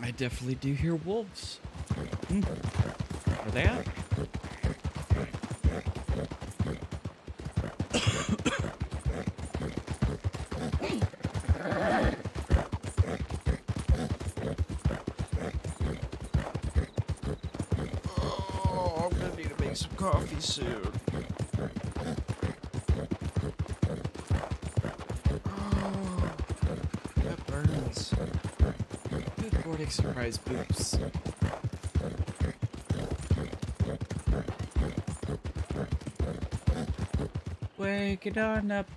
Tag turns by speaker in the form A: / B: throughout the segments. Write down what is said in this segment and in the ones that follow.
A: I definitely do hear wolves. Where they at? Oh, I'm gonna need to make some coffee soon. Oh, that burns. Good Nordic surprise boops. Wake it on up.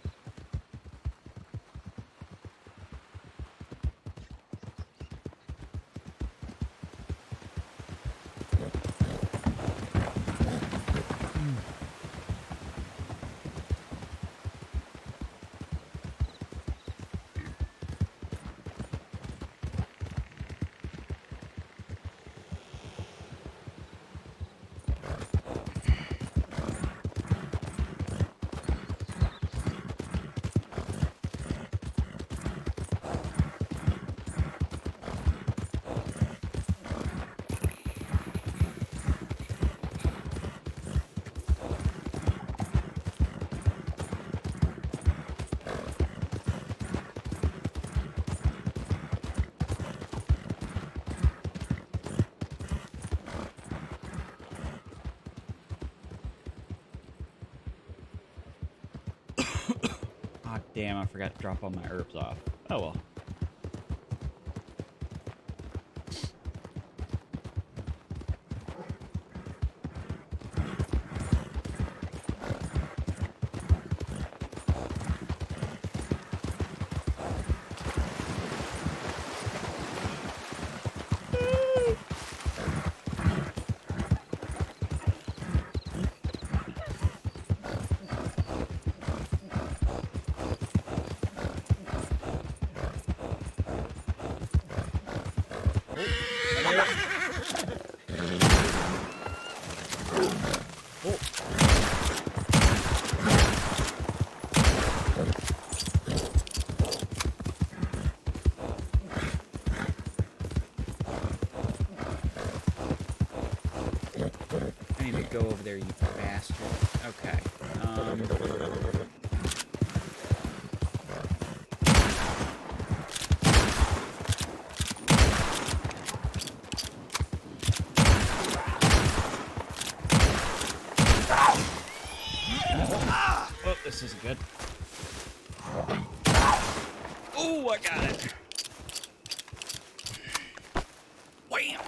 A: Ah, damn, I forgot to drop all my herbs off. Oh well. I need to go over there, you bastard. Okay. Oh, this isn't good. Oh, I got it. Wham!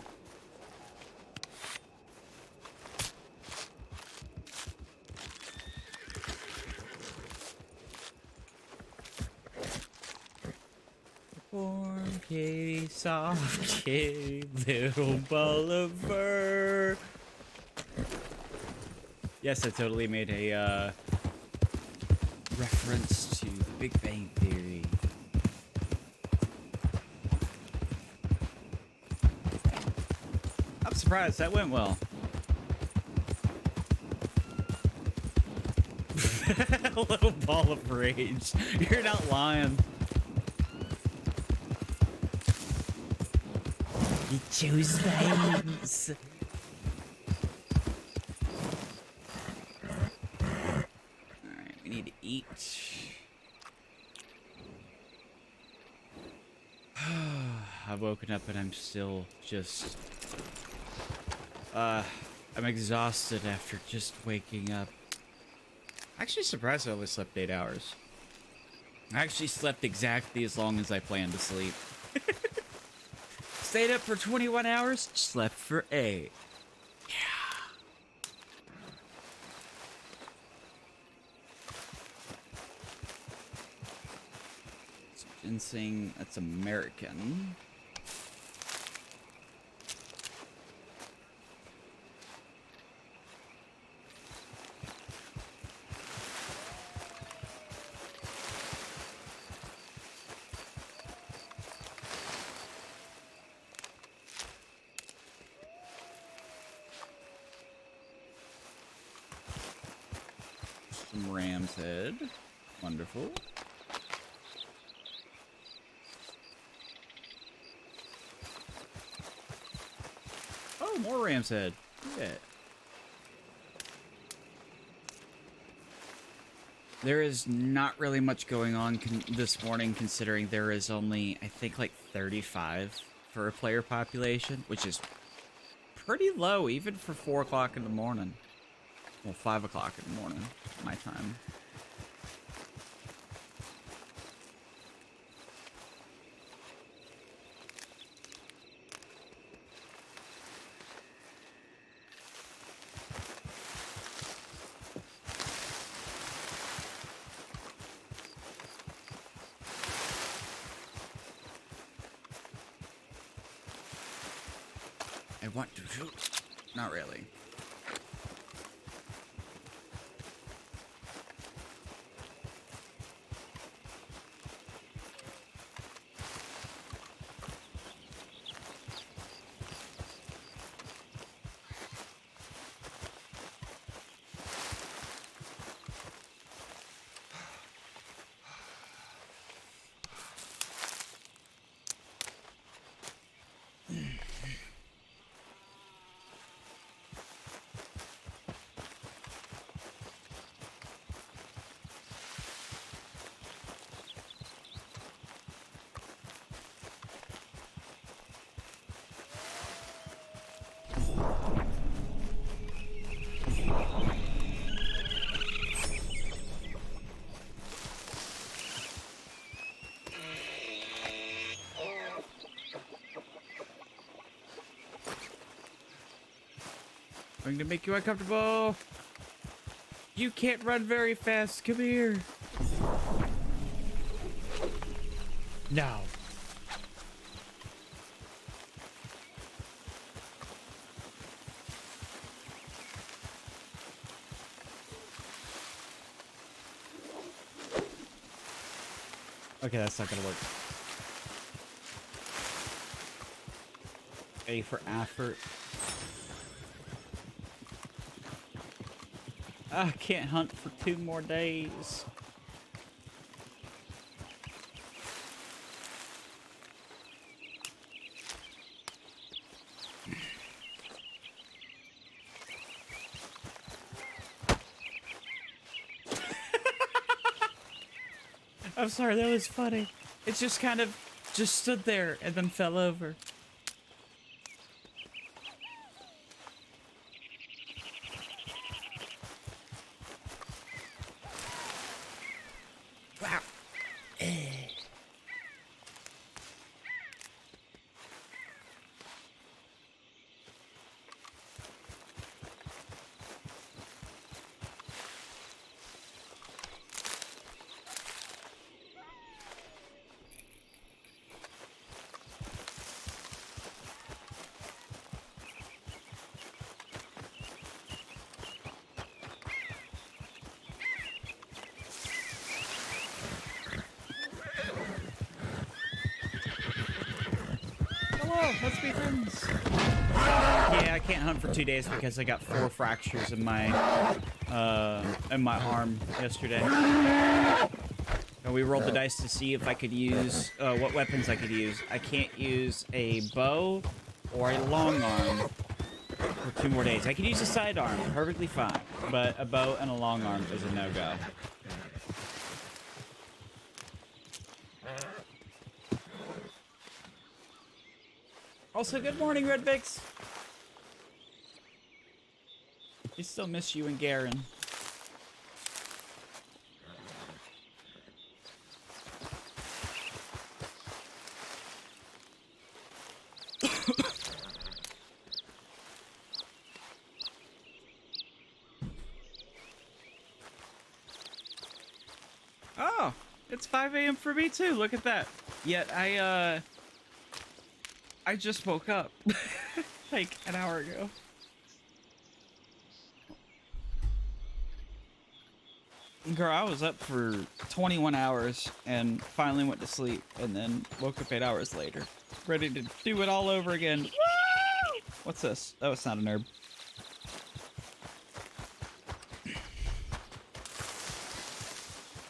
A: Warm kitty, soft kitty, little ball of fur. Yes, I totally made a reference to the Big Bang Theory. I'm surprised that went well. A little ball of rage. You're not lying. You chose violence. Alright, we need to eat. I've woken up and I'm still just... I'm exhausted after just waking up. Actually surprised I only slept 8 hours. I actually slept exactly as long as I planned to sleep. Stayed up for 21 hours, slept for 8. Yeah. Ginseng, that's American. Some ram's head. Wonderful. more ram's head. Yeah. There is not really much going on this morning, considering there is only, I think, like 35 for a player population, which is pretty low, even for 4 o'clock in the morning. Well, 5 o'clock in the morning, my time. I want to shoot. Not really. I'm going to make you uncomfortable. You can't run very fast. Come here. No. Okay, that's not gonna work. A for effort. I can't hunt for 2 more days. I'm sorry, that was funny. It just kind of just stood there and then fell over. Wow. Hello, let's be friends. Yeah, I can't hunt for 2 days because I got 4 fractures in my arm yesterday. And we rolled the dice to see if I could use what weapons I could use. I can't use a bow or a long arm for 2 more days. I could use a sidearm, perfectly fine, but a bow and a long arm is a no-go. Also, good morning, Redvix. We still miss you and Garen. Oh, it's 5 a.m. for me too. Look at that. Yet I just woke up like an hour ago. Girl, I was up for 21 hours and finally went to sleep and then woke up 8 hours later. Ready to do it all over again. Woo! What's this? Oh, it's not an herb.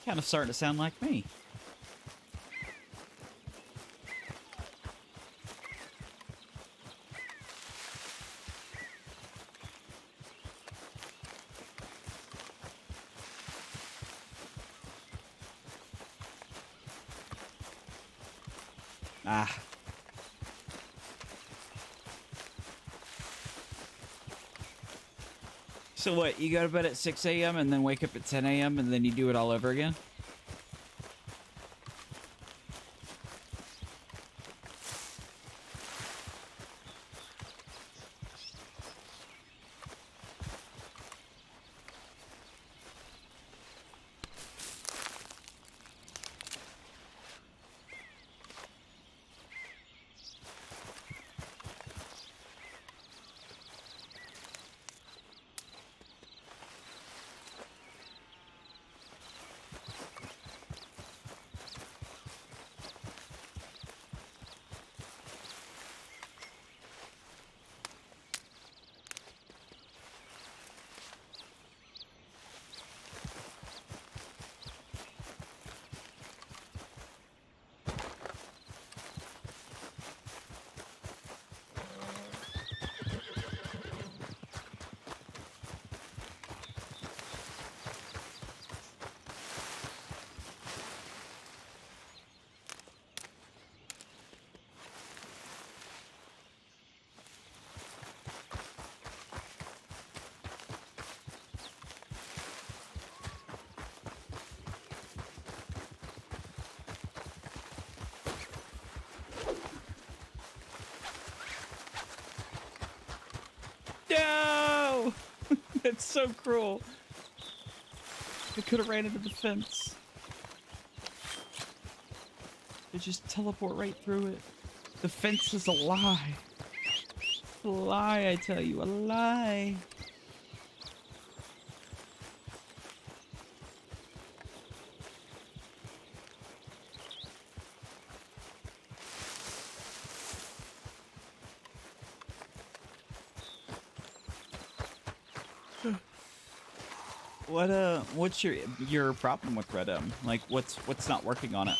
A: Kind of starting to sound like me. Ah. So what, you go to bed at 6 a.m. and then wake up at 10 a.m. and then you do it all over again? No! That's so cruel. I could have ran into the fence. They just teleport right through it. The fence is a lie. A lie, I tell you, a lie. What's your problem with Red M? Like, what's not working on it?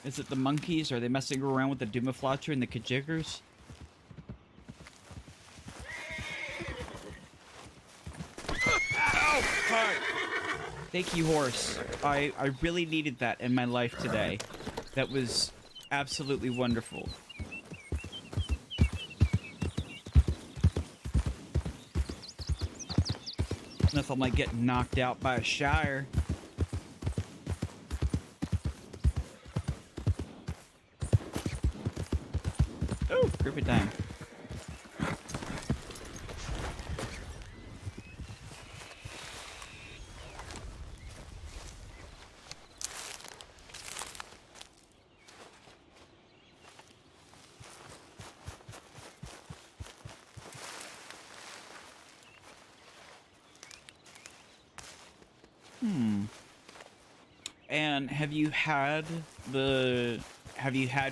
A: Is it the monkeys? Are they messing around with the Doomaflautcher and the Kajiggers? Ow! Fuck! Thank you, horse. I really needed that in my life today. That was absolutely wonderful. Nothing like getting knocked out by a Shire. Oh, group it down. And have you had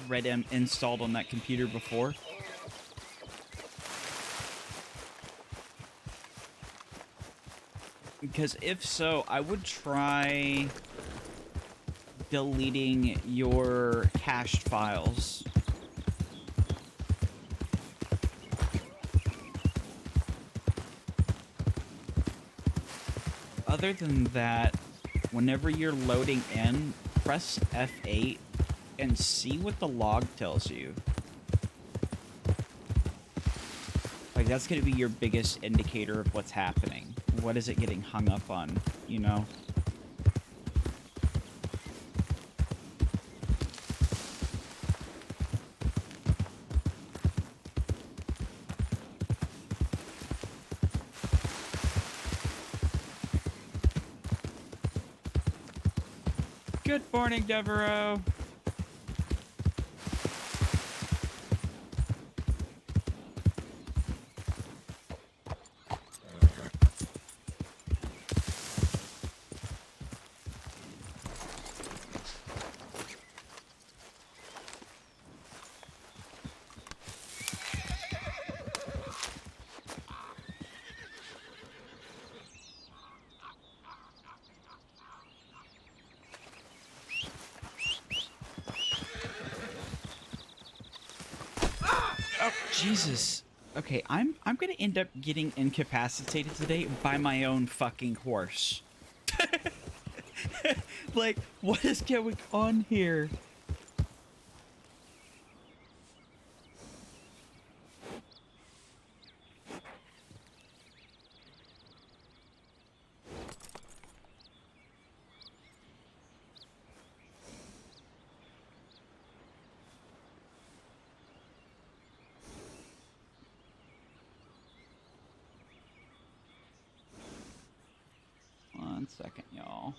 A: Red M installed on that computer before? Because if so, I would try deleting your cached files. Other than that, whenever you're loading in, press F8 and see what the log tells you. Like, that's going to be your biggest indicator of what's happening. What is it getting hung up on, you know? Good morning, Devereaux. Oh, Jesus. Okay, I'm gonna end up getting incapacitated today by my own fucking horse. Like, what is going on here? One second, y'all.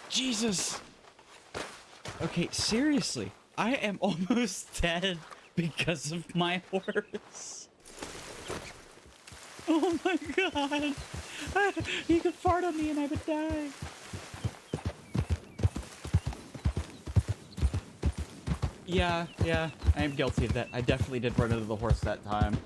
A: Jesus. Okay, seriously. I am almost dead because of my horse. Oh my god. He could fart on me and I would die. Yeah, I am guilty of that. I definitely did run into the horse that time.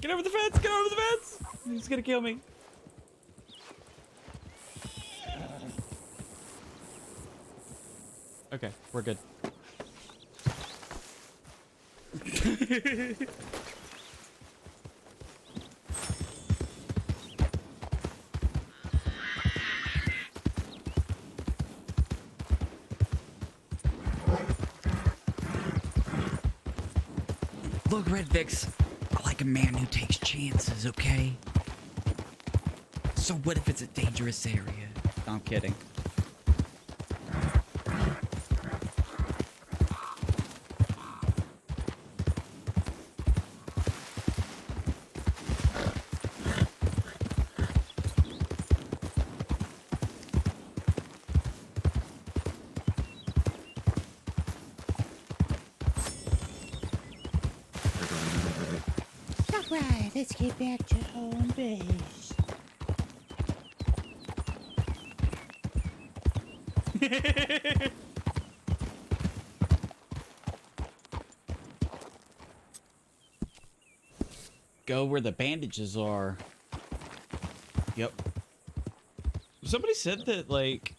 A: Get over the fence! Get over the fence! He's gonna kill me. Okay, we're good. Look, Red Vix, I like a man who takes chances, okay? So what if it's a dangerous area? No, I'm kidding.
B: Alright, let's get back to home base.
A: Go where the bandages are. Yep. Somebody said that, like,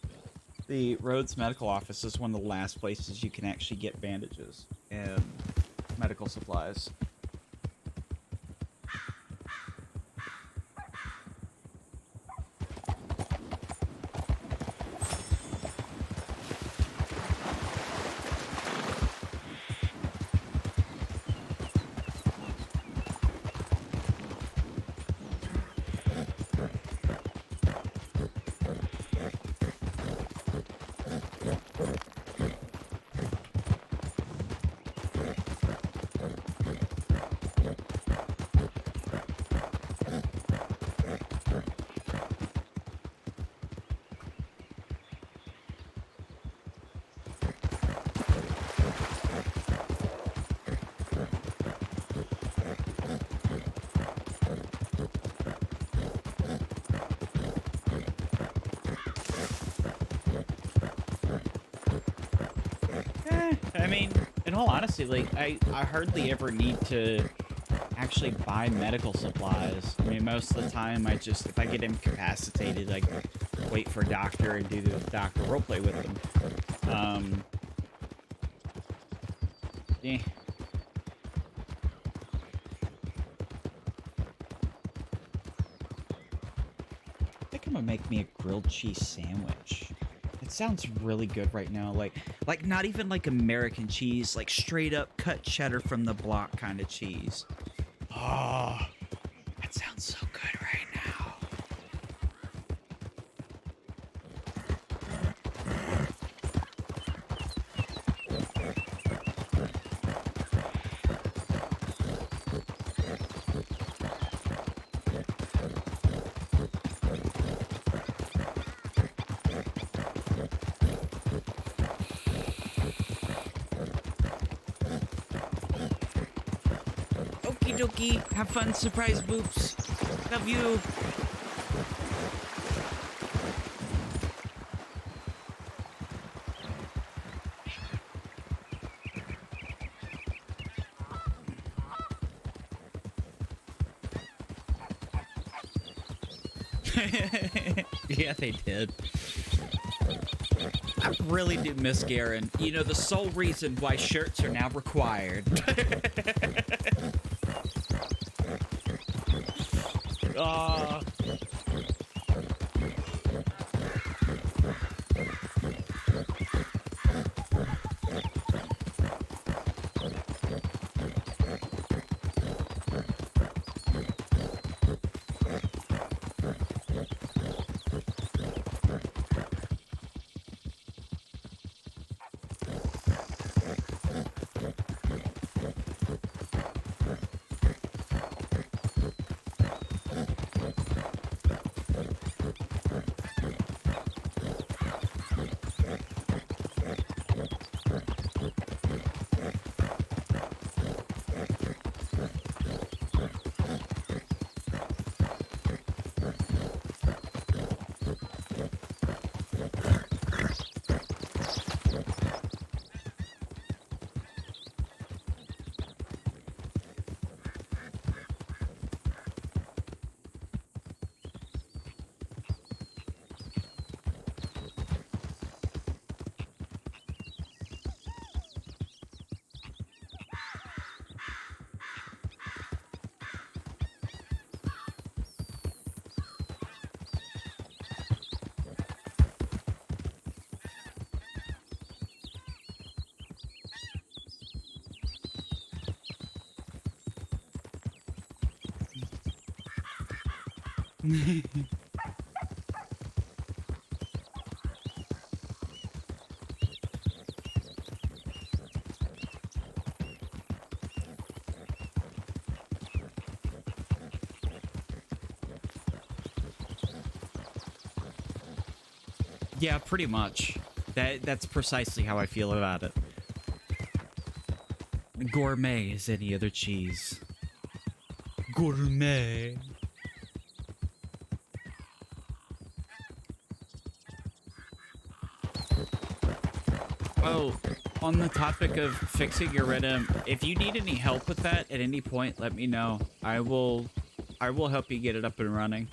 A: the Rhodes Medical Office is one of the last places you can actually get bandages and medical supplies. I mean, in all honesty, like, I hardly ever need to actually buy medical supplies. I mean, most of the time, if I get incapacitated, I wait for a doctor and do the doctor roleplay with them. Yeah. I think I'm gonna make me a grilled cheese sandwich. It sounds really good right now. Like not even like American cheese, like straight up cut cheddar from the block kind of cheese. Oh, that sounds so good right now. Okie dokie. Have fun, surprise boops. Love you. Yeah, they did. I really do miss Garen. You know, the sole reason why shirts are now required. Ah. Yeah, pretty much. That's precisely how I feel about it. Gourmet is any other cheese. Gourmet. Oh, on the topic of fixing your rhythm, if you need any help with that at any point, let me know. I will help you get it up and running.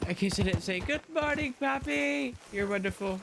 A: In case I didn't say good morning, Poppy. You're wonderful.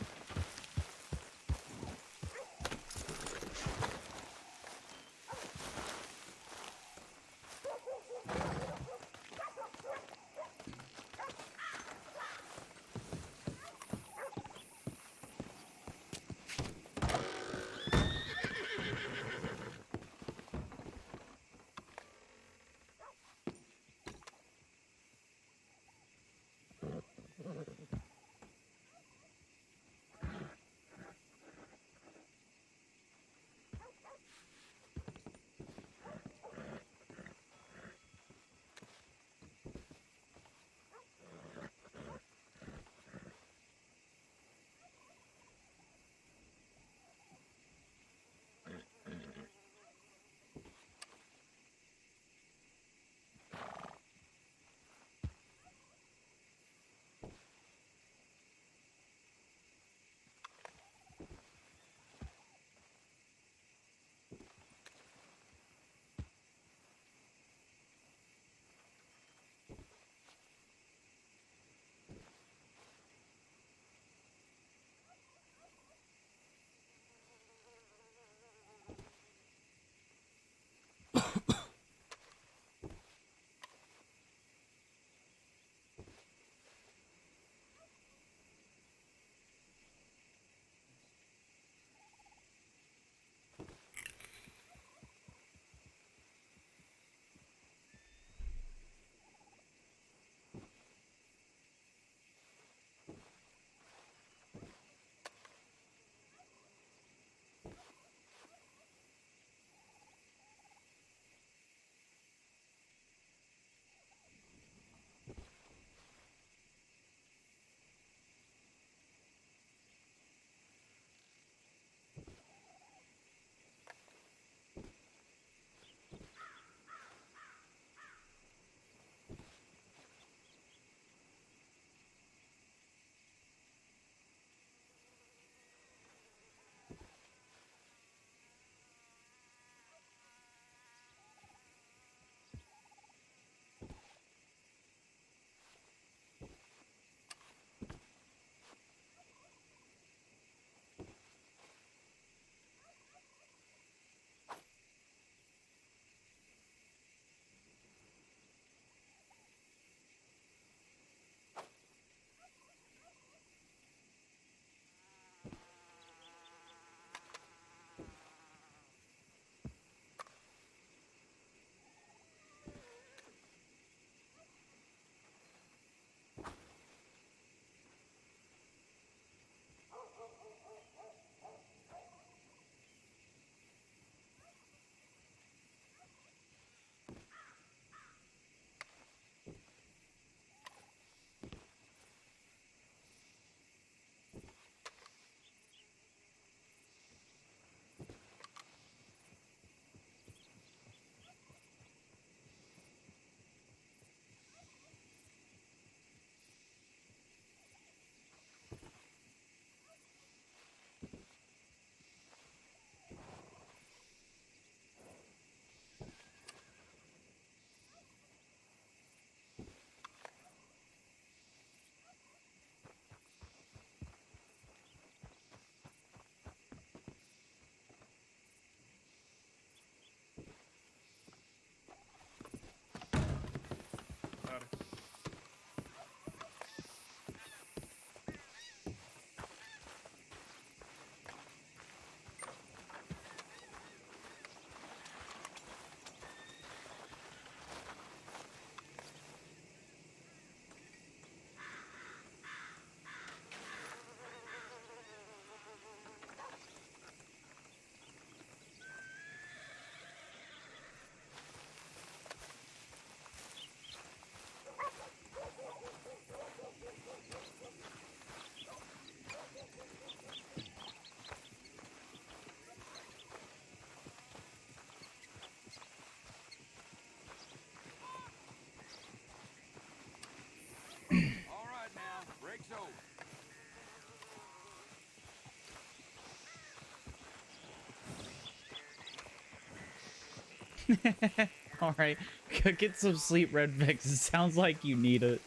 A: All right, go get some sleep, Red Vex. It sounds like you need it.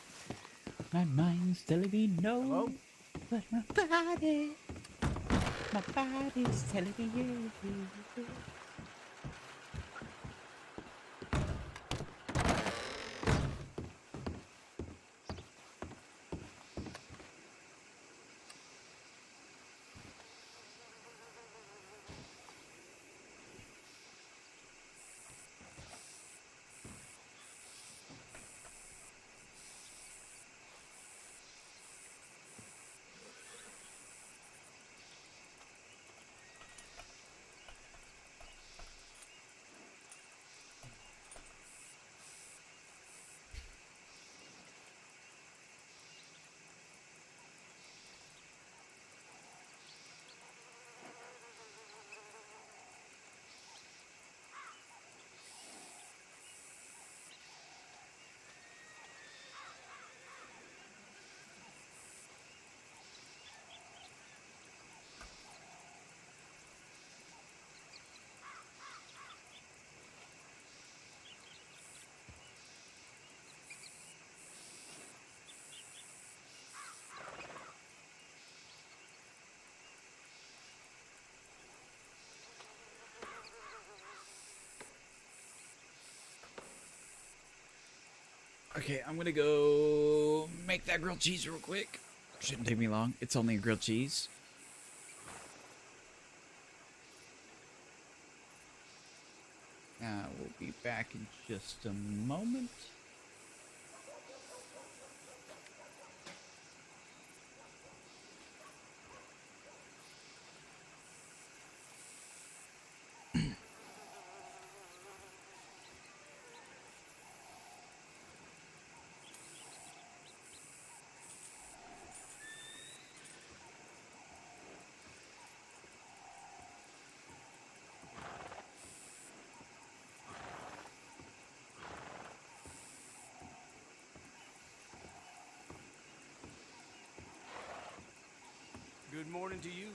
A: My mind's telling me no,
C: Hello?
B: but my body's telling me yes.
A: Okay, I'm gonna go make that grilled cheese real quick. Shouldn't take me long. It's only a grilled cheese. We'll be back in just a moment.
C: Good morning to you.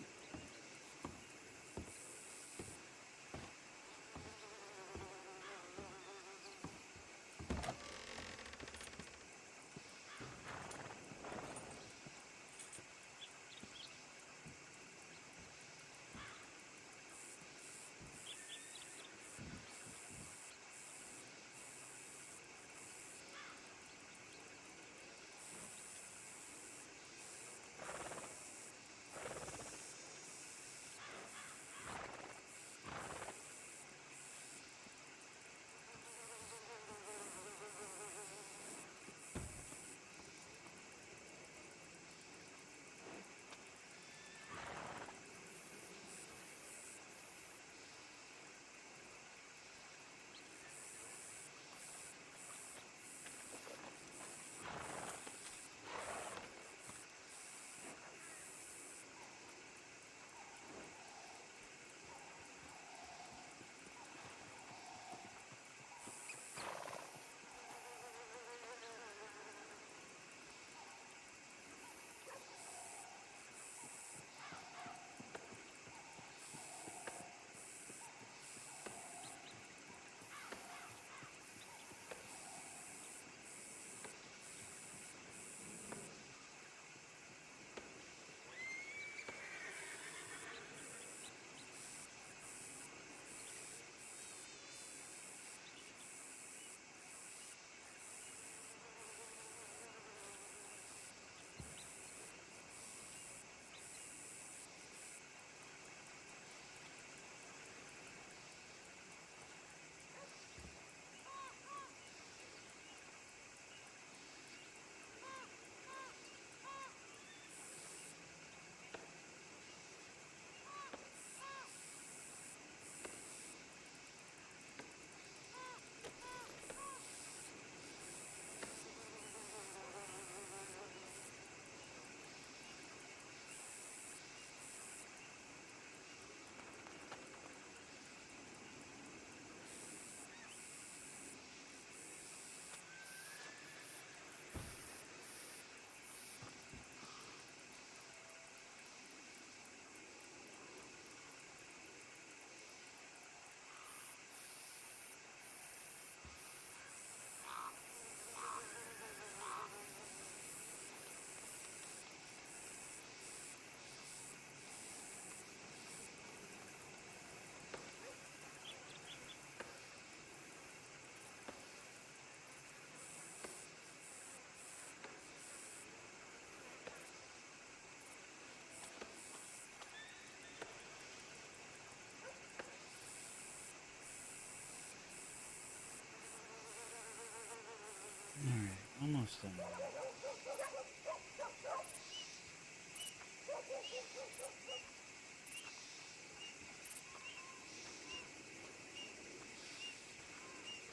A: Interesting.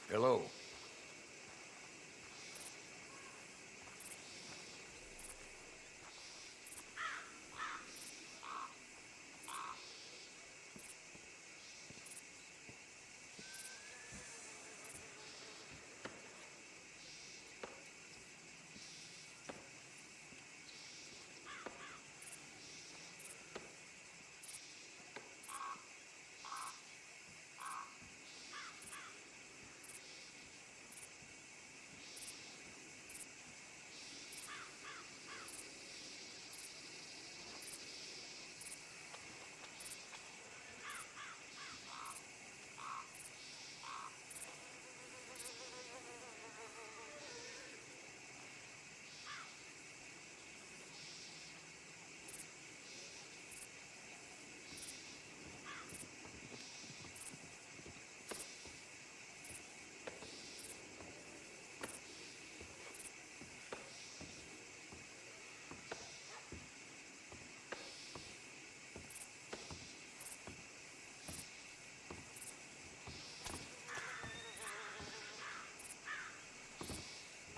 C: Hello.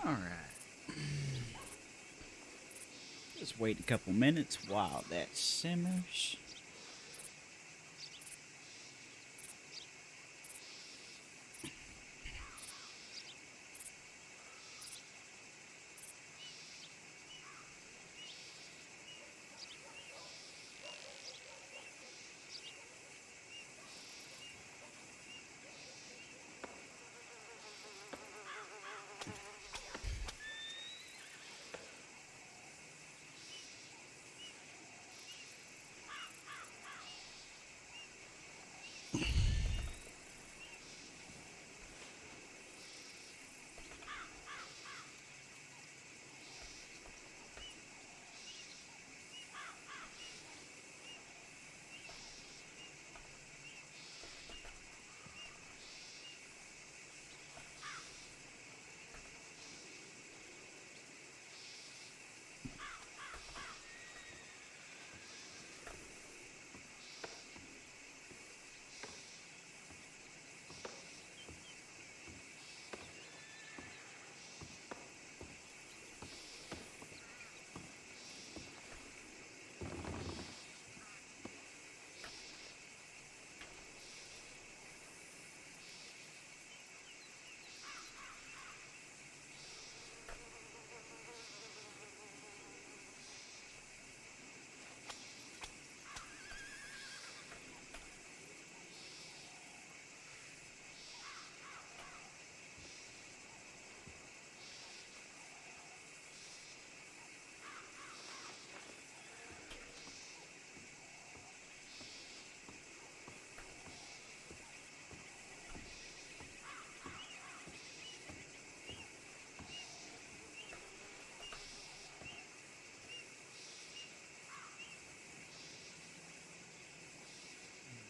A: All right. Just wait a couple minutes while that simmers.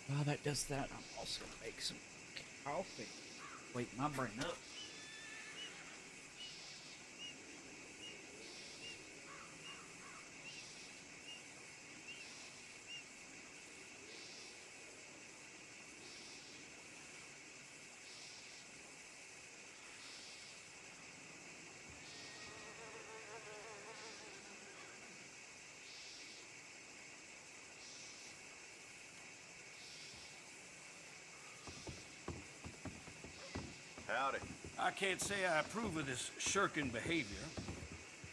A: While that does that, I'm also gonna make some coffee. Wake my brain up.
D: Howdy.
C: I can't say I approve of this shirking behavior.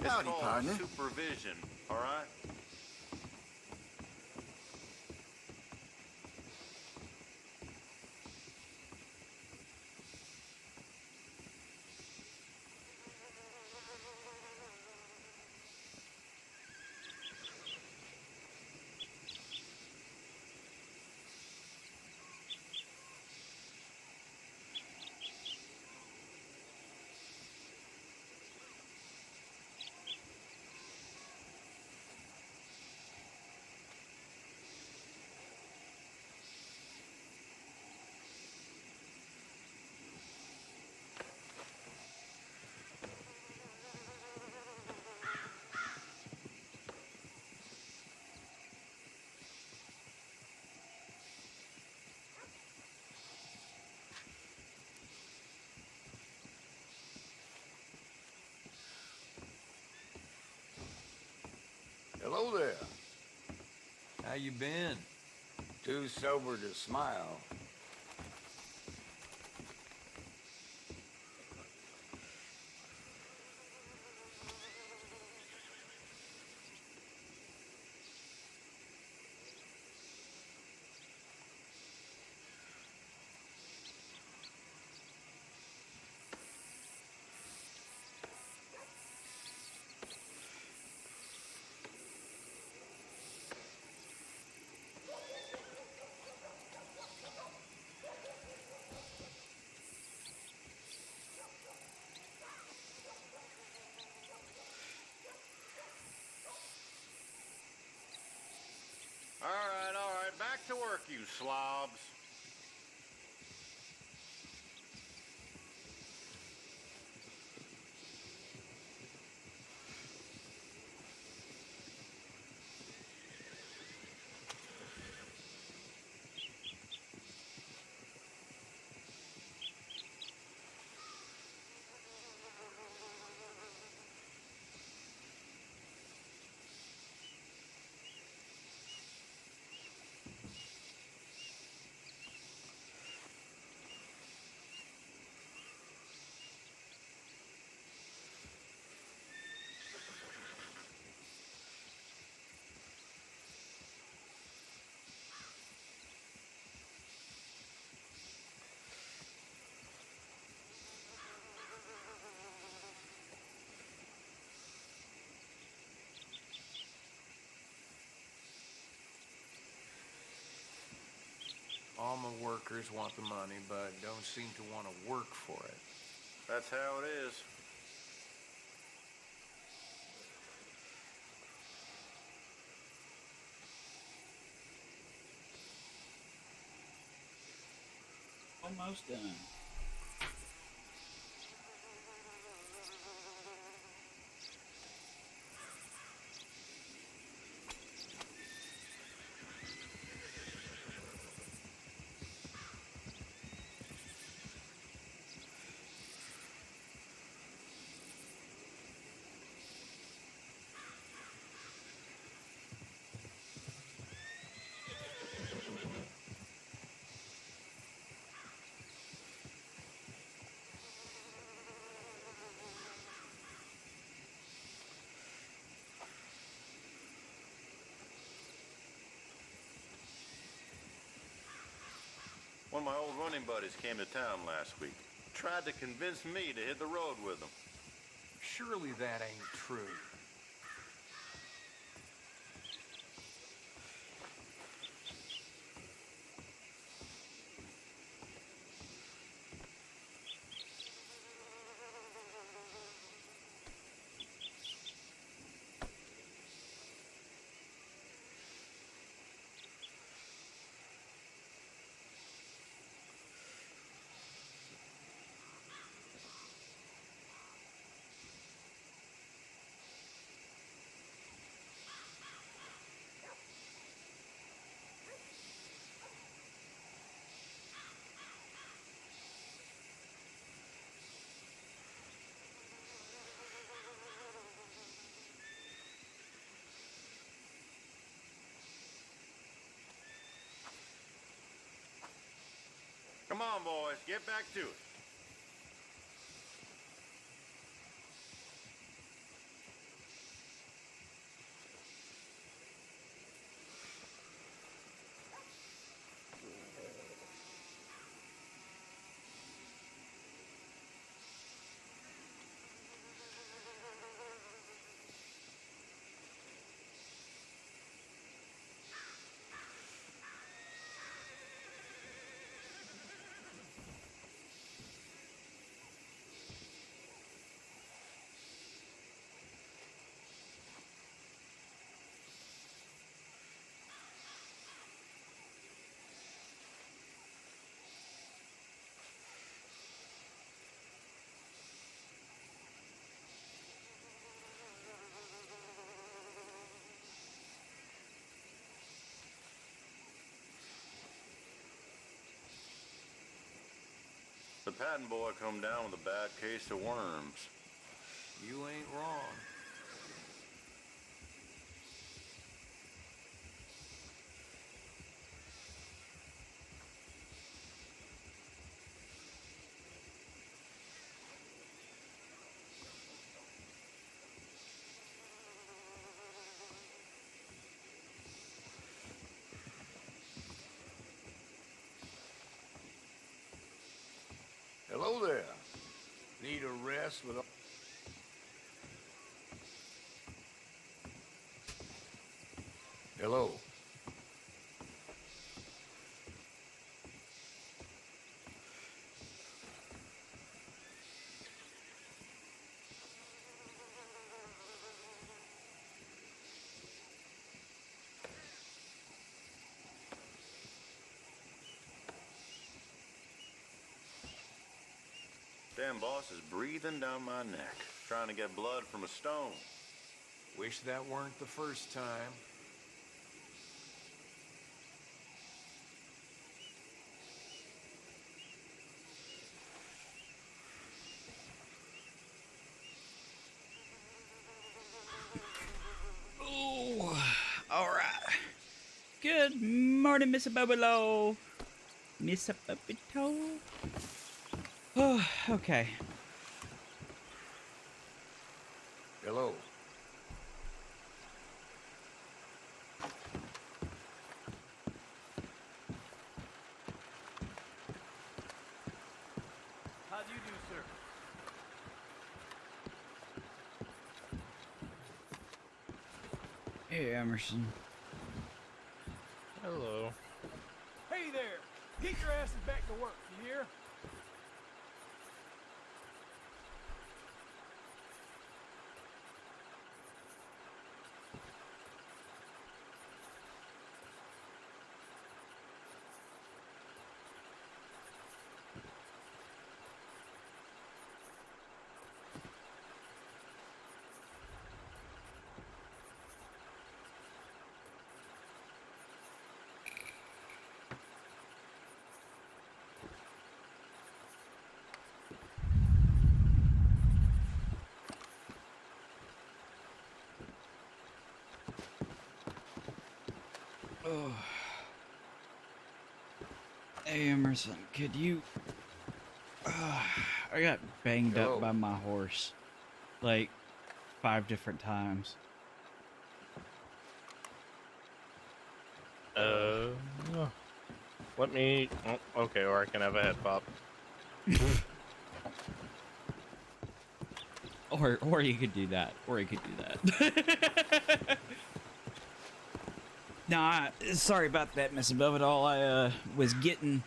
D: It's
E: Howdy,
D: called
E: partner.
D: supervision, all right?
E: you been?
F: Too sober to smile.
D: All right, back to work, you slobs.
E: All my workers want the money, but don't seem to want to work for it.
D: That's how it is.
A: Almost done.
D: One of my old running buddies came to town last week. Tried to convince me to hit the road with him.
E: Surely that ain't true.
D: Come on, boys, get back to it. The Patton boy come down with a bad case of worms.
E: You ain't wrong. rest with all... Hello.
D: Damn boss is breathing down my neck, trying to get blood from a stone.
E: Wish that weren't the first time.
A: Oh, all right. Good morning, Mr. Bubalo. Mr. Bubito. Oh, okay.
E: Hello.
C: How do you do, sir?
A: Hey, Emerson.
G: Hello.
C: Hey there! Get your asses back to work, you hear?
A: Oh. Hey, Emerson, could you... I got banged
E: Hello.
A: up by my horse, like, 5 different times.
G: Let me... Oh, okay, or I can have a head pop.
A: Or you could do that. Or you could do that. Nah, sorry about that, Miss Above It All. I was getting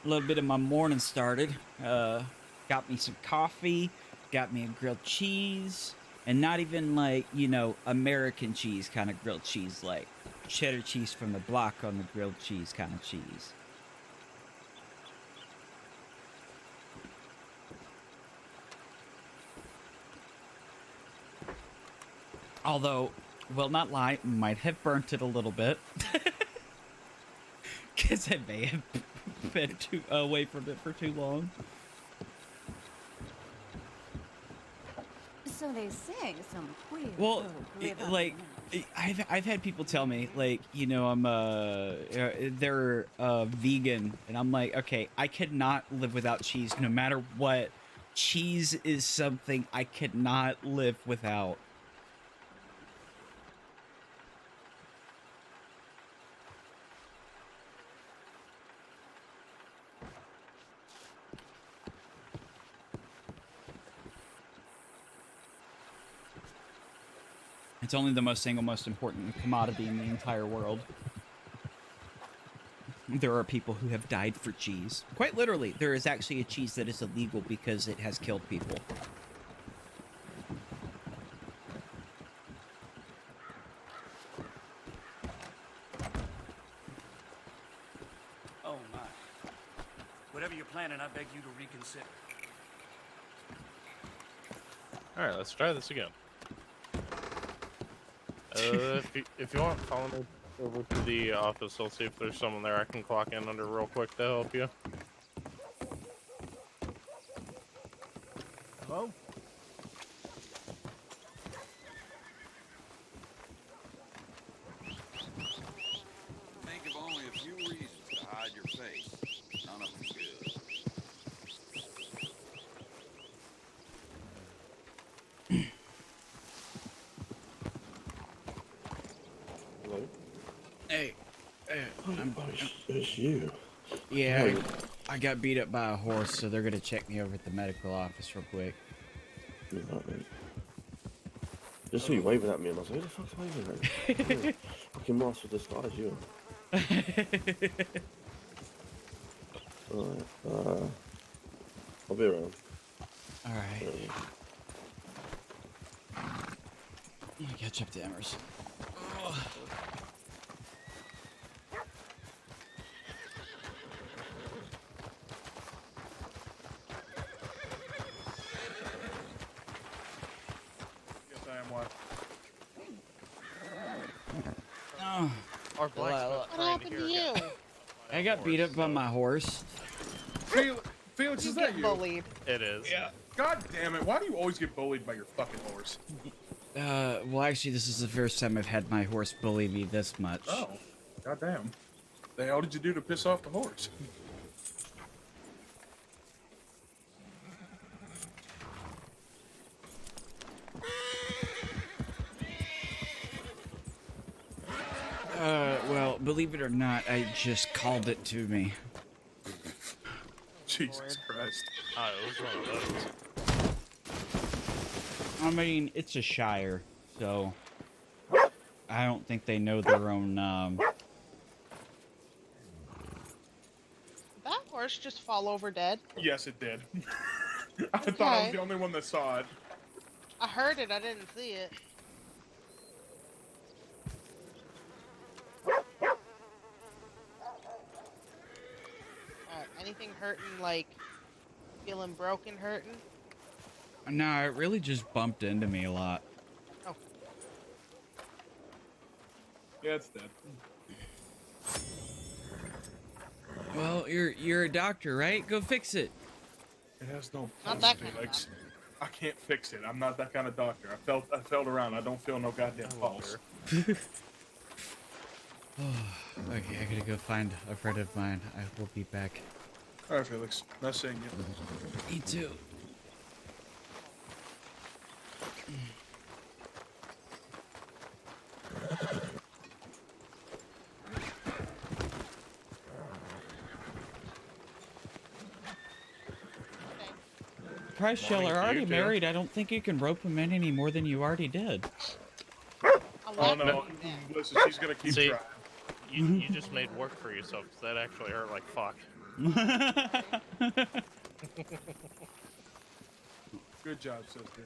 A: a little bit of my morning started. Got me some coffee, got me a grilled cheese, and not even like, you know, American cheese kind of grilled cheese, like cheddar cheese from the block on the grilled cheese kind of cheese. Although, will not lie, might have burnt it a little bit. Because I may have been away from it for too long.
H: So they say some queer
A: Well,
H: folk live up
A: like,
H: in
A: I've had people tell me, like, you know, they're vegan, and I'm like, okay, I could not live without cheese, no matter what. Cheese is something I could not live without. It's only the most important commodity in the entire world. There are people who have died for cheese. Quite literally, there is actually a cheese that is illegal because it has killed people.
C: Oh my. Whatever you're planning, I beg you to reconsider.
G: Alright, let's try this again. If you want, follow me over to the office. I'll see if there's someone there I can clock in under real quick to help you.
C: Hello?
F: Think of only a few reasons to hide your face. None of them good.
G: Hello?
A: Hey,
I: It's you.
A: yeah, I got beat up by a horse, so they're gonna check me over at the medical office real quick.
I: Alright, mate. Just saw you waving at me and I was like, who the fuck's waving at me? Fucking master disguise, you. Alright, I'll be around.
A: Alright. Let me catch up to Emerson. Ugh.
G: Yes, I am one.
A: Oh,
G: Our blacksmith
B: What
G: friend
B: happened to
G: here
B: you?
A: I got beat up by my horse.
J: Felix,
B: You
J: is that
B: get
J: you?
B: bullied.
G: It is.
A: Yeah.
J: God damn it! Why do you always get bullied by your fucking horse?
A: Well, actually, this is the first time I've had my horse bully me this much.
J: Oh, god damn! The hell did you do to piss off the horse?
A: Well, believe it or not, I just called it to me.
J: Jesus Christ!
G: Oh, it was one of those.
A: I mean, it's a shire, so I don't think they know their own,
B: That horse just fall over dead.
J: Yes, it did. I thought I was
B: Okay.
J: the only one that saw it.
B: I heard it, I didn't see it. Alright, anything hurting, like, feeling broken hurting?
A: no, it really just bumped into me a lot.
B: Oh,
J: Yeah, it's dead.
A: Well, you're a doctor, right? Go fix it.
J: It has no
B: Not
J: pulse,
B: that kind of
J: Felix. I can't fix it. I'm not that kind of doctor. I felt around. I don't feel no goddamn pulse.
A: Okay, I gotta go find a friend of mine. I will be back.
J: All right, Felix. Nice seeing you.
A: Me too.
B: okay.
A: Price Shell
G: Morning
A: are
G: to you,
A: already
G: too.
A: married. I don't think you can rope him in any more than you already did.
B: I'll
J: Oh
B: let
J: no!
B: you then.
J: Listen, she's gonna keep
G: See?
J: trying.
G: You just made work for yourself, 'cause that actually hurt like fuck.
J: Good job, sister.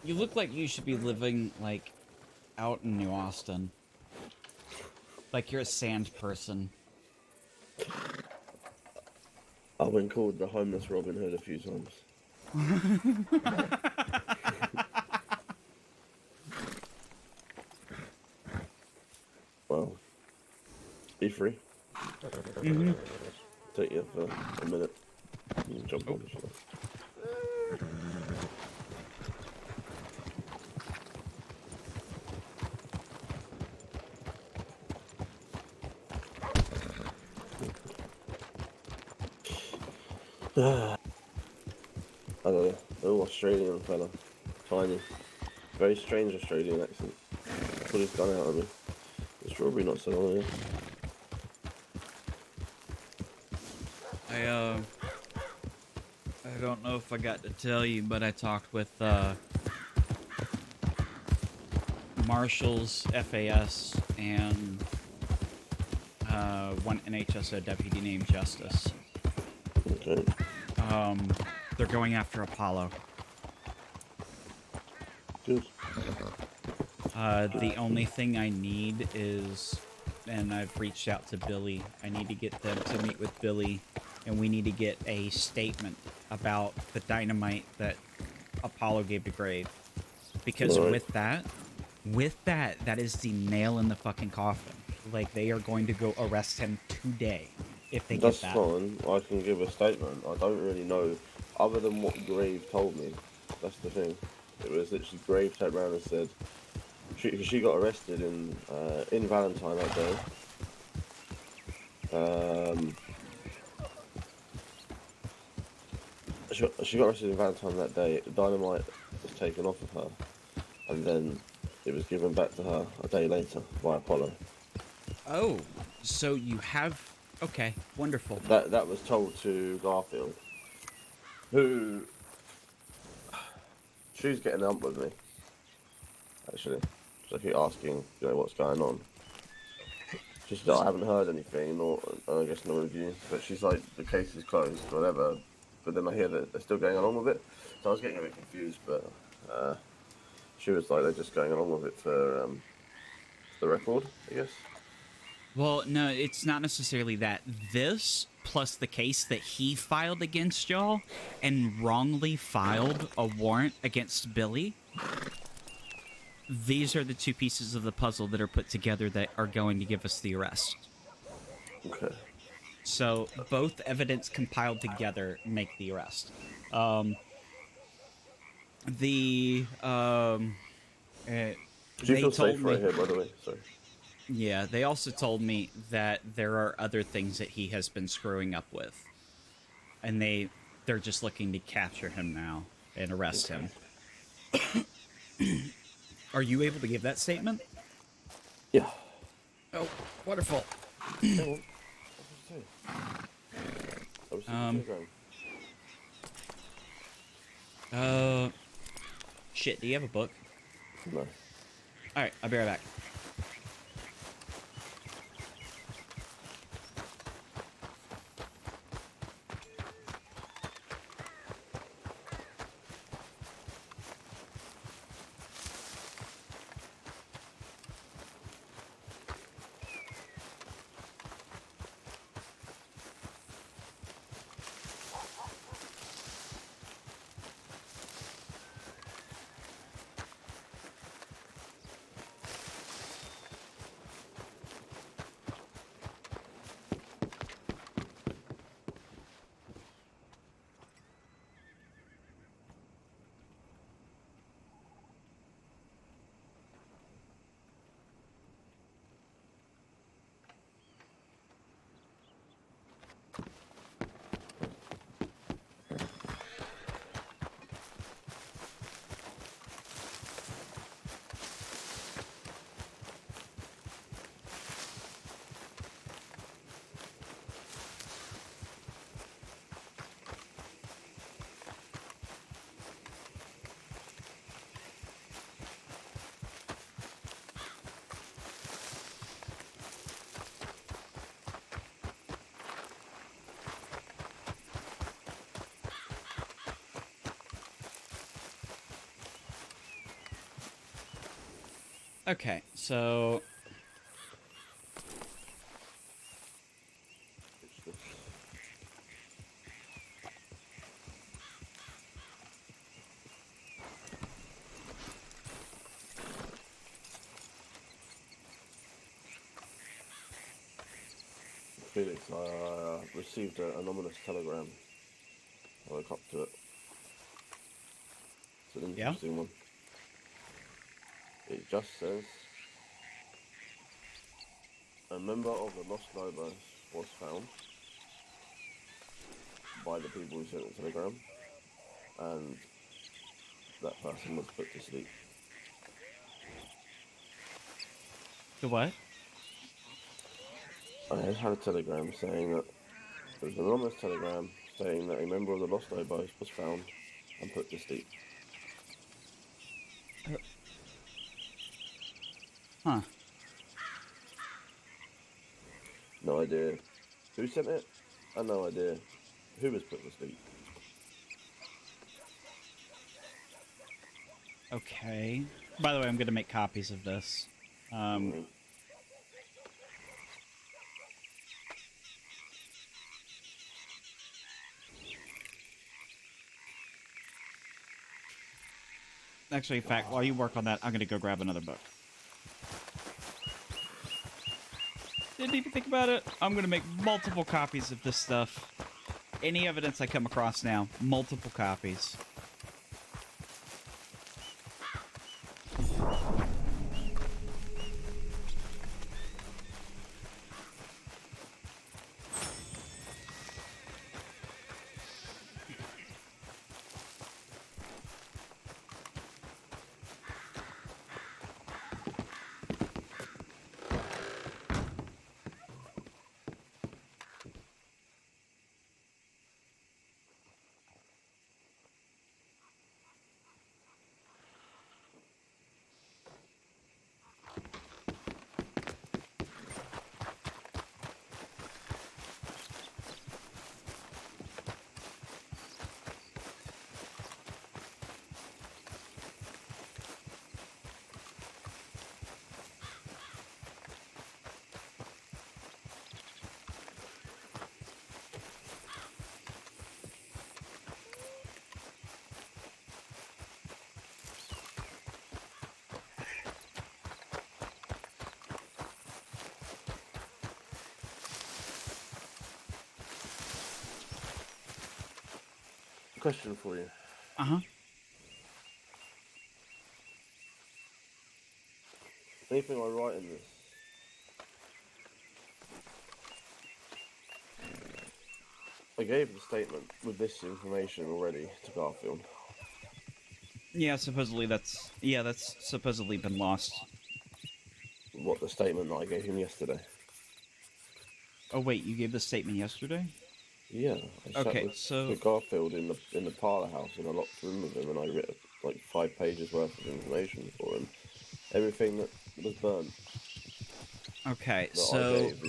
A: You look like you should be living, like, out in New Austin. Like you're a sand person.
I: I've been called the homeless Robin Hood a few times. Well, be free. Take you for a minute. You can jump on. I don't know. Oh, Australian fella. Tiny. Very strange Australian accent. Put his gun out at me. The strawberry not so long, yeah.
A: I don't know if I got to tell you, but I talked with Marshals, FAS, and one NHSO deputy named Justice.
I: Okay.
A: They're going after Apollo.
I: Good.
A: The only thing I need is, and I've reached out to Billy, I need to get them to meet with Billy, and we need to get a statement about the dynamite that Apollo gave to Grave. Because
I: Alright.
A: with that, that is the nail in the fucking coffin. Like, they are going to go arrest him today if they
I: That's
A: get that.
I: fine. I can give a statement. I don't really know, other than what Grave told me. That's the thing. It was literally Graves turned around and said she got arrested in Valentine that day. She got arrested in Valentine that day. Dynamite was taken off of her, and then it was given back to her a day later by Apollo.
A: Oh, so you have... Okay, wonderful.
I: That was told to Garfield, who she's getting up with me. Actually, so I keep asking, what's going on. She said, I haven't heard anything, nor I guess no review. But she's like, the case is closed, whatever. But then I hear that they're still going along with it, so I was getting a bit confused. But she was like, they're just going along with it for the record, I guess.
A: Well, no, it's not necessarily that. This, plus the case that he filed against y'all, and wrongly filed a warrant against Billy, these are the two pieces of the puzzle that are put together that are going to give us the arrest.
I: Okay.
A: So, both evidence compiled together make the arrest.
I: Do you feel safe right here, by the way? Sorry.
A: Yeah, they also told me that there are other things that he has been screwing up with. And they're just looking to capture him now and arrest him. Are you able to give that statement?
I: Yeah.
A: Oh, wonderful. Shit, do you have a book?
I: No.
A: Alright, I'll be right back. Okay, so...
I: Felix, I received an anonymous telegram. I woke up to it. It's an interesting one. It just says, a member of the Lost Lobos was found by the people who sent the telegram, and that person was put to sleep.
A: The what?
I: I had a telegram saying that there was an anonymous telegram saying that a member of the Lost Lobos was found and put to sleep.
A: Huh.
I: No idea who sent it, and no idea who was put to sleep.
A: Okay. By the way, I'm going to make copies of this. Actually, in fact, while you work on that, I'm going to go grab another book. Didn't even think about it. I'm going to make multiple copies of this stuff. Any evidence I come across now, multiple copies.
I: Question for you.
A: Uh-huh.
I: Anything I write in this, I gave the statement with this information already to Garfield.
A: Yeah, supposedly that's supposedly been lost.
I: What, the statement that I gave him yesterday?
A: Oh wait, you gave the statement yesterday?
I: Yeah, I sat
A: Okay,
I: with Garfield in the parlor house in a locked room with him, and I wrote like 5 pages worth of information for him. Everything that was burnt
A: okay,
I: that I gave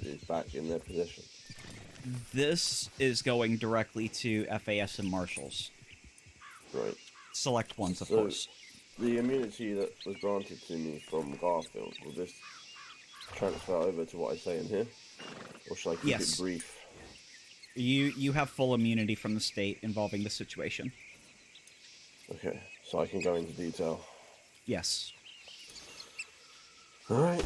I: is back in their possession.
A: this is going directly to FAS and marshals.
I: Right.
A: Select ones, of
I: So,
A: course.
I: the immunity that was granted to me from Garfield, will this transfer over to what I say in here? Or should I keep it brief?
A: You have full immunity from the state involving the situation.
I: Okay, so I can go into detail.
A: Yes.
I: Alright.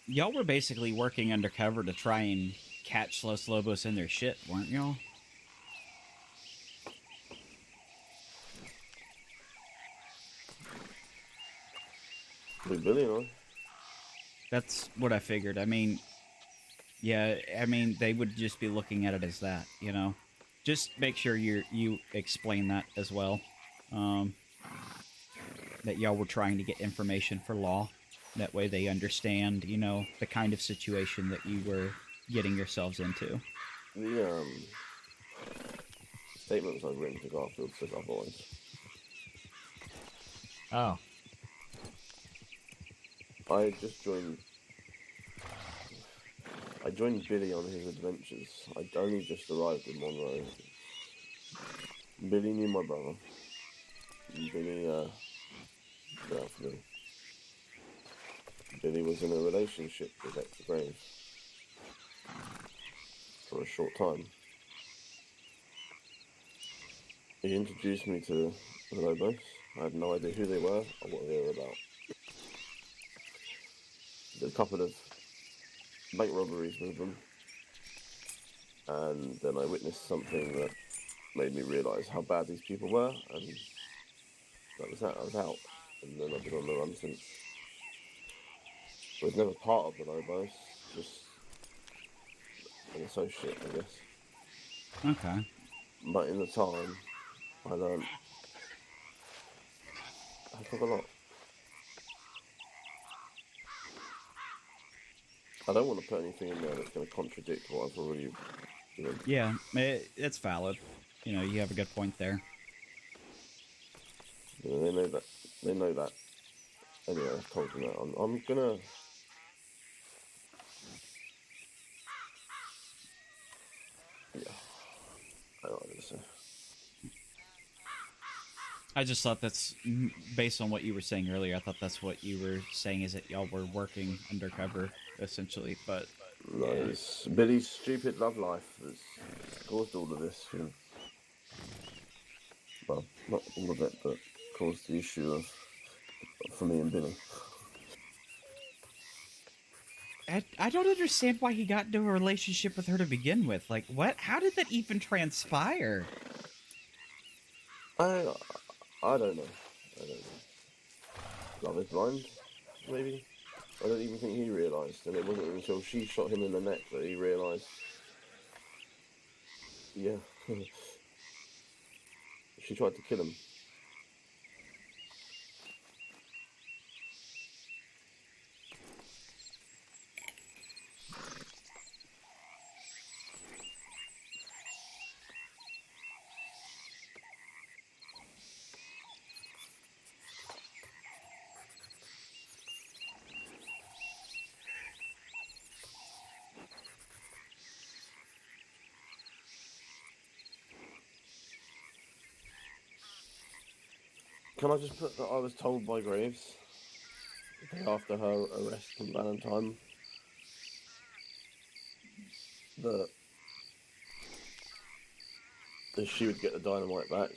A: Y'all were basically working undercover to try and catch Los Lobos in their shit, weren't y'all?
I: With Billy and I.
A: That's what I figured. I mean, yeah, I mean, they would just be looking at it as that, you know? Just make sure you explain that as well. That y'all were trying to get information for law. That way they understand, you know, the kind of situation that you were getting yourselves into.
I: The statements I've written to Garfield says otherwise.
A: Oh.
I: I joined Billy on his adventures. I'd only just arrived in Monroe. Billy knew my brother. Billy, got out for Billy. Billy was in a relationship with Hector Graves for a short time. He introduced me to the Lobos. I had no idea who they were or what they were about. Did a couple of bank robberies with them, and then I witnessed something that made me realise how bad these people were, and that was that. I was out, and then I've been on the run since. I was never part of the Lobos, just an associate, I guess.
A: Okay.
I: But in the time, I learned a heck of a lot. I don't want to put anything in there that's going to contradict what I've already, you know.
A: Yeah, it's valid. You know, you have a good point there.
I: You know, they know that. They know that. Anyway, I've told them that. I'm gonna. Yeah. I don't know what I'm gonna say.
A: I just thought that's, based on what you were saying earlier, I thought that's what you were saying, is that y'all were working undercover, essentially, but...
I: No, it's Billy's stupid love life that's caused all of this. You know. Well, not all of it, but caused the issue of for me and Billy.
A: I don't understand why he got into a relationship with her to begin with. Like, what? How did that even transpire?
I: I don't know. I don't know. Love is blind, maybe. I don't even think he realised, and it wasn't until she shot him in the neck that he realised. Yeah. She tried to kill him. Can I just put that I was told by Graves, the day after her arrest from Valentine, that she would get the dynamite back,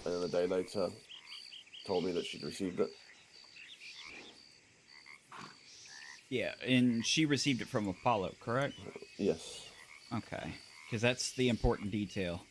I: and then a day later told me that she'd received it.
A: Yeah, and she received it from Apollo, correct?
I: Yes.
A: Okay, because that's the important detail.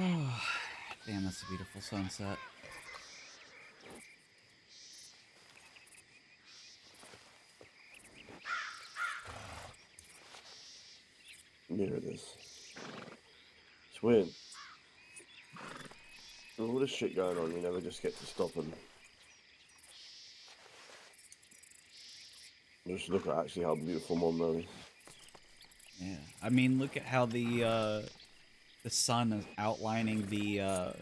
A: Oh, damn, that's a beautiful sunset.
I: Yeah, it is. It's weird. With all this shit going on, you never just get to stop and just look at actually how beautiful Monroe is.
A: Yeah, I mean, look at how the sun is outlining the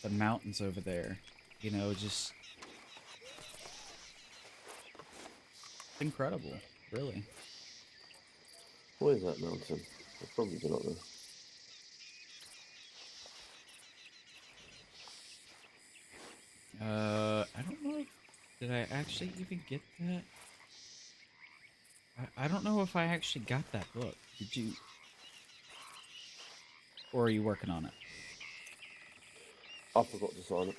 A: mountains over there. You know, just incredible, really.
I: What is that mountain? I've probably been up there.
A: I don't know. Did I actually even get that? I don't know if I actually got that book. Did you? Or are you working on it?
I: I forgot to sign it.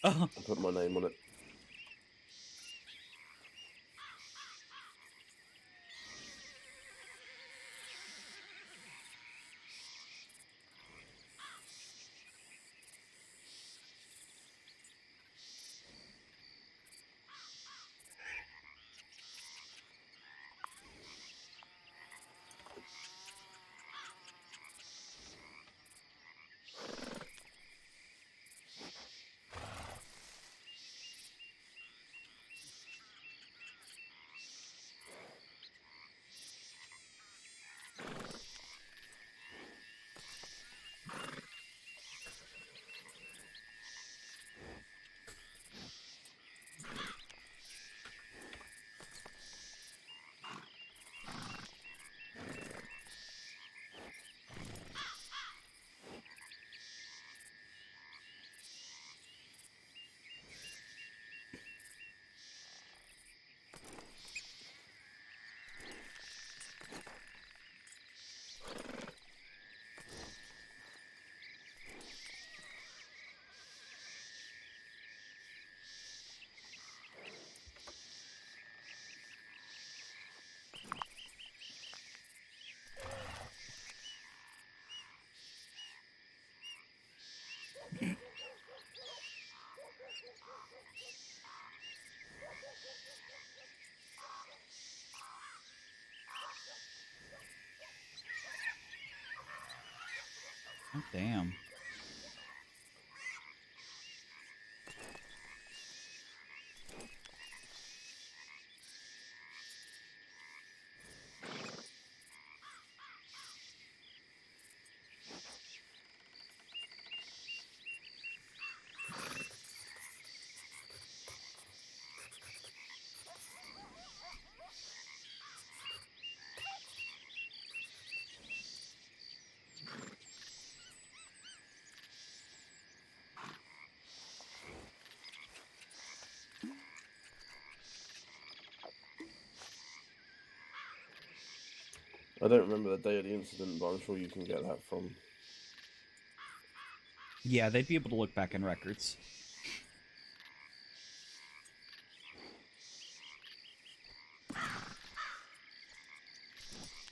A: Oh.
I: I put my name on it.
A: Oh, damn.
I: I don't remember the day of the incident, but I'm sure you can get that from.
A: Yeah, they'd be able to look back in records.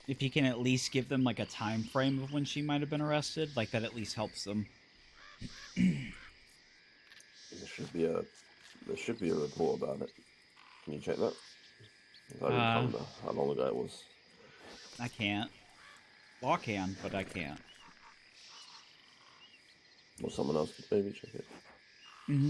A: If you can at least give them like a time frame of when she might have been arrested, like that at least helps them.
I: There should be a report about it. Can you check that? I don't remember how long ago it was.
A: I can't. Well, I can, but I can't.
I: Or someone else could maybe check it.
A: Mm-hmm.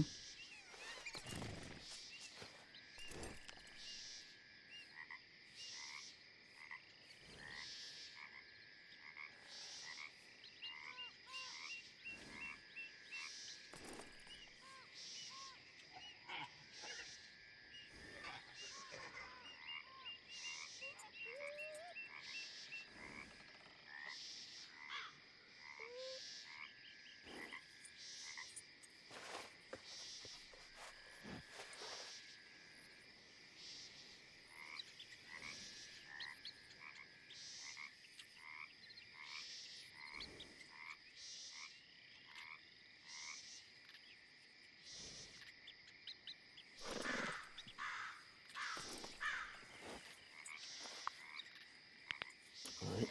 I: Alright.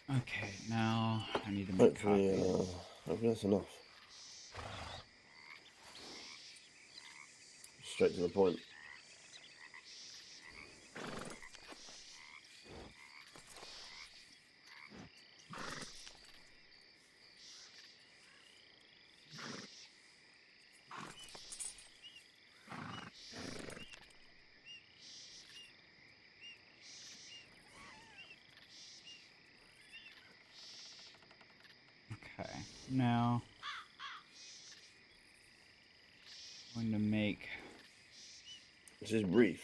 A: Okay, now I need to make
I: Hopefully,
A: copies.
I: hopefully that's enough. Straight to the point.
A: Okay, now I'm going to make.
I: This is brief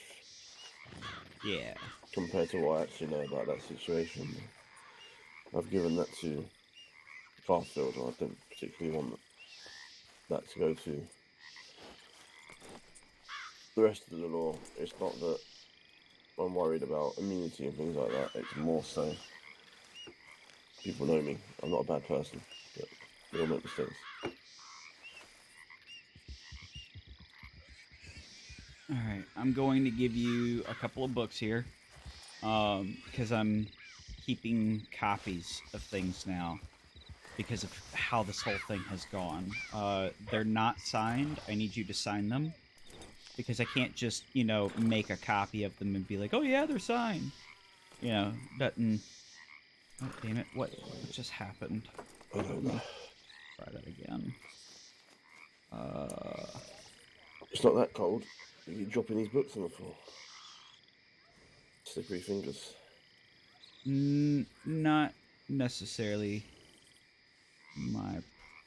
A: Yeah.
I: compared to what I actually know about that situation. I've given that to Garfield, and I don't particularly want that to go to the rest of the law. It's not that I'm worried about immunity and things like that. It's more so people know me. I'm not a bad person, but we all make mistakes.
A: All right, I'm going to give you a couple of books here, because I'm keeping copies of things now because of how this whole thing has gone. They're not signed. I need you to sign them because I can't just, you know, make a copy of them and be like, oh yeah, they're signed. You know, doesn't. Oh damn it! What just happened?
I: I don't know.
A: Try that again.
I: It's not that cold. You keep dropping these books on the floor. Slippery fingers.
A: Not necessarily my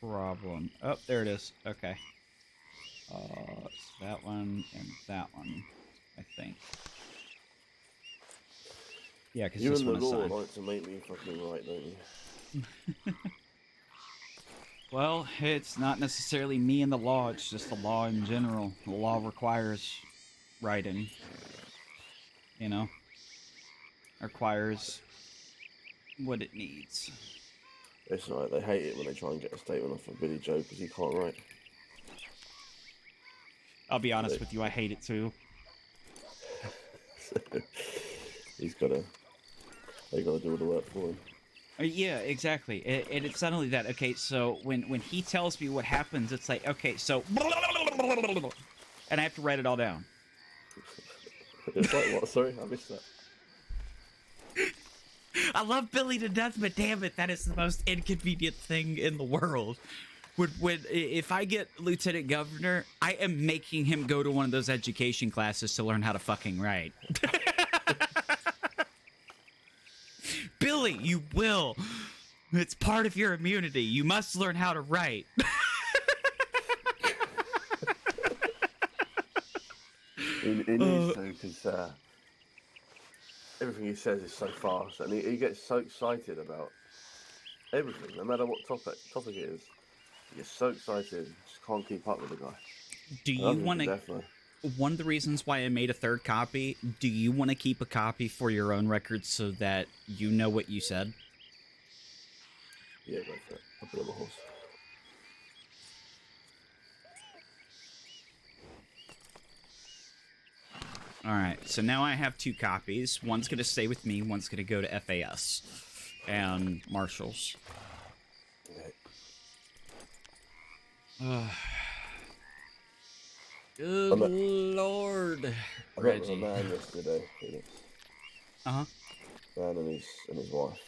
A: problem. Oh, there it is. Okay. It's that one and that one, I think. Yeah, because
I: You
A: this
I: and
A: one
I: the
A: is
I: law
A: signed.
I: like to make me fucking right, don't you?
A: Well, it's not necessarily me and the law, it's just the law in general. The law requires writing. You know? Requires what it needs.
I: It's alright, they hate it when they try and get a statement off of Billy Joe because he can't write.
A: I'll be honest with you, I hate it too.
I: They gotta do all the work for him.
A: Yeah, exactly. And it's not only that. Okay, so when he tells me what happens, it's like, okay, so... And I have to write it all down.
I: It's like what? Sorry, I missed that.
A: I love Billy to death, but damn it, that is the most inconvenient thing in the world. If I get lieutenant governor, I am making him go to one of those education classes to learn how to fucking write. Billy, you will. It's part of your immunity. You must learn how to write.
I: He needs to, because everything he says is so fast, and he gets so excited about everything, no matter what topic it is. He gets so excited, just can't keep up with the guy.
A: Do you want to... One of the reasons why I made a third copy, do you want to keep a copy for your own records so that you know what you said?
I: Yeah, go for it. I'll put on the horse.
A: Alright, so now I have 2 copies. One's going to stay with me, one's going to go to FAS and Marshall's.
I: Okay.
A: Good Lord, Reggie.
I: I met a man yesterday, Felix.
A: Uh-huh.
I: Man and his wife.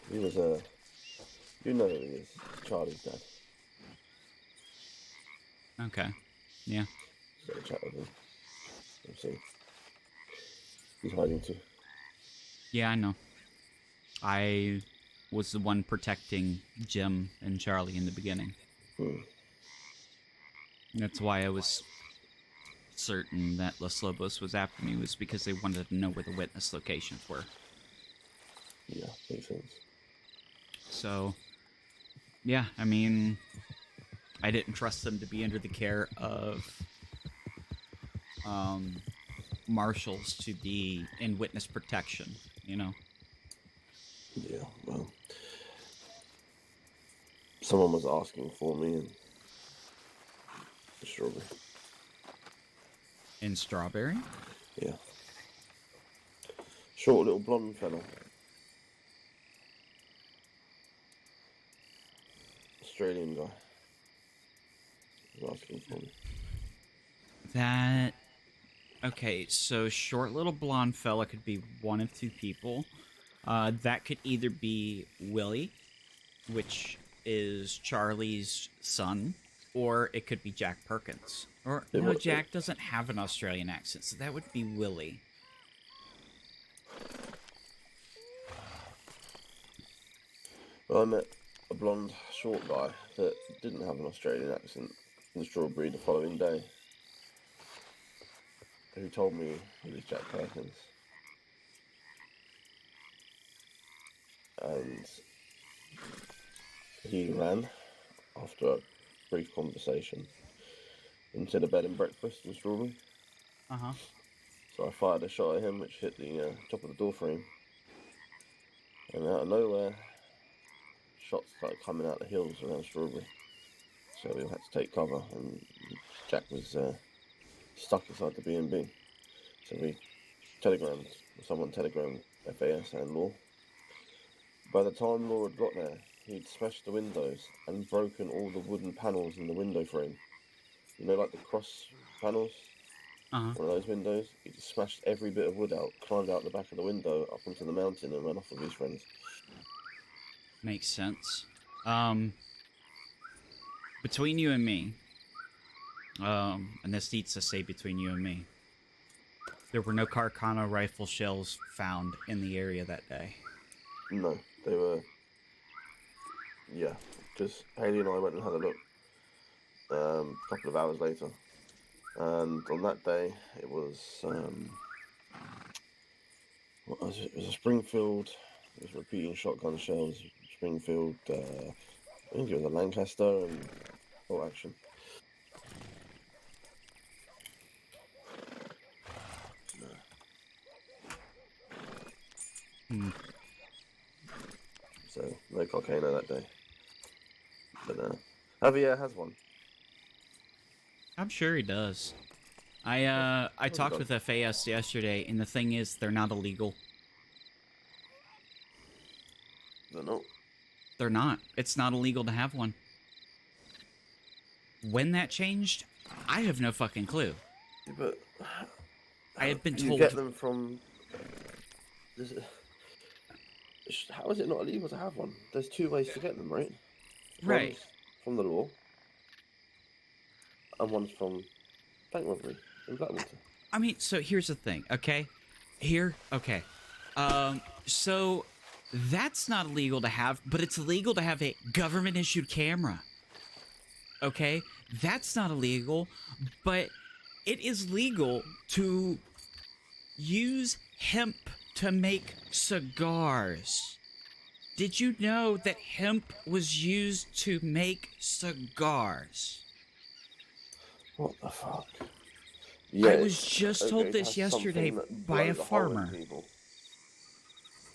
I: He was you know who he is. Charlie's dad.
A: Okay. Yeah.
I: Just had a chat with him. Let's see. He's hiding too.
A: Yeah, I know. I was the one protecting Jim and Charlie in the beginning. That's why I was certain that Los Lobos was after me, was because they wanted to know where the witness locations were.
I: Yeah, makes sense.
A: So, yeah, I mean, I didn't trust them to be under the care of marshals to be in witness protection, you know?
I: Yeah, well, someone was asking for me and strawberry.
A: In Strawberry?
I: Yeah. Short little blonde fella. Australian guy. Was asking for me.
A: That... Okay, so short little blonde fella could be one of 2 people. That could either be Willie, which is Charlie's son, or it could be Jack Perkins. Or, no, Jack doesn't have an Australian accent, so that would be Willie.
I: Well, I met a blonde, short guy that didn't have an Australian accent in Strawberry the following day, who told me he was Jack Perkins. And He ran after a brief conversation into the bed and breakfast in Strawberry.
A: Uh-huh.
I: So I fired a shot at him, which hit the top of the door frame. And out of nowhere, shots started coming out the hills around Strawberry. So we had to take cover, and Jack was stuck inside the B&B. So someone telegrammed FAS and Law. By the time Law had got there, he'd smashed the windows and broken all the wooden panels in the window frame. You know, like the cross panels?
A: Uh-huh.
I: One of those windows. He just smashed every bit of wood out, climbed out the back of the window, up onto the mountain, and ran off with his friends.
A: Makes sense. Between you and me, and this needs to say between you and me, there were no Carcano rifle shells found in the area that day.
I: No, they were... Yeah, just Haley and I went and had a look a couple of hours later. And on that day, it was... what was it? It was a Springfield. It was repeating shotgun shells. Springfield, I think it was a Lancaster and bolt action. So, no cocaine that day. But, Javier has one.
A: I'm sure he does. I talked with FAS yesterday, and the thing is, they're not illegal.
I: They're not.
A: They're not. It's not illegal to have one. When that changed, I have no fucking clue.
I: Yeah, but
A: I have been
I: you
A: told.
I: get them from. How is it not illegal to have one? There's two ways to get them, right?
A: Right.
I: One's from the law, and one's from bank robbery in Blackwater.
A: I mean, so here's the thing, okay? Okay. So that's not illegal to have, but it's illegal to have a government-issued camera. Okay? That's not illegal, but it is legal to use hemp to make cigars. Did you know that hemp was used to make cigars?
I: What the fuck? Yeah,
A: I was just told this yesterday by a farmer.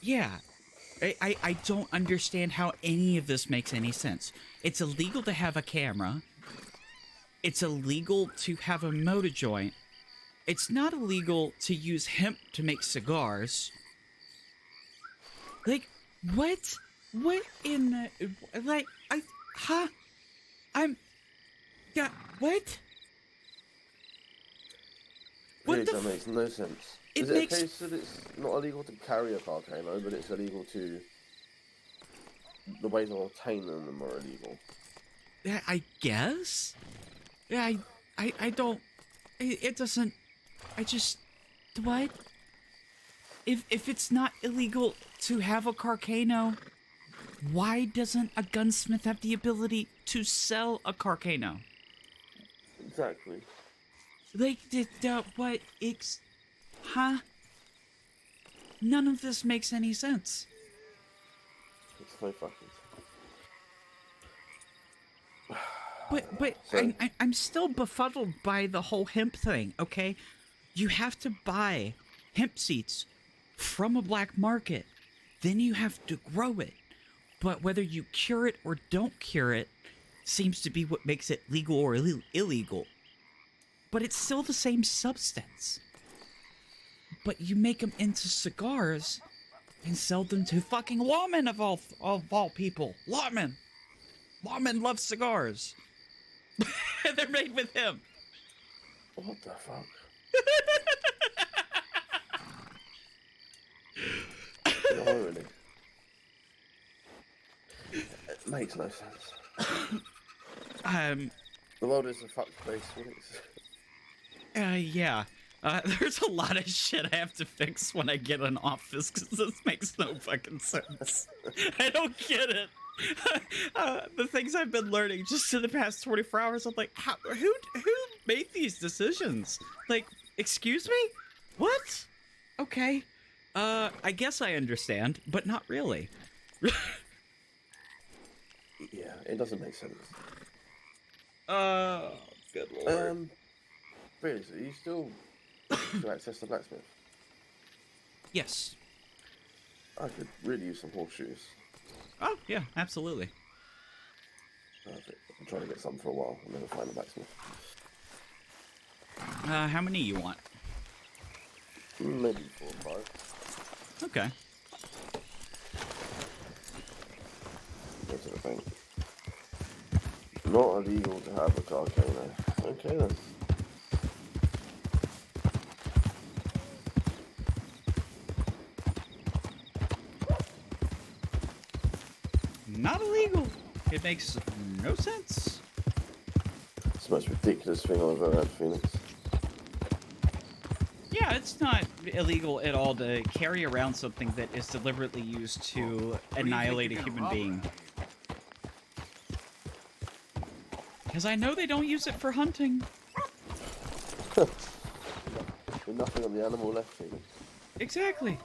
A: Yeah. I don't understand how any of this makes any sense. It's illegal to have a camera. It's illegal to have a motor joint. It's not illegal to use hemp to make cigars. Like, what? What in the... Like, Yeah, what? What
I: That makes no sense. Is it a case that it's not illegal to carry a Carcano, but it's illegal to... The ways of obtaining them are illegal?
A: Yeah, I guess? Yeah, I don't... It doesn't... I just... What? If it's not illegal to have a Carcano, why doesn't a gunsmith have the ability to sell a Carcano?
I: Exactly.
A: Like, what, huh? None of this makes any sense.
I: It's no fucking
A: But so, I'm still befuddled by the whole hemp thing, okay? You have to buy hemp seeds from a black market. Then you have to grow it. But whether you cure it or don't cure it seems to be what makes it legal or illegal. But it's still the same substance. But you make them into cigars and sell them to fucking lawmen of all people. Lawmen! Lawmen love cigars. They're made with him.
I: What the fuck? No, really. It makes no sense. The world is a fucked place,
A: yeah. There's a lot of shit I have to fix when I get an office, because this makes no fucking sense. I don't get it. The things I've been learning just in the past 24 hours, I'm like, who made these decisions? Like, excuse me? What? Okay. I guess I understand, but not really.
I: it doesn't make sense.
A: Good lord.
I: Really, so you still access the blacksmith?
A: Yes.
I: I could really use some horseshoes.
A: Oh, yeah, absolutely.
I: Perfect. I've been trying to get some for a while. I'll never find a blacksmith.
A: How many you want?
I: Maybe 4 or 5.
A: Okay.
I: Go to the thing. Not illegal to have a carcano. Okay then.
A: Not illegal. It makes no sense.
I: It's the most ridiculous thing I've ever had, Phoenix.
A: Yeah, it's not illegal at all to carry around something that is deliberately used to annihilate a human being. Because I know they don't use it for hunting.
I: With nothing on the animal left, Phoenix.
A: Exactly.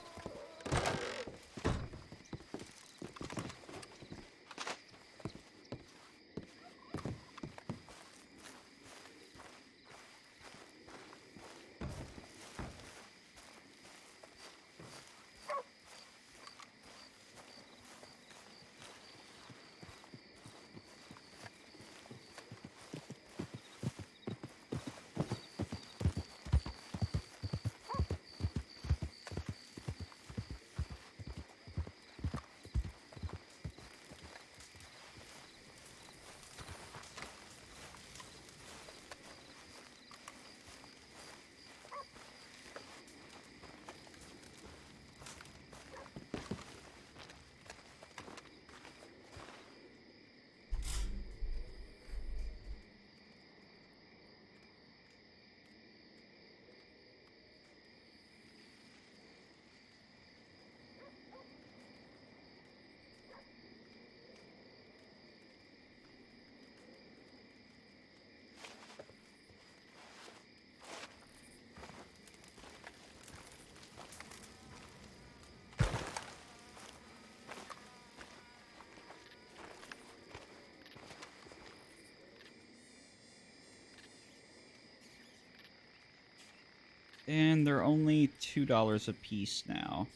A: And they're only $2 a piece now.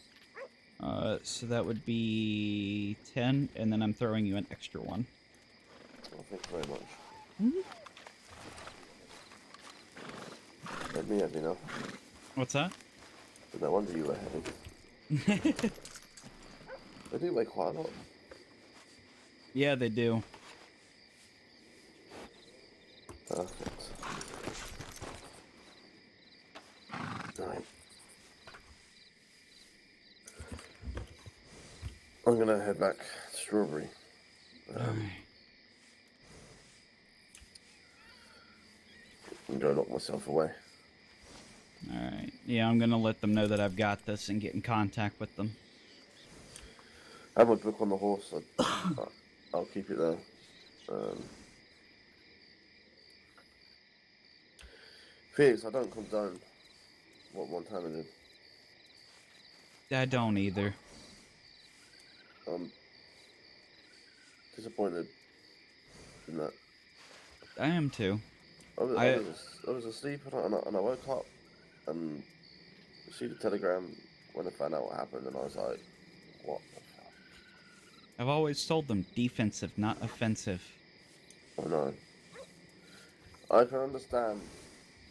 A: So that would be 10, and then I'm throwing you an extra one.
I: Well, thank you very much.
A: Mm-hmm.
I: Let me know.
A: What's that?
I: No wonder you were heavy. They do weigh quite a lot.
A: Yeah, they do.
I: Perfect. Right. I'm gonna head back to Strawberry. And go lock myself away.
A: Alright. Yeah, I'm gonna let them know that I've got this and get in contact with them.
I: I have my book on the horse, so I'll keep it there. Felix, I don't condone what Montana did.
A: I don't either.
I: I'm disappointed in that.
A: I am too.
I: I was asleep and I woke up and received a telegram when I found out what happened, and I was like, what the fuck?
A: I've always told them defensive, not offensive.
I: I know. I can understand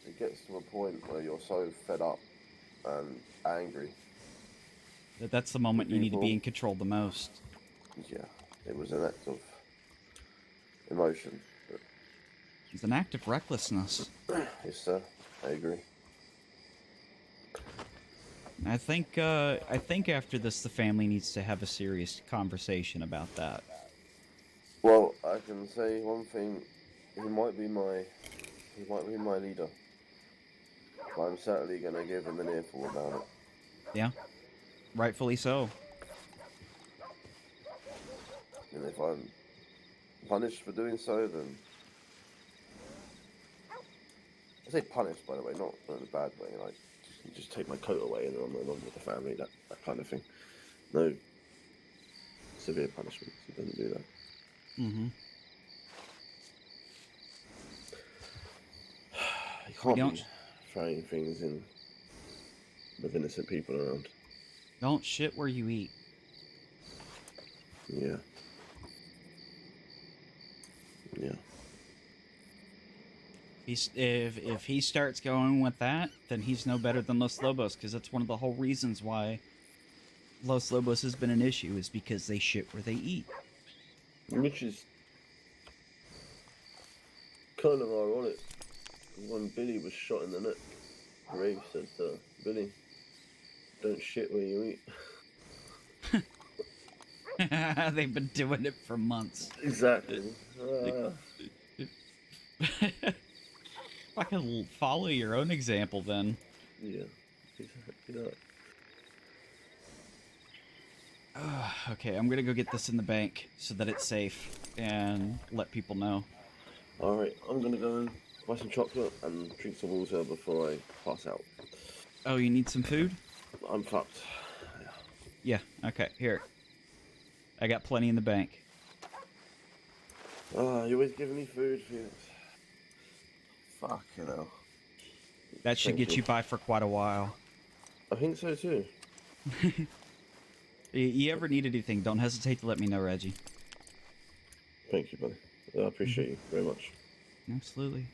I: it gets to a point where you're so fed up and angry.
A: That's the moment you need to be in control the most.
I: Yeah, it was an act of emotion. But
A: it's an act of recklessness.
I: Yes, sir. I agree.
A: I think after this, the family needs to have a serious conversation about that.
I: Well, I can say one thing. He might be my leader. But I'm certainly going to give him an earful about it.
A: Yeah, rightfully so.
I: And if I'm punished for doing so, then I say punished, by the way, not in a bad way. Like just take my coat away and then I'm no longer with the family. That kind of thing. No severe punishments. He doesn't do that.
A: Mm-hmm.
I: Can't
A: don't
I: be throwing things in with innocent people around.
A: don't shit where you eat.
I: Yeah. Yeah.
A: If he starts going with that, then he's no better than Los Lobos, because that's one of the whole reasons why Los Lobos has been an issue, is because they shit where they eat.
I: Which is kind of ironic. When Billy was shot in the neck, Ray said, Billy, don't shit where you eat.
A: They've been doing it for months.
I: Exactly.
A: If I can follow your own example, then.
I: Yeah. Exactly that.
A: Okay, I'm gonna go get this in the bank so that it's safe and let people know.
I: Alright, I'm gonna go and buy some chocolate and drink some water before I pass out.
A: Oh, you need some food?
I: I'm fucked.
A: Yeah, okay, here. I got plenty in the bank.
I: You always giving me food, Felix. Fucking hell.
A: That should get you by for quite a while.
I: I think so too.
A: You ever need anything, don't hesitate to let me know, Reggie.
I: Thank you, buddy. I appreciate you very much.
A: Absolutely.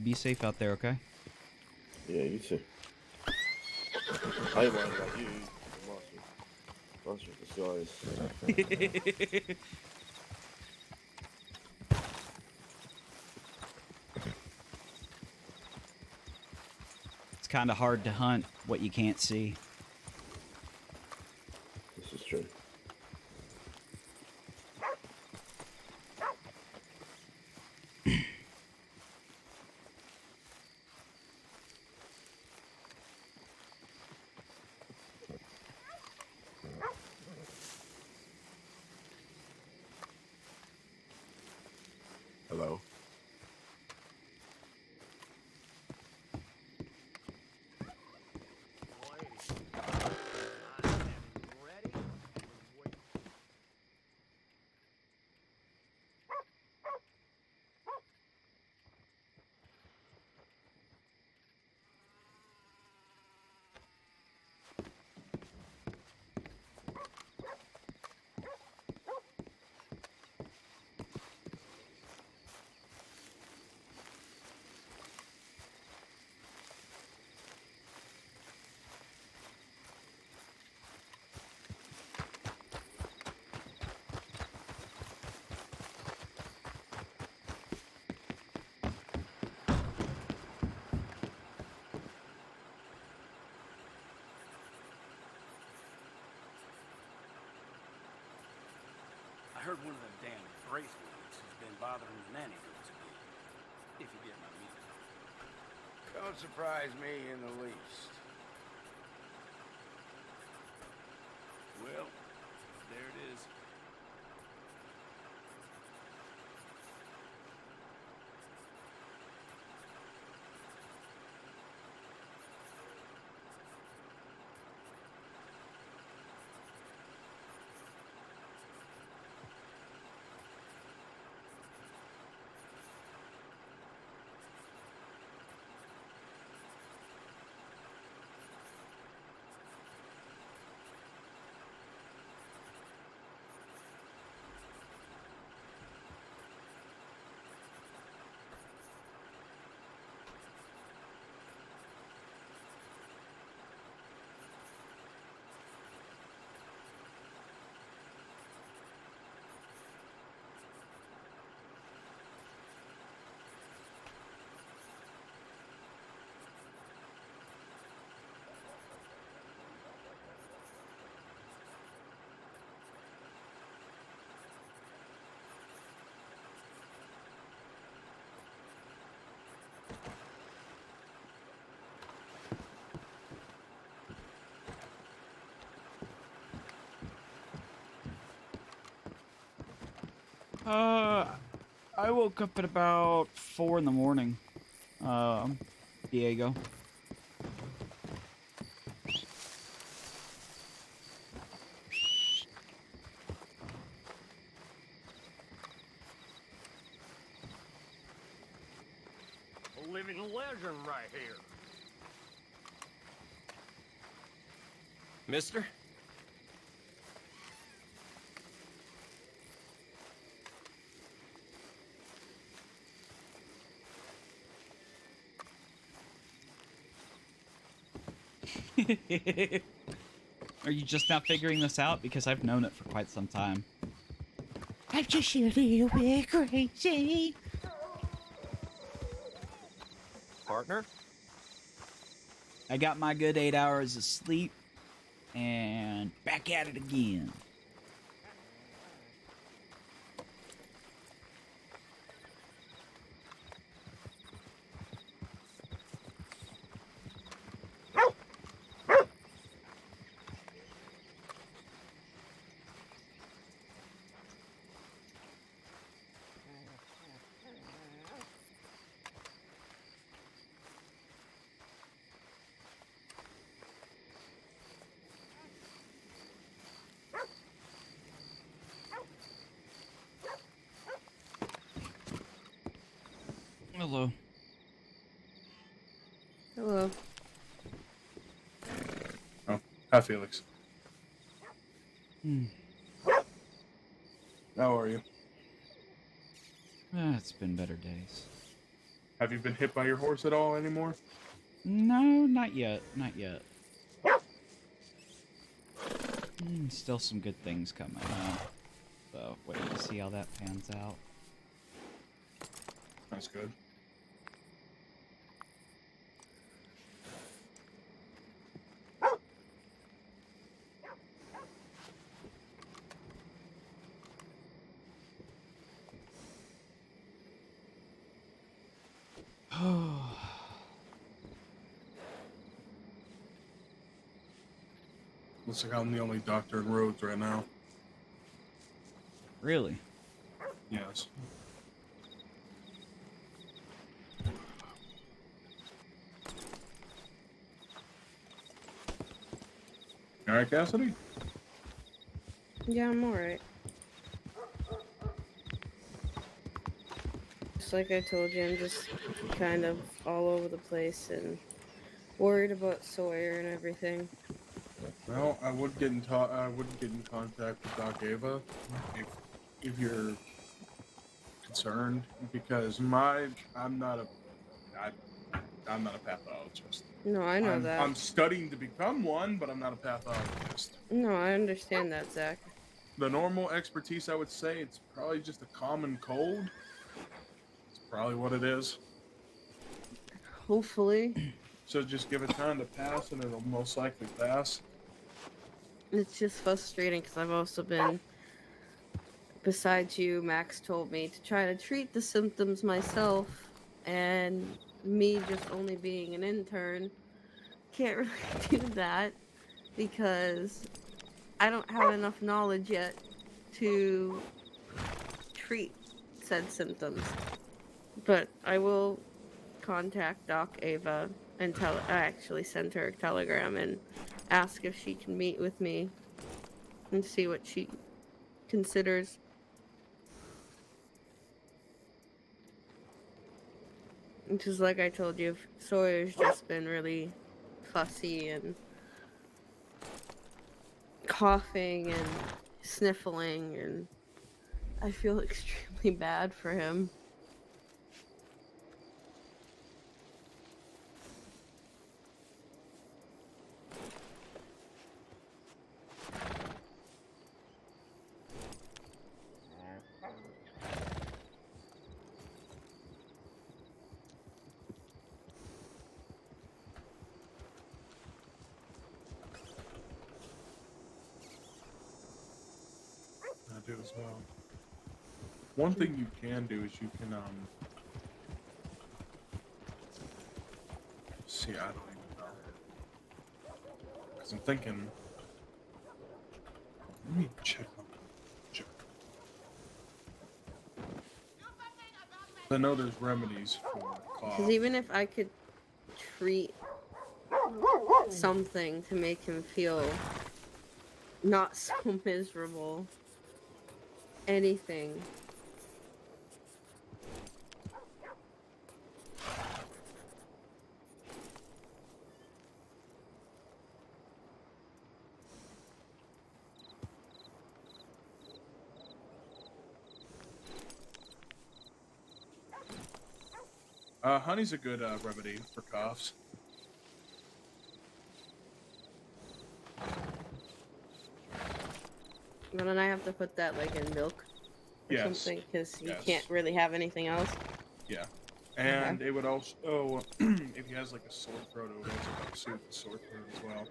A: Be safe out there, okay?
I: Yeah, you too. I ain't worried about you. Master of disguise.
A: It's kind of hard to hunt what you can't see.
I: This is true.
K: Hello?
C: I heard one of them damn bracelets has been bothering the nanny girls again. If you get my meaning.
E: Don't surprise me in the least.
C: Well, there it is.
A: I woke up at about 4 in the morning. Diego.
C: Living
E: living legend right here.
K: Mister?
A: Are you just now figuring this out? Because I've known it for quite some time. I'm just a little bit crazy.
K: Partner?
A: I got my good 8 hours of sleep, and back at it again. Hello.
L: Hello.
J: Oh, hi, Felix. How are you?
A: It's been better days.
J: Have you been hit by your horse at all anymore?
A: No, not yet. Not yet. Still some good things coming up. So, wait to see how that pans out.
J: That's good. Looks like I'm the only doctor in Rhodes right now.
A: Really?
J: Yes. You alright, Cassidy?
L: Yeah, I'm alright. Just like I told you, I'm just kind of all over the place and worried about Sawyer and everything.
J: Well, I would get in contact with Doc Ava if you're concerned, because I'm not a pathologist.
L: No, I know that.
J: I'm studying to become one, but I'm not a pathologist.
L: No, I understand that, Zach.
J: The normal expertise, I would say, it's probably just a common cold. It's probably what it is.
L: Hopefully.
J: So just give it time to pass, and it'll most likely pass.
L: It's just frustrating because I've also been, besides you, Max told me to try to treat the symptoms myself, and me just only being an intern can't really do that because I don't have enough knowledge yet to treat said symptoms. But I will contact Doc Ava and I actually sent her a telegram and ask if she can meet with me and see what she considers. Because like I told you, Sawyer's just been really fussy and coughing and sniffling, and I feel extremely bad for him.
J: I do as well. One thing you can do is you can see, I don't even know, because I'm thinking, let me check on check. I know there's remedies for cough.
L: Because even if I could treat something to make him feel not so miserable, anything.
J: Honey's a good remedy for coughs.
L: But then I have to put that like in milk or
J: Yes.
L: something because you
J: Yes.
L: can't really have anything else.
J: Yeah. And it would also, if he has like a sore throat, it would also help soothe the sore throat as well.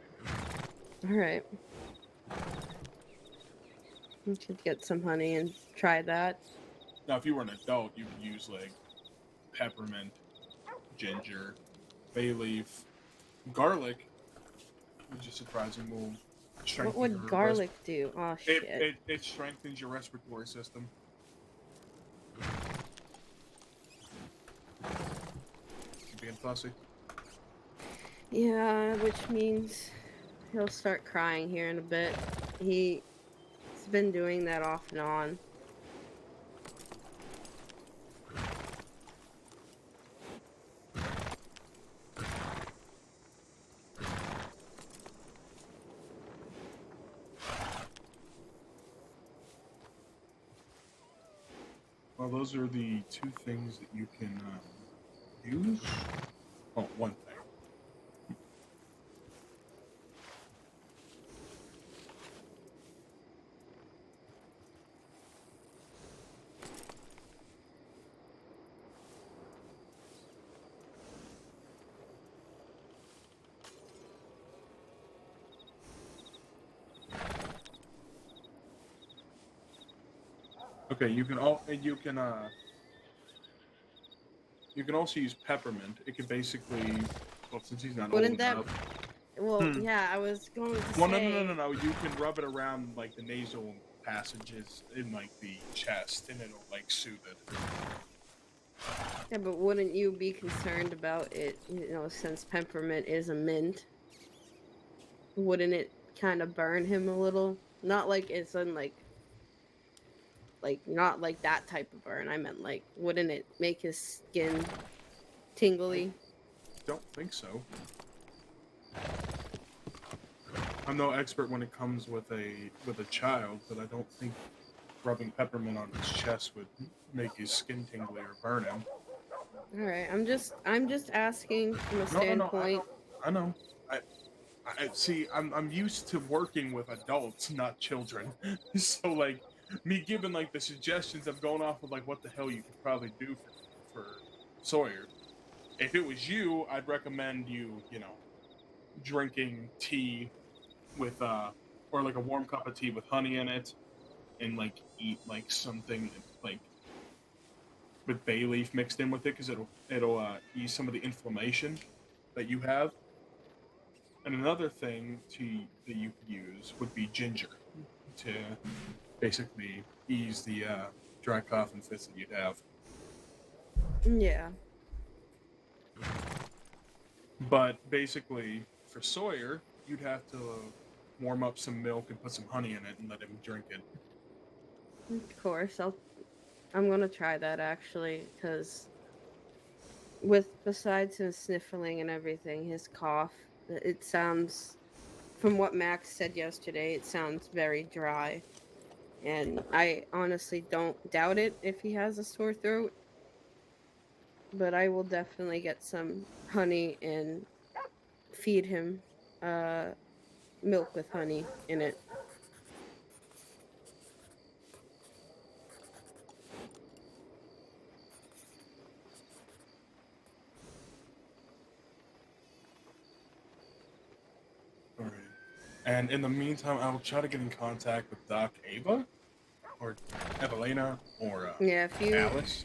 L: All right. You should get some honey and try that.
J: Now, if you were an adult, you could use like peppermint, ginger, bay leaf, garlic, which is surprising. Will strengthen
L: What would
J: your
L: garlic do? Oh shit.
J: It strengthens your respiratory system. You being fussy?
L: Yeah, which means he'll start crying here in a bit. He's been doing that off and on.
J: Well, those are the two things that you can use. Oh, one thing. Okay, you can also use peppermint. It could basically, well, since he's not
L: Wouldn't
J: old
L: that?
J: enough.
L: Well, yeah, I was going to
J: Well,
L: say.
J: no. You can rub it around like the nasal passages in like the chest, and it'll like soothe it.
L: Yeah, but wouldn't you be concerned about it? You know, since peppermint is a mint, wouldn't it kind of burn him a little? Not like it's in like not like that type of burn. I meant like, wouldn't it make his skin tingly?
J: Don't think so. I'm no expert when it comes with a child, but I don't think rubbing peppermint on his chest would make his skin tingly or burn him.
L: All right, I'm just asking from a standpoint.
J: I know. I see. I'm used to working with adults, not children. So like, me giving like the suggestions, I'm going off of like what the hell you could probably do for Sawyer. If it was you, I'd recommend you drinking tea with or like a warm cup of tea with honey in it, and like eat like something like with bay leaf mixed in with it, because it'll ease some of the inflammation that you have. And another thing that you could use would be ginger to basically ease the dry cough and fits that you'd have.
L: Yeah.
J: But basically, for Sawyer, you'd have to warm up some milk and put some honey in it and let him drink it.
L: Of course, I'm gonna try that actually, because besides him sniffling and everything, his cough, it sounds, from what Max said yesterday, it sounds very dry, and I honestly don't doubt it if he has a sore throat. But I will definitely get some honey and feed him milk with honey in it.
J: All right. And in the meantime, I'll try to get in contact with Doc Ava, or Evelina, or
L: Yeah, if you
J: Alice.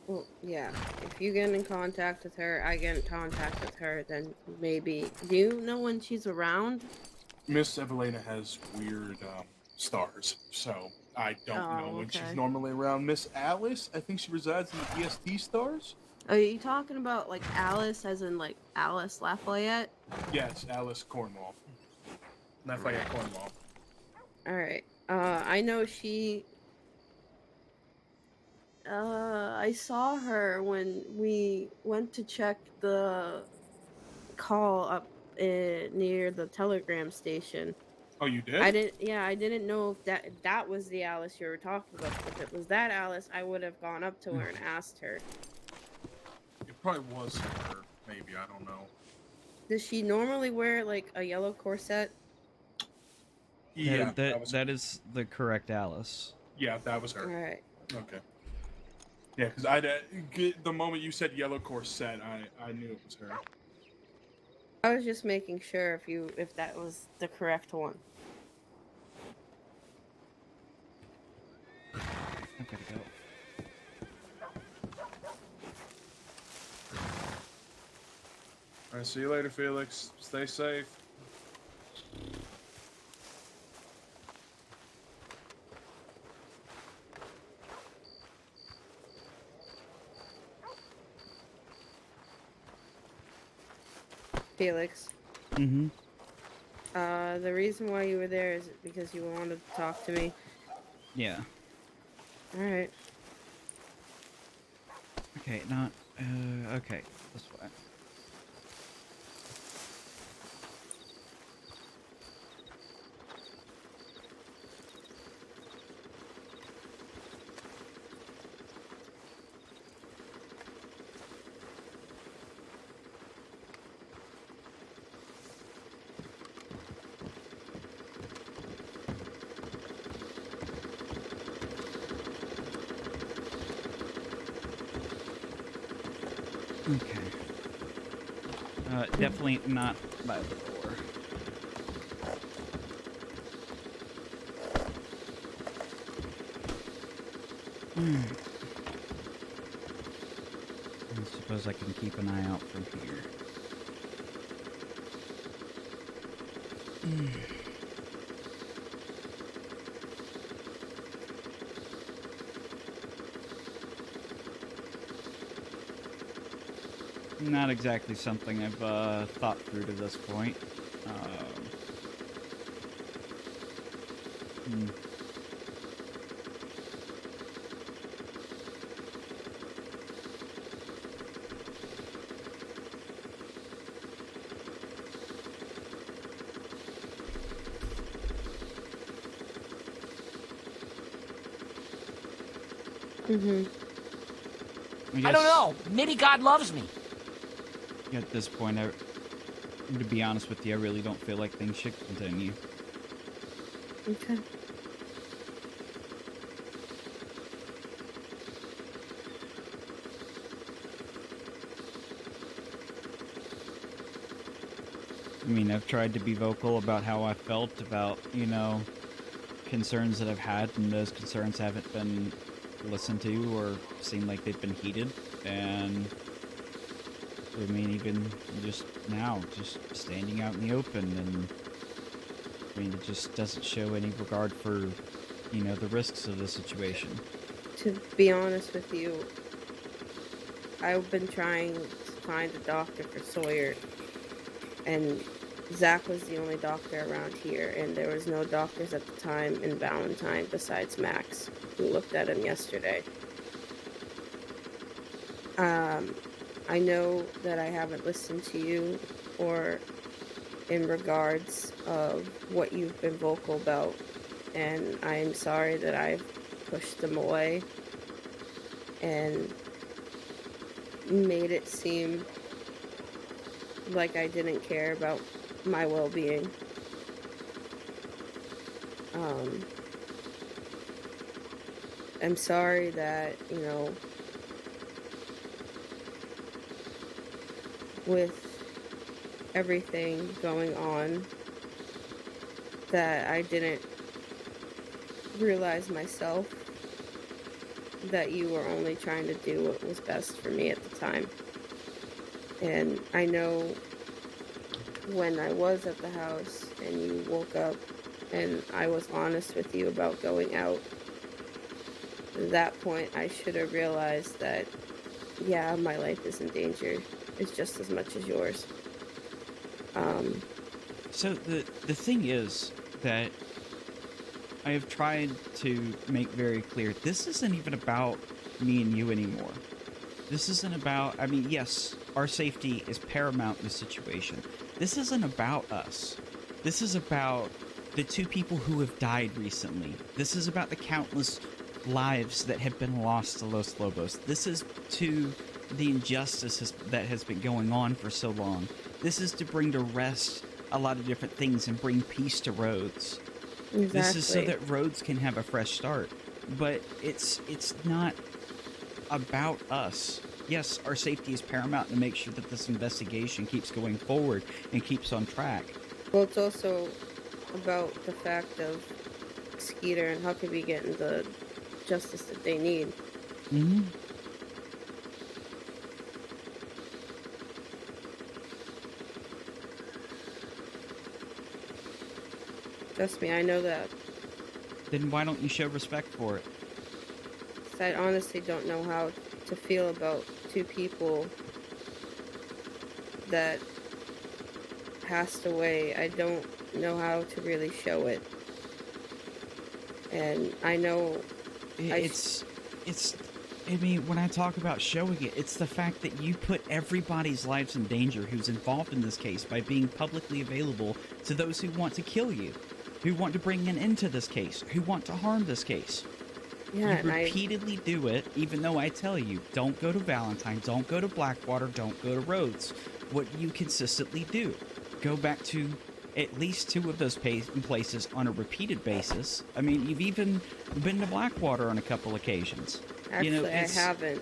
L: Well, yeah. If you get in contact with her, I get in contact with her, then maybe. Do you know when she's around?
J: Miss Evelina has weird stars, so I don't know when she's normally around. Miss Alice, I think she resides in the EST stars.
L: Are you talking about like Alice, as in like Alice Lafayette?
J: Yes, Alice Cornwall. Lafayette Cornwall.
L: All right. I know she. I saw her when we went to check the call up near the telegram station.
J: Oh, you did?
L: I didn't. Yeah, I didn't know if that was the Alice you were talking about. If it was that Alice, I would have gone up to her and asked her.
J: It Probably was her, maybe, I don't know.
L: Does she normally wear like a yellow corset?
J: Yeah, that was
A: That is the correct Alice.
J: yeah, that was her.
L: All right.
J: Okay. Yeah, because the moment you said yellow corset, I knew it was her.
L: I was just making sure if that was the correct one.
A: I've got to go.
J: All right, see you later, Felix. Stay safe.
L: Felix.
A: Mm-hmm.
L: The reason why you were there is because you wanted to talk to me.
A: Yeah.
L: All right.
A: Okay, not... okay. This way. Okay. Definitely not by the door. I suppose I can keep an eye out from here. Not exactly something I've thought through to this point.
M: I don't know. Maybe God loves me.
A: At this point, to be honest with you, I really don't feel like things should continue.
L: Okay.
A: I mean, I've tried to be vocal about how I felt about, you know, concerns that I've had, and those concerns haven't been listened to or seem like they've been heeded. And I mean, even just now, just standing out in the open, and I mean, it just doesn't show any regard for, you know, the risks of the situation.
L: To be honest with you, I've been trying to find a doctor for Sawyer, and Zach was the only doctor around here, and there was no doctors at the time in Valentine besides Max, who looked at him yesterday. I know that I haven't listened to you or in regards of what you've been vocal about, and I'm sorry that I've pushed them away and made it seem like I didn't care about my well-being. I'm sorry that, you know, with everything going on, that I didn't realize myself that you were only trying to do what was best for me at the time. And I know when I was at the house and you woke up and I was honest with you about going out, at that point I should have realized that, yeah, my life is in danger. It's just as much as yours.
A: So the thing is that I have tried to make very clear, this isn't even about me and you anymore. This isn't about, I mean, yes, our safety is paramount in this situation. This isn't about us. This is about the two people who have died recently. This is about the countless lives that have been lost to Los Lobos. This is to the injustice that has been going on for so long. This is to bring to rest a lot of different things and bring peace to roads.
L: Exactly.
A: This is so that roads can have a fresh start. But it's not about us. Yes, our safety is paramount to make sure that this investigation keeps going forward and keeps on track.
L: Well, it's also about the fact of Skeeter and Huckabee getting the justice that they need.
A: Mm-hmm.
L: Trust me, I know that.
A: Then why don't you show respect for it?
L: 'Cause I honestly don't know how to feel about two people that passed away. I don't know how to really show it. And I know
A: I mean, when I talk about showing it, it's the fact that you put everybody's lives in danger who's involved in this case by being publicly available to those who want to kill you, who want to bring an end to this case, who want to harm this case.
L: Yeah,
A: you repeatedly do it, even though I tell you, don't go to Valentine, don't go to Blackwater, don't go to Rhodes. What you consistently do, go back to at least 2 of those places on a repeated basis. I mean, you've even been to Blackwater on a couple occasions.
L: Actually, I haven't.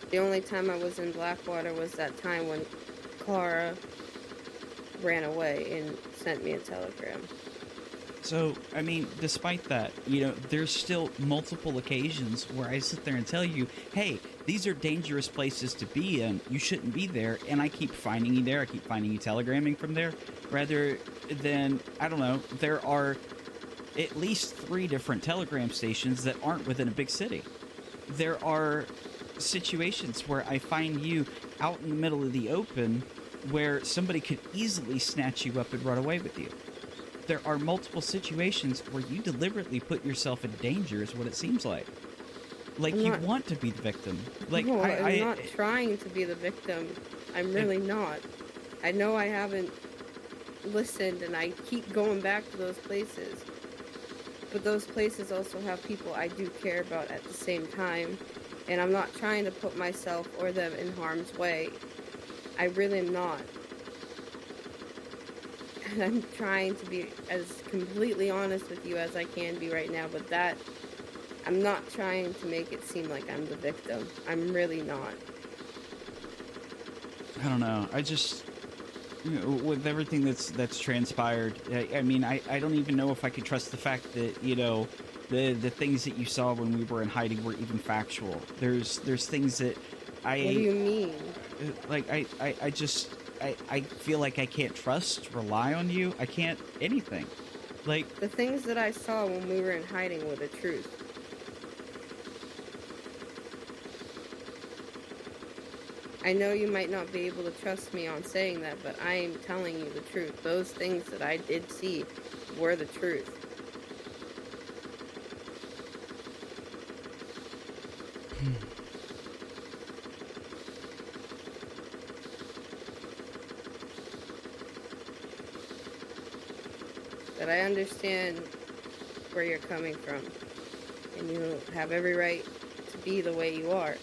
L: The only time I was in Blackwater was that time when Clara ran away and sent me a telegram.
A: So, I mean, despite that, there's still multiple occasions where I sit there and tell you, hey, these are dangerous places to be in. You shouldn't be there. And I keep finding you there. I keep finding you telegramming from there. Rather than, I don't know, there are at least 3 different telegram stations that aren't within a big city. There are situations where I find you out in the middle of the open where somebody could easily snatch you up and run away with you. There are multiple situations where you deliberately put yourself in danger, is what it seems like. Like you want to be the victim. Like
L: no, I'm not trying to be the victim. I'm really not. I know I haven't listened and I keep going back to those places. But those places also have people I do care about at the same time. And I'm not trying to put myself or them in harm's way. I really am not. And I'm trying to be as completely honest with you as I can be right now, but I'm not trying to make it seem like I'm the victim. I'm really not.
A: I don't know. I just, with everything that's transpired, I mean, I don't even know if I could trust the fact that, the things that you saw when we were in hiding were even factual. There's things that
L: What do you mean?
A: Like, I feel like I can't rely on you. I can't anything. Like,
L: the things that I saw when we were in hiding were the truth. I know you might not be able to trust me on saying that, but I am telling you the truth. Those things that I did see were the truth. But I understand where you're coming from, and you have every right to be the way you are.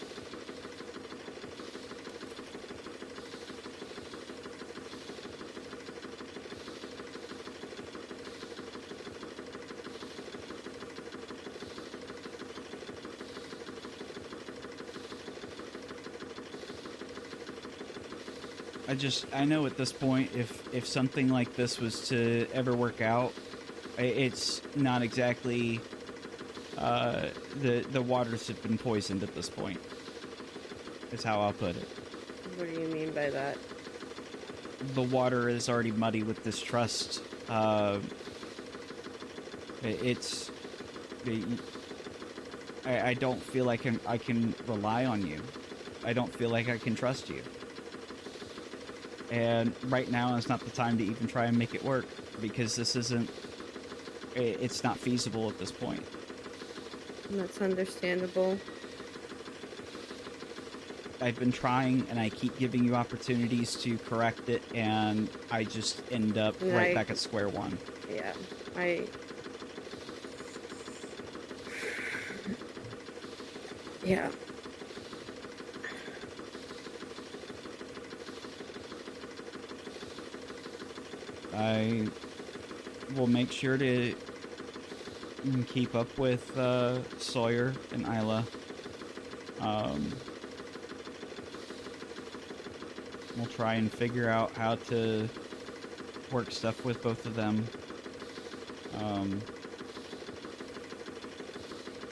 A: I know at this point, if something like this was to ever work out, it's not exactly, the waters have been poisoned at this point, is how I'll put it.
L: What do you mean by that?
A: The water is already muddy with distrust. I don't feel like I can rely on you. I don't feel like I can trust you. And right now is not the time to even try and make it work, because it's not feasible at this point.
L: That's understandable.
A: I've been trying, and I keep giving you opportunities to correct it, and I just end up right back at square one.
L: Yeah, yeah.
A: I will make sure to keep up with Sawyer and Isla. We'll try and figure out how to work stuff with both of them.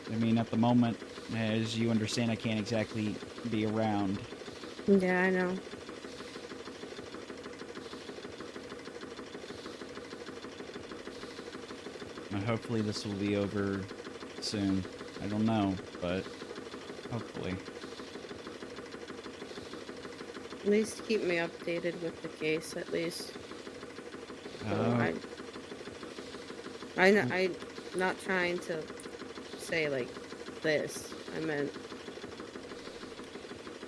A: I mean, at the moment, as you understand, I can't exactly be around.
L: Yeah, I know.
A: And hopefully this will be over soon. I don't know, but hopefully.
L: At least keep me updated with the case, at least. So I'm not trying to say like this. I meant.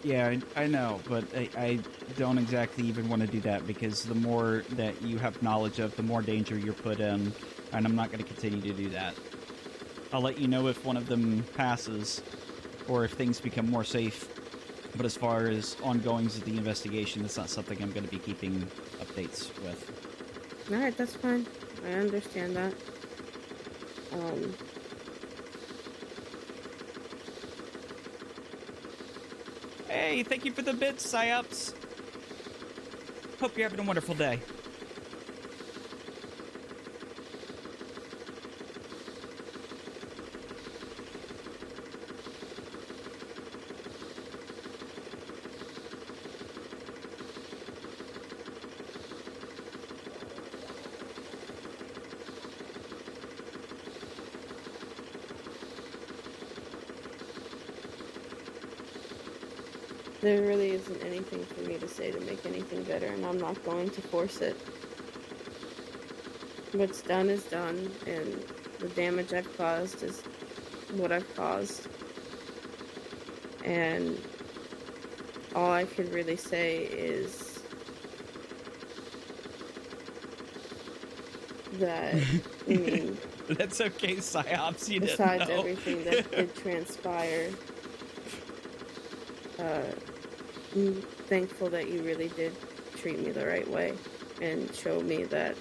A: Yeah, I know, but I don't exactly even want to do that because the more that you have knowledge of, the more danger you're put in, and I'm not going to continue to do that. I'll let you know if one of them passes or if things become more safe, but as far as ongoings of the investigation, that's not something I'm going to be keeping updates with.
L: Alright, that's fine. I understand that.
A: Hey, thank you for the bits, Psyops. Hope you're having a wonderful day.
L: There really isn't anything for me to say to make anything better, and I'm not going to force it. What's done is done, and the damage I've caused is what I've caused. And all I could really say is that, I mean...
A: That's okay, Psyops, you didn't
L: besides
A: know.
L: everything that did transpire, I'm thankful that you really did treat me the right way and show me that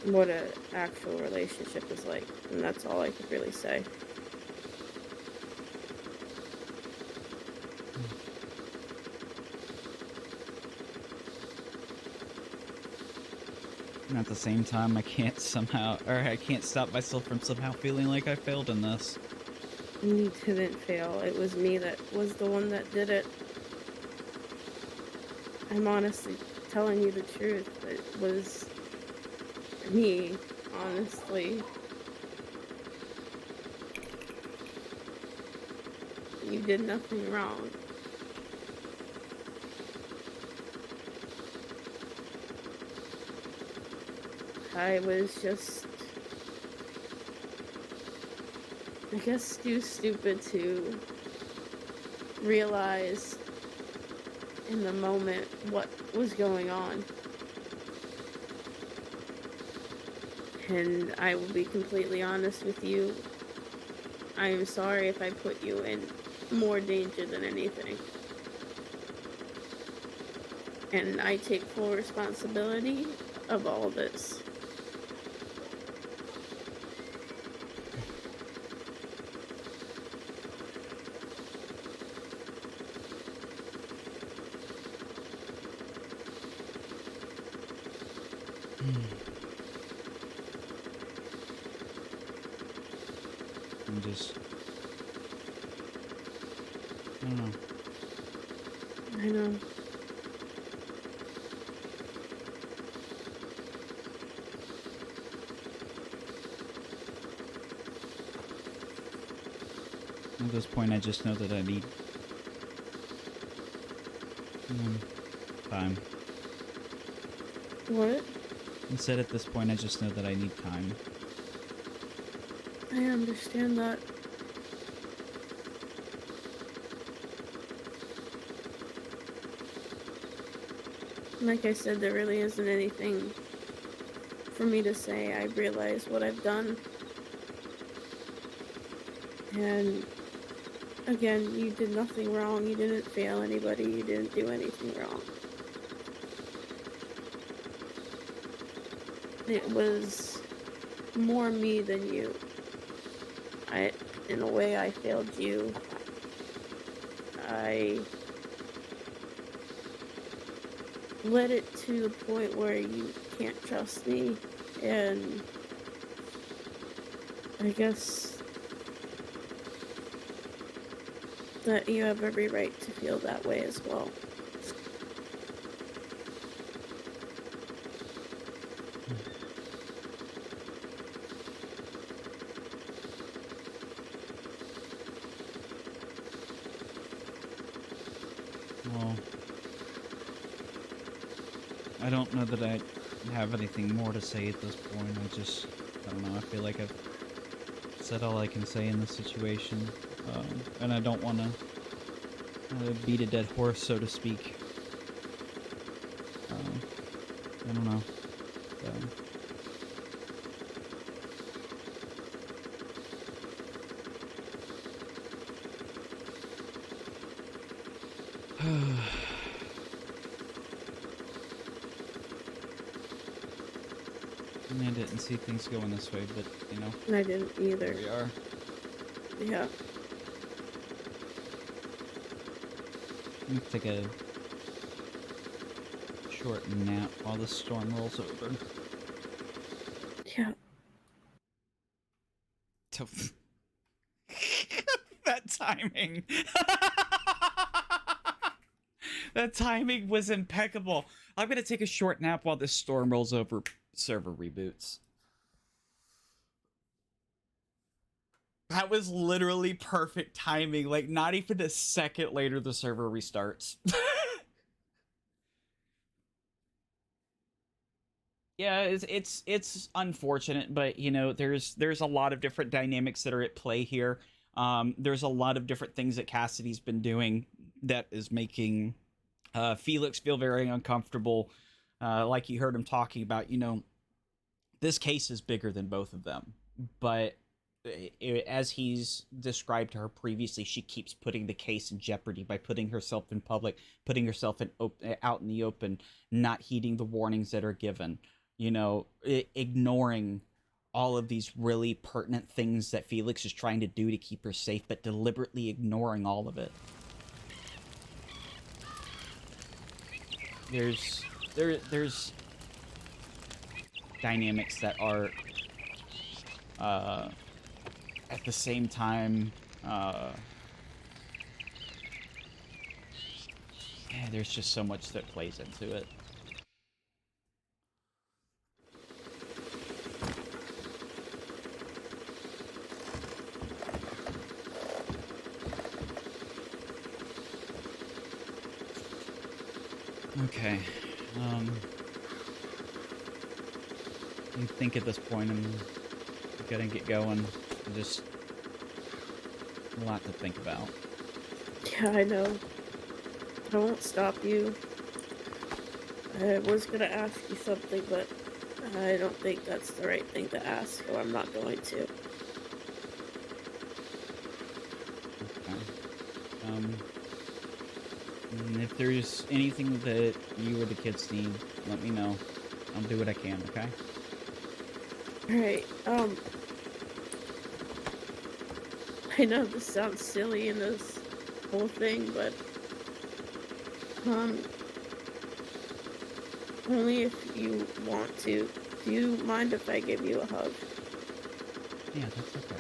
L: what an actual relationship is like, and that's all I could really say.
A: And at the same time, I can't stop myself from somehow feeling like I failed in this.
L: You didn't fail. It was me that was the one that did it. I'm honestly telling you the truth. It was me, honestly. You did nothing wrong. I was just, I guess, too stupid to realize in the moment what was going on. And I will be completely honest with you. I am sorry if I put you in more danger than anything. And I take full responsibility of all this.
A: I'm just... I don't know.
L: I know.
A: At this point, I just know that I need... time.
L: What?
A: Instead, at this point, I just know that I need time.
L: I understand that. Like I said, there really isn't anything for me to say. I realize what I've done. And again, you did nothing wrong. You didn't fail anybody. You didn't do anything wrong. it was more me than you. In a way, I failed you. I led it to the point where you can't trust me, and I guess that you have every right to feel that way as well.
A: Well, I don't know that I have anything more to say at this point. I don't know, I feel like I've said all I can say in this situation. And I don't want to beat a dead horse, so to speak. I don't know. I didn't see things going this way, but, you know.
L: I didn't either.
A: Here we are.
L: Yeah.
A: Let me take a short nap while the storm rolls over.
L: Yeah.
A: That timing. That timing was impeccable. I'm gonna take a short nap while this storm rolls over. Server reboots. That was literally perfect timing. Like, not even a second later, the server restarts. Yeah, it's unfortunate, but you know, there's a lot of different dynamics that are at play here. There's a lot of different things that Cassidy's been doing that is making Felix feel very uncomfortable. Like you heard him talking about, you know, this case is bigger than both of them, but as he's described to her previously, she keeps putting the case in jeopardy by putting herself in public, putting herself out in the open, not heeding the warnings that are given, you know, ignoring all of these really pertinent things that Felix is trying to do to keep her safe, but deliberately ignoring all of it. There's dynamics that are at the same time yeah, there's just so much that plays into it. Okay, I think at this point I'm gonna get going. Just a lot to think about.
L: Yeah, I know. I won't stop you. I was gonna ask you something, but I don't think that's the right thing to ask, so I'm not going to.
A: Okay. And if there's anything that you or the kids need, let me know. I'll do what I can, okay?
L: Alright, I know this sounds silly in this whole thing, but, only if you want to. Do you mind if I give you a hug?
A: Yeah, that's okay.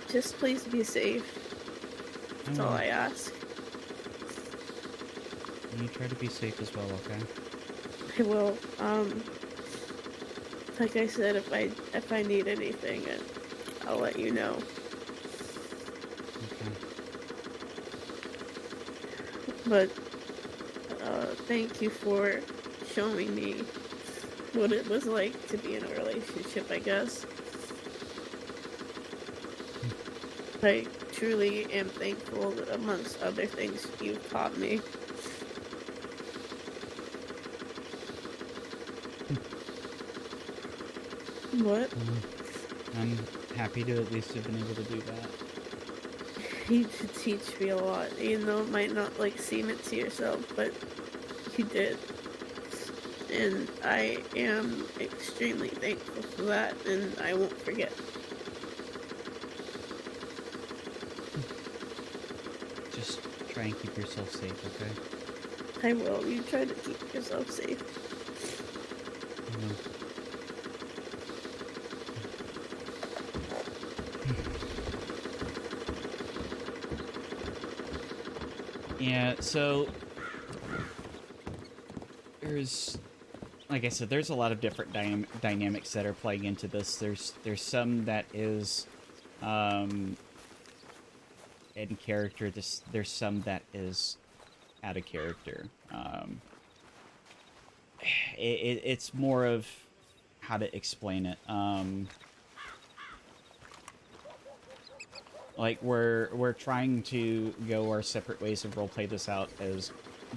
L: Just please be safe. That's all I ask.
A: You try to be safe as well, okay?
L: I will. Like I said, if I need anything, I'll let you know.
A: Okay.
L: But thank you for showing me what it was like to be in a relationship, I guess. I truly am thankful that amongst other things you've taught me. What?
A: I'm happy to at least have been able to do that.
L: You did teach me a lot, even though it might not like seem it to yourself, but you did. And I am extremely thankful for that, and I won't forget.
A: Just try and keep yourself safe, okay?
L: I will. You try to keep yourself safe.
A: Yeah, so there's, like I said, there's a lot of different dynamics that are playing into this. There's some that is in character. There's some that is out of character. It's more of how to explain it. Like we're trying to go our separate ways and roleplay this out as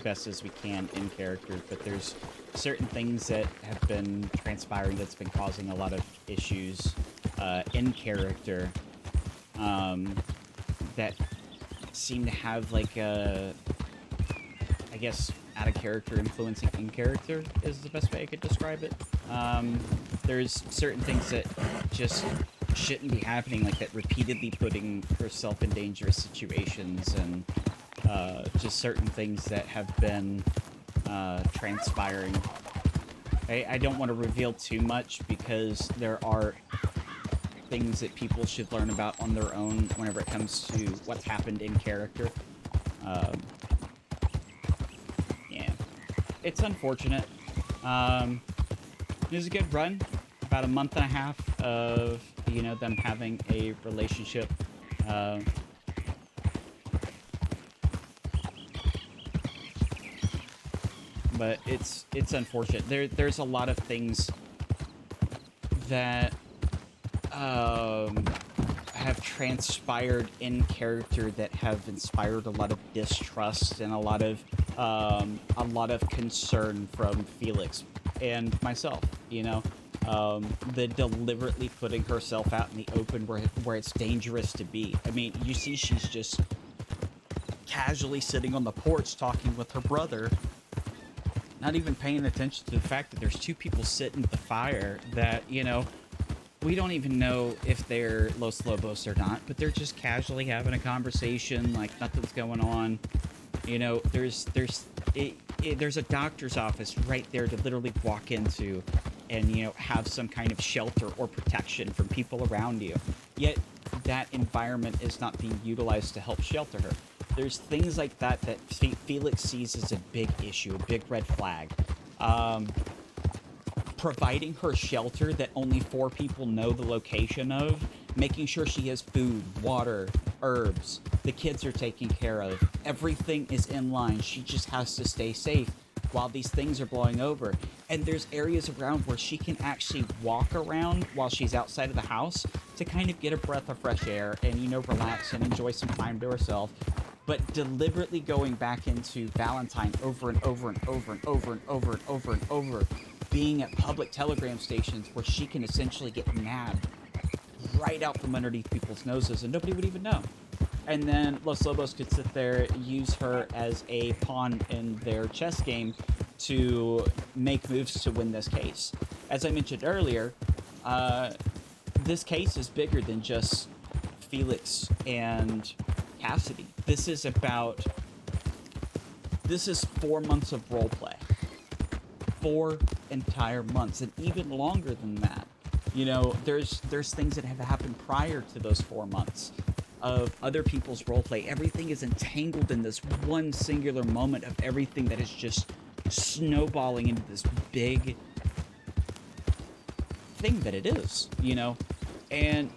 A: best as we can in character, but there's certain things that have been transpiring that's been causing a lot of issues in character that seem to have like a, I guess, out of character influencing in character is the best way I could describe it. There's certain things that just shouldn't be happening, like that repeatedly putting herself in dangerous situations, and just certain things that have been transpiring. I don't want to reveal too much because there are things that people should learn about on their own whenever it comes to what's happened in character. Yeah, it's unfortunate. It was a good run, about a month and a half of, you know, them having a relationship. But it's unfortunate. There's a lot of things that have transpired in character that have inspired a lot of distrust and a lot of concern from Felix and myself. You know, the deliberately putting herself out in the open where it's dangerous to be. I mean, you see, she's just casually sitting on the porch talking with her brother, not even paying attention to the fact that there's two people sitting at the fire that, you know, we don't even know if they're Los Lobos or not, but they're just casually having a conversation like nothing's going on. You know, there's a doctor's office right there to literally walk into and, you know, have some kind of shelter or protection from people around you. Yet that environment is not being utilized to help shelter her. There's things like that that Felix sees as a big issue, a big red flag. Providing her shelter that only 4 people know the location of, making sure she has food, water, herbs, the kids are taken care of, everything is in line. She just has to stay safe while these things are blowing over. And there's areas around where she can actually walk around while she's outside of the house to kind of get a breath of fresh air and, you know, relax and enjoy some time to herself. But deliberately going back into Valentine over and over and over and over and over and over and over, being at public telegram stations where she can essentially get nabbed right out from underneath people's noses and nobody would even know. And then Los Lobos could sit there, use her as a pawn in their chess game to make moves to win this case. As I mentioned earlier, this case is bigger than just Felix and Cassidy. This is 4 months of roleplay. 4 entire months, and even longer than that. You know, there's things that have happened prior to those 4 months of other people's roleplay. Everything is entangled in this one singular moment of everything that is just snowballing into this big thing that it is, you know, and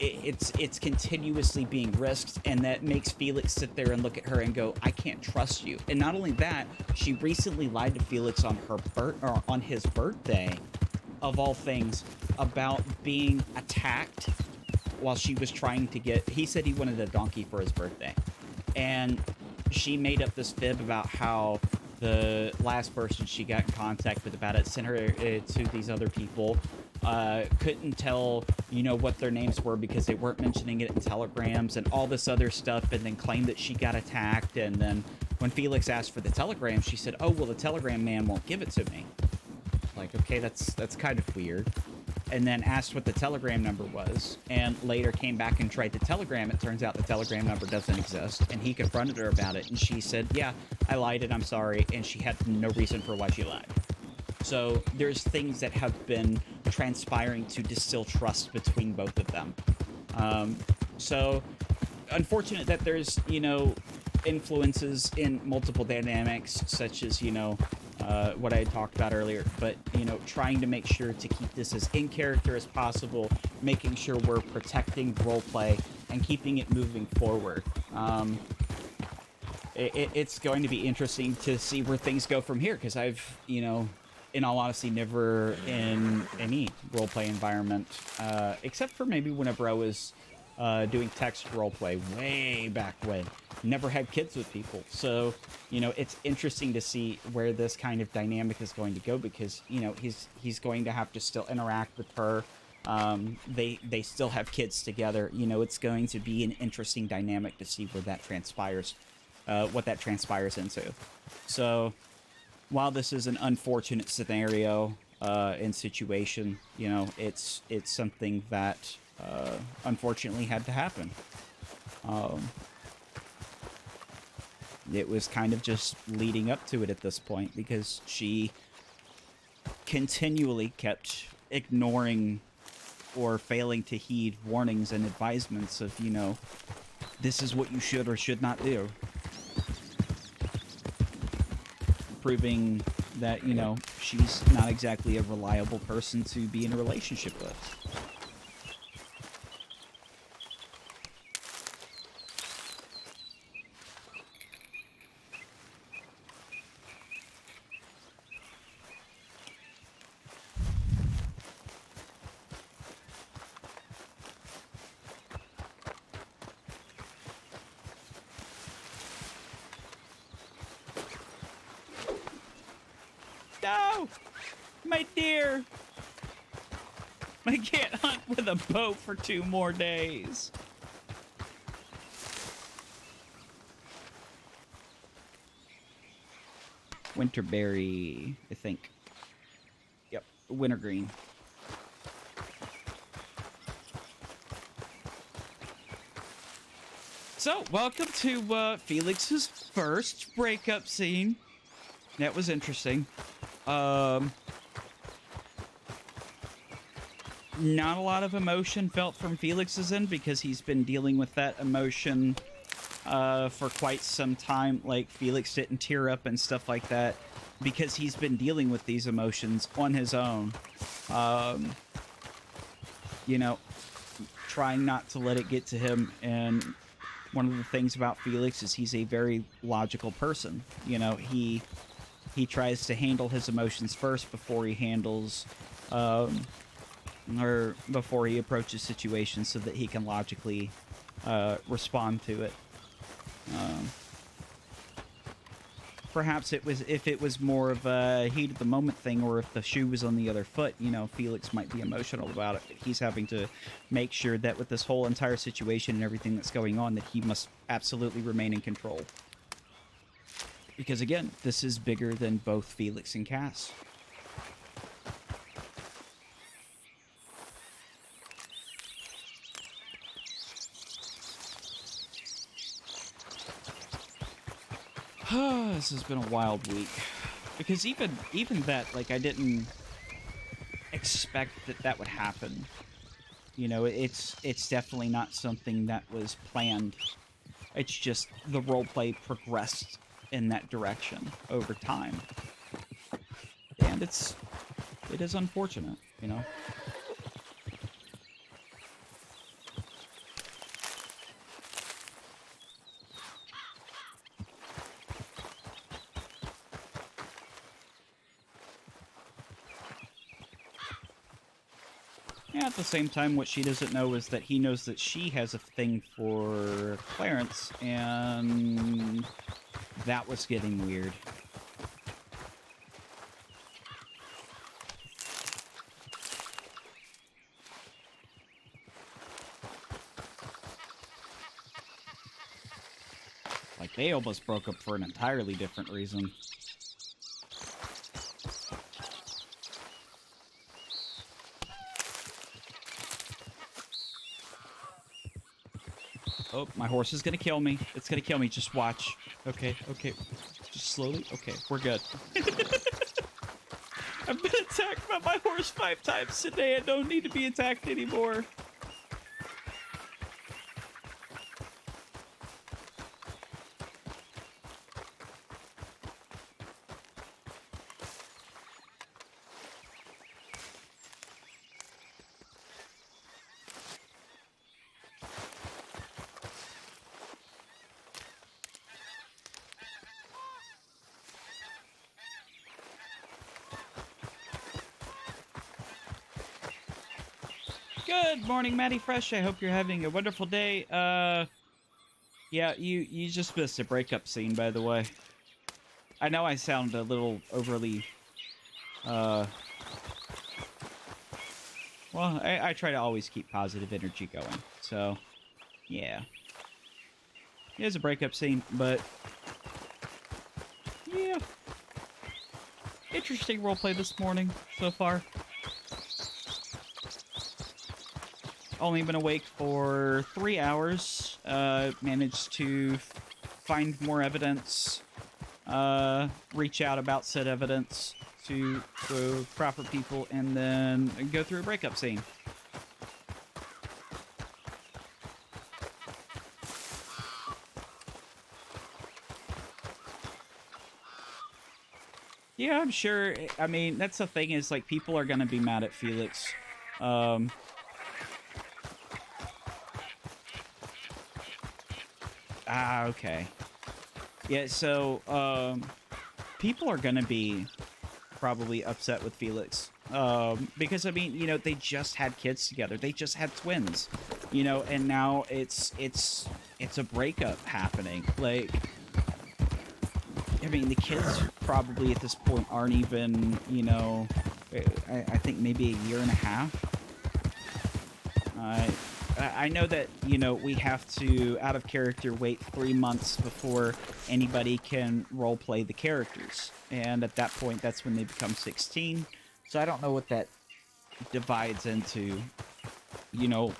A: it's continuously being risked, and that makes Felix sit there and look at her and go, I can't trust you. And not only that, she recently lied to Felix on on his birthday, of all things, about being attacked while she was trying to he said he wanted a donkey for his birthday. And she made up this fib about how the last person she got in contact with about it sent her to these other people couldn't tell, you know, what their names were because they weren't mentioning it in telegrams and all this other stuff, and then claimed that she got attacked. And then when Felix asked for the telegram, she said, oh, well, the telegram man won't give it to me. Like, okay, that's kind of weird. And then asked what the telegram number was, and later came back and tried the telegram. It turns out the telegram number doesn't exist, and he confronted her about it, and she said, yeah, I lied and I'm sorry, and she had no reason for why she lied. So there's things that have been transpiring to distill trust between both of them. So unfortunate that there's, you know, influences in multiple dynamics, such as, you know, what I had talked about earlier, but, you know, trying to make sure to keep this as in character as possible, making sure we're protecting roleplay and keeping it moving forward. It's going to be interesting to see where things go from here, because I've, you know, in all honesty, never in any roleplay environment, except for maybe whenever I was doing text roleplay way back when. Never had kids with people. So, you know, it's interesting to see where this kind of dynamic is going to go, because, you know, he's going to have to still interact with her. They still have kids together. You know, it's going to be an interesting dynamic to see where that transpires, what that transpires into. So, while this is an unfortunate scenario and situation, you know, it's something that unfortunately had to happen. It was kind of just leading up to it at this point, because she continually kept ignoring or failing to heed warnings and advisements of, you know, this is what you should or should not do. Proving that, you know, she's not exactly a reliable person to be in a relationship with. No! My dear! I can't hunt with a bow for 2 more days. Winterberry, I think. Yep, wintergreen. So, welcome to Felix's first breakup scene. That was interesting. Not a lot of emotion felt from Felix's end, because he's been dealing with that emotion for quite some time. Like, Felix didn't tear up and stuff like that because he's been dealing with these emotions on his own. You know, trying not to let it get to him. And one of the things about Felix is he's a very logical person. You know, he tries to handle his emotions first before he handles, or before he approaches situations, so that he can logically respond to it. Perhaps if it was more of a heat of the moment thing, or if the shoe was on the other foot, you know, Felix might be emotional about it. But he's having to make sure that with this whole entire situation and everything that's going on, that he must absolutely remain in control. Because again, this is bigger than both Felix and Cass. This has been a wild week. Because even that, like, I didn't expect that would happen. You know, it's definitely not something that was planned. It's just the roleplay progressed in that direction over time. And it is unfortunate, you know? Yeah, at the same time, what she doesn't know is that he knows that she has a thing for Clarence, and that was getting weird. Like, they almost broke up for an entirely different reason. Oh, my horse is gonna kill me. It's gonna kill me. Just watch. Okay, okay. Just slowly. Okay, we're good. I've been attacked by my horse 5 times today. I don't need to be attacked anymore. Good morning, Matty Fresh. I hope you're having a wonderful day. Yeah, you just missed a breakup scene, by the way. I know I sound a little overly, well, I try to always keep positive energy going, so, yeah. It is a breakup scene, but, yeah. Interesting roleplay this morning, so far. Only been awake for 3 hours. Managed to find more evidence. Reach out about said evidence to the proper people, and then go through a breakup scene. Yeah, I'm sure. I mean, that's the thing is, like, people are gonna be mad at Felix. Okay. Yeah, so, people are gonna be probably upset with Felix. Because, I mean, you know, they just had kids together. They just had twins. You know, and now it's a breakup happening. Like, I mean, the kids probably at this point aren't even, you know, I think maybe a year and a half. I know that, you know, we have to, out of character, wait 3 months before anybody can roleplay the characters. And at that point, that's when they become 16. So I don't know what that divides into, you know,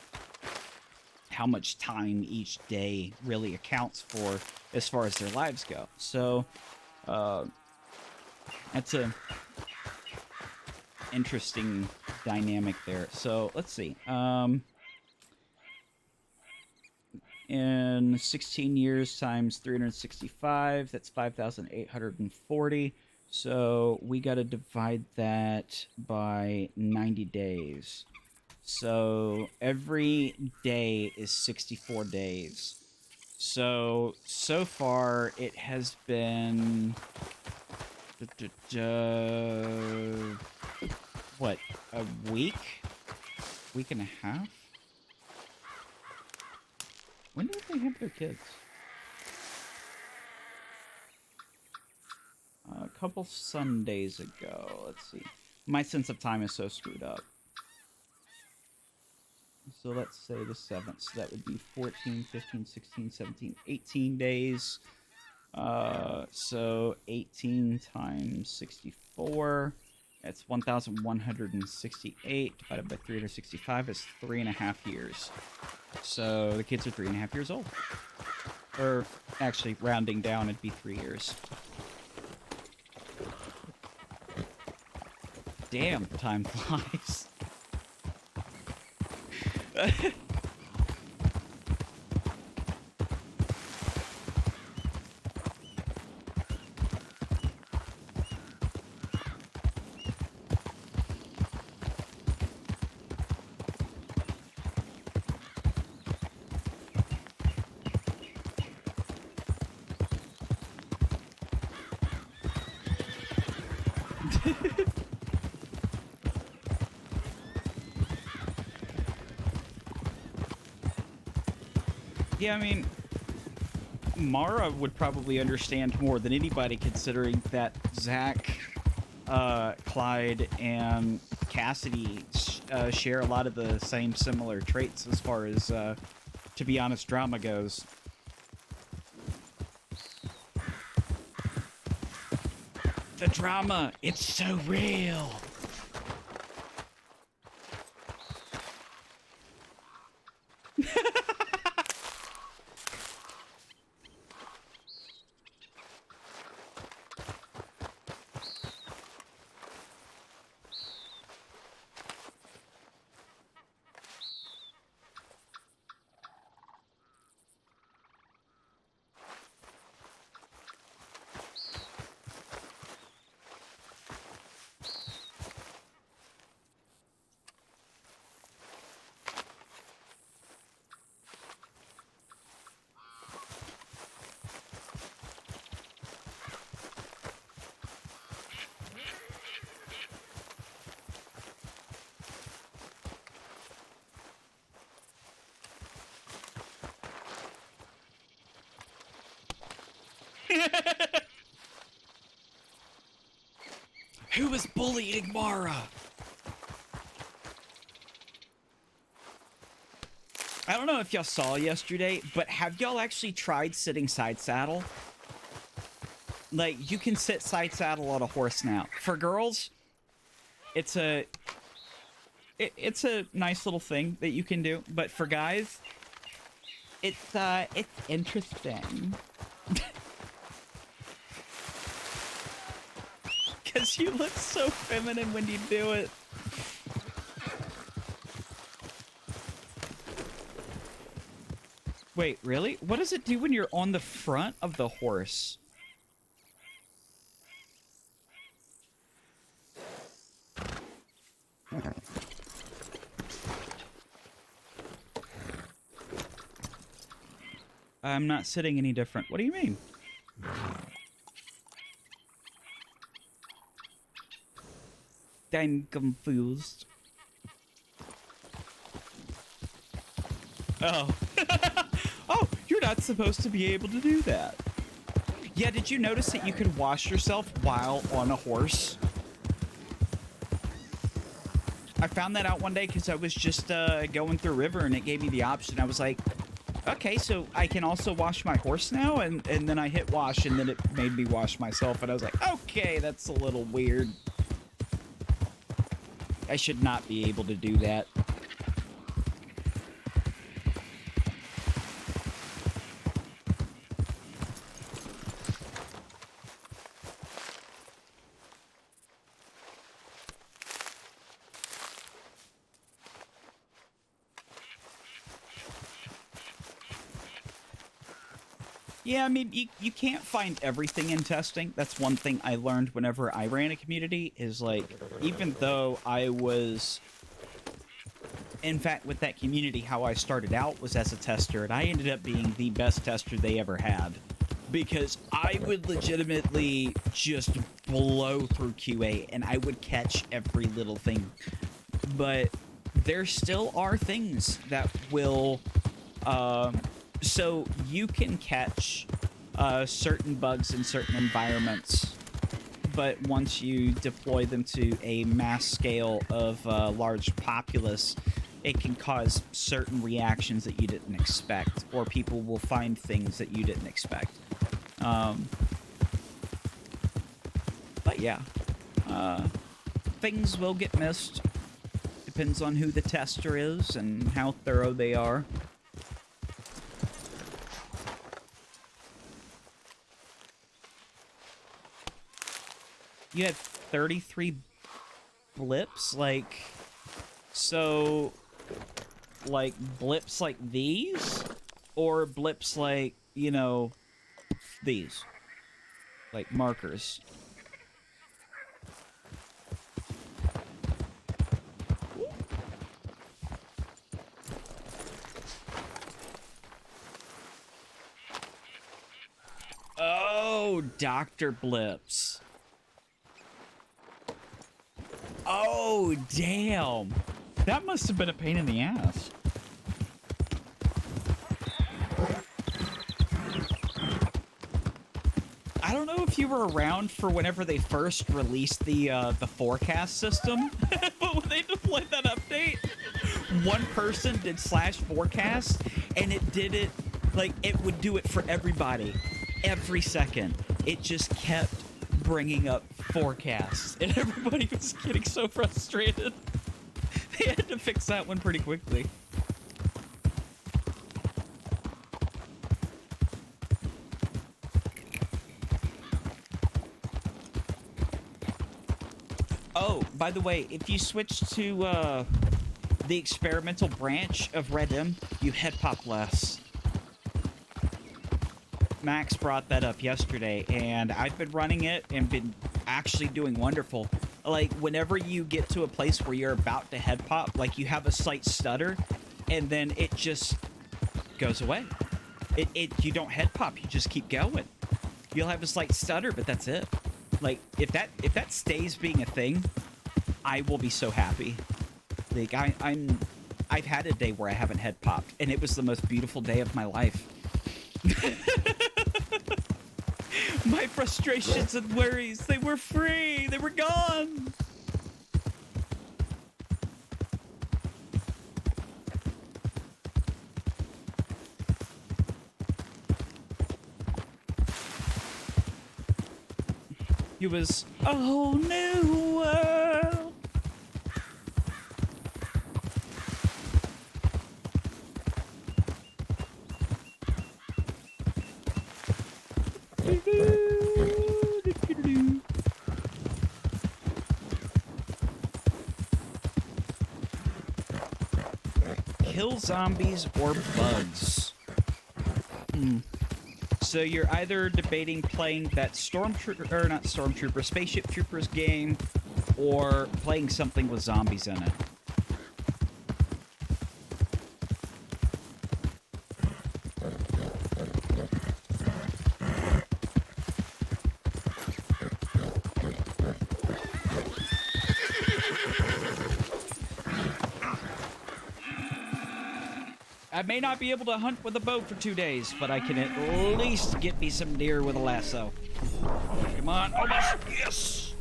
A: how much time each day really accounts for as far as their lives go. So, that's a interesting dynamic there. So, let's see. In 16 years times 365, that's 5,840. So we got to divide that by 90 days. So every day is 64 days. So far it has been... what, a week? Week and a half? When did they have their kids? A couple Sundays ago. Let's see. My sense of time is so screwed up. So let's say the 7th. So that would be 14, 15, 16, 17, 18 days. So 18 times 64. That's 1,168 divided by 365 is 3.5 years. So the kids are 3.5 years old. Or actually, rounding down, it'd be 3 years. Damn, time flies. Yeah, I mean, Mara would probably understand more than anybody, considering that Zach, Clyde, and Cassidy share a lot of the same similar traits as far as, to be honest, drama goes. The drama, it's so real. Who was bullying Mara? I don't know if y'all saw yesterday, but have y'all actually tried sitting side saddle? Like, you can sit side saddle on a horse now. For girls, it's a nice little thing that you can do, but for guys, it's interesting. Because you look so feminine when you do it. Wait, really? What does it do when you're on the front of the horse? I'm not sitting any different. What do you mean? I'm confused. Oh. Oh, you're not supposed to be able to do that. Yeah, did you notice that you could wash yourself while on a horse? I found that out one day because I was just going through a river and it gave me the option. I was like, okay, so I can also wash my horse now? And then I hit wash and then it made me wash myself. And I was like, okay, that's a little weird. I should not be able to do that. Yeah, I mean, you can't find everything in testing. That's one thing I learned whenever I ran a community, is like, even though I was... In fact, with that community, how I started out was as a tester, and I ended up being the best tester they ever had. Because I would legitimately just blow through QA, and I would catch every little thing. But there still are things that will... So you can catch certain bugs in certain environments, but once you deploy them to a mass scale of large populace, it can cause certain reactions that you didn't expect, or people will find things that you didn't expect. But yeah, things will get missed. Depends on who the tester is and how thorough they are. You had 33 blips, like, so, like, blips like these? Or blips like, you know, these? Like markers. Oh, Dr. Blips. Oh, damn. That must have been a pain in the ass. I don't know if you were around for whenever they first released the forecast system, but when they deployed that update, one person did /forecast, and it did it, like, it would do it for everybody, every second. It just kept bringing up forecasts, and everybody was getting so frustrated. They had to fix that one pretty quickly. Oh, by the way, if you switch to the experimental branch of Red M, you head pop less. Max brought that up yesterday, and I've been running it and been actually doing wonderful. Like, whenever you get to a place where you're about to head pop, like, you have a slight stutter, and then it just goes away. You don't head pop, you just keep going. You'll have a slight stutter, but that's it. Like, if that stays being a thing, I will be so happy. Like, I've had a day where I haven't head popped, and it was the most beautiful day of my life. My frustrations and worries, they were free. They were gone. It was a whole new world. Kill zombies or bugs. So you're either debating playing that Spaceship Troopers game, or playing something with zombies in it. I may not be able to hunt with a bow for 2 days, but I can at least get me some deer with a lasso. Come on, almost. Yes!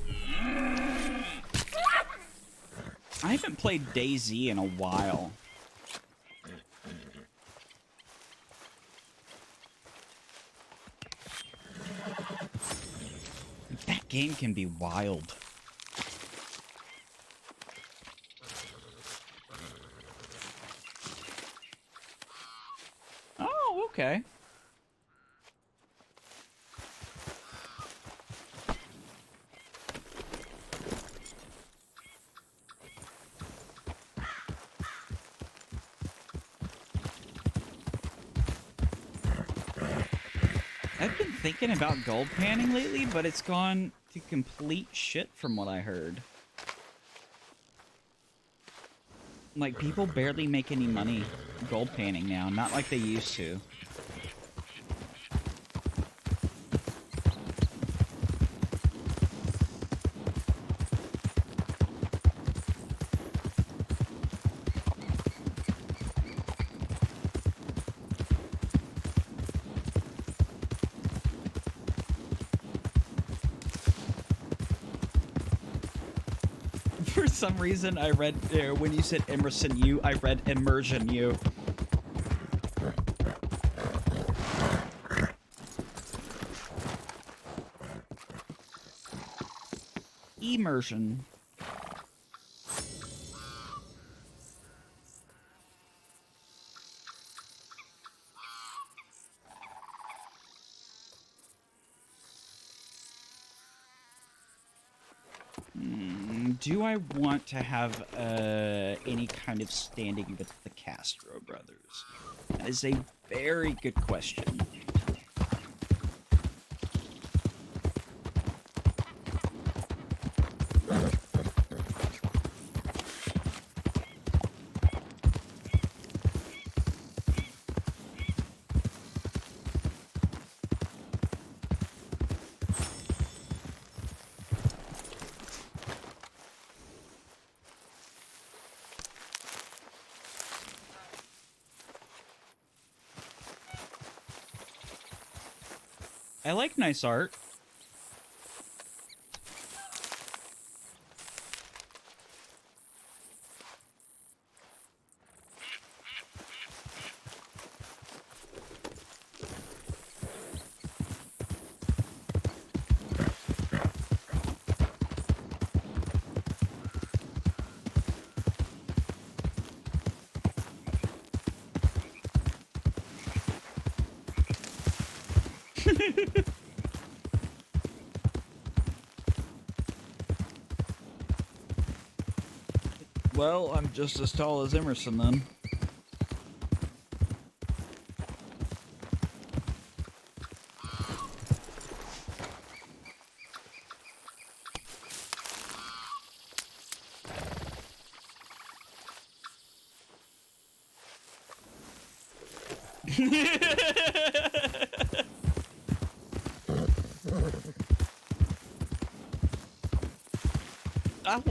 A: I haven't played DayZ in a while. That game can be wild. Oh, okay. I've been thinking about gold panning lately, but it's gone to complete shit from what I heard. Like, people barely make any money gold panning now, not like they used to. For some reason, I read, when you said Emerson U, I read Immersion U. Immersion. Do I want to have any kind of standing with the Castro brothers? That is a very good question. I like nice art. Well, I'm just as tall as Emerson then.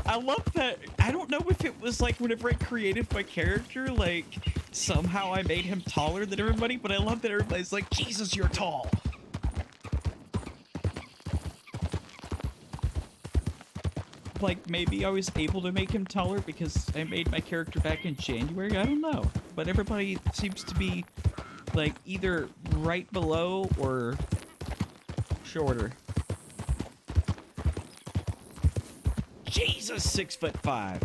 A: I love that. I don't know if it was like whenever I created my character, like somehow I made him taller than everybody, but I love that everybody's like, Jesus, you're tall. Like maybe I was able to make him taller because I made my character back in January. I don't know. But everybody seems to be like either right below or shorter. Jesus, 6'5".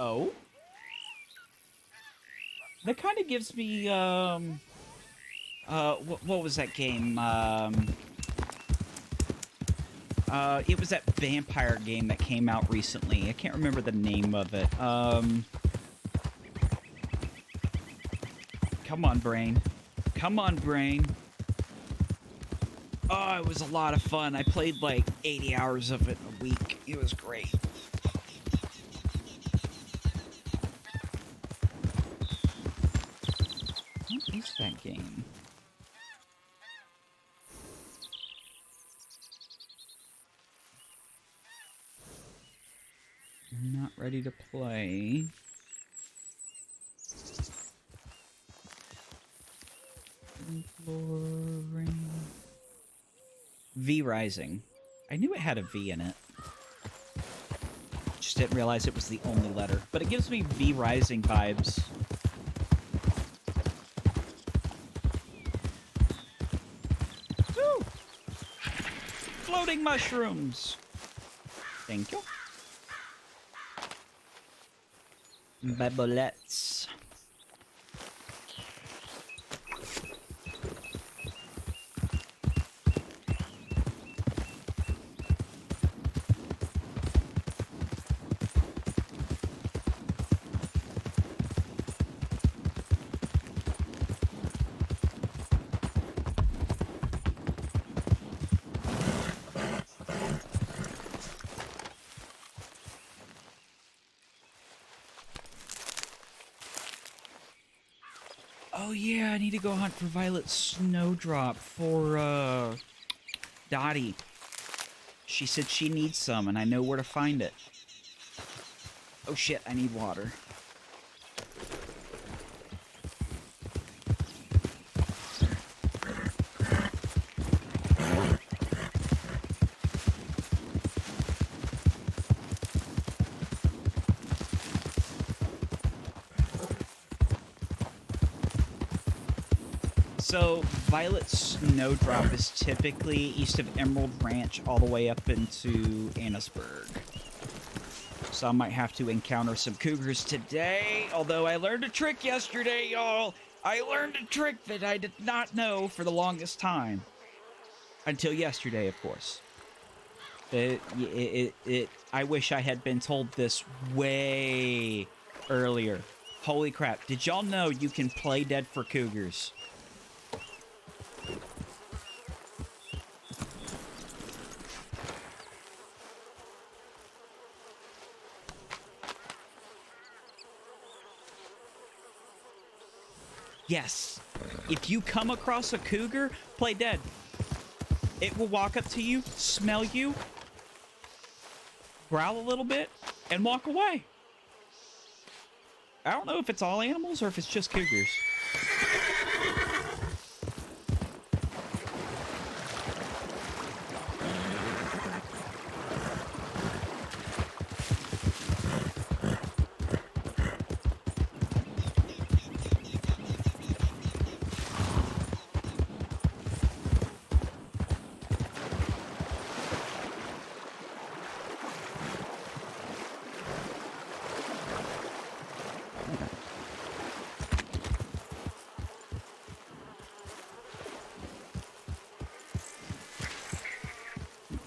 A: Oh? That kind of gives me, what was that game? It was that vampire game that came out recently. I can't remember the name of it. Come on, brain. Come on, brain. Oh, it was a lot of fun. I played like 80 hours of it a week. It was great. What is that game? I'm not ready to play. V Rising. I knew it had a V in it. Just didn't realize it was the only letter. But it gives me V Rising vibes. Woo! Floating mushrooms. Thank you. Babolettes. Oh yeah, I need to go hunt for Violet Snowdrop for, Dottie. She said she needs some, and I know where to find it. Oh shit, I need water. So, Violet Snowdrop is typically east of Emerald Ranch all the way up into Annisburg. So I might have to encounter some cougars today, although I learned a trick yesterday, y'all. I learned a trick that I did not know for the longest time. Until yesterday, of course. I wish I had been told this way earlier. Holy crap, did y'all know you can play dead for cougars? Yes. If you come across a cougar, play dead. It will walk up to you, smell you, growl a little bit, and walk away. I don't know if it's all animals or if it's just cougars.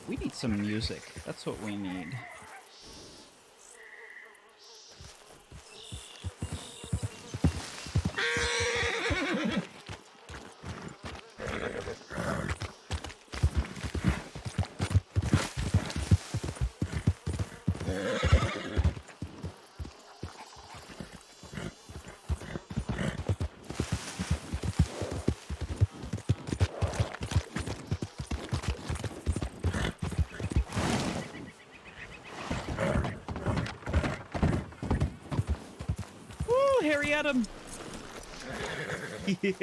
A: We need some music. That's what we need. Woo, Harry Adam! Yeah!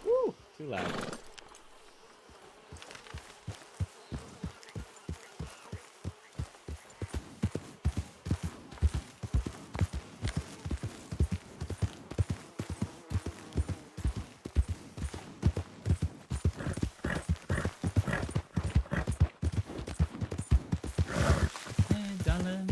A: Woo! Too loud. Hey, darling.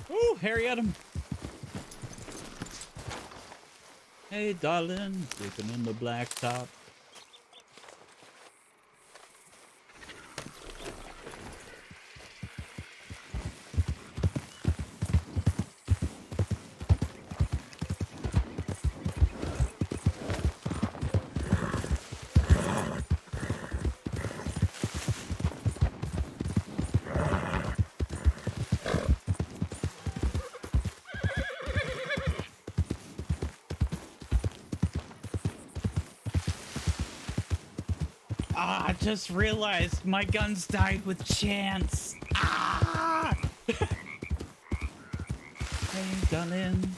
A: Ooh, Harry Adam. Hey, darling, sleeping on the blacktop. Ah, I just realized my guns died with chance. Ah! Hey, darling.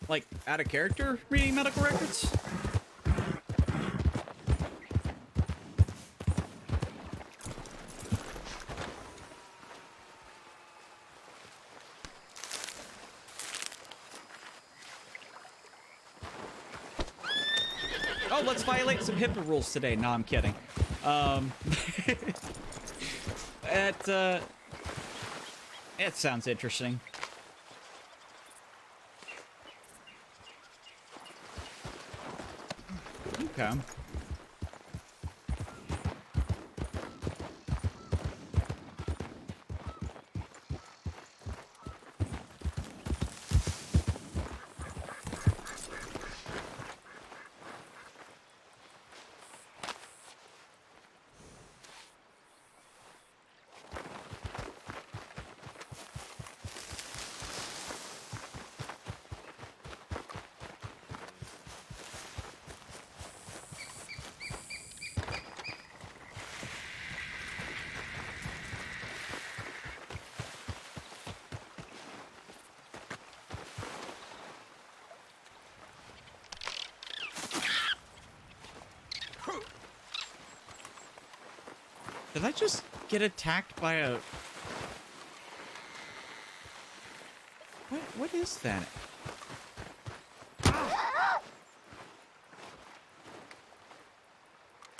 A: Like, out of character reading medical records? Oh, let's violate some HIPAA rules today. No, I'm kidding. It sounds interesting. Okay. Did I just get attacked by a... What is that?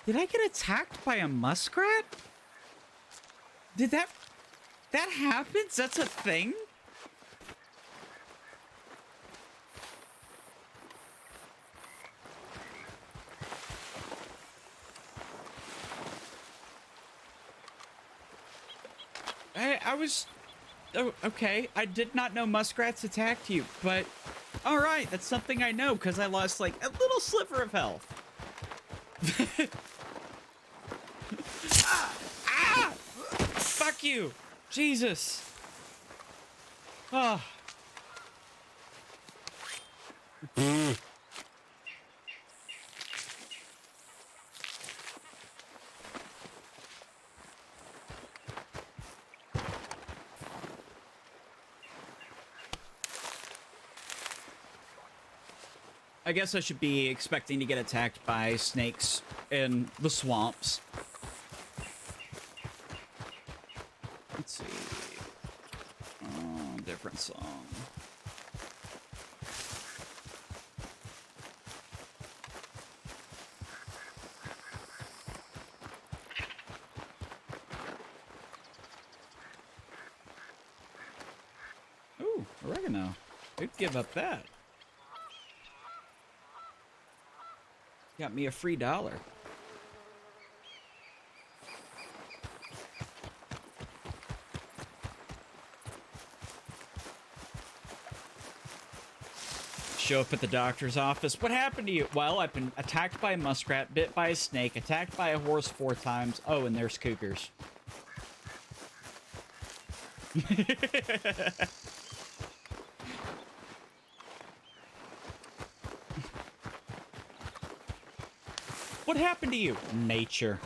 A: Did I get attacked by a muskrat? Did that happens? That's a thing? I was... Oh, okay. I did not know muskrats attacked you, but... Alright, that's something I know, because I lost, like, a little sliver of health. Ah! Fuck you! Jesus! Oh. I guess I should be expecting to get attacked by snakes in the swamps. Let's see. Oh, different song. Ooh, oregano. Who'd give up that? Got me a free $1. Show up at the doctor's office. What happened to you? Well, I've been attacked by a muskrat, bit by a snake, attacked by a horse 4 times. Oh, and there's cougars. What happened to you? Nature.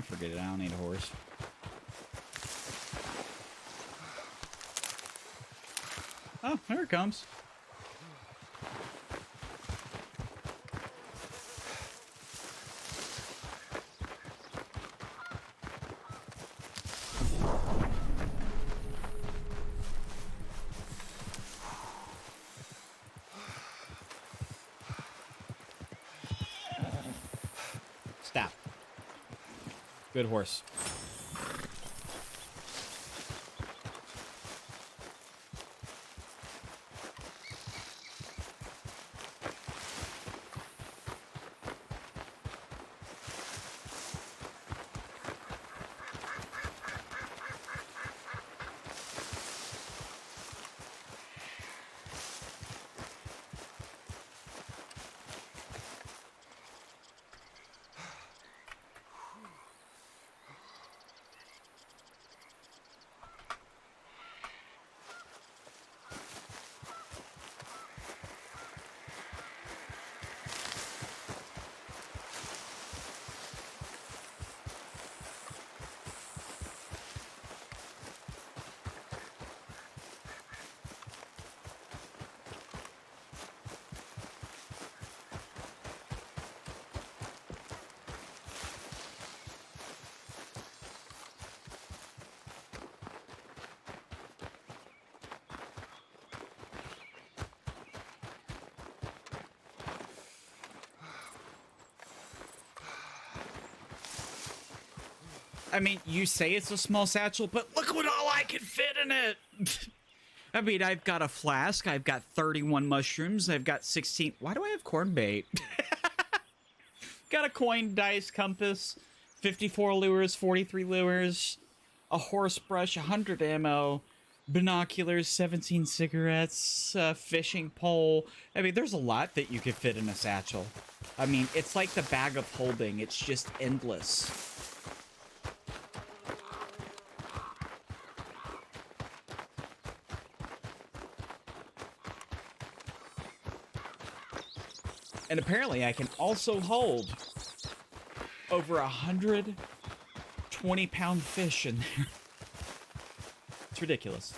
A: Forget it. I don't need a horse. Oh, there it comes. Stop. Good horse. I mean, you say it's a small satchel, but look what all I can fit in it. I mean, I've got a flask. I've got 31 mushrooms. I've got 16. Why do I have corn bait? Got a coin, dice, compass, 54 lures, 43 lures, a horse brush, 100 ammo, binoculars, 17 cigarettes, a fishing pole. I mean, there's a lot that you could fit in a satchel. I mean, it's like the bag of holding. It's just endless. And apparently I can also hold over 120-pound fish in there. It's ridiculous.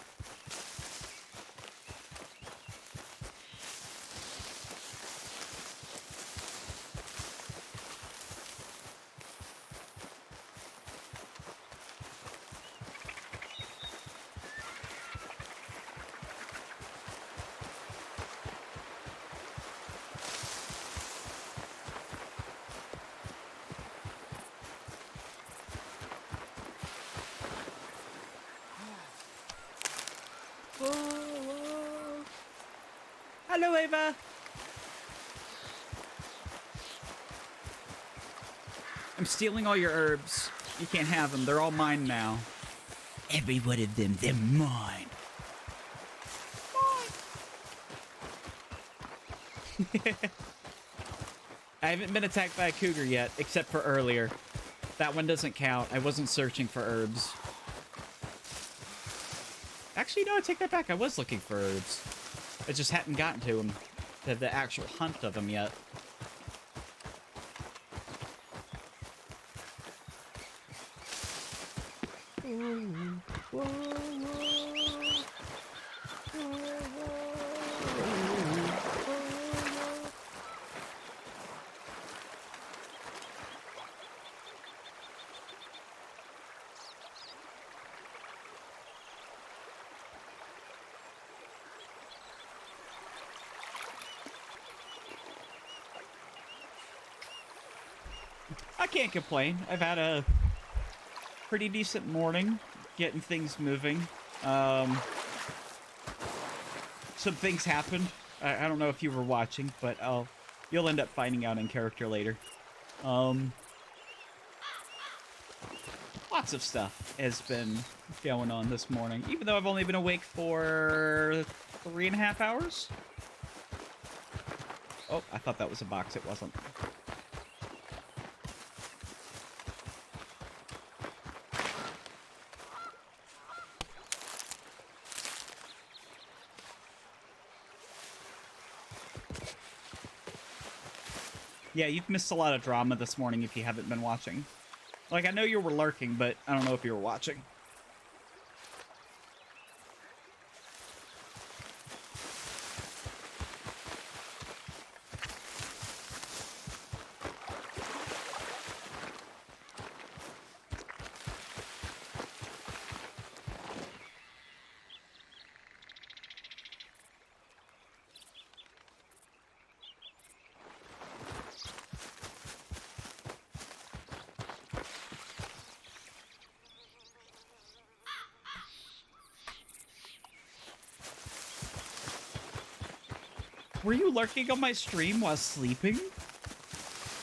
A: Hello, Ava. I'm stealing all your herbs. You can't have them. They're all mine now. Every one of them, they're mine. I haven't been attacked by a cougar yet, except for earlier. That one doesn't count. I wasn't searching for herbs. Actually, no, I take that back. I was looking for herbs. I just hadn't gotten to them, to the actual hunt of them yet. I can't complain. I've had a pretty decent morning, getting things moving. Some things happened. I don't know if you were watching, but you'll end up finding out in character later. Lots of stuff has been going on this morning, even though I've only been awake for 3.5 hours. Oh, I thought that was a box. It wasn't. Yeah, you've missed a lot of drama this morning if you haven't been watching. Like, I know you were lurking, but I don't know if you were watching. Were you lurking on my stream while sleeping?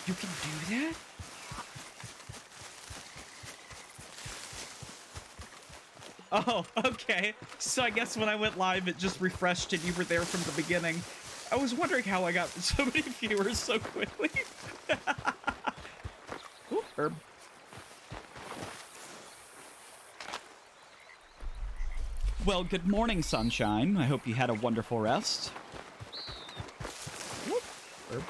A: You can do that? Oh, okay. So I guess when I went live, it just refreshed and you were there from the beginning. I was wondering how I got so many viewers so quickly. Ooh, herb. Well, good morning, sunshine. I hope you had a wonderful rest. Whoop, herb.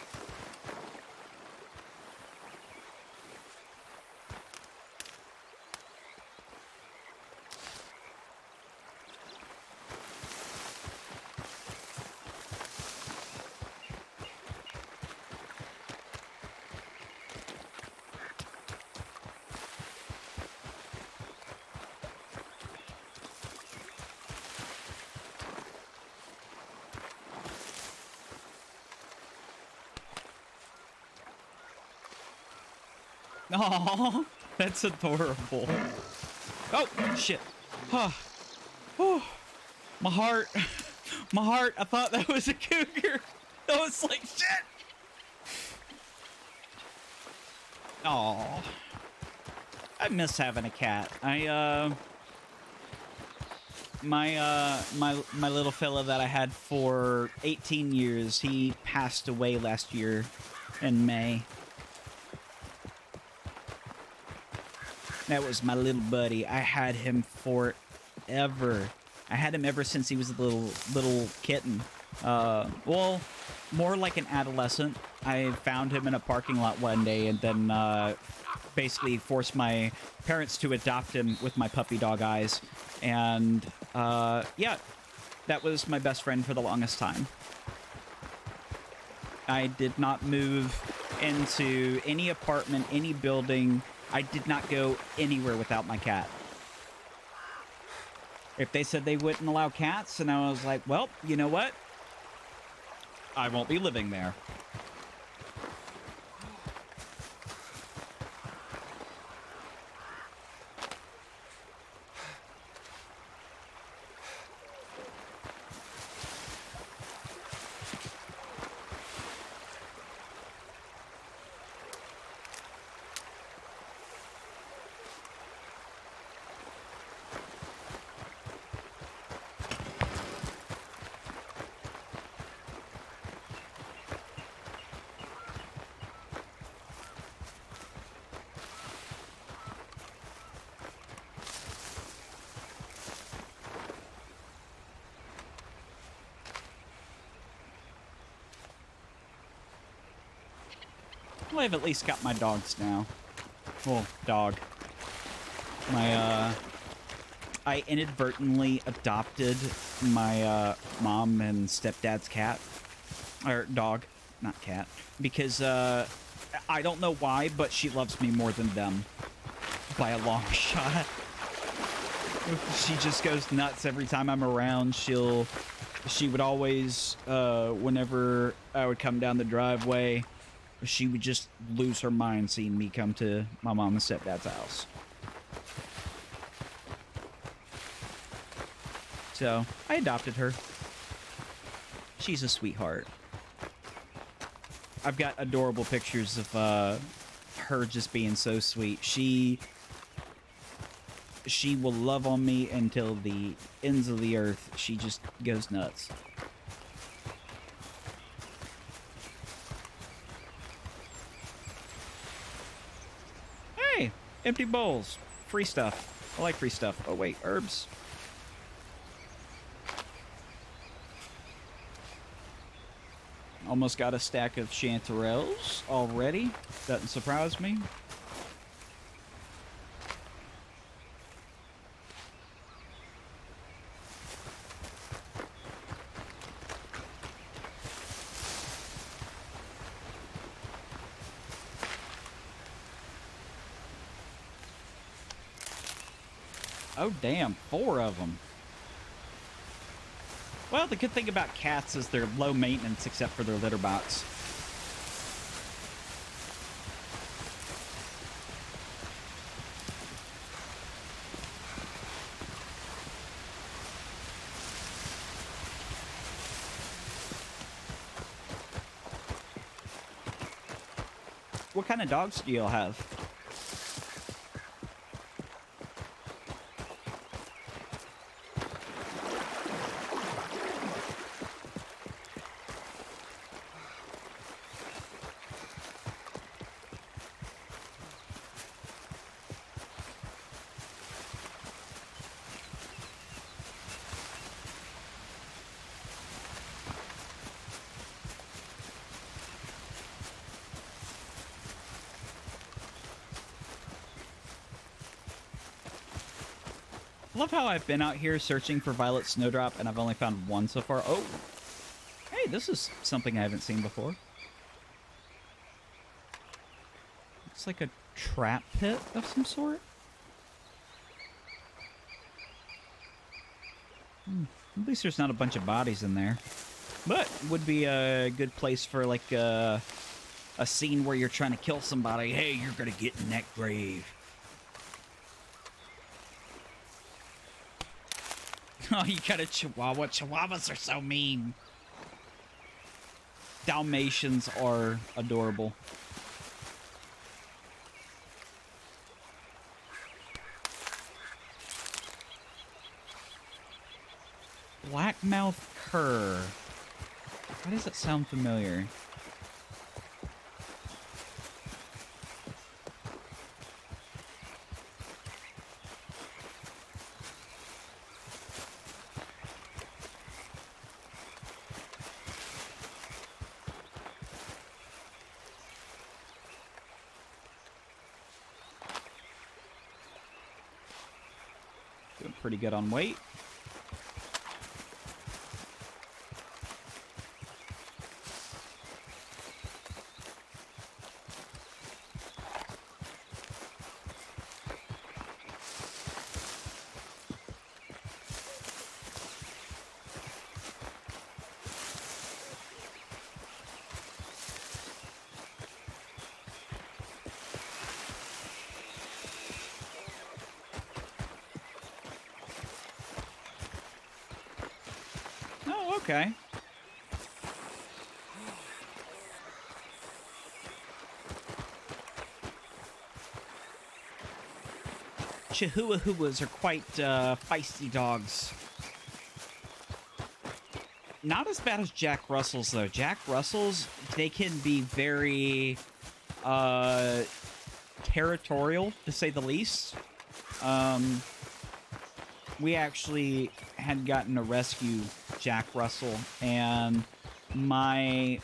A: Aww, that's adorable. Oh, shit. Oh, my heart. My heart. I thought that was a cougar. I was like, shit. Aww. I miss having a cat. My little fella that I had for 18 years, he passed away last year in May. That was my little buddy. I had him forever. I had him ever since he was a little kitten. Well, more like an adolescent. I found him in a parking lot one day and then basically forced my parents to adopt him with my puppy dog eyes. And yeah, that was my best friend for the longest time. I did not move into any apartment, any building. I did not go anywhere without my cat. If they said they wouldn't allow cats, and I was like, well, you know what? I won't be living there. Well, I've at least got my dogs now. Well, dog. I inadvertently adopted my mom and stepdad's cat. Or dog, not cat. Because I don't know why, but she loves me more than them. By a long shot. She just goes nuts every time I'm around. She would always, whenever I would come down the driveway, she would just lose her mind seeing me come to my mom and stepdad's house. So, I adopted her. She's a sweetheart. I've got adorable pictures of her just being so sweet. She will love on me until the ends of the earth. She just goes nuts. Hey, empty bowls. Free stuff. I like free stuff. Oh, wait, herbs. Almost got a stack of chanterelles already. Doesn't surprise me. Oh, damn. 4 of them. Well, the good thing about cats is they're low maintenance except for their litter box. What kind of dogs do y'all have? I love how I've been out here searching for Violet Snowdrop and I've only found 1 so far. Oh! Hey, this is something I haven't seen before. Looks like a trap pit of some sort. At least there's not a bunch of bodies in there. But would be a good place for like a scene where you're trying to kill somebody. Hey, you're gonna get in that grave. Oh, you got a Chihuahua. Chihuahuas are so mean. Dalmatians are adorable. Blackmouth cur. Why does that sound familiar? Doing pretty good on weight. Oh, okay. Chihuahuas are quite feisty dogs. Not as bad as Jack Russells, though. Jack Russells, they can be very territorial, to say the least. We actually had gotten to rescue Jack Russell, and my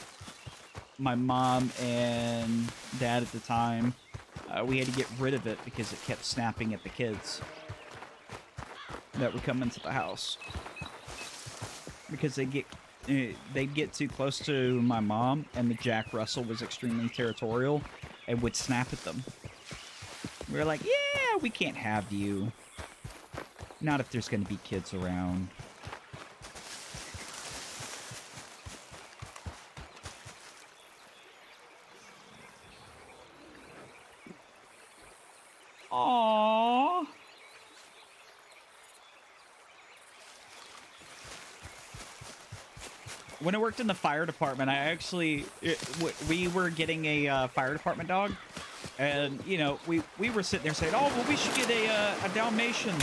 A: mom and dad at the time, we had to get rid of it because it kept snapping at the kids that would come into the house. Because they'd get too close to my mom, and the Jack Russell was extremely territorial and would snap at them. We were like, yeah, we can't have you. Not if there's going to be kids around. Aww. When I worked in the fire department, we were getting a fire department dog. And, you know, we were sitting there saying, oh, well, we should get a Dalmatian.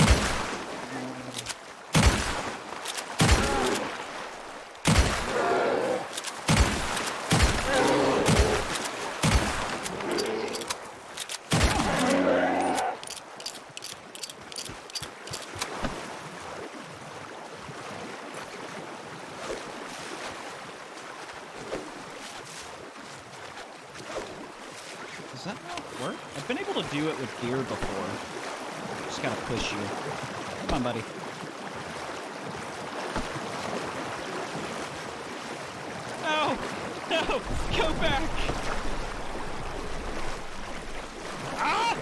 A: Does that not work? I've been able to do it with deer before. Just gotta push you. Come on, buddy. No! No! Go back! Ah!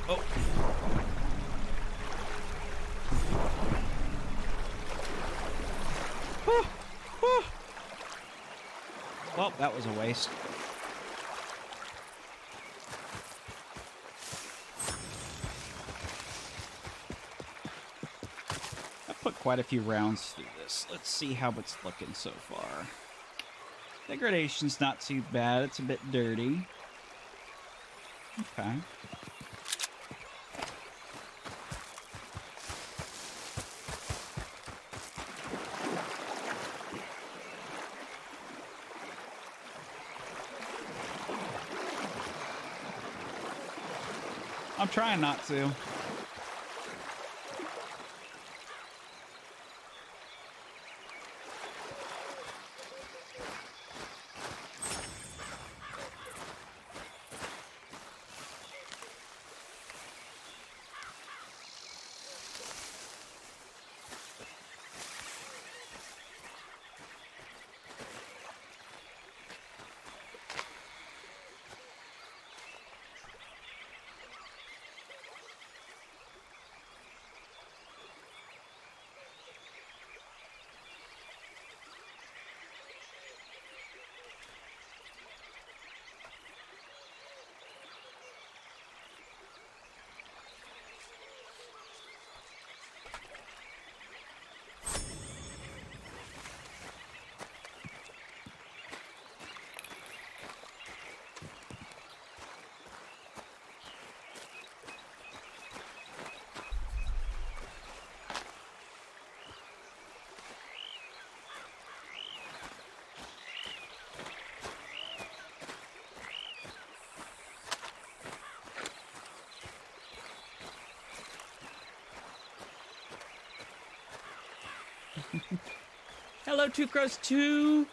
A: Oh. Well, that was a waste. I put quite a few rounds through this. Let's see how it's looking so far. Degradation's not too bad. It's a bit dirty. Okay. I'm trying not to. Hello, Two Crows 2.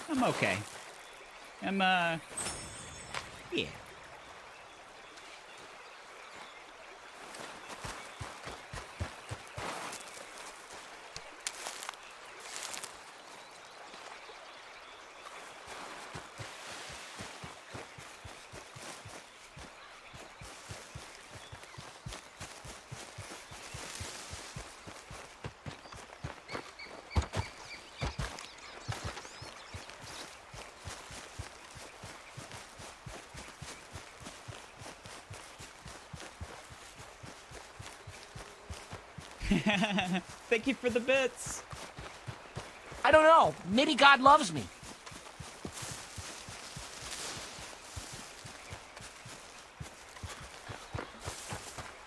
A: I'm okay. Yeah. Thank you for the bits.
M: I don't know. Maybe God loves me.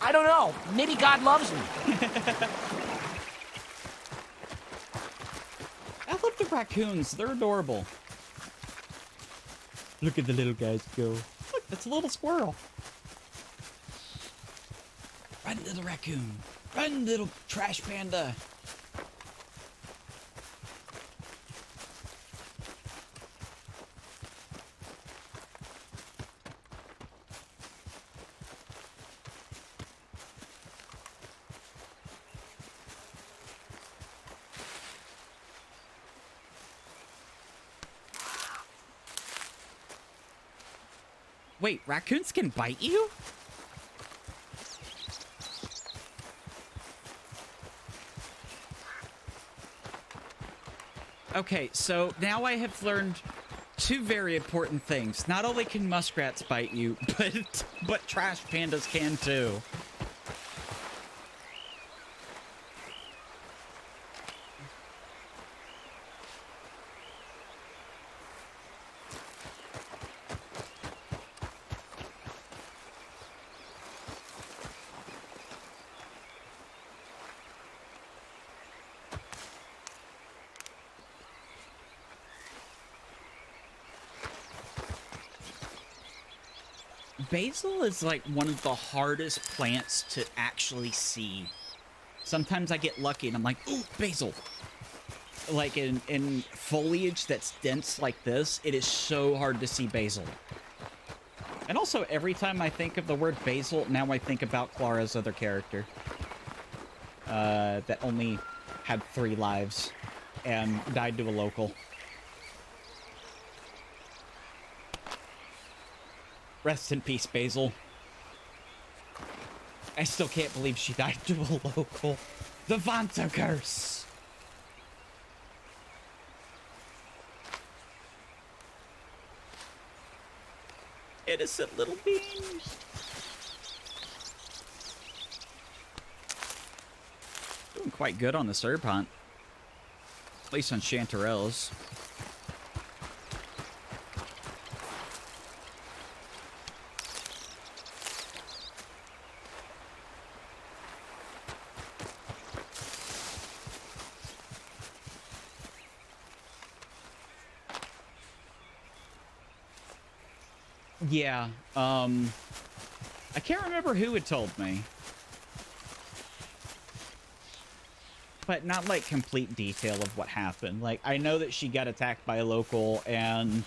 M: I don't know. Maybe God loves me.
A: I love the raccoons. They're adorable. Look at the little guys go. Look, that's a little squirrel. Run, little raccoon. Run, little trash panda. Wait, raccoons can bite you? Okay, so now I have learned two very important things. Not only can muskrats bite you, but trash pandas can too. Basil is like one of the hardest plants to actually see. Sometimes I get lucky and I'm like, ooh, basil. Like in foliage that's dense like this, it is so hard to see basil. And also, every time I think of the word basil, now I think about Clara's other character. That only had 3 lives and died to a local. Rest in peace, Basil. I still can't believe she died to a local. The Vanta curse! Innocent little bean. Doing quite good on the herb hunt. At least on chanterelles. Yeah, I can't remember who had told me. But not, like, complete detail of what happened. Like, I know that she got attacked by a local, and,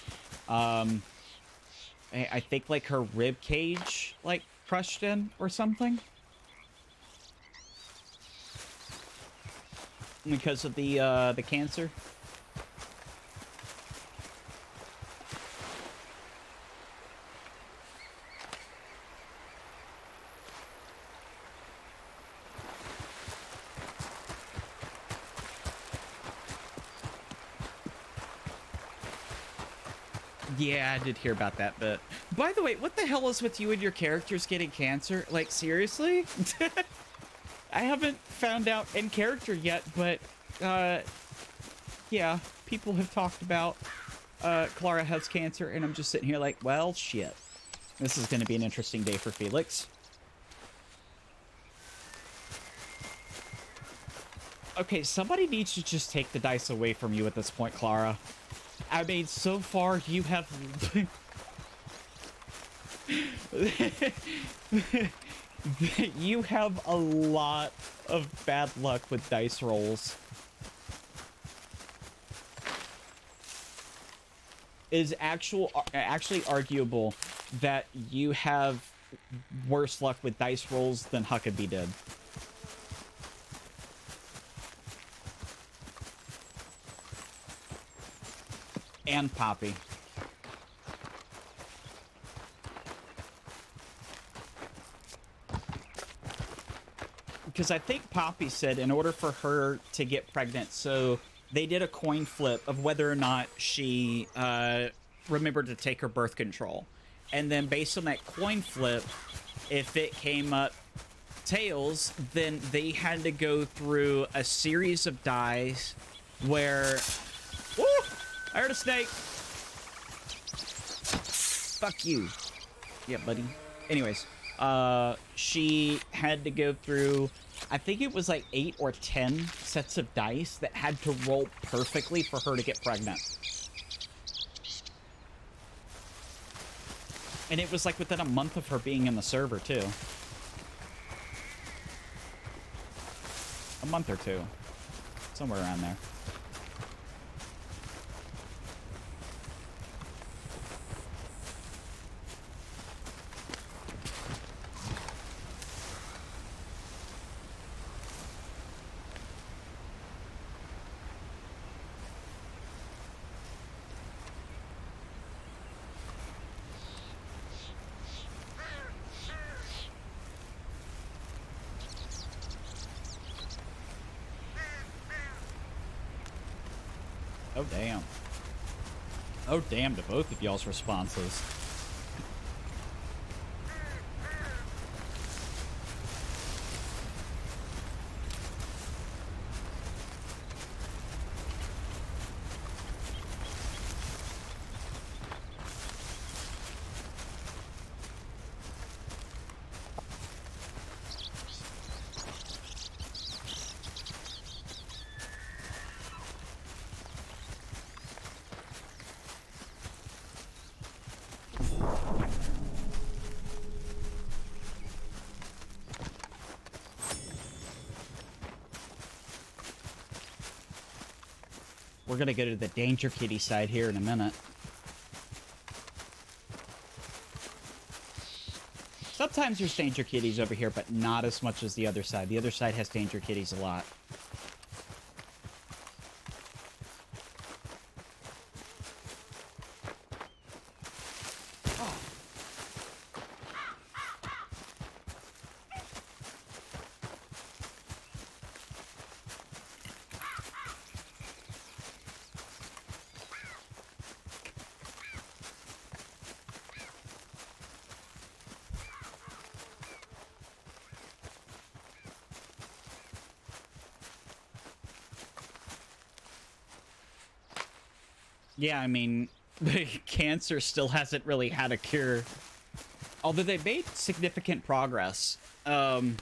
A: I think, like, her rib cage, like, crushed in or something. Because of the cancer. Yeah, I did hear about that bit. By the way, what the hell is with you and your characters getting cancer? Like, seriously? I haven't found out in character yet, but, yeah, people have talked about, Clara has cancer, and I'm just sitting here like, well, shit. This is gonna be an interesting day for Felix. Okay, somebody needs to just take the dice away from you at this point, Clara. I mean, so far you have... You have a lot of bad luck with dice rolls. It is actually arguable that you have worse luck with dice rolls than Huckabee did. And Poppy. Because I think Poppy said in order for her to get pregnant, so they did a coin flip of whether or not she remembered to take her birth control. And then based on that coin flip, if it came up tails, then they had to go through a series of dies where... Woo! I heard a snake! Fuck you. Yeah, buddy. Anyways, she had to go through... I think it was like 8 or 10 sets of dice that had to roll perfectly for her to get pregnant. And it was like within a month of her being in the server, too. A month or two. Somewhere around there. Oh, damn. Oh, damn to both of y'all's responses. We're gonna go to the Danger Kitty side here in a minute. Sometimes there's Danger Kitties over here, but not as much as the other side. The other side has Danger Kitties a lot. Yeah, I mean, the cancer still hasn't really had a cure. Although they made significant progress. I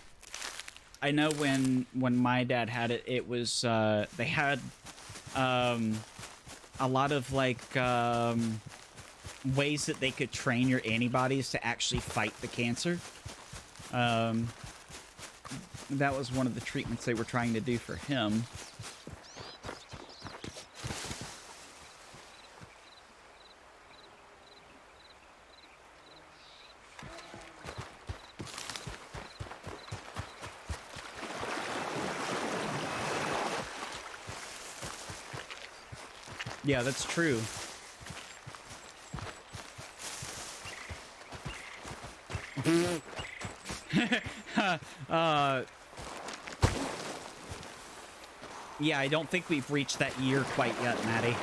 A: know when my dad had it, it was, they had, a lot of, like, ways that they could train your antibodies to actually fight the cancer. That was one of the treatments they were trying to do for him. Yeah, that's true. Yeah, I don't think we've reached that year quite yet, Maddie.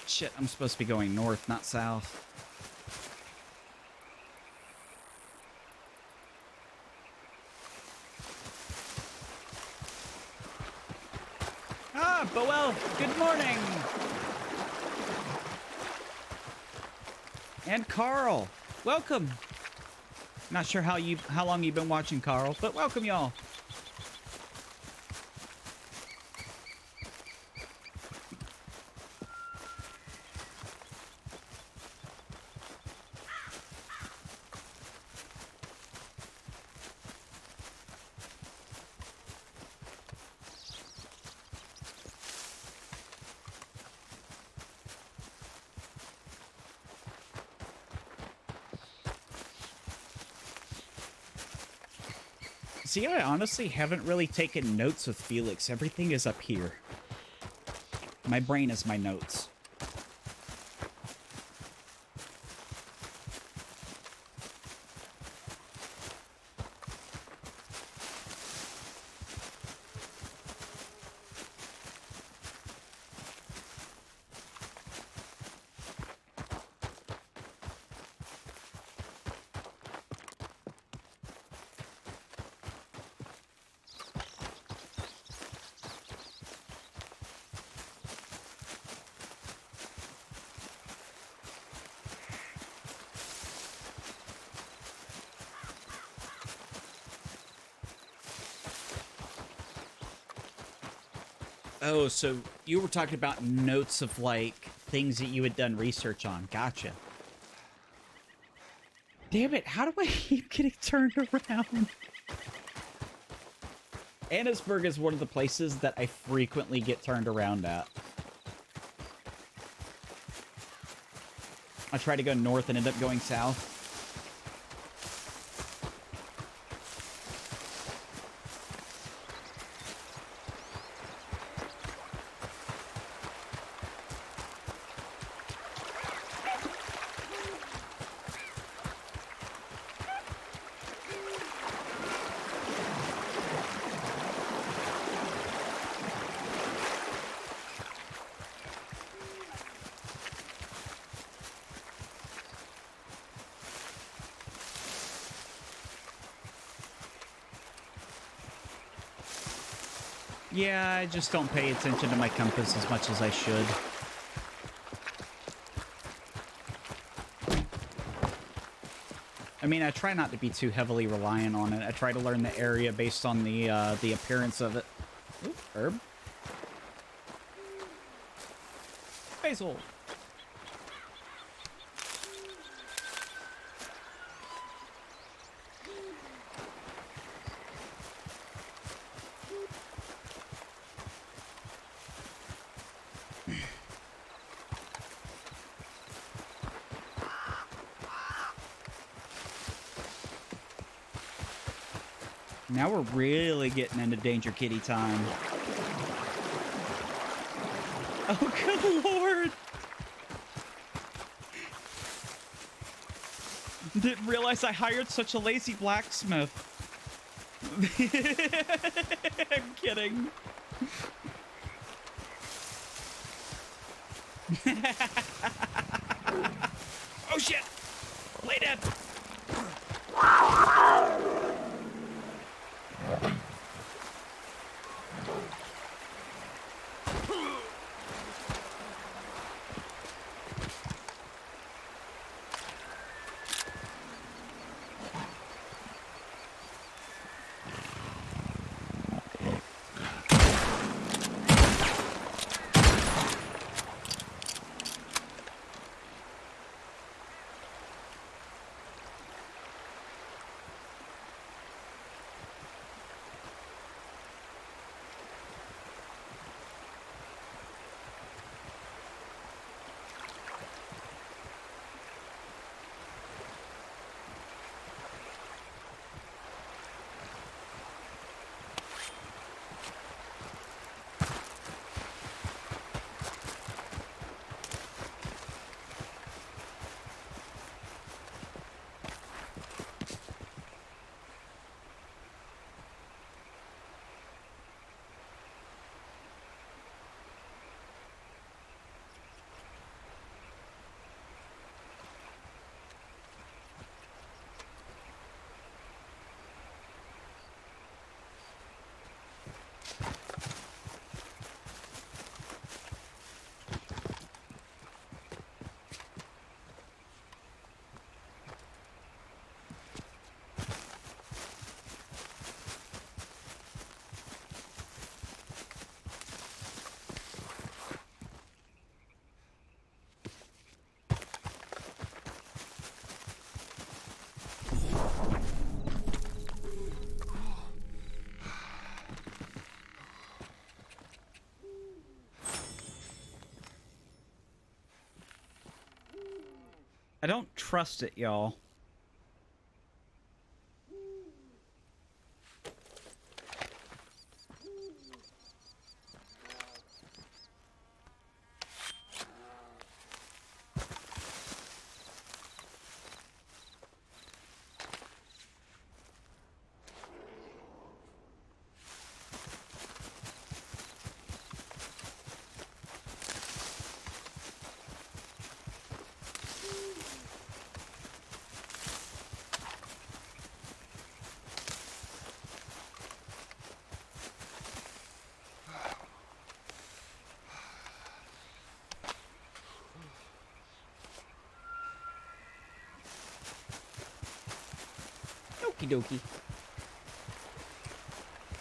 A: Shit, I'm supposed to be going north, not south. But well, good morning. And Carl, welcome. Not sure how long you've been watching, Carl, but welcome y'all. See, I honestly haven't really taken notes with Felix. Everything is up here. My brain is my notes. Oh, so you were talking about notes of, like, things that you had done research on. Gotcha. Damn it, how do I keep getting turned around? Annisburg is one of the places that I frequently get turned around at. I try to go north and end up going south. Yeah, I just don't pay attention to my compass as much as I should. I mean, I try not to be too heavily reliant on it. I try to learn the area based on the appearance of it. Ooh, herb. Basil. Now we're really getting into Danger Kitty time. Oh, good lord! Didn't realize I hired such a lazy blacksmith. I'm kidding. Oh shit! Play dead! I don't trust it, y'all. Okie dokie.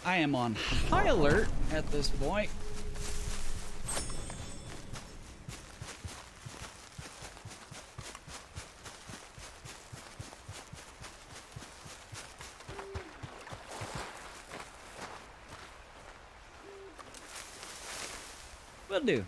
A: I am on high alert at this point. Will do.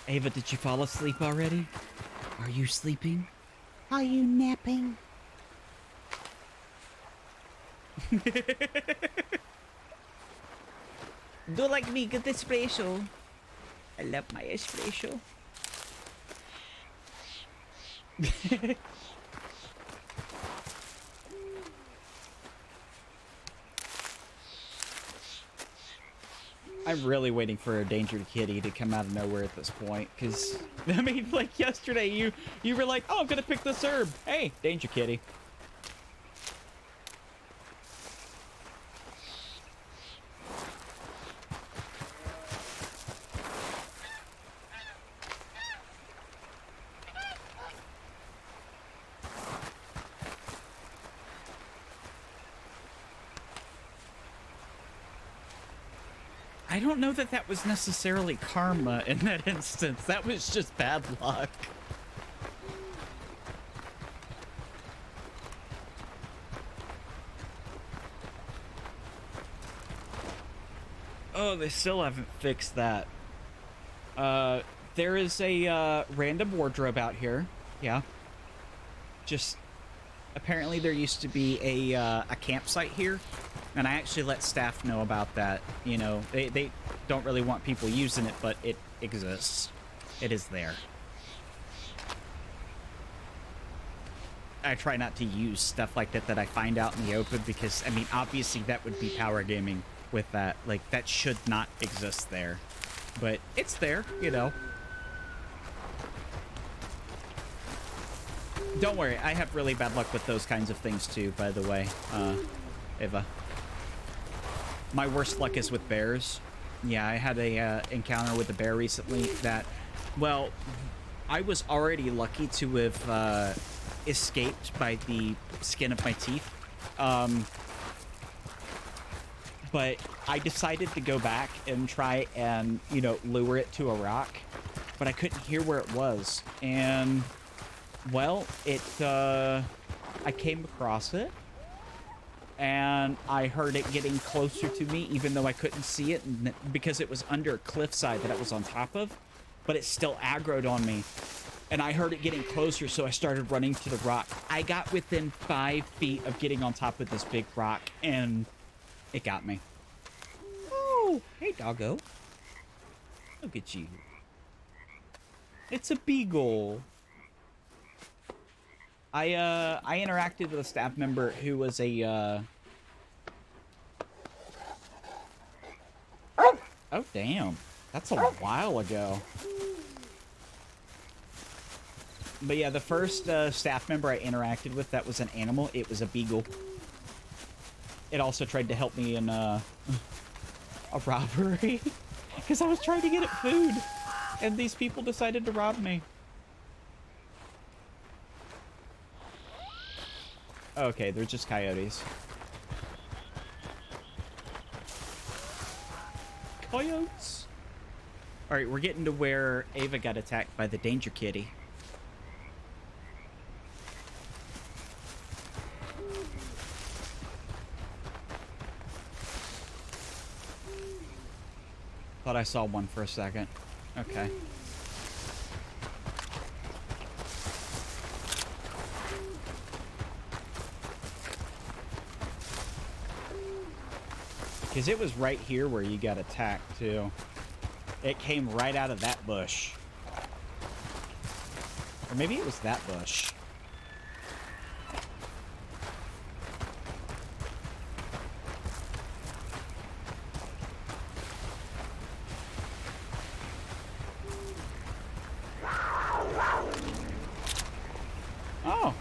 A: Ava, did you fall asleep already? Are you sleeping? Are you napping? Do you like me good espresso? I love my espresso. I'm really waiting for a Danger Kitty to come out of nowhere at this point, because, I mean, like yesterday, you were like, oh, I'm gonna pick this herb. Hey, Danger Kitty. I don't know that that was necessarily karma in that instance. That was just bad luck. Oh, they still haven't fixed that. There is a random wardrobe out here. Yeah. Just apparently there used to be a campsite here. And I actually let staff know about that. You know, they don't really want people using it, but it exists. It is there. I try not to use stuff like that that I find out in the open because, I mean, obviously that would be power gaming with that. Like, that should not exist there. But it's there, you know. Don't worry, I have really bad luck with those kinds of things too, by the way, Eva. My worst luck is with bears. Yeah, I had a encounter with a bear recently that, well, I was already lucky to have escaped by the skin of my teeth. But I decided to go back and try and, you know, lure it to a rock, but I couldn't hear where it was. And, well, I came across it. And I heard it getting closer to me, even though I couldn't see it because it was under a cliffside that it was on top of, but it still aggroed on me. And I heard it getting closer, so I started running to the rock. I got within 5 feet of getting on top of this big rock, and it got me. Oh, hey, doggo. Look at you. It's a beagle. I interacted with a staff member who was a, Oh, damn. That's a while ago. But yeah, the first staff member I interacted with that was an animal, it was a beagle. It also tried to help me in a robbery. Because I was trying to get it food. And these people decided to rob me. Okay, they're just coyotes. Coyotes? Alright, we're getting to where Ava got attacked by the Danger Kitty. Thought I saw one for a second. Okay. Because it was right here where you got attacked, too. It came right out of that bush. Or maybe it was that bush. Oh.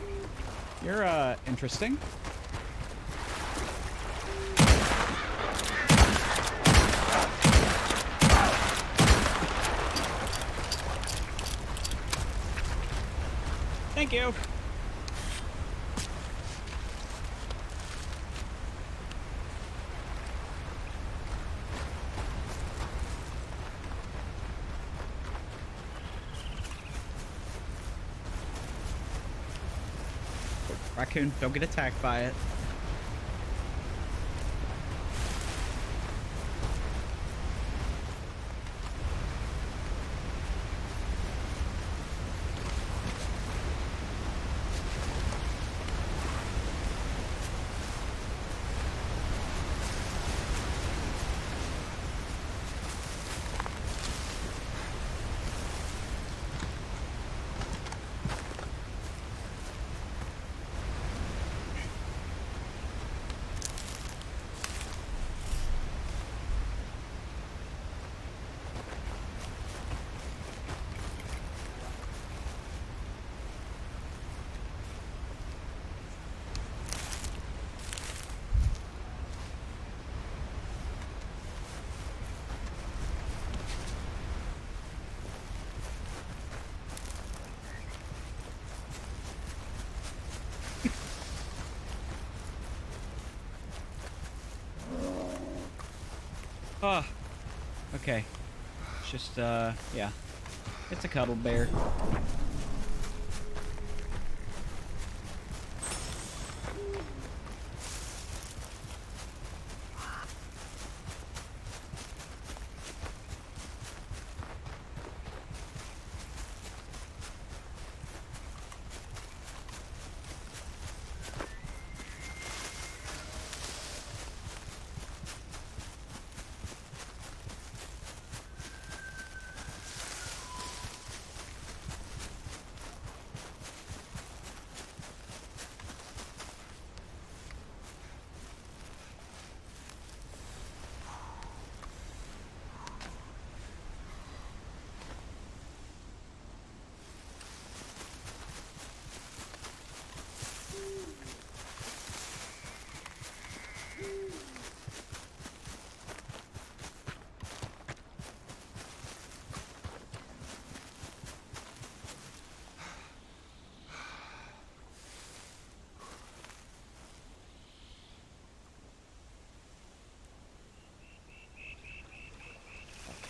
A: You're, interesting. Thank you. Raccoon, don't get attacked by it. Oh, okay. It's just, yeah. It's a cuddle bear.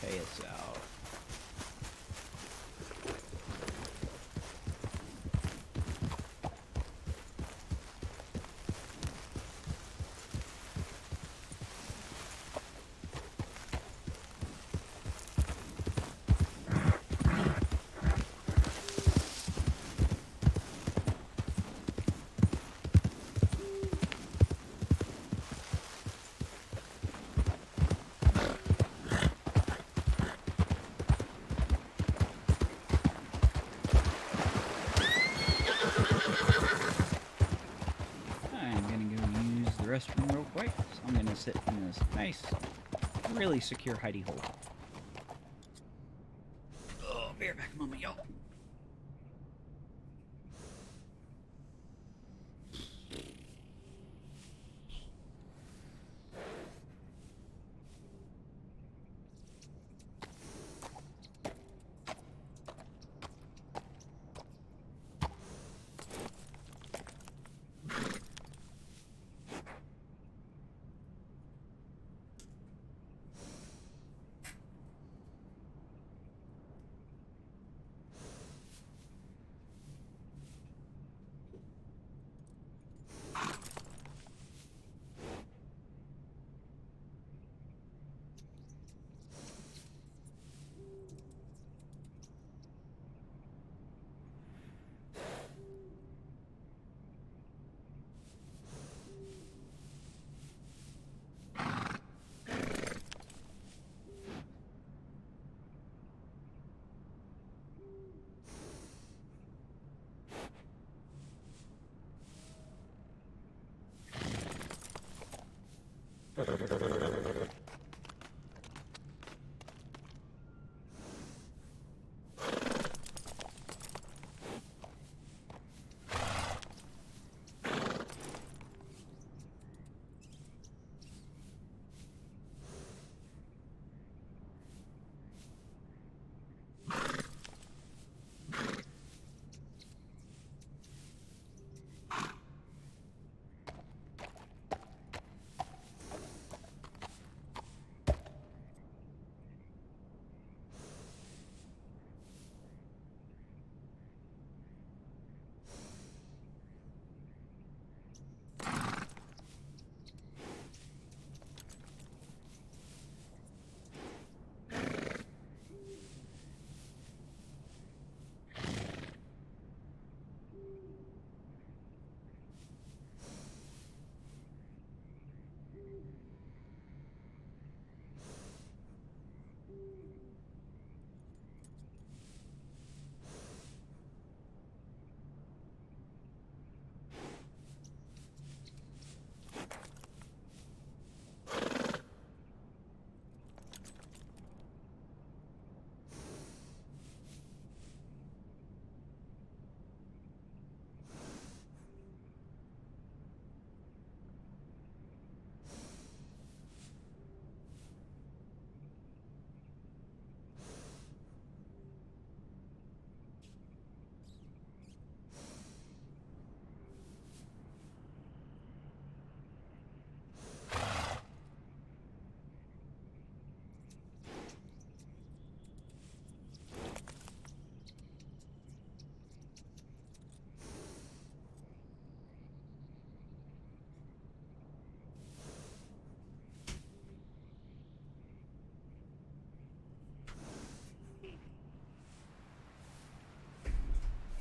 A: Okay, it's out. Restroom real quick, so I'm gonna sit in this nice, really secure hidey hole. Oh, bear back a moment, y'all.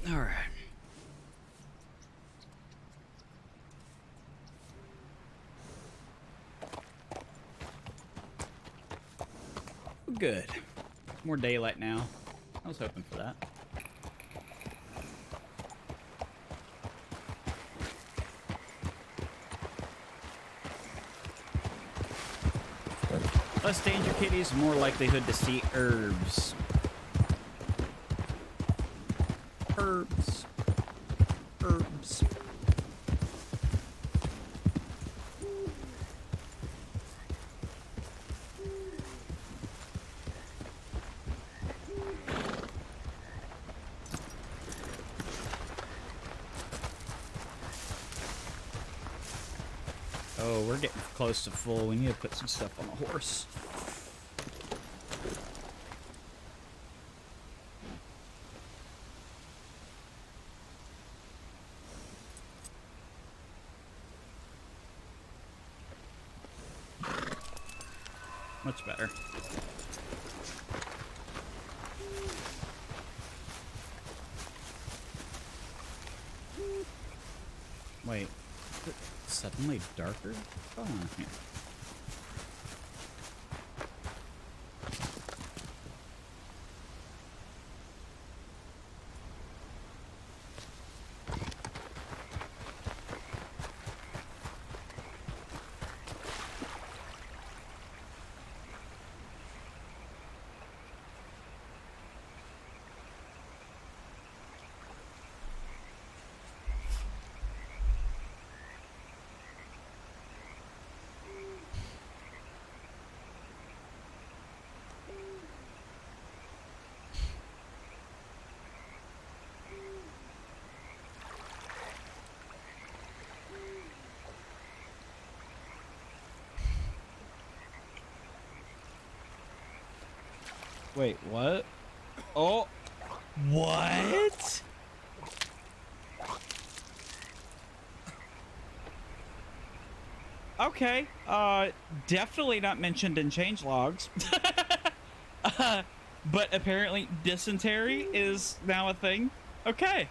A: All right. Good. More daylight now. I was hoping for that. Less danger kitties, more likelihood to see herbs. Herbs. Herbs. Oh, we're getting close to full. We need to put some stuff on the horse. Much better. Wait, is it suddenly darker? What's going on here? Wait, what? Oh, what? Okay, definitely not mentioned in change logs. But apparently dysentery is now a thing. Okay.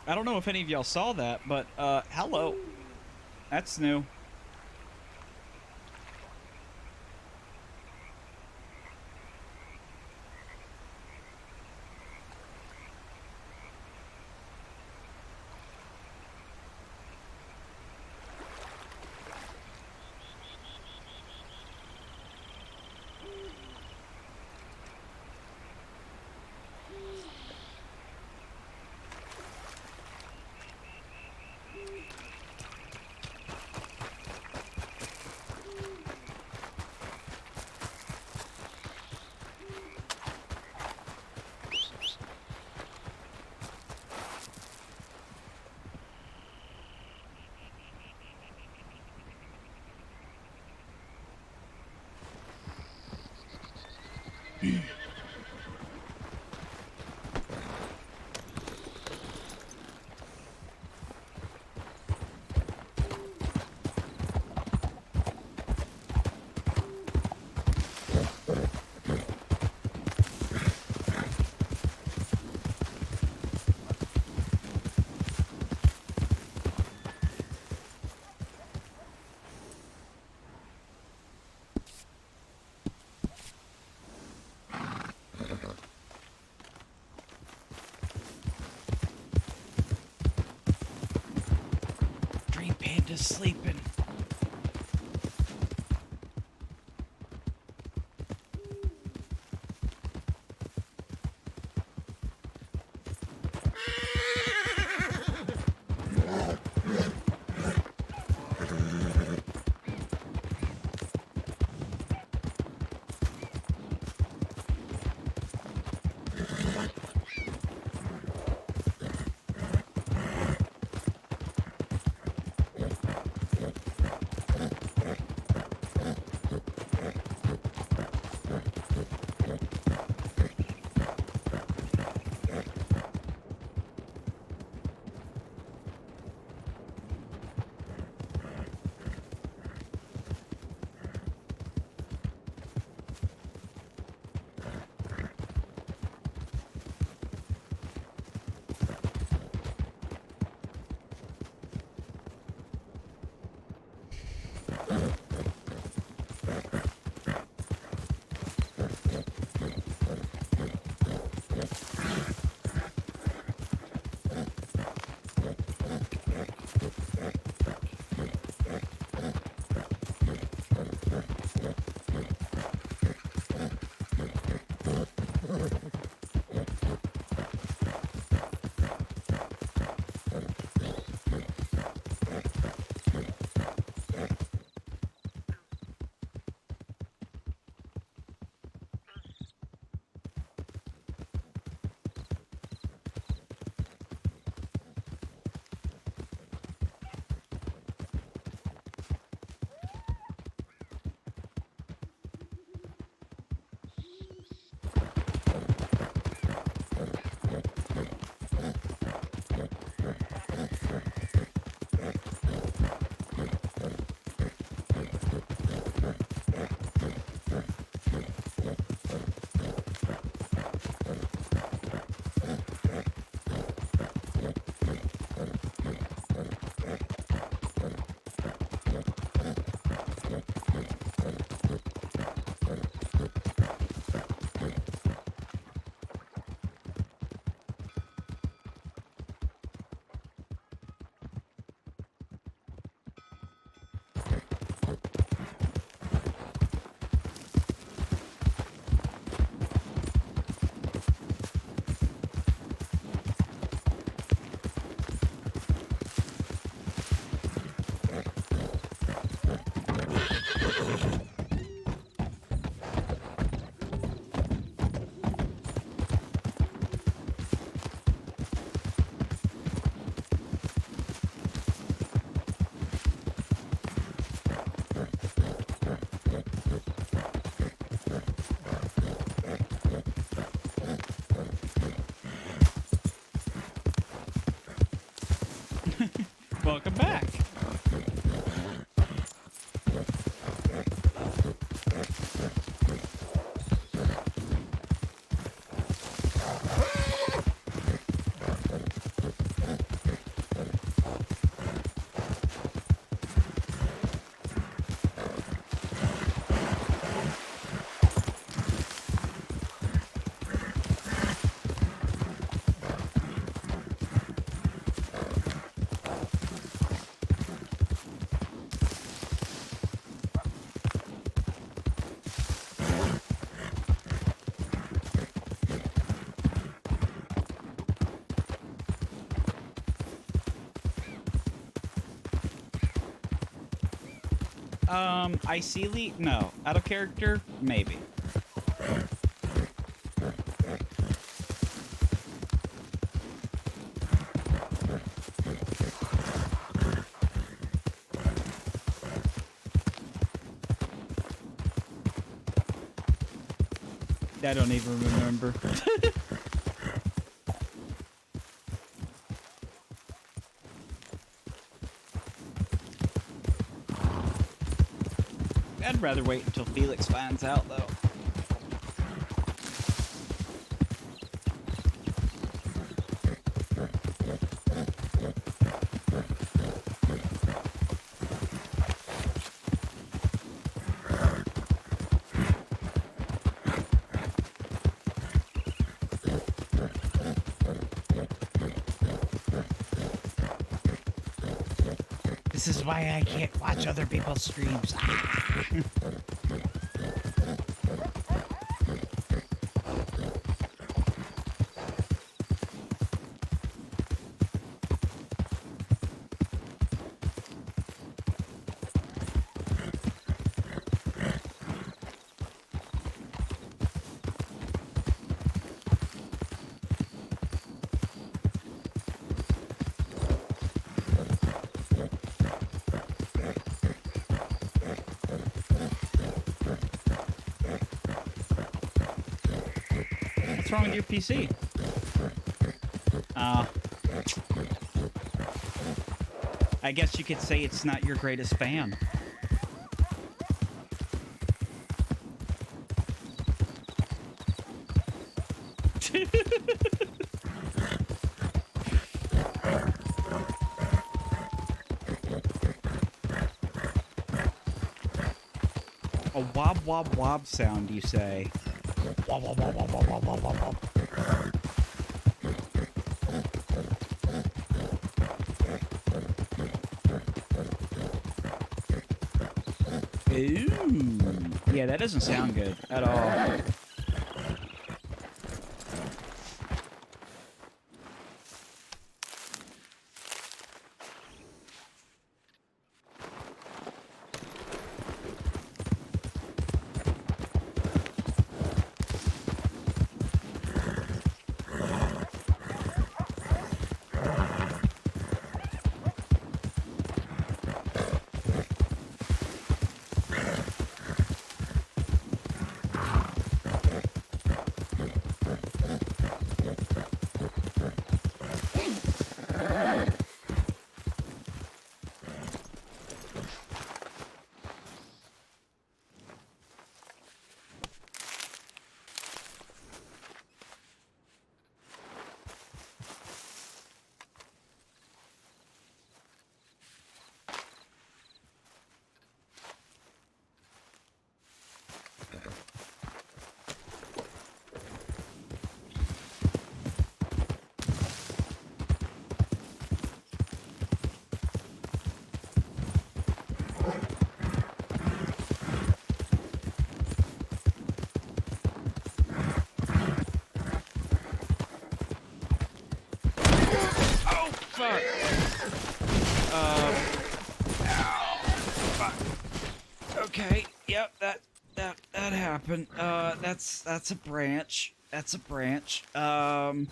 A: I don't know if any of y'all saw that, but hello. That's new. sleeping. Welcome back. Icely? No. Out of character? Maybe. I don't even remember. I'd rather wait until Felix finds out, though. This is why I can't watch other people's streams. Ah! What's wrong with your PC? I guess you could say it's not your greatest fan. A wob wob wob sound, you say? Wob wob wob wob wob wob wob wob. Ooh. Yeah, that doesn't sound good at all. Fuck. Fuck. Okay. Yep. That happened. That's a branch. That's a branch. And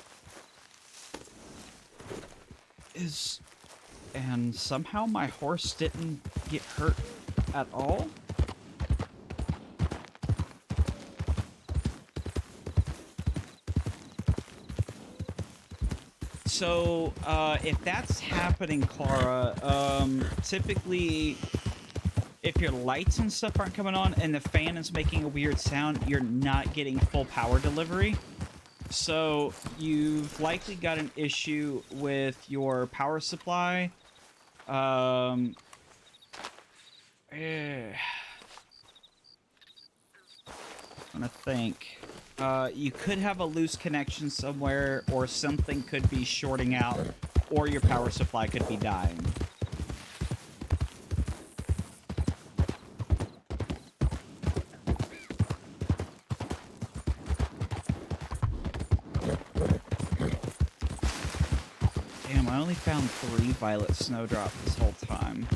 A: somehow my horse didn't get hurt at all. So, if that's happening, Clara, typically, if your lights and stuff aren't coming on and the fan is making a weird sound, you're not getting full power delivery. So, you've likely got an issue with your power supply. I'm gonna think. You could have a loose connection somewhere, or something could be shorting out, or your power supply could be dying. Damn, I only found 3 violet snowdrop this whole time.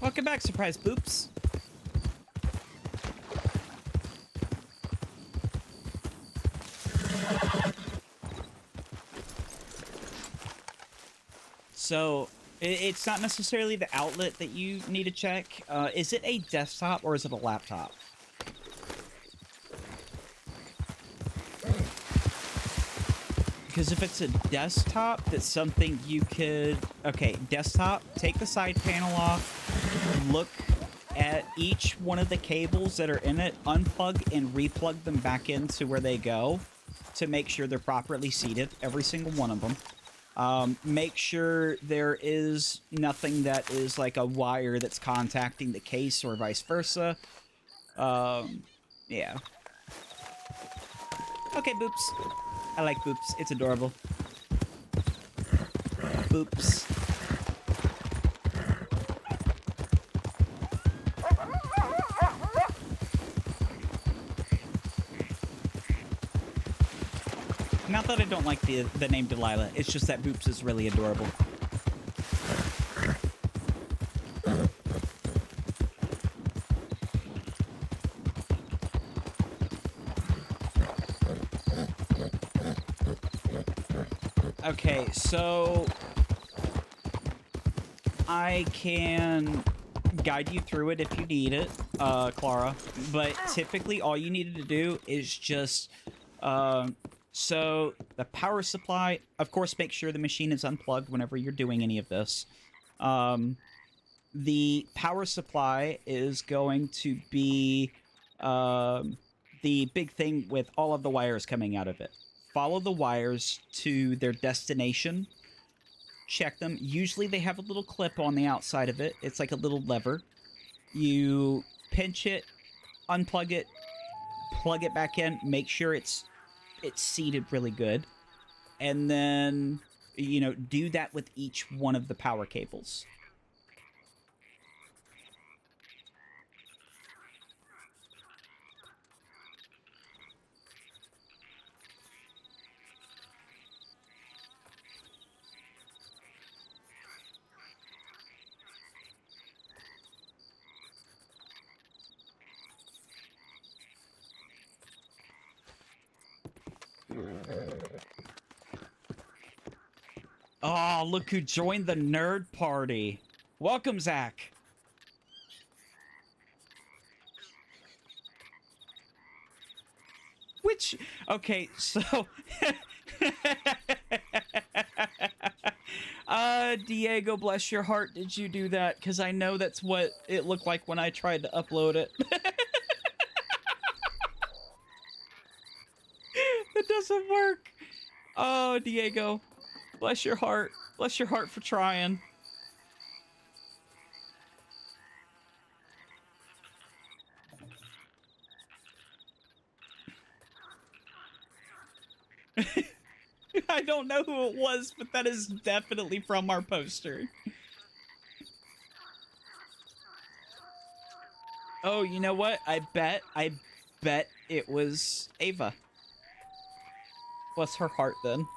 A: Welcome back, surprise boops. So, it's not necessarily the outlet that you need to check. Is it a desktop or is it a laptop? Because if it's a desktop, that's something you could... Okay, desktop, take the side panel off, look at each one of the cables that are in it, unplug and replug them back into where they go to make sure they're properly seated, every single one of them. Make sure there is nothing that is like a wire that's contacting the case or vice versa. Yeah. Okay, Boops. I like Boops. It's adorable. Boops. Not that I don't like the name Delilah, it's just that Boops is really adorable. Okay, so I can guide you through it if you need it, Clara, but typically all you needed to do is just, so the power supply, of course, make sure the machine is unplugged whenever you're doing any of this. The power supply is going to be the big thing with all of the wires coming out of it. Follow the wires to their destination. Check them. Usually they have a little clip on the outside of it. It's like a little lever. You pinch it, unplug it, plug it back in, make sure it's seated really good. And then, you know, do that with each one of the power cables. Oh, look who joined the nerd party. Welcome, Zach. Which, okay, so... Diego, bless your heart, did you do that? Because I know that's what it looked like when I tried to upload it. It doesn't work. Oh, Diego. Bless your heart. Bless your heart for trying. I don't know who it was, but that is definitely from our poster. Oh, you know what? I bet it was Ava. Bless her heart, then.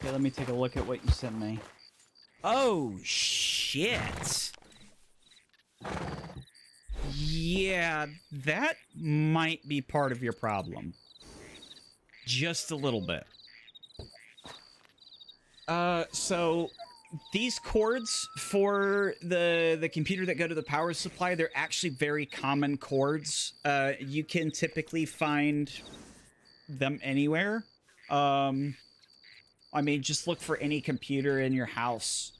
A: Okay, let me take a look at what you sent me. Oh, shit. Yeah, that might be part of your problem. Just a little bit. So these cords for the computer that go to the power supply, they're actually very common cords. You can typically find them anywhere. I mean, just look for any computer in your house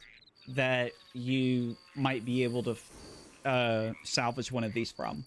A: that you might be able to salvage one of these from.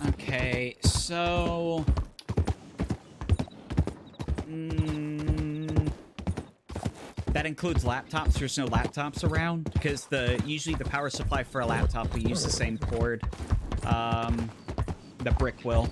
A: Okay, so... that includes laptops. There's no laptops around, because usually the power supply for a laptop will use the same cord. The brick will.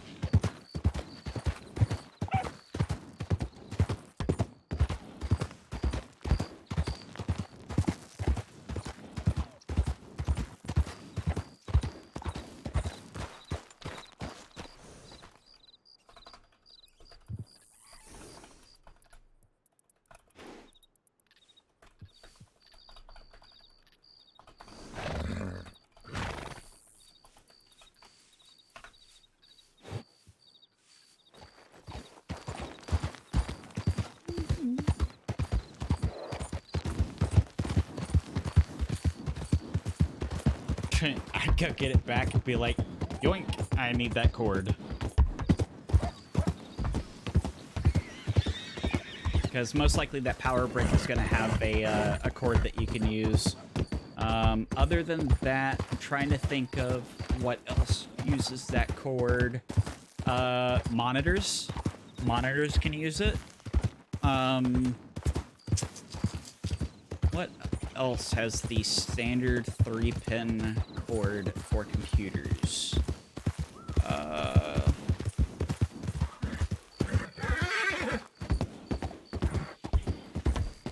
A: I'd go get it back and be like, yoink, I need that cord. Because most likely that power brick is going to have a cord that you can use. Other than that, I'm trying to think of what else uses that cord. Monitors. Monitors can use it. What else has the standard 3-pin cord for computers?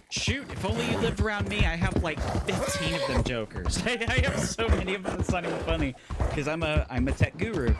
A: Shoot, if only you lived around me, I have like 15 of them jokers. I have so many of them, it's not even funny. Because I'm a tech guru.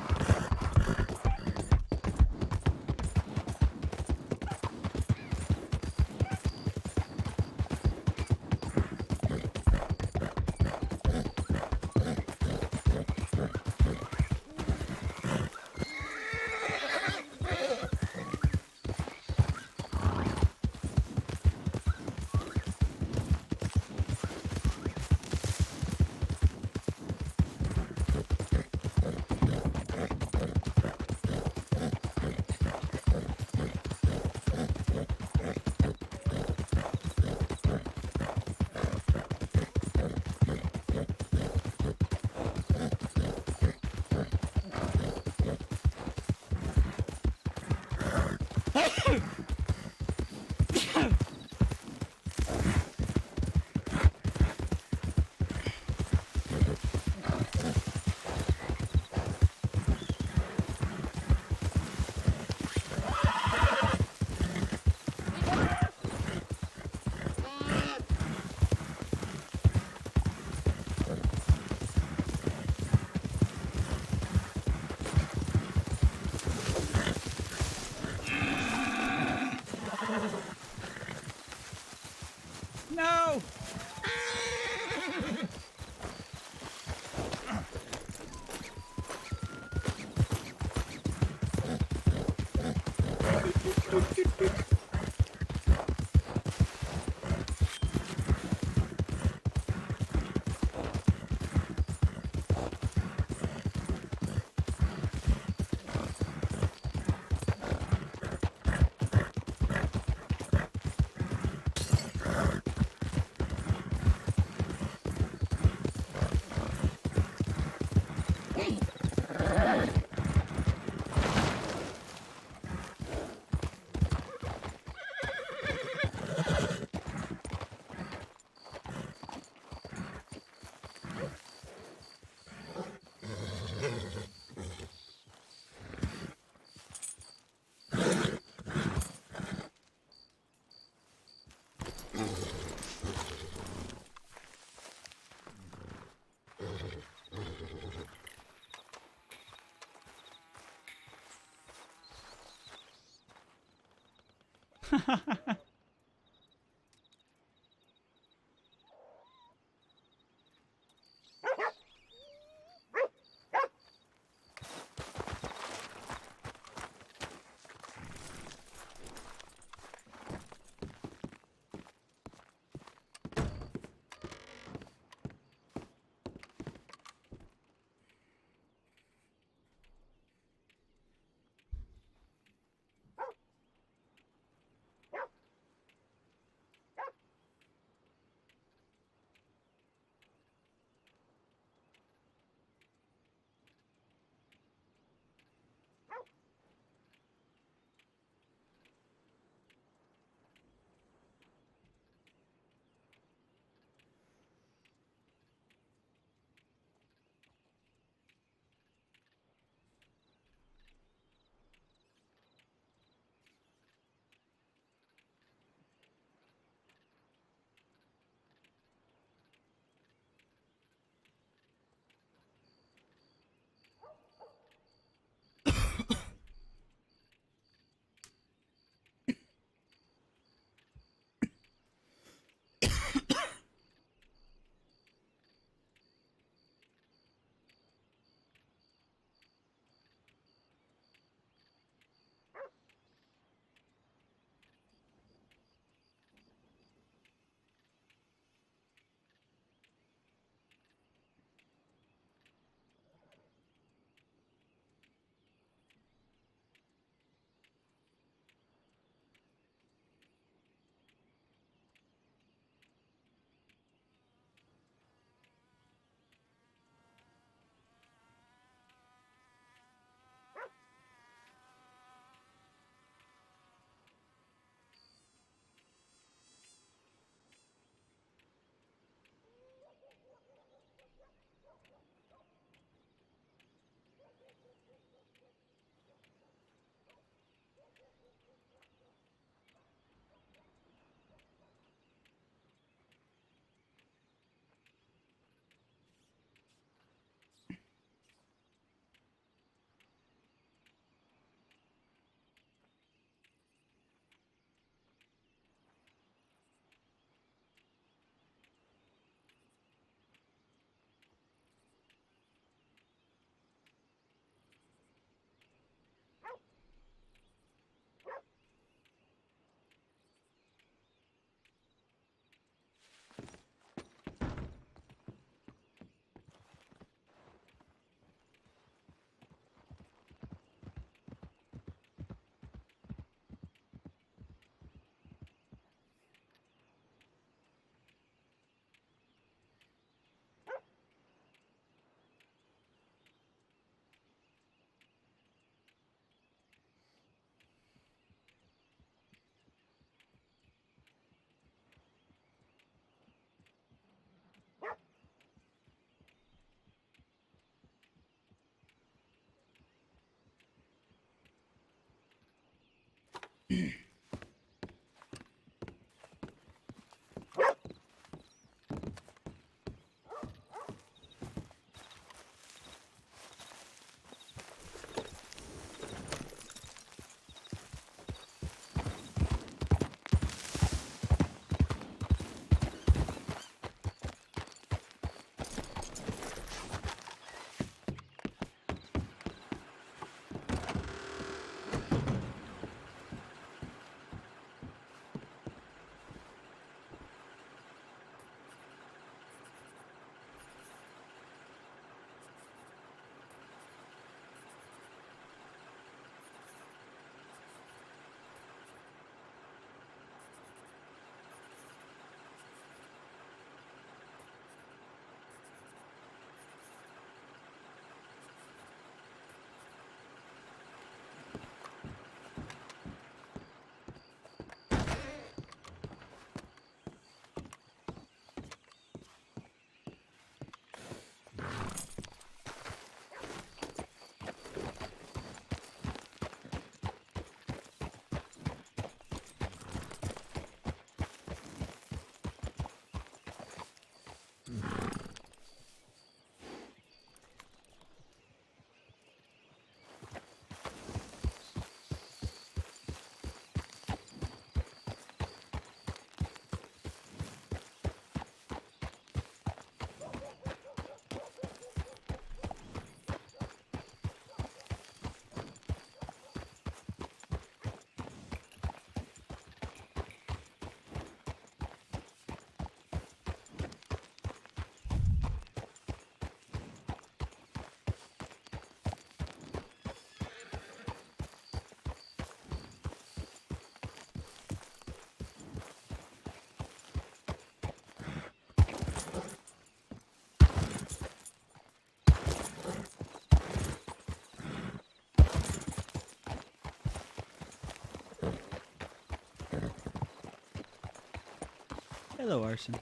A: Hello, Arson.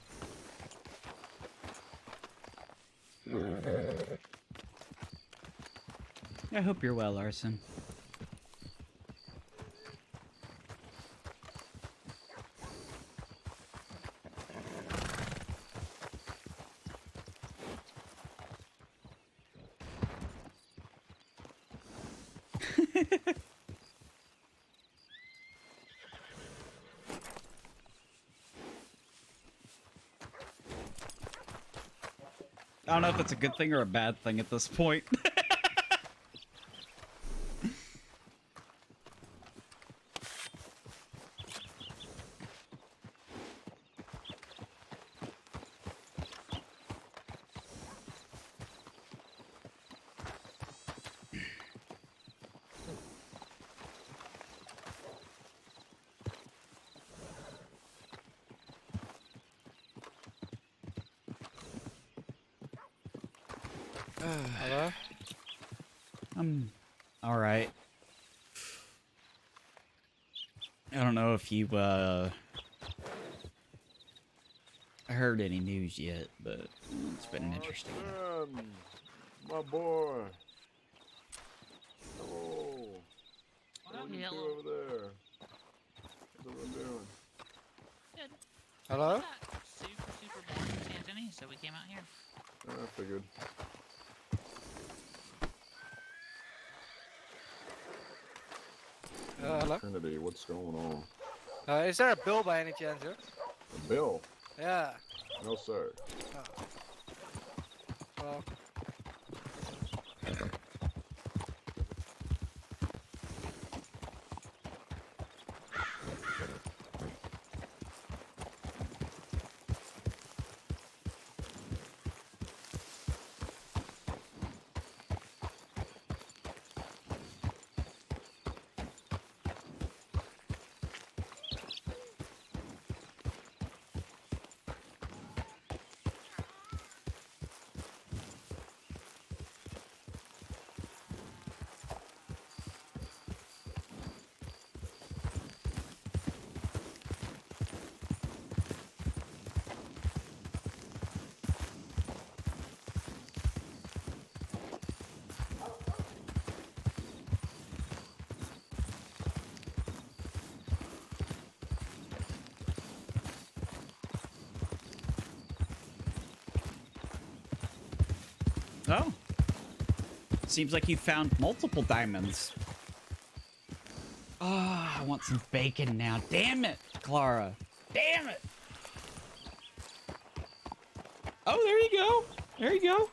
A: I hope you're well, Arson. I don't know if it's a good thing or a bad thing at this point.
N: Hello?
A: I'm alright. I don't know if you, heard any news yet, but it's been an interesting one.
O: My boy. Hello. What are you two over there? What's everyone doing?
N: Good. Hello?
P: Super bored in San Antonio, so we came out here.
O: I figured.
N: Hello?
O: Trinity, what's going on?
N: Is there a bill by any chance, sir?
O: A bill?
N: Yeah.
O: No, sir.
N: Oh. Well.
A: Oh. Seems like you found multiple diamonds. Oh, I want some bacon now. Damn it, Clara. Damn it. Oh, there you go. There you go.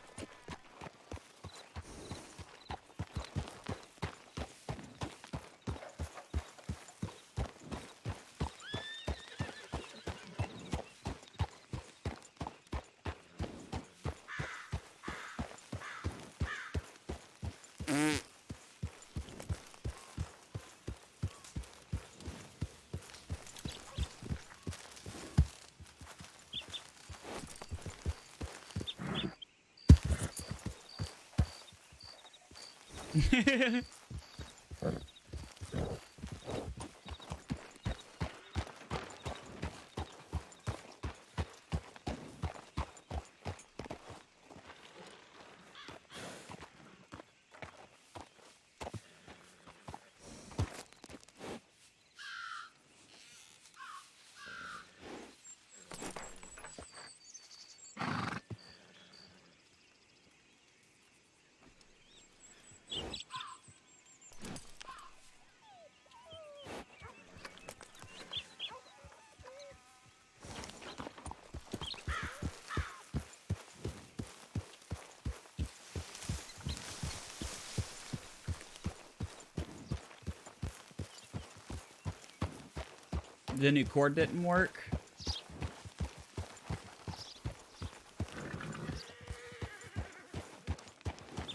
A: The new cord didn't work.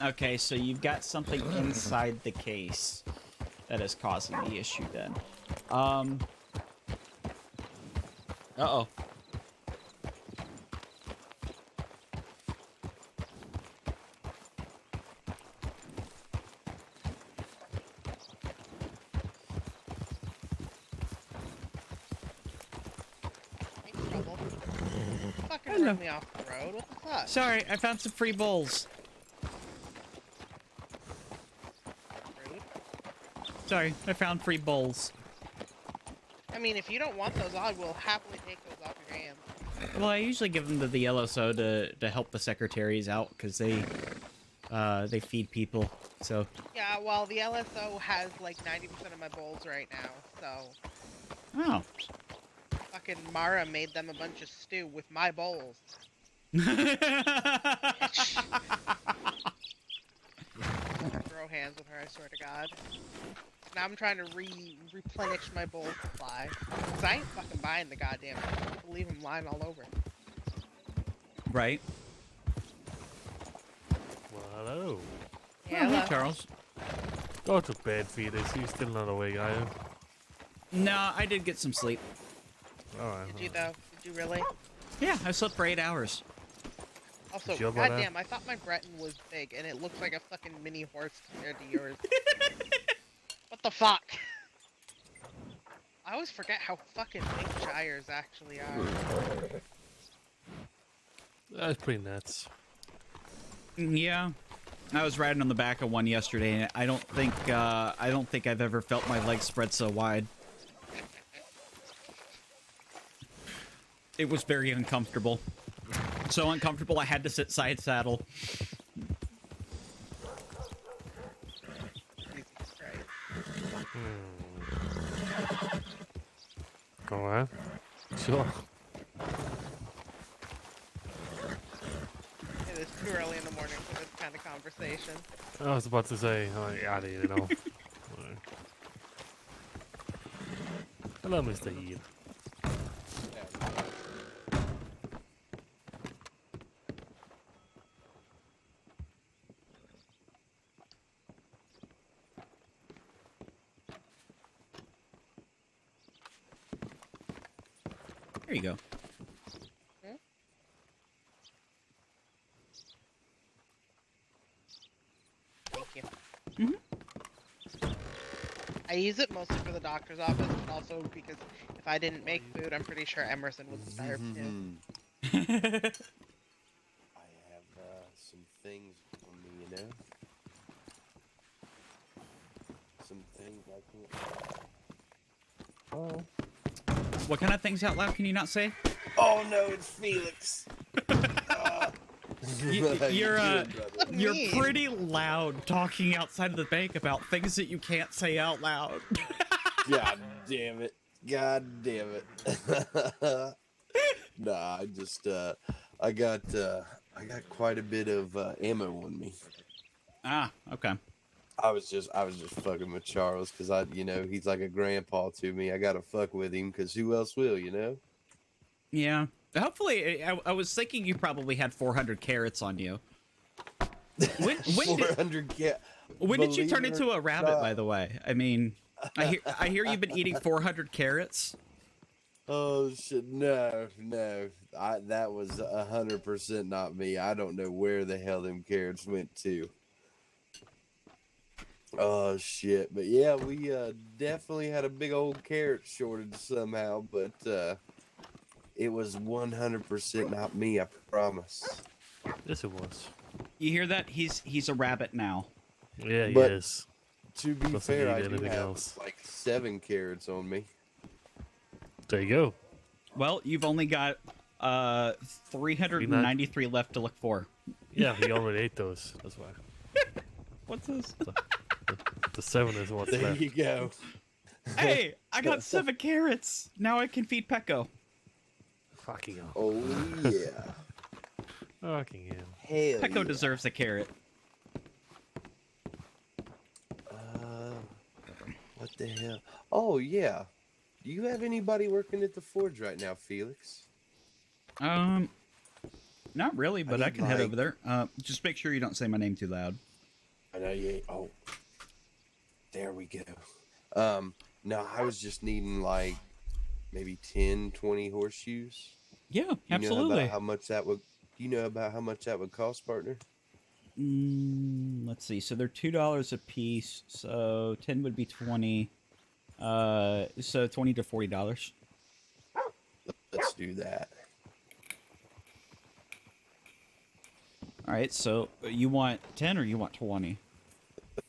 A: Okay, so you've got something inside the case that is causing the issue then. Uh-oh.
B: Make trouble.
A: Hello.
B: run me off the road. What the fuck?
A: Sorry, I found some free bowls.
B: Rude.
A: Sorry, I found free bowls.
B: I mean, if you don't want those, I will happily take those off your hands.
A: Well, I usually give them to the LSO to help the secretaries out because they feed people. So.
B: Yeah, well, the LSO has like 90% of my bowls right now, so.
A: Oh.
B: Fucking Mara made them a bunch of stew with my bowls. Throw hands with her, I swear to God. Now I'm trying to replenish my bowl supply. Cause I ain't fucking buying the goddamn thing. Leave them lying all over.
A: Right.
Q: Well, hello.
B: Yeah,
A: Oh, hey,
B: hello.
A: Charles.
Q: Go to bed, Felix. You still not awake, are you?
A: No, I did get some sleep.
Q: Alright.
B: Did you though? Did you really?
A: Yeah, I slept for 8 hours.
B: Also,
Q: Sure about that?
B: goddamn, I thought my Breton was big, and it looks like a fucking mini horse compared to yours. What the fuck? I always forget how fucking big gyres actually are.
Q: That's pretty nuts.
A: Yeah, I was riding on the back of one yesterday, and I don't think I've ever felt my legs spread so wide. It was very uncomfortable. So uncomfortable, I had to sit side saddle.
Q: Alright. Sure.
B: It is too early in the morning for this kind of conversation.
Q: I was about to say, oh, yeah, I didn't know. Alright. Hello, Mr. Heath.
A: There you go.
B: Thank you. I use it mostly for the doctor's office, but also because if I didn't make food, I'm pretty sure Emerson would starve too.
R: I have some things on me, you know? Some things I can't... Oh.
A: What kind of things out loud can you not say?
R: Oh no, it's Felix!
A: You're pretty loud talking outside of the bank about things that you can't say out loud.
R: God damn it. God damn it. Nah, I just, I got quite a bit of ammo on me.
A: Ah, okay.
R: I was just fucking with Charles because he's like a grandpa to me. I gotta fuck with him because who else will, you know?
A: Yeah. Hopefully, I was thinking you probably had 400 carrots on you. When
R: 400
A: when did you turn into a rabbit, by the way? I mean, I hear you've been eating 400 carrots.
R: Oh shit! No, that was 100% not me. I don't know where the hell them carrots went to. Oh shit! But yeah, we definitely had a big old carrot shortage somehow, but it was 100% not me. I promise.
Q: Yes, it was.
A: You hear that? He's a rabbit now.
Q: Yeah, he
R: But
Q: is.
R: To be
Q: Doesn't
R: fair,
Q: need
R: I do
Q: anything
R: have
Q: else.
R: like 7 carrots on me.
Q: There you go.
A: Well, you've only got 393 left to look for.
Q: Yeah, he already ate those. That's why.
A: What's this?
Q: The 7 is what's
R: There
Q: left.
R: you go.
A: Hey, I got 7 carrots. Now I can feed Pecco.
Q: Fucking hell.
R: Oh yeah.
Q: Fucking hell.
R: Hell
A: Pecco
R: yeah.
A: deserves a carrot.
R: What the hell? Oh yeah. Do you have anybody working at the forge right now, Felix?
A: Not really, but I
R: need,
A: can head
R: like-
A: over there. Just make sure you don't say my name too loud.
R: I know you ain't. Oh, there we go. No, I was just needing like maybe 10, 20 horseshoes.
A: Yeah,
R: Do you
A: absolutely.
R: know about how much that would? Do you know about how much that would cost, partner?
A: Let's see. So they're $2 a piece. So 10 would be 20. So $20 to $40.
R: Let's do that.
A: All right, so you want 10 or you want 20?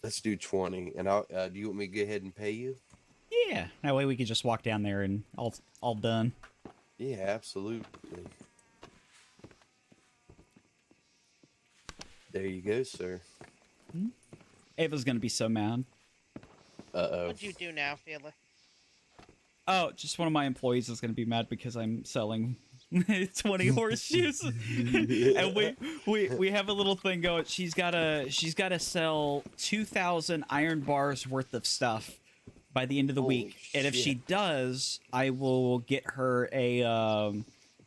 R: Let's do 20. And I'll. Do you want me to go ahead and pay you?
A: Yeah, that way we could just walk down there and all done.
R: Yeah, absolutely. There you go, sir.
A: Ava's gonna be so mad.
R: Uh-oh.
B: What'd you do now, Felix?
A: Oh, just one of my employees is gonna be mad because I'm selling 20 horseshoes, and we have a little thing going. She's gotta sell 2,000 iron bars worth of stuff by the end of the week, and if she does, I will get her a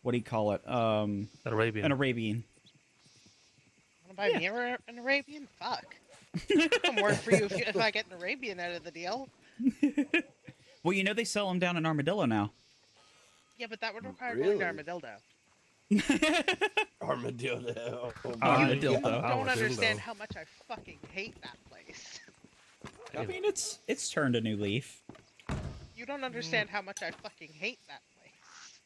A: what do you call it?
Q: An Arabian.
A: An Arabian.
B: Want to buy me an Arabian? Fuck. I'm work for you if I get an Arabian out of the deal.
A: Well, you know they sell them down in Armadillo now.
B: Yeah, but that would require going to Armadillo.
R: Armadillo.
B: You don't understand how much I fucking hate that place.
A: I mean, it's turned a new leaf.
B: You don't understand how much I fucking hate that place.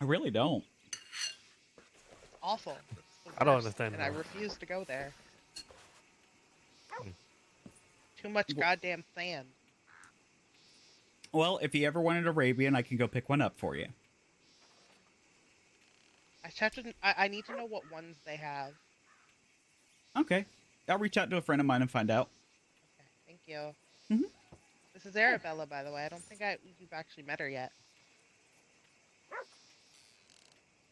A: I really don't.
B: It's awful. It's the
Q: I don't
B: worst,
Q: understand
B: and I
Q: that.
B: refuse to go there. Too much goddamn sand.
A: Well, if you ever wanted Arabian, I can go pick one up for you.
B: I need to know what ones they have.
A: Okay. I'll reach out to a friend of mine and find out.
B: Okay, thank you. This is Arabella, by the way. I don't think you've actually met her yet.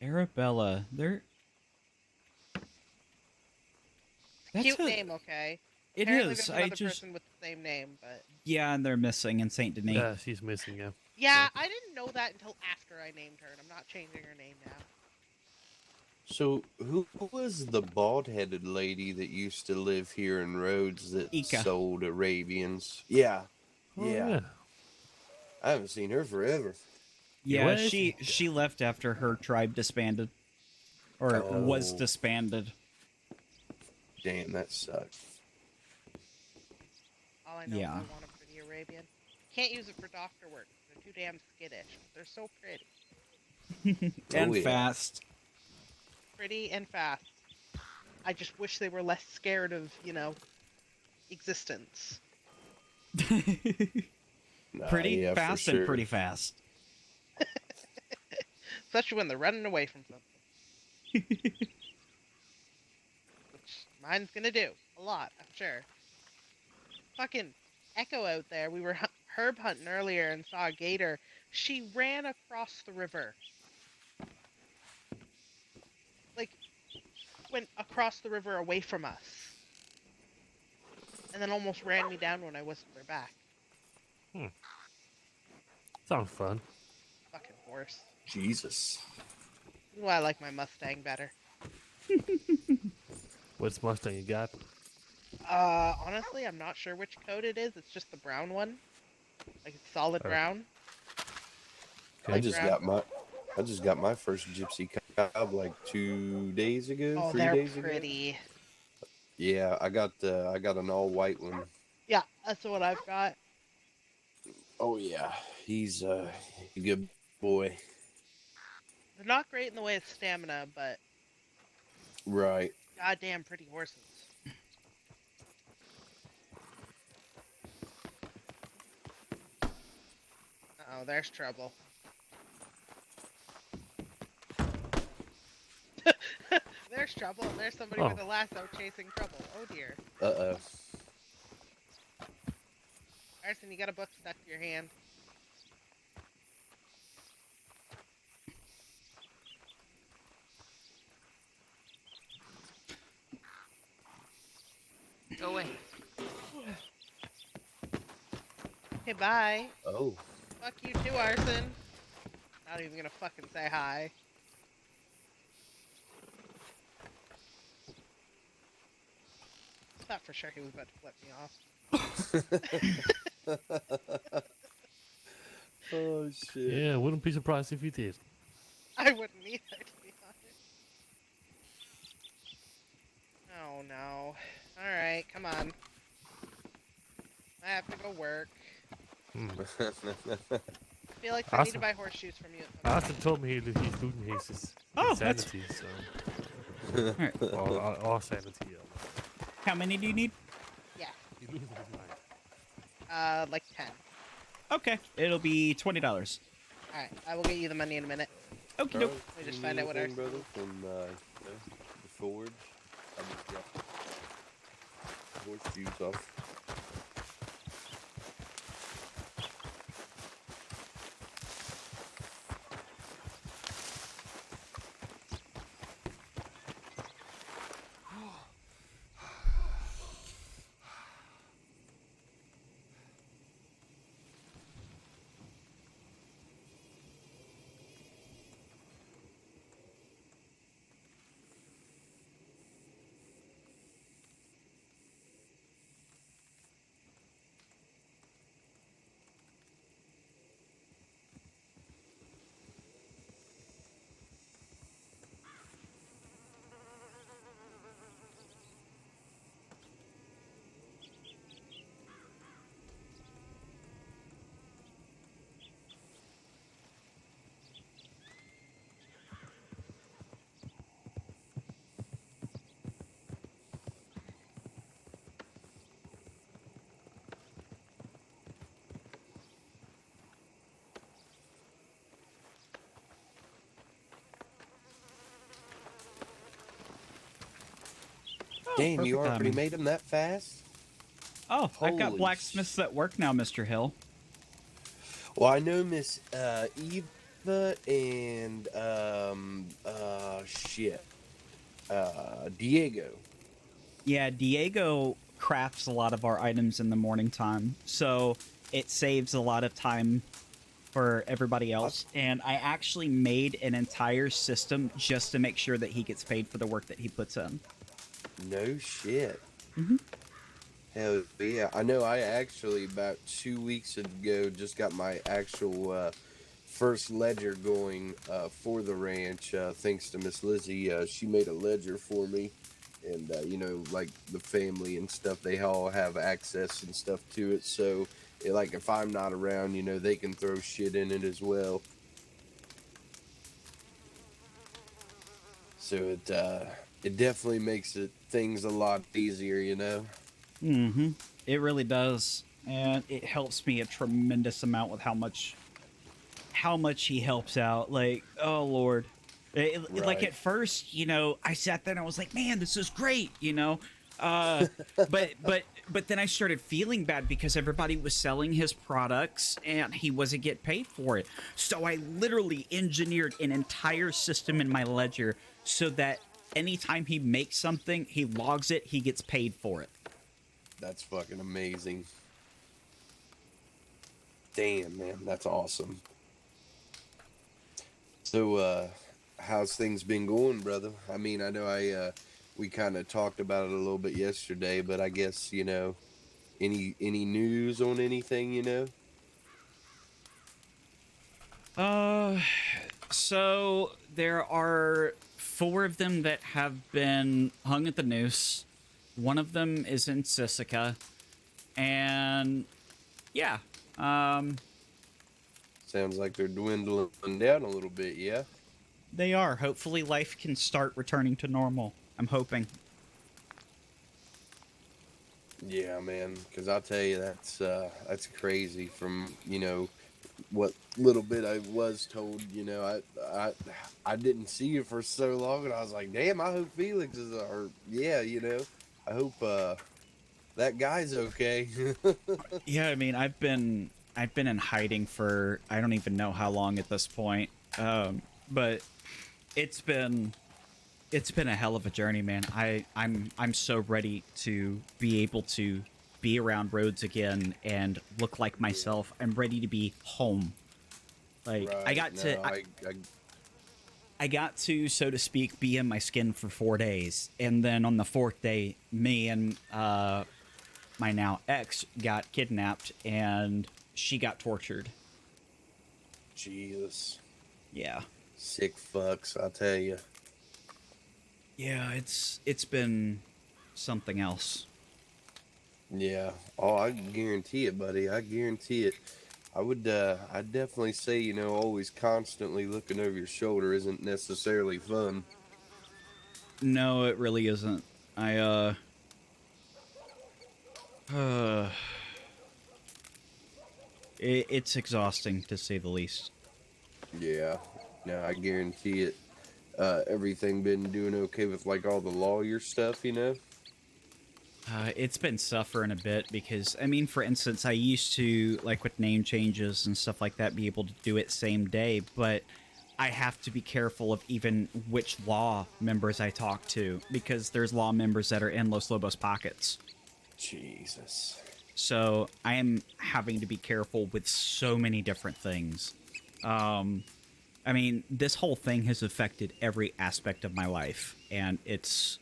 A: Arabella,
B: Cute name, okay?
A: It
B: Apparently
A: is.
B: There's another person with the same name, but
A: Yeah, and they're missing in Saint Denis.
Q: Yeah, she's missing, yeah.
B: yeah, I didn't know that until after I named her, and I'm not changing her name now.
R: So, who was the bald-headed lady that used to live here in Rhodes that
A: Ika.
R: sold Arabians? Yeah.
Q: Oh,
R: Yeah.
Q: yeah.
R: I haven't seen her forever.
A: Yeah,
Q: What?
A: she left after her tribe disbanded. Or was
R: Oh.
A: disbanded.
R: Damn, that sucks.
B: All I know
A: Yeah.
B: is I want a pretty Arabian. Can't use it for doctor work. They're too damn skittish. They're so pretty.
A: And
R: yeah.
A: fast.
B: Pretty and fast. I just wish they were less scared of, existence.
R: Nah,
A: Pretty
R: yeah, for
A: fast
R: sure.
A: and pretty fast.
B: Especially when they're running away from something. Which mine's gonna do. A lot, I'm sure. Fucking Echo out there. We were herb hunting earlier and saw a gator. She ran across the river. Like, went across the river away from us. And then almost ran me down when I whistled her back.
Q: Sounds fun.
B: Fucking horse.
R: Jesus.
B: This is why I like my Mustang better.
Q: What's Mustang you got?
B: Honestly, I'm not sure which coat it is. It's just the brown one. Like, it's solid brown.
R: I just got my first gypsy cab like 2 days ago.
B: Oh,
R: 3
B: they're
R: days ago.
B: pretty.
R: Yeah, I got an all white one.
B: Yeah, that's what I've got.
R: Oh yeah, he's a good boy.
B: They're not great in the way of stamina, but
R: Right.
B: goddamn pretty horses. Uh-oh, there's trouble. There's trouble. There's somebody with a lasso chasing trouble. Oh dear.
R: Uh-oh.
B: Arson, you got a book stuck to your hand.
P: Go away.
B: Okay, bye.
R: Oh.
B: Fuck you too, Arson. Not even gonna fucking say hi. Thought for sure he was about to flip me off.
R: Oh shit.
Q: Yeah, wouldn't be surprised if you did.
B: I wouldn't either, to be honest. Oh no. Alright, come on. I have to go work. Felix, I need to buy horseshoes from you.
Q: Austin told me he's losing his
A: Oh,
Q: insanity, so...
A: Alright.
Q: Well, I'll send it to you.
A: How many do you need?
B: Yeah. Like 10.
A: Okay, it'll be $20.
B: Alright, I will get you the money in a minute.
A: Okie
R: All
A: doke.
R: right,
B: Let me just
R: you
B: find
R: need
B: out what our
R: anything, brother, from the forge. I just got horseshoes off. Damn, you
A: perfect
R: already
A: timing.
R: made them that fast?
A: Oh, I've got
R: Holy
A: blacksmiths at work now, Mr. Hill.
R: Well, I know Miss Eva and Diego.
A: Yeah, Diego crafts a lot of our items in the morning time, so it saves a lot of time for everybody else. And I actually made an entire system just to make sure that he gets paid for the work that he puts in.
R: No shit.
A: Mhm.
R: Hell yeah. I know I actually about 2 weeks ago just got my actual first ledger going for the ranch, thanks to Miss Lizzie. She made a ledger for me. And, you know, like the family and stuff, they all have access and stuff to it. So, like, if I'm not around, you know, they can throw shit in it as well. So it definitely makes things a lot easier, you know?
A: Mm-hmm. It really does. And it helps me a tremendous amount with how much he helps out. Like, oh Lord. Like
R: Right.
A: at first, you know, I sat there and I was like, man, this is great, you know. But then I started feeling bad because everybody was selling his products and he wasn't getting paid for it. So I literally engineered an entire system in my ledger so that anytime he makes something, he logs it, he gets paid for it.
R: That's fucking amazing. Damn, man, that's awesome. So, how's things been going, brother? I mean, I know we kind of talked about it a little bit yesterday, but I guess, you know, any news on anything, you know?
A: So there are 4 of them that have been hung at the noose. One of them is in Sisika. And yeah,
R: Sounds like they're dwindling down a little bit, yeah?
A: they are. Hopefully life can start returning to normal. I'm hoping.
R: Yeah, man, because I'll tell you, that's crazy from, you know, what little bit I was told, you know, I didn't see you for so long, and I was like, damn, I hope Felix is, or yeah, you know, I hope that guy's okay.
A: Yeah, I mean, I've been in hiding for I don't even know how long at this point. But it's been a hell of a journey, man. I'm so ready to be able to be around roads again and look like myself. I'm ready to be home. Like
R: Right,
A: I got to
R: no,
A: I got to, so to speak, be in my skin for 4 days, and then on the 4th day, me and my now ex got kidnapped, and she got tortured.
R: Jesus.
A: Yeah.
R: Sick fucks, I tell you.
A: Yeah, it's been something else.
R: Yeah. Oh, I guarantee it, buddy. I guarantee it. I'd definitely say, you know, always constantly looking over your shoulder isn't necessarily fun.
A: No, it really isn't. It's exhausting to say the least.
R: Yeah, no, I guarantee it. Everything been doing okay with like all the lawyer stuff, you know?
A: It's been suffering a bit because, I mean, for instance, I used to, like with name changes and stuff like that, be able to do it same day, but I have to be careful of even which law members I talk to because there's law members that are in Los Lobos pockets.
R: Jesus.
A: So I am having to be careful with so many different things. I mean, this whole thing has affected every aspect of my life, and it's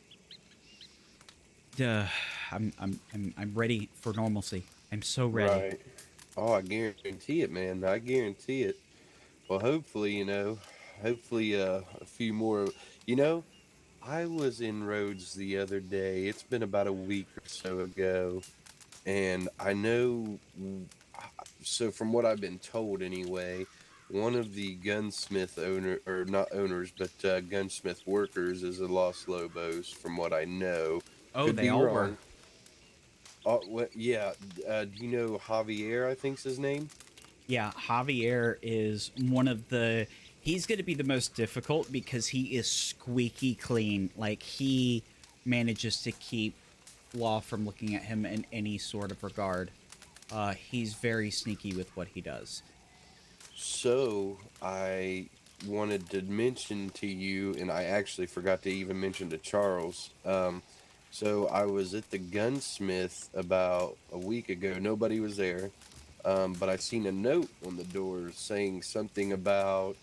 A: I'm ready for normalcy. I'm so ready.
R: Right. Oh, I guarantee it, man. I guarantee it. Well, hopefully, hopefully a few more. You know, I was in Rhodes the other day. It's been about a week or so ago, and I know. So, from what I've been told, anyway, one of the gunsmith owner, or not owners, but gunsmith workers, is a Los Lobos. From what I know,
A: Oh,
R: could
A: they
R: be
A: all were.
R: wrong. Yeah. Do you know Javier? I think's his name.
A: Yeah, Javier is one of the... He's going to be the most difficult because he is squeaky clean. Like, he manages to keep law from looking at him in any sort of regard. He's very sneaky with what he does.
R: So, I wanted to mention to you, and I actually forgot to even mention to Charles. So, I was at the gunsmith about a week ago. Nobody was there. But I seen a note on the door saying something about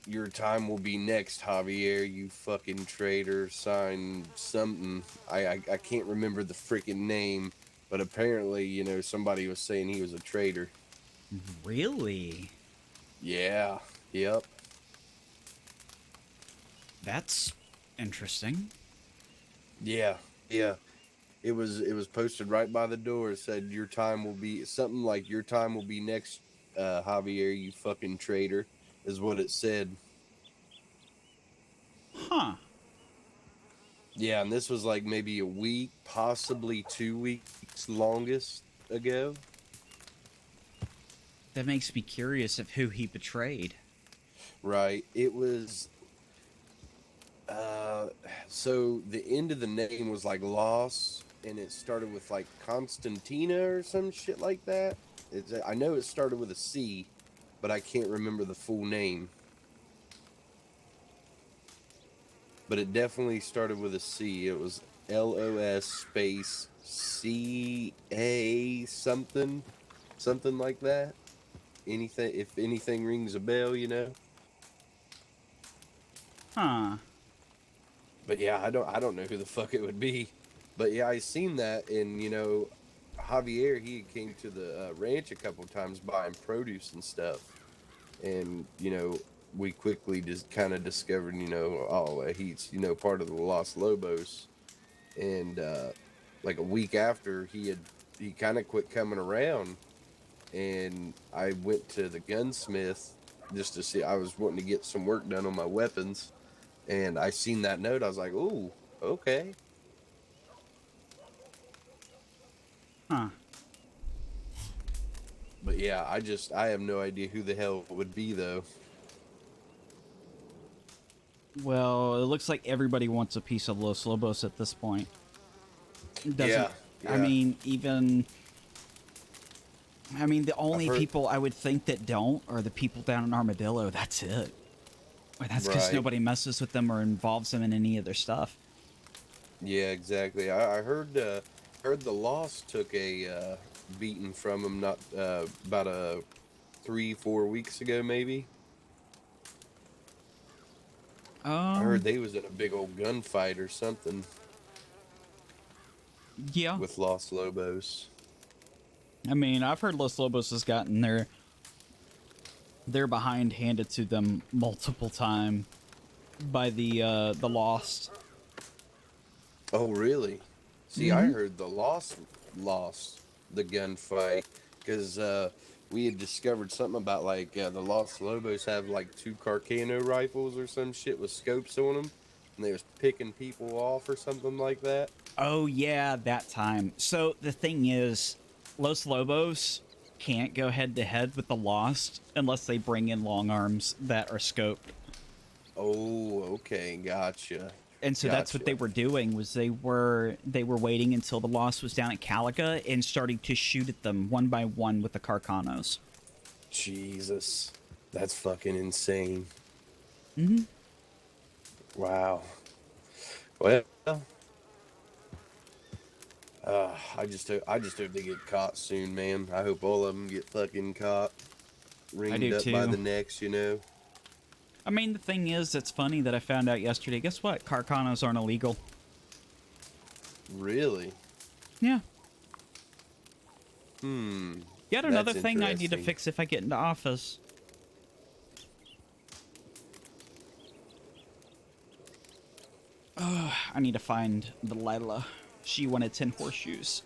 R: your time will be next, Javier, you fucking traitor. Sign something. I can't remember the freaking name, but apparently, somebody was saying he was a traitor.
A: Really?
R: Yeah. Yep.
A: That's interesting.
R: Yeah. Yeah. It was posted right by the door. It said your time will be something like your time will be next, Javier, you fucking traitor, is what it said.
A: Huh.
R: Yeah, and this was like maybe a week, possibly 2 weeks longest ago.
A: That makes me curious of who he betrayed.
R: Right. It was so the end of the name was like Loss, and it started with like Constantina or some shit like that. I know it started with a C, but I can't remember the full name. But it definitely started with a C. It was LOS space CA something like that. Anything, if anything rings a bell,
A: Huh.
R: But yeah, I don't know who the fuck it would be. But yeah, I seen that, and Javier, he came to the ranch a couple times buying produce and stuff, and we quickly just kind of discovered, he's part of the Los Lobos, and like a week after he kind of quit coming around, and I went to the gunsmith just to see. I was wanting to get some work done on my weapons, and I seen that note. I was like, "Ooh, okay."
A: Huh.
R: But yeah, I have no idea who the hell it would be though.
A: Well, it looks like everybody wants a piece of Los Lobos at this point.
R: Yeah.
A: I mean, the only people I would think that don't are the people down in Armadillo. That's it. Or that's because nobody messes with them or involves them in any of their stuff.
R: Yeah, exactly. I heard the Lost took a beating from him not about 3-4 weeks ago, maybe. I heard they was in a big old gunfight or something.
A: Yeah.
R: With Los Lobos.
A: I mean, I've heard Los Lobos has gotten their behind handed to them multiple times by the Lost.
R: Oh, really? See, I heard the Lost the gunfight because we had discovered something about like the Los Lobos have like 2 Carcano rifles or some shit with scopes on them, and they was picking people off or something like that.
A: Oh yeah, that time. So the thing is, Los Lobos can't go head to head with the Lost unless they bring in long arms that are scoped.
R: Oh, okay, gotcha.
A: And so that's what they were doing, was they were waiting until the Lost was down at Calica and starting to shoot at them one by one with the Carcanos.
R: Jesus, that's fucking insane.
A: Mm-hmm.
R: Wow. Well, I just hope they get caught soon, man. I hope all of them get fucking caught, ringed up by the necks, you know.
A: I mean, the thing is, it's funny that I found out yesterday. Guess what? Carcanos aren't illegal.
R: Really?
A: Yeah.
R: That's
A: Yet another thing I need to
R: interesting.
A: fix if I get into office. I need to find Delilah. She wanted 10 horseshoes.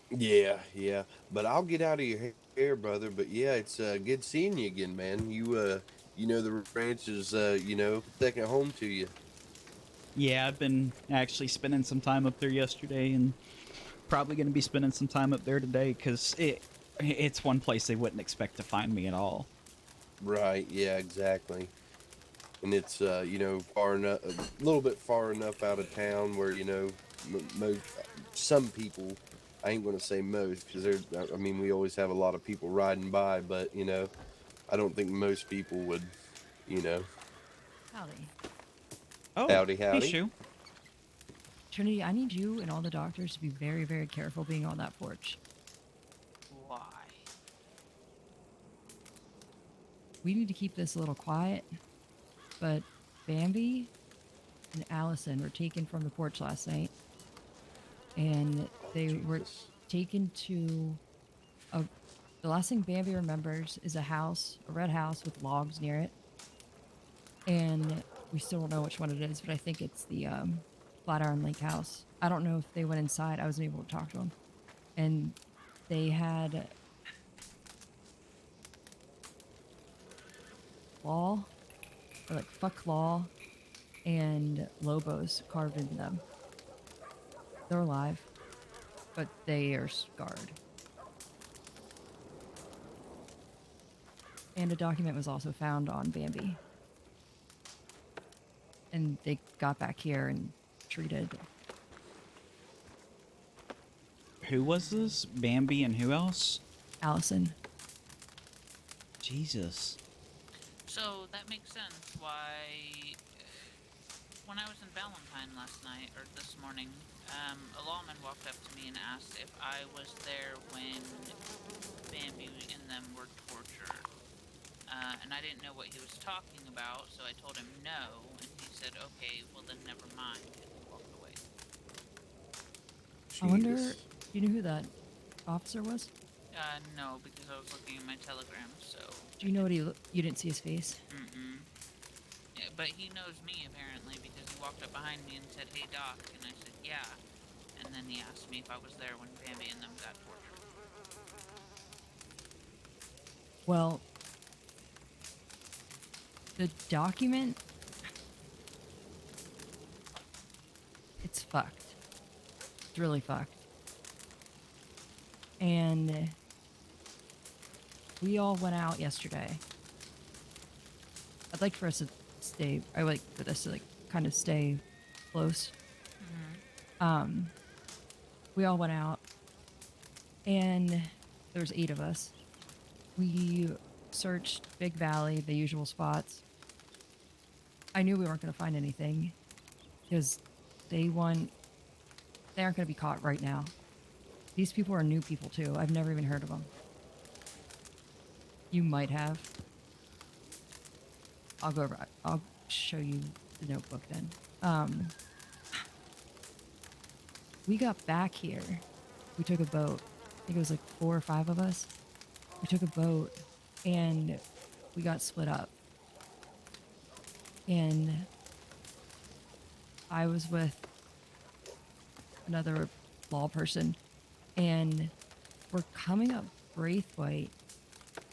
R: Yeah, yeah. But I'll get out of your hair, brother. But yeah, it's good seeing you again, man. You know the ranch is second home to you.
A: Yeah, I've been actually spending some time up there yesterday and probably going to be spending some time up there today because it's one place they wouldn't expect to find me at all.
R: Right, yeah, exactly. And it's far enough, a little bit far enough out of town where some people, I ain't gonna say most, because we always have a lot of people riding by, but I don't think most people would,
S: Howdy.
A: Oh,
R: howdy.
A: hey, Shu.
S: Trinity, I need you and all the doctors to be very, very careful being on that porch.
P: Why?
S: We need to keep this a little quiet, but Bambi and Allison were taken from the porch last night, and they were taken to the last thing Bambi remembers is a red house with logs near it, and we still don't know which one it is, but I think it's the Flatiron Lake house. I don't know if they went inside. I wasn't able to talk to them, and they had Law, or like fuck Law, and Lobos carved into them. They're alive, but they are scarred. And a document was also found on Bambi. And they got back here and treated.
A: Who was this? Bambi and who else?
S: Allison.
A: Jesus.
P: So that makes sense why when I was in Valentine last night, or this morning, a lawman walked up to me and asked if I was there when Bambi and them were tortured. And I didn't know what he was talking about, so I told him no, and he said, okay, well then never mind, and he walked away.
S: I wonder, do you know who that officer was?
P: No, because I was looking at my telegram, so...
S: Do you know what you didn't see his face?
P: Mm-mm. Yeah, but he knows me, apparently, because he walked up behind me and said, hey, Doc, and I said, yeah. And then he asked me if I was there when Bambi and them got tortured.
S: Well, the document, it's fucked. It's really fucked. And we all went out yesterday. I'd like for us to stay, I would like for this to kind of stay close.
P: Mm-hmm.
S: We all went out, and there was 8 of us. We searched Big Valley, the usual spots. I knew we weren't going to find anything because they aren't going to be caught right now. These people are new people too. I've never even heard of them. You might have. I'll show you the notebook then. We got back here. We took a boat. I think it was like 4 or 5 of us. We took a boat and we got split up. And I was with another law person, and we're coming up Braithwaite,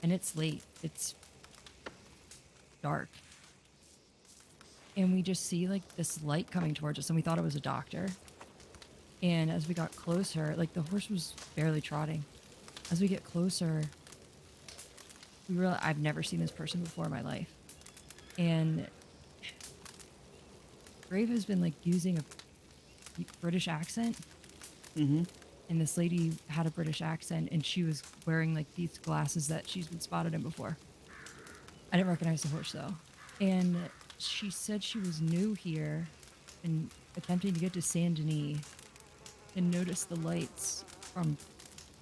S: and it's late. It's dark. and we just see like this light coming towards us, and we thought it was a doctor. And as we got closer, like the horse was barely trotting. As we get closer, we realize I've never seen this person before in my life. And Brave has been like using a British accent.
A: Mm-hmm.
S: And this lady had a British accent, and she was wearing like these glasses that she's been spotted in before. I didn't recognize the horse though. And she said she was new here and attempting to get to Saint Denis, and noticed the lights from,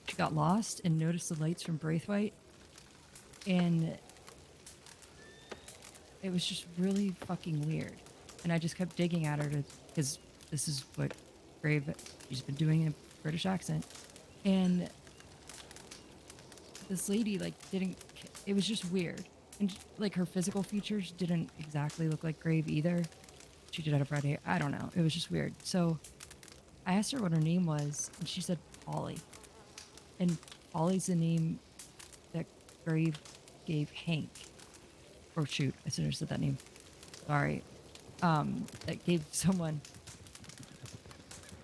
S: she got lost and noticed the lights from Braithwaite. And it was just really fucking weird. And I just kept digging at her because this is what Brave, she's been doing in a British accent. And this lady like didn't, it was just weird. And like her physical features didn't exactly look like Grave either. She did have red hair. I don't know. It was just weird. So I asked her what her name was, and she said Polly. And Polly's the name that Grave gave Hank. Or shoot, I should have said that name. Sorry. That gave someone.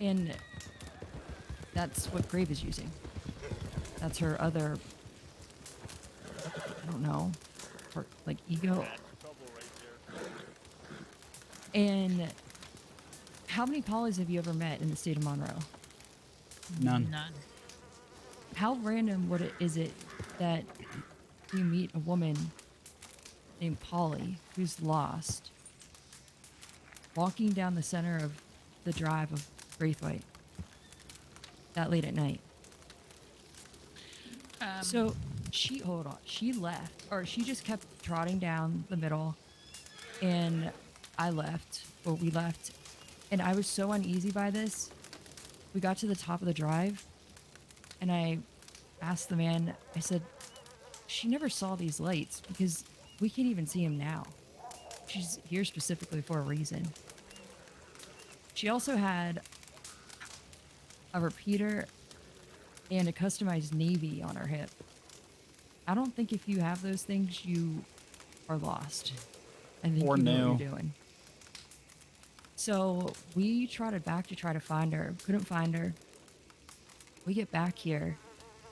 S: And that's what Grave is using. That's her other, I don't know, her, like ego. And how many Pollys have you ever met in the state of Monroe?
A: None.
P: None.
S: How random is it that you meet a woman named Polly who's lost, walking down the center of the drive of Braithwaite that late at night? So hold on, she left, or she just kept trotting down the middle, and I left, or we left, and I was so uneasy by this. We got to the top of the drive, and I asked the man, I said, she never saw these lights because we can't even see them now. She's here specifically for a reason. She also had a repeater and a customized navy on her hip. I don't think if you have those things, you are lost. I think
A: Or
S: you know
A: new.
S: what you're doing. So we trotted back to try to find her. Couldn't find her. We get back here.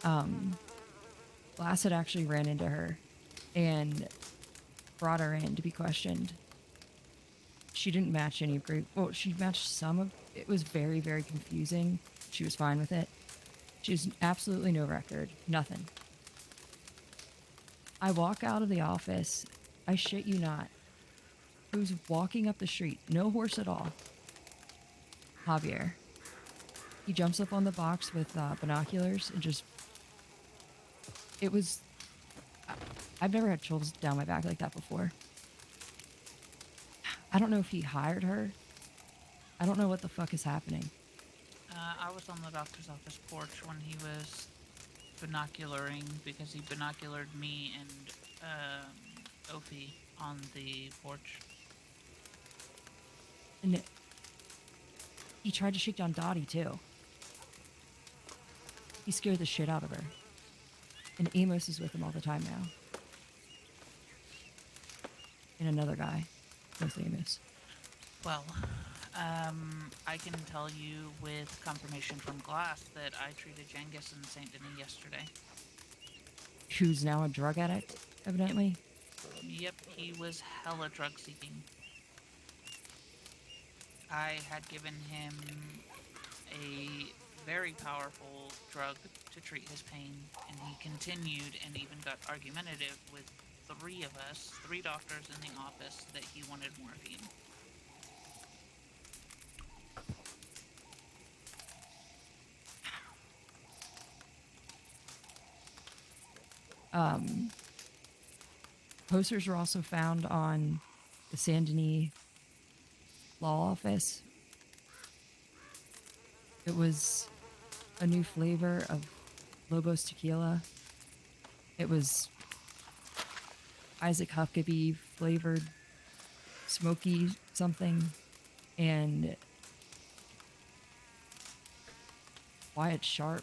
S: Glass had actually ran into her and brought her in to be questioned. She didn't match any of Grave. Well, she matched some of. It was very, very confusing. She was fine with it. She has absolutely no record. Nothing. I walk out of the office. I shit you not. Who's walking up the street? No horse at all. Javier. He jumps up on the box with binoculars and just. It was. I've never had chills down my back like that before. I don't know if he hired her. I don't know what the fuck is happening.
P: I was on the doctor's office porch when he was binocularing, because he binoculared me and Opie on the porch.
S: And he tried to shake down Dottie too. He scared the shit out of her. And Amos is with him all the time now. And another guy. With Amos.
P: Well, I can tell you with confirmation from Glass that I treated Genghis in Saint Denis yesterday.
S: Who's now a drug addict, evidently.
P: Yep, he was hella drug seeking. I had given him a very powerful drug to treat his pain, and he continued and even got argumentative with three of us, 3 doctors in the office, that he wanted morphine.
S: Posters were also found on the Saint Denis law office. It was a new flavor of Lobos tequila. It was Isaac Huckabee flavored smoky something, and Wyatt Sharp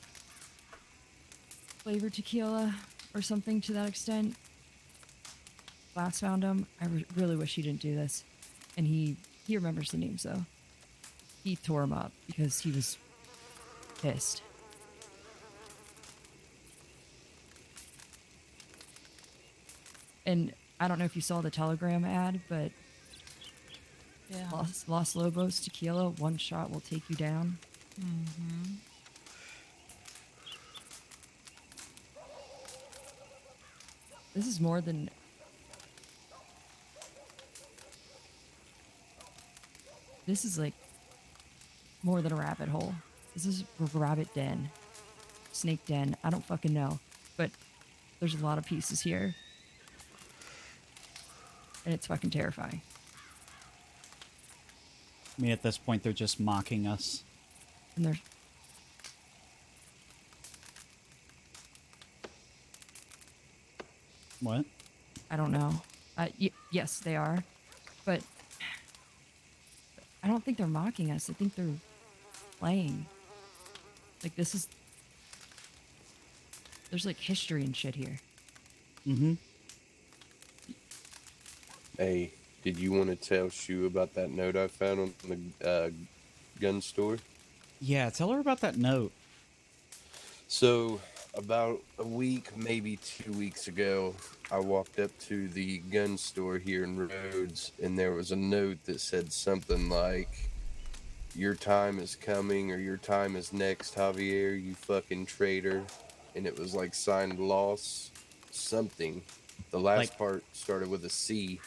S: flavored tequila or something to that extent. Glass found him. I really wish he didn't do this. and he remembers the names though. He tore him up because he was pissed. And I don't know if you saw the Telegram ad, but
P: Yeah.
S: Los Lobos tequila, one shot will take you down.
P: Mm-hmm.
S: This is more than... This is like more than a rabbit hole. This is a rabbit den. Snake den. I don't fucking know. But there's a lot of pieces here. And it's fucking terrifying.
A: I mean, at this point, they're just mocking us.
S: And there's...
A: What?
S: I don't know. Yes, they are. But I don't think they're mocking us. I think they're playing. Like, this is... There's, like, history and shit here.
A: Mm-hmm.
R: Hey, did you want to tell Shu about that note I found on the gun store?
A: Yeah, tell her about that note.
R: So, about a week, maybe 2 weeks ago, I walked up to the gun store here in Rhodes, and there was a note that said something like, "Your time is coming," or "Your time is next, Javier, you fucking traitor." And it was like signed Loss something. The last part started with a C.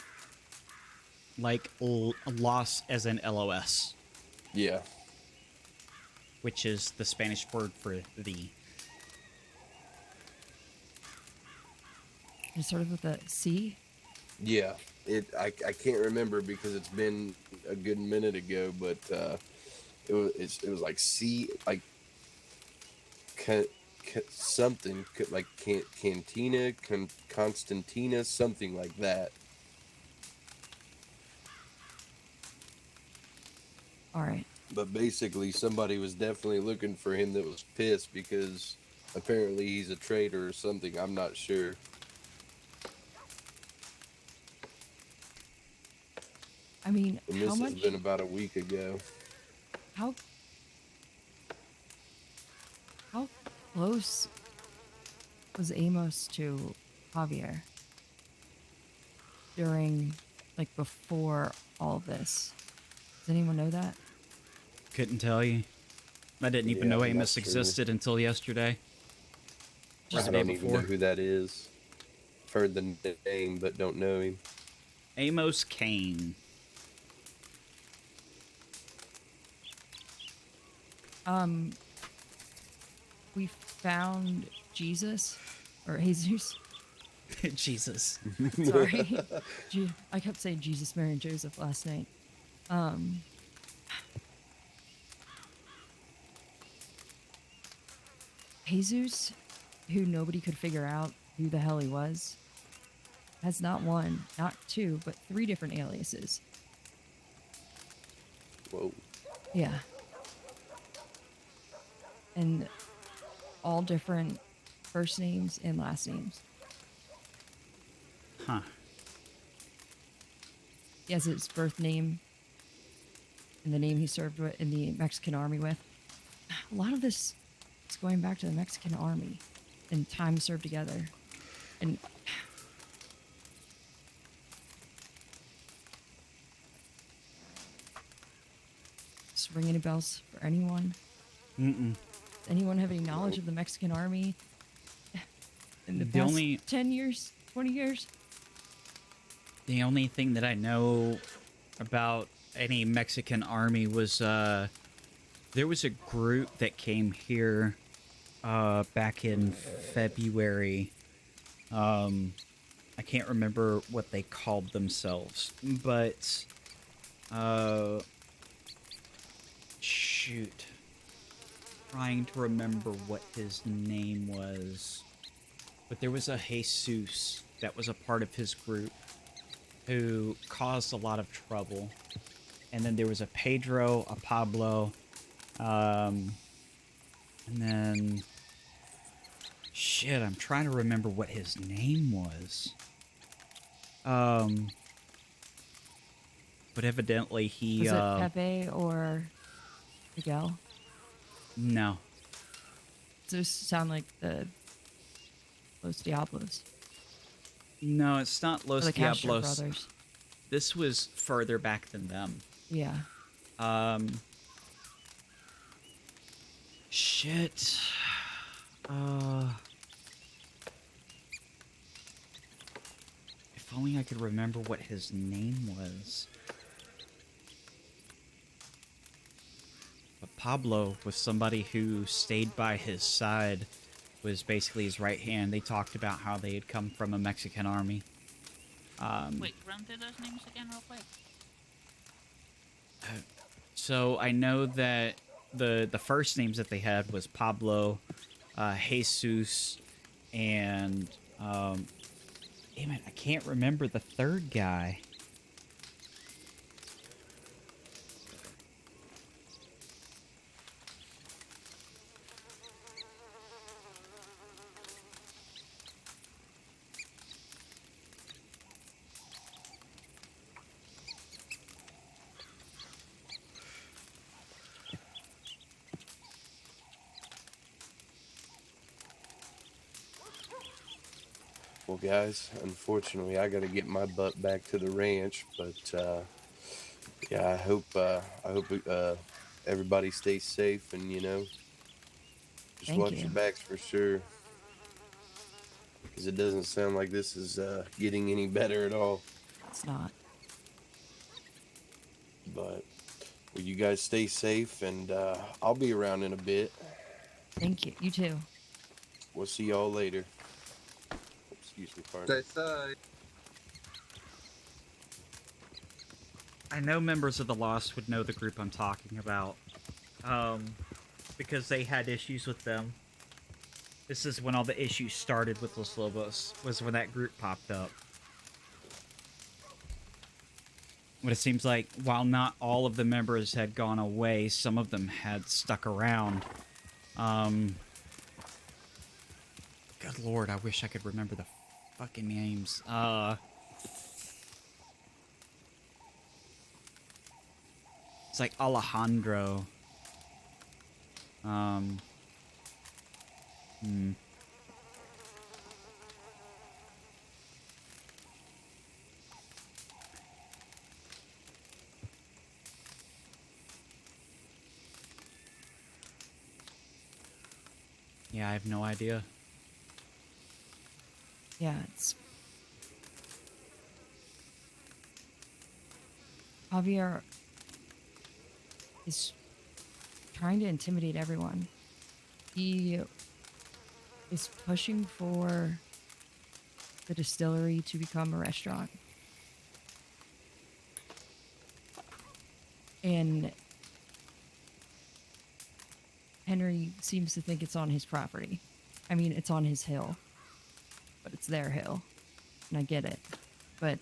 A: Like loss as in LOS.
R: Yeah.
A: Which is the Spanish word for thee.
S: It started with a C?
R: Yeah. I can't remember because it's been a good minute ago, but it was like C, like something like Cantina, Constantina, something like that.
S: All right.
R: But basically, somebody was definitely looking for him that was pissed because apparently he's a traitor or something. I'm not sure.
S: I mean,
R: And
S: how
R: this
S: much...
R: has been about a week ago.
S: How close was Amos to Javier during, like, before all of this? Does anyone know that?
A: Couldn't tell you. I didn't even know Amos existed until yesterday. Or the
R: I
A: day
R: don't even know
A: before.
R: who that is. Heard the name, but don't know him.
A: Amos Kane.
S: We found Jesus, or Jesus.
A: Jesus.
S: Sorry. I kept saying Jesus, Mary, and Joseph last night. Jesus, who nobody could figure out who the hell he was, has not one, not two, but 3 different aliases.
R: Whoa.
S: Yeah. And all different first names and last names.
A: Huh.
S: He has his birth name and the name he served with in the Mexican army with. A lot of this is going back to the Mexican army and time served together. And just ring any bells for anyone?
A: Mm-mm.
S: Anyone have any knowledge of the Mexican army in the
A: The
S: past
A: only-
S: 10 years, 20 years?
A: The only thing that I know about any Mexican army was there was a group that came here back in February. I can't remember what they called themselves, but shoot. Trying to remember what his name was. But there was a Jesus that was a part of his group who caused a lot of trouble. And then there was a Pedro, a Pablo, and then... Shit, I'm trying to remember what his name was. But but evidently he,
S: Was it Pepe or Miguel?
A: No.
S: Those sound like the Los Diablos.
A: No, it's not
S: Or
A: Los
S: the Castro
A: Diablos.
S: brothers.
A: This was further back than them.
S: Yeah.
A: Shit. If only I could remember what his name was. But Pablo was somebody who stayed by his side, was basically his right hand. They talked about how they had come from a Mexican army.
P: Wait, run through those names again real quick.
A: So I know that the first names that they had was Pablo, Jesus, and damn it, I can't remember the third guy.
R: Well, guys, unfortunately, I got to get my butt back to the ranch. But yeah, I hope everybody stays safe, and just
S: Thank
R: watch
S: you.
R: your backs for sure, because it doesn't sound like this is getting any better at all.
S: It's not.
R: But well, you guys stay safe, and I'll be around in a bit.
S: Thank you. You too.
R: We'll see y'all later. Excuse me, partner.
O: Stay safe.
A: I know members of the Lost would know the group I'm talking about, because they had issues with them. This is when all the issues started with Los Lobos, was when that group popped up. But it seems like, while not all of the members had gone away, some of them had stuck around. Good lord, I wish I could remember the fucking names. It's like Alejandro. Yeah, I have no idea.
S: Yeah, it's... Javier is trying to intimidate everyone. He is pushing for the distillery to become a restaurant. And Henry seems to think it's on his property. I mean, it's on his hill, but it's their hill, and I get it. But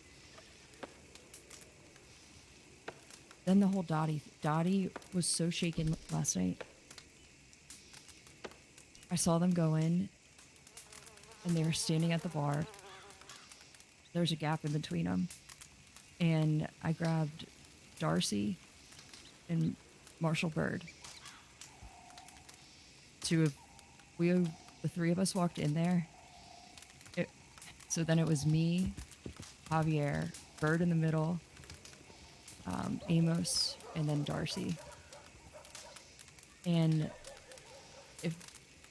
S: then the whole Dottie was so shaken last night. I saw them go in, and they were standing at the bar. There's a gap in between them, and I grabbed Darcy and Marshall Bird. The three of us walked in there. So then it was me, Javier, Bird in the middle, Amos, and then Darcy. And if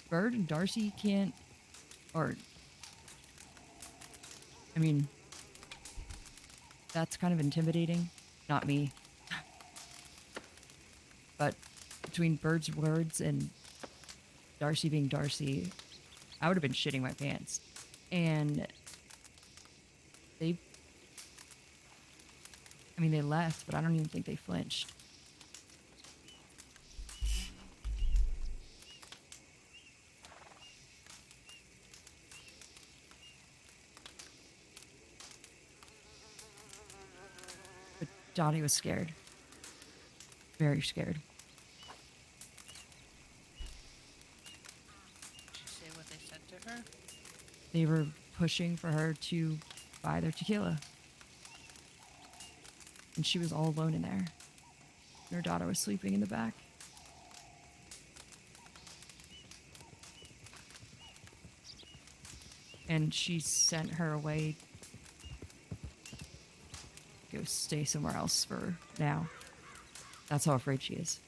S: Bird and Darcy can't, I mean, that's kind of intimidating. Not me. But between Bird's words and Darcy being Darcy, I would have been shitting my pants. And they left, but I don't even think they flinched. But Dottie was scared. Very scared.
P: Did you say what they said to her?
S: They were pushing for her to buy their tequila. and she was all alone in there. Her daughter was sleeping in the back. And she sent her away to go stay somewhere else for now. That's how afraid she is.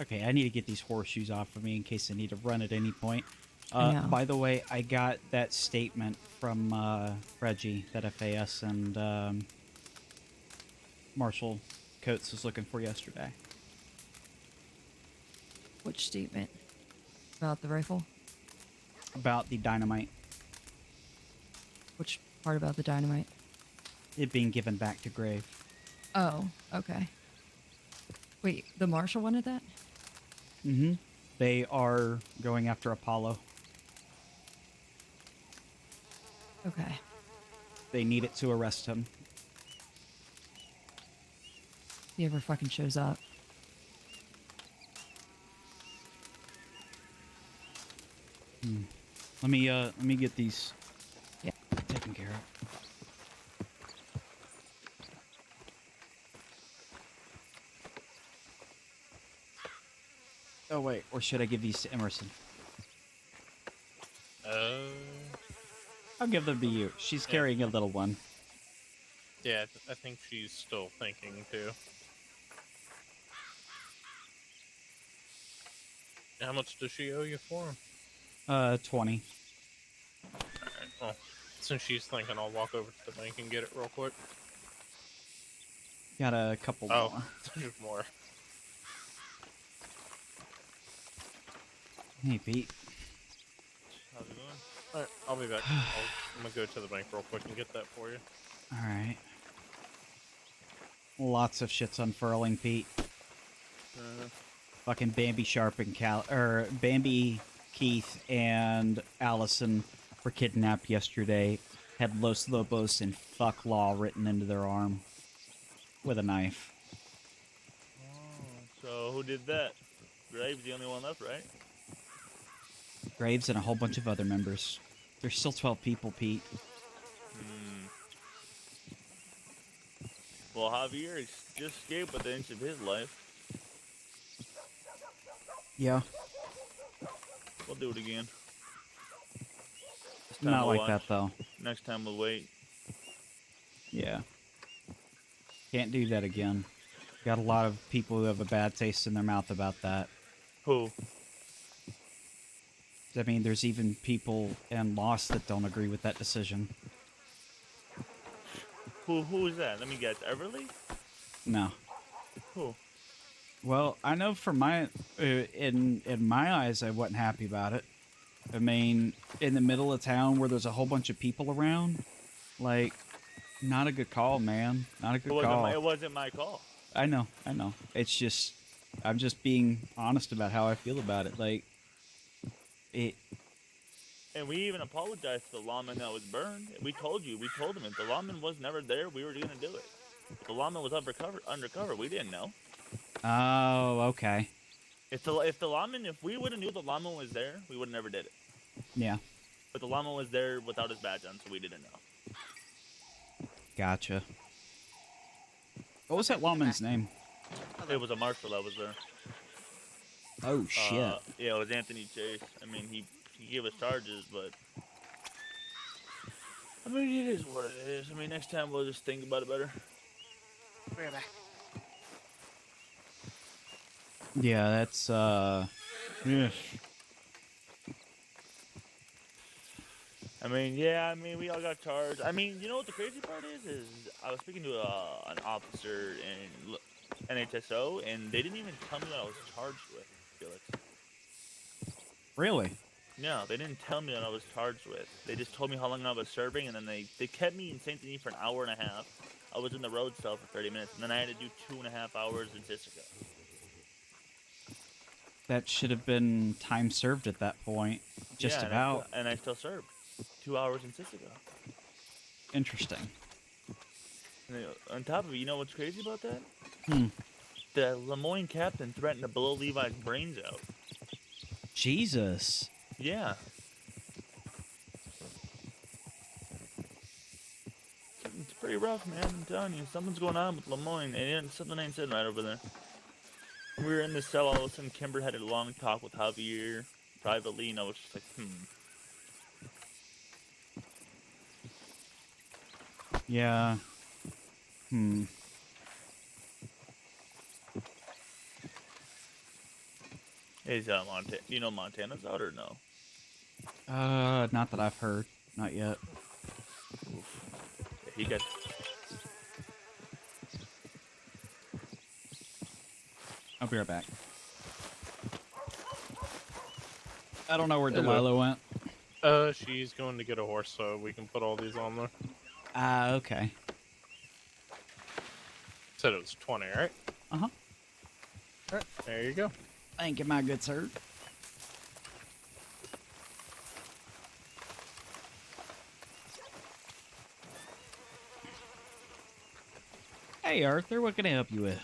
A: Okay, I need to get these horseshoes off of me in case I need to run at any point.
S: I know.
A: By the way, I got that statement from Reggie that FAS and Marshall Coates was looking for yesterday.
S: Which statement? About the rifle?
A: About the dynamite.
S: Which part about the dynamite?
A: It being given back to Grave.
S: Oh, okay. Wait, the Marshal wanted that?
A: Mm-hmm. They are going after Apollo.
S: Okay.
A: They need it to arrest him.
S: If he ever fucking shows up.
A: Let me get these
S: Yeah.
A: taken care of. Oh wait, or should I give these to Emerson? I'll give them to you. She's carrying a little one.
G: Yeah, I think she's still thinking too. How much does she owe you for them?
A: 20.
G: Alright, well, since she's thinking, I'll walk over to the bank and get it real quick.
A: Got a couple more.
G: There's more.
A: Hey, Pete.
G: How's it going? Alright, I'll be back. I'm gonna go to the bank real quick and get that for you.
A: Alright. Lots of shit's unfurling, Pete. Fucking Bambi Sharp and Bambi, Keith, and Allison were kidnapped yesterday. Had Los Lobos and fuck law written into their arm. With a knife.
T: So who did that? Graves the only one left, right?
A: Graves and a whole bunch of other members. There's still 12 people, Pete.
T: Well, Javier just escaped with the inch of his life.
A: Yeah.
T: We'll do it again. This time
A: Not
T: we'll
A: like that, though.
T: Next time we'll wait.
A: Yeah. Can't do that again. Got a lot of people who have a bad taste in their mouth about that.
T: Who?
A: I mean, there's even people in Lost that don't agree with that decision.
T: Who is that? Let me guess. Everly?
A: No.
T: Who?
A: Well, I know from my in my eyes, I wasn't happy about it. I mean, in the middle of town where there's a whole bunch of people around, like, not a good call, man. Not a good call.
T: It wasn't my call.
A: I know. It's just, I'm just being honest about how I feel about it. Like, it.
T: And we even apologized to the lawman that was burned. We told him if the lawman was never there, we were gonna do it. If the lawman was undercover, we didn't know.
A: Oh, okay.
T: If we would have knew the lawman was there, we would have never did it.
A: Yeah.
T: But the lawman was there without his badge on, so we didn't know.
A: Gotcha. What was that lawman's name?
T: It was a marshal that was there.
A: Oh, shit.
T: Yeah, it was Anthony Chase. I mean, he gave us charges, but I mean, it is what it is. I mean, next time we'll just think about it better.
B: Bring it back.
A: Yeah, that's, yeah.
T: I mean, we all got charged. I mean, you know what the crazy part is I was speaking to an officer in NHSO, and they didn't even tell me what I was charged with, Felix.
A: Really?
T: No, they didn't tell me what I was charged with. They just told me how long I was serving, and then they kept me in St. Denis for an hour and a half. I was in the road cell for 30 minutes, and then I had to do 2.5 hours in Sisseco.
A: That should have been time served at that point. Just
T: Yeah,
A: about.
T: And I still served 2 hours in Sisseco.
A: Interesting.
T: And on top of it, you know what's crazy about that?
A: Hmm.
T: The Lemoyne captain threatened to blow Levi's brains out.
A: Jesus.
T: Yeah. It's pretty rough, man. I'm telling you, something's going on with Lemoyne, and something ain't sitting right over there. We were in the cell, all of a sudden Kimber had a long talk with Javier privately, and I was just like,
A: Yeah.
T: Is you know Montana's out or no?
A: Not that I've heard. Not yet.
T: Oof. Yeah, he got...
A: I'll be right back. I don't know where
G: Hello.
A: Delilah went.
G: She's going to get a horse so we can put all these on there.
A: Okay.
G: Said it was 20, right?
A: Uh-huh.
G: Alright, there you go.
A: Thank you, my good sir. Hey, Arthur, what can I help you with?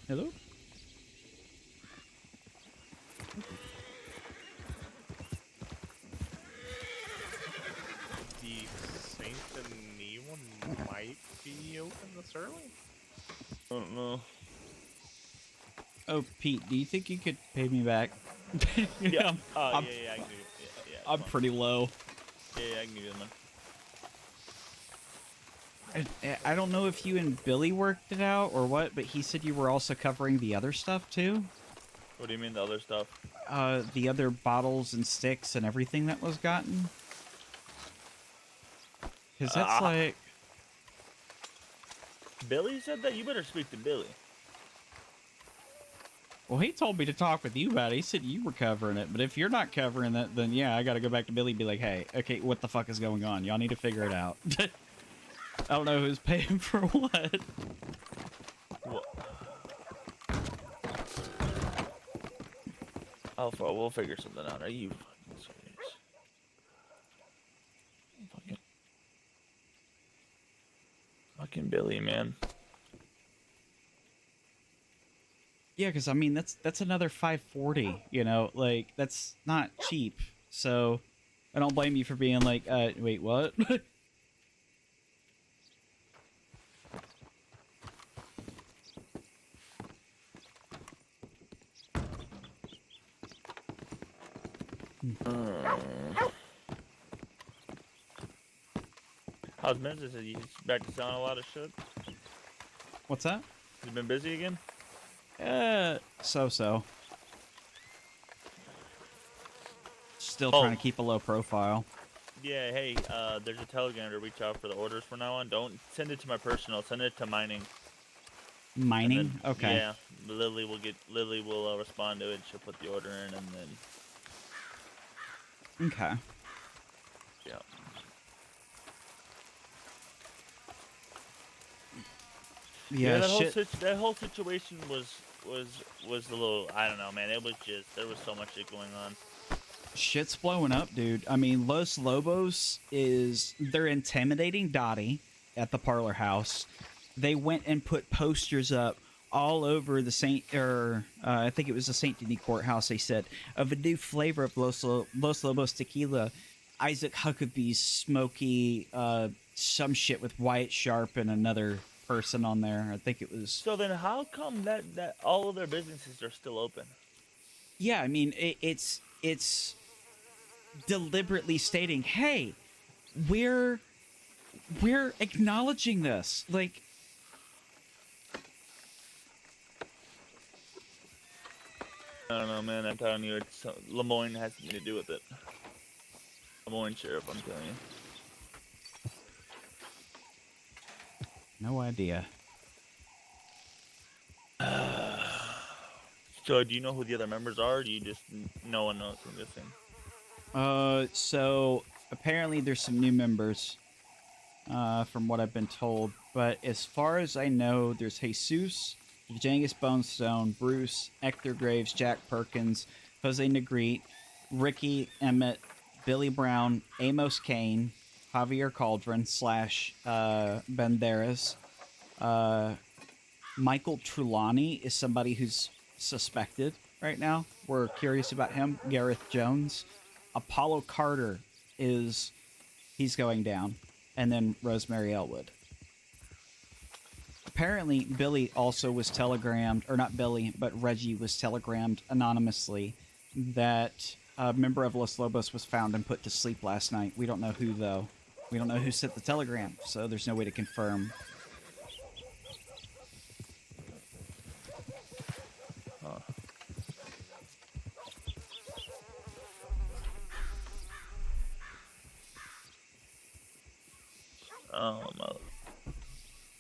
A: Hello?
G: The Saint Denis one might be open this early?
T: I don't know.
A: Oh, Pete, do you think you could pay me back?
T: Yeah.
A: I'm,
T: I
A: I'm,
T: can give you. Yeah,
A: I'm pretty low.
T: Yeah, I can give you the money.
A: I don't know if you and Billy worked it out or what, but he said you were also covering the other stuff too.
T: What do you mean the other stuff?
A: The other bottles and sticks and everything that was gotten. Because that's like...
T: Billy said that? You better speak to Billy.
A: Well, he told me to talk with you about it. He said you were covering it, but if you're not covering it, then yeah, I gotta go back to Billy and be like, hey, okay, what the fuck is going on? Y'all need to figure it out. I don't know who's paying for what.
T: We'll figure something out. Are you fucking serious? Fucking Billy, man.
A: Yeah, because I mean that's another 540. You know, like that's not cheap. So I don't blame you for being like, wait, what?
T: How's business? Are you back to selling a lot of shit?
A: What's that?
T: You been busy again?
A: So. Still trying to keep a low profile.
T: Yeah, hey, there's a telegram to reach out for the orders from now on. Don't send it to my personal. Send it to mining.
A: Mining?
T: Then,
A: Okay.
T: Yeah, Lily will respond to it. She'll put the order in, and then.
A: Okay.
T: Yeah.
A: Yeah,
T: that whole situation was a little, I don't know, man. It was just, there was so much shit going on.
A: Shit's blowing up, dude. I mean, Los Lobos they're intimidating Dottie at the parlor house. They went and put posters up all over the I think it was the St. Denis courthouse, they said, of a new flavor of Los Lobos tequila. Isaac Huckabee's smoky, some shit with Wyatt Sharp and another person on there. I think it was...
T: So then how come that all of their businesses are still open?
A: Yeah, I mean, it's deliberately stating, hey, we're acknowledging this. Like...
T: I don't know, man. I'm telling you, Lemoyne has something to do with it. Lemoyne Sheriff, I'm telling you.
A: No idea.
T: So, do you know who the other members are? Or do you just no one knows? I'm guessing.
A: So apparently there's some new members, from what I've been told. But as far as I know, there's Jesus, Jengis Bonestone, Bruce, Hector Graves, Jack Perkins, Jose Negrete, Ricky Emmett, Billy Brown, Amos Kane, Javier Cauldron / Banderas. Michael Trulawney is somebody who's suspected right now. We're curious about him. Gareth Jones. Apollo Carter he's going down. And then Rosemary Elwood. Apparently, Billy also was telegrammed, or not Billy, but Reggie was telegrammed anonymously that a member of Los Lobos was found and put to sleep last night. We don't know who, though. We don't know who sent the telegram, so there's no way to confirm.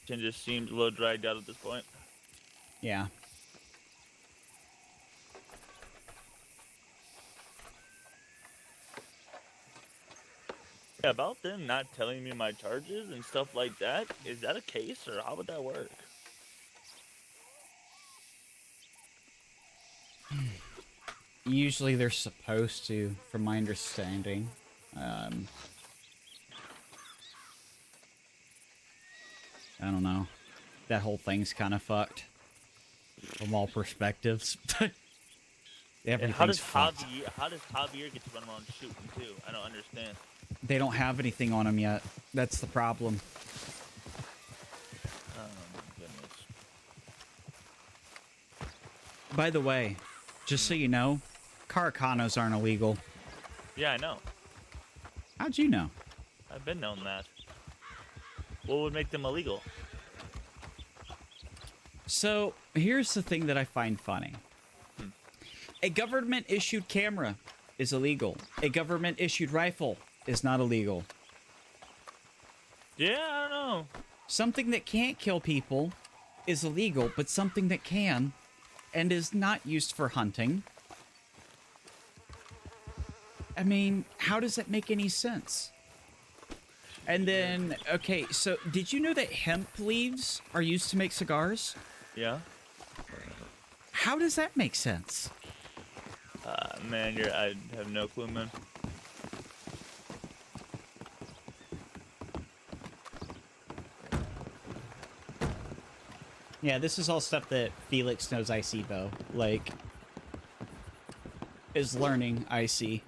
T: It just seems a little dragged out at this point.
A: Yeah.
T: Yeah, about them not telling me my charges and stuff like that, is that a case or how would that work?
A: Usually they're supposed to, from my understanding. I don't know. That whole thing's kind of fucked from all perspectives.
T: And how does
A: fucked.
T: Javier get to run around shooting too? I don't understand.
A: They don't have anything on him yet. That's the problem.
T: Oh my goodness.
A: By the way, just so you know, Caracanos aren't illegal.
T: Yeah, I know.
A: How'd you know?
T: I've been known that. What would make them illegal?
A: So, here's the thing that I find funny. A government-issued camera is illegal. A government-issued rifle is not illegal.
T: Yeah, I don't know.
A: Something that can't kill people is illegal, but something that can and is not used for hunting. I mean, how does that make any sense? And then, okay, so did you know that hemp leaves are used to make cigars?
T: Yeah.
A: How does that make sense?
T: Man, I have no clue, man.
A: Yeah, this is all stuff that Felix knows IC, though. Like, is learning IC.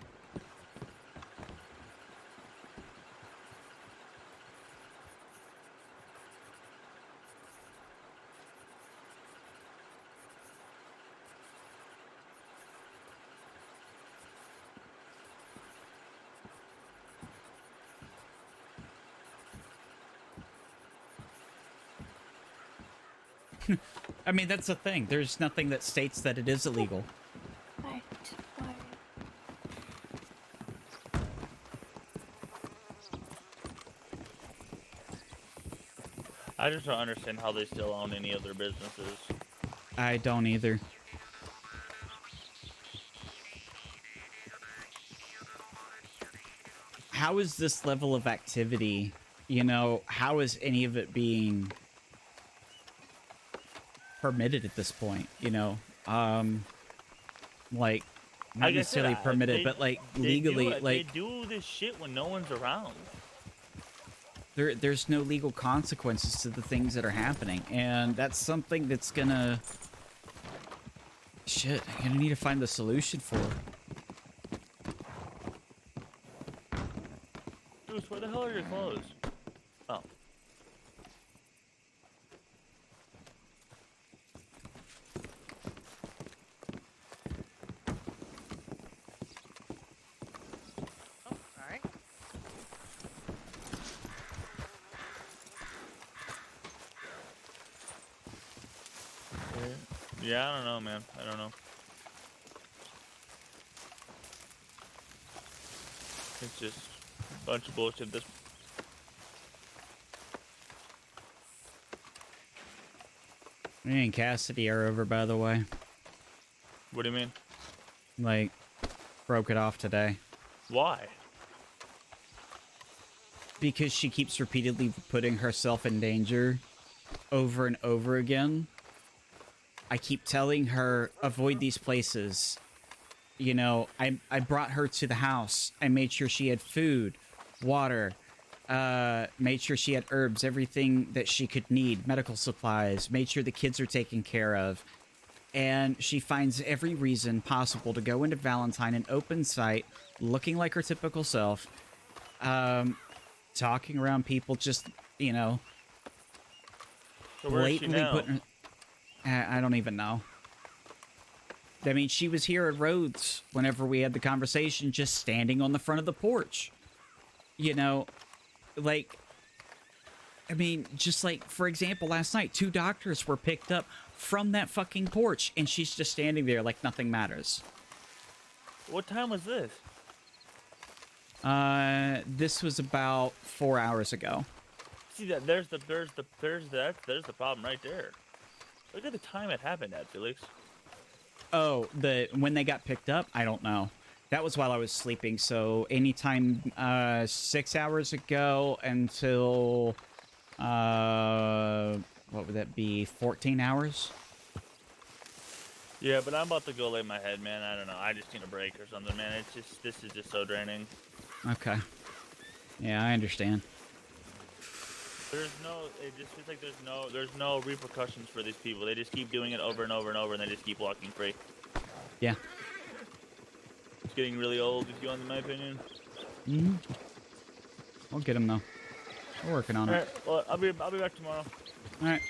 A: I mean, that's the thing. There's nothing that states that it is illegal.
T: I just don't understand how they still own any of their businesses.
A: I don't either. How is this level of activity, you know, how is any of it being permitted at this point, you know? Like, not necessarily permitted, but like legally, like
T: they do this shit when no one's around.
A: There's no legal consequences to the things that are happening, and that's something that's gonna shit. I'm gonna need to find the solution for.
T: Bruce, where the hell are your clothes? Oh.
B: Alright.
T: Yeah, I don't know, man. I don't know. It's just a bunch of bullshit. This.
A: Me and Cassidy are over, by the way.
T: What do you mean?
A: Like, broke it off today.
T: Why?
A: Because she keeps repeatedly putting herself in danger over and over again. I keep telling her, avoid these places. You know, I brought her to the house. I made sure she had food, water, made sure she had herbs, everything that she could need, medical supplies, made sure the kids are taken care of. And she finds every reason possible to go into Valentine in open sight, looking like her typical self, talking around people, just, you know,
T: So where is she
A: blatantly
T: now?
A: putting her... I don't even know. I mean, she was here at Rhodes whenever we had the conversation, just standing on the front of the porch. You know, like, I mean, just like, for example, last night, 2 doctors were picked up from that fucking porch, and she's just standing there like nothing matters.
T: What time was this?
A: This was about 4 hours ago.
T: See that? There's the problem right there. Look at the time it happened at, Felix.
A: Oh, when they got picked up, I don't know. That was while I was sleeping, so anytime 6 hours ago until what would that be? 14 hours?
T: Yeah, but I'm about to go lay my head, man. I don't know. I just need a break or something, man. It's just this is just so draining.
A: Okay. Yeah, I understand.
T: It just feels like there's no repercussions for these people. They just keep doing it over and over and over, and they just keep walking free.
A: Yeah.
T: It's getting really old, if you want, in my opinion.
A: Mm-hmm. We'll get him though. We're working on it.
T: Alright, well, I'll be back tomorrow.
A: All right.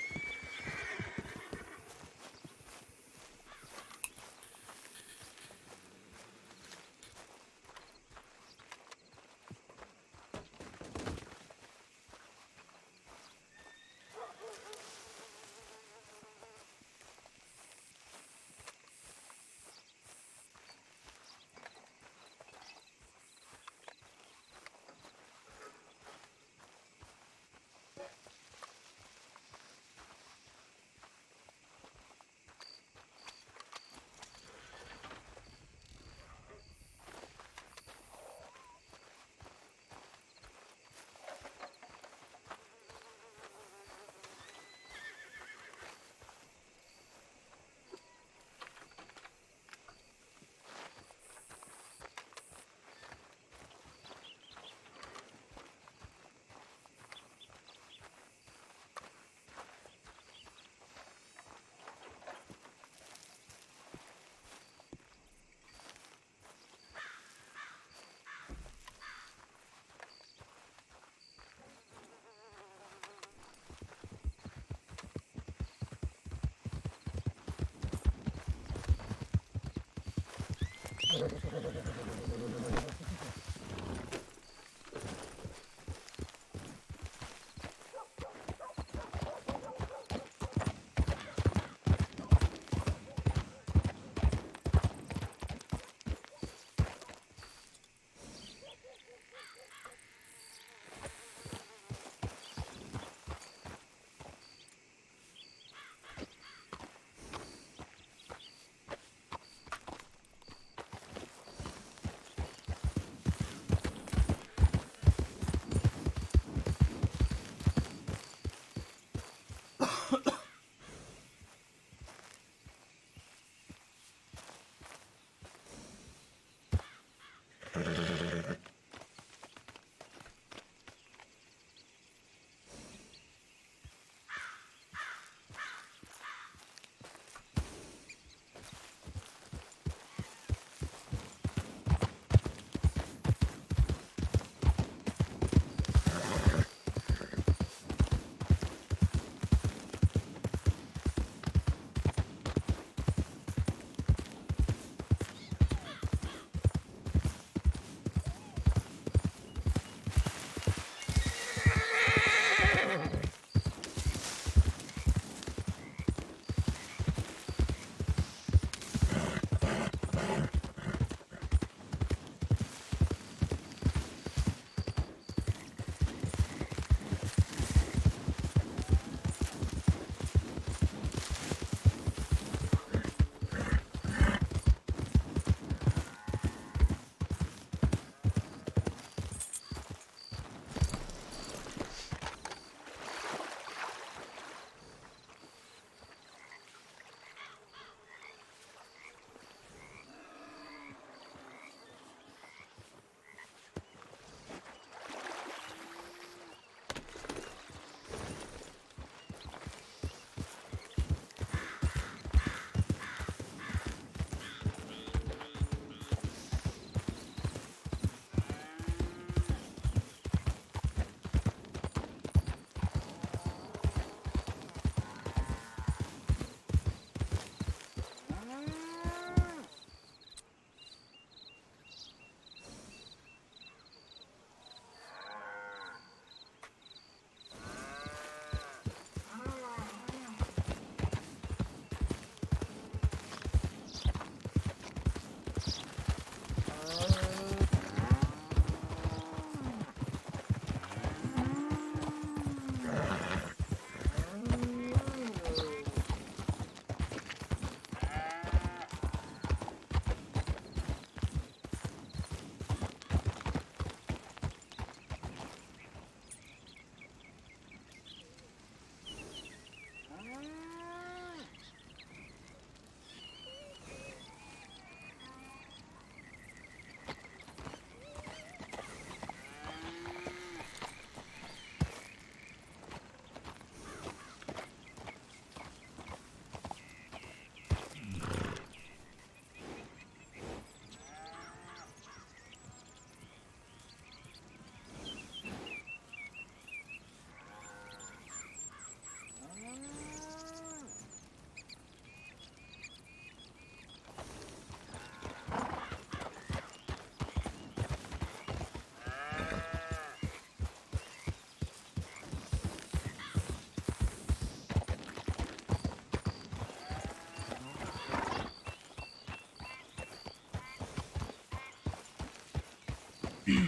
A: Yeah,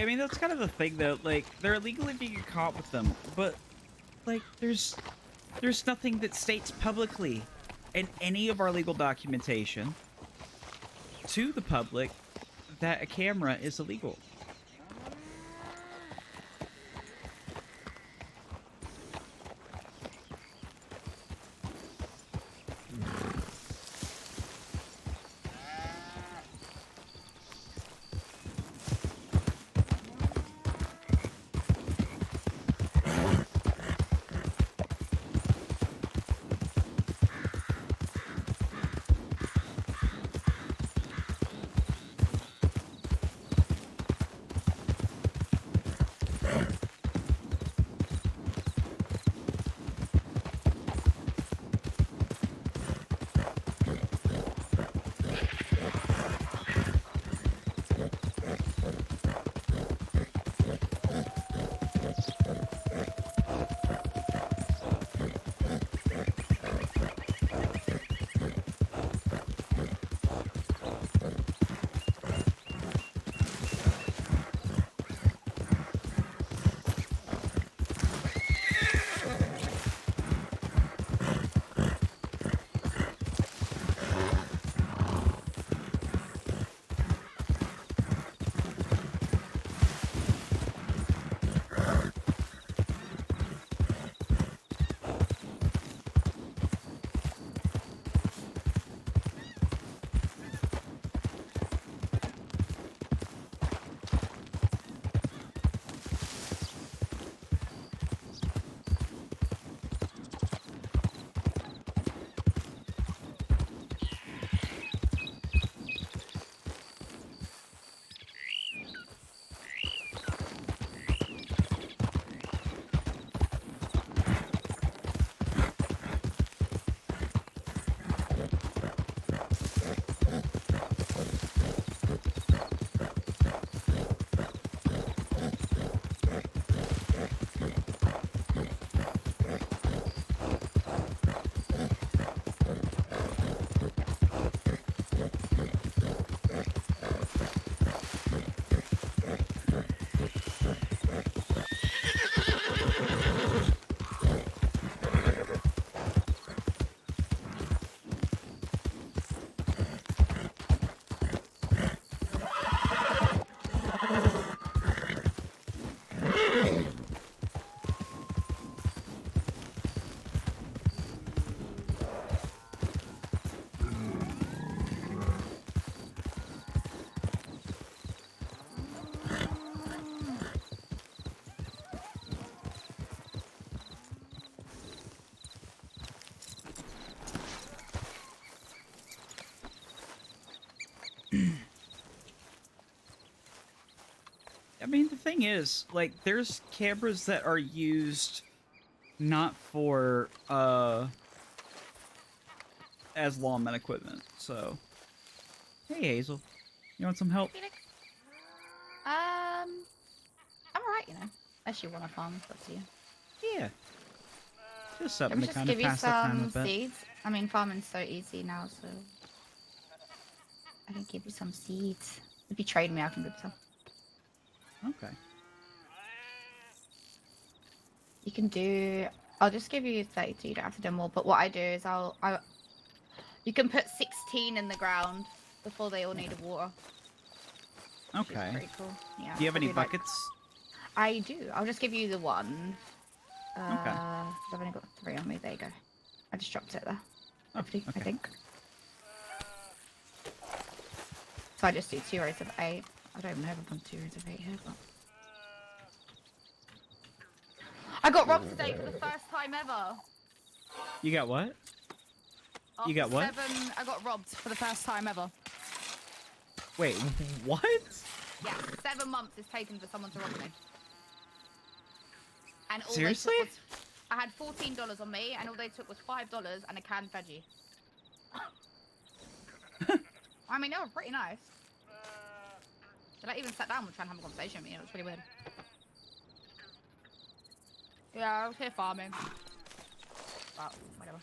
A: I mean, that's kind of the thing, though. Like, they're illegal if you get caught with them, but, like, there's nothing that states publicly in any of our legal documentation to the public that a camera is illegal. I mean, the thing is, like, there's cameras that are used not for, as lawman equipment, so. Hey, Hazel. You want some help?
U: I'm alright, you know. Unless you want to farm, it's up to you.
A: Yeah. Just
U: Let
A: something
U: me
A: to
U: just
A: kind of
U: give you
A: pass the time a
U: some
A: bit.
U: seeds. I mean, farming's so easy now, so I can give you some seeds. If you trade me, I can give you some.
A: Okay.
U: You can do. I'll just give you 32. You don't have to do more. But what I do is you can put 16 in the ground before they all need water. Which is
A: Okay.
U: pretty cool. Yeah.
A: Do you have any
U: probably like-
A: buckets?
U: I do. I'll just give you the one.
A: Okay.
U: I've only got 3 on me. There you go. I just dropped it there.
A: Oh,
U: I
A: okay.
U: think. So I just do 2 rows of 8. I don't even know if I've done 2 rows of 8 here, but I got robbed today for the first time ever.
A: You got what?
U: After
A: You got what?
U: 7, I got robbed for the first time ever.
A: Wait, what?
U: Yeah, 7 months it's taken for someone to rob me. And all
A: Seriously?
U: They took was, I had $14 on me, and all they took was $5 and a canned veggie. I mean, they were pretty nice. They like, even sat down and trying to have a conversation with me. It was really weird. Yeah, I was here farming. But whatever.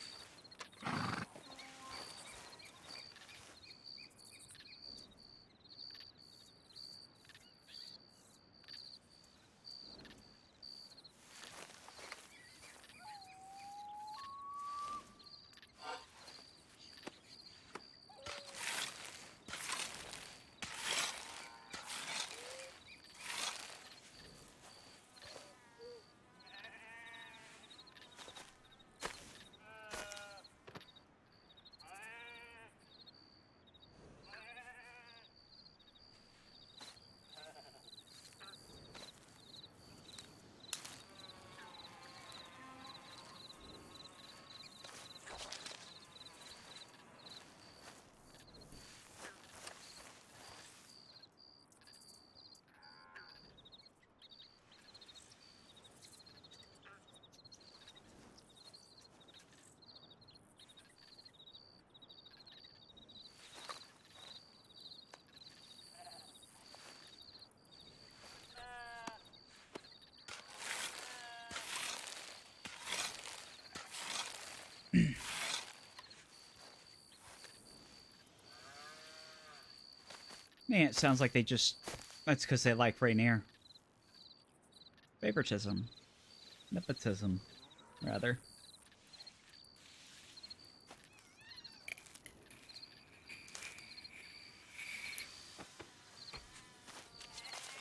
A: Man, it sounds like they just... That's because they like Rainier. Favoritism. Nepotism, rather.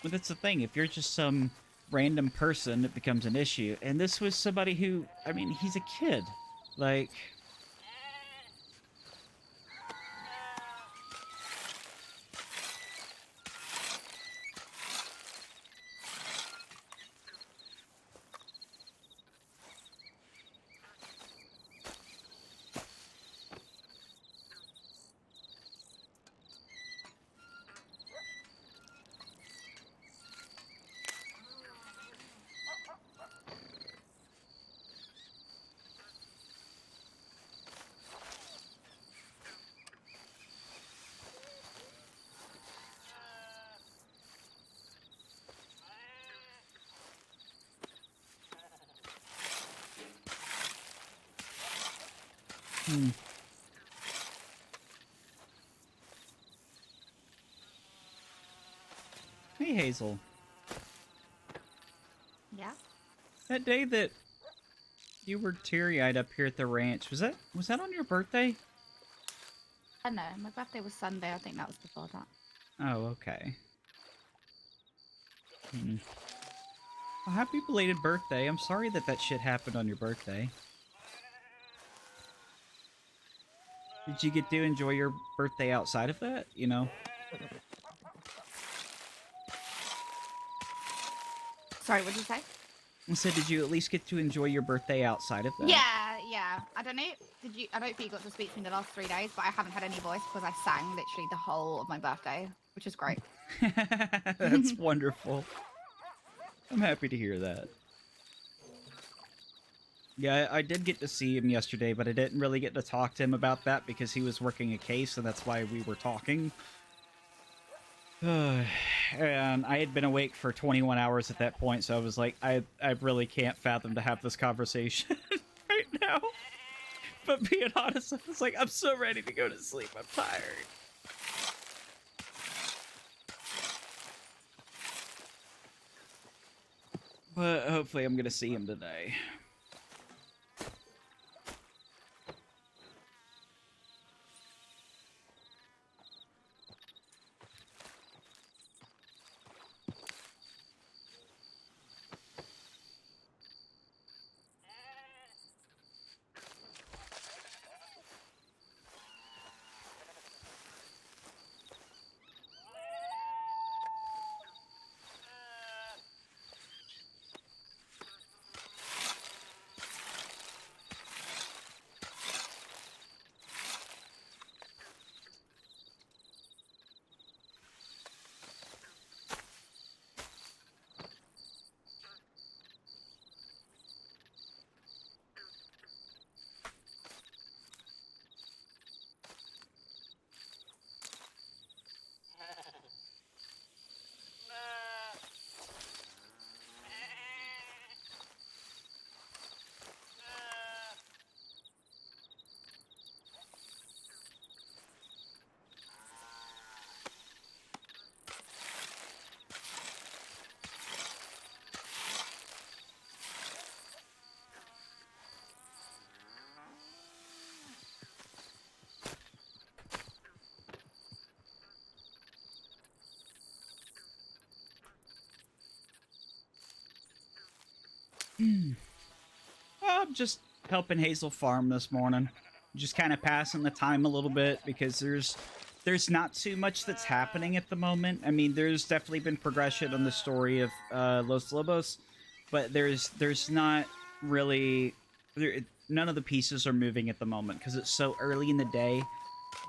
A: But that's the thing. If you're just some random person, it becomes an issue. And this was somebody who... I mean, he's a kid. Like... Hey, Hazel.
U: Yeah?
A: That day that you were teary-eyed up here at the ranch, was that on your birthday?
U: I know. My birthday was Sunday. I think that was before that.
A: Oh, okay. Well, happy belated birthday. I'm sorry that that shit happened on your birthday. Did you get to enjoy your birthday outside of that, you know?
U: Sorry, what did you say?
A: I said, did you at least get to enjoy your birthday outside of that?
U: Yeah. I don't know. I don't think you got to speak to me the last 3 days, but I haven't had any voice because I sang literally the whole of my birthday, which is great.
A: That's wonderful. I'm happy to hear that. Yeah, I did get to see him yesterday, but I didn't really get to talk to him about that because he was working a case, and that's why we were talking. And I had been awake for 21 hours at that point, so I was like, I really can't fathom to have this conversation right now. But being honest, I was like, I'm so ready to go to sleep. I'm tired. But hopefully I'm going to see him today. I'm just helping Hazel farm this morning. Just kind of passing the time a little bit because there's not too much that's happening at the moment. I mean, there's definitely been progression on the story of Los Lobos, but there's not really none of the pieces are moving at the moment because it's so early in the day.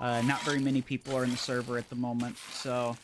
A: Not very many people are in the server at the moment, so.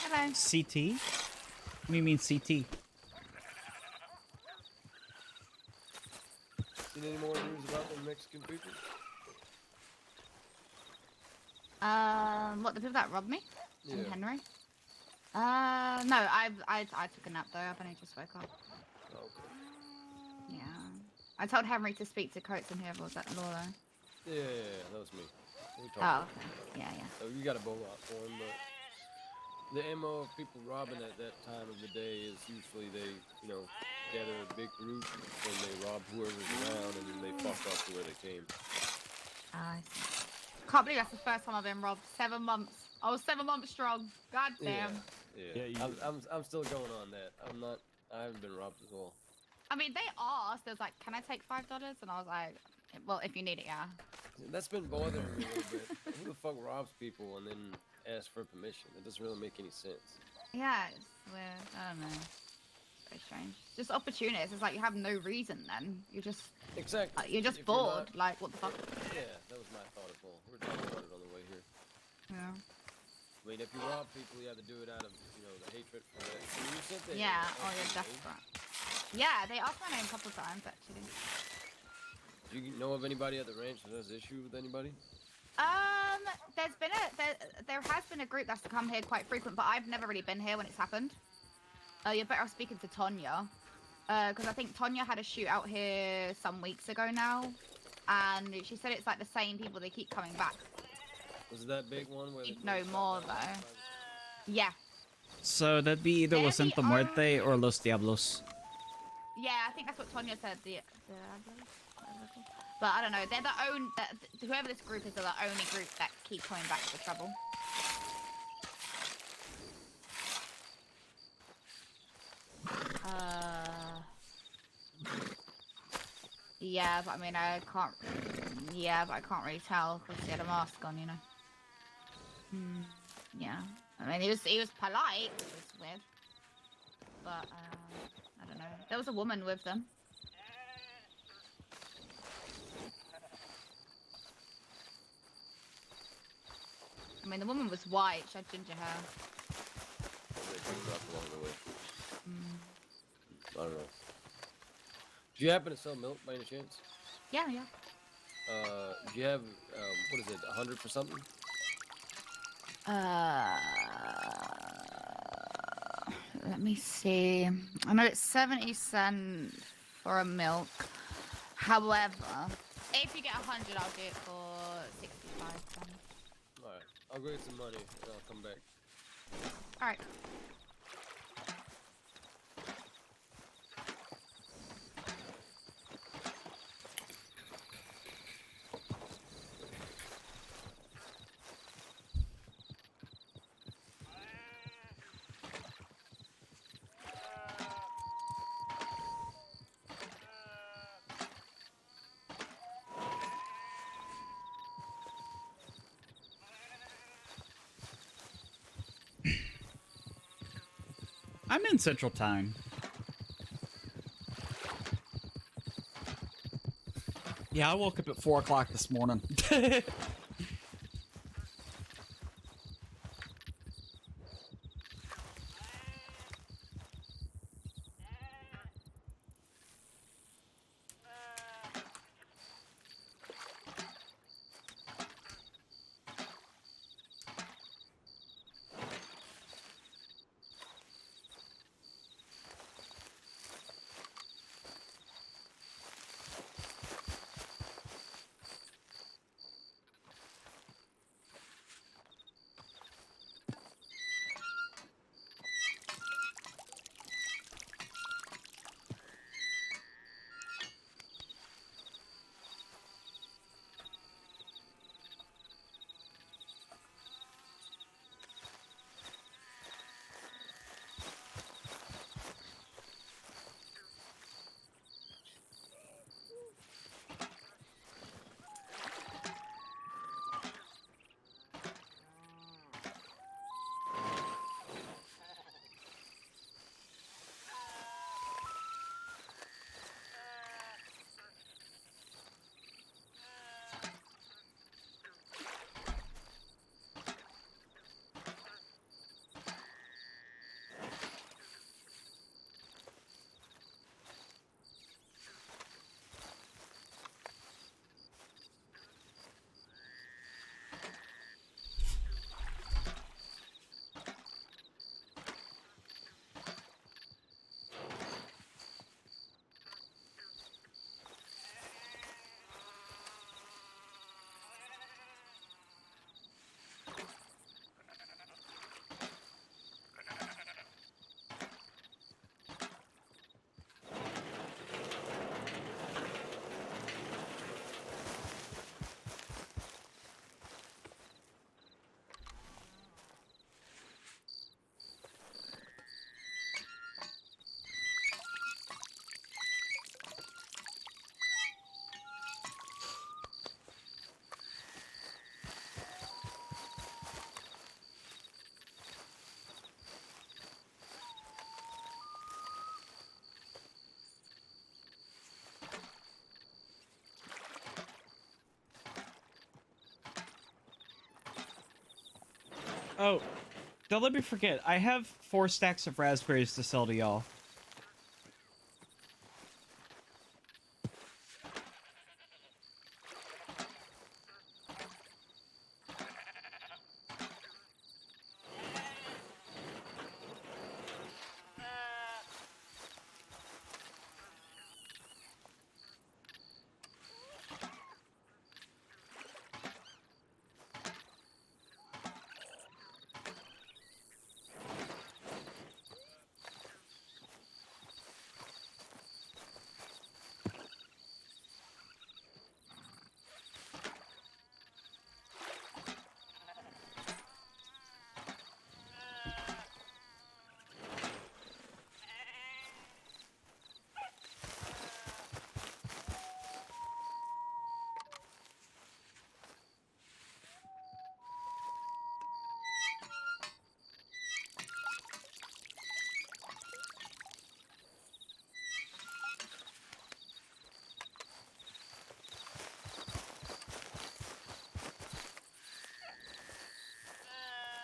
U: Hello.
A: CT? What do you mean CT?
D: Seen any more news about the Mexican people?
U: What, the people that robbed me? In
D: Yeah.
U: Henry? No, I took a nap though. I've only just woke up.
D: Okay.
U: Yeah. I told Henry to speak to Coates and whoever was at law though.
D: Yeah, that was me. We talked
U: Oh,
D: about
U: okay. Yeah, yeah.
D: So you got a bowl out for him, but the MO of people robbing at that time of the day is usually they, gather a big group and they rob whoever's around and then they fuck off to where they came.
U: I see. Can't believe that's the first time I've been robbed. 7 months. I was 7 months strong. God damn.
D: Yeah. I'm still going on that. I haven't been robbed at all.
U: I mean, they asked. They was like, "Can I take $5?" And I was like, "Well, if you need it, yeah."
D: That's been bothering me a little bit. Who the fuck robs people and then asks for permission? That doesn't really make any sense.
U: Yeah, it's weird. I don't know. It's very strange. Just opportunities. It's like you have no reason then. You're just
D: exactly.
U: You're just
D: If you're
U: bored.
D: not-
U: Like what the fuck?
D: Yeah, that was my thought as well. We were talking about it on the way here.
U: Yeah.
D: I mean, if you rob people, you have to do it out of, the hatred for that. You said that.
U: Yeah. Oh, you're desperate. Yeah, they asked my name a couple times actually.
D: Do you know of anybody at the ranch that has issue with anybody?
U: There has been a group that's come here quite frequent, but I've never really been here when it's happened. You're better off speaking to Tonya, because I think Tonya had a shootout here some weeks ago now, and she said it's like the same people. They keep coming back.
D: Was it that big one where?
U: No more though. Yeah.
A: So that'd be either Los Santa Muerte or Los Diablos.
U: Yeah, I think that's what Tonya said. But I don't know. They're the only. Whoever this group is, they're the only group that keep coming back to trouble. Yeah, but I mean, I can't. Yeah, but I can't really tell because he had a mask on, Yeah. I mean, he was polite, which was weird. But I don't know. There was a woman with them. I mean, the woman was white. She had ginger hair.
D: They picked her up along the way. I don't know. Do you happen to sell milk by any chance?
U: Yeah, yeah.
D: Do you have what is it, 100 for something?
U: Let me see. I know it's 70 cents for a milk. However, if you get 100, I'll do it for 65 cents.
D: All right, I'll go get some money and I'll come back.
U: All right.
A: I'm in Central Time. Yeah, I woke up at 4 o'clock this morning. Oh, don't let me forget. I have 4 stacks of raspberries to sell to y'all.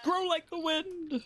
A: Grow like the wind.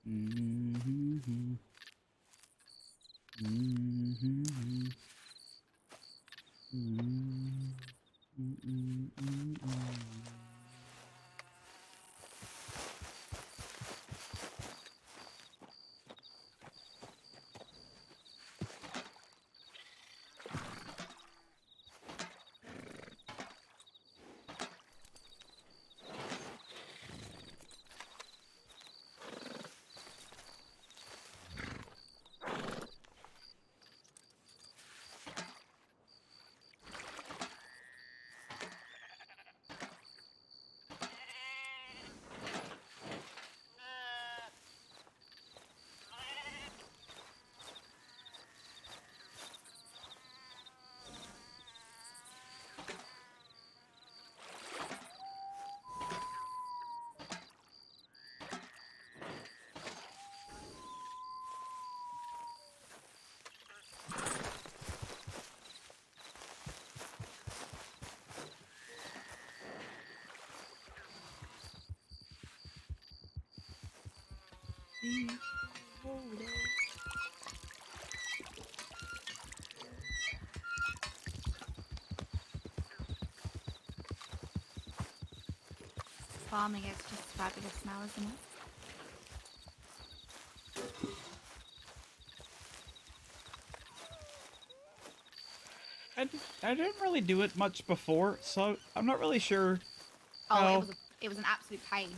A: Mm-hmm. Mm-hmm. Mm-hmm.
U: Farming is just fabulous now, isn't it?
A: I didn't really do it much before, so I'm not really sure.
U: Oh,
A: how...
U: it was an absolute pain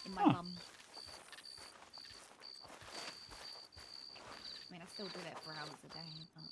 U: in my
A: Huh.
U: bum. I mean, I still do it for hours a day, but.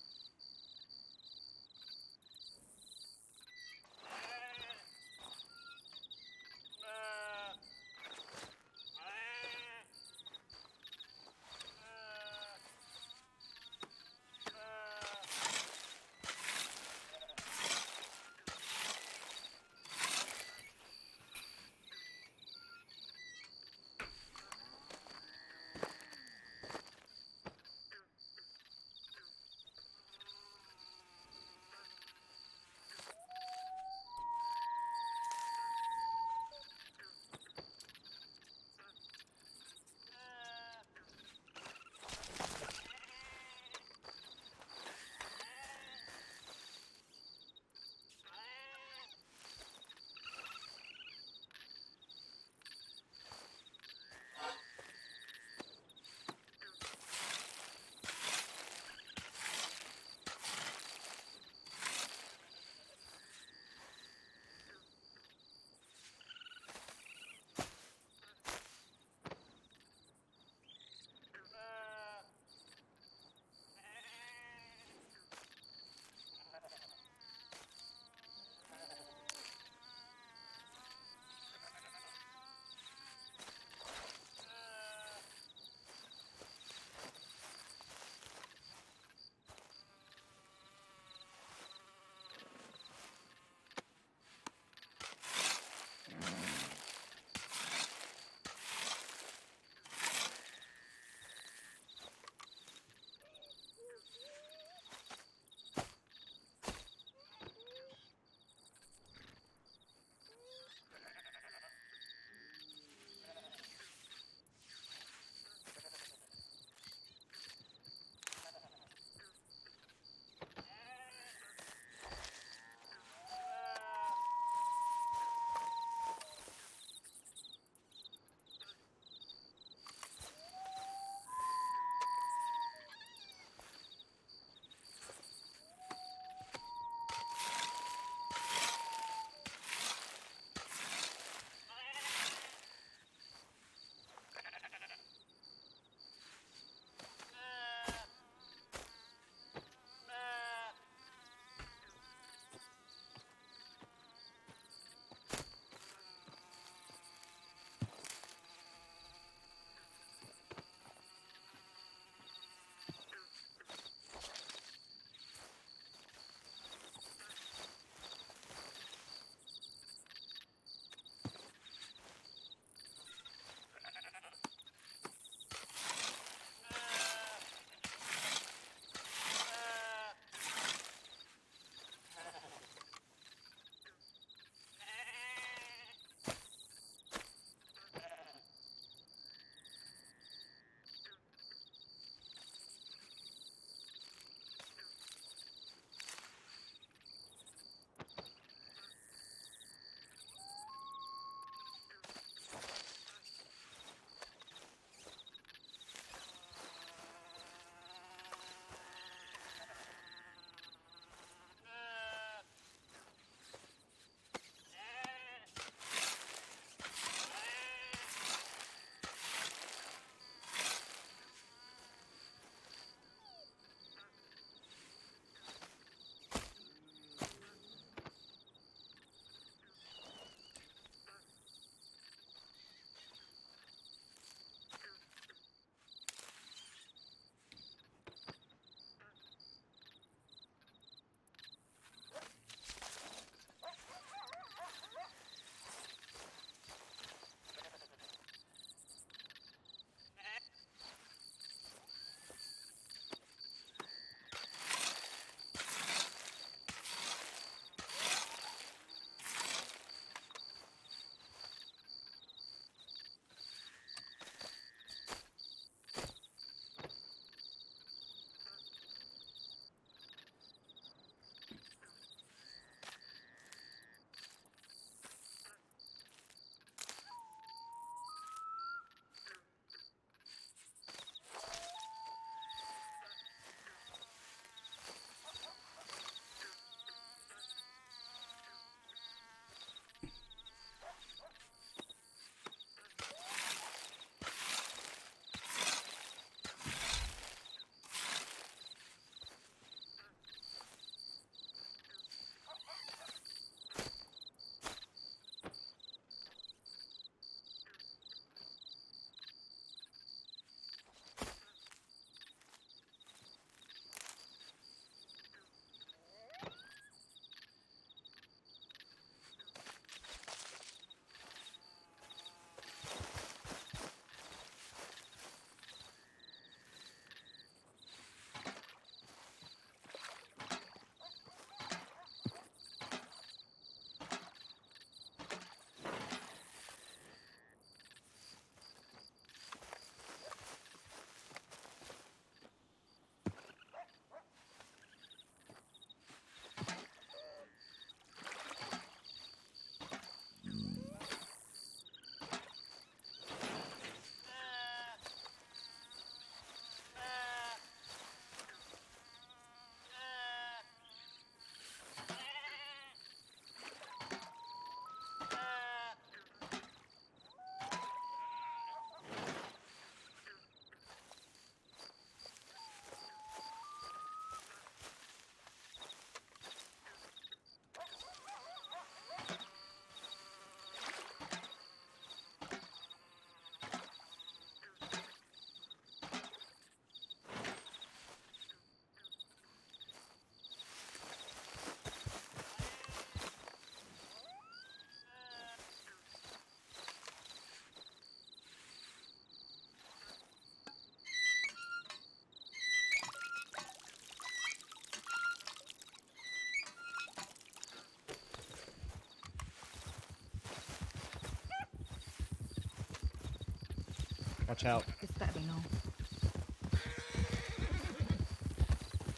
A: Watch out.
U: This better be no.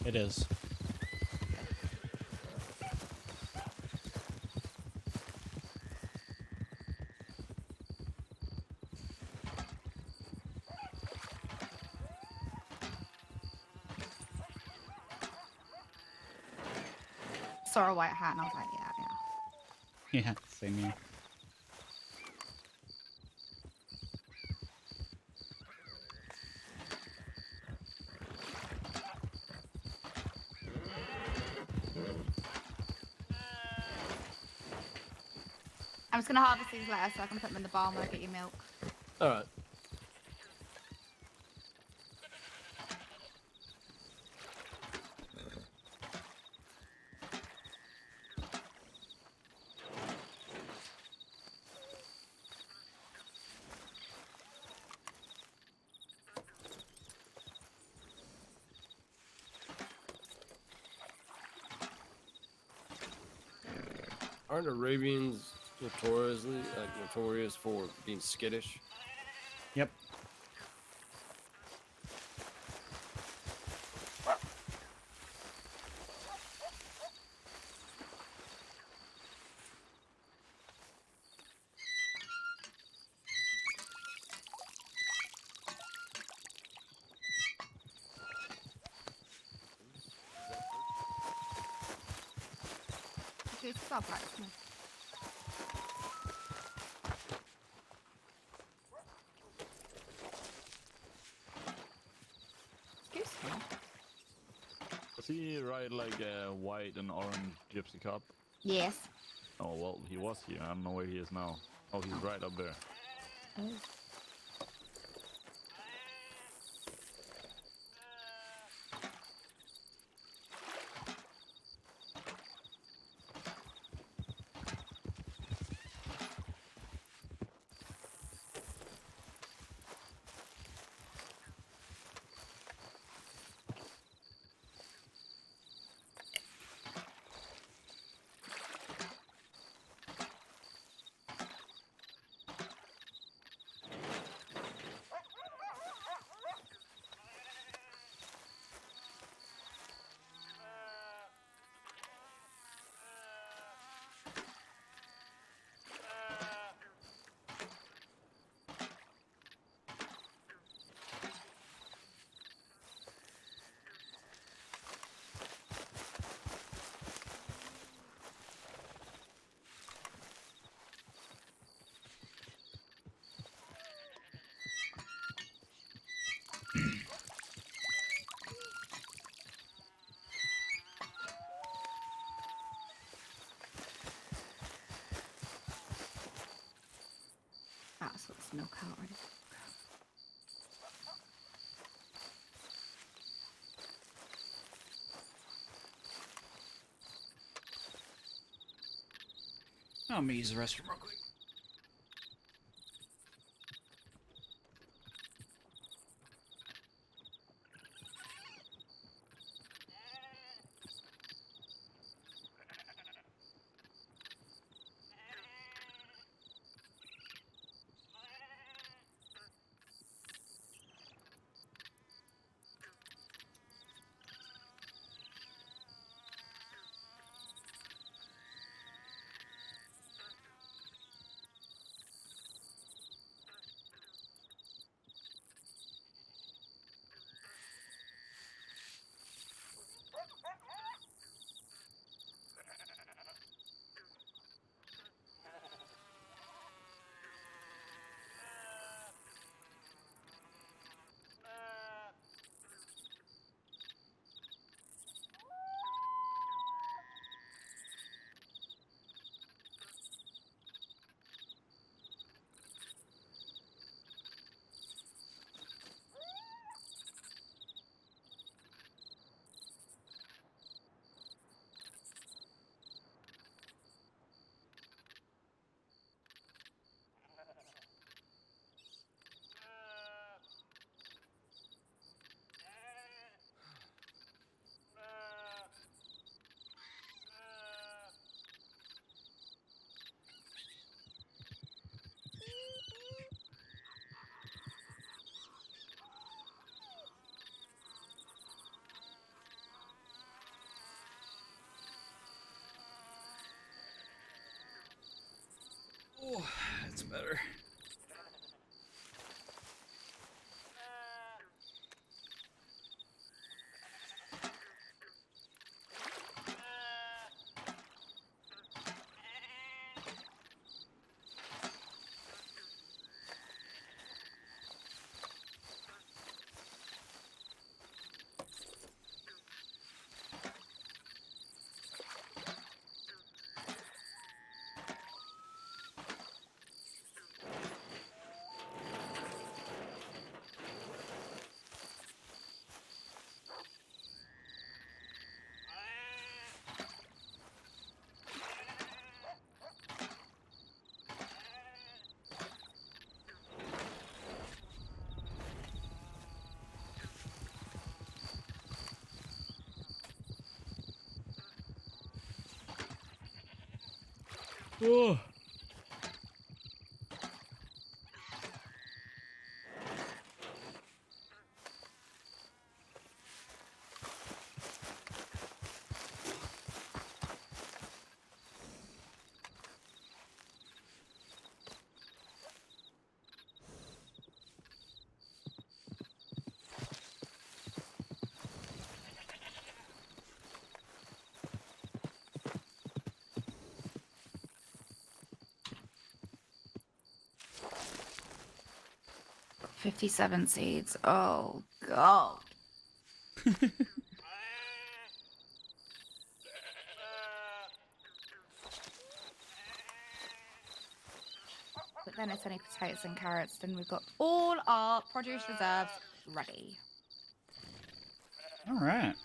A: It is.
U: Saw a white hat and I was like, yeah, yeah.
A: Yeah, same here.
U: I'm just gonna harvest these lettuce so I can put them in the barn where I get your milk.
D: Alright. Aren't Arabians notorious for being skittish?
A: Yep.
U: Okay, it's stop right. Come on. Excuse me.
H: Does he ride like a white and orange gypsy cop?
U: Yes.
H: Oh, well, he was here. I don't know where he is now. Oh, he's right up there.
U: Oh. That's what's milk out already.
A: I'm gonna use the restroom real quick. That's better. Oh.
U: $57 seeds. Oh, God. But then it's only potatoes and carrots, then we've got all our produce reserves ready.
A: All right.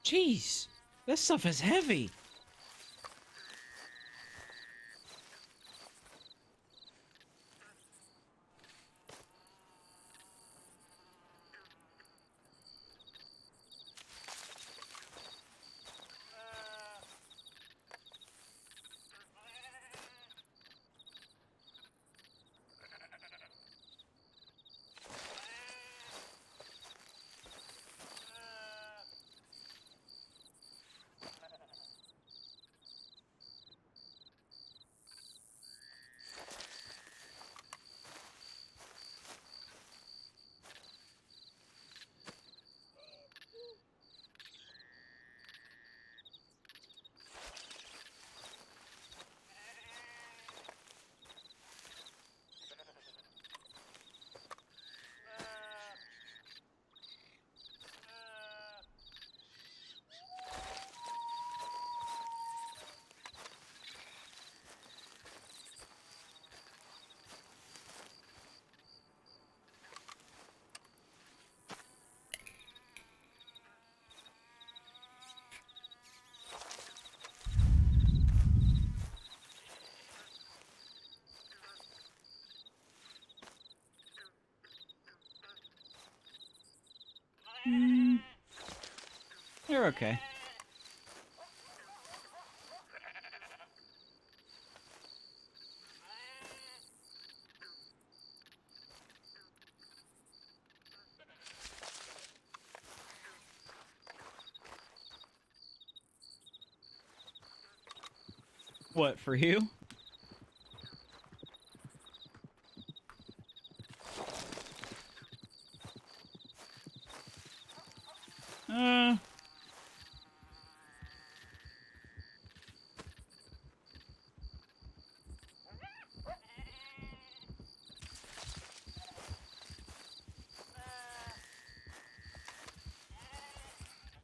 A: Jeez, this stuff is heavy. They're okay. What, for you? Uh...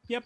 A: Yep.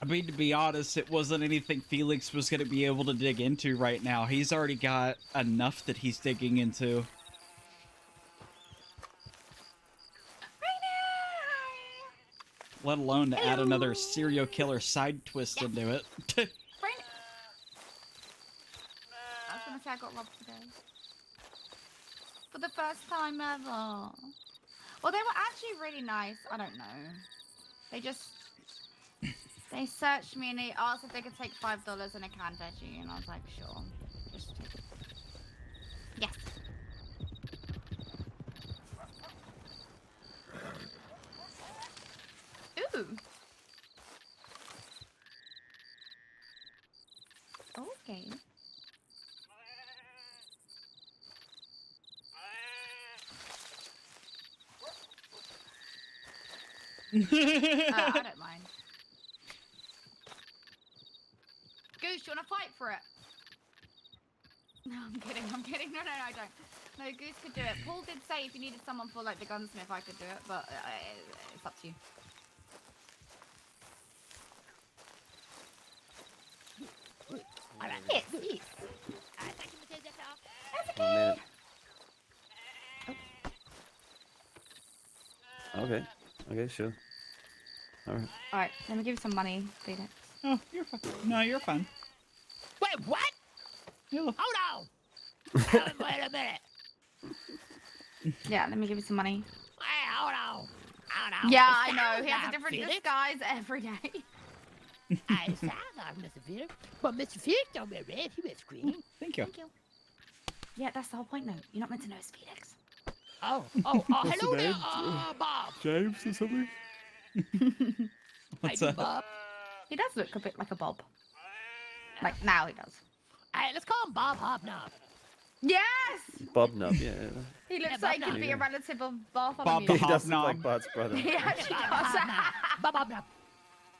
A: I mean, to be honest, it wasn't anything Felix was going to be able to dig into right now. He's already got enough that he's digging into. Let alone to add another serial killer side twist into it.
U: I was gonna say I got robbed today. For the first time ever. Well, they were actually really nice. I don't know. They searched me and they asked if they could take $5 and a canned veggie, and I was like, sure. Just take it. Yes. Ooh. Okay. I don't mind. Goose, do you want to fight for it? No, I'm kidding. No, I don't. No, Goose could do it. Paul did say if you needed someone for like the gunsmith, I could do it, but it's up to you. Yes. That's okay.
F: Okay. Okay, sure. Alright.
U: Alright, let me give you some money, Felix.
A: Oh, you're fine. No, you're fine.
M: Wait, what?
A: Hello.
M: Hold on. Wait a minute.
U: Yeah, let me give you some money.
M: Hey, hold on.
U: Yeah,
M: It
U: I know.
M: sounds
U: He has a
M: like
U: different
M: Felix.
U: disguise every day.
M: It sounds like Mr. Felix. But Mr. Felix don't wear red. He wears green.
A: Thank you.
U: Thank you. Yeah, that's the whole point, though. You're not meant to know it's Felix.
M: Oh,
F: What's
M: hello
F: the
M: there,
F: name?
M: Bob.
F: James or something?
A: What's
M: Hey,
A: up?
M: Bob.
U: He does look a bit like a Bob. Like, now he does.
M: Hey, let's call him Bob Hobnob.
U: Yes!
F: Bob Nub, yeah.
U: He looks
M: Yeah,
U: like
M: Bob
U: he'd be
F: Nub.
U: a relative of Bob.
A: Bob the
F: He does look
A: Hobnob.
F: like Bart's brother.
U: He actually does.
M: Bob Hobnob.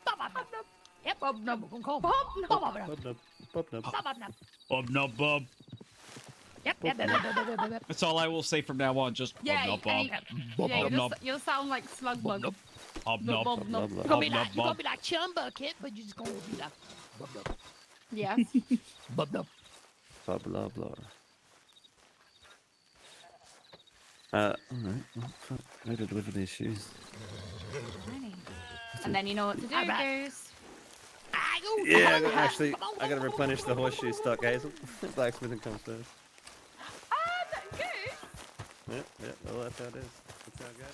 M: Bob Hobnob. Yep,
U: Bob Nub.
M: We're gonna call him
U: Bob
M: Bob Hobnob.
F: Bob Nub. Bob Nub.
M: Bob Hobnob.
A: Bob Nub Bob.
M: Yep.
A: That's all I will say from now on. Just
U: Yeah,
A: Bob Nub Bob.
U: Yeah,
A: Bob Nub.
U: you'll sound like Slug Bug.
A: Bob
U: No,
A: Nub.
U: Bob Nub.
M: You're gonna be like Chum Bucket, but you're just gonna be like Bob Nub.
U: Yes.
M: Bob Nub.
F: Blah blah blah. Alright. Well, fuck. I gotta deliver these shoes.
U: And then you know what to do,
M: Alright.
U: Goose.
F: Yeah, I gotta replenish the horseshoe stock, Hazel. Blacksmithing comes first.
U: Goose?
F: Yeah, well, that's how it is. That's how it goes.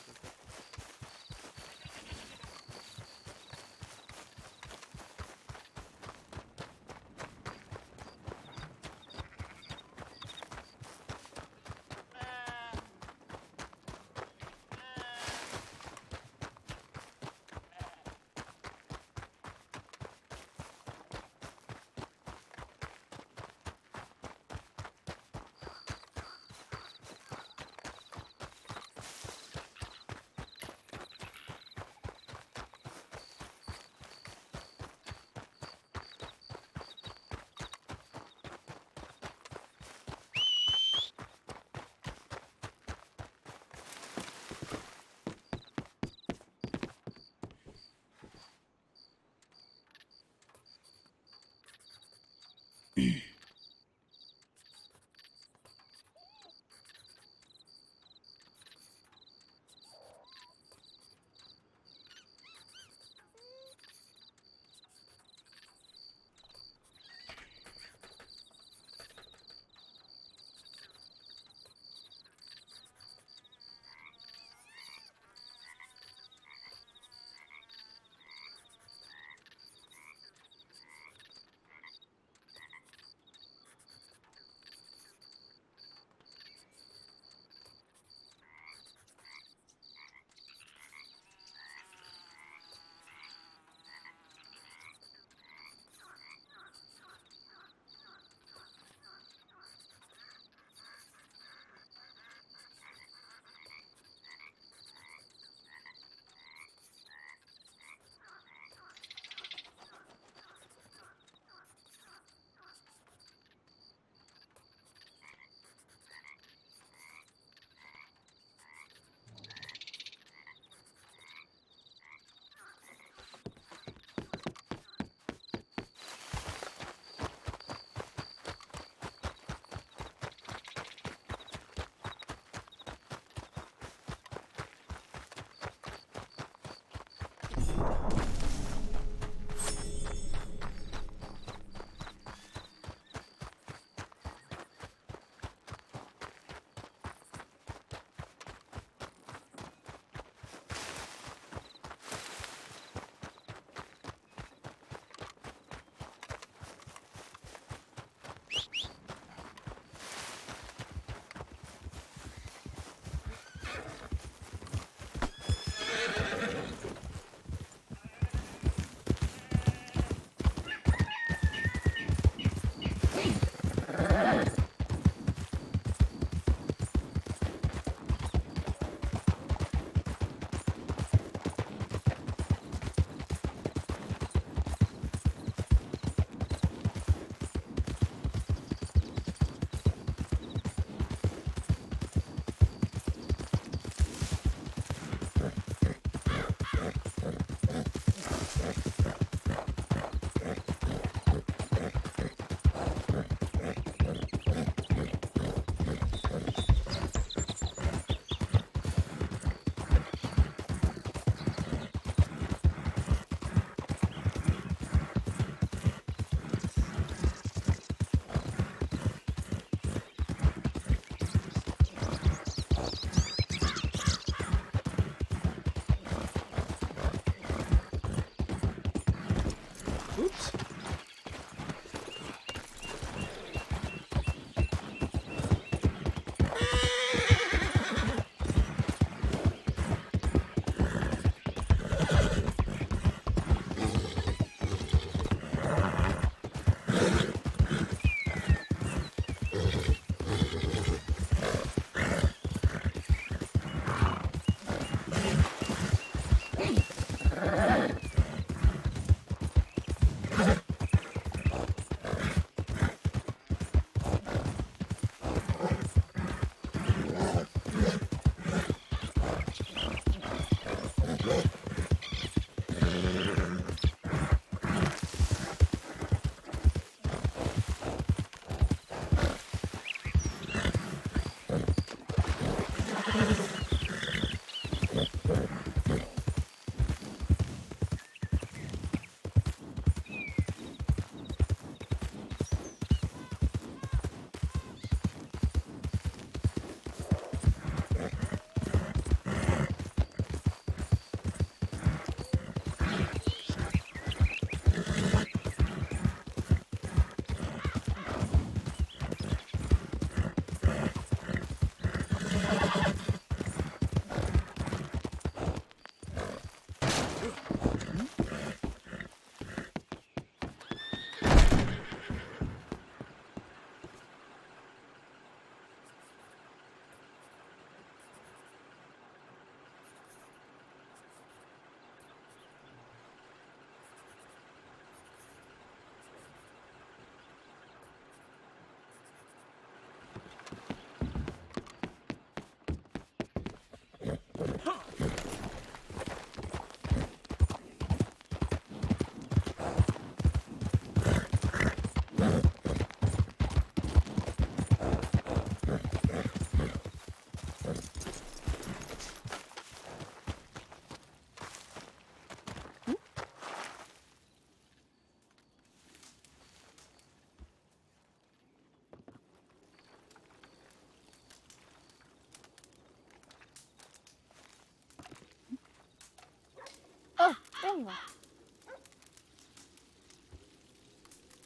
I: Oh.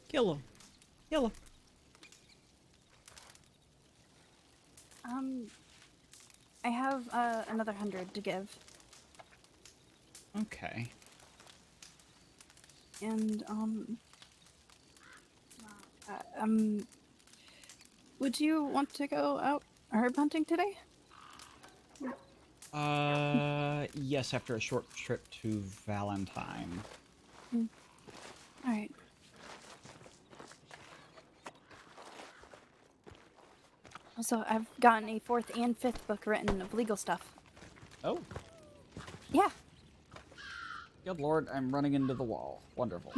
A: Kill him. Kill him.
I: I have another 100 to give.
A: Okay.
I: And would you want to go out herb hunting today?
A: Yes, after a short trip to Valentine.
I: All right. Also, I've gotten a 4th and 5th book written of legal stuff.
A: Oh.
I: Yeah.
A: Good lord, I'm running into the wall. Wonderful.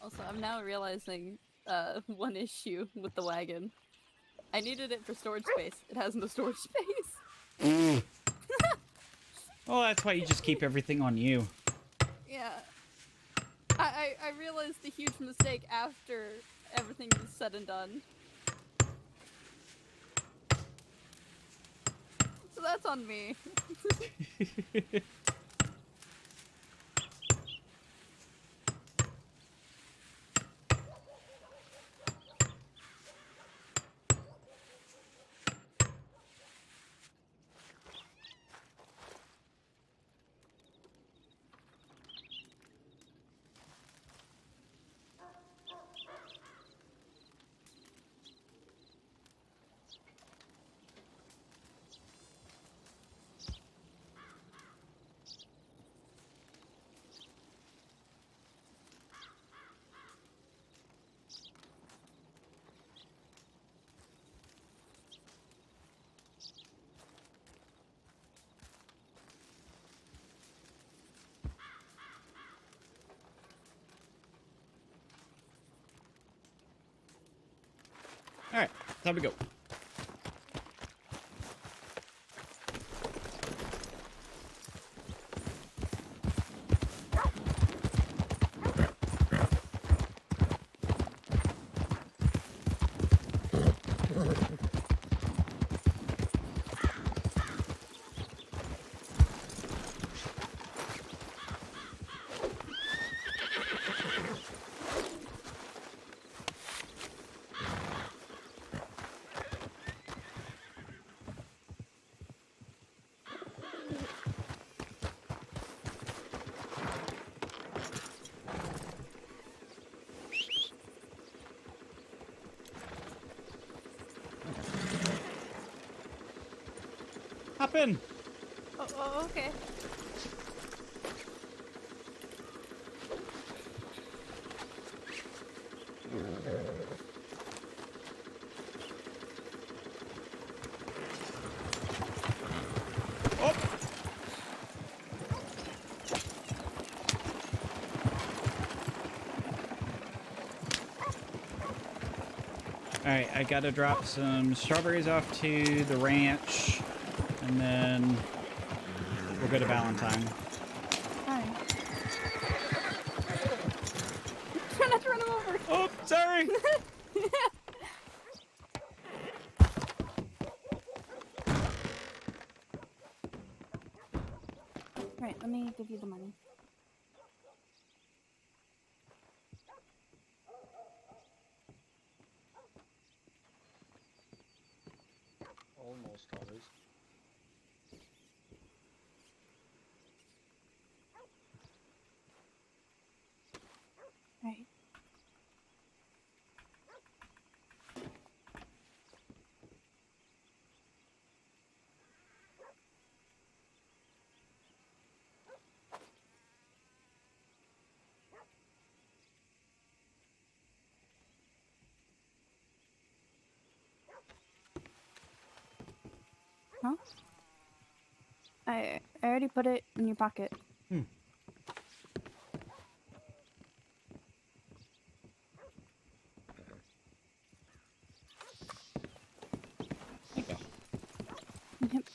I: Also, I'm now realizing one issue with the wagon. I needed it for storage space. It has no storage space.
A: Well, that's why you just keep everything on you.
I: Yeah. I realized the huge mistake after everything was said and done. So that's on me.
A: Alright, time to go. Hop in.
I: Oh, okay.
A: Oh. Alright, I gotta drop some strawberries off to the ranch, and then we'll go to Valentine.
I: Alright. Try not to run him over.
A: Oh, sorry.
I: Right, let me give you the money.
N: Almost always.
I: Right. Huh? I already put it in your pocket.
A: Hmm. There you go.
I: Yep.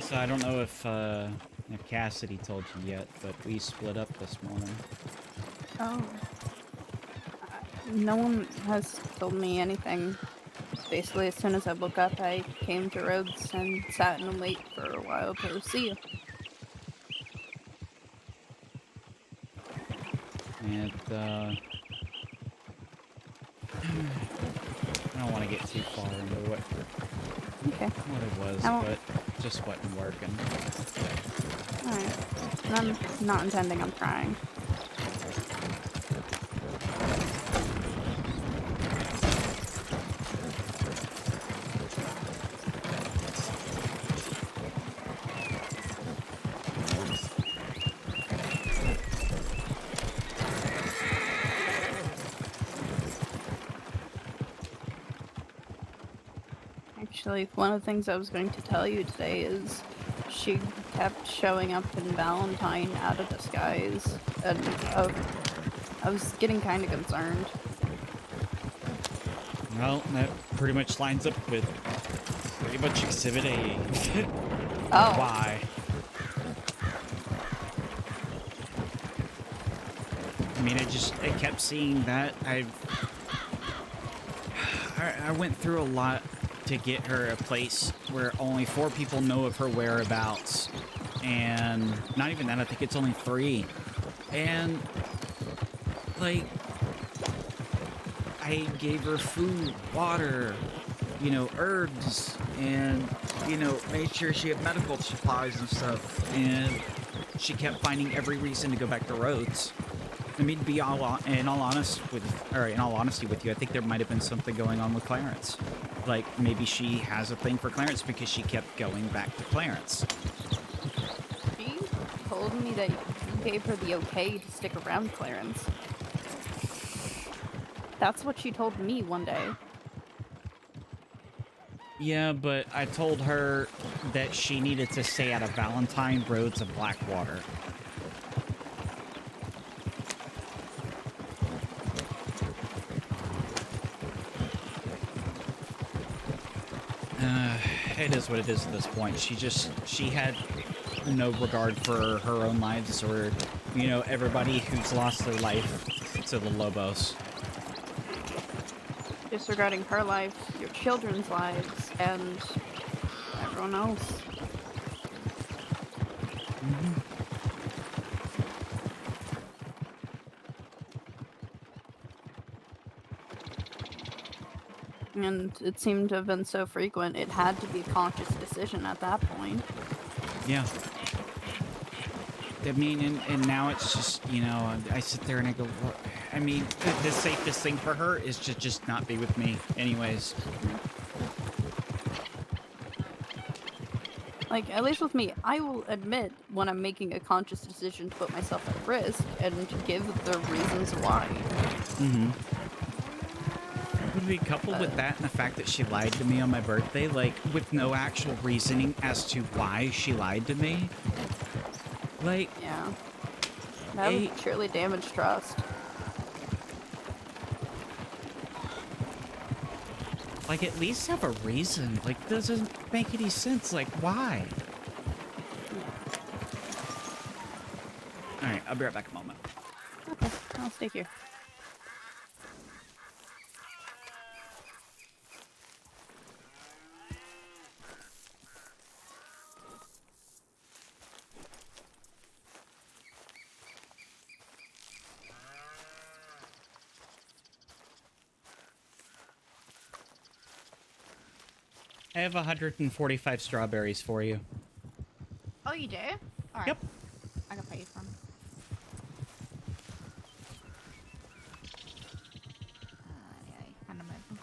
A: So I don't know if Cassidy told you yet, but we split up this morning.
I: Oh. No one has told me anything. Basically, as soon as I woke up, I came to Rhodes and sat in and wait for a while to see you.
A: And I don't want to get too far into what it was, but it just wasn't working.
I: Alright. I'm not intending on trying. Actually, one of the things I was going to tell you today is she kept showing up in Valentine out of disguise, and I was getting kind of concerned.
A: Well, that pretty much lines up with pretty much Exhibit A.
I: Oh.
A: Why? I mean, I kept seeing that. I went through a lot to get her a place where only 4 people know of her whereabouts. And not even that, I think it's only 3. And, like, I gave her food, water, you know, herbs, and, you know, made sure she had medical supplies and stuff. And she kept finding every reason to go back to Rhodes. I mean, to be in all honesty with you, I think there might have been something going on with Clarence. Like, maybe she has a thing for Clarence because she kept going back to Clarence.
I: She told me that you gave her the okay to stick around Clarence. That's what she told me one day.
A: Yeah, but I told her that she needed to stay out of Valentine, Rhodes, and Blackwater. It is what it is at this point. She had no regard for her own lives or, you know, everybody who's lost their life to the Lobos.
I: Disregarding her life, your children's lives, and everyone else. And it seemed to have been so frequent, it had to be a conscious decision at that point.
A: Yeah. I mean, and now it's just, you know, I sit there and I go, well, I mean, the safest thing for her is to just not be with me anyways.
I: Like, at least with me, I will admit when I'm making a conscious decision to put myself at risk and give the reasons why.
A: Mm-hmm. Would be coupled with that and the fact that she lied to me on my birthday, like, with no actual reasoning as to why she lied to me. Like,
I: yeah. That would surely damage trust.
A: Like, at least have a reason. Like, doesn't make any sense. Like, why? Alright, I'll be right back in a moment.
I: Okay, I'll stay here.
A: I have 145 strawberries for you.
U: Oh, you do? Alright.
A: Yep.
U: I can pay you some. Anyway, hand them over.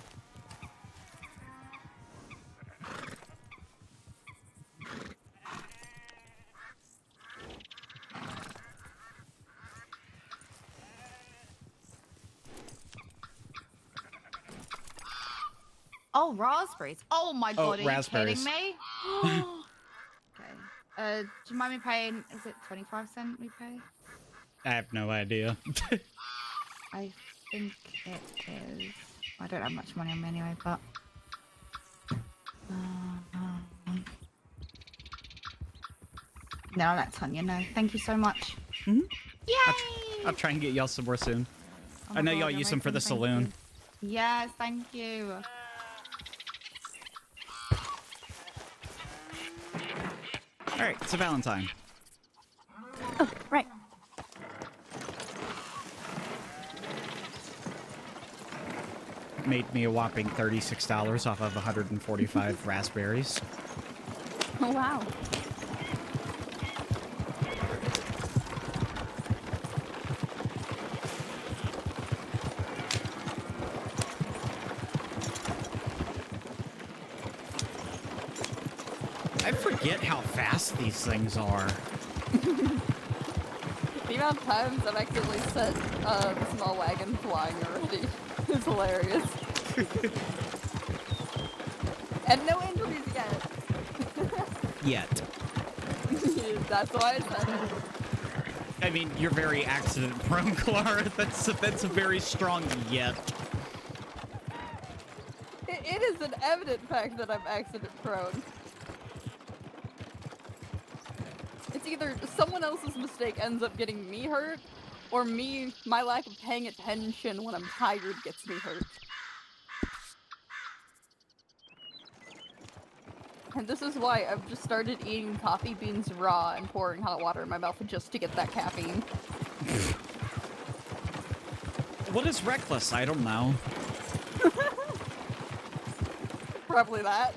U: Oh, raspberries. Oh my god, are
A: raspberries.
U: you kidding me? Okay. Do you mind me paying, is it 25 cents we pay?
A: I have no idea.
U: I think it is. I don't have much money on me anyway, but... No, I'll let Tanya know. Thank you so much.
A: Mm-hmm.
U: Yay!
A: I'll try and get y'all some more soon.
U: Oh
A: I
U: my
A: know
U: God,
A: y'all
U: you're
A: use them for the
U: amazing, thank
A: saloon.
U: you. Yes, thank you.
A: All right, it's a Valentine.
I: Oh, right.
A: Made me a whopping $36 off of 145 raspberries.
I: Oh, wow.
A: I forget how fast these things are.
I: The amount of times I've accidentally set a small wagon flying already is hilarious. And no injuries yet.
A: Yet.
I: That's why I said it.
A: I mean, you're very accident prone, Clara. That's a very strong yet.
I: It is an evident fact that I'm accident prone. It's either someone else's mistake ends up getting me hurt, or my lack of paying attention when I'm tired gets me hurt. And this is why I've just started eating coffee beans raw and pouring hot water in my mouth just to get that caffeine.
A: What is reckless? I don't know.
I: Probably that.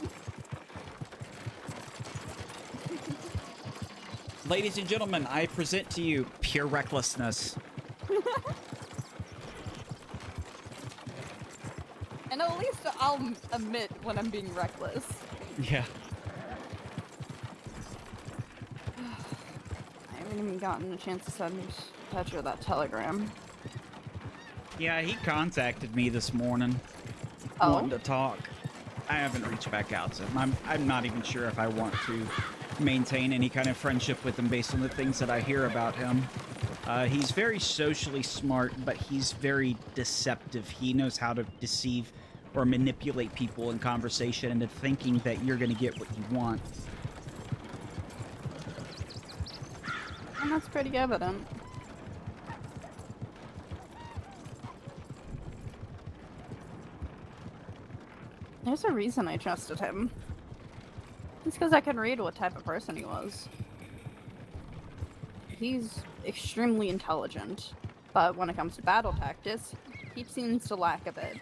A: Ladies and gentlemen, I present to you pure recklessness.
I: And at least I'll admit when I'm being reckless.
A: Yeah.
I: I haven't even gotten a chance to send Petra that telegram.
A: Yeah, he contacted me this morning, wanting to talk. I haven't reached back out to him. I'm not even sure if I want to maintain any kind of friendship with him based on the things that I hear about him. He's very socially smart, but he's very deceptive. He knows how to deceive or manipulate people in conversation into thinking that you're going to get what you want.
I: And that's pretty evident. There's a reason I trusted him. It's because I can read what type of person he was. He's extremely intelligent, but when it comes to battle tactics, he seems to lack a bit.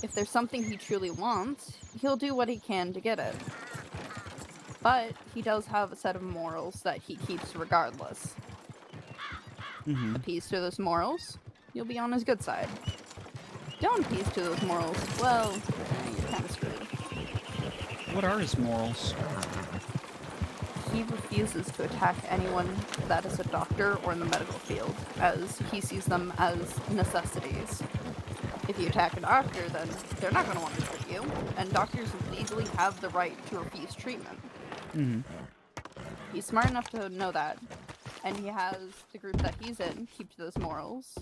I: If there's something he truly wants, he'll do what he can to get it. But he does have a set of morals that he keeps regardless. Appease to those morals, you'll be on his good side. Don't appease to those morals, well, you're kind of screwed.
A: What are his morals?
I: He refuses to attack anyone that is a doctor or in the medical field, as he sees them as necessities. If you attack a doctor, then they're not going to want to treat you, and doctors legally have the right to refuse treatment. He's smart enough to know that, and he has the group that he's in keep to those morals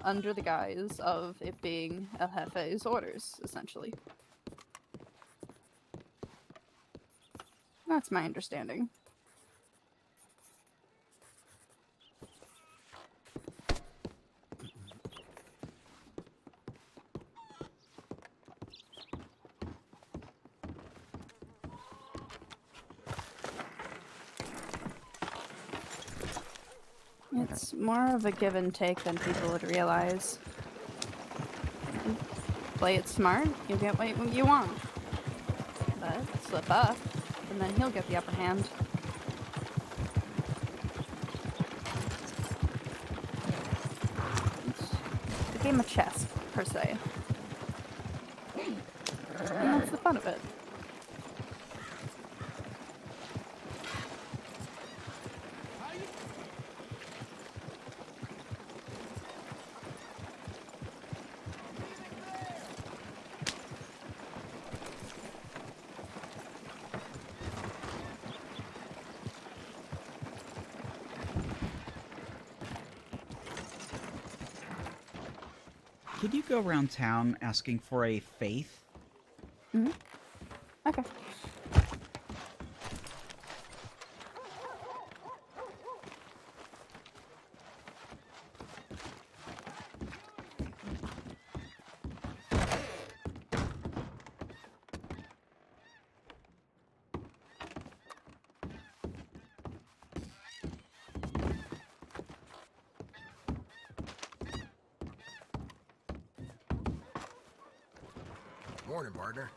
I: under the guise of it being El Jefe's orders, essentially. That's my understanding. It's more of a give and take than people would realize. Play it smart, you'll get what you want. But slip up, and then he'll get the upper hand. It's a game of chess, per se. And that's the fun of it.
A: Could you go around town asking for a faith?
I: Okay.
C: Morning, partner.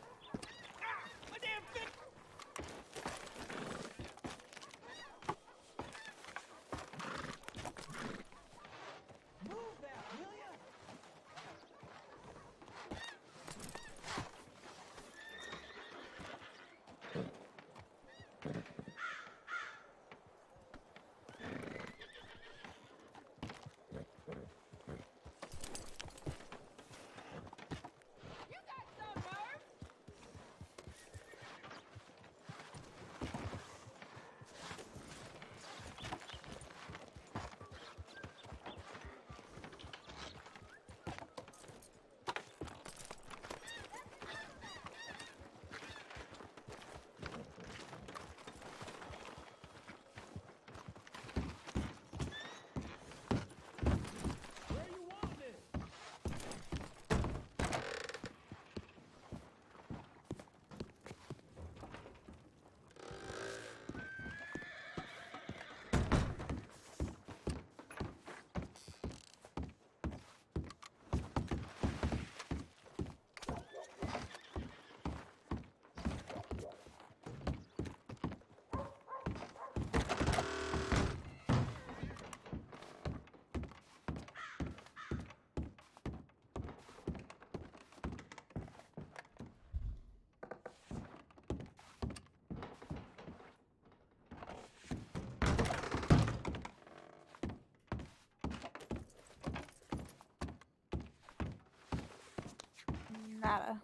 I: Nada.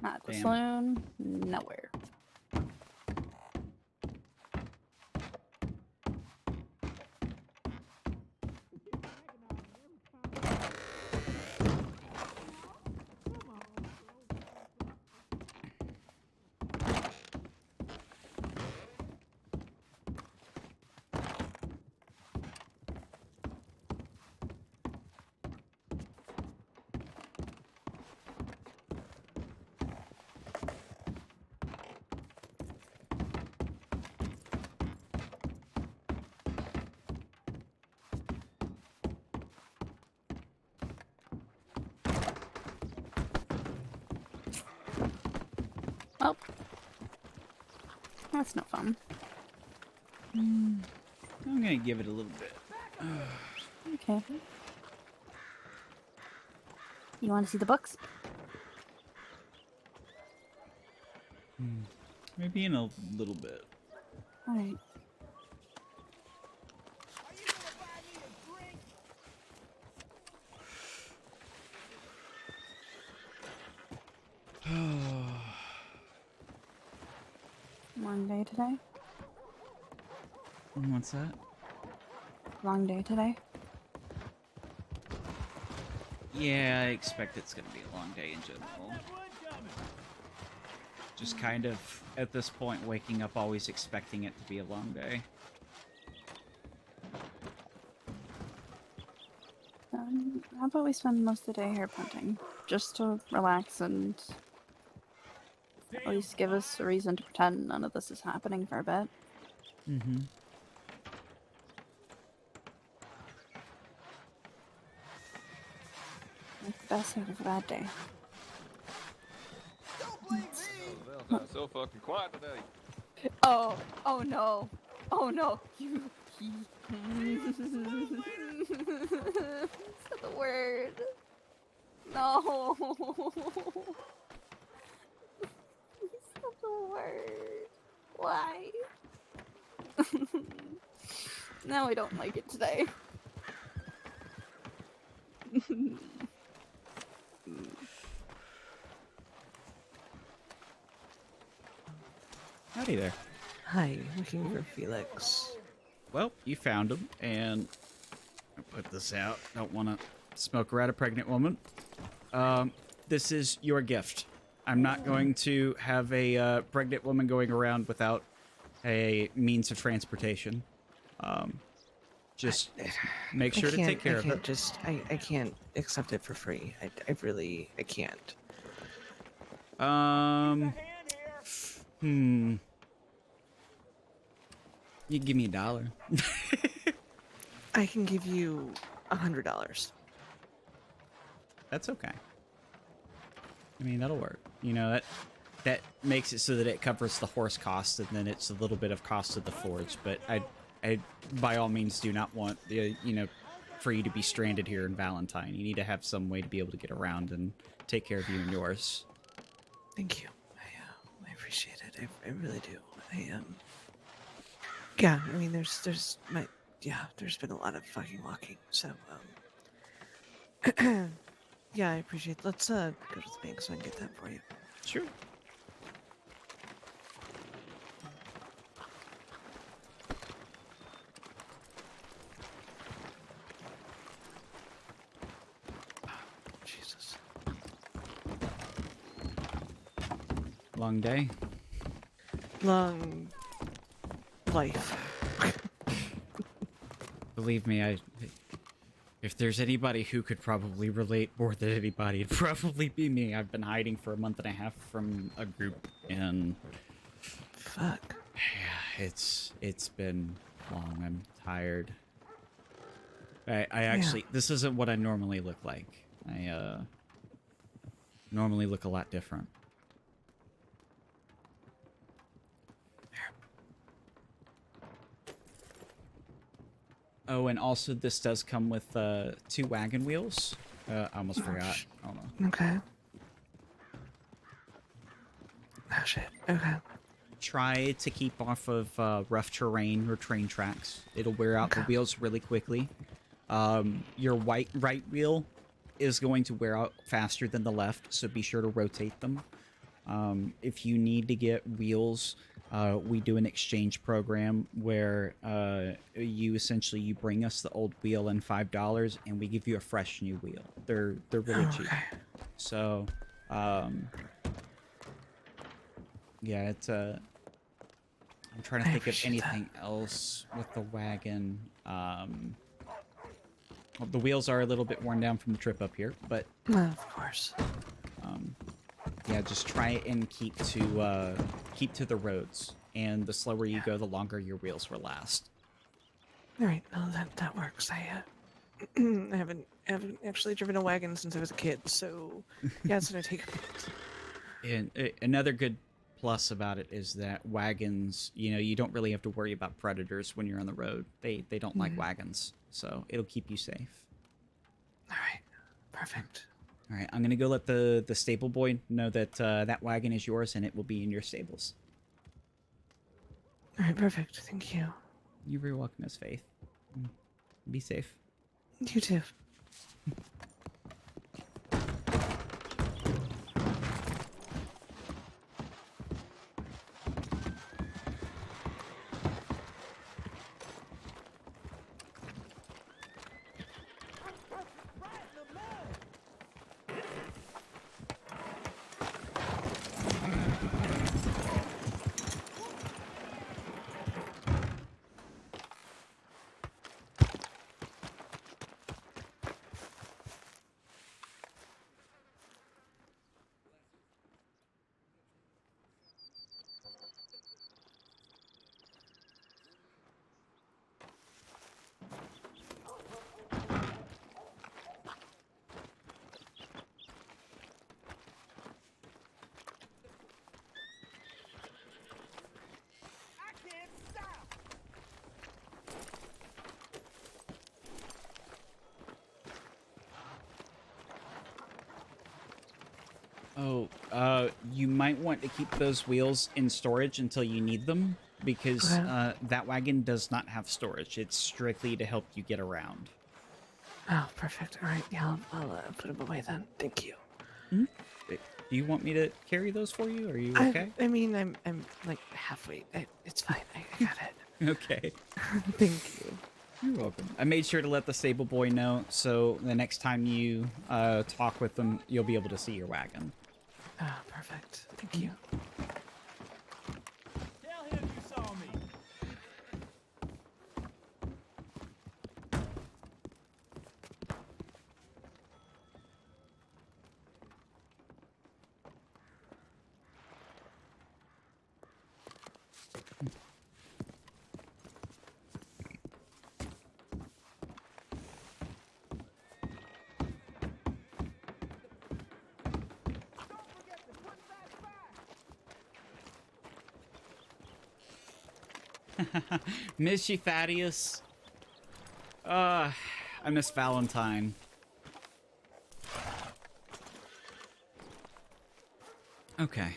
I: Not at the
A: Damn.
I: saloon. Nowhere. Oh. That's no fun.
A: I'm gonna give it a little bit.
I: Okay. You want to see the books?
A: Maybe in a little bit.
I: Alright. Long day today?
A: What's that?
I: Long day today?
A: Yeah, I expect it's gonna be a long day in general. Just kind of, at this point, waking up always expecting it to be a long day.
I: How about we spend most of the day here punting? Just to relax and at least give us a reason to pretend none of this is happening for a bit.
A: Mm-hmm.
I: Make the best out of a bad day.
O: Valentine's so fucking quiet today.
I: Oh no. Oh no. You said the word. No. You said the word. Why? Now I don't like it today.
A: Howdy there.
V: Hi, looking for Felix.
A: Well, you found him, and I'll put this out. Don't want to smoke around a pregnant woman. This is your gift. I'm not going to have a pregnant woman going around without a means of transportation. Just make sure to take care of it.
V: I can't accept it for free. I can't.
A: You can give me $1.
V: I can give you $100.
A: That's okay. I mean, that'll work. You know, that makes it so that it covers the horse cost, and then it's a little bit of cost of the forge. But I by all means do not want you know, for you to be stranded here in Valentine. You need to have some way to be able to get around and take care of you and yours.
V: Thank you. I appreciate it. I really do. Yeah. I mean, there's been a lot of fucking walking. So yeah, I appreciate it. Let's go to the bank so I can get that for you.
A: Sure.
V: Jesus.
A: Long day.
V: Long life.
A: Believe me, if there's anybody who could probably relate more than anybody, it'd probably be me. I've been hiding for a month and a half from a group, and
V: fuck.
A: Yeah, it's been long. I'm tired. I actually, this isn't what I normally look like. I normally look a lot different. Oh, and also this does come with 2 wagon wheels. I almost forgot. Hold on.
V: Okay. Oh shit. Okay.
A: Try to keep off of rough terrain or train tracks. It'll wear out the wheels really quickly. Your right wheel is going to wear out faster than the left, so be sure to rotate them. If you need to get wheels, we do an exchange program where you bring us the old wheel and $5, and we give you a fresh new wheel. They're really cheap. So, yeah, it's I'm trying to think of anything else with the wagon. Well, the wheels are a little bit worn down from the trip up here, but
V: well, of course.
A: Yeah, just try and keep to the roads. And the slower you go, the longer your wheels will last.
V: All right, no, that works. I haven't actually driven a wagon since I was a kid, so yeah, it's gonna take a minute.
A: And another good plus about it is that wagons, you know, you don't really have to worry about predators when you're on the road. They don't like wagons, so it'll keep you safe.
V: All right, perfect.
A: All right, I'm gonna go let the stable boy know that that wagon is yours and it will be in your stables.
V: All right, perfect. Thank you.
A: You're very welcome, Miss Faith. Be safe.
V: You too.
A: Oh, you might want to keep those wheels in storage until you need them, because that wagon does not have storage. It's strictly to help you get around.
V: Oh, perfect. All right, yeah, I'll put them away then. Thank you.
A: Do you want me to carry those for you? Are you okay?
V: I mean, I'm like halfway. It's fine. I got it.
A: Okay.
V: Thank you.
A: You're welcome. I made sure to let the stable boy know, so the next time you talk with them, you'll be able to see your wagon.
V: Ah, perfect. Thank you.
O: Tell him you saw me.
A: Miss you, Thaddeus. I miss Valentine. Okay.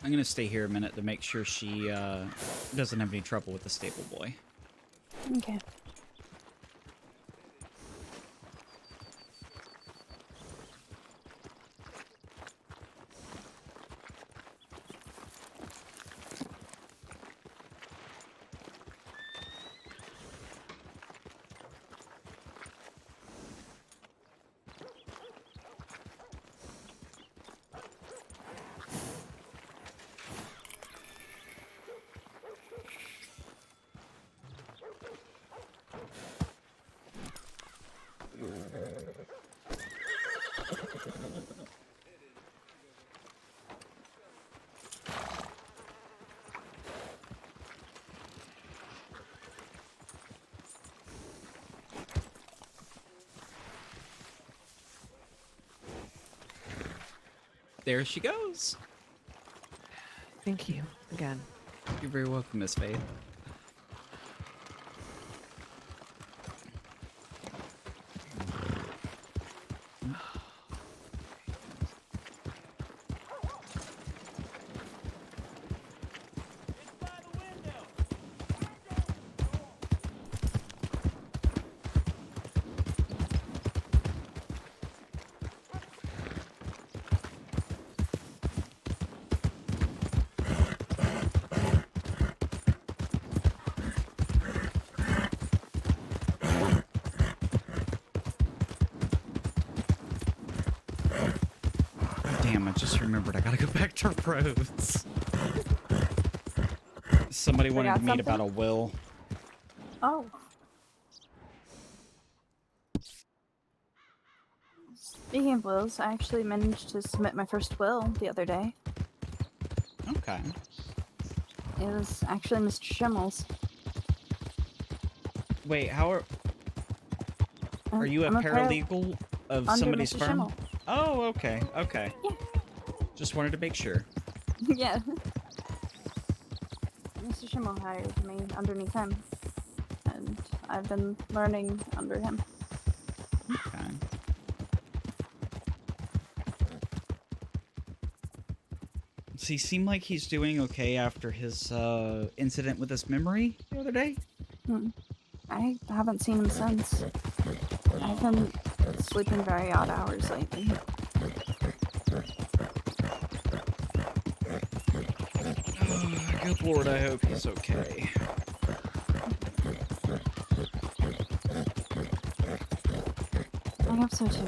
A: I'm gonna stay here a minute to make sure she doesn't have any trouble with the stable boy.
I: Okay.
A: There she goes.
V: Thank you again.
A: You're very welcome, Miss Faith. Damn, I just remembered I gotta go back to Rhodes. Somebody wanted to meet about a will.
I: Oh. Speaking of wills, I actually managed to submit my first will the other day.
A: Okay.
I: It was actually Mr. Schimmel's.
A: Wait, how are you a
I: I'm
A: paralegal of
I: under
A: somebody's
I: Mr.
A: firm?
I: Schimmel.
A: Oh, okay, okay.
I: Yeah.
A: Just wanted to make sure.
I: Yeah. Mr. Schimmel hired me underneath him, and I've been learning under him.
A: Okay. Does he seem like he's doing okay after his incident with his memory the other day?
I: I haven't seen him since. I've been sleeping very odd hours lately.
A: Good Lord, I hope he's okay.
I: I hope so too.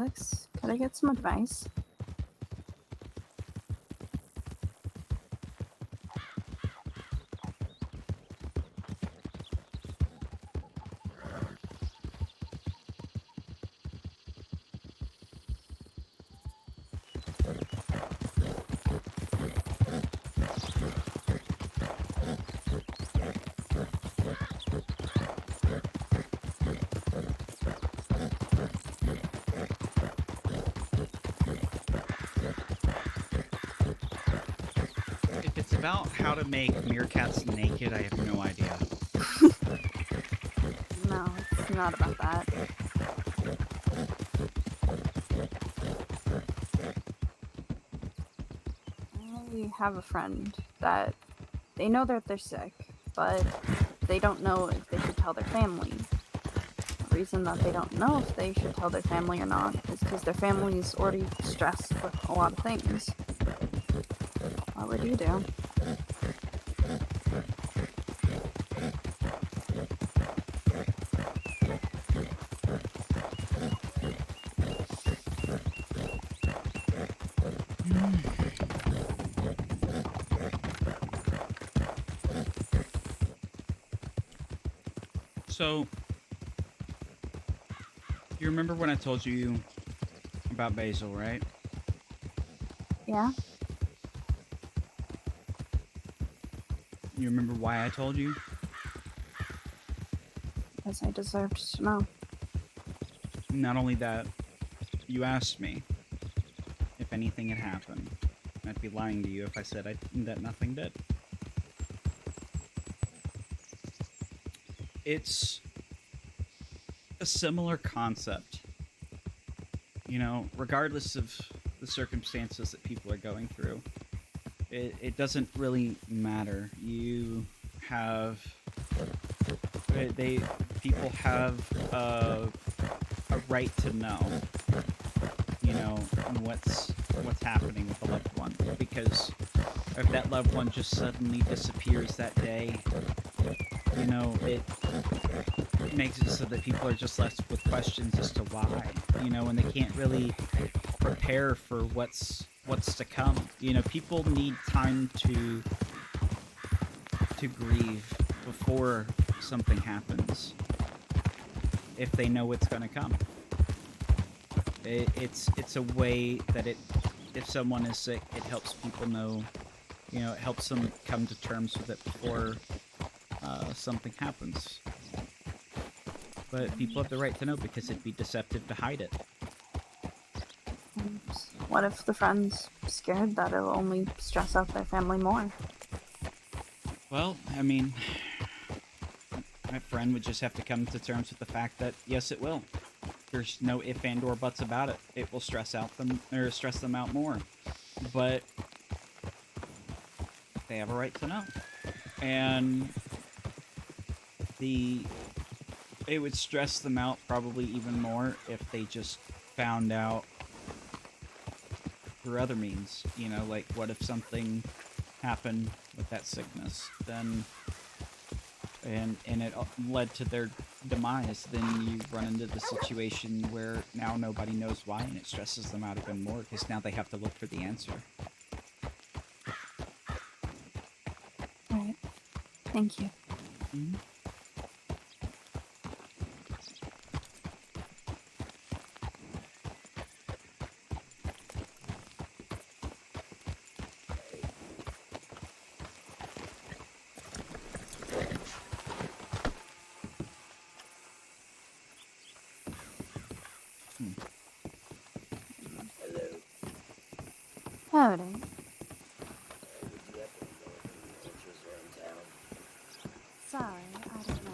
I: Alex, could I get some advice?
A: If it's about how to make meerkats naked, I have no idea.
I: No, it's not about that. I have a friend that they know that they're sick, but they don't know if they should tell their family. The reason that they don't know if they should tell their family or not is because their family is already stressed with a lot of things. What would you do?
A: So, you remember when I told you about Basil, right?
I: Yeah?
A: You remember why I told you?
I: Because I deserved to know.
A: Not only that, you asked me if anything had happened. I'd be lying to you if I said that nothing did. It's a similar concept. You know, regardless of the circumstances that people are going through, it doesn't really matter. You have... People have a right to know, you know, what's happening with a loved one. Because if that loved one just suddenly disappears that day, you know, it makes it so that people are just left with questions as to why, you know, and they can't really prepare for what's to come. You know, people need time to grieve before something happens, if they know what's going to come. It's a way that if someone is sick, it helps people know, you know, it helps them come to terms with it before something happens. But people have the right to know because it'd be deceptive to hide it.
I: And what if the friend's scared that it'll only stress out their family more?
A: Well, I mean, my friend would just have to come to terms with the fact that, yes, it will. There's no if and or buts about it. It will stress them out more. But they have a right to know. And it would stress them out probably even more if they just found out through other means. You know, like, what if something happened with that sickness? Then... And it led to their demise, then you run into the situation where now nobody knows why, and it stresses them out even more, because now they have to look for the answer.
I: Alright. Thank you.
A: Mm-hmm.
I: Howdy. Sorry, I don't know.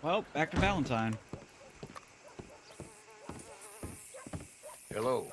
A: Well, back to Valentine.
K: Hello.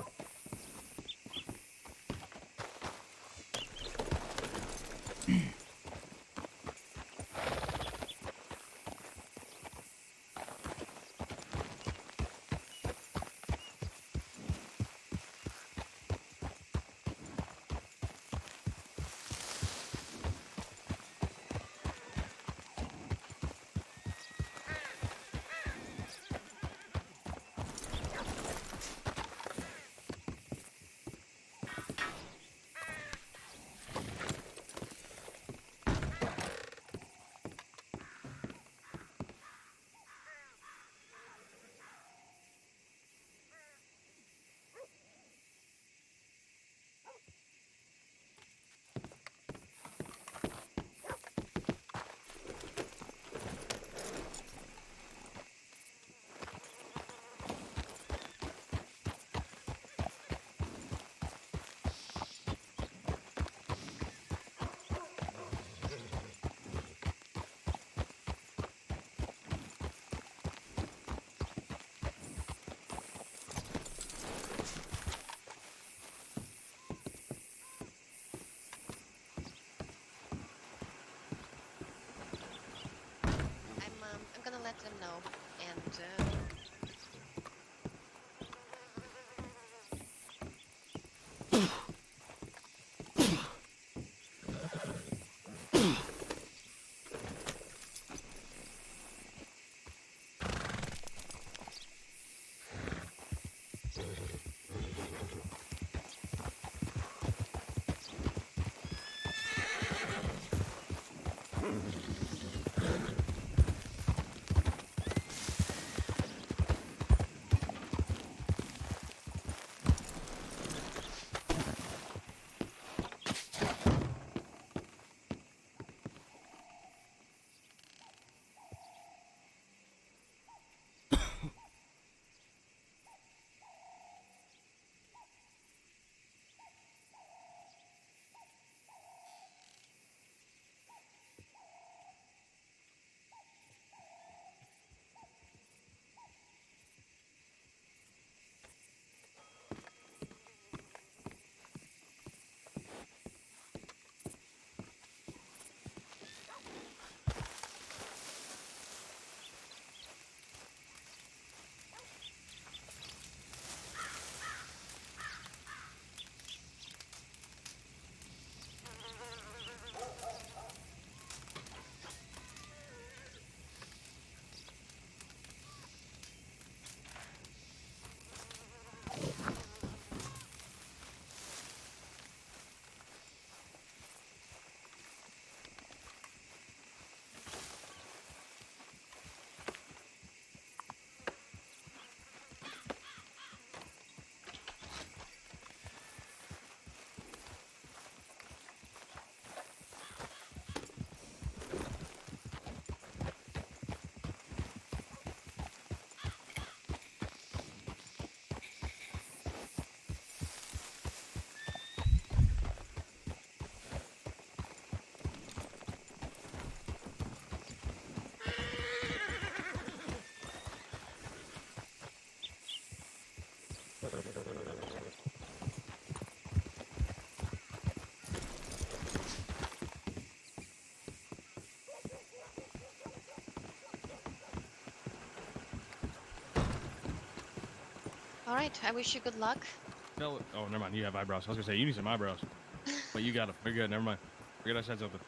C: I'm gonna let them know, and all right. I wish you good luck.
E: No, oh, never mind. You have eyebrows. I was gonna say you need some eyebrows, but you got them. You're good. Never mind. Forget I said something.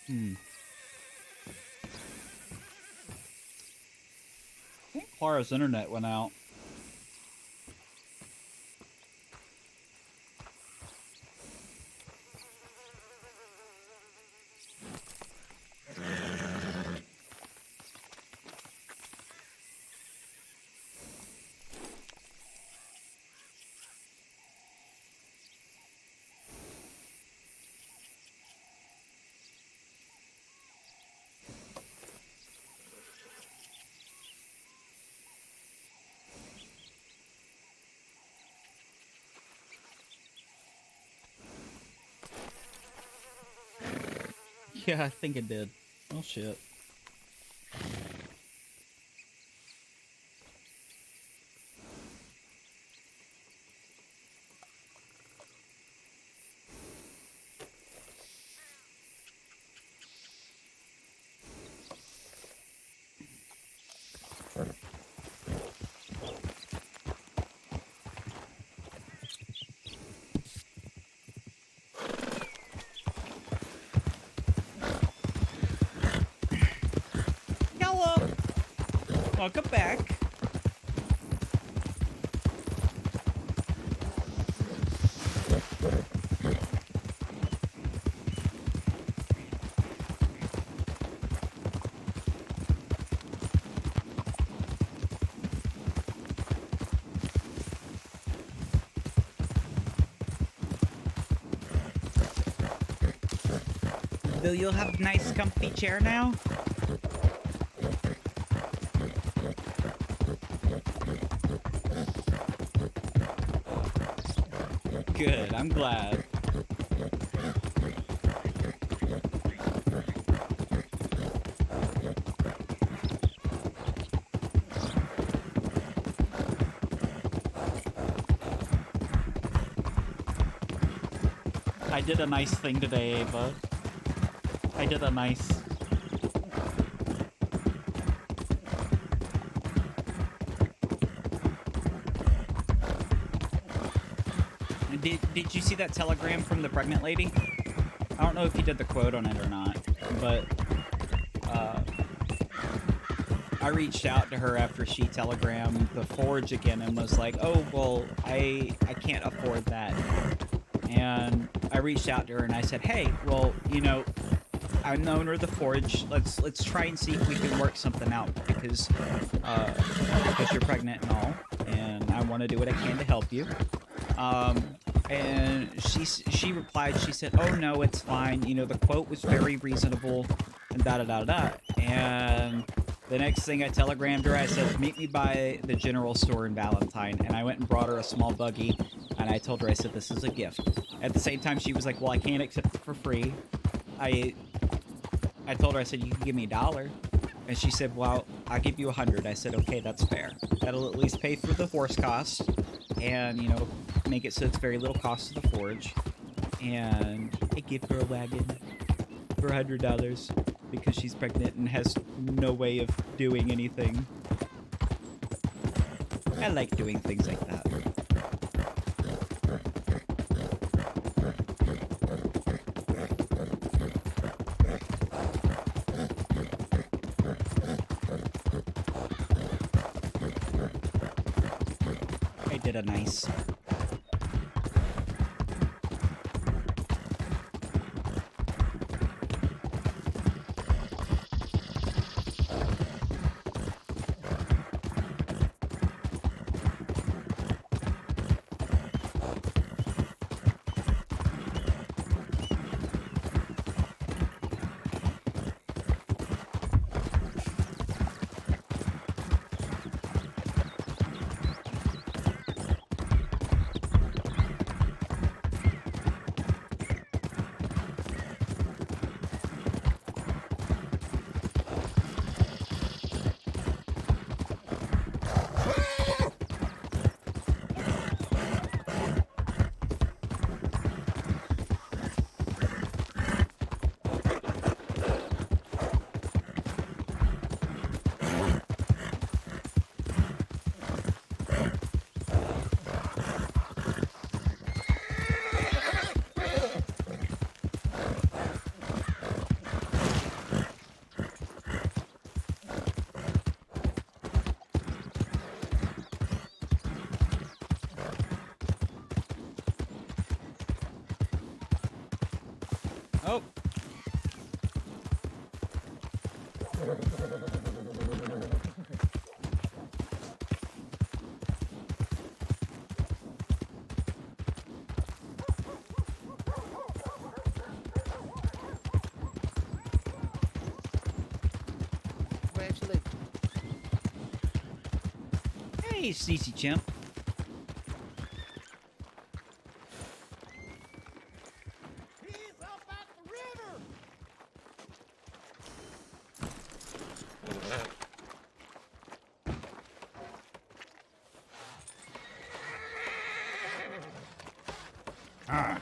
A: Hmm. I think Clara's internet went out. Yeah, I think it did. Oh shit. Hello. Welcome back. Bill, you'll have a nice comfy chair now? Good, I'm glad. I did a nice thing today, Ava. I did a nice... Did you see that telegram from the pregnant lady? I don't know if you did the quote on it or not, but I reached out to her after she telegrammed the forge again and was like, oh, well, I can't afford that. And I reached out to her and I said, hey, well, you know, I'm the owner of the forge. Let's try and see if we can work something out because you're pregnant and all, and I want to do what I can to help you. And she replied, she said, oh no, it's fine. You know, the quote was very reasonable and da-da-da-da. And the next thing I telegrammed her, I said, meet me by the general store in Valentine. And I went and brought her a small buggy. And I told her, I said, this is a gift. At the same time, she was like, well, I can't accept it for free. I told her, I said, you can give me $1. And she said, well, I'll give you 100. I said, okay, that's fair. That'll at least pay for the horse cost. And, you know, make it so it's very little cost to the forge. And I give her a wagon for $100 because she's pregnant and has no way of doing anything. I like doing things like that. I did a nice.
B: Congratulations.
A: Hey, Cece Chimp.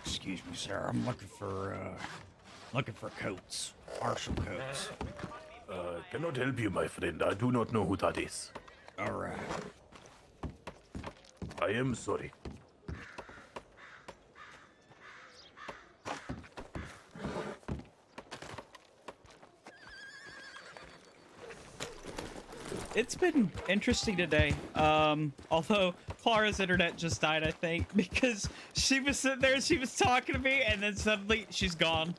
A: Excuse me, sir. I'm looking for coats. Martial coats.
Q: Cannot help you, my friend. I do not know who that is.
A: All right.
Q: I am sorry.
A: It's been interesting today. Although Clara's internet just died, I think, because she was sitting there, she was talking to me, and then suddenly she's gone.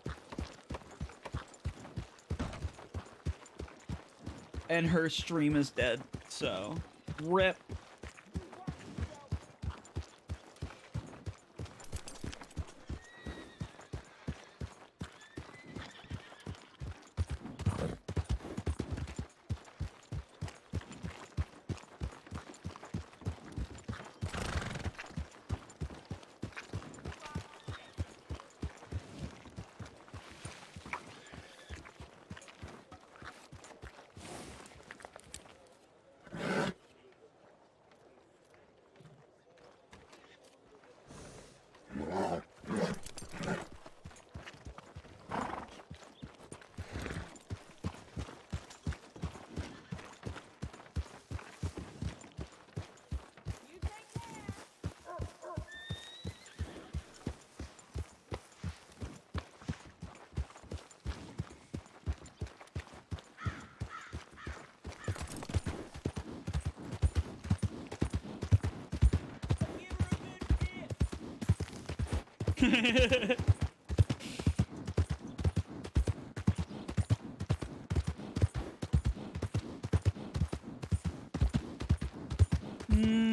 A: And her stream is dead, so rip.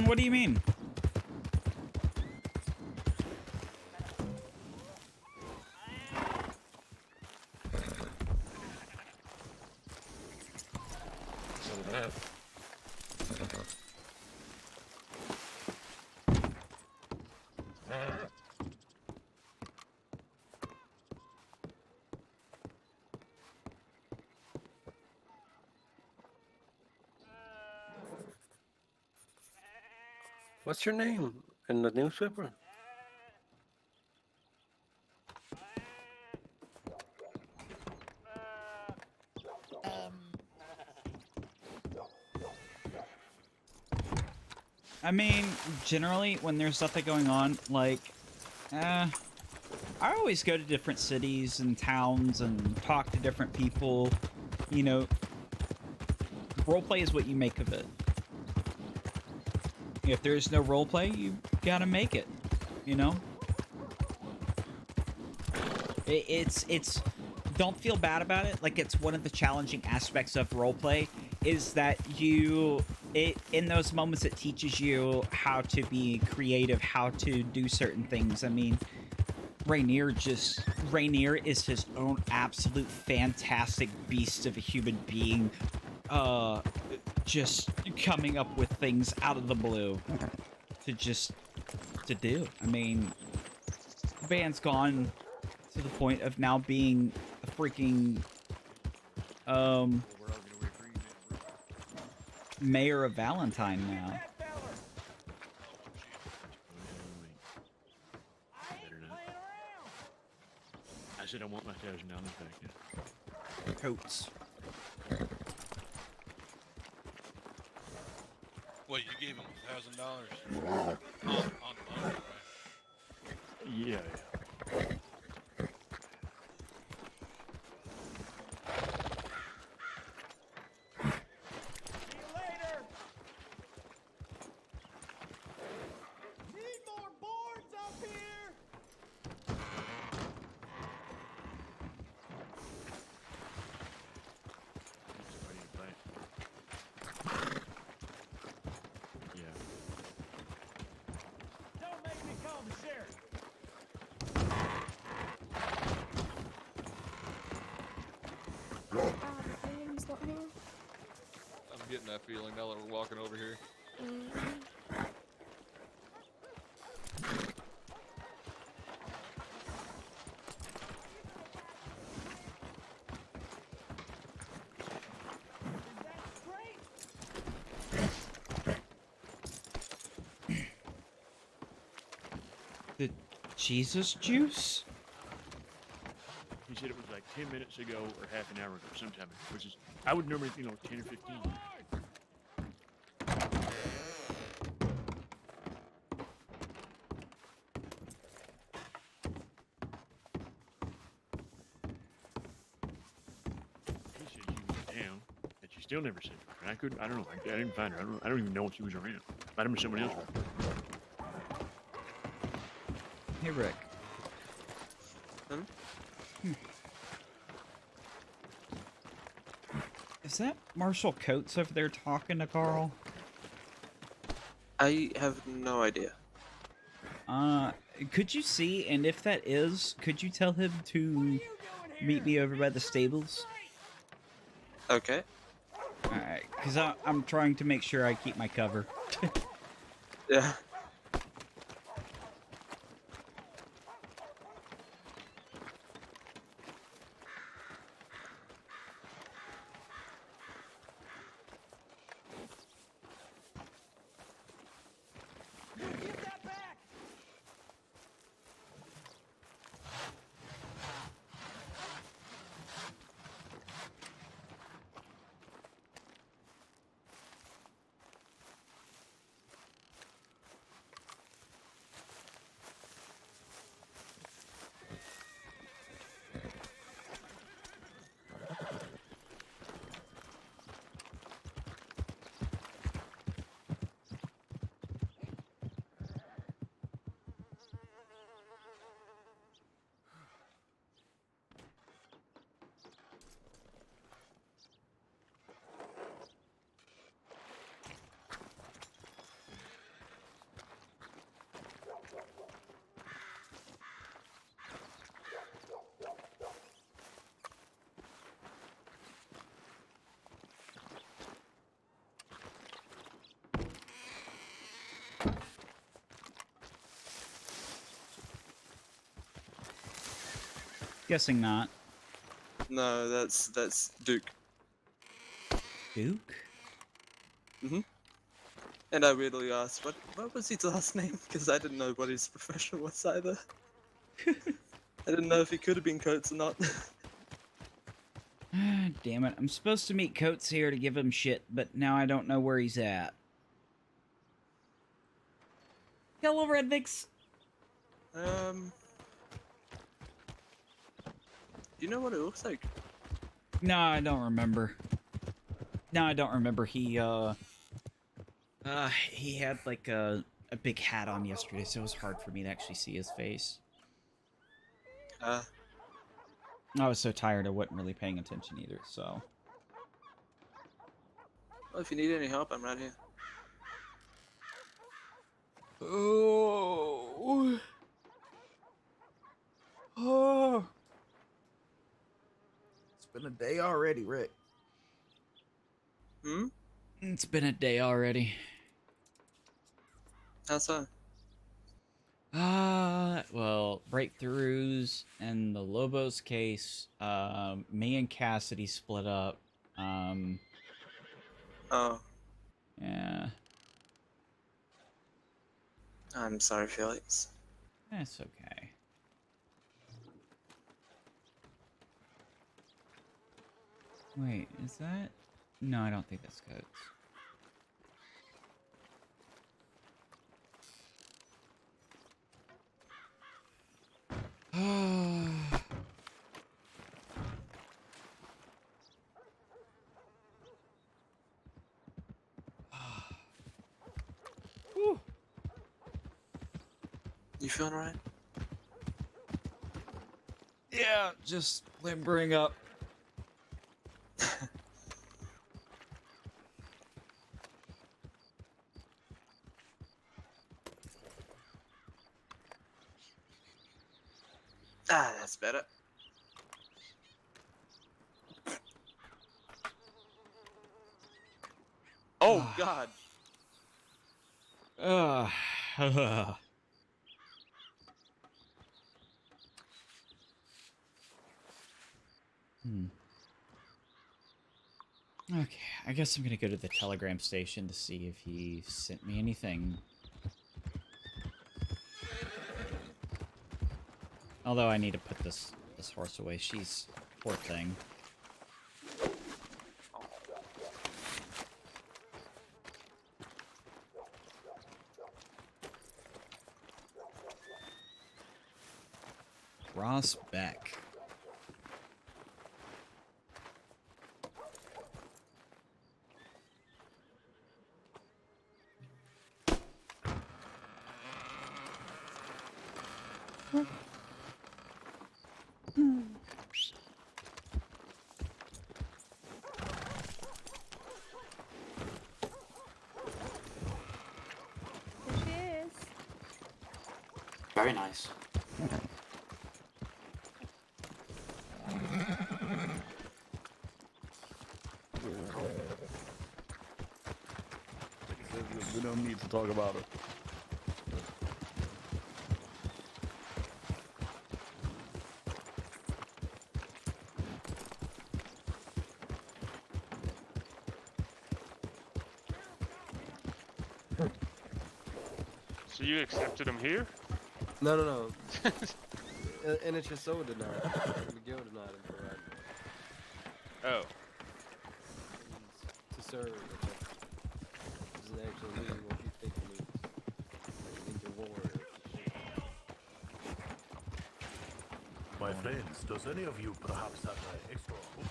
A: What do you mean?
F: What's your name in the newspaper?
A: I mean, generally, when there's something going on, like, I always go to different cities and towns and talk to different people. You know, roleplay is what you make of it. If there's no roleplay, you gotta make it, you know? It's don't feel bad about it. Like, it's one of the challenging aspects of roleplay is that in those moments it teaches you how to be creative, how to do certain things. I mean, Rainier is his own absolute fantastic beast of a human being, just coming up with things out of the blue to do. I mean, the band's gone to the point of now being a freaking mayor of Valentine now.
E: I said I want my $1,000 back.
A: Coats.
J: What, you gave him $1,000 on the loan, right?
E: Yeah.
O: I'm getting that feeling now that we're walking over here.
A: The Jesus juice?
E: He said it was like 10 minutes ago or half an hour ago, sometime, which is, I would normally think, 10 or 15. He said she was in town, and she still never said it. And I don't know, I didn't find her. I don't even know if she was around. Might have been somebody else.
A: Hey, Rick. Is that Marshall Coates over there talking to Carl?
L: I have no idea.
A: Could you see, and if that is, could you tell him to meet me over by the stables?
L: Okay.
A: Alright, because I'm trying to make sure I keep my cover.
L: Yeah.
A: Guessing not.
L: No, that's Duke.
A: Duke?
L: And I weirdly asked, what was his last name? Because I didn't know what his profession was either. I didn't know if he could have been Coates or not.
A: Damn it. I'm supposed to meet Coates here to give him shit, but now I don't know where he's at. Hello, Rednecks.
L: Do you know what it looks like?
A: No, I don't remember. No, I don't remember. He had like a big hat on yesterday, so it was hard for me to actually see his face. I was so tired I wasn't really paying attention either, so.
L: Well, if you need any help, I'm right here.
A: Oh. Oh. It's been a day already, Rick. It's been a day already.
L: How so?
A: Well, breakthroughs and the Lobos case, me and Cassidy split up.
L: Oh.
A: Yeah.
L: I'm sorry, Felix.
A: That's okay. Wait, is that? No, I don't think that's Coates.
L: You feeling alright?
A: Yeah, just limbering up.
L: Ah, that's better. God.
A: Hmm. Okay, I guess I'm gonna go to the telegram station to see if he sent me anything. Although I need to put this horse away. She's poor thing. Ross Beck.
P: Very nice.
H: We don't need to talk about it.
G: So you accepted him here?
D: No, no, no. NHSO denied it. McGill denied him for that.
G: Oh.
D: To serve. Doesn't actually mean what you think it means. It means a warrior.
R: My friends, does any of you perhaps have an extra hook?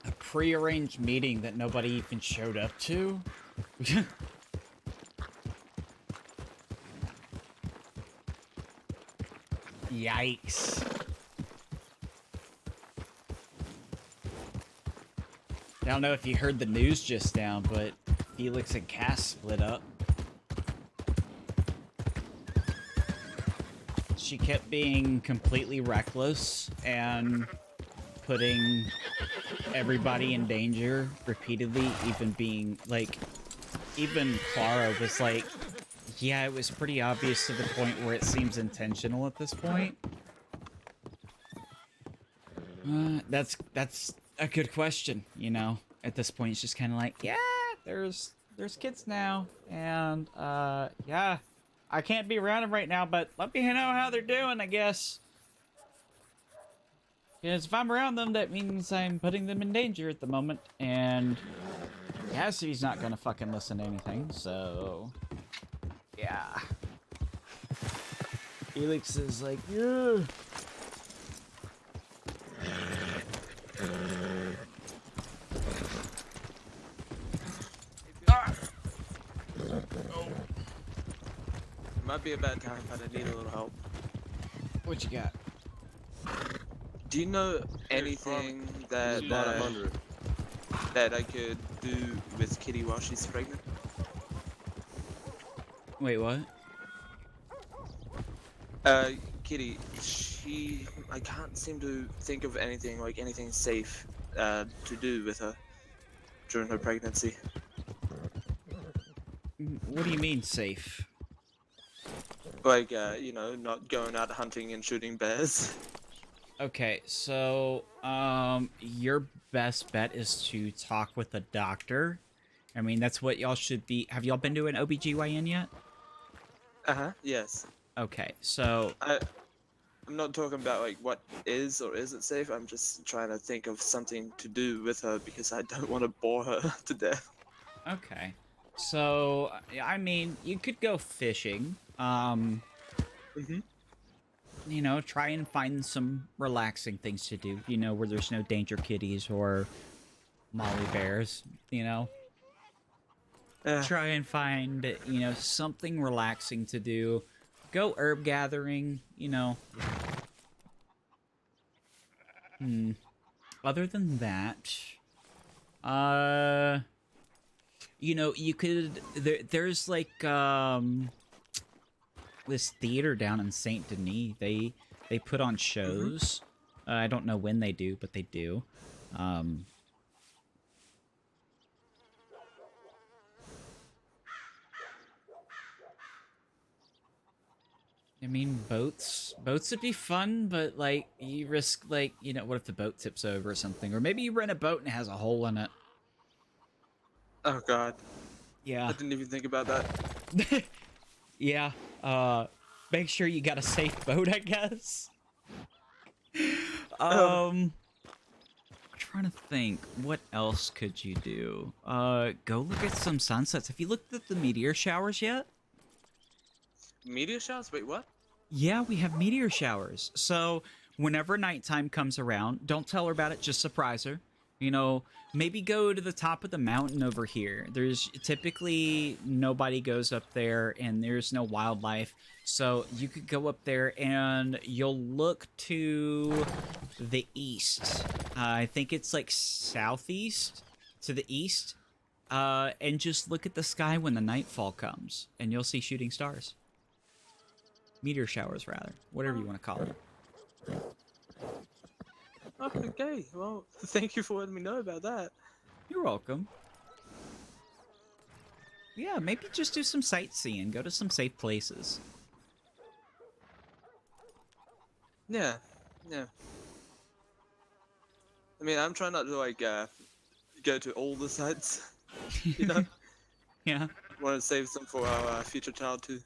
A: A pre-arranged meeting that nobody even showed up to? Yikes. I don't know if you heard the news just now, but Felix and Cass split up. She kept being completely reckless and putting everybody in danger repeatedly, even being like, even Clara was like, yeah, it was pretty obvious to the point where it seems intentional at this point. That's a good question, you know. At this point, it's just kind of like, yeah, there's kids now, and yeah, I can't be around them right now, but let me know how they're doing, I guess. Because if I'm around them, that means I'm putting them in danger at the moment, and Cassidy's not gonna fucking listen to anything, so yeah. Felix is like, yeah.
L: Might be a bad time, but I need a little help.
A: What you got?
L: Do you know anything that that I could do with Kitty while she's pregnant?
A: Wait, what?
L: Kitty, I can't seem to think of anything, like anything safe, to do with her during her pregnancy.
A: What do you mean safe?
L: Like, you know, not going out hunting and shooting bears.
A: Okay, so, your best bet is to talk with a doctor. I mean, that's what y'all should be. Have y'all been to an OBGYN yet?
L: Uh-huh, yes.
A: Okay, so...
L: I'm not talking about, like, what is or isn't safe. I'm just trying to think of something to do with her because I don't want to bore her to death.
A: Okay. So, I mean, you could go fishing. You know, try and find some relaxing things to do, you know, where there's no danger kitties or molly bears, you know? Try and find, you know, something relaxing to do. Go herb gathering, you know. Other than that, you know, you could, there's like, this theater down in Saint Denis. They put on shows. I don't know when they do, but they do. I mean, boats would be fun, but like you risk like, you know, what if the boat tips over or something, or maybe you rent a boat and it has a hole in it.
L: Oh God.
A: Yeah.
L: I didn't even think about that.
A: Yeah. Make sure you got a safe boat, I guess. I'm trying to think, what else could you do? Go look at some sunsets. Have you looked at the meteor showers yet?
L: Meteor showers? Wait, what?
A: Yeah, we have meteor showers. So whenever nighttime comes around, don't tell her about it, just surprise her. You know, maybe go to the top of the mountain over here. There's typically nobody goes up there and there's no wildlife. So you could go up there and you'll look to the east. I think it's like southeast to the east. And just look at the sky when the nightfall comes and you'll see shooting stars. Meteor showers, rather. Whatever you want to call it.
L: Okay, well, thank you for letting me know about that.
A: You're welcome. Yeah, maybe just do some sightseeing. Go to some safe places.
L: Yeah, yeah. I mean, I'm trying not to, like, go to all the sites, you know?
A: Yeah.
L: Want to save some for our future child, too.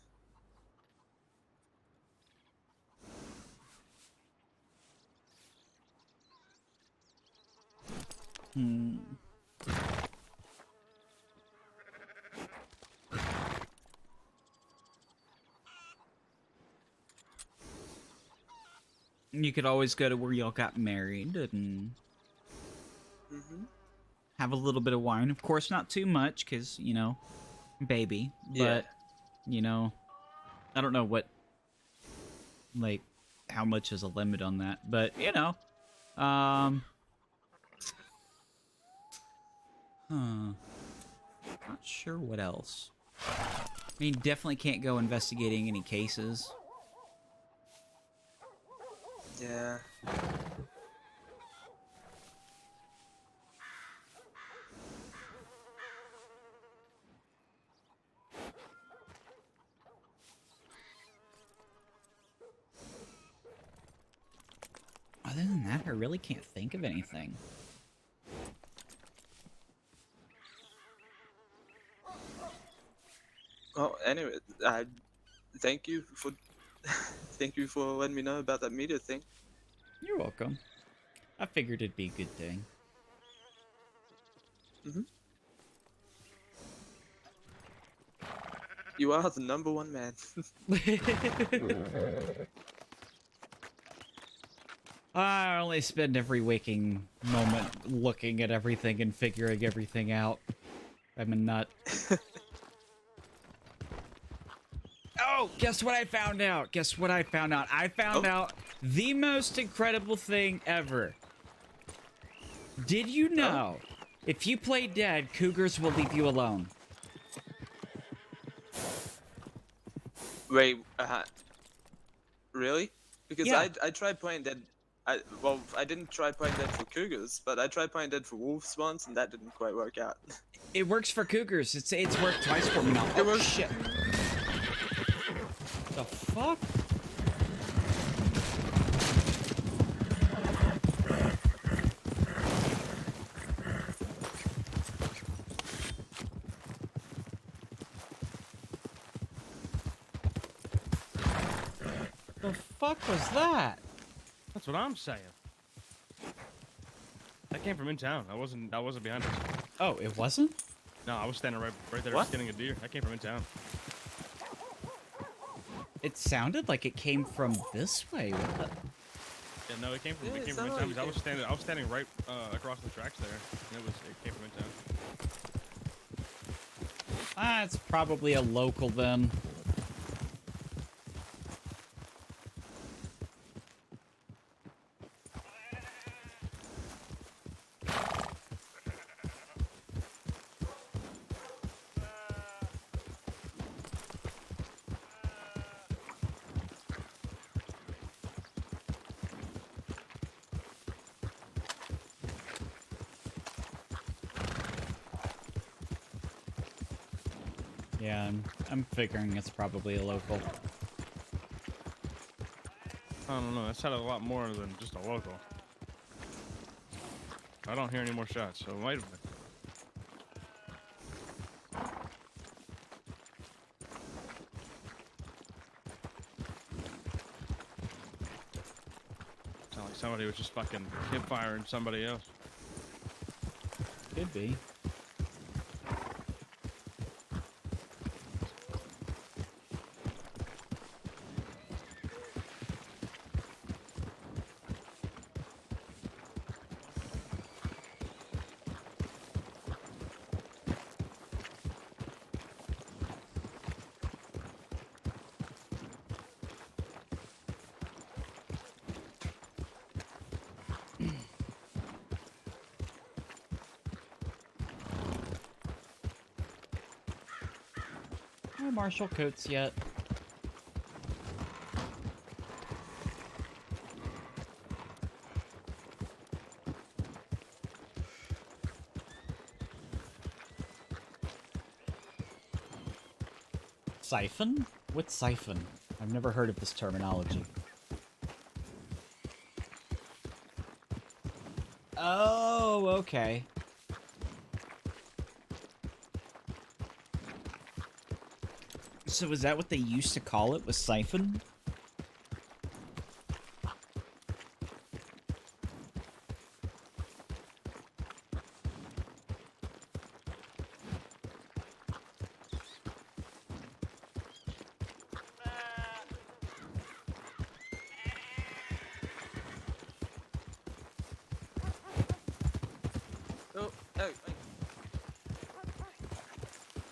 A: You could always go to where y'all got married and have a little bit of wine. Of course, not too much, because, you know, baby. But, you know, I don't know what, like, how much is a limit on that. But, you know, not sure what else. I mean, definitely can't go investigating any cases.
L: Yeah.
A: Other than that, I really can't think of anything.
L: Well, anyway, thank you for thank you for letting me know about that meteor thing.
A: You're welcome. I figured it'd be a good thing.
L: You are the #1 man.
A: I only spend every waking moment looking at everything and figuring everything out. I'm a nut. Oh, guess what I found out? Guess what I found out? I found out the most incredible thing ever. Did you know if you play dead, cougars will leave you alone?
L: Wait, really? Because
A: Yeah.
L: I tried playing dead. Well, I didn't try playing dead for cougars, but I tried playing dead for wolves once, and that didn't quite work out.
A: It works for cougars. It's worked twice for me now.
L: It was
A: shit. The fuck? The fuck was that?
P: That's what I'm saying. That came from in town. I wasn't behind us.
A: Oh, it wasn't?
P: No, I was standing right there
A: What?
P: skinning a deer. That came from in town.
A: It sounded like it came from this way. What the?
P: Yeah, no, it came from in town because I was standing right across the tracks there. And it came from in town.
A: Ah, it's probably a local then. Yeah, I'm figuring it's probably a local.
P: I don't know. That sounded a lot more than just a local. I don't hear any more shots, so it might have been. Sound like somebody was just fucking hip firing somebody else.
A: Could be. No martial coats yet. Siphon? What's siphon? I've never heard of this terminology. Oh, okay. So is that what they used to call it, was siphon?
L: Oh, hey.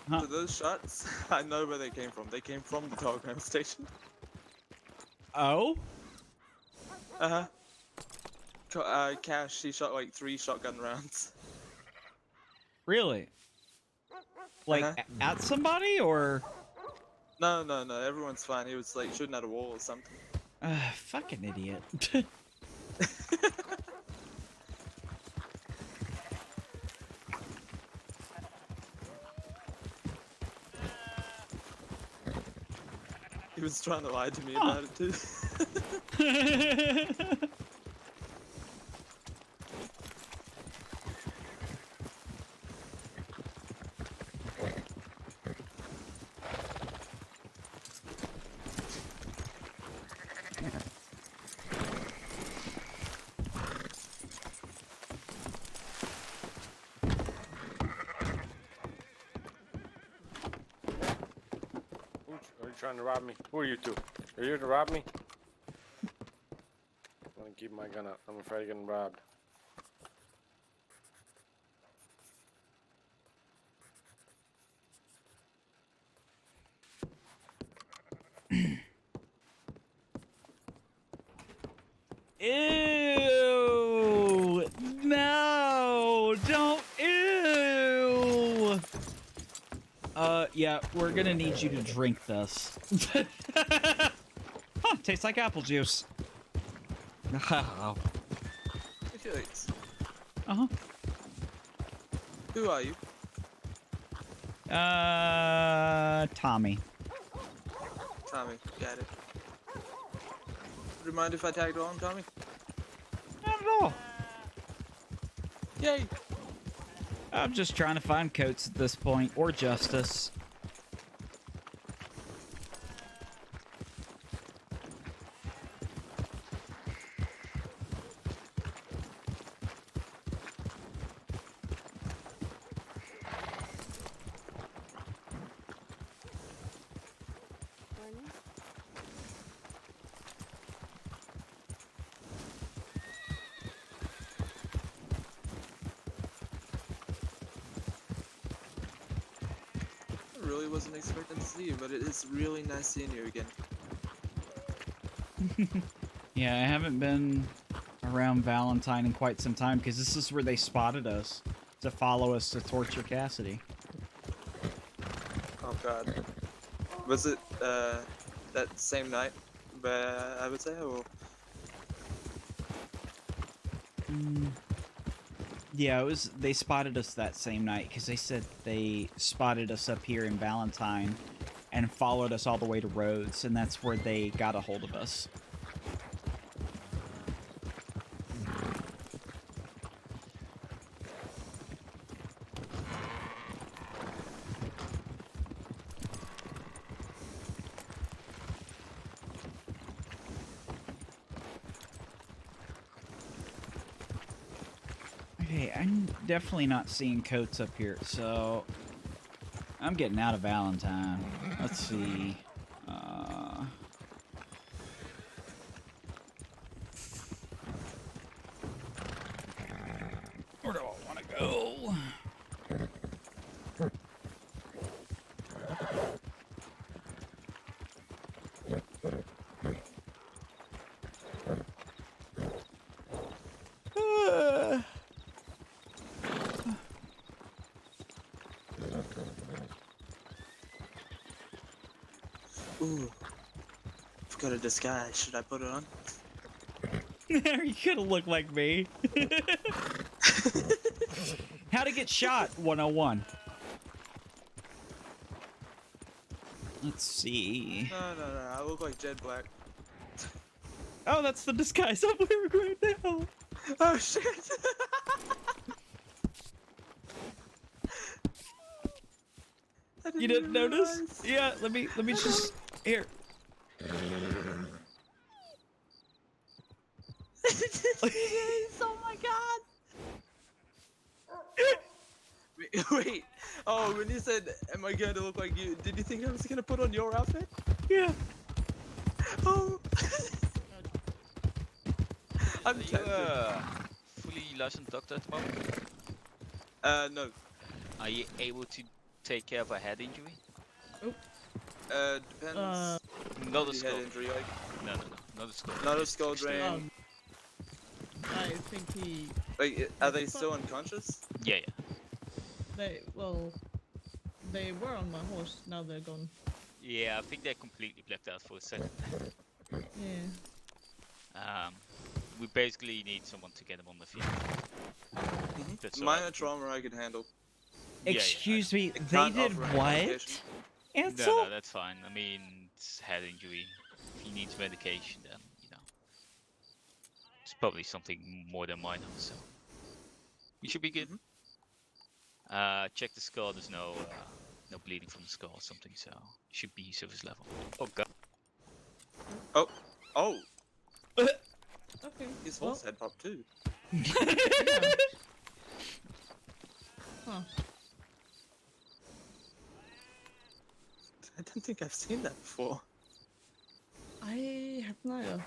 L: So those shots, I know where they came from. They came from the telegram station.
A: Oh?
L: Uh-huh. Cash, he shot like 3 shotgun rounds.
A: Really? Like, at somebody, or?
L: No, everyone's fine. He was like shooting at a wall or something.
A: Fucking idiot.
L: He was trying to lie to me about it too.
S: Are you trying to rob me? Who are you two? Are you here to rob me? I'm gonna keep my gun up. I'm afraid of getting robbed.
A: Ew! No! Don't! Ew! Yeah, we're gonna need you to drink this. Huh, tastes like apple juice.
L: Felix.
A: Uh-huh.
L: Who are you?
A: Tommy.
L: Tommy, got it. Would you mind if I tagged along, Tommy?
A: Not at all.
L: Yay!
A: I'm just trying to find coats at this point, or justice.
L: I really wasn't expecting to see you, but it is really nice seeing you again.
A: Yeah, I haven't been around Valentine in quite some time, because this is where they spotted us to follow us to torture Cassidy.
L: Oh god. Was it, that same night, I would say, or?
A: Yeah, it was. They spotted us that same night because they said they spotted us up here in Valentine and followed us all the way to Rhodes, and that's where they got a hold of us. Okay, I'm definitely not seeing coats up here, so I'm getting out of Valentine. Let's see. Where do I want to go?
L: Ooh. I've got a disguise. Should I put it on?
A: Are you gonna look like me? How to get shot 101. Let's see.
L: No. I look like Jet Black.
A: Oh, that's the disguise I'm wearing right now.
L: Oh shit!
A: You didn't notice? Yeah, let me just here.
L: Oh my god! Wait. Oh, when you said, "Am I going to look like you?" Did you think I was gonna put on your outfit?
A: Yeah.
L: Oh. I'm
M: Are you
L: tempted.
M: fully licensed doctor at the moment?
L: No.
M: Are you able to take care of a head injury?
L: Depends.
M: Not a
L: head
M: skull.
L: injury, like.
M: No, not a skull.
L: Not a skull drain.
T: I think he.
L: Like, are they still unconscious?
M: Yeah.
T: They were on my horse. Now they're gone.
M: Yeah, I think they're completely blacked out for a second.
T: Yeah.
M: We basically need someone to get them on the feet. That's all
L: Minor
M: right.
L: trauma I can handle.
A: Excuse me, they
L: can't
A: did
L: offer any
A: what?
L: medication.
A: Ansel?
M: No, that's fine. I mean, it's head injury. If he needs medication, then, it's probably something more than minor, so. You should be good. Check the skull, there's no bleeding from the skull or something, so it should be surface level. Oh god.
L: Oh!
T: Okay.
L: His horse head popped too.
T: Huh.
L: I don't think I've seen that before.
T: I have neither.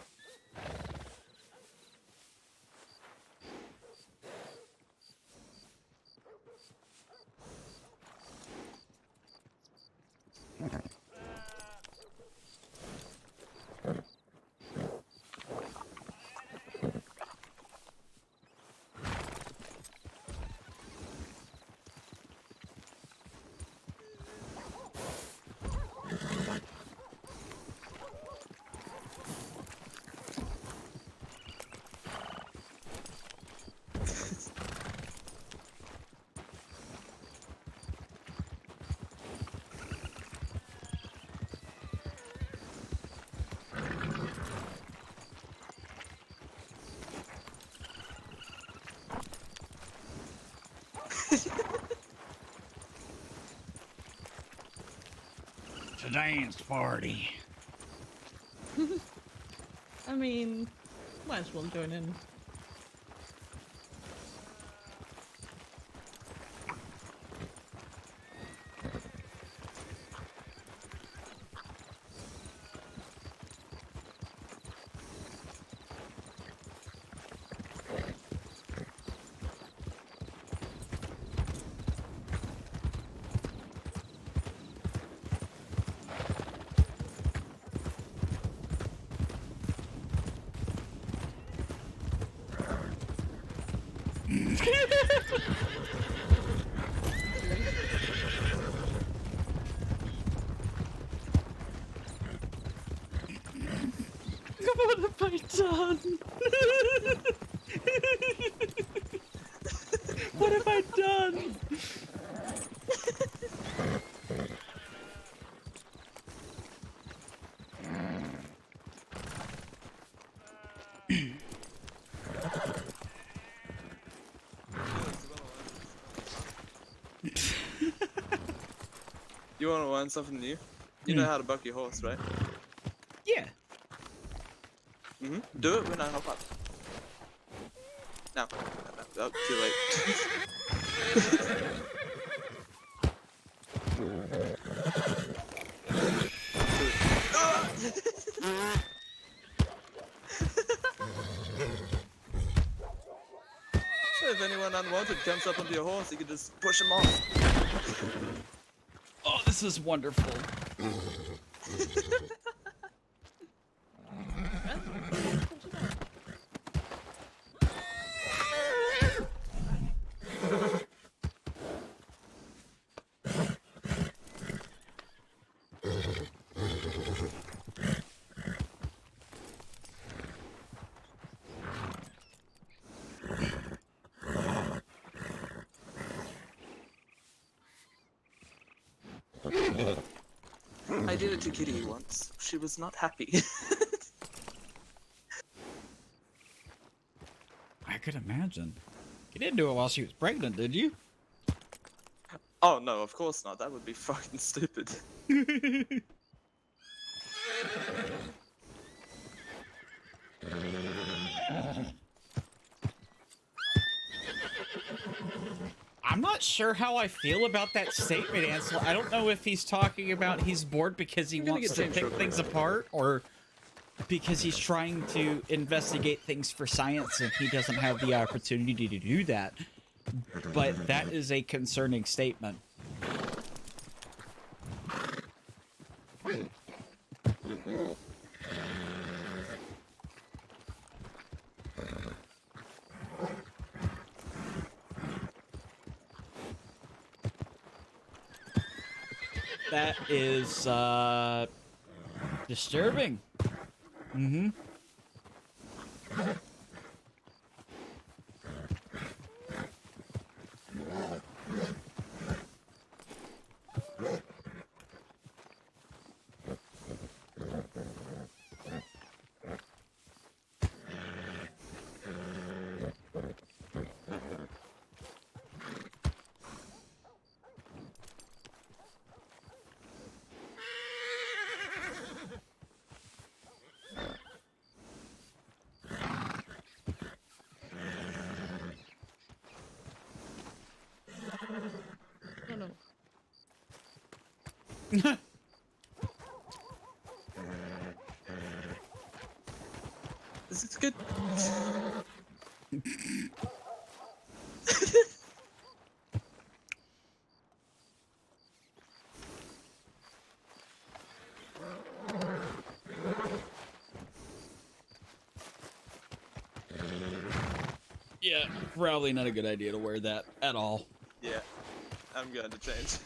A: It's a dance party.
T: I mean, might as well join in.
A: What have I done?
L: You want to learn something new? You know how to buck your horse, right?
A: Yeah.
L: Do it when I hop up. No. Oh, too late. So if anyone unwanted comes up onto your horse, you can just push them off.
A: Oh, this is wonderful.
L: I did it to Kitty once. She was not happy.
A: I could imagine. You didn't do it while she was pregnant, did you?
L: Oh no, of course not. That would be fucking stupid.
A: I'm not sure how I feel about that statement, Ansel. I don't know if he's talking about he's bored because he wants to pick things apart, or because he's trying to investigate things for science and he doesn't have the opportunity to do that. But that is a concerning statement. That is, disturbing. Mm-hmm.
T: Oh no.
L: This is good.
A: Yeah, probably not a good idea to wear that at all.
L: Yeah, I'm going to change.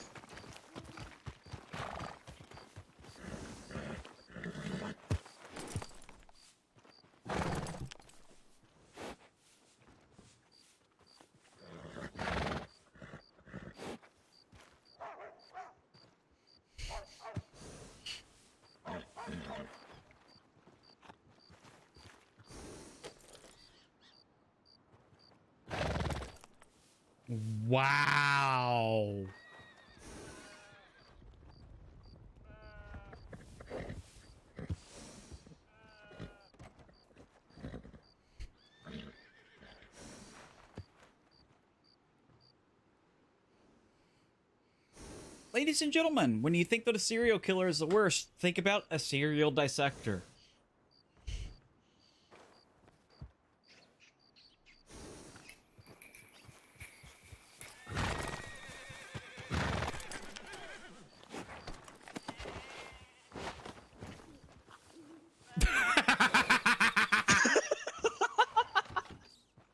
A: Wow. Ladies and gentlemen, when you think that a serial killer is the worst, think about a serial dissector.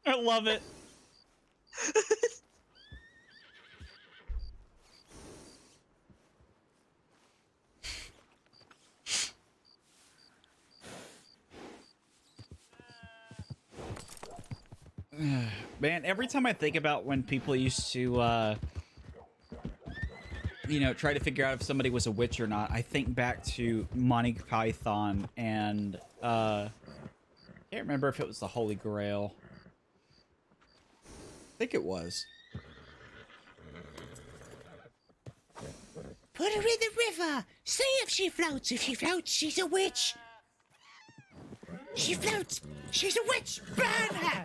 A: I love it. Man, every time I think about when people used to, you know, try to figure out if somebody was a witch or not, I think back to Monty Python and, I can't remember if it was the Holy Grail. I think it was. Put her in the river. See if she floats. If she floats, she's a witch. She floats. She's a witch. Burn her.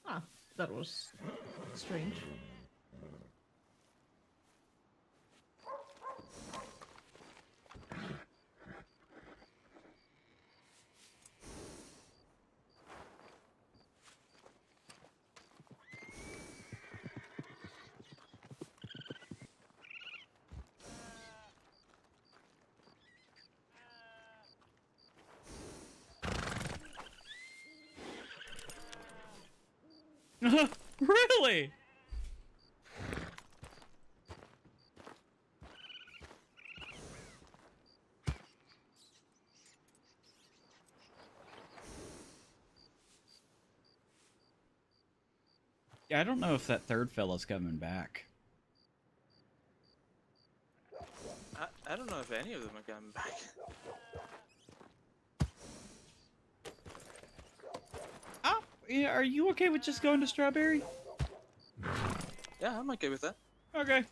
T: Ah, that was strange.
A: Really? Yeah, I don't know if that third fella's coming back.
L: I don't know if any of them are coming back.
A: Oh, yeah, are you okay with just going to Strawberry?
L: Yeah, I'm okay with that.
A: Okay.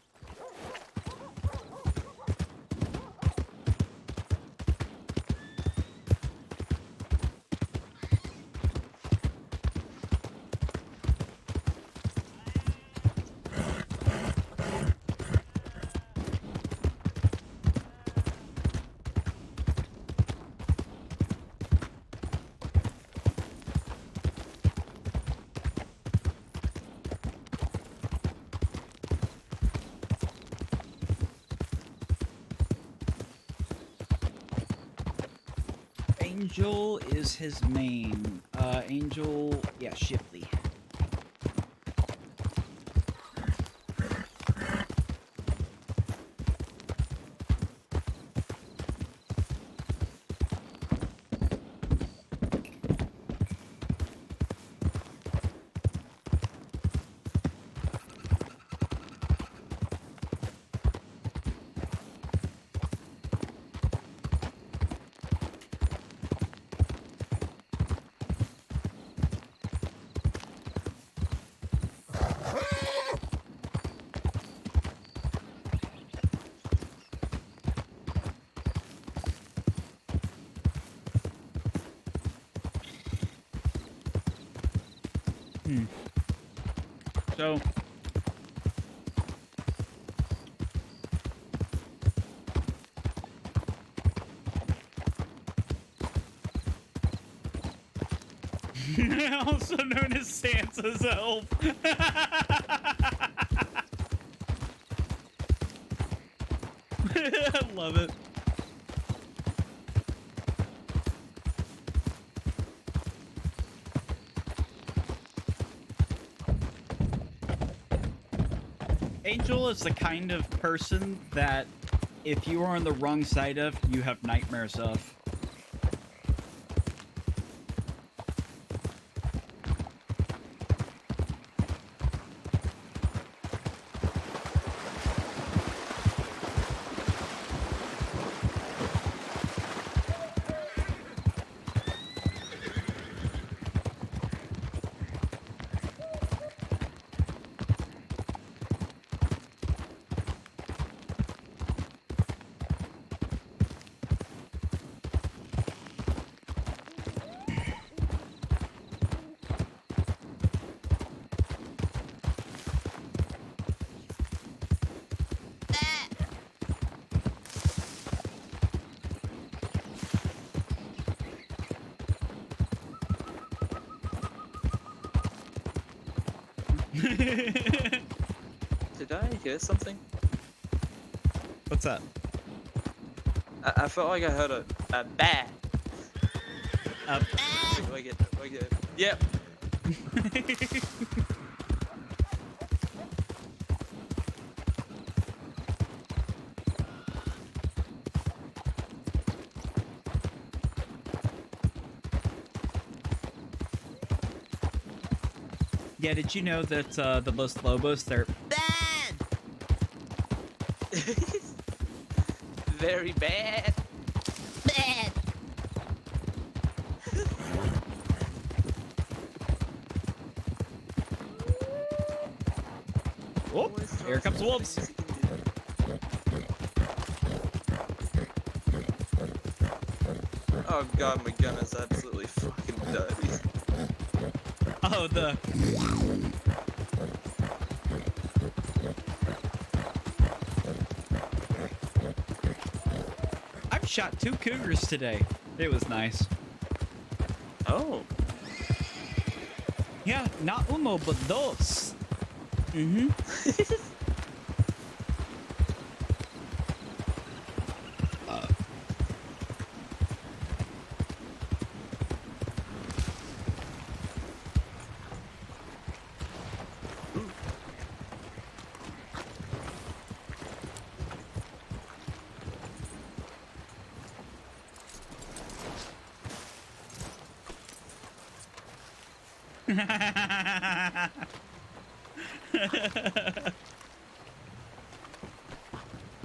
A: Angel is his main. Angel, yeah, Shipley. So, also known as Santa's elf. I love it. Angel is the kind of person that if you are on the wrong side of, you have nightmares of.
L: Did I hear something?
A: What's that?
L: I felt like I heard a bat. Do I get it? Yep.
A: Yeah, did you know that the Los Lobos, they're bad?
L: Very bad.
A: Bad.
L: Always
A: Here comes the wolves.
L: Oh god, my gun is absolutely fucking dirty.
A: Oh, the. I've shot 2 cougars today. It was nice.
L: Oh.
A: Yeah, not uno, but dos. Mm-hmm.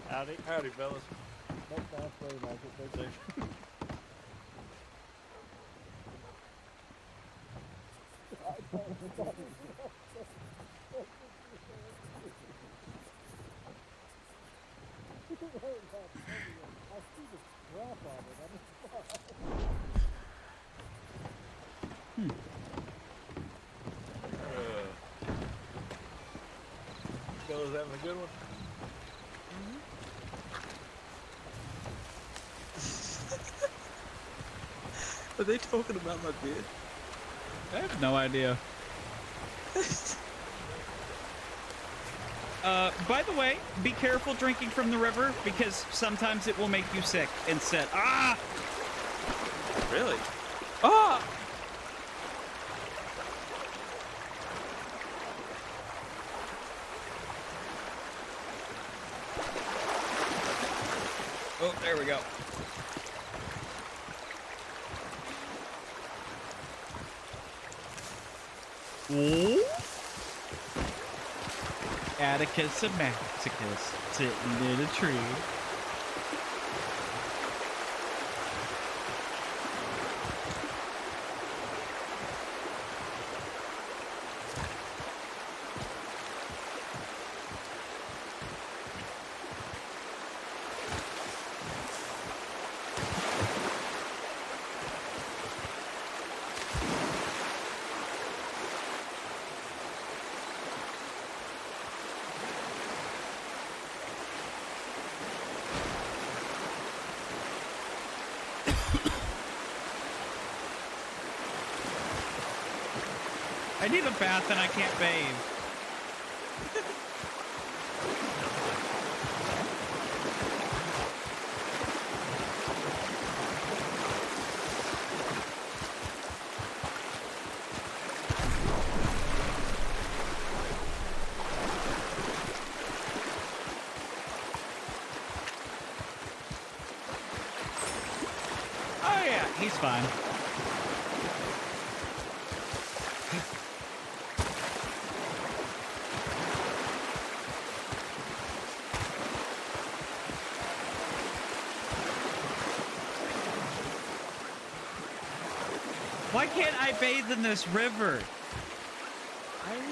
G: Howdy. Howdy, fellas. That's very nice. It's very safe. Fellas having a good one?
L: Are they talking about my beard?
A: I have no idea. By the way, be careful drinking from the river because sometimes it will make you sick instead. Ah!
L: Really?
A: Ah! Oh, there we go. Ooh. Atticus and Maxicus sitting in a tree. I need a bath and I can't bathe. Oh yeah, he's fine. Why can't I bathe in this river?
L: I don't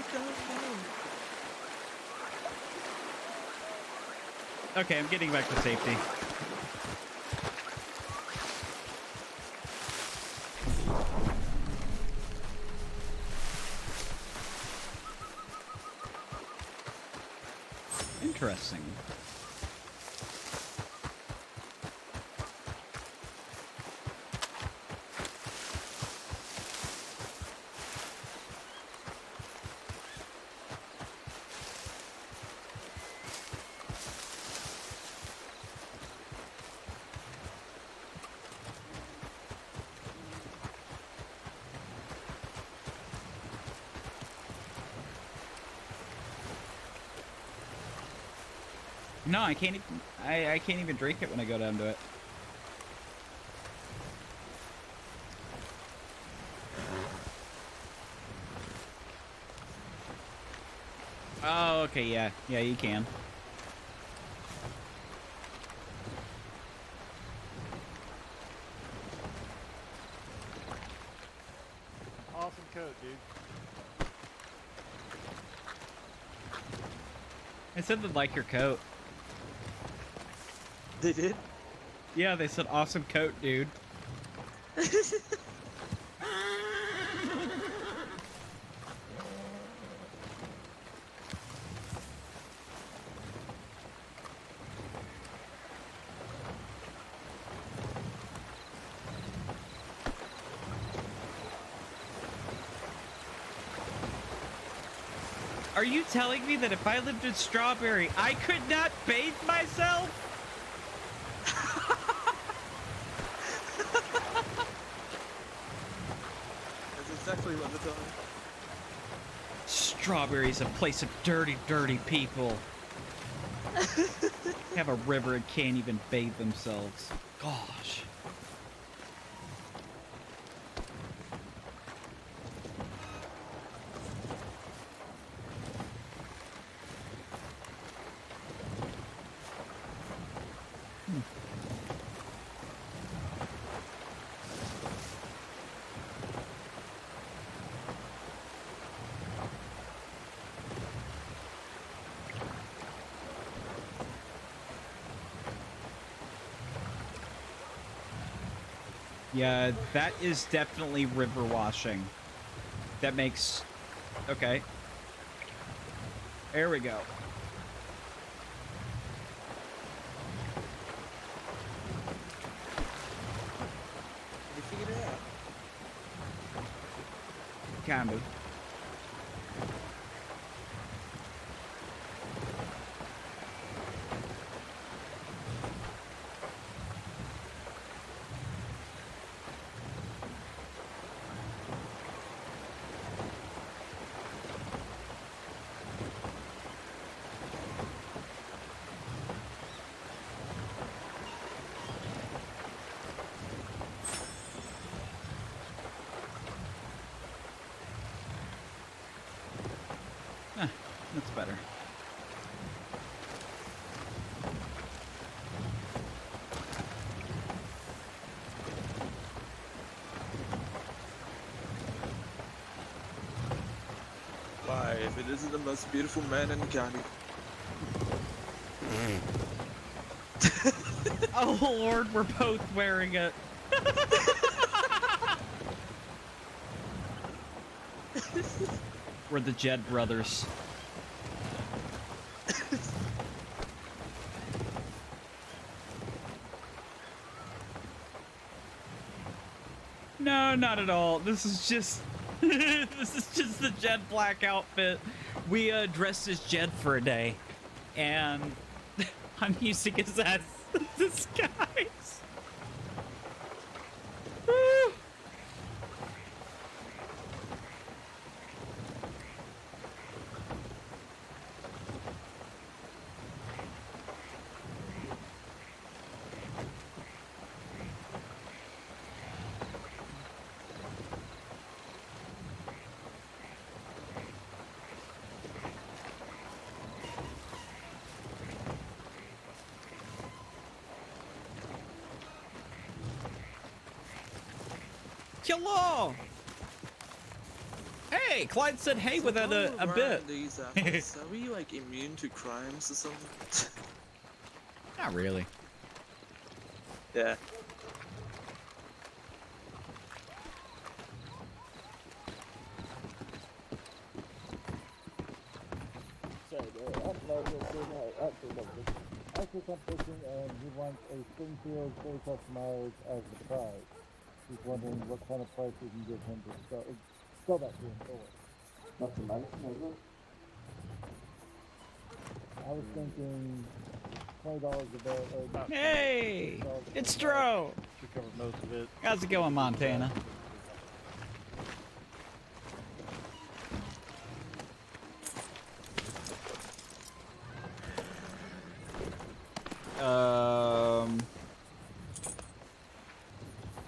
L: know.
A: Okay, I'm getting back to safety. Interesting. No, I can't even. I can't even drink it when I go down to it. Oh, okay, yeah, you can.
G: Awesome coat, dude.
A: I said they like your coat.
L: They did?
A: Yeah, they said awesome coat, dude. Are you telling me that if I lived in Strawberry, I could not bathe myself?
L: That's exactly what they're doing.
A: Strawberry's a place of dirty, dirty people. Have a river and can't even bathe themselves. Gosh. Yeah, that is definitely river washing. That makes... Okay. There we go.
L: You figured it out?
A: Kind of. That's better.
L: Why, if it isn't the most beautiful man in the county.
A: Oh Lord, we're both wearing it. We're the Jed brothers. No, not at all. This is just this is just the Jed black outfit. We dressed as Jed for a day, and I'm using his as disguise. Woo. Hello. Hey, Clyde said hey without a bit.
L: These athletes, are we like immune to crimes or something?
A: Not really.
L: Yeah.
N: Sorry, actually come fishing and he wants a Springfield 40 miles as the prize. He's wondering what kind of price we can give him to sell that to him for. Nothing nice, is it? I was thinking $20 a barrel.
A: Hey, it's Stro.
N: Should cover most of it.
A: How's it going, Montana?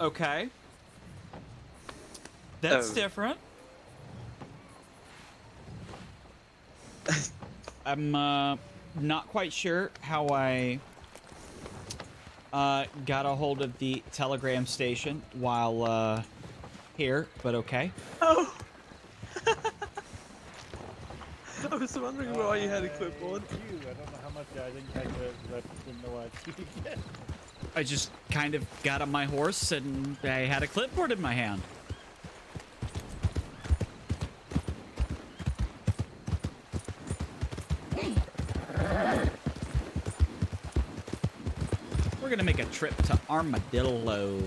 A: Okay. That's different. I'm not quite sure how I got a hold of the telegram station while here, but okay.
L: Oh. I was was wondering why you had a clipboard.
N: You, I don't know how much I didn't catch it because I didn't know what I speak yet.
A: I just kind of got on my horse and I had a clipboard in my hand. We're gonna make a trip to Armadillo.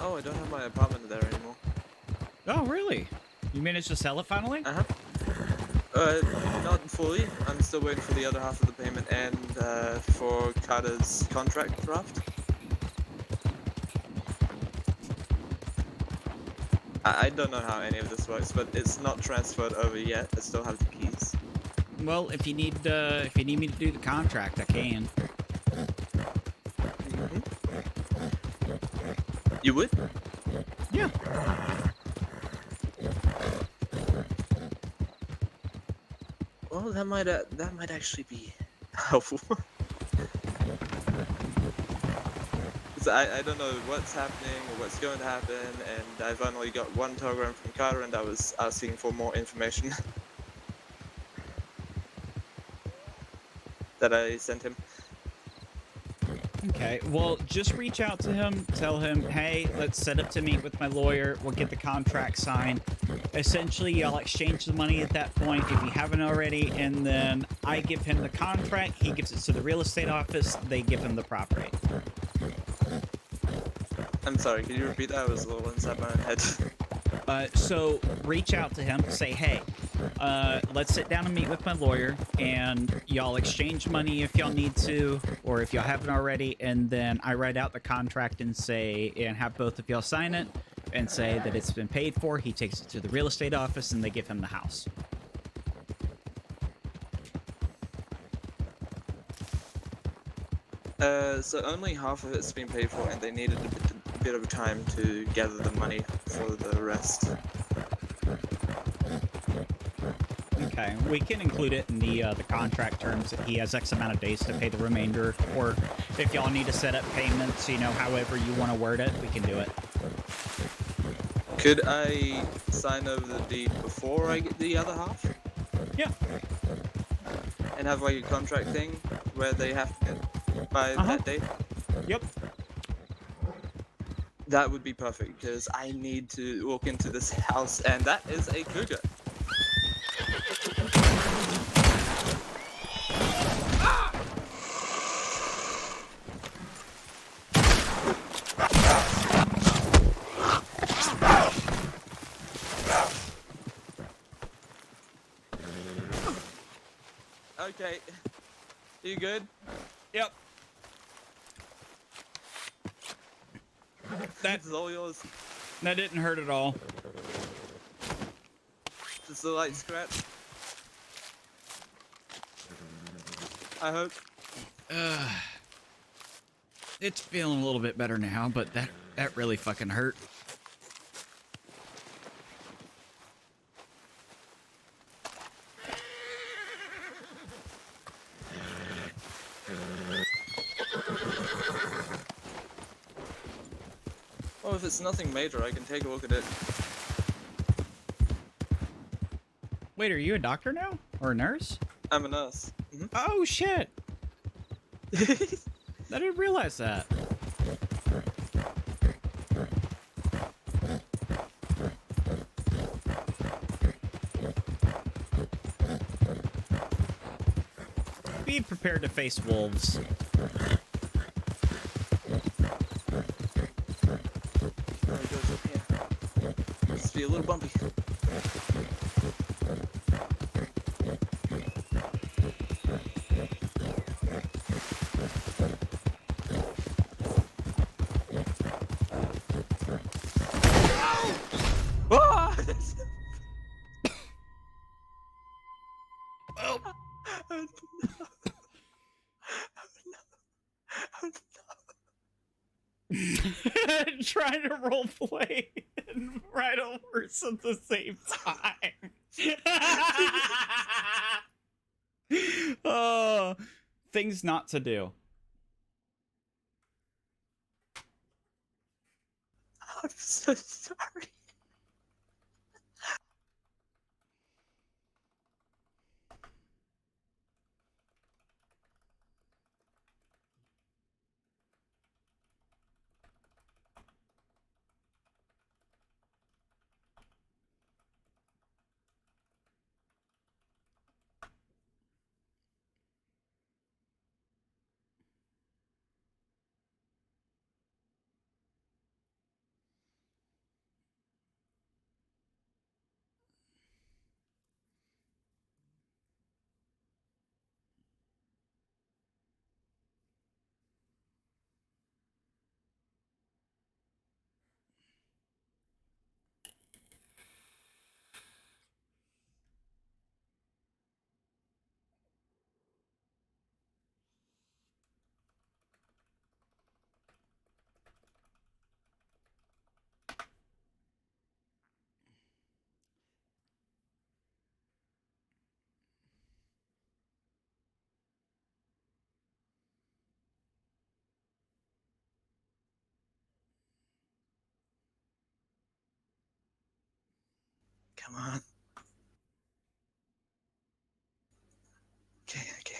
L: Oh, I don't have my apartment there anymore.
A: Oh, really? You managed to sell it finally?
L: Not fully. I'm still waiting for the other half of the payment and for Carter's contract draft. I don't know how any of this works, but it's not transferred over yet. I still have the keys.
A: Well, if you need me to do the contract, I can.
L: You would?
A: Yeah.
L: Well, that might actually be helpful. 'Cause I don't know what's happening or what's going to happen, and I've only got one telegram from Carter, and I was asking for more information that I sent him.
A: Okay, well, just reach out to him, tell him, hey, let's set up to meet with my lawyer, we'll get the contract signed. Essentially, y'all exchange the money at that point if you haven't already, and then I give him the contract, he gives it to the real estate office, they give him the property.
L: I'm sorry, can you repeat that? I was a little inside my own head.
A: So reach out to him, say, hey, let's sit down and meet with my lawyer, and y'all exchange money if y'all need to, or if y'all haven't already, and then I write out the contract and say, and have both of y'all sign it, and say that it's been paid for, he takes it to the real estate office, and they give him the house.
L: So only half of it's been paid for, and they needed a bit of time to gather the money for the rest.
A: Okay, we can include it in the contract terms that he has X amount of days to pay the remainder, or if y'all need to set up payments, you know, however you want to word it, we can do it.
L: Could I sign over the deed before I get the other half?
A: Yeah.
L: And have like a contract thing where they have to get by that date?
A: Yep.
L: That would be perfect, because I need to walk into this house, and that is a cougar. Okay. You good?
A: Yep.
L: That is all yours.
A: That didn't hurt at all.
L: Just a light scratch. I hope.
A: It's feeling a little bit better now, but that really fucking hurt.
L: Well, if it's nothing major, I can take a look at it.
A: Wait, are you a doctor now? Or a nurse?
L: I'm a nurse.
A: Oh, shit! I didn't realize that. Be prepared to face wolves.
L: Oh, it goes up here. Must be a little bumpy. Ah!
A: Oh.
L: Oh no. Oh no. Oh no.
A: trying to role play and ride a horse at the same time. Oh, things not to do.
L: I'm so sorry. Come on. Okay, okay.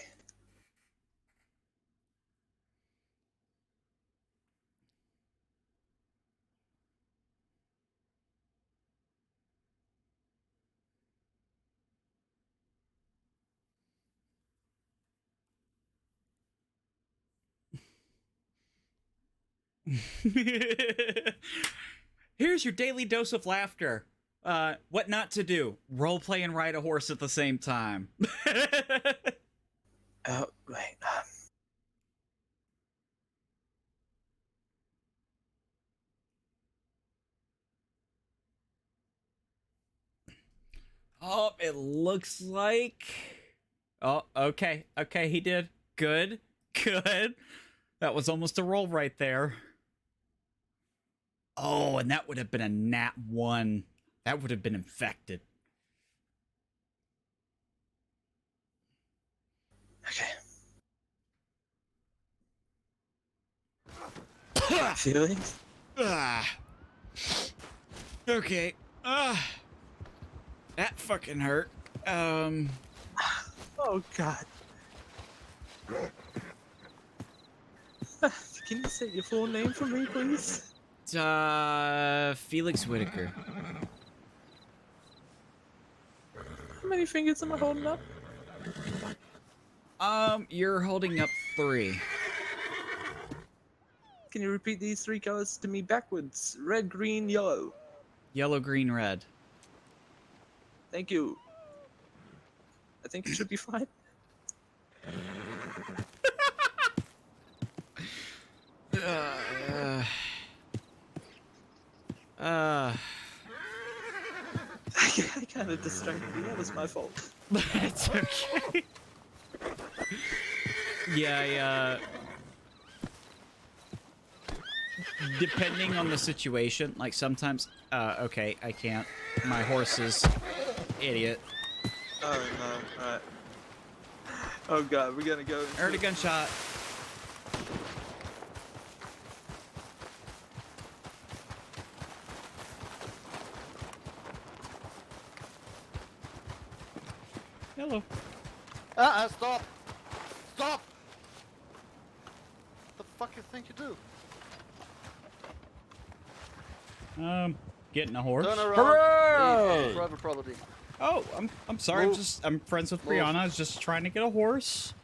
A: Here's your daily dose of laughter. What not to do? Role play and ride a horse at the same time.
L: Oh, wait.
A: Oh, it looks like. Oh, okay. Okay, he did. Good. Good. That was almost a roll right there. Oh, and that would have been a nat 1. That would have been infected.
L: Okay. Feelings?
A: Okay. That fucking hurt.
L: Oh, God. Can you say your full name for me, please?
A: Felix Whitaker.
L: How many fingers am I holding up?
A: You're holding up 3.
L: Can you repeat these 3 colors to me backwards? Red, green, yellow.
A: Yellow, green, red.
L: Thank you. I think it should be fine. I kind of distracted you. That was my fault.
A: It's okay. Yeah, depending on the situation, like sometimes, okay, I can't. My horse is idiot.
L: Oh no, alright. Oh god, we're gonna go.
A: Heard a gunshot. Hello.
U: Stop! Stop! What the fuck you think you do?
A: Getting a horse.
U: Turn around.
A: Hooray!
U: Leave. Private property.
A: Oh, I'm sorry.
U: Move.
A: I'm friends with
U: Move.
A: Brianna. I was just trying to get a horse.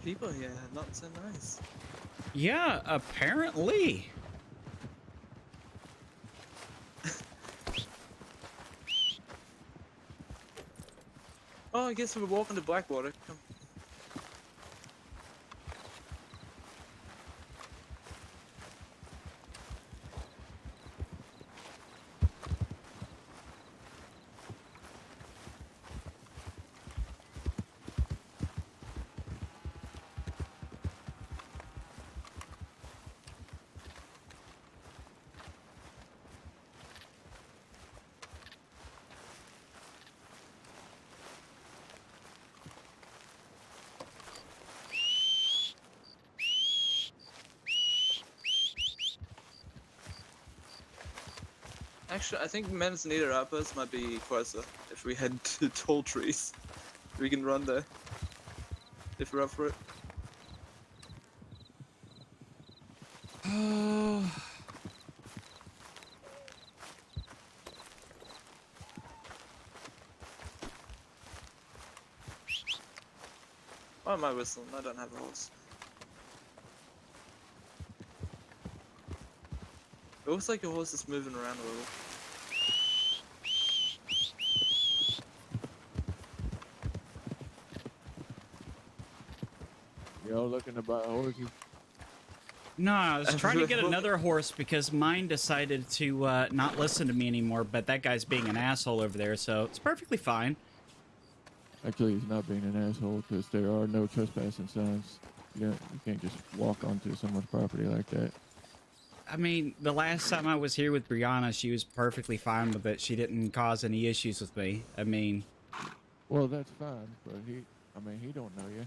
L: People here are not so nice.
A: Yeah, apparently.
L: Oh, I guess we're walking to Blackwater. Come. Actually, I think Manzanita Rapids might be closer if we head to tall trees. We can run there. If we're up for it. Why am I whistling? I don't have a horse. It looks like your horse is moving around a little.
E: Y'all looking to buy horses?
A: No, I was trying to get another horse because mine decided to not listen to me anymore, but that guy's being an asshole over there, so it's perfectly fine.
E: Actually, he's not being an asshole because there are no trespassing signs. You can't just walk onto someone's property like that.
A: I mean, the last time I was here with Brianna, she was perfectly fine with it. She didn't cause any issues with me. I mean...
E: Well, that's fine, but he don't know you.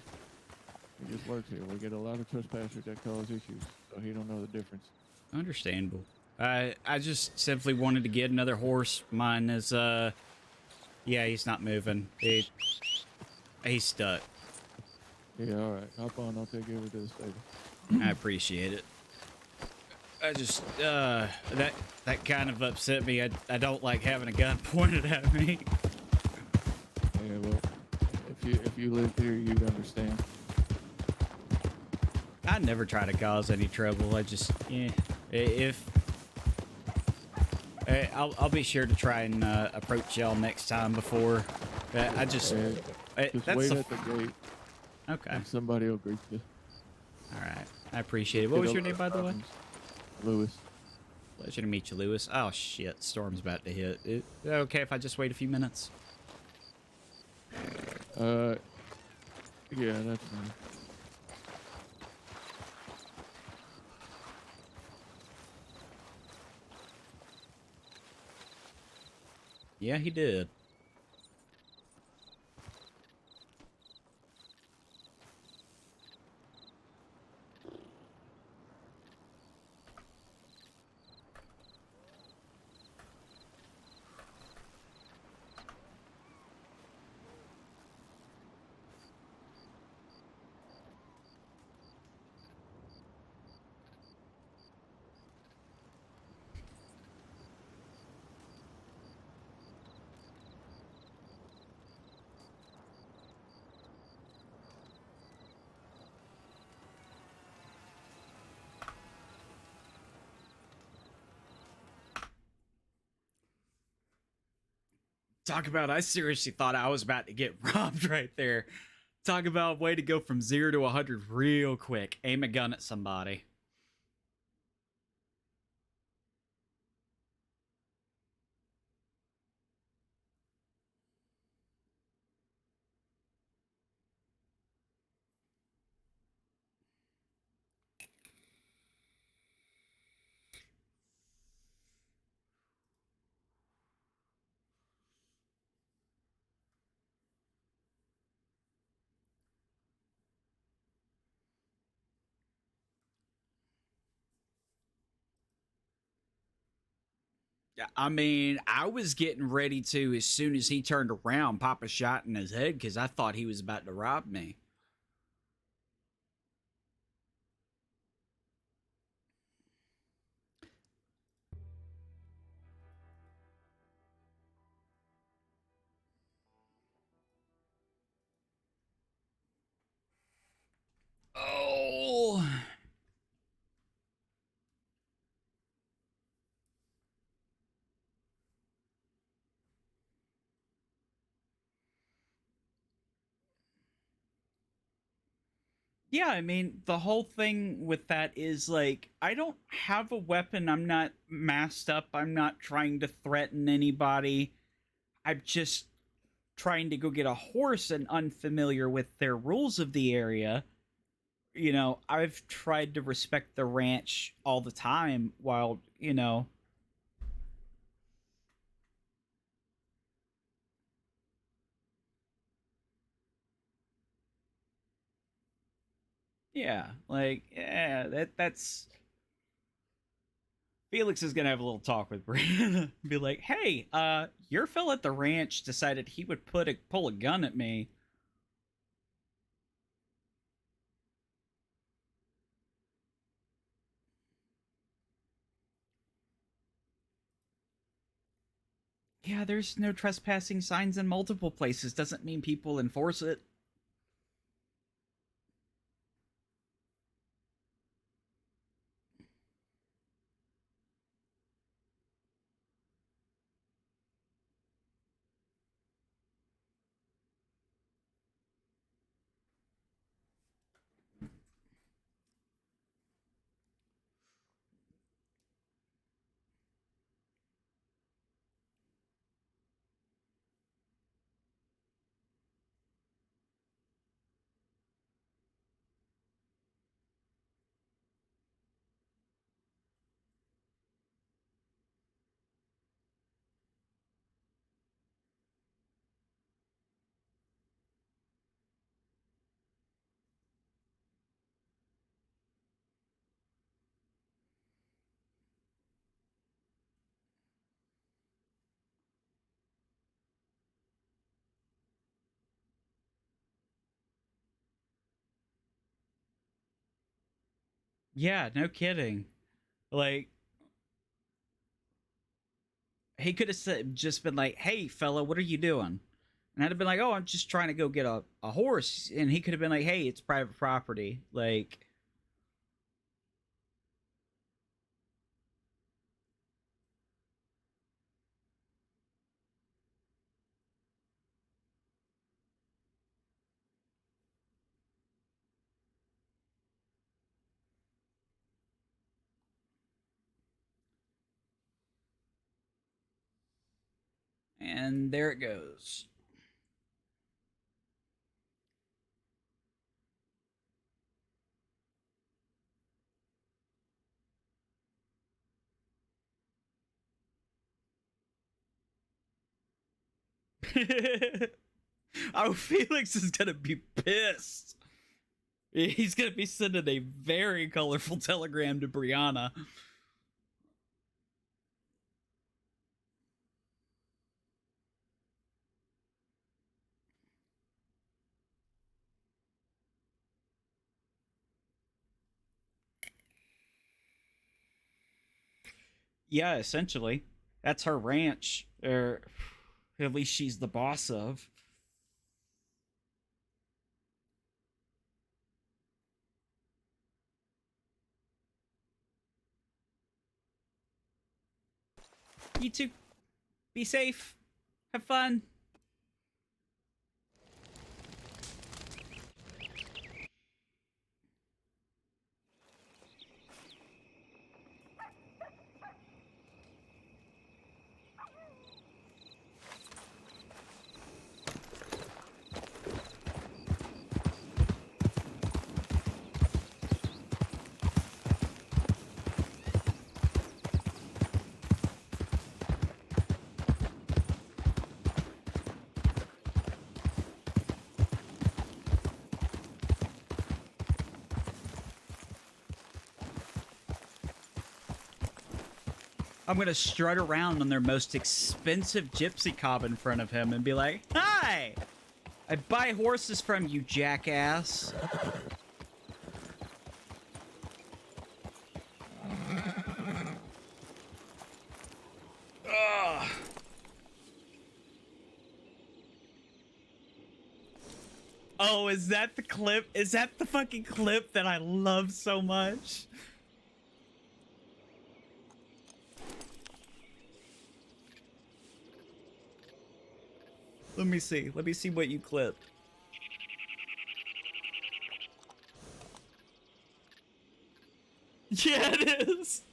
E: He just works here. We get a lot of trespassers that cause issues, so he don't know the difference.
A: Understandable. I just simply wanted to get another horse. Mine is, yeah, he's not moving. He's stuck.
E: Yeah, all right. Hop on. I'll take you over to the stable.
A: I appreciate it. I just, that kind of upset me. I don't like having a gun pointed at me.
E: Yeah, well, if you lived here, you'd understand.
A: I never try to cause any trouble. I just, I'll be sure to try and approach y'all next time before. I just,
E: just
A: that's
E: wait at the gate.
A: Okay.
E: And somebody will greet you.
A: All right, I appreciate it. What was your name, by the way?
E: Lewis.
A: Pleasure to meet you, Lewis. Oh shit, storm's about to hit. Is it okay if I just wait a few minutes?
E: Yeah, that's fine.
A: Yeah, he did. Talk about, I seriously thought I was about to get robbed right there. Talk about a way to go from 0 to 100 real quick. Aim a gun at somebody. Yeah, I mean, I was getting ready to, as soon as he turned around, pop a shot in his head because I thought he was about to rob me. Oh. Yeah, I mean, the whole thing with that is like, I don't have a weapon. I'm not masked up. I'm not trying to threaten anybody. I'm just trying to go get a horse and unfamiliar with their rules of the area. You know, I've tried to respect the ranch all the time while, you know. Yeah, like, yeah, that's Felix is gonna have a little talk with Brianna. Be like, hey, your fella at the ranch decided he would pull a gun at me. Yeah, there's no trespassing signs in multiple places. Doesn't mean people enforce it. Yeah, no kidding. Like, he could have just been like, hey, fella, what are you doing? And I'd have been like, oh, I'm just trying to go get a horse. And he could have been like, hey, it's private property. Like, and there it goes. Oh, Felix is gonna be pissed. He's gonna be sending a very colorful telegram to Brianna. Yeah, essentially. That's her ranch. Or at least she's the boss of. You two, be safe. Have fun. I'm gonna strut around on their most expensive gypsy cob in front of him and be like, hi! I buy horses from you, jackass. Ugh. Oh, is that the clip? Is that the fucking clip that I love so much? Let me see. Let me see what you clipped. Yeah, it is.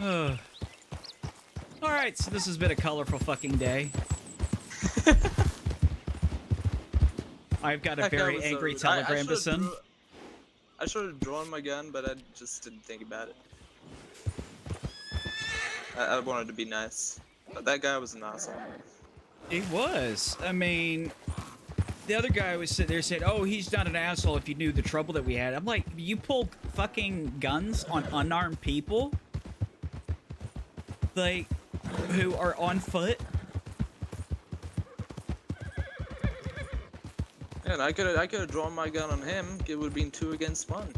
L: Oh.
A: Alright, so this has been a colorful fucking day. I've got a
L: That guy
A: very
L: was
A: angry
L: rude.
A: telegram to send.
L: I should have drawn my gun, but I just didn't think about it. I wanted to be nice, but that guy was an asshole.
A: It was. I mean, the other guy was sitting there saying, "Oh, he's not an asshole if you knew the trouble that we had." I'm like, you pull fucking guns on unarmed people? Like, who are on foot?
L: And I could have drawn my gun on him. It would have been 2 against 1.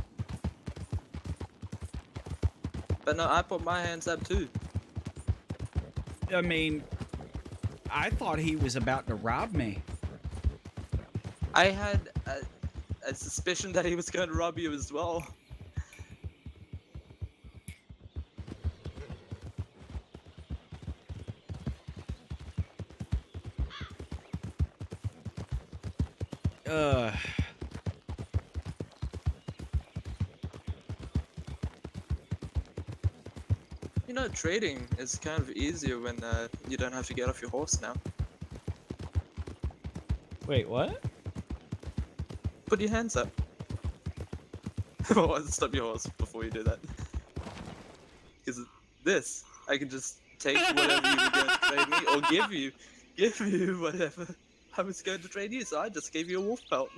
L: But no, I put my hands up too.
A: I mean, I thought he was about to rob me.
L: I had a suspicion that he was going to rob you as well. You know, trading is kind of easier when you don't have to get off your horse now.
A: Wait, what?
L: Put your hands up. Well, stop your horse before you do that. Because this, I can just take whatever you were going to trade me, or give you whatever I was going to trade you. So I just gave you a wolf pelt.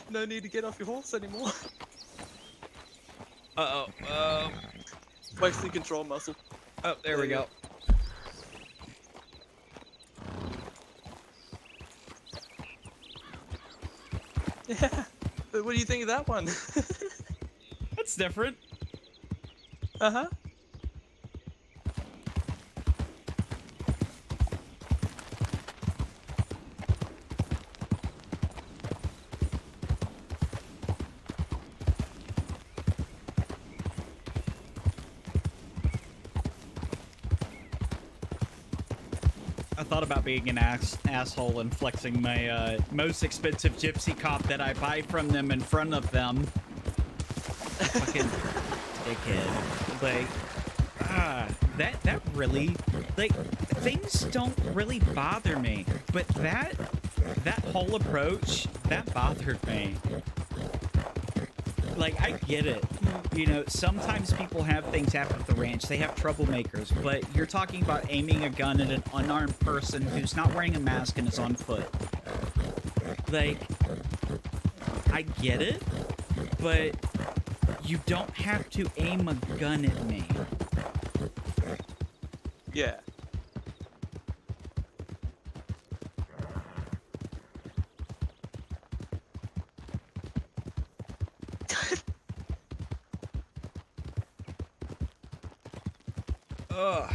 L: No need to get off your horse anymore. Wasting control muscle.
A: Oh, there we go.
L: Yeah, but what do you think of that one?
A: That's different.
L: Uh-huh.
A: I thought about being an asshole and flexing my most expensive gypsy cop that I buy from them in front of them. Fucking dickhead. Like, that really, like, things don't really bother me, but that whole approach, that bothered me. Like, I get it. You know, sometimes people have things happen at the ranch. They have troublemakers, but you're talking about aiming a gun at an unarmed person who's not wearing a mask and is on foot. Like, I get it, but you don't have to aim a gun at me.
L: Yeah.
A: Ugh.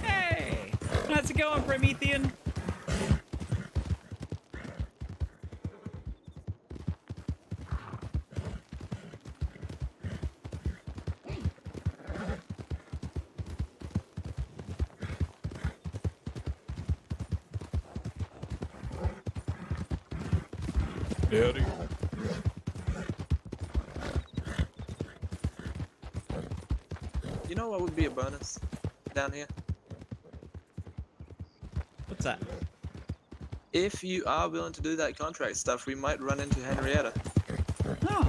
A: Hey! How's it going, Promethean?
O: Howdy.
L: You know what would be a bonus down here?
A: What's that?
L: If you are willing to do that contract stuff, we might run into Henrietta.
A: Oh.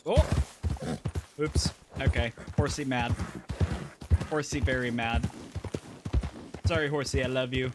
A: Oh! Oops. Okay. Horsey mad. Horsey very mad. Sorry, Horsey, I love you.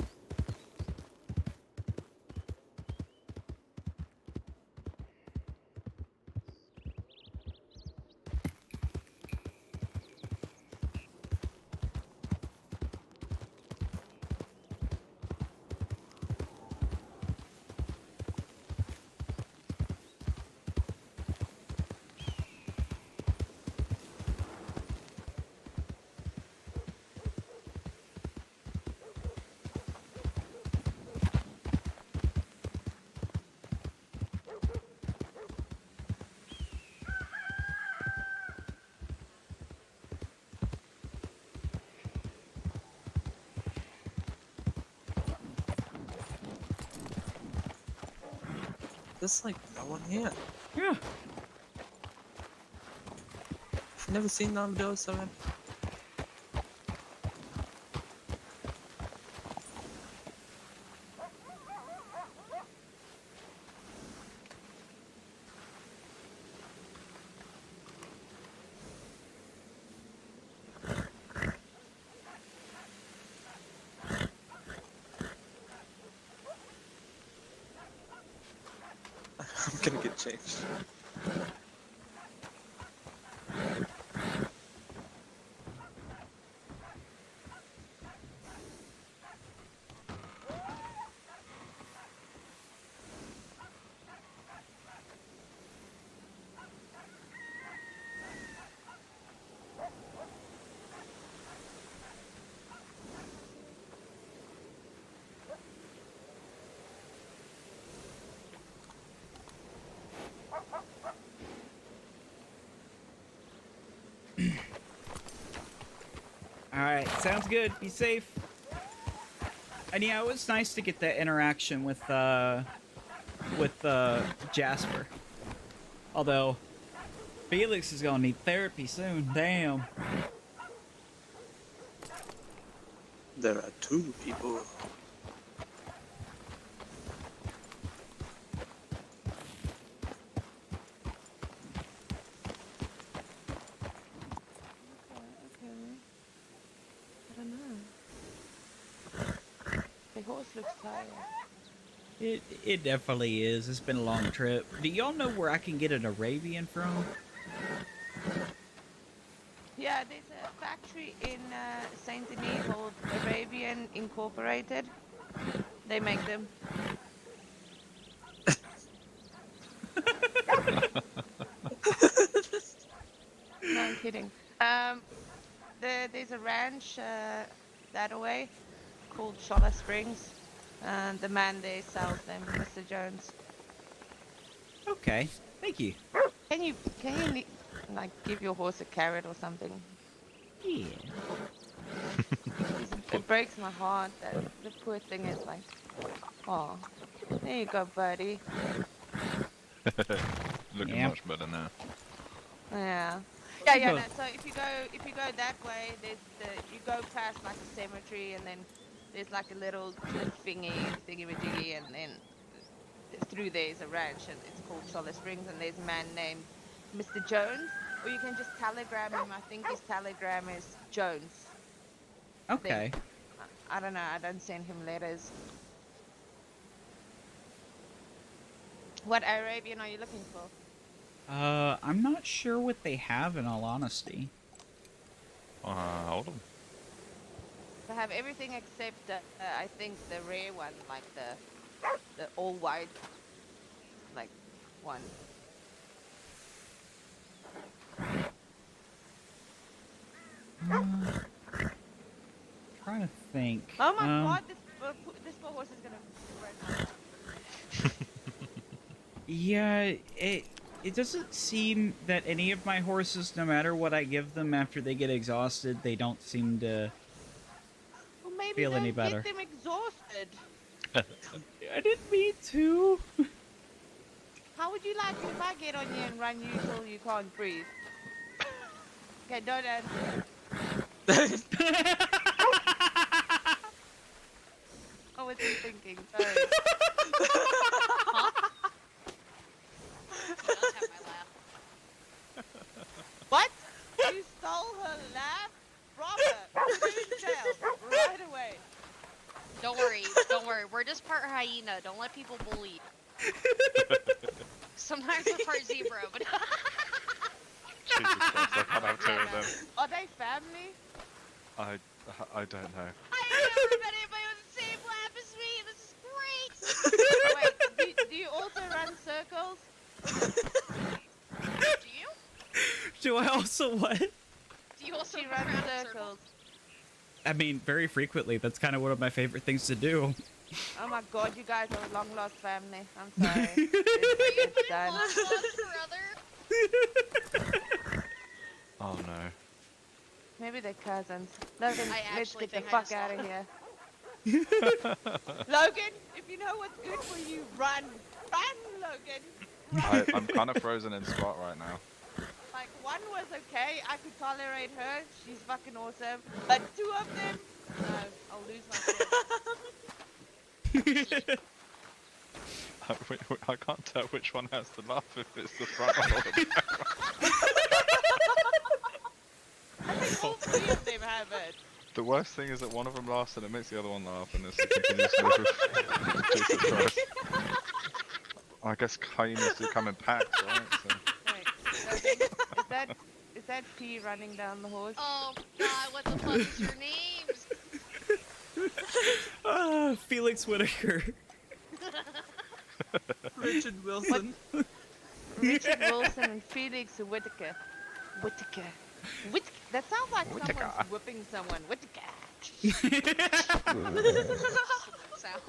L: There's like no one here.
A: Yeah.
L: I've never seen Armadillo so empty. I'm gonna get changed.
A: Alright, sounds good. Be safe. And yeah, it was nice to get that interaction with Jasper. Although, Felix is gonna need therapy soon. Damn.
L: There are two people.
I: I don't know. The horse looks tired.
A: It definitely is. It's been a long trip. Do y'all know where I can get an Arabian from?
I: Yeah, there's a factory in Saint Denis called Arabian Incorporated. They make them. No, I'm kidding. There's a ranch that away called Shola Springs, and the man there sells them, Mr. Jones.
A: Okay, thank you.
I: Can you like give your horse a carrot or something?
A: Yeah.
I: It breaks my heart that the poor thing is like, oh, there you go, buddy.
V: Looking much better now.
I: Yeah. Yeah. No, so if you go that way, you go past like a cemetery, and then there's like a little cliff thingy-majiggy, and then through there is a ranch, and it's called Shola Springs, and there's a man named Mr. Jones, or you can just telegram him. I think his telegram is Jones.
A: Okay.
I: I don't know. I don't send him letters. What Arabian are you looking for?
A: I'm not sure what they have, in all honesty.
V: Hold on.
I: They have everything except, I think, the rare one, like the all white, like one.
A: Trying to think.
I: Oh my god, this poor horse is gonna break my heart.
A: Yeah, it doesn't seem that any of my horses, no matter what I give them after they get exhausted, they don't seem to
I: Well, maybe
A: feel any
I: don't
A: better.
I: get them exhausted.
A: I didn't mean to.
I: How would you like it if I get on you and run you till you can't breathe? Okay, don't answer. Oh, what's he thinking? Sorry. What?
C: We're just part hyena. Don't let people bully. Sometimes we're part zebra, but.
V: Jesus Christ, I can't have two of them.
I: Are they family?
V: I don't know.
C: I've never met anybody with the same laugh as me. This is great.
I: Wait, do you also run circles?
C: Do you?
A: Do I also what?
C: Do you also
I: run
C: run
I: circles?
A: I mean, very frequently. That's kind of one of my favorite things to do.
I: Oh my god, you guys are a long lost family. I'm sorry. it's done.
V: Oh no.
I: Maybe they're cousins. Logan,
C: I
I: let's
C: actually
I: get the
C: think I
I: fuck
C: just
I: out
C: saw
I: of here. Logan, if you know what's good for you, run. Run, Logan.
V: I'm kind of frozen in spot right now.
I: Like, one was okay. I could tolerate her. She's fucking awesome. But two of them, no. I'll lose my shit.
V: I can't tell which one has to laugh if it's the front or the back.
I: I think all three of them have it.
V: The worst thing is that one of them laughs and it makes the other one laugh, and it's a continuous loop of Jesus Christ. I guess hyenas do come in packs, right? So.
I: Wait, is that P running down the horse?
C: Oh god, what the fuck is your names?
A: Felix Whitaker.
L: Richard Wilson.
I: Richard Wilson and Felix Whitaker. Whitaker. That sounds like someone's whipping someone. Whitaker.
C: Sound.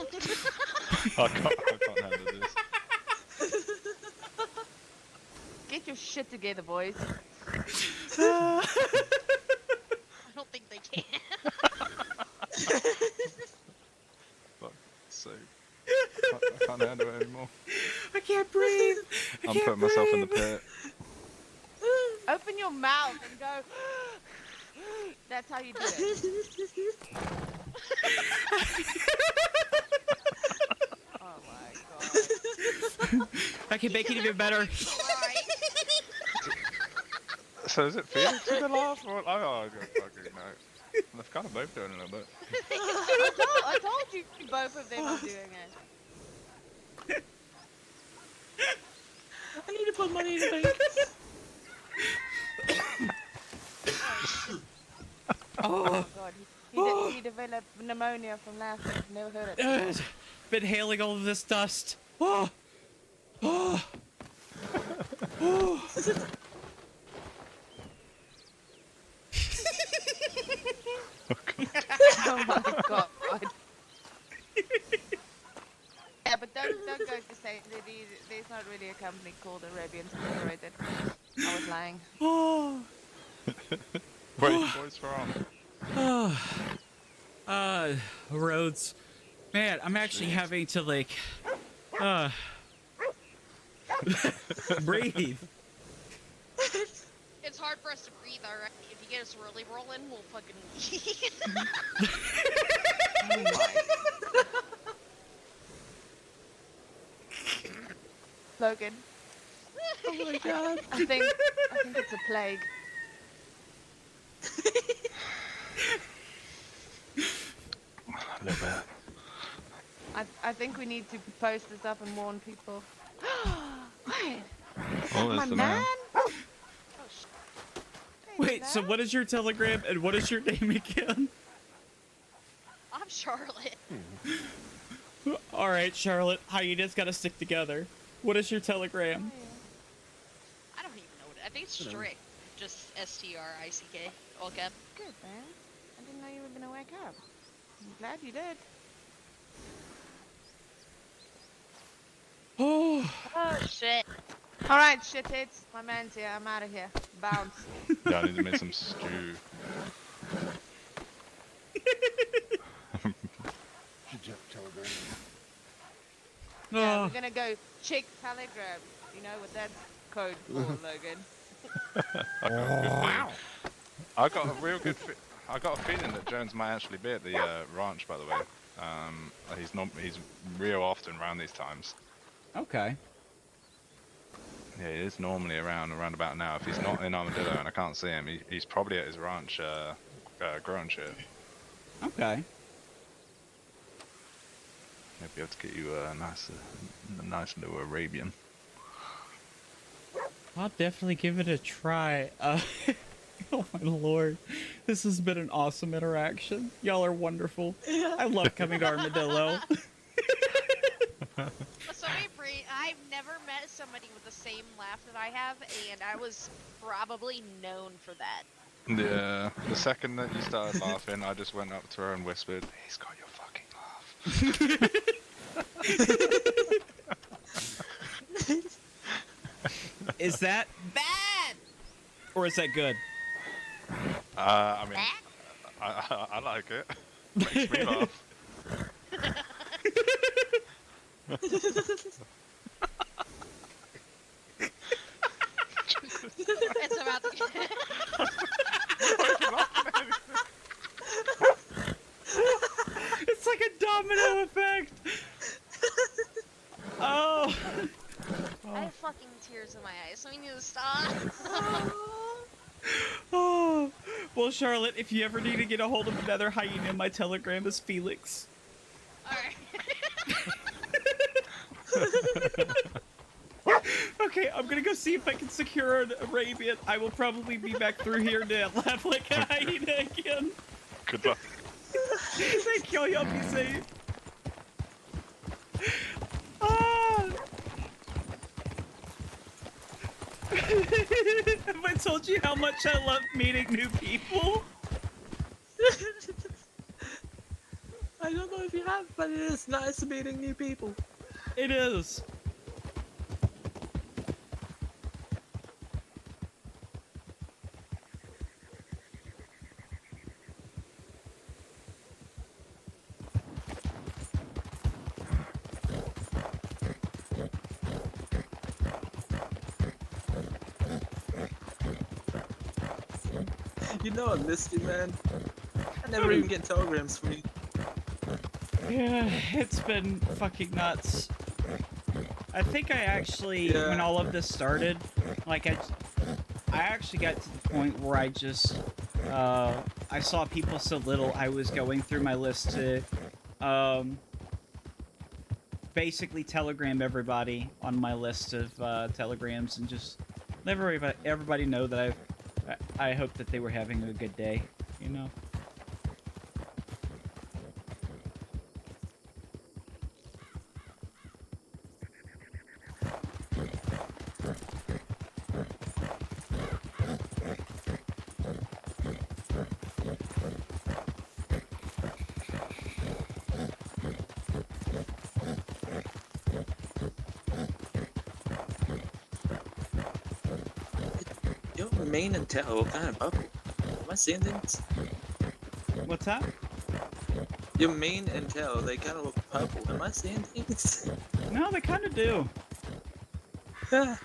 V: I can't handle this.
I: Get your shit together, boys.
C: I don't think they can.
V: Fuck's sake. I can't handle it anymore.
A: I can't breathe.
V: I'm putting myself in the pit.
I: Open your mouth and go. That's how you do it. Oh my god.
A: I can make it even better.
V: So is it Felix with the laugh? Or, I don't fucking know. They're kind of both doing it a little bit.
I: I told you both of them are doing it.
T: I need to put money in the bank.
I: Oh god, he developed pneumonia from laughing. Never heard it.
A: Been hailing all of this dust. Oh. Oh. Oh.
I: Oh my god. Yeah, but don't go to say that there's not really a company called Arabians Incorporated. I was lying.
A: Oh.
V: Where are you boys from?
A: Roads. Man, I'm actually having to like, breathe.
C: It's hard for us to breathe, alright? If you get us really rolling, we'll fucking
I: Oh my. Logan.
T: Oh my god.
I: I think it's a plague.
V: A little bit.
I: I think we need to post this up and warn people. Wait.
V: Oh,
I: My
V: there's the
I: man?
V: man.
A: Wait, so what is your telegram and what is your name again?
C: I'm Charlotte.
A: All right, Charlotte, hyenas gotta stick together. What is your telegram?
C: I don't even know what I think it's strict. Just STRICK. All cap.
I: Good, man. I didn't know you were gonna wake up. I'm glad you did.
A: Oh.
C: Oh shit.
I: Alright, shitheads. My man's here. I'm out of here. Bounce.
V: Yeah, I need to make some stew.
U: Telegram.
I: Yeah, we're gonna go check Telegram. You know what that's code for, Logan.
V: Wow. I got a real good. I got a feeling that Jones might actually be at the ranch. By the way, he's real often around these times.
A: Okay.
V: Yeah, he is normally around about now. If he's not in Armadillo and I can't see him, he's probably at his ranch growing shit.
A: Okay.
V: Yeah, might be able to get you a nice new Arabian.
A: I'll definitely give it a try. Oh my lord. This has been an awesome interaction. Y'all are wonderful. I love coming to Armadillo.
C: So I've never met somebody with the same laugh that I have, and I was probably known for that.
V: Yeah, the second that you started laughing, I just went up to her and whispered, "He's got your fucking laugh."
A: Is that bad? Or is that good?
V: I mean, I like it. Makes me laugh.
C: It's about to
A: It's like a domino effect. Oh.
C: I have fucking tears in my eyes, so we need to stop.
A: Oh. Well, Charlotte, if you ever need to get a hold of another hyena, my telegram is Felix.
C: Alright.
A: Okay, I'm gonna go see if I can secure an Arabian. I will probably be back through here to laugh like a hyena again.
V: Good luck.
A: Thank y'all. Y'all be safe. Ah. Have I told you how much I love meeting new people?
L: I don't know if you have, but it is nice meeting new people.
A: It is.
L: You know I missed you, man. I never even get telegrams from you.
A: Yeah, it's been fucking nuts. I think I actually, when all of this started, like I actually got to the point where I just, I saw people so little, I was going through my list to, basically telegram everybody on my list of, telegrams and just let everybody know that I hope that they were having a good day, you know?
L: Your mane and tail are kind of purple. Am I seeing things?
A: What's that?
L: Your mane and tail, they kind of look purple. Am I seeing things?
A: No, they kind of do. Oh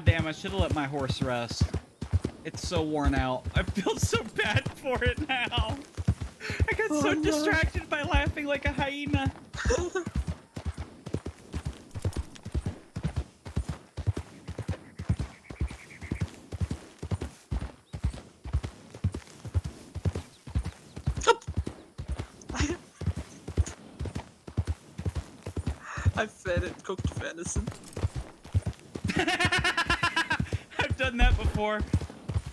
A: damn, I should have let my horse rest. It's so worn out. I feel so bad for it now. I got so distracted by laughing like a hyena.
L: I fed it cooked venison.
A: I've done that before.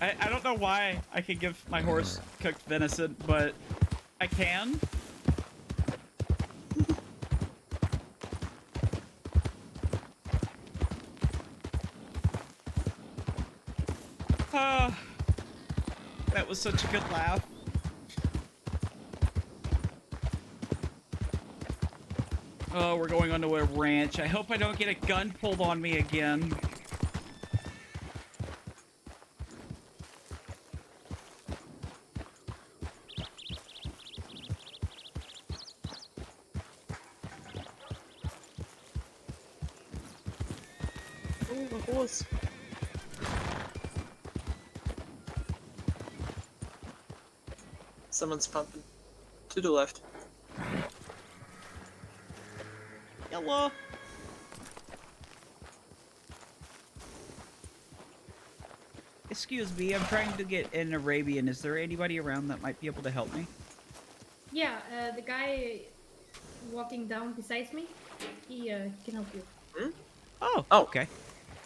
A: I don't know why I can give my horse cooked venison, but I can. That was such a good laugh. Oh, we're going onto a ranch. I hope I don't get a gun pulled on me again.
L: Oh, the horse. Someone's pumping. To the left.
A: excuse me, I'm trying to get an Arabian. Is there anybody around that might be able to help me?
B: Yeah, the guy walking down beside me, he can help you.
A: Oh, okay.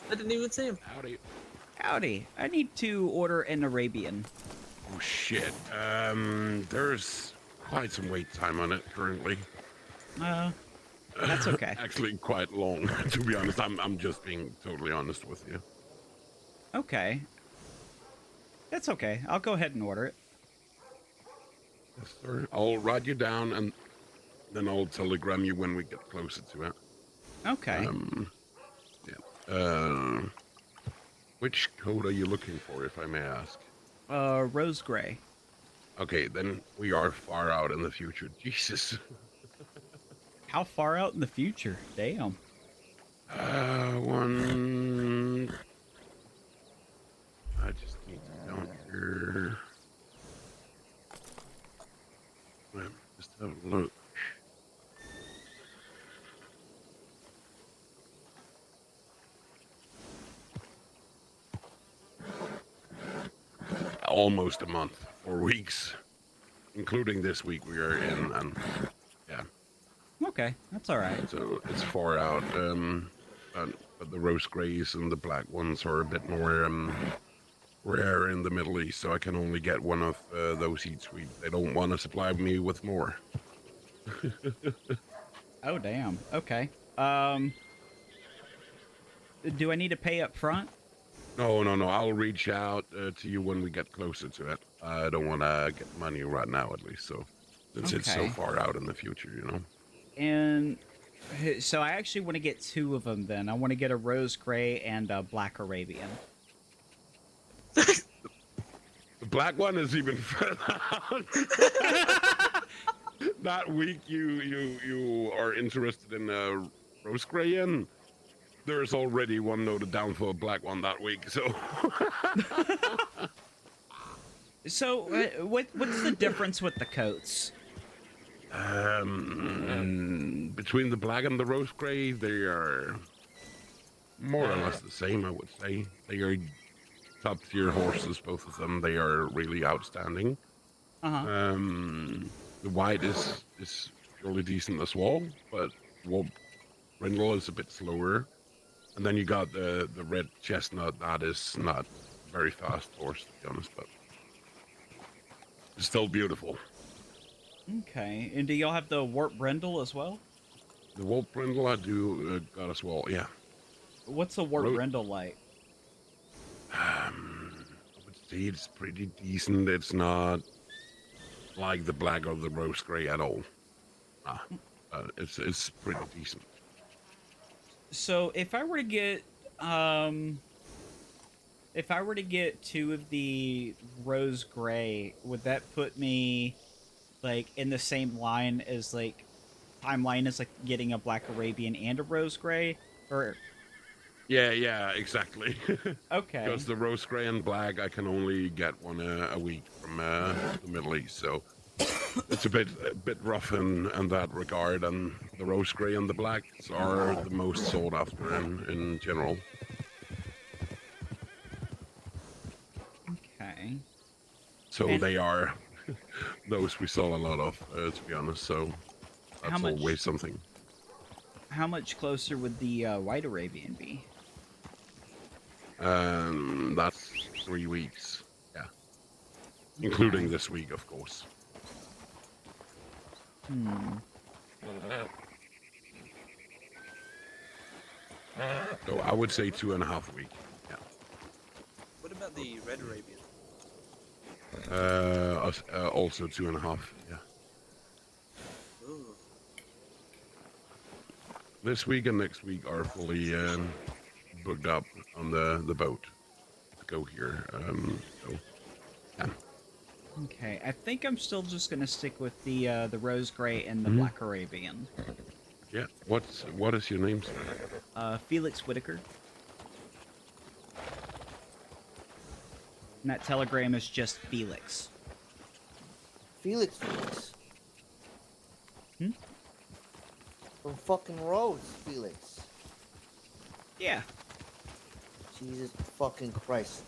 L: I didn't even see him.
K: Howdy.
A: Howdy. I need to order an Arabian.
K: Oh shit. There's quite some wait time on it currently.
A: That's okay.
K: Actually, quite long. To be honest, I'm just being totally honest with you.
A: Okay. That's okay. I'll go ahead and order it.
K: Yes, sir. I'll write you down and then I'll telegram you when we get closer to it.
A: Okay.
K: Yeah. Which code are you looking for, if I may ask?
A: Rose gray.
K: Okay, then we are far out in the future. Jesus.
A: How far out in the future? Damn.
K: One. I just need to count here. Just have a look. Almost a month, 4 weeks, including this week we are in, and yeah.
A: Okay, that's all right.
K: So it's far out, but the rose grays and the black ones are a bit more rare in the Middle East, so I can only get one of those each week. They don't want to supply me with more.
A: Oh, damn. Okay. Do I need to pay up front?
K: No. I'll reach out to you when we get closer to it. I don't want to get money right now, at least, so since it's so
A: Okay.
K: far out in the future, you know.
A: And so I actually want to get 2 of them then. I want to get a rose gray and a black Arabian.
K: The black one is even further out. That week you are interested in rose gray in. There's already one noted down for a black one that week, so.
A: So what's the difference with the coats?
K: Between the black and the rose gray, they are more or less the same, I would say. They are top tier horses, both of them. They are really outstanding. The white is really decent as well, but Brindle is a bit slower. And then you got the red chestnut. That is not very fast horse, to be honest, but it's still beautiful.
A: Okay. And do y'all have the Wart Brindle as well?
K: The Wart Brindle I do got as well, yeah.
A: What's the Wart Brindle like?
K: I would say it's pretty decent. It's not like the black or the rose gray at all. It's pretty decent.
A: So if I were to get 2 of the rose gray, would that put me like in the same line as like timeline as like getting a black Arabian and a rose gray? Or
K: Yeah, exactly.
A: Okay.
K: Because the rose gray and black, I can only get one a week from the Middle East, so it's a bit rough in that regard. And the rose gray and the blacks are the most sought after in general.
A: Okay.
K: So
A: And-
K: they are those we sell a lot of, to be honest. So
A: How
K: that's
A: much-
K: always something.
A: How much closer would the white Arabian be?
K: That's 3 weeks. Yeah, including this week, of course. So I would say 2.5 weeks. Yeah.
L: What about the red Arabian?
K: Also 2.5. Yeah.
L: Ooh.
K: This week and next week are fully booked up on the boat to go here. So yeah.
A: Okay, I think I'm still just gonna stick with the rose gray and the black Arabian.
K: Yeah. What is your name, sir?
A: Felix Whitaker. And that telegram is just Felix.
W: Felix. From fucking Rhodes, Felix.
A: Yeah.
W: Jesus fucking Christ.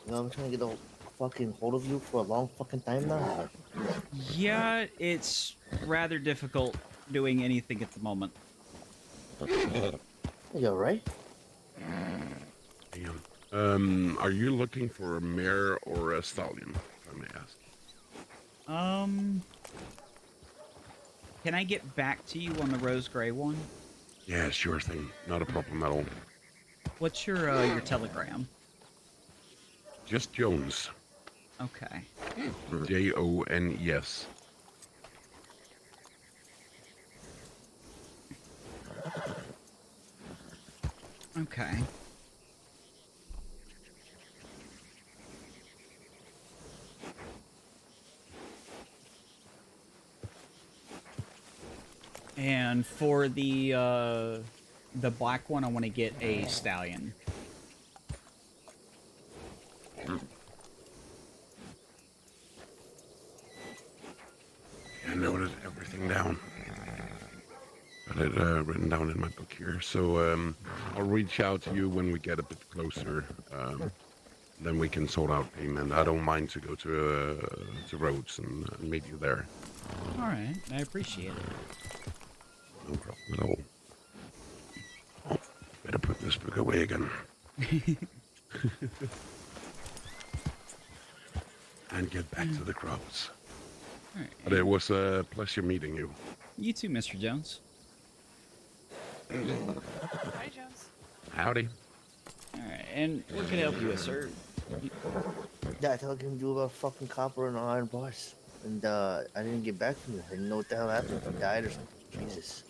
W: You know, I'm trying to get a fucking hold of you for a long fucking time now.
A: Yeah, it's rather difficult doing anything at the moment.
W: You alright?
K: Damn. Are you looking for a mare or a stallion, if I may ask?
A: Can I get back to you on the rose gray one?
K: Yeah, sure thing. Not a problem at all.
A: What's your telegram?
K: Just Jones.
A: Okay.
K: Jones.
A: Okay. And for the black one, I want to get a stallion.
K: I noted everything down. Got it written down in my book here. So I'll reach out to you when we get a bit closer. Then we can sort out payment. I don't mind to go to Rhodes and meet you there.
A: All right, I appreciate it.
K: No problem at all. Oh, better put this book away again. And get back to the crops.
A: Right.
K: But it was a pleasure meeting you.
A: You too, Mr. Jones.
C: Hi, Jones.
K: Howdy.
A: All right, and what can I help you with, sir?
W: Yeah, I told him to do about fucking copper and iron bars. And I didn't get back from you. I didn't know what the hell happened. If he died or something. Jesus.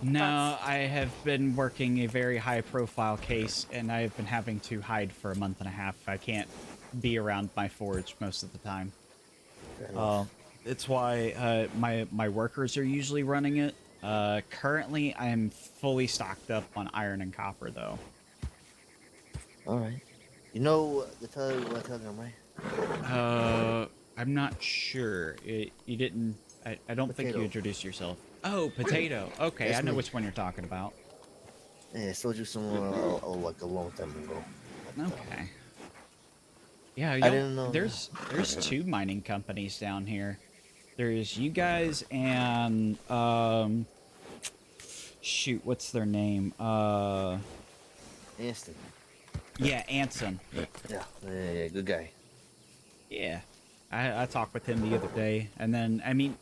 A: No, I have been working a very high-profile case, and I have been having to hide for a month and a half. I can't be around my forge most of the time. It's why my workers are usually running it. Currently, I am fully stocked up on iron and copper, though.
W: All right. You know the telegram, right?
A: I'm not sure. You didn't. I don't think you introduced yourself. Oh, potato. Okay,
W: That's
A: I know
W: me.
A: which one you're talking about.
W: Yeah, I told you someone like a long time ago.
A: Okay. Yeah,
W: I didn't know.
A: There's two mining companies down here. There's you guys and shoot, what's their name?
W: Anston.
A: Yeah, Anson.
W: Yeah, good guy.
A: Yeah, I talked with him the other day, and then I mean,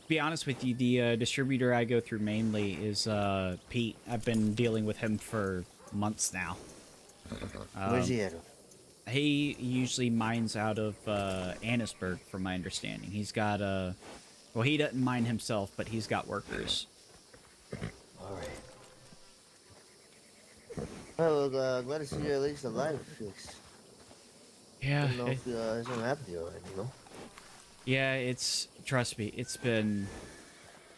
A: to be honest with you, the distributor I go through mainly is Pete. I've been dealing with him for months now.
W: Where's he at?
A: He usually mines out of Annisburg, from my understanding. He's got well, he doesn't mine himself, but he's got workers.
W: All right. Well, glad to see you at least alive, Felix.
A: Yeah.
W: I don't know if something happened to you already, you know?
A: Yeah, trust me, it's been...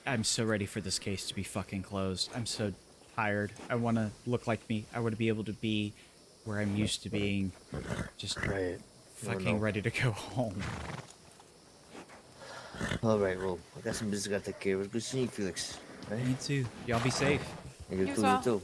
A: I'm so ready for this case to be fucking closed. I'm so tired. I want to look like me. I want to be able to be where I'm used to being. Just fucking ready to go home.
W: All right, well, I got some business I gotta take care of. Good seeing you, Felix. Right?
A: Me too. Y'all be safe.
W: You
C: as well.
W: too.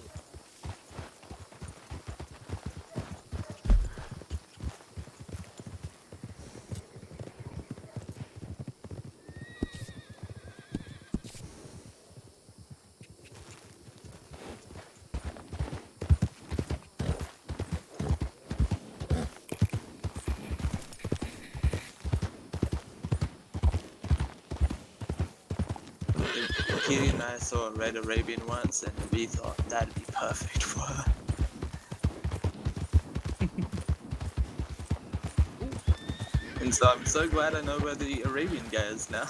L: Kitty and I saw a red Arabian once, and we thought that'd be perfect for her. And so I'm so glad I know where the Arabian guy is now.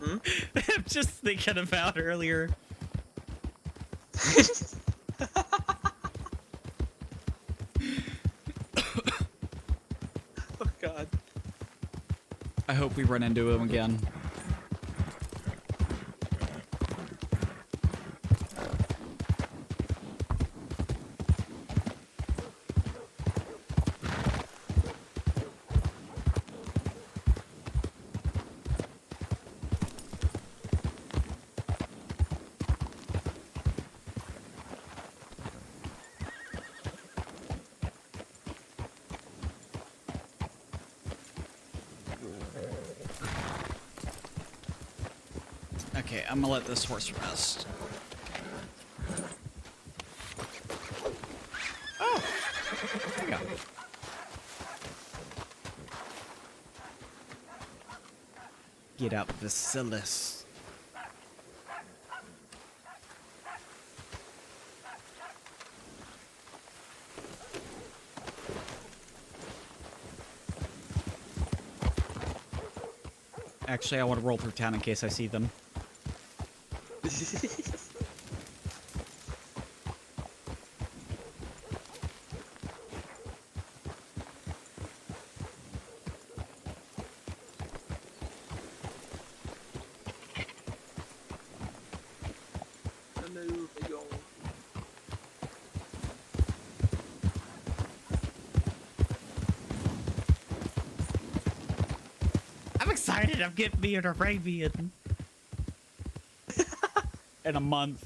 A: I'm just thinking about earlier.
L: Oh god.
A: I hope we run into him again. Okay, I'm gonna let this horse rest. Oh, there you go. Get out Bacillus. Actually, I want to roll through town in case I see them. I'm excited. I'm getting me an Arabian in a month.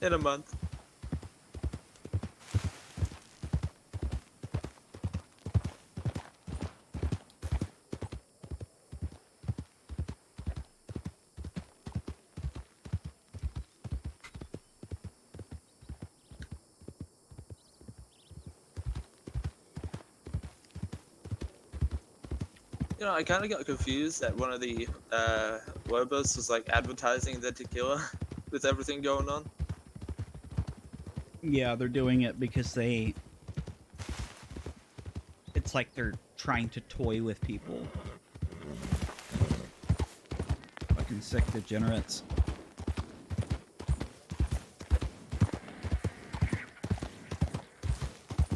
L: In a month. You know, I kind of got confused that one of the Wobos was like advertising the tequila with everything going on.
A: Yeah, they're doing it because they... It's like they're trying to toy with people. Fucking sick degenerates.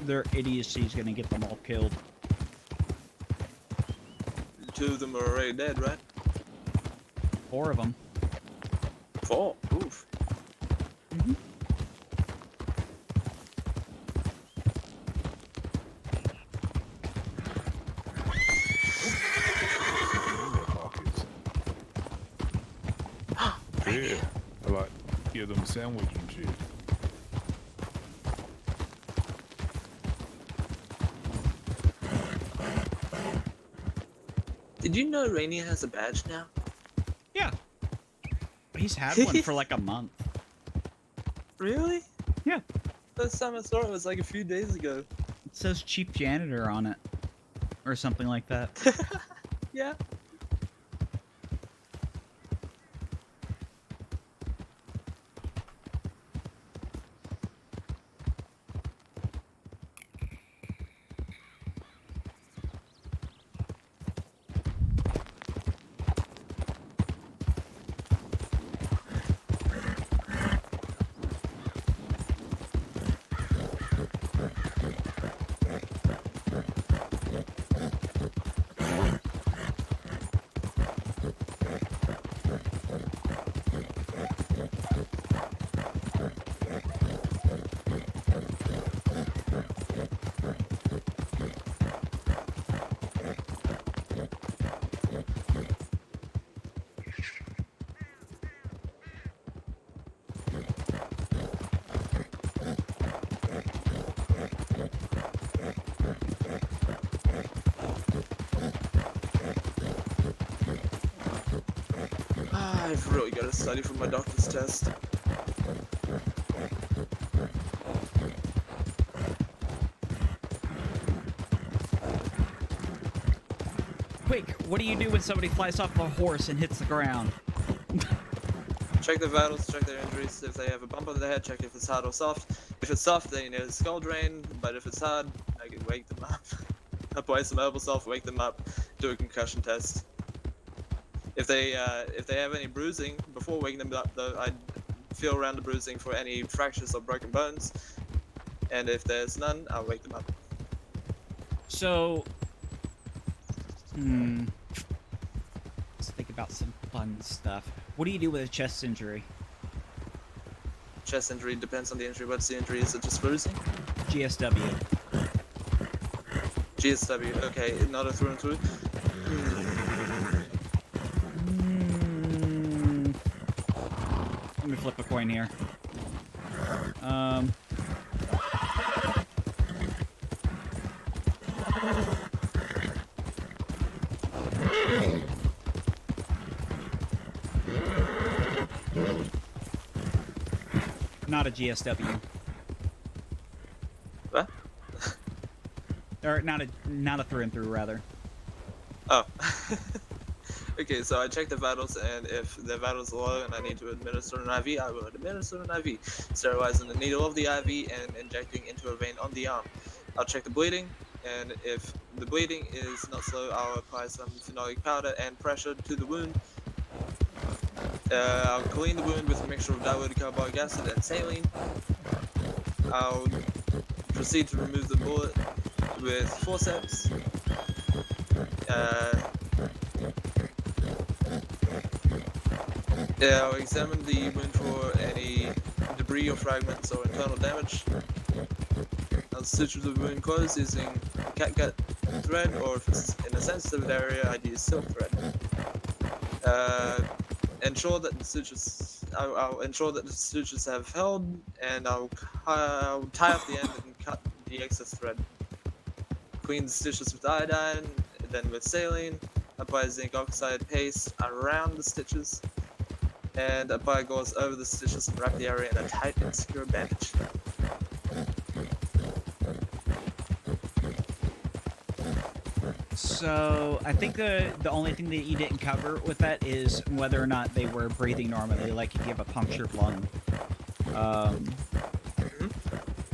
A: Their idiocy is gonna get them all killed.
L: 2 of them are already dead, right?
A: 4 of them.
L: 4? Oof.
F: Yeah, I like hear them sandwich and shit.
L: Did you know Rainier has a badge now?
A: Yeah. He's had one for like a month.
L: Really?
A: Yeah.
L: First time I saw it was like a few days ago.
A: It says Chief Janitor on it. Or something like that.
L: Yeah. I've really got to study for my doctor's test.
A: Quick, what do you do when somebody flies off a horse and hits the ground?
L: Check their vitals, check their injuries. If they have a bump on their head, check if it's hard or soft. If it's soft, then you know skull drain. But if it's hard, I can wake them up. apply some herbal salve, wake them up, do a concussion test. If they have any bruising, before waking them up though, I'd feel around the bruising for any fractures or broken bones, and if there's none, I'll wake them up.
A: So, let's think about some fun stuff. What do you do with a chest injury?
L: Chest injury depends on the injury. What's the injury? Is it just bruising?
A: GSW.
L: GSW, okay, not a through and through.
A: Let me flip a coin here. Not a GSW.
L: What?
A: Or not a through and through, rather.
L: Oh. Okay, so I check the vitals, and if the vitals are low and I need to administer an IV, I will administer an IV, sterilizing the needle of the IV and injecting into a vein on the arm. I'll check the bleeding, and if the bleeding is not slow, I'll apply some phenolic powder and pressure to the wound. I'll clean the wound with a mixture of diluted carbolic acid and saline. I'll proceed to remove the bullet with forceps. I'll examine the wound for any debris or fragments or internal damage. I'll suture the wound closed using catgut thread, or if it's in a sensitive area, I'd use silk thread. Ensure that the sutures, I'll ensure that the sutures have held, and I'll tie off the end and cut the excess thread. Clean the stitches with iodine, then with saline. Apply zinc oxide paste around the stitches, and apply gauze over the stitches and wrap the area in a tight and secure bandage.
A: So I think the only thing that you didn't cover with that is whether or not they were breathing normally, like if you have a punctured lung.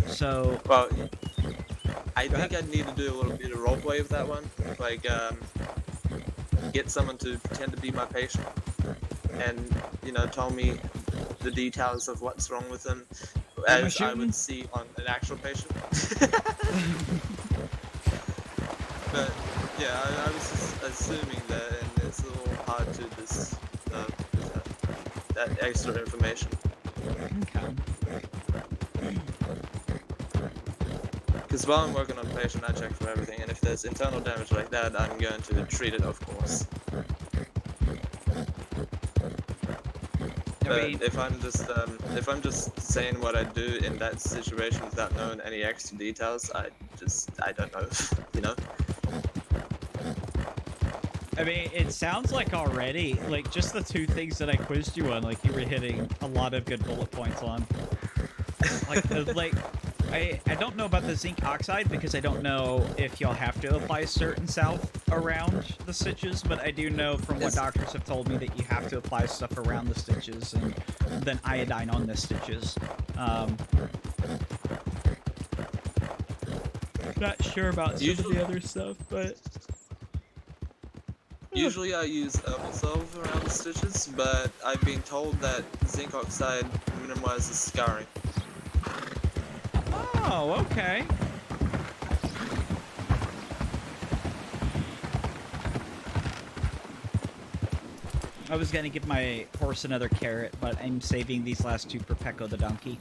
A: So
L: well, I think I'd need to do a little bit of roleplay with that one, like get someone to pretend to be my patient, and tell me the details of what's wrong with them, as I would see on an actual patient. But yeah, I was just assuming that, and it's a little hard to just that extra information.
A: Okay.
L: Because while I'm working on the patient, I check for everything, and if there's internal damage like that, I'm going to treat it, of course. But if I'm just saying what I do in that situation without knowing any extra details, I don't know,
A: I mean, it sounds like already, like, just the two things that I quizzed you on, like, you were hitting a lot of good bullet points on. Like, I don't know about the zinc oxide, because I don't know if y'all have to apply certain salve around the stitches, but I do know from what doctors have told me that you have to apply stuff around the stitches, and then iodine on the stitches. Not sure about some of the other stuff, but...
L: Usually I use herbal salve around the stitches, but I've been told that zinc oxide minimizes scarring.
A: Oh, okay. I was gonna give my horse another carrot, but I'm saving these last two for Pecco the donkey.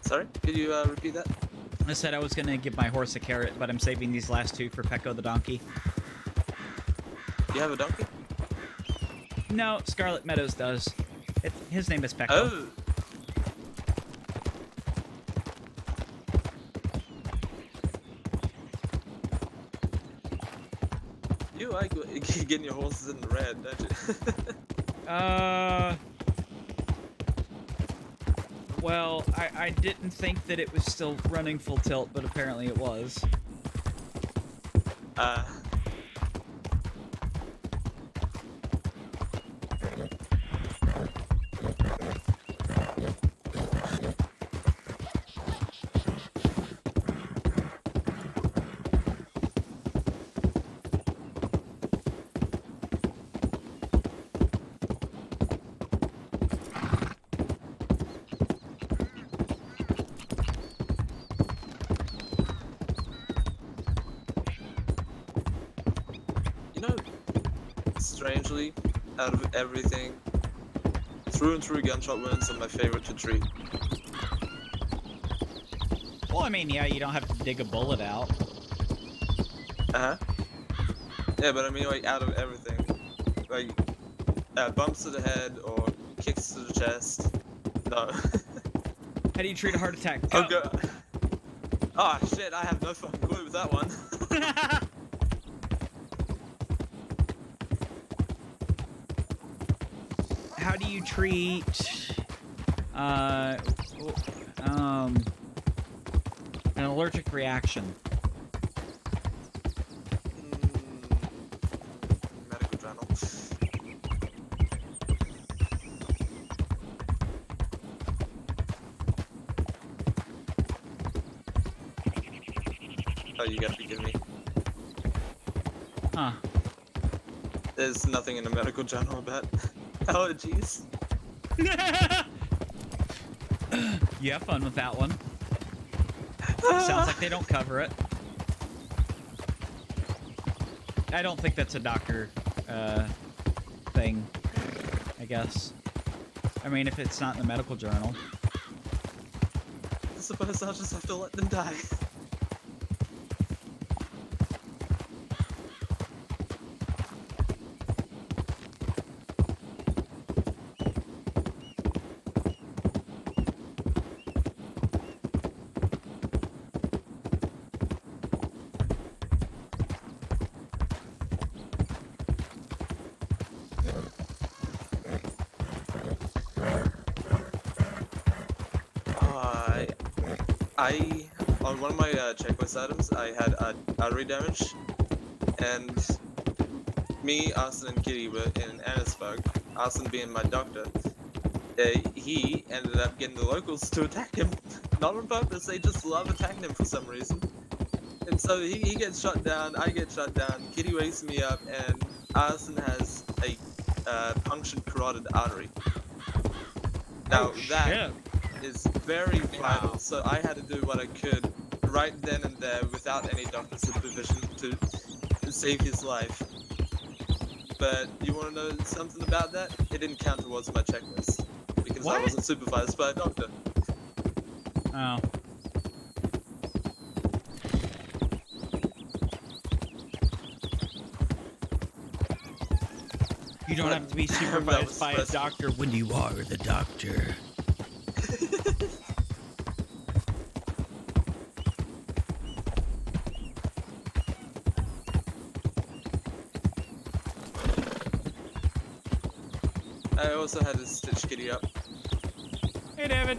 L: Sorry, could you repeat that?
A: I said I was gonna give my horse a carrot, but I'm saving these last two for Pecco the donkey.
L: You have a donkey?
A: No, Scarlet Meadows does. His name is Pecco.
L: Oh. You like getting your horses in the red, don't you?
A: Well, I didn't think that it was still running full tilt, but apparently it was.
L: strangely, out of everything, through and through gunshot wounds are my favorite to treat.
A: Well, I mean, yeah, you don't have to dig a bullet out.
L: Uh-huh. Yeah, but I mean, like, out of everything. Like, bumps to the head or kicks to the chest. No.
A: How do you treat a heart attack?
L: Go. Oh, shit, I have no fucking clue with that one.
A: How do you treat, an allergic reaction?
L: Medical journal. Oh, you gotta be kidding me.
A: Huh.
L: There's nothing in the medical journal about allergies.
A: You have fun with that one. Sounds like they don't cover it. I don't think that's a doctor thing, I guess. I mean, if it's not in the medical journal.
L: I suppose I'll just have to let them die. On one of my checklist items, I had artery damage, and me, Austin, and Kitty were in Annisburg. Austin being my doctor, he ended up getting the locals to attack him. Not on purpose, they just love attacking him for some reason. And so he gets shot down, I get shot down, Kitty wakes me up, and Austin has a punctured carotid artery. Now that is very vital, so I had to do what I could right then and there without any doctor supervision to save his life. But you want to know something about that? It didn't count towards my checklist because I wasn't supervised by a doctor.
A: Oh. You don't have to be supervised by a doctor when you are the doctor.
L: I also had to stitch Kitty up.
A: Hey, David.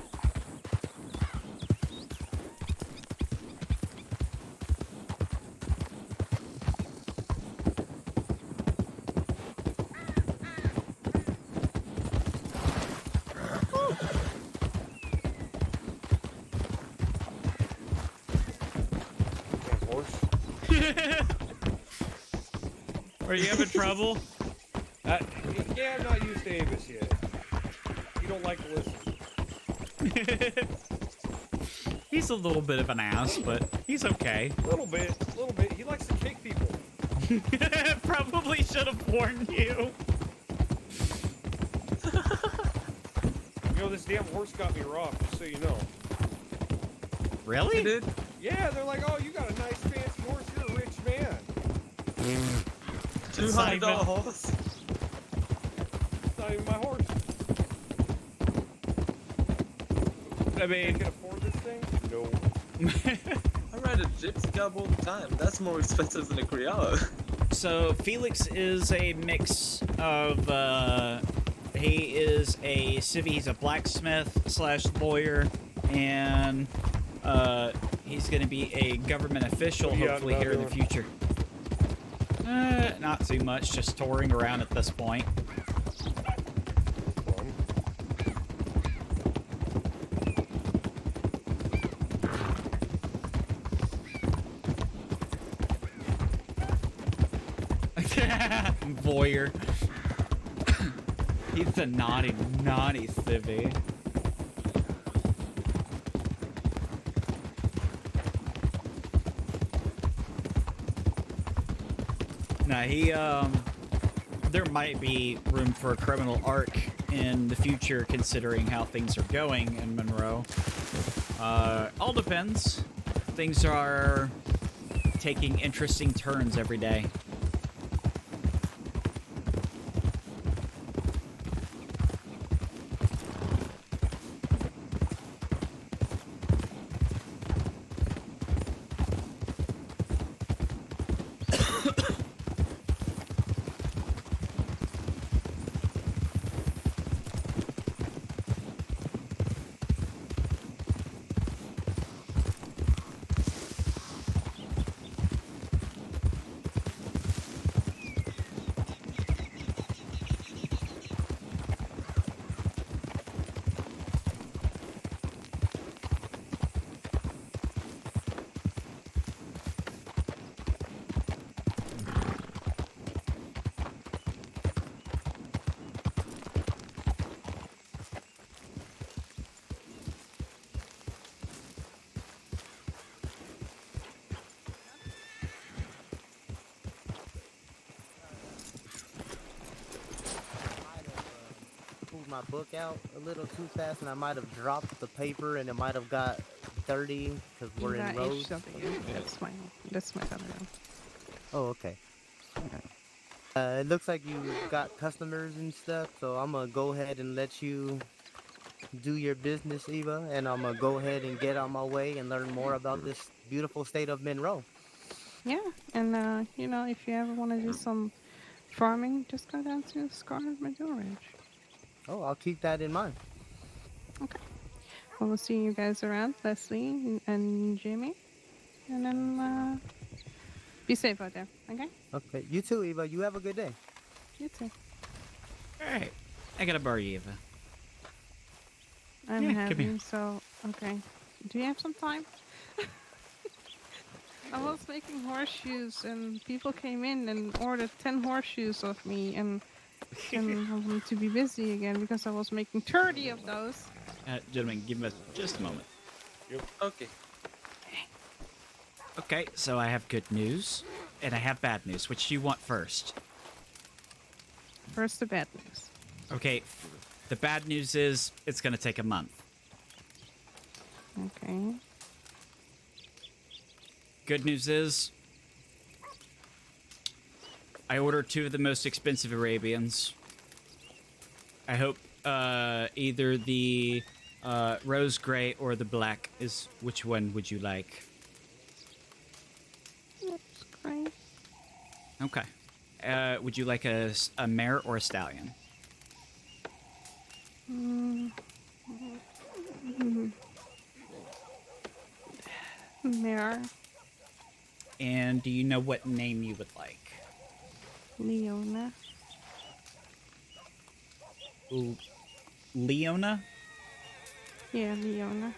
A: Are you having trouble?
S: Yeah, I'm not used to Avis yet. You don't like to listen.
A: He's a little bit of an ass, but he's okay.
S: A little bit. He likes to kick people.
A: Probably should have warned you.
S: You know, this damn horse got me robbed, just so you know.
A: Really?
L: You did?
S: Yeah, they're like, oh, you got a nice fancy horse, you're a rich man.
L: $200 horse?
S: It's not even my horse.
A: I mean,
S: can afford this thing? No.
L: I ride a gypsy cab all the time. That's more expensive than a Criollo.
A: So Felix is a mix of he is a civvy, he's a blacksmith / lawyer, and he's going to be a government official hopefully here in the future. Not too much, just touring around at this point. Voyeur. He's a naughty civvy. Nah, there might be room for a criminal arc in the future, considering how things are going in Monroe. All depends. Things are taking interesting turns every day.
H: Pulled my book out a little too fast, and I might have dropped the paper, and it might have got dirty because we're in roads.
J: HW. That's my telegram.
H: Oh, okay. It looks like you got customers and stuff, so I'm gonna go ahead and let you do your business, Eva, and I'm gonna go ahead and get on my way and learn more about this beautiful state of Monroe.
J: Yeah, and you know, if you ever want to do some farming, just go down to Scarlet Meadow Ranch.
H: Oh, I'll keep that in mind.
J: Okay. Well, we'll see you guys around, Leslie and Jimmy, and then be safe out there. Okay.
H: Okay. You too, Eva. You have a good day.
J: You too.
A: All right. I gotta borrow you, Eva.
J: I'm
A: Yeah, come
J: happy,
A: here.
J: so okay. Do you have some time? I was making horseshoes, and people came in and ordered 10 horseshoes of me, and I wanted to be busy again because I was making 30 of those.
A: Gentlemen, give me just a moment.
L: Yep. Okay.
A: Okay, so I have good news, and I have bad news. Which do you want first?
J: First, the bad news.
A: Okay, the bad news is it's gonna take a month.
J: Okay.
A: Good news is I ordered 2 of the most expensive Arabians. I hope either the rose gray or the black is. Which one would you like?
J: That's great.
A: Okay. Would you like a mare or a stallion?
J: Mare.
A: And do you know what name you would like?
J: Leona.
A: Leona?
J: Yeah, Leona.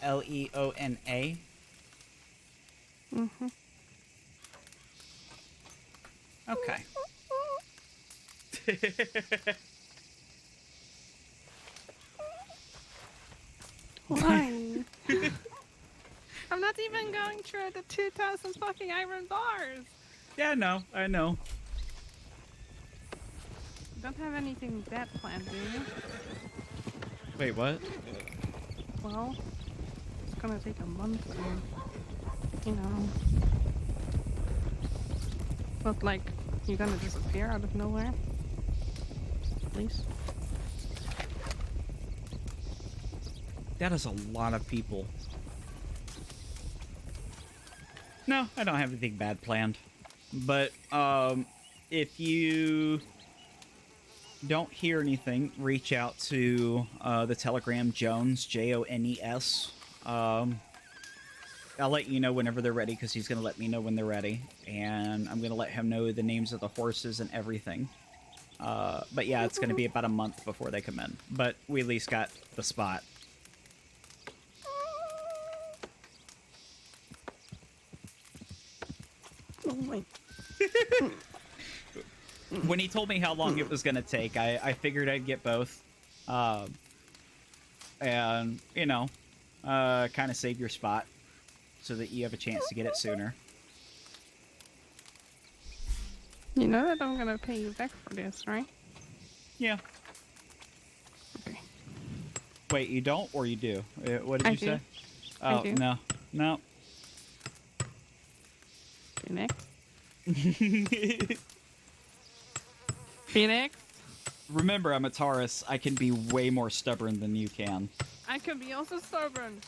A: Leona?
J: Mm-hmm.
A: Okay.
J: Why? I'm not even going through the 2,000 fucking iron bars.
A: Yeah, no, I know.
J: Don't have anything bad planned, do you?
A: Wait, what?
J: Well, it's gonna take a month to, you know. But like, you're gonna disappear out of nowhere? Please?
A: That is a lot of people. No, I don't have anything bad planned. But, if you don't hear anything, reach out to, the Telegram Jones, Jones. I'll let you know whenever they're ready, because he's going to let me know when they're ready. And I'm going to let him know the names of the horses and everything. But yeah, it's going to be about a month before they come in. But we at least got the spot.
J: Oh my.
A: When he told me how long it was going to take, I figured I'd get both. And, you know, kind of save your spot so that you have a chance to get it sooner.
J: You know that I'm gonna pay you back for this, right?
A: Yeah.
J: Okay.
A: Wait, you don't or you do? What did
J: I
A: you
J: do.
A: say?
J: I
A: Oh,
J: do.
A: no. No.
J: Phoenix? Phoenix?
A: Remember, I'm a Taurus. I can be way more stubborn than you can.
J: I can be also stubborn.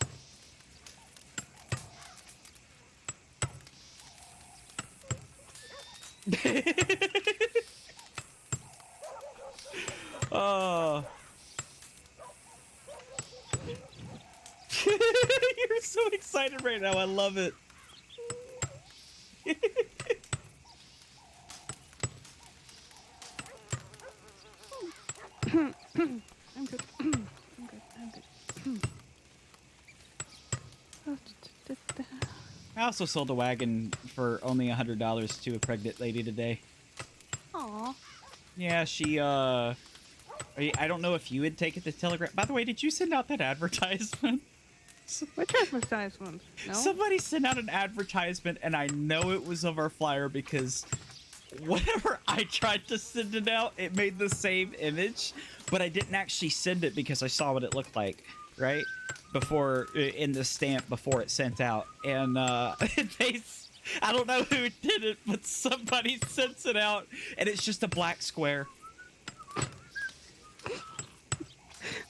A: Oh. You're so excited right now. I love it.
J: I'm good. I'm good. I'm good.
A: I also sold a wagon for only $100 to a pregnant lady today.
J: Aw.
A: Yeah, she, I don't know if you had taken the telegram. By the way, did you send out that advertisement?
J: Which advertisement? No?
A: Somebody sent out an advertisement, and I know it was of our flyer because whenever I tried to send it out, it made the same image, but I didn't actually send it because I saw what it looked like, right? Before, in the stamp before it sent out. And, I don't know who did it, but somebody sends it out, and it's just a black square.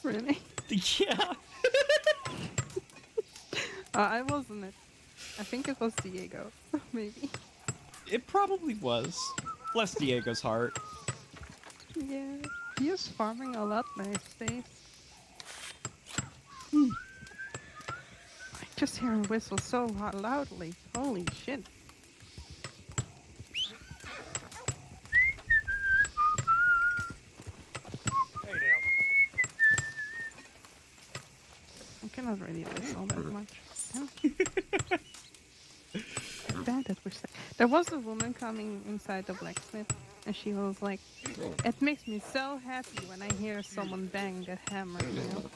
J: Really?
A: Yeah.
J: I wasn't it. I think it was Diego. Maybe.
A: It probably was. Bless Diego's heart.
J: Yeah. He is farming a lot these days. I just hear him whistle so loudly. Holy shit.
S: Hey now.
J: I cannot really whistle that much. Bad that we're there was a woman coming inside the blacksmith, and she was like, "It makes me so happy when I hear someone bang that hammer." You know.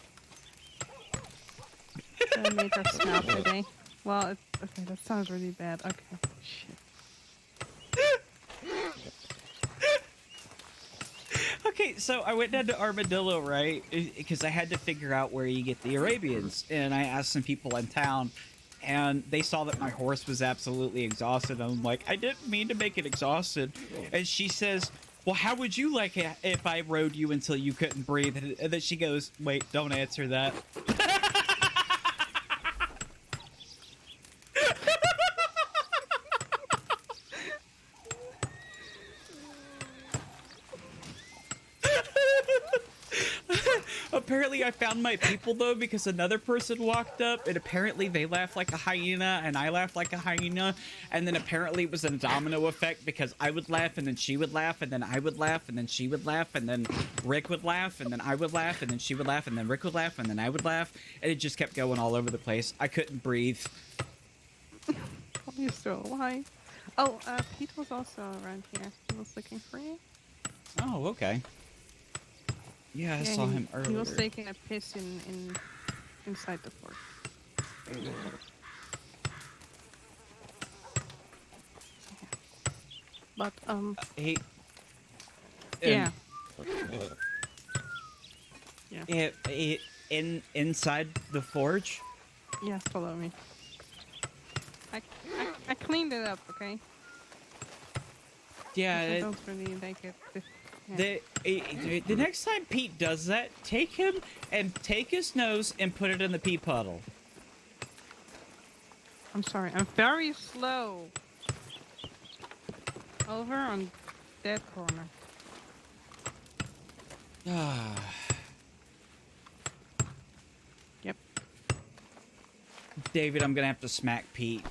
J: I made her snap today. Well, okay, that sounds really bad. Okay, shit.
A: Okay, so I went down to Armadillo, right? Because I had to figure out where you get the Arabians. And I asked some people in town, and they saw that my horse was absolutely exhausted. I'm like, I didn't mean to make it exhausted. And she says, well, how would you like it if I rode you until you couldn't breathe? And then she goes, wait, don't answer that. Apparently I found my people though because another person walked up and apparently they laughed like a hyena and I laughed like a hyena, and then apparently it was a domino effect because I would laugh and then she would laugh and then I would laugh and then she would laugh and then Rick would laugh and then I would laugh and then she would laugh and then Rick would laugh and then I would laugh, and it just kept going all over the place. I couldn't breathe.
J: You're still alive. Oh, Pete was also around here. He was looking for you.
A: Oh, okay. Yeah, I saw him earlier.
J: He was taking a piss inside the fort. But
A: He.
J: Yeah.
A: Inside the forge.
J: Yeah, follow me. I cleaned it up, okay?
A: Yeah.
J: I don't really like it.
A: The next time Pete does that, take him and take his nose and put it in the pee puddle.
J: I'm sorry, I'm very slow. Over on that corner. Yep.
A: David, I'm gonna have to smack Pete.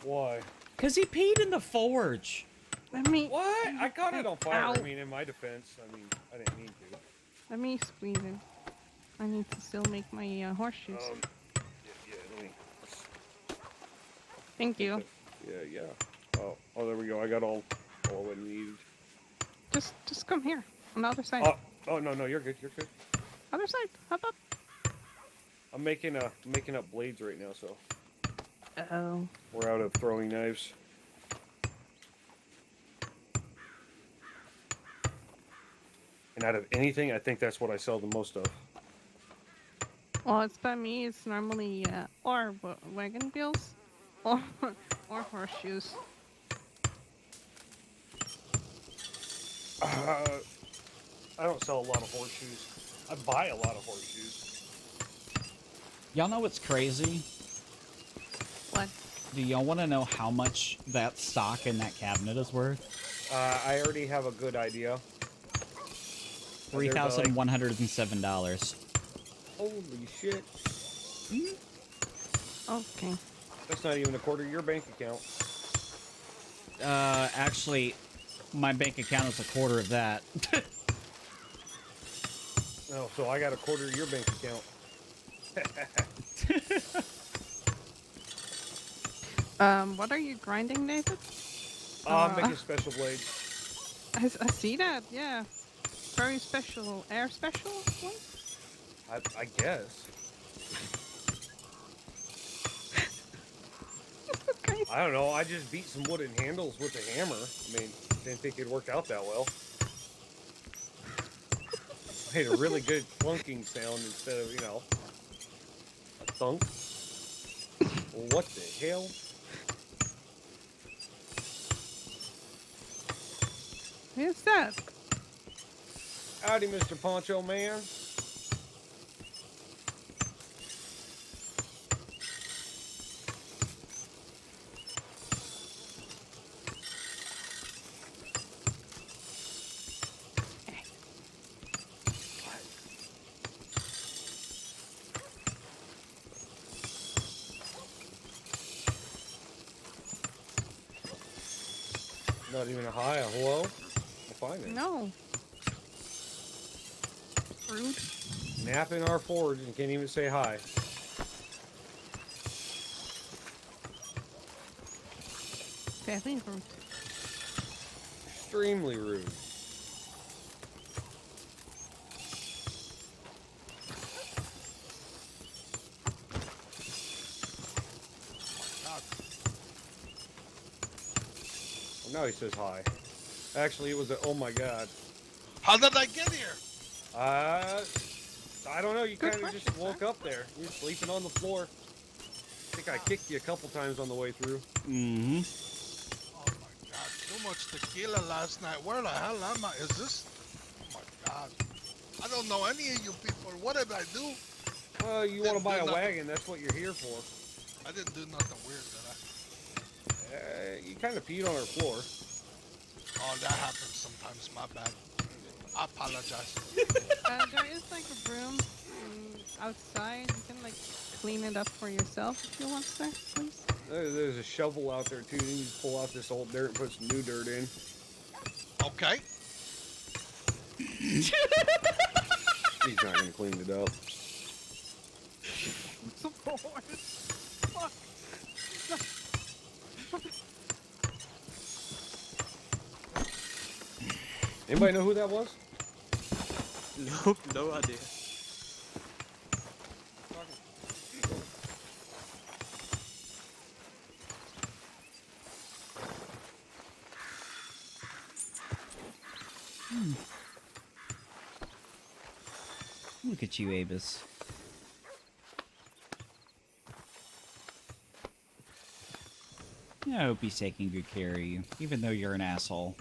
S: Why?
A: Cause he peed in the forge.
J: Let me.
S: What? I caught it on fire.
J: Ow.
S: I mean, in my defense, I mean, I didn't mean to.
J: Let me squeeze it. I need to still make my horseshoes.
S: Yeah, let me.
J: Thank you.
S: Yeah. Oh, there we go. I got all I need.
J: Just come here on the other side.
S: Oh no, you're good. You're good.
J: Other side. Hop up.
S: I'm making up blades right now, so.
J: Oh.
S: We're out of throwing knives. And out of anything, I think that's what I sell the most of.
J: Well, it's by me. It's normally or wagon wheels, or or horseshoes.
S: I don't sell a lot of horseshoes. I buy a lot of horseshoes.
A: Y'all know what's crazy?
J: What?
A: Do y'all want to know how much that stock in that cabinet is worth?
S: I already have a good idea.
A: $3,107.
S: Holy shit.
J: Okay.
S: That's not even a quarter of your bank account.
A: Actually, my bank account is a quarter of that.
S: Oh, so I got a quarter of your bank account.
J: What are you grinding, David?
S: I'm making special blades.
J: I see that. Yeah, very special, air special one.
S: I guess.
J: Okay.
S: I don't know. I just beat some wooden handles with a hammer. I mean, didn't think it worked out that well. I made a really good clunking sound instead of, you know, a thunk. Well, what the hell?
J: Who's that?
S: Howdy, Mr. Poncho Man. Not even a hi, a hello? Well, fine then.
J: No. Rude.
S: Nap in our forge and can't even say hi.
J: Very rude.
S: Extremely rude. Well, now he says hi. Actually, it was a oh my god.
D: How did I get here?
S: I don't know. You kind of just woke up there. You were sleeping on the floor. I think I kicked you a couple times on the way through.
A: Mm-hmm.
D: Oh my god, too much tequila last night. Where the hell am I? Is this? Oh my god. I don't know any of you people. What did I do?
S: Well, you want to buy a wagon. That's what you're here for.
D: I didn't do nothing weird, did I?
S: You kind of peed on our floor.
D: Oh, that happens sometimes. My bad. I apologize.
J: There is like a broom outside. You can like clean it up for yourself if you want, sir, please.
S: There's a shovel out there too. You can just pull out this old dirt and put some new dirt in.
D: Okay.
S: He's not gonna clean it up.
J: Support. Fuck.
S: Anybody know who that was?
L: Nope, no idea.
A: Look at you, Avis. I hope he's taking good care of you, even though you're an asshole.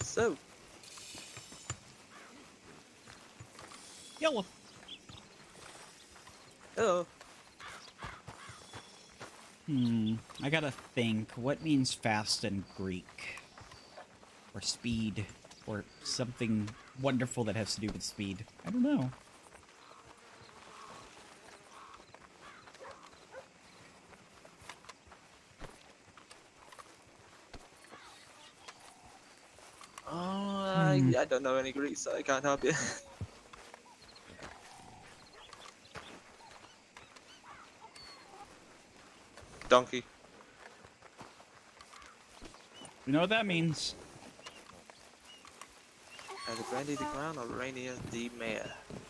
L: So.
A: Yellow.
L: Hello.
A: I gotta think. What means fast in Greek? Or speed? Or something wonderful that has to do with speed? I don't know.
L: I don't know any Greek, so I can't help you. Donkey.
A: You know what that means?
L: Either Brandy the Crown or Rainier the Mayor.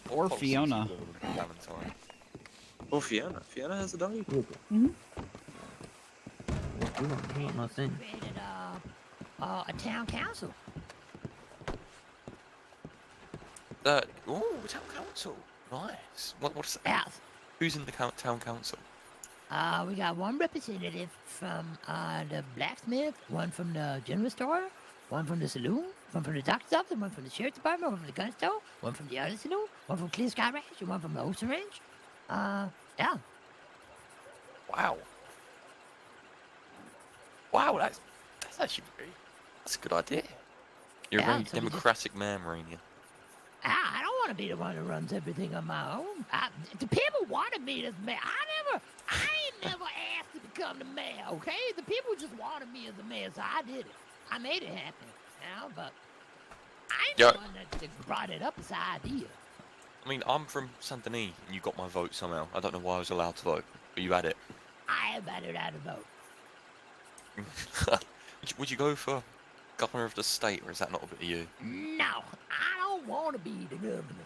A: Or Fiona.
P: Valentine.
L: Or Fiona. Fiona has a doggy.
A: Mm-hmm.
W: Ain't no thing.
Q: Created a town council.
P: Ooh, town council. Nice. What's that?
Q: Yes.
P: Who's in the town council?
Q: We got one representative from the blacksmith, one from the general store, one from the saloon, one from the doctor's office, one from the sheriff's department, one from the gun store, one from the other saloon, one from Clear Sky Ranch, and one from the Ocean Ranch. Yeah.
P: Wow. Wow, that's actually that's a good idea. You're a very democratic man, Marina.
Q: I don't want to be the one that runs everything on my own. The people wanted me as mayor. I ain't never asked to become the mayor, okay? The people just wanted me as the mayor, so I did it. I made it happen, you know, but I ain't the one that brought it up as an idea.
P: I mean, I'm from Saint Denis, and you got my vote somehow. I don't know why I was allowed to vote, but you had it.
Q: I have had it out of vote.
P: Would you go for governor of the state, or is that not a bit of you?
Q: No, I don't want to be the governor.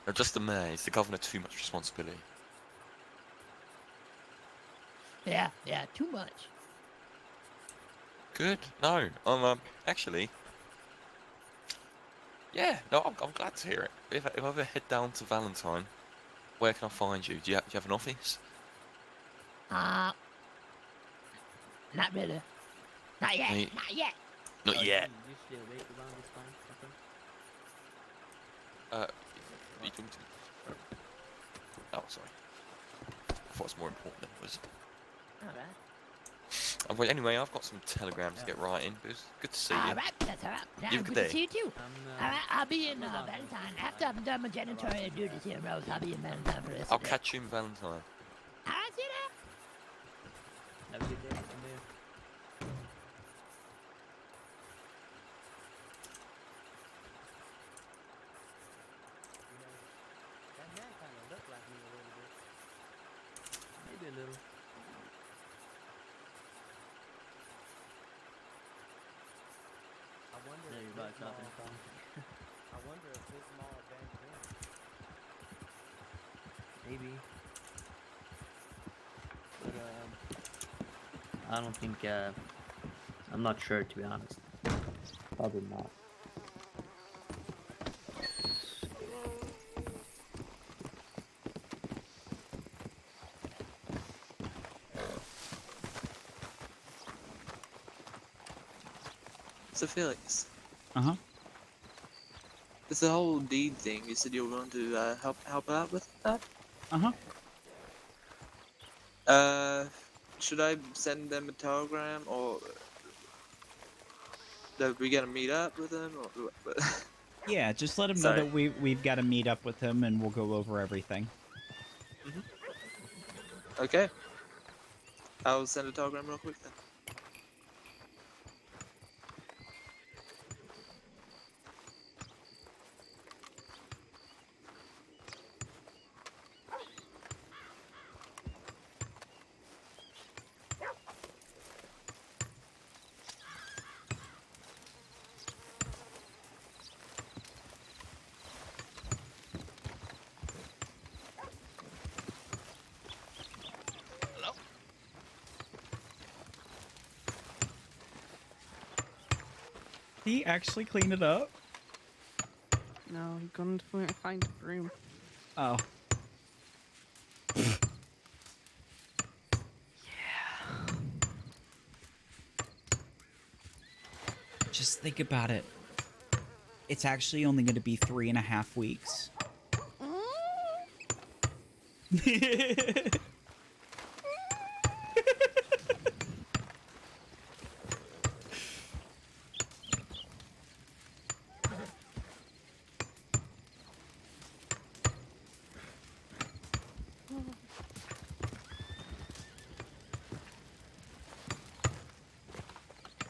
P: No, just the mayor. Is the governor too much responsibility?
Q: Yeah, too much.
P: Good. No, I'm actually. Yeah, no, I'm glad to hear it. If I ever head down to Valentine, where can I find you? Do you have an office?
Q: Not really. Not yet. Not yet.
P: Not yet.
H: You still wait around this time?
P: Are you talking to me? Oh, sorry. I thought it was more important than it was.
Q: Alright.
P: Well, anyway, I've got some telegrams to get writing, but it's good to see you.
Q: Alright, that's alright.
P: You have a
Q: Good
P: good
Q: to
P: day.
Q: see you too. Alright, I'll be in Valentine. After I'm done my janitorial duties here in Rose, I'll be in Valentine for the rest
P: I'll
Q: of the day.
P: catch you in Valentine.
Q: Alright, see you there.
H: Have a good day, Amir. That man kind of looked like me a little bit. Maybe a little. I wonder if everybody's talking from. I wonder if this mall back then. Maybe. But I don't think. I'm not sure, to be honest. Probably not.
L: So Felix,
A: Uh-huh.
L: it's the whole deed thing. You said you were going to help out with that.
A: Uh-huh.
L: Should I send them a telegram, or that we gotta meet up with them, or what?
A: Yeah, just let him know
L: Sorry.
A: that we've got to meet up with him and we'll go over everything.
L: Okay. I'll send a telegram real quick then.
A: Did he actually clean it up?
J: No, he couldn't find the broom.
A: Oh. Just think about it. It's actually only going to be 3.5 weeks.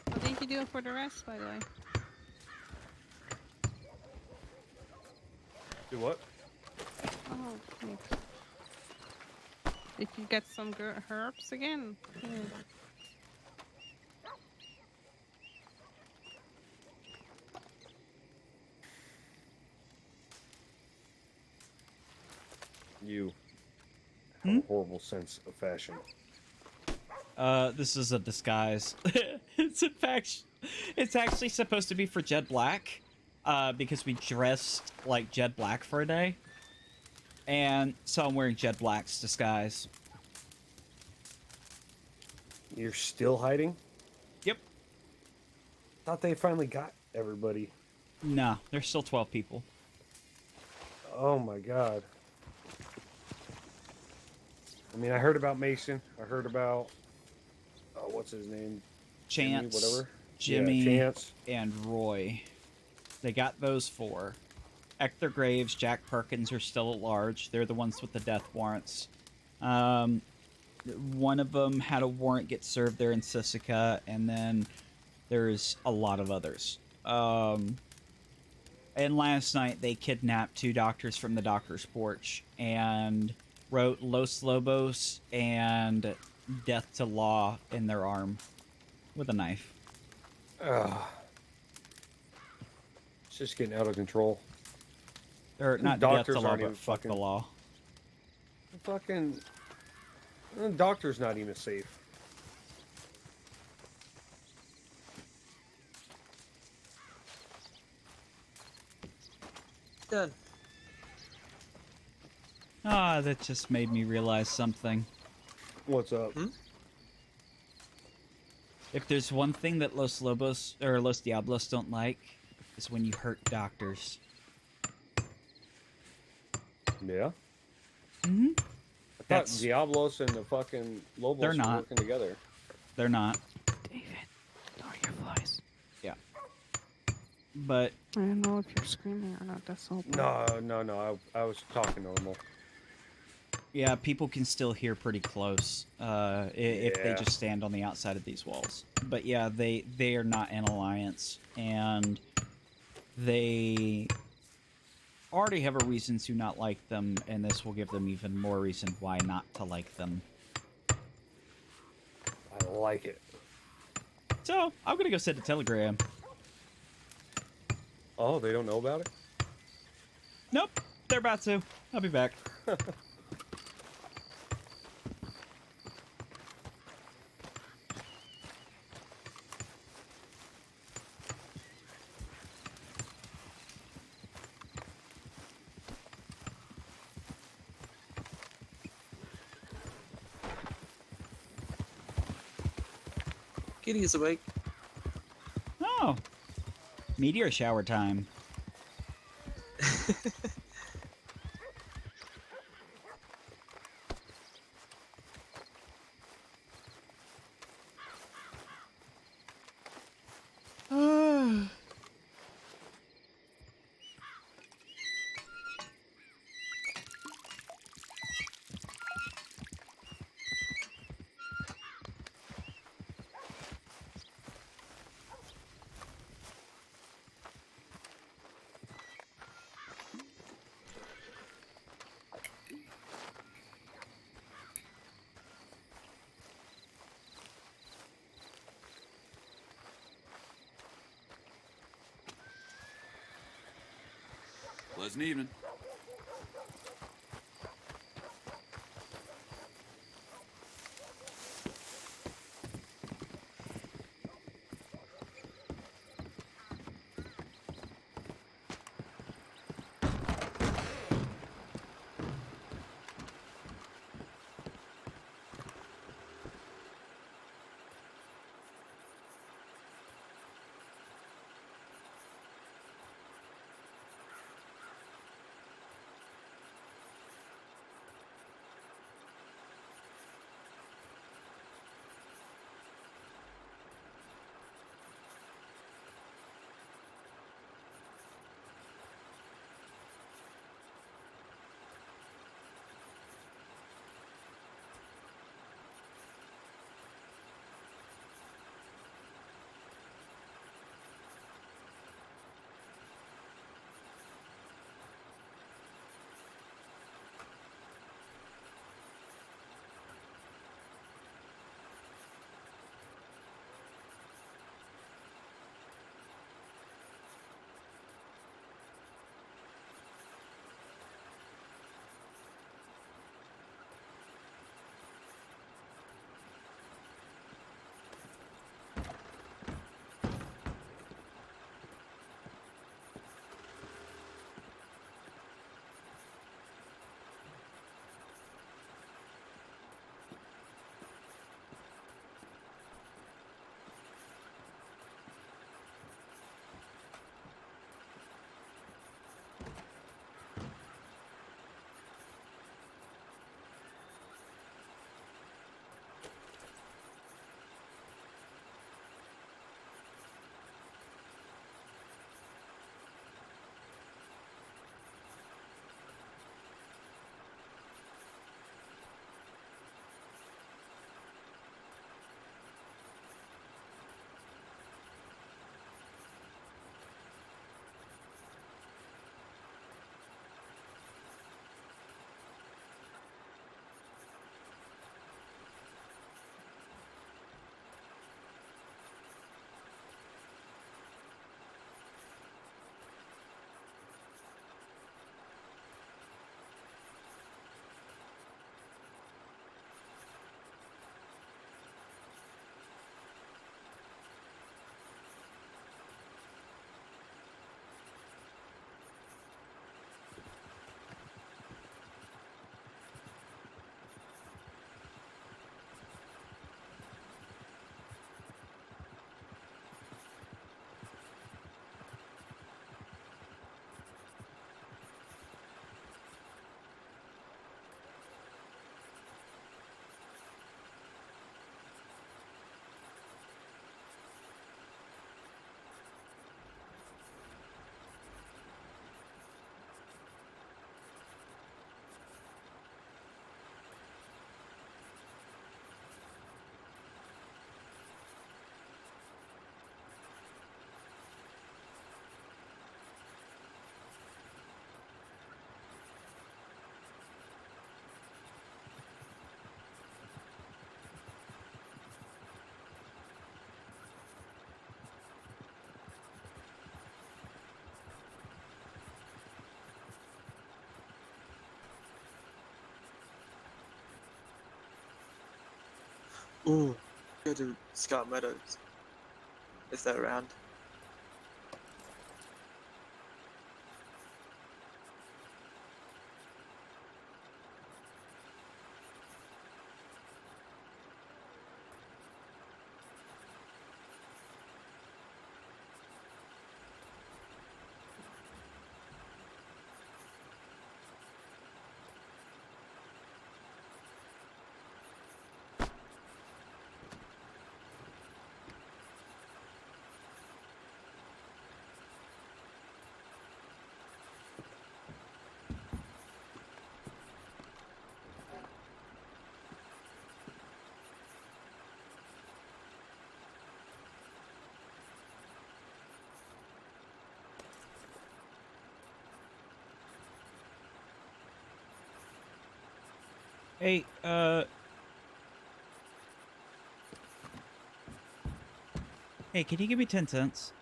J: What did you do for the rest, by the way?
F: Do what?
J: Oh, thanks. Did you get some herbs again? Yeah.
G: You have a horrible sense of fashion.
A: This is a disguise. It's actually supposed to be for Jed Black, because we dressed like Jed Black for a day. And so I'm wearing Jed Black's disguise.
G: You're still hiding?
A: Yep.
G: Thought they finally got everybody.
A: Nah, there's still 12 people.
G: Oh my god. I mean, I heard about Mason. I heard about, what's his name?
A: Chance,
G: Jimmy, whatever.
A: Jimmy,
G: Yeah, Chance.
A: and Roy. They got those 4. Hector Graves, Jack Perkins are still at large. They're the ones with the death warrants. One of them had a warrant get served there in Sisika, and then there's a lot of others. And last night they kidnapped 2 doctors from the doctor's porch and wrote Los Lobos and Death to Law in their arm with a knife.
G: It's just getting out of control.
A: Or not
G: doctors
A: Death to Law,
G: aren't
A: but
G: even
A: fuck the law.
G: Fucking doctor's not even safe.
L: Done.
A: Ah, that just made me realize something.
G: What's up?
A: If there's one thing that Los Lobos or Los Diablos don't like, is when you hurt doctors.
G: Yeah.
A: Mm-hmm.
G: I thought Diablos and the fucking Lobos
A: They're
G: were
A: not.
G: working together.
A: They're not.
J: David, lower your voice.
A: Yeah. But
J: I don't know if you're screaming or not. That's all.
G: No. I was talking normal.
A: yeah, people can still hear pretty close if they
G: Yeah.
A: just stand on the outside of these walls. But yeah, they are not in alliance, and they already have a reason to not like them, and this will give them even more reason why not to like them.
G: I like it.
A: So I'm gonna go send a telegram.
G: Oh, they don't know about it?
A: Nope, they're about to. I'll be back.
L: Kitty's awake.
A: Oh, meteor shower time.
M: Pleasant evening.
L: Ooh, go to Scott Meadows. If they're around.
A: Hey, hey, can you give me 10 cents?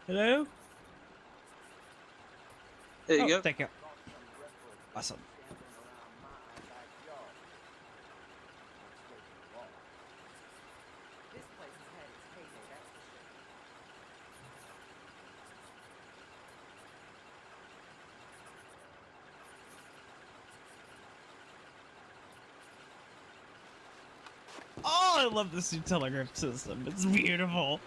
A: Hello?
L: There you
A: Oh,
L: go.
A: thank you. Awesome. Oh, I love this new telegraph system. It's beautiful.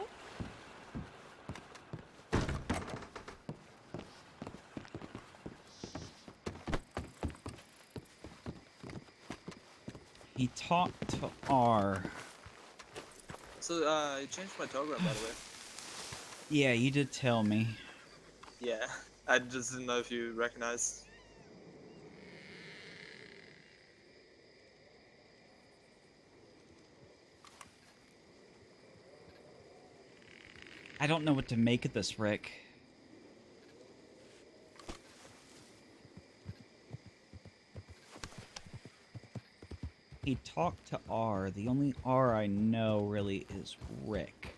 A: He talked to R.
L: So, I changed my telegram, by the way.
A: Yeah, you did tell me.
L: Yeah, I just didn't know if you recognized.
A: I don't know what to make of this, Rick. He talked to R. The only R I know really is Rick.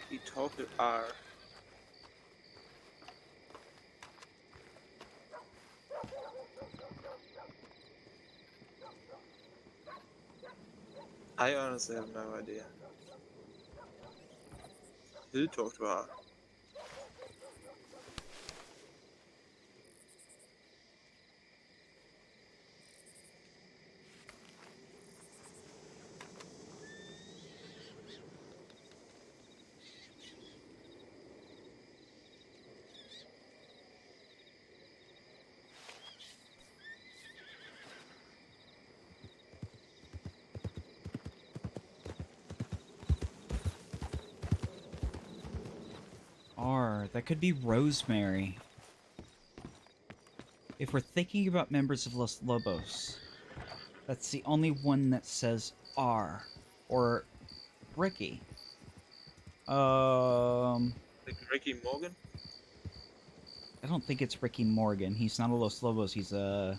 L: He talked to R. I honestly have no idea. Who talked to R?
A: R. That could be Rosemary. If we're thinking about members of Los Lobos, that's the only one that says R. Or Ricky.
L: Like Ricky Morgan?
A: I don't think it's Ricky Morgan. He's not a Los Lobos. He's a...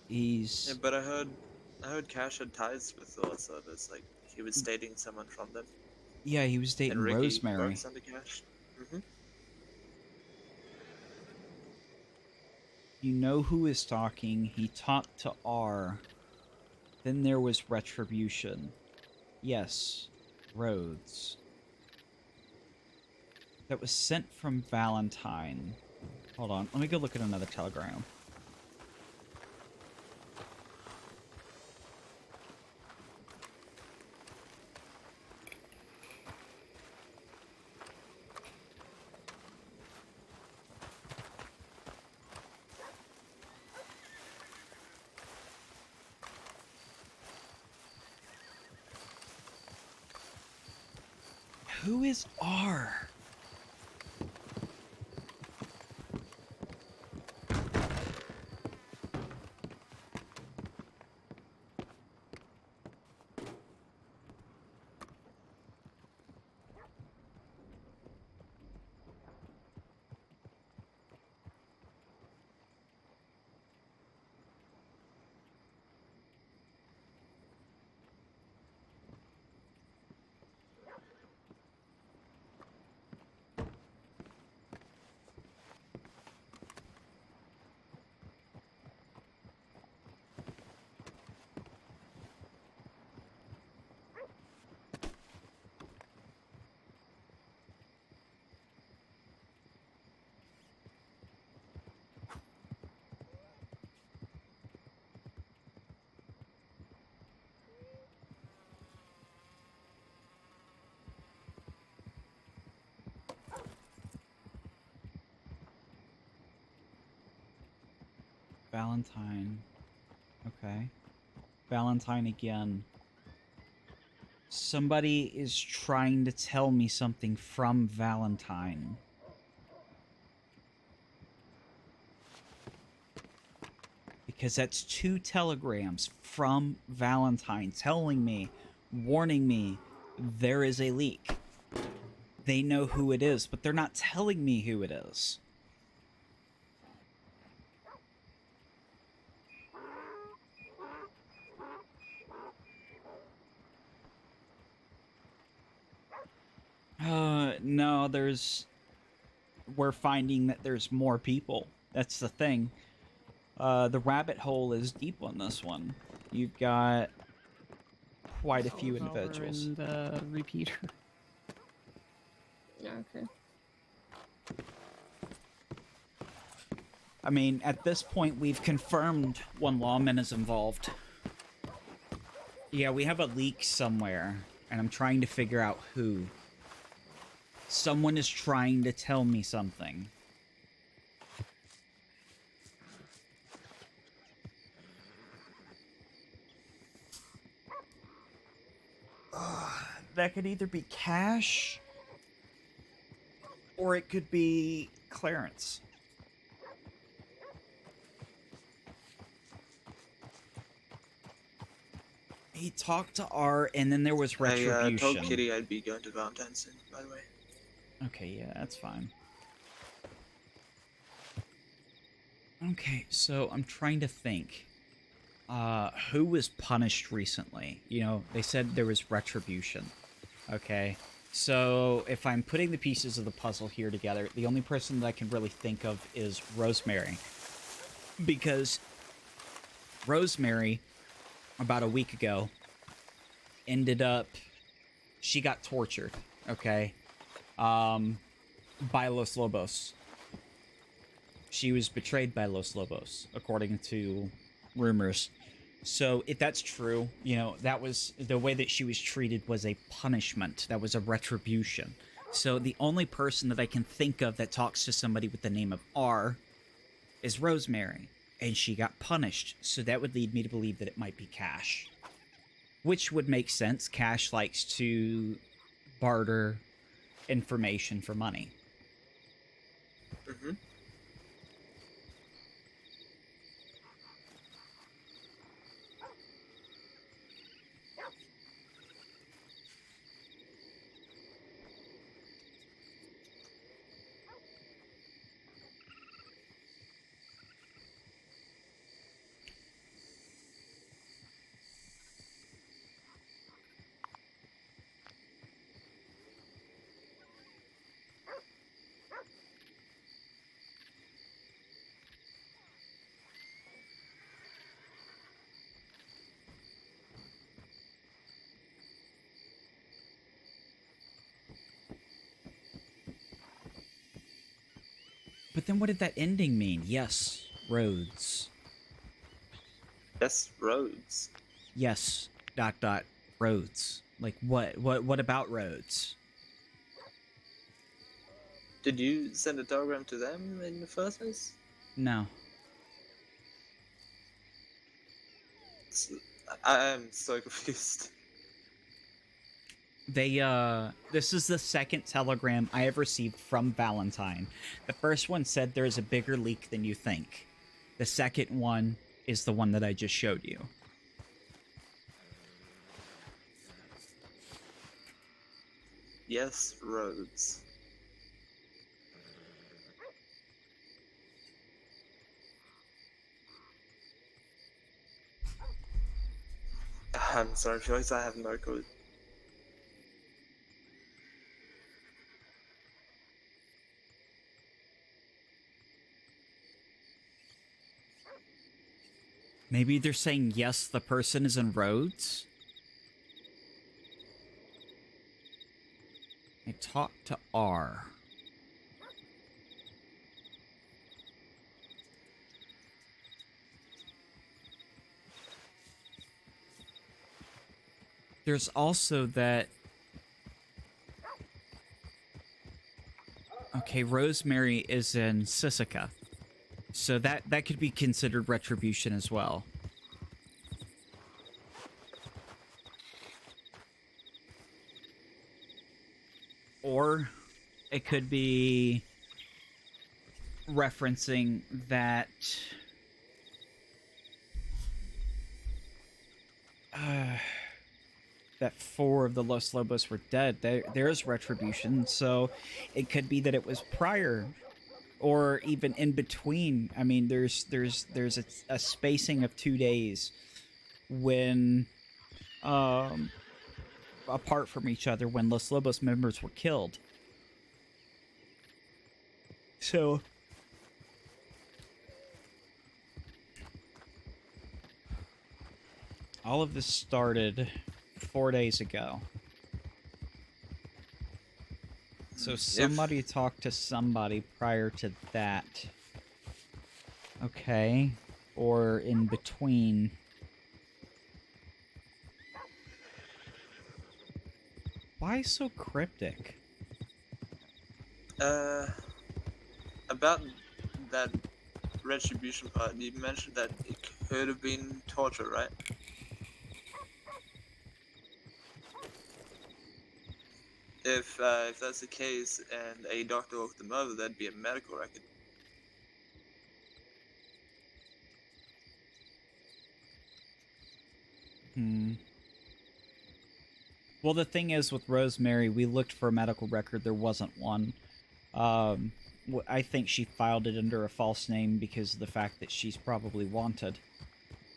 L: Yeah, but I heard Cash had ties with the Los Lobos. Like he was dating someone from them.
A: Yeah, he was dating
L: And Ricky
A: Rosemary.
L: works under Cash. Mm-hmm.
A: You know who is talking. He talked to R. Then there was Retribution. Yes, Rhodes. That was sent from Valentine. Hold on, let me go look at another telegram. Who is R? Valentine. Okay. Valentine again. Somebody is trying to tell me something from Valentine. Because that's 2 telegrams from Valentine telling me, warning me, there is a leak. They know who it is, but they're not telling me who it is. No, we're finding that there's more people. That's the thing. The rabbit hole is deep on this one. You've got quite a few individuals.
J: In the repeater.
B: Yeah, okay.
A: I mean, at this point, we've confirmed one lawman is involved. Yeah, we have a leak somewhere, and I'm trying to figure out who. Someone is trying to tell me something. That could either be Cash, or it could be Clarence. He talked to R, and then there was Retribution.
L: I told Kitty I'd be going to Valentine's soon, by the way.
A: Okay, yeah, that's fine. Okay, so I'm trying to think. Who was punished recently? You know, they said there was Retribution. Okay, so if I'm putting the pieces of the puzzle here together, the only person that I can really think of is Rosemary. Because Rosemary, about a week ago, ended up... She got tortured, okay? By Los Lobos. She was betrayed by Los Lobos, according to rumors. So if that's true, you know, that was the way that she was treated was a punishment. That was a retribution. So the only person that I can think of that talks to somebody with the name of R is Rosemary, and she got punished. So that would lead me to believe that it might be Cash, which would make sense. Cash likes to barter information for money.
L: Mm-hmm.
A: But then what did that ending mean? Yes, Rhodes.
L: Yes, Rhodes.
A: Yes, ... Rhodes. Like, what about Rhodes?
L: Did you send a telegram to them in the first place?
A: No.
L: I am so confused.
A: This is the second telegram I have received from Valentine. The first one said there's a bigger leak than you think. The second one is the one that I just showed you.
L: Yes, Rhodes. I'm sorry, Felix, I have no clue.
A: Maybe they're saying yes, the person is in Rhodes? I talked to R. There's also that... Okay, Rosemary is in Sisika. So that could be considered retribution as well. Or it could be referencing that that 4 of the Los Lobos were dead. There is retribution, so it could be that it was prior or even in between. I mean, there's a spacing of 2 days when apart from each other when Los Lobos members were killed. So all of this started 4 days ago. So somebody talked to somebody prior to that. Okay. Or in between. Why so cryptic?
L: About that retribution part, you mentioned that it could have been torture, right? If that's the case and a doctor looked them over, that'd be a medical record.
A: Well, the thing is with Rosemary, we looked for a medical record. There wasn't one. I think she filed it under a false name because of the fact that she's probably wanted.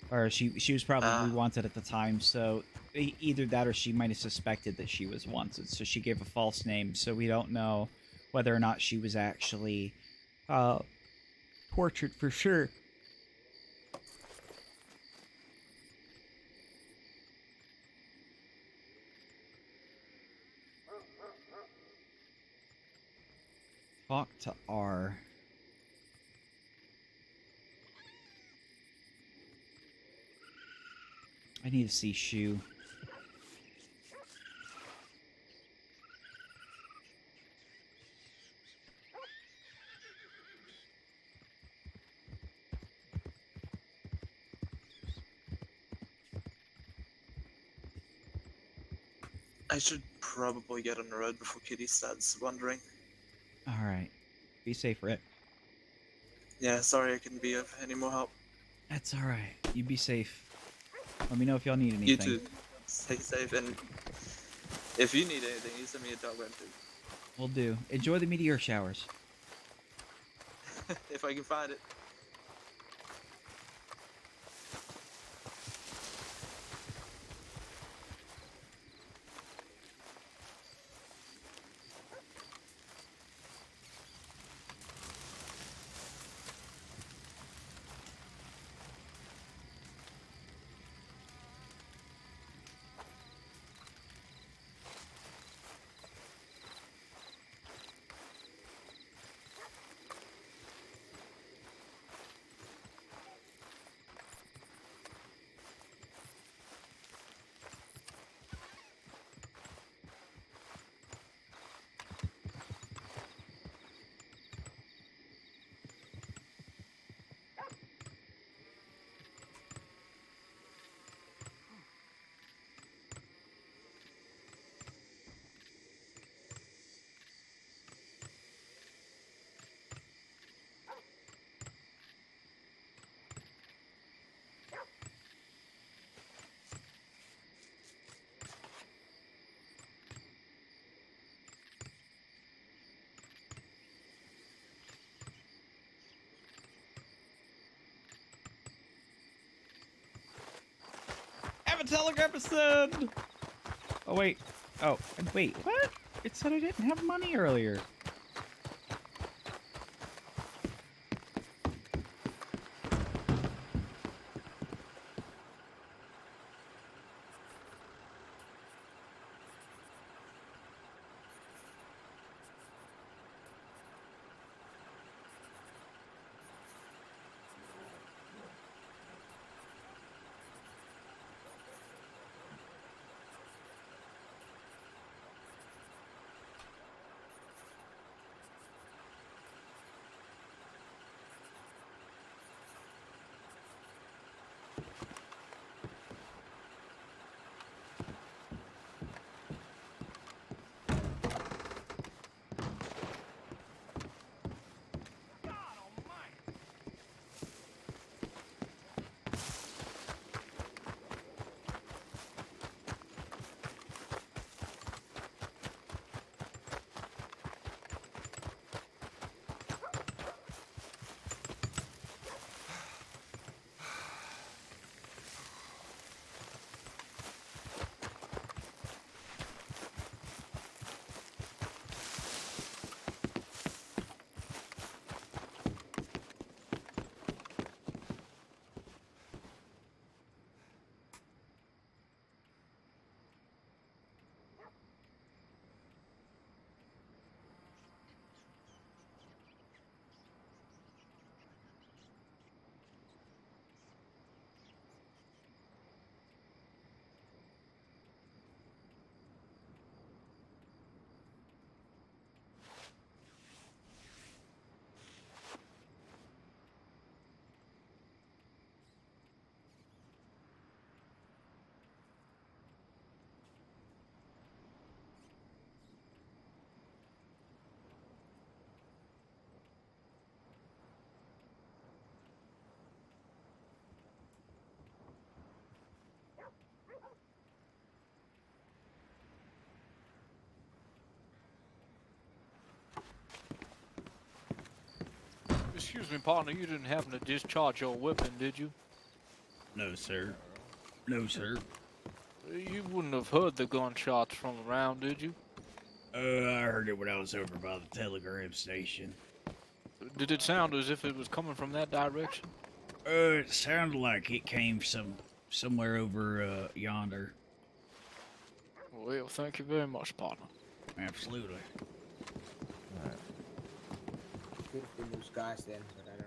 A: Or she was probably wanted at the time, so either that or she might have suspected that she was wanted, so she gave a false name, so we don't know whether or not she was actually tortured for sure. Talk to R. I need to see Shu.
L: I should probably get on the road before Kitty starts wandering.
A: Alright. Be safe, Rip.
L: Yeah, sorry I couldn't be of any more help.
A: That's alright. You be safe. Let me know if y'all need anything.
L: You too. Stay safe, and if you need anything, you send me a dog run too.
A: Will do. Enjoy the meteor showers.
L: If I can find it.
A: Have a telegram send! Oh, wait. Oh, wait, what? It said I didn't have money earlier.
M: Excuse me, partner, you didn't happen to discharge your weapon, did you?
A: No, sir. No, sir.
M: You wouldn't have heard the gunshots from around, did you?
A: I heard it when I was over by the telegram station.
M: Did it sound as if it was coming from that direction?
A: It sounded like it came somewhere over yonder.
M: Well, thank you very much, partner.
A: Absolutely.
N: I think they lose guys then, but I don't know.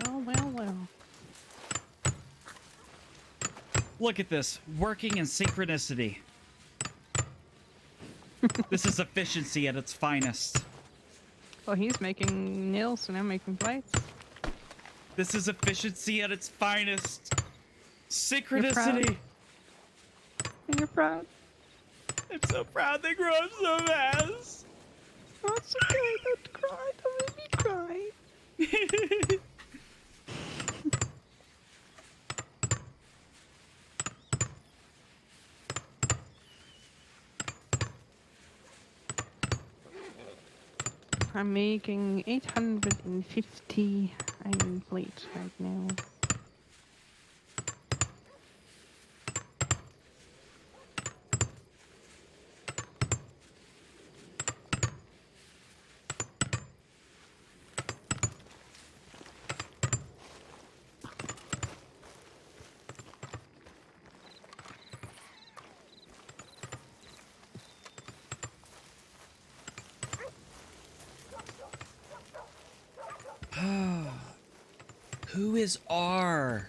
J: Oh, well, well.
A: Look at this. Working in synchronicity. This is efficiency at its finest.
J: Well, he's making nails and I'm making plates.
A: This is efficiency at its finest. Synchronicity.
J: You're proud.
A: I'm so proud they grew up so fast.
J: Oh, it's okay. Don't cry. Don't make me cry. I'm making 850 iron plates right now.
A: Who is R?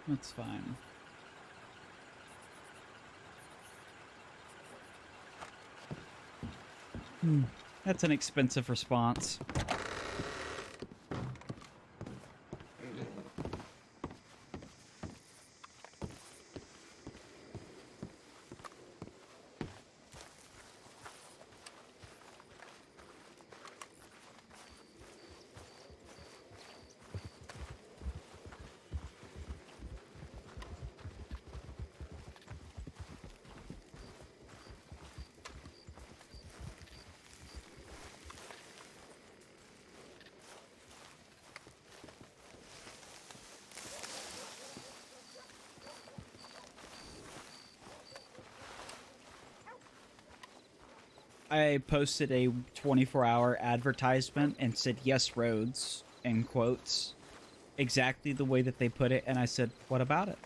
A: That's fine. That's an expensive response. I posted a 24-hour advertisement and said yes roads in quotes, exactly the way that they put it, and I said, what about it?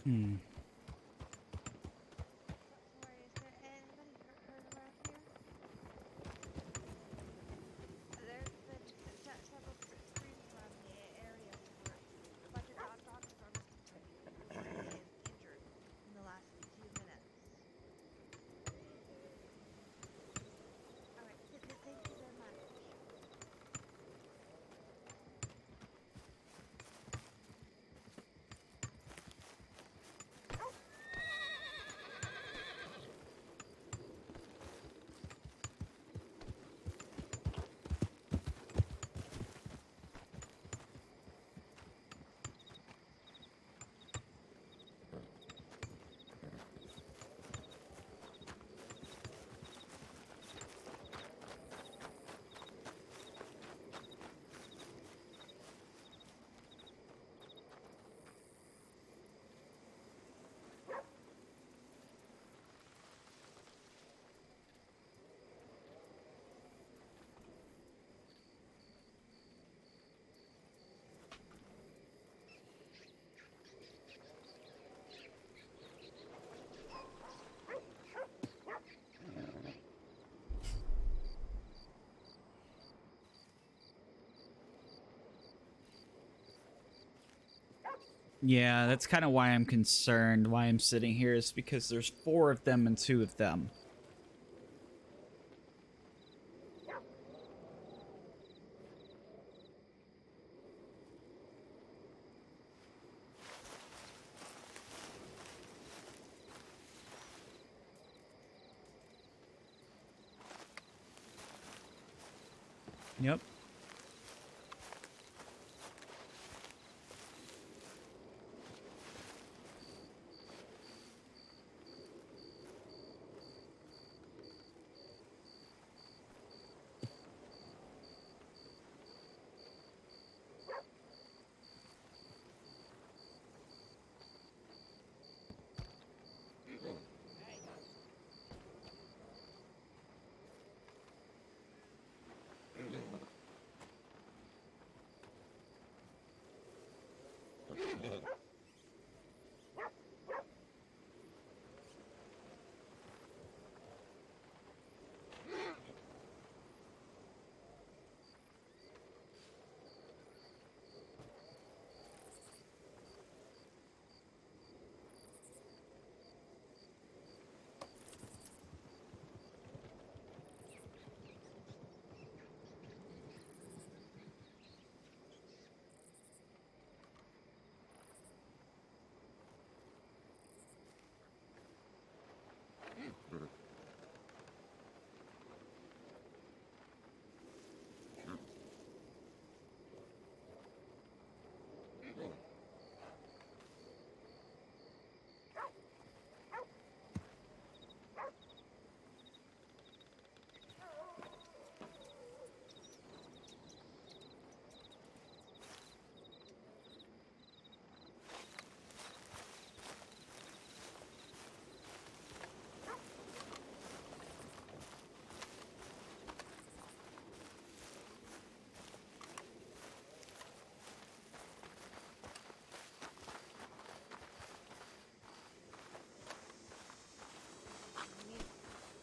A: Hmm.
C: Sorry, is there anybody hurt around here? There's been several screams around the area, so a bunch of doctors are looking for people who have been injured in the last few minutes. All right, thank you very much.
A: Yeah, that's kind of why I'm concerned, why I'm sitting here, is because there's 4 of them and 2 of them. Yep.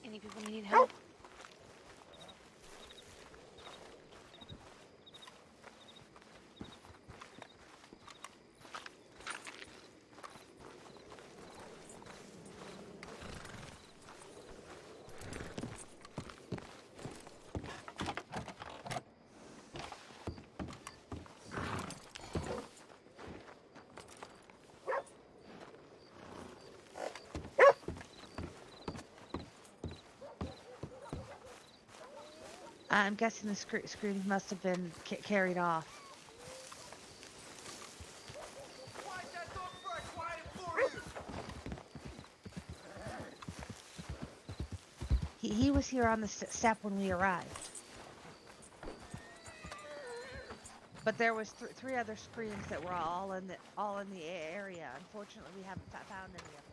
C: Any people need help? I'm guessing the screens must have been carried off. He was here on the step when we arrived. But there was three other screens that were all in the area. Unfortunately, we haven't found any of them.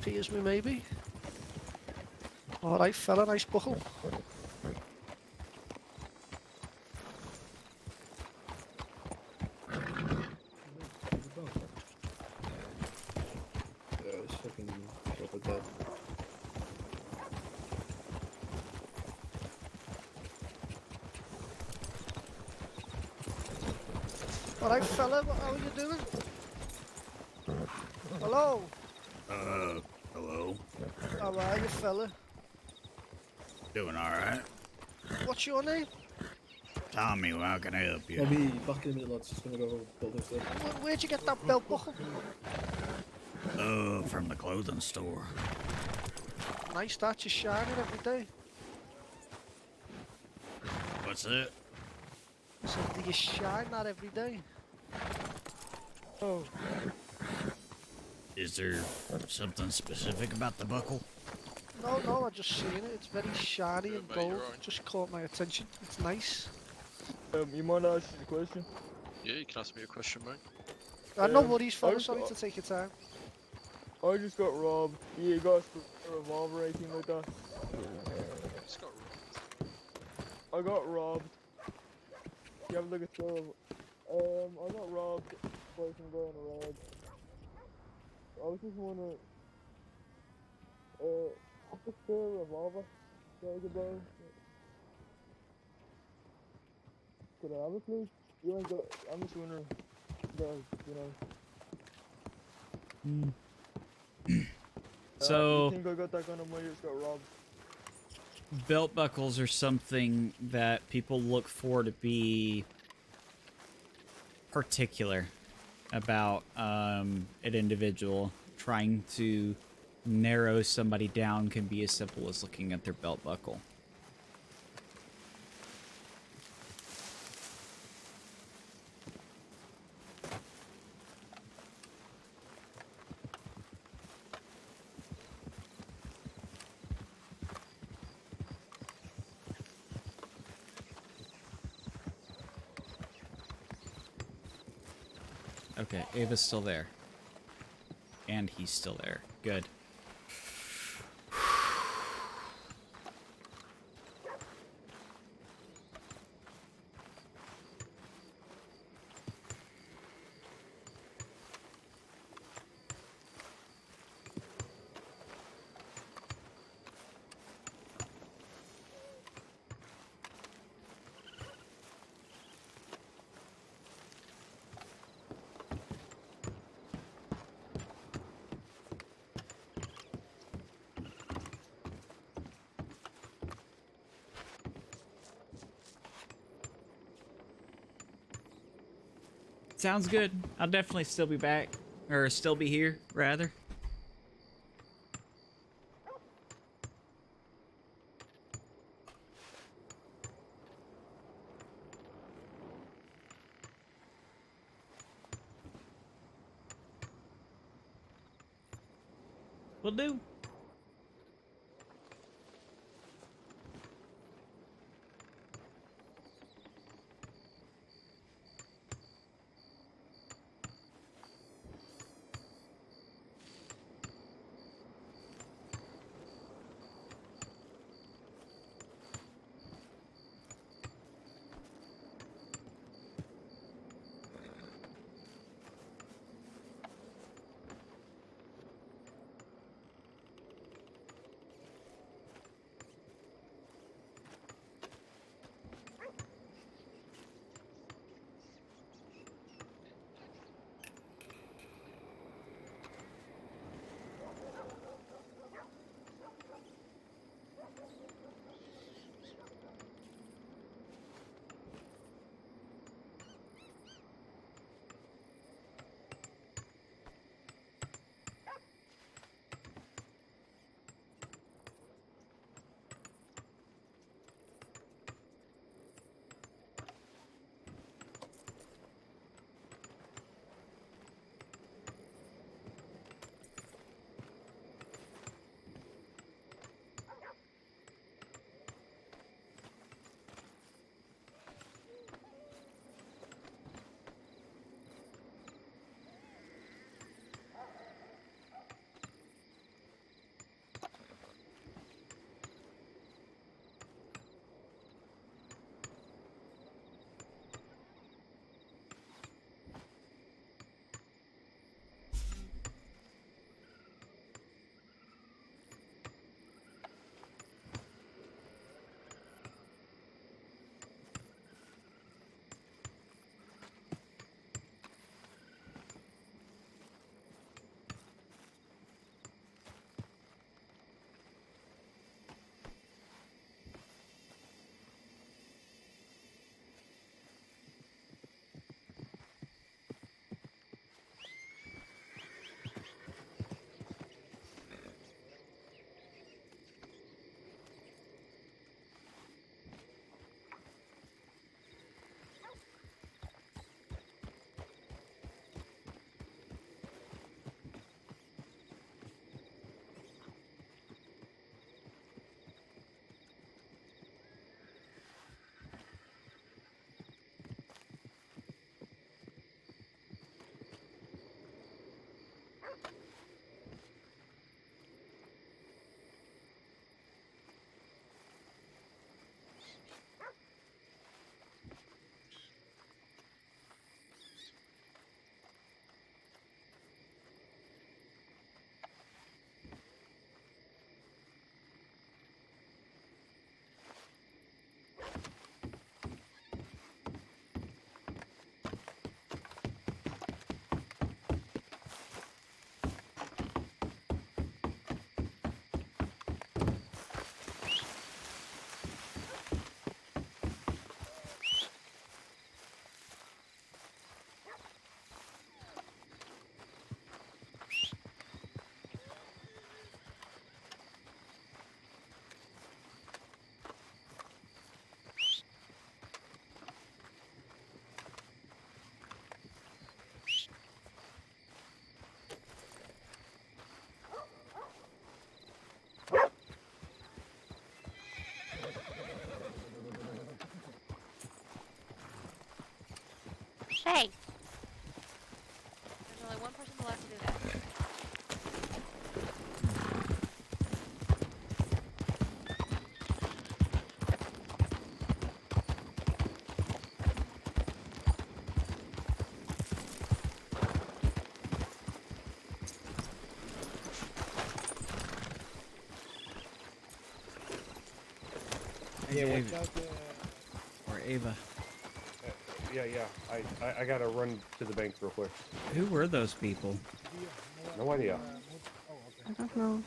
E: Excuse me, maybe. Alright, fella, nice buckle. Alright, fella, how are you doing? Hello?
A: Hello?
E: How are you, fella?
A: Doing alright.
E: What's your name?
A: Tommy, how can I help you?
O: I'll be back in a minute, lads. Just gonna go build this thing.
E: Where'd you get that belt buckle?
A: From the clothing store.
E: Nice, that, you shine it every day.
A: What's it?
E: So do you shine that every day? Oh.
A: Is there something specific about the buckle?
E: No, I just seen it. It's very shiny and
P: mate,
E: gold.
P: you're right.
E: Just caught my attention. It's nice.
R: You mind asking a question?
P: Yeah, you can ask me a question, mate.
E: No worries, fella.
R: I
E: Sorry
R: got-
E: to take your time.
R: I just got robbed. Yeah, you got a revolver or anything like that?
P: Just got
R: I got robbed. You have like a store of... I got robbed by some guy in a red. I was just wondering... just a revolver that I could borrow. Could I have it, please? You ain't got... I'm just wondering... you know...
A: So,
R: you think I got that gun on my ears got robbed?
A: belt buckles are something that people look for to be particular about an individual. Trying to narrow somebody down can be as simple as looking at their belt buckle. Okay, Ava's still there. And he's still there. Good. Sounds good. I'll definitely still be back. Or still be here, rather. Will do.
C: Hey! There's only one person allowed to do that.
G: Yeah,
A: Ava.
G: what's up?
A: Or Ava.
G: Yeah. I gotta run to the bank real quick.
A: Who were those people?
G: No idea.
J: I don't know.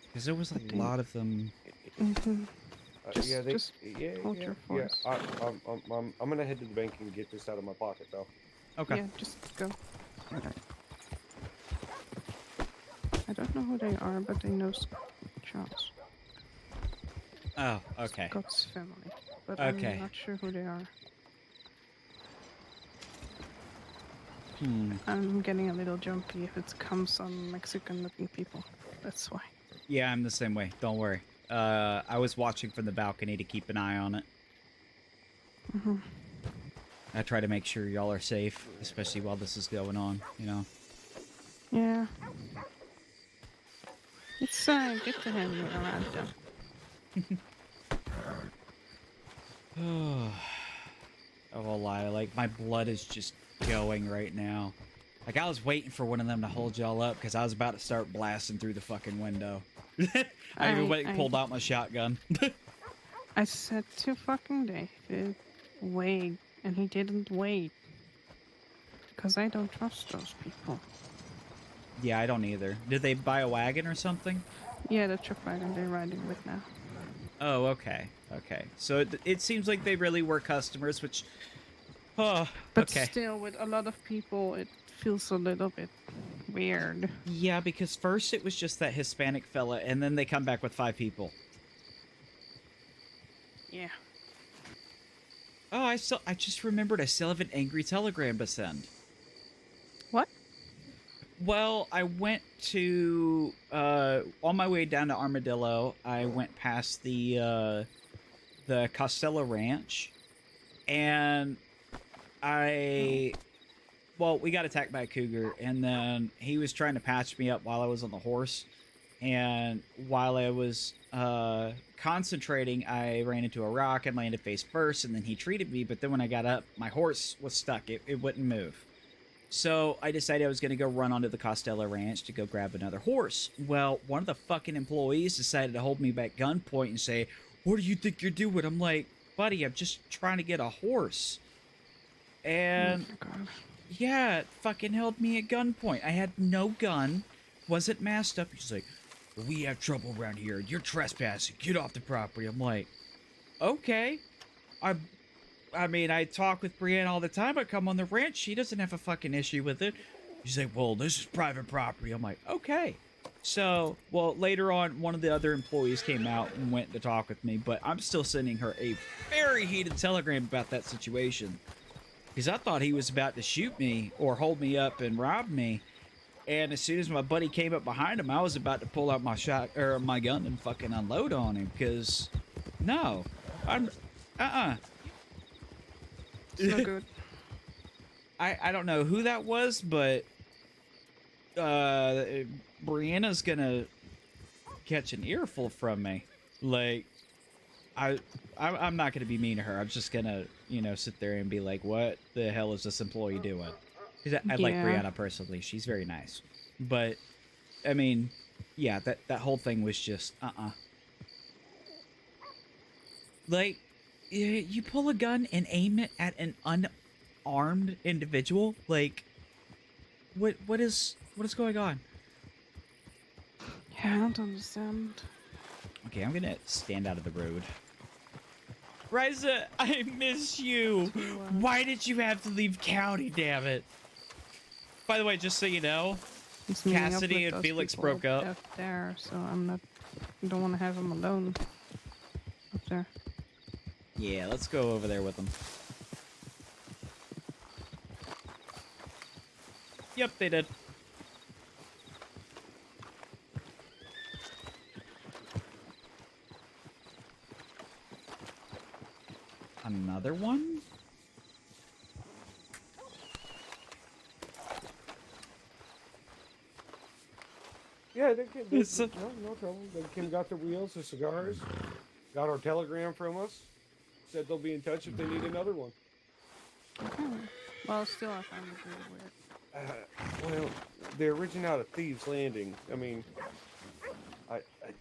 A: Because there was a lot of them.
J: Mm-hmm. Just,
G: yeah,
J: just hold your force.
G: I'm gonna head to the bank and get this out of my pocket, though.
A: Okay.
J: Yeah, just go. I don't know who they are, but they know Charles.
A: Oh, okay.
J: Scott's family, but
A: Okay.
J: I'm not sure who they are.
A: Hmm.
J: I'm getting a little jumpy if it comes on Mexican-looking people. That's why.
A: Yeah, I'm the same way. Don't worry. I was watching from the balcony to keep an eye on it.
J: Mm-hmm.
A: I try to make sure y'all are safe, especially while this is going on, you know?
J: Yeah. It's good to have you around, though.
A: I won't lie, like, my blood is just going right now. Like, I was waiting for one of them to hold y'all up, because I was about to start blasting through the fucking window. I even went and pulled out my shotgun.
J: I said to fucking David, wait, and he didn't wait. Because I don't trust those people.
A: Yeah, I don't either. Did they buy a wagon or something?
J: Yeah, the truck wagon they're riding with now.
A: Oh, okay. Okay. So it seems like they really were customers, which... Oh,
J: but
A: okay.
J: Still, with a lot of people, it feels a little bit weird.
A: Yeah, because first it was just that Hispanic fella, and then they come back with 5 people.
J: Yeah.
A: Oh, I just remembered I still have an angry telegram to send.
J: What?
A: Well, I went to on my way down to Armadillo, I went past the Costello Ranch, and we got attacked by a cougar, and then he was trying to patch me up while I was on the horse, and while I was concentrating, I ran into a rock and landed face first, and then he treated me, but then when I got up, my horse was stuck. It wouldn't move. So I decided I was going to go run onto the Costello Ranch to go grab another horse. Well, one of the fucking employees decided to hold me back gunpoint and say, "What do you think you're doing?" I'm like, "Buddy, I'm just trying to get a horse." And yeah, it fucking held me at gunpoint. I had no gun, wasn't masked up. He's like, "We have trouble around here. You're trespassing. Get off the property." I'm like, okay. I mean, I talk with Brienne all the time. I come on the ranch. She doesn't have a fucking issue with it. She's like, "Well, this is private property." I'm like, okay. So, well, later on, one of the other employees came out and went to talk with me, but I'm still sending her a very heated telegram about that situation. Because I thought he was about to shoot me or hold me up and rob me. And as soon as my buddy came up behind him, I was about to pull out my gun and fucking unload on him. Because, no.
J: It's no good.
A: I don't know who that was, but Brianna's gonna catch an earful from me. Like, I'm not gonna be mean to her. I'm just gonna, sit there and be like, "What the hell is this employee doing?" Because I like Brianna personally. She's very nice. But, I mean, yeah, that whole thing was just, Like, you pull a gun and aim it at an unarmed individual? Like, what is going on?
J: Yeah, I don't understand.
A: Okay, I'm gonna stand out of the road. Riza, I miss you. Why did you have to leave county, damn it? By the way, just so you know, Cassidy and Felix broke up.
J: Up there, so I don't want to have them alone up there.
A: Yeah, let's go over there with them. Yep, they did. Another one?
G: Yeah, they came. No trouble. They came, got the wheels, the cigars, got our telegram from us. Said they'll be in touch if they need another one.
J: Okay. Well, still, I find it really weird.
G: Well, they're originating out of Thieves Landing. I mean, I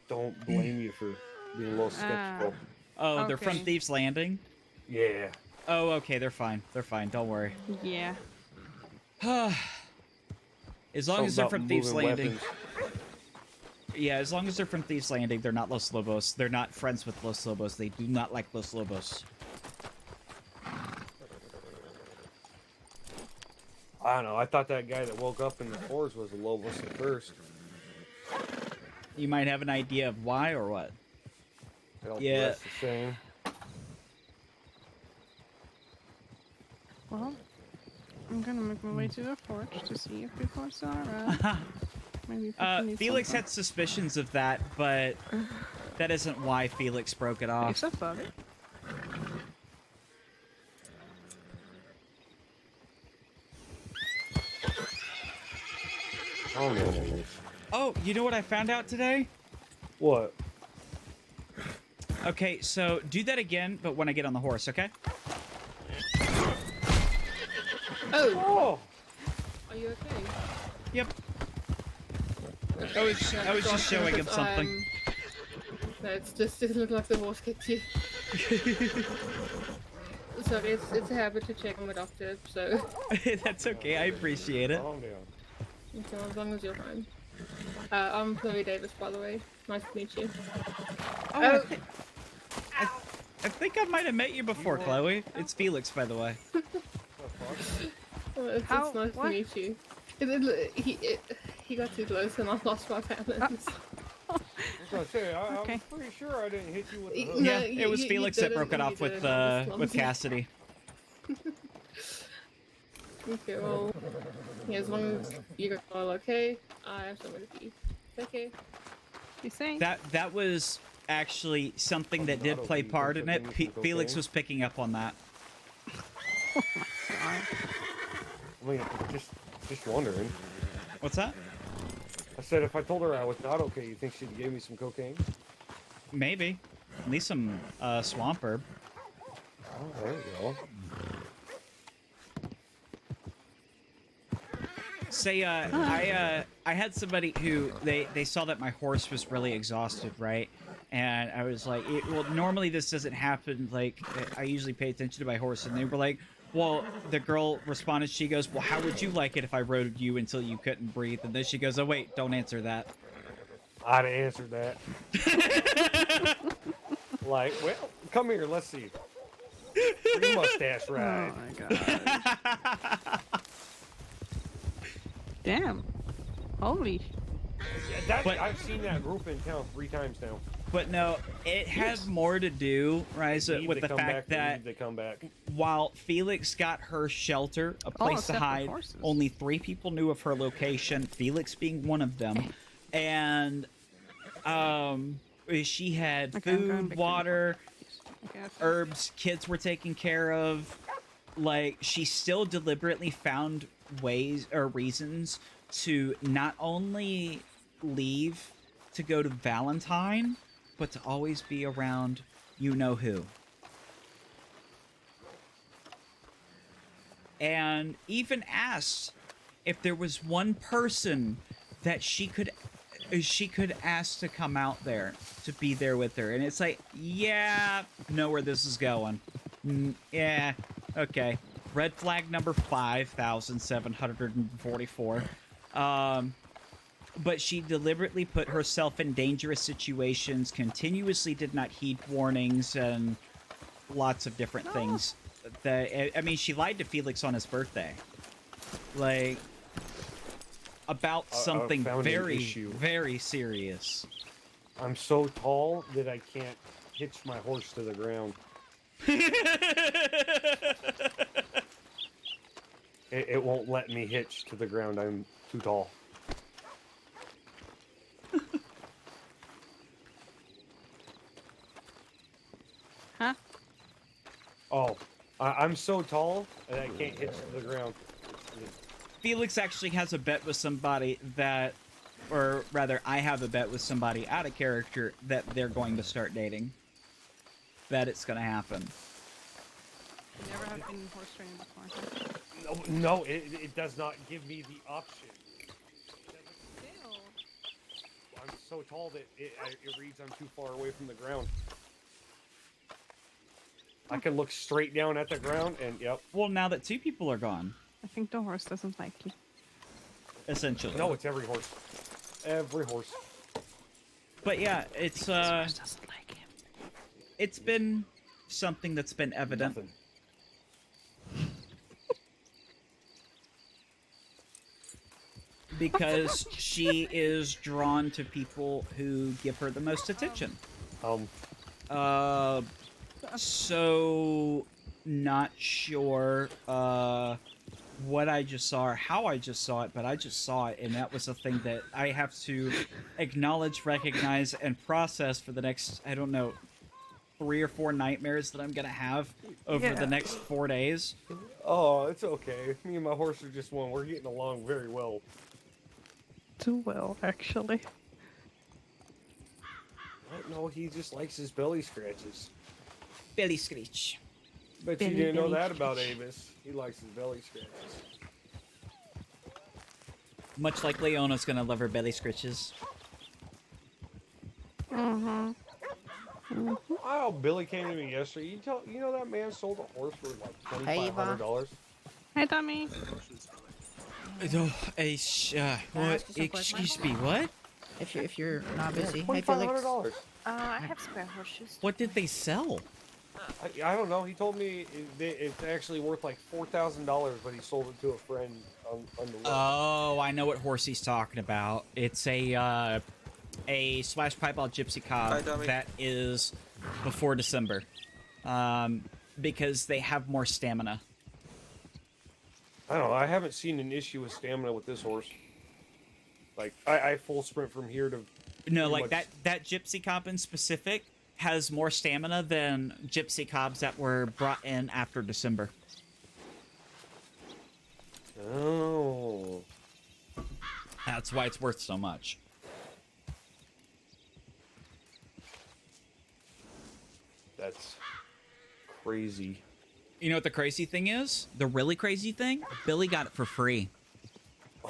G: don't blame you for being a little skeptical.
A: Oh, they're from Thieves Landing?
G: Yeah.
A: Oh, okay, they're fine. They're fine. Don't worry.
J: Yeah.
A: As long as they're from Thieves Landing. Yeah, as long as they're from Thieves Landing, they're not Los Lobos. They're not friends with Los Lobos. They do not like Los Lobos.
G: I don't know. I thought that guy that woke up in the forest was a Lobos at first.
A: You might have an idea of why or what?
G: Felt
A: Yeah.
G: less the same.
J: Well, I'm gonna make my way to the forge to see if people are still around. Maybe people need
A: Felix
J: something.
A: had suspicions of that, but that isn't why Felix broke it off.
J: Except for it.
G: Oh, no.
A: Oh, you know what I found out today?
G: What?
A: Okay, so do that again, but when I get on the horse, okay?
B: Oh! Are you okay?
A: Yep. I was just showing him something.
B: No, it doesn't look like the horse kicked you. Sorry, it's a habit to check on my doctor, so...
A: That's okay, I appreciate it.
G: Calm down.
B: Okay, as long as you're fine. I'm Chloe Davis, by the way. Nice to meet you.
A: Oh, I think I might have met you before, Chloe. It's Felix, by the way.
B: It's nice to meet you. He got too close and I lost my balance.
G: I was gonna say, I'm pretty sure I didn't hit you with the hook.
A: Yeah, it was Felix that broke it off with Cassidy.
B: Okay, well, yeah, as long as you guys are all okay, I have somewhere to be. Okay.
J: You saying?
A: That was actually something that did play part in it. Felix was picking up on that.
G: I mean, just wondering.
A: What's that?
G: I said if I told her I was not okay, you think she'd give me some cocaine?
A: Maybe. At least some swamp herb.
G: Oh, there you go.
A: Say, I had somebody who they saw that my horse was really exhausted, right? And I was like, well, normally this doesn't happen. Like, I usually pay attention to my horse, and they were like, well, the girl responded. She goes, well, how would you like it if I rode you until you couldn't breathe? And then she goes, oh wait, don't answer that.
G: I'd answer that. Like, well, come here, let's see. Free mustache ride.
J: Oh my god. Damn. Holy.
G: Yeah, I've seen that group in town 3 times now.
A: But no, it has more to do, Riza, with the fact that
G: they come back.
A: While Felix got her shelter, a place to hide, only 3 people knew of her location, Felix being one of them. And she had food, water, herbs, kids were taken care of. Like, she still deliberately found ways or reasons to not only leave to go to Valentine, but to always be around you-know-who. And even asked if there was one person that she could ask to come out there, to be there with her. And it's like, yeah, know where this is going. Yeah, okay. Red flag number 5,744. But she deliberately put herself in dangerous situations, continuously did not heed warnings, and lots of different things. I mean, she lied to Felix on his birthday. Like, about something very, very serious.
G: I'm so tall that I can't hitch my horse to the ground. It won't let me hitch to the ground. I'm too tall.
J: Huh?
G: Oh, I'm so tall that I can't hitch to the ground.
A: Felix actually has a bet with somebody that, or rather, I have a bet with somebody out of character that they're going to start dating. That it's going to happen.
J: You never have been horse training before.
G: No, it does not give me the option. I'm so tall that it reads I'm too far away from the ground. I can look straight down at the ground and, yep.
A: Well, now that 2 people are gone.
J: I think the horse doesn't like you.
A: Essentially.
G: No, it's every horse. Every horse.
A: But yeah, it's been something that's been evident.
G: Nothing.
A: Because she is drawn to people who give her the most attention. So not sure what I just saw or how I just saw it, but I just saw it, and that was a thing that I have to acknowledge, recognize, and process for the next, I don't know, 3 or 4 nightmares that I'm gonna have over the next 4 days.
G: Oh, it's okay. Me and my horse are just one. We're getting along very well.
J: Too well, actually.
G: No, he just likes his belly scratches.
A: Belly scratch.
G: Bet
J: Belly,
G: you didn't know
J: belly
G: that about
J: scratch.
G: Avis. He likes his belly scratches.
A: Much like Leona's gonna love her belly scratches.
J: Mm-hmm.
G: Oh, Billy came to me yesterday. You know that man sold a horse for like $2,500.
J: Hey, Tommy.
A: What? Excuse me, what?
I: If you're not busy. Hey,
G: $2,500.
I: Felix.
C: I have spare horseshoes.
A: What did they sell?
G: I don't know. He told me it's actually worth like $4,000, but he sold it to a friend on the road.
A: Oh, I know what horse he's talking about. It's a slash piebald gypsy cob that is before December, because they have more stamina.
G: I don't know. I haven't seen an issue with stamina with this horse. Like I full sprint from here to.
A: No, like that gypsy cob in specific has more stamina than gypsy cobs that were brought in after December.
G: Oh.
A: That's why it's worth so much.
G: That's crazy.
A: You know what the crazy thing is? The really crazy thing? Billy got it for free.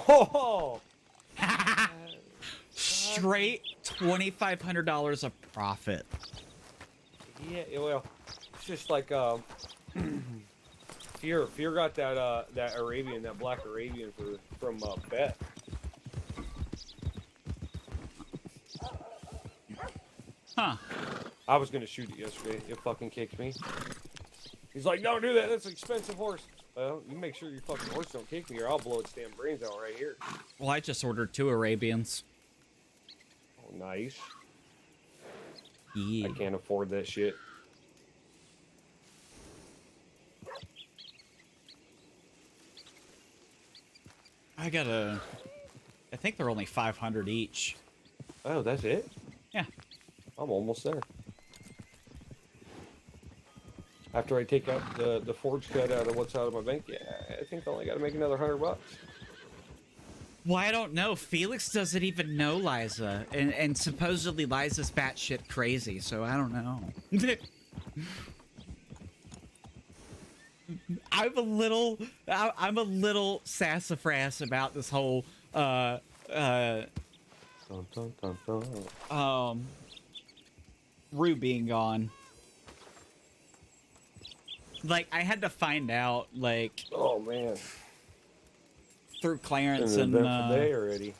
G: Oh!
A: Straight $2,500 of profit.
G: Yeah, well, it's just like Fear got that Arabian, that black Arabian from Bet.
A: Huh.
G: I was gonna shoot it yesterday. It fucking kicked me. He's like, don't do that. That's an expensive horse. Well, you make sure your fucking horse don't kick me, or I'll blow its damn brains out right here.
A: Well, I just ordered 2 Arabians.
G: Oh, nice.
A: Yeah.
G: I can't afford that shit.
A: I think they're only 500 each.
G: Oh, that's it?
A: Yeah.
G: I'm almost there. After I take out the forge cut out of what's out of my bank, yeah, I think I only got to make another $100.
A: Well, I don't know. Felix doesn't even know Liza, and supposedly Liza's batshit crazy, so I don't know. I'm a little sassafras about this whole Rue being gone. Like, I had to find out, like,
G: oh man,
A: through Clarence
G: and
A: and
G: already.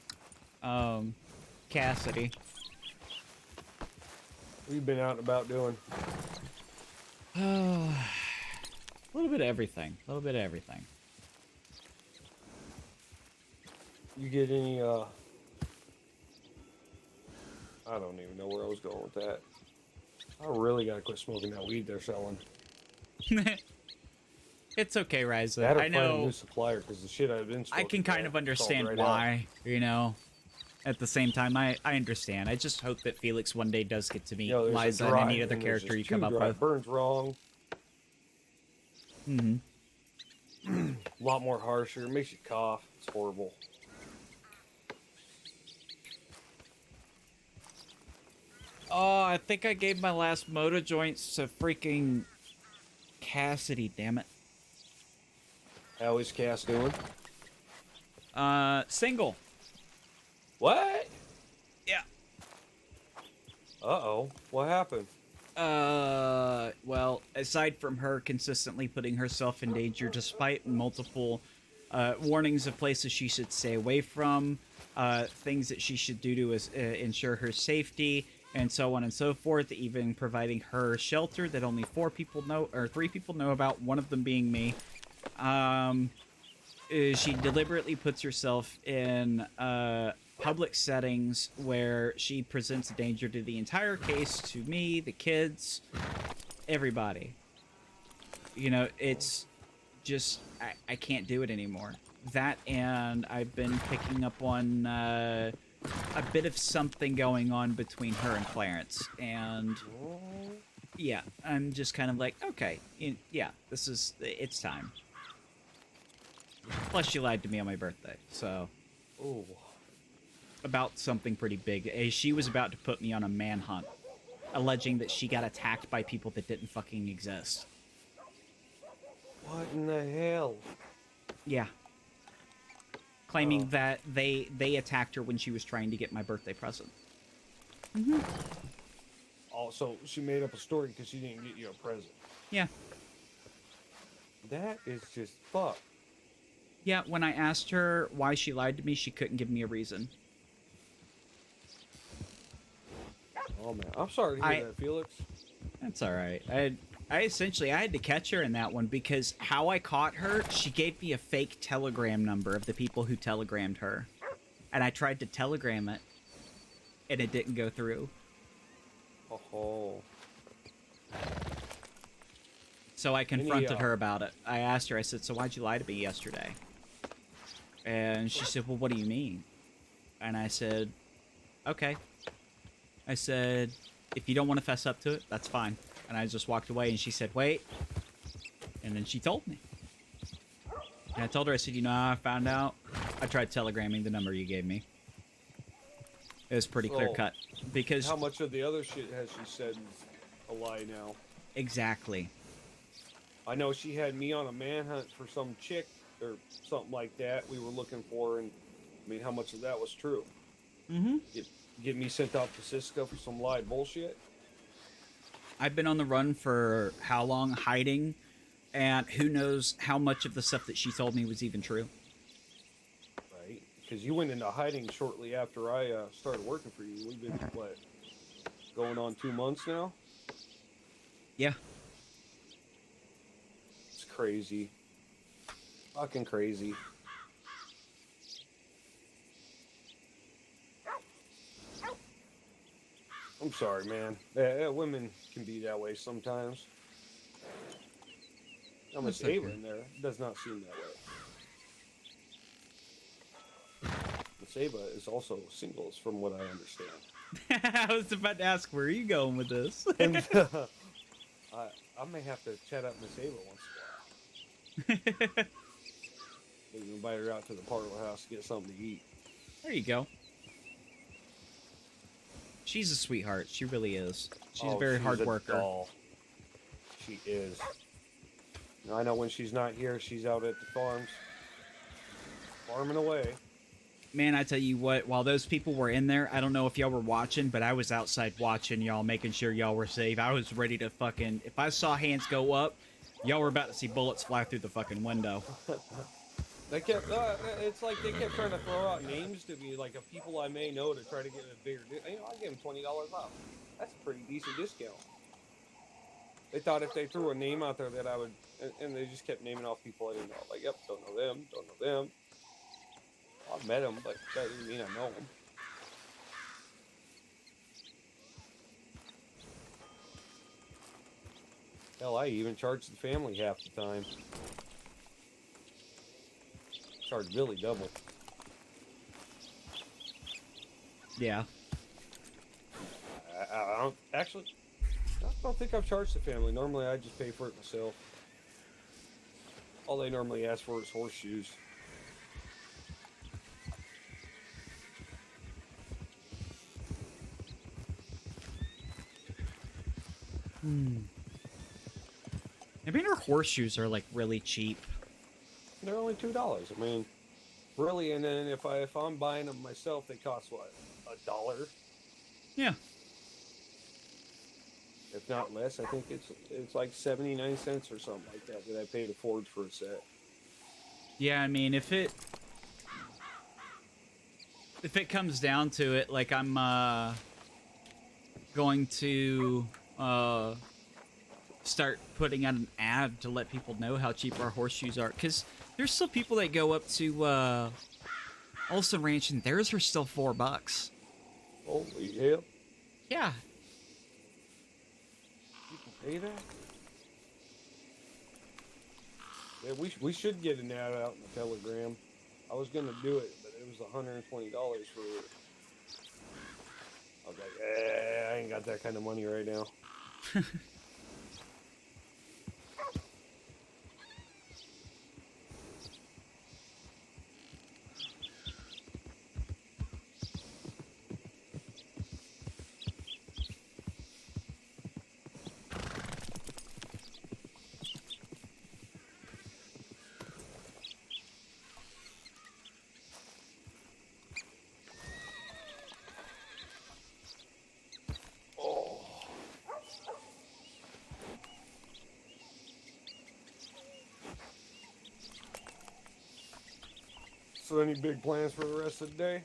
A: Cassidy.
G: We've been out and about doing.
A: A little bit of everything. A little bit of everything.
G: You get any? I don't even know where I was going with that. I really gotta quit smoking that weed they're selling.
A: It's okay, Riza.
G: Gotta
A: I
G: find a
A: know.
G: new supplier because the shit I've been smoking.
A: I can kind of understand why, you know. At the same time, I understand. I just hope that Felix one day does get to meet
G: There's a
A: Liza and
G: dry,
A: any other
G: and
A: character
G: there's
A: you
G: just
A: come
G: too
A: up
G: dry.
A: with.
G: Burns wrong.
A: Mm-hmm.
G: A lot more harsher. Makes you cough. It's horrible.
A: Oh, I think I gave my last motor joints to freaking Cassidy, damn it.
G: How is Cass doing?
A: Single.
G: What?
A: Yeah.
G: Uh-oh. What happened?
A: Well, aside from her consistently putting herself in danger despite multiple warnings of places she should stay away from, things that she should do to ensure her safety, and so on and so forth, even providing her shelter that only 4 people know, or 3 people know about, one of them being me. She deliberately puts herself in public settings where she presents a danger to the entire case, to me, the kids, everybody. You know, it's just, I can't do it anymore. That, and I've been picking up on a bit of something going on between her and Clarence, and yeah, I'm just kind of like, okay, yeah, it's time. Plus, she lied to me on my birthday, so...
G: Oh.
A: About something pretty big. She was about to put me on a manhunt, alleging that she got attacked by people that didn't fucking exist.
G: What in the hell?
A: Yeah. Claiming that they attacked her when she was trying to get my birthday present. Mm-hmm.
G: Oh, so she made up a story because she didn't get you a present.
A: Yeah.
G: That is just fucked.
A: Yeah, when I asked her why she lied to me, she couldn't give me a reason.
G: Oh man, I'm sorry to hear that, Felix.
A: That's all right. I essentially had to catch her in that one because how I caught her, she gave me a fake telegram number of the people who telegrammed her, and I tried to telegram it, and it didn't go through.
G: Oh.
A: So I confronted her about it. I asked her, I said, so why'd you lie to me yesterday? And she said, well, what do you mean? And I said, okay. I said, if you don't want to fess up to it, that's fine. And I just walked away, and she said, wait. And then she told me. And I told her, I said, you know how I found out? I tried telegramming the number you gave me. It was pretty clear cut. Because
G: how much of the other shit has she said is a lie now?
A: Exactly.
G: I know she had me on a manhunt for some chick or something like that we were looking for, and I mean, how much of that was true?
A: Mm-hmm.
G: Get me sent off to Cisco for some lied bullshit?
A: I've been on the run for how long, hiding, and who knows how much of the stuff that she told me was even true.
G: Right, because you went into hiding shortly after I started working for you. We've been, what, going on 2 months now?
A: Yeah.
G: It's crazy. Fucking crazy. I'm sorry, man. Women can be that way sometimes. How much
A: That's okay.
G: Ava in there does not seem that way. Miss Ava is also singles, from what I understand.
A: I was about to ask, where are you going with this?
G: And I may have to chat up Miss Ava once in a while. Maybe invite her out to the parlor house to get something to eat.
A: There you go. She's a sweetheart. She really is. She's a very hard worker.
G: Doll. She is. I know when she's not here, she's out at the farms. Farming away.
A: Man, I tell you what, while those people were in there, I don't know if y'all were watching, but I was outside watching y'all, making sure y'all were safe. I was ready to fucking... If I saw hands go up, y'all were about to see bullets fly through the fucking window.
G: They kept, it's like they kept trying to throw out names to me, like of people I may know to try to get a bigger, I give them $20 off. That's a pretty decent discount. They thought if they threw a name out there that I would, and they just kept naming off people I didn't know. Like, yep, don't know them, don't know them. I've met them, but that doesn't mean I know them. Hell, I even charged the family half the time. Charged Billy double.
A: Yeah.
G: I don't actually. I don't think I've charged the family. Normally, I just pay for it myself. All they normally ask for is horseshoes.
A: I mean, her horseshoes are like really cheap.
G: They're only $2. I mean, really, and then if I'm buying them myself, they cost what, $1?
A: Yeah.
G: If not less, I think it's like 79 cents or something like that I paid a Ford for a set.
A: Yeah, I mean, if it... if it comes down to it, like I'm going to start putting out an ad to let people know how cheap our horseshoes are, because there's still people that go up to Olsen Ranch and theirs are still $4.
G: Holy hell!
A: Yeah.
G: People pay that? Yeah, we should get an ad out in the Telegram. I was gonna do it, but it was $120 for it. I was like, I ain't got that kind of money right now. So, any big plans for the rest of the day?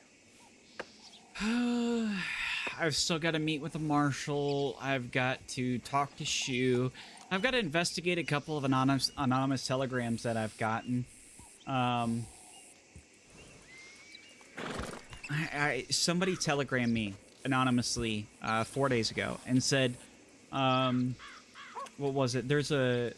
A: I've still got to meet with the marshal. I've got to talk to Shu. I've got to investigate a couple of anonymous telegrams that I've gotten. Somebody telegrammed me anonymously 4 days ago and said, what was it? There's a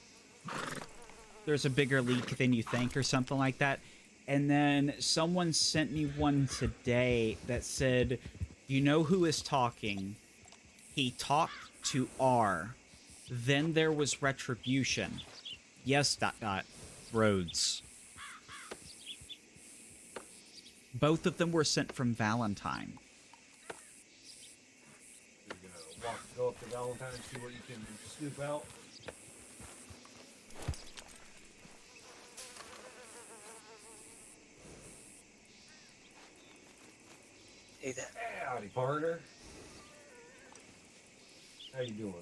A: bigger leak than you think or something like that. And then someone sent me one today that said, you know who is talking? He talked to R. Then there was retribution. Yes, ... Rhodes. Both of them were sent from Valentine.
G: Go up to Valentine and see what you can snoop out.
L: Hey there.
G: Howdy, partner. How you doing?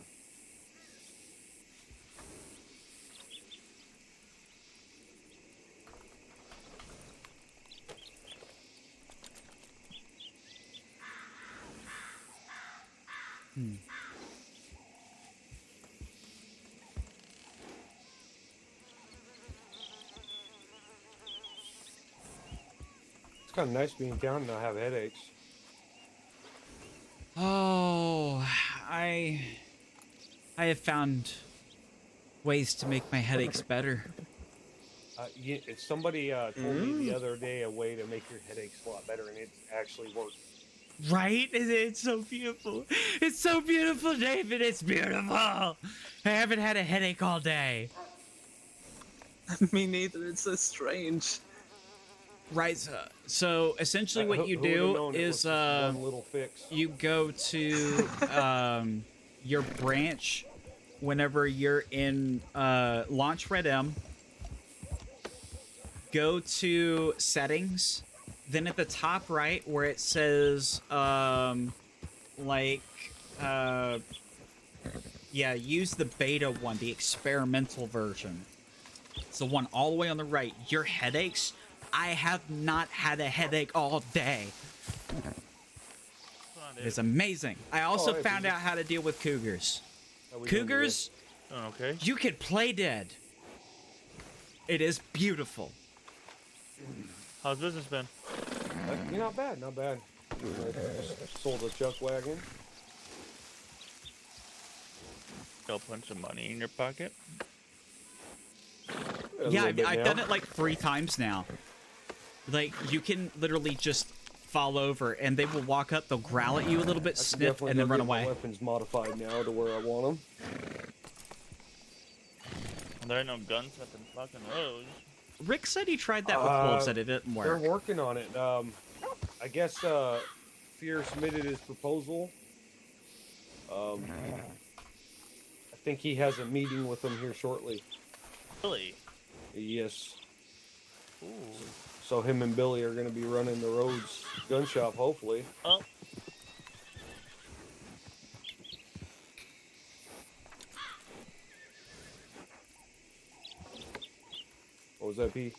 G: It's kind of nice being down and not have headaches.
A: Oh, I have found ways to make my headaches better.
G: Somebody told me the other day a way to make your headaches a lot better, and it's actually worked.
A: Right? It's so beautiful. It's so beautiful, David. It's beautiful. I haven't had a headache all day.
L: Me neither. It's so strange.
A: Right. So essentially, what you do is
G: one little fix.
A: you go to your branch whenever you're in Launch Red M. Go to settings. Then at the top right where it says use the beta one, the experimental version. It's the one all the way on the right. Your headaches. I have not had a headache all day. It's amazing. I also found out how to deal with cougars. Cougars,
S: okay.
A: You can play dead. It is beautiful.
S: How's business been?
G: Not bad, not bad. Sold a chuck wagon.
S: Still putting some money in your pocket?
A: Yeah, I've done it like 3 times now. Like, you can literally just fall over, and they will walk up, they'll growl at you a little bit, sniff, and then run away.
G: My weapons modified now to where I want them.
S: There ain't no guns up in fucking roads.
A: Rick said he tried that with wolves, and it didn't work.
G: They're working on it. I guess Fear submitted his proposal. I think he has a meeting with them here shortly.
S: Really?
G: Yes.
S: Ooh.
G: So him and Billy are going to be running the Rhodes gun shop, hopefully.
S: Oh.
G: What was that, P?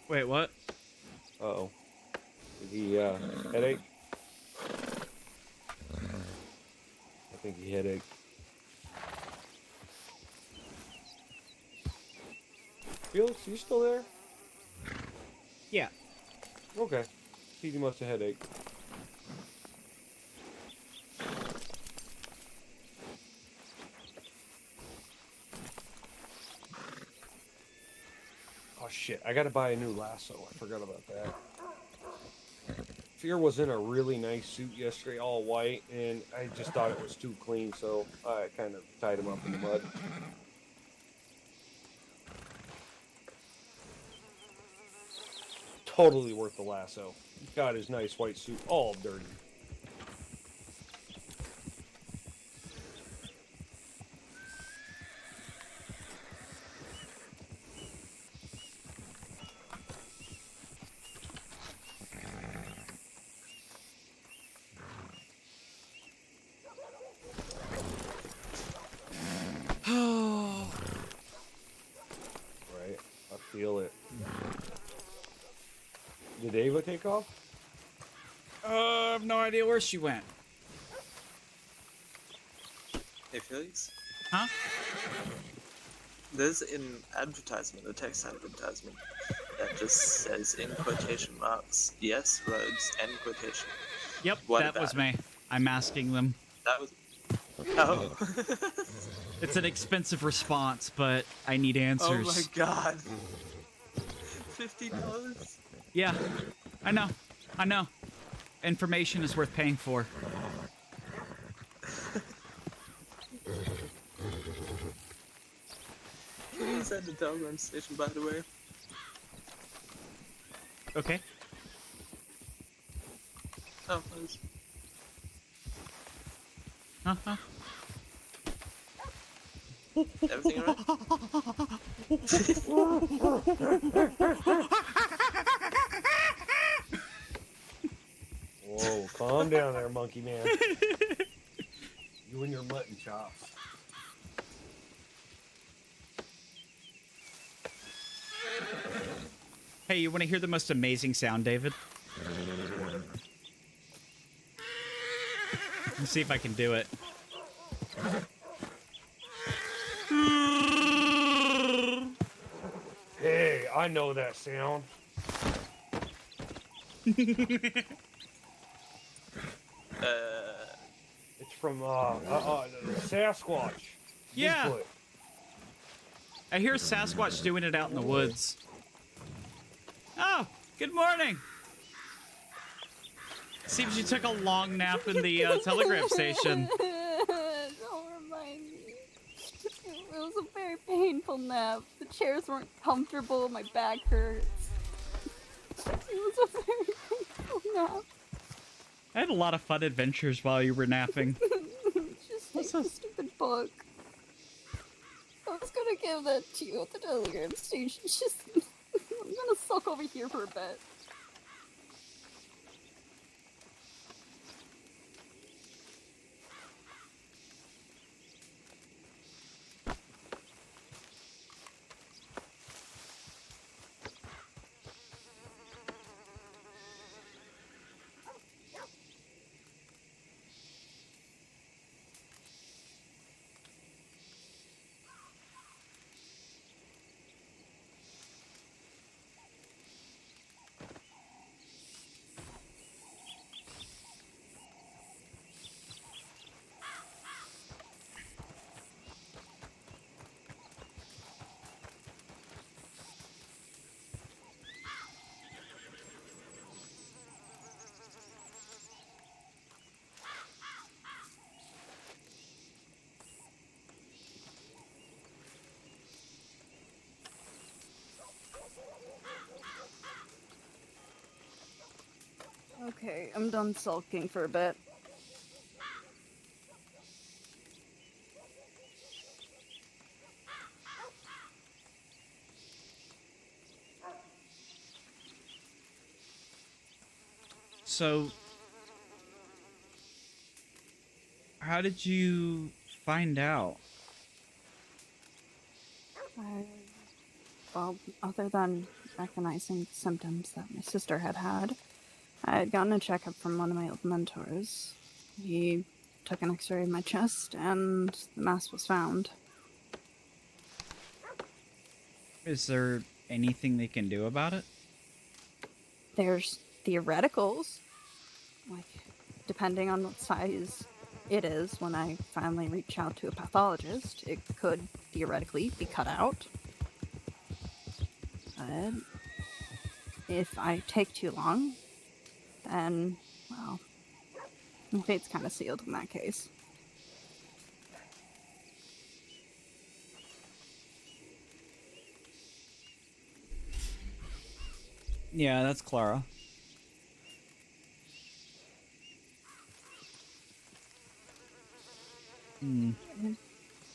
A: Wait, what?
G: Uh-oh. Did he, headache? I think he headache. Felix, you still there?
A: Yeah.
G: Okay. He must have headache. Oh shit, I gotta buy a new lasso. I forgot about that. Fear was in a really nice suit yesterday, all white, and I just thought it was too clean, so I kind of tied him up in the mud. Totally worth the lasso. He's got his nice white suit all dirty. Right, I feel it. Did Ava take off?
A: I have no idea where she went.
L: Hey Felix?
A: Huh?
L: There's an advertisement, a text advertisement, that just says in quotation marks, yes, roads, end quotation.
A: Yep,
L: What
A: that
L: about
A: was
L: it?
A: me. I'm asking them.
L: That was... Oh.
A: It's an expensive response, but I need answers.
L: Oh my god. $50?
A: Yeah, I know. I know. Information is worth paying for.
L: Can you use that at the telegram station, by the way?
A: Okay.
L: Oh, I was...
A: Uh-huh.
L: Everything alright?
G: Whoa, calm down there, monkey man. You and your mutton chops.
A: Hey, you want to hear the most amazing sound, David? Let's see if I can do it.
G: Hey, I know that sound. It's from Sasquatch.
A: Yeah.
G: Bigfoot.
A: I hear Sasquatch doing it out in the woods. Oh, good morning. Seems you took a long nap in the telegraph station.
T: Don't remind me. It was a very painful nap. The chairs weren't comfortable. My back hurts. It was a very painful nap.
A: I had a lot of fun adventures while you were napping.
T: Just take the stupid book. I was gonna give that to you at the telegram station. Just, I'm gonna suck over here for a bit. Okay, I'm done sulking for a bit.
A: So, how did you find out?
T: Well, other than recognizing the symptoms that my sister had had. I had gotten a checkup from one of my old mentors. He took an x-ray of my chest, and the mass was found.
A: Is there anything they can do about it?
T: There's theoreticals. Like, depending on what size it is, when I finally reach out to a pathologist, it could theoretically be cut out. But if I take too long, then, well, my fate's kind of sealed in that case.
A: Yeah, that's Clara.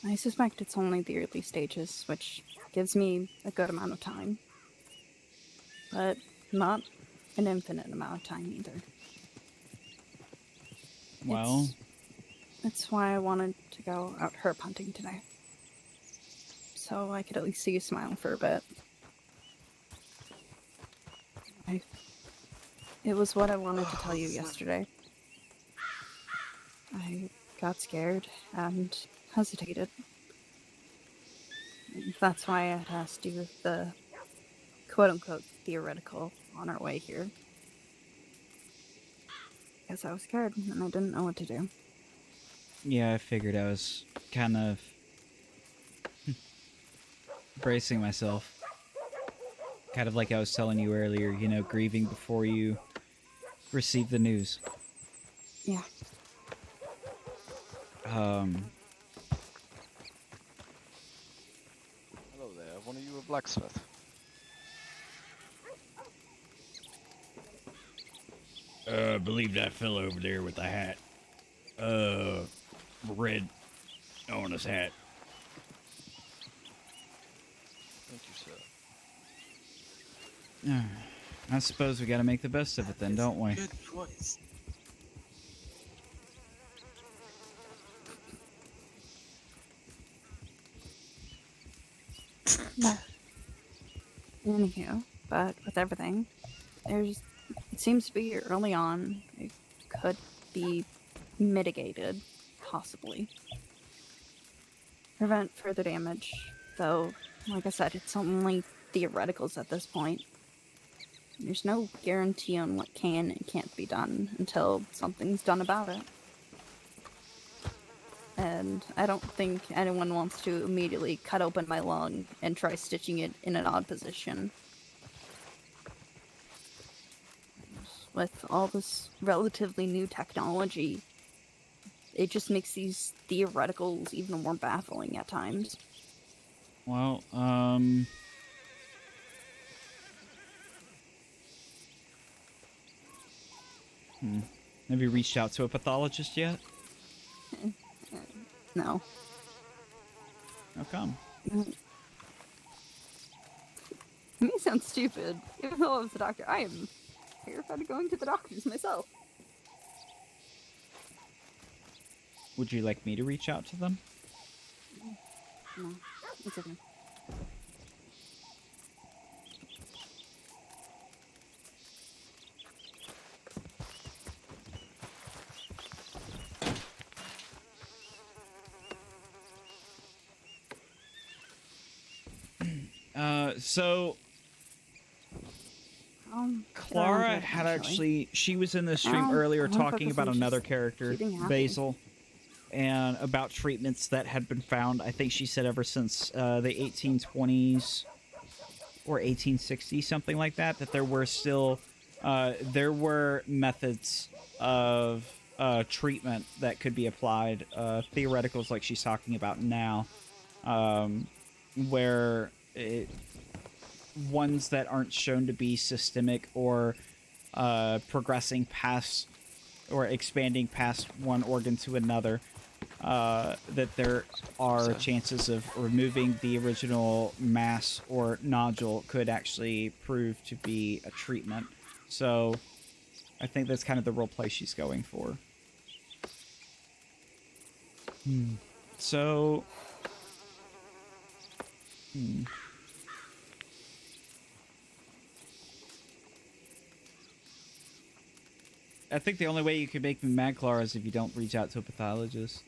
T: I suspect it's only the early stages, which gives me a good amount of time. But not an infinite amount of time either.
A: Well,
T: That's why I wanted to go out herp hunting today. So I could at least see you smile for a bit. It was what I wanted to tell you yesterday. I got scared and hesitated. That's why I had asked you the quote-unquote theoretical on our way here. Because I was scared and I didn't know what to do.
A: yeah, I figured I was kind of bracing myself. Kind of like I was telling you earlier, you know, grieving before you receive the news.
T: Yeah.
M: Hello there, one of you a blacksmith?
A: I believe that fellow over there with the hat. Red on his hat.
M: Thank you, sir.
A: I suppose we gotta make the best of it then, don't we?
L: Good choice.
T: Anywho, but with everything, it seems to be early on, it could be mitigated, possibly. Prevent further damage, though, like I said, it's only theoreticals at this point. There's no guarantee on what can and can't be done until something's done about it. And I don't think anyone wants to immediately cut open my lung and try stitching it in an odd position. With all this relatively new technology, it just makes these theoreticals even more baffling at times.
A: Well, Have you reached out to a pathologist yet?
T: No.
A: How come?
T: It may sound stupid. Even though I was a doctor, I am terrified of going to the doctors myself.
A: Would you like me to reach out to them?
T: No, it's okay.
A: So Clara had actually, she was in the stream earlier talking about another character, Basil, and about treatments that had been found. I think she said ever since the 1820s or 1860s, something like that, that there were still, there were methods of treatment that could be applied, theoreticals like she's talking about now, where ones that aren't shown to be systemic or progressing past or expanding past one organ to another, that there are chances of removing the original mass or nodule could actually prove to be a treatment. So I think that's kind of the role play she's going for. So... I think the only way you can make me mad, Clara, is if you don't reach out to a pathologist.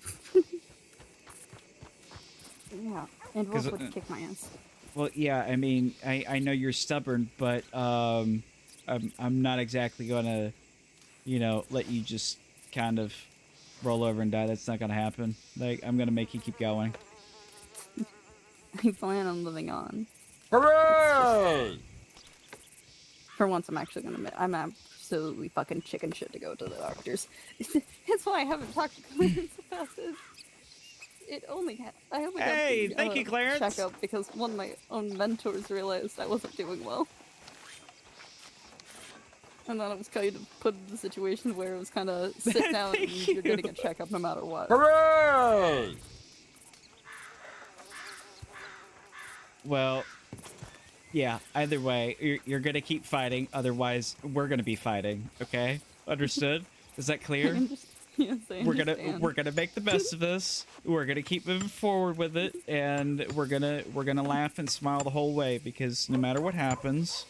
T: Yeah, and
A: 'Cause,
T: Wolf would kick my ass.
A: Well, yeah, I mean, I know you're stubborn, but I'm not exactly gonna, you know, let you just kind of roll over and die. That's not gonna happen. Like, I'm gonna make you keep going.
T: I plan on living on.
A: Hooray!
T: For once, I'm actually gonna. I'm absolutely fucking chicken shit to go to the doctors. That's why I haven't talked to Clarence about this. I only got
A: Hey,
T: the
A: thank you, Clarence.
T: checkup because one of my own mentors realized I wasn't doing well. And then I was kind of put in the situation where it was kind of sit down and you're getting a checkup no matter what.
A: Hooray! Well, yeah, either way, you're gonna keep fighting, otherwise we're gonna be fighting, okay? Understood? Is that clear?
T: Yes, I understand.
A: We're gonna make the best of this. We're gonna keep moving forward with it, and we're gonna laugh and smile the whole way, because no matter what happens,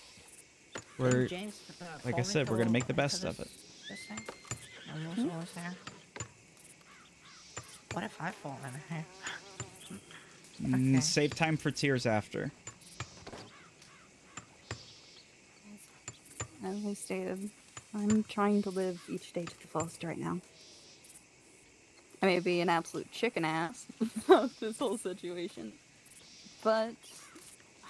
A: we're
I: James,
A: like I said, we're gonna make the best of it.
I: This thing? Almost there. What if I fall in here? Okay.
A: Save time for tears after.
T: As I stated, I'm trying to live each day to the fullest right now. I may be an absolute chicken ass about this whole situation, but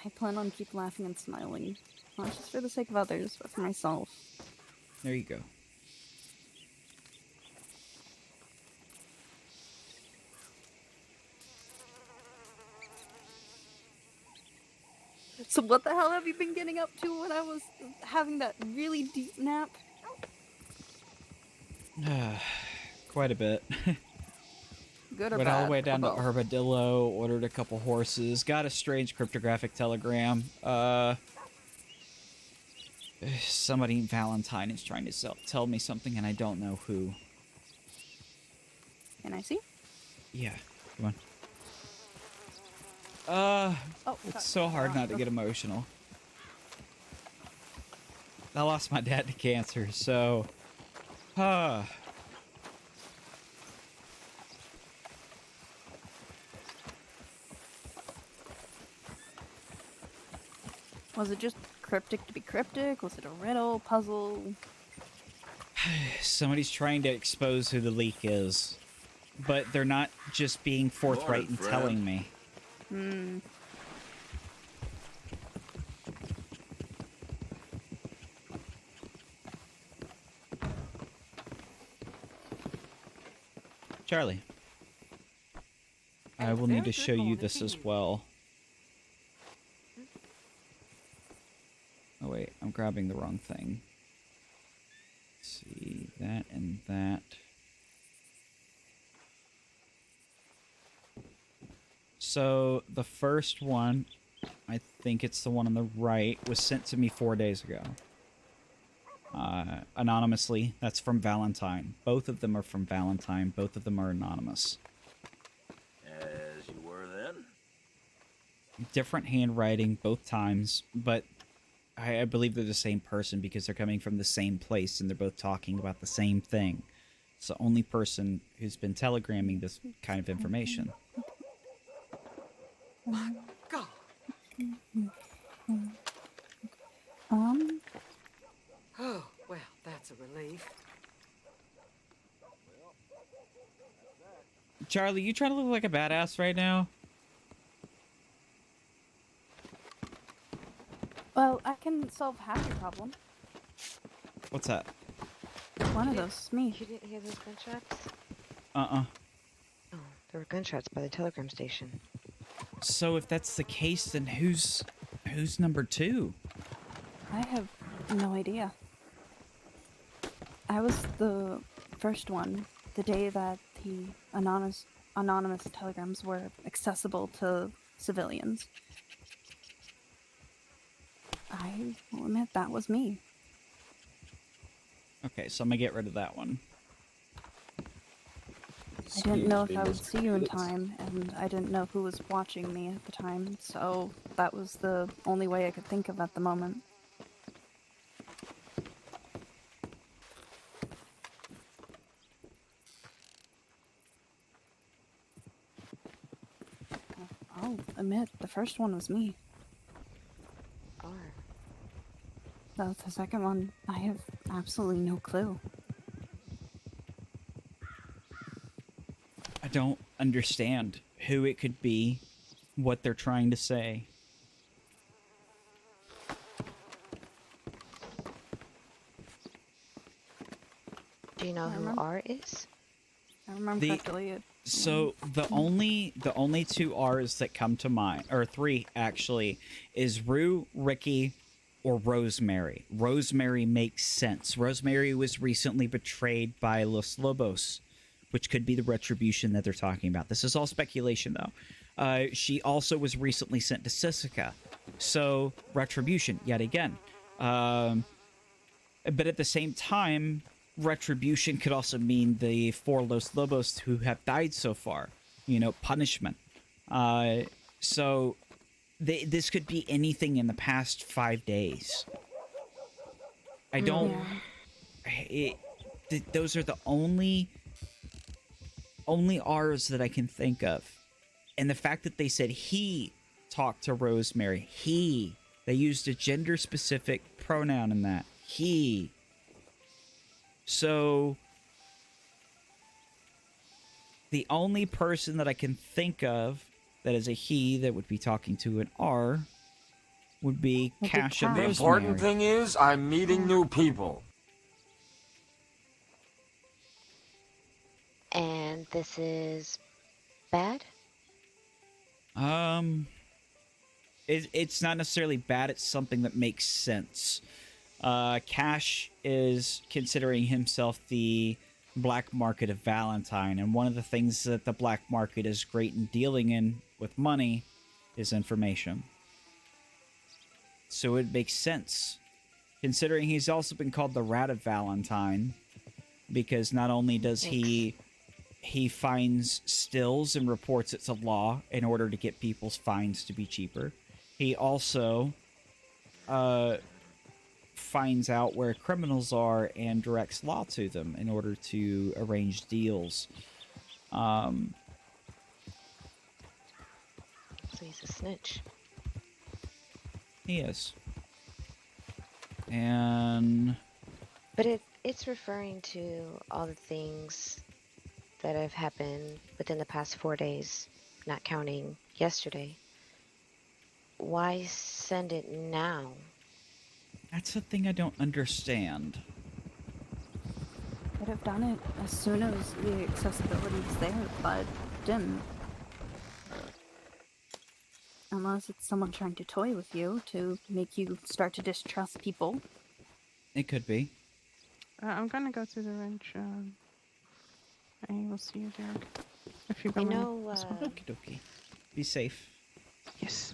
T: I plan on keep laughing and smiling, not just for the sake of others, but for myself.
A: There you go.
T: So what the hell have you been getting up to when I was having that really deep nap?
A: Quite a bit.
T: Good or
A: Went
T: bad?
A: all the way down to
T: Or both?
A: Armadillo, ordered a couple horses, got a strange cryptographic telegram. Somebody in Valentine is trying to tell me something, and I don't know who.
T: Can I see?
A: Yeah, come on. It's
T: sorry.
A: so hard not to get emotional. I lost my dad to cancer, so...
T: Was it just cryptic to be cryptic? Was it a riddle, puzzle?
A: Somebody's trying to expose who the leak is, but they're not just being forthright and telling me.
T: Hmm.
A: Charlie, I will need to show you this as well. Oh wait, I'm grabbing the wrong thing. Let's see, that and that. So the first one, I think it's the one on the right, was sent to me 4 days ago. Anonymously. That's from Valentine. Both of them are from Valentine. Both of them are anonymous.
P: As you were then?
A: Different handwriting both times, but I believe they're the same person because they're coming from the same place and they're both talking about the same thing. It's the only person who's been telegramming this kind of information.
Q: My God. Oh, well, that's a relief.
A: Charlie, you trying to look like a badass right now?
T: Well, I can solve half your problem.
A: What's that?
T: One of those is me.
C: You didn't hear those gunshots?
A: Uh-uh.
C: Oh, there were gunshots by the telegram station.
A: So if that's the case, then who's number two?
T: I have no idea. I was the first one the day that the anonymous telegrams were accessible to civilians. I will admit that was me.
A: Okay, so I'm gonna get rid of that one.
T: I didn't know if I would see you in time, and I didn't know who was watching me at the time, so that was the only way I could think of at the moment. I'll admit, the first one was me. The second one, I have absolutely no clue.
A: I don't understand who it could be, what they're trying to say.
K: Do you know who R is?
T: I remember correctly.
A: So the only two R's that come to mind, or three actually, is Rue, Ricky, or Rosemary. Rosemary makes sense. Rosemary was recently betrayed by Los Lobos, which could be the retribution that they're talking about. This is all speculation, though. She also was recently sent to Sisika, so retribution yet again. But at the same time, retribution could also mean the 4 Los Lobos who have died so far. You know, punishment. So this could be anything in the past 5 days. I don't... those are the only R's that I can think of. And the fact that they said he talked to Rosemary. He. They used a gender-specific pronoun in that. He. So the only person that I can think of that is a he that would be talking to an R would be Cash and
U: The
A: Rosemary.
U: important thing is I'm meeting new people.
K: And this is bad?
A: It's not necessarily bad. It's something that makes sense. Cash is considering himself the black market of Valentine, and one of the things that the black market is great in dealing in with money is information. So it makes sense, considering he's also been called the Rat of Valentine, because not only does he finds stills and reports it to law in order to get people's fines to be cheaper, he also finds out where criminals are and directs law to them in order to arrange deals.
K: So he's a snitch.
A: He is. And...
K: But it's referring to all the things that have happened within the past 4 days, not counting yesterday. Why send it now?
A: That's the thing I don't understand.
T: Could have done it as soon as the accessibility was there, but didn't. Unless it's someone trying to toy with you to make you start to distrust people.
A: It could be.
J: I'm gonna go to the ranch. I will see you there. If you
K: I
J: go
K: know.
A: Okie dokie. Be safe.
J: Yes.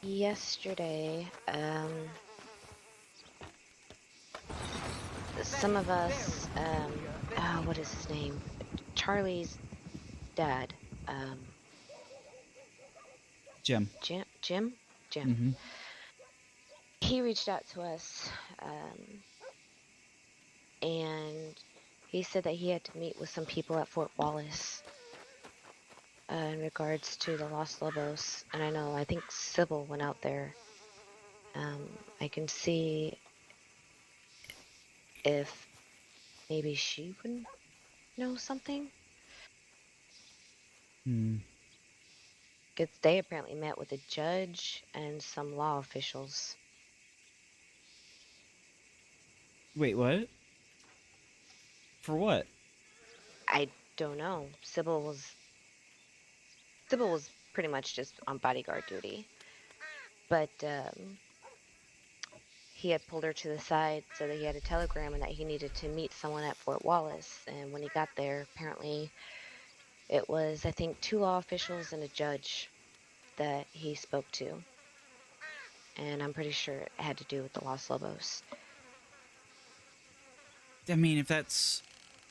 K: Yesterday, some of us, what is his name? Charlie's dad,
A: Jim.
K: Jim?
A: Mm-hmm.
K: He reached out to us, and he said that he had to meet with some people at Fort Wallace in regards to the Los Lobos. And I think Sybil went out there. I can see if maybe she would know something. Because they apparently met with a judge and some law officials.
A: Wait, what? For what?
K: I don't know. Sybil was pretty much just on bodyguard duty. But he had pulled her to the side so that he had a telegram and that he needed to meet someone at Fort Wallace. And when he got there, apparently it was, I think, 2 law officials and a judge that he spoke to. And I'm pretty sure it had to do with the Los Lobos.
A: I mean, if that's...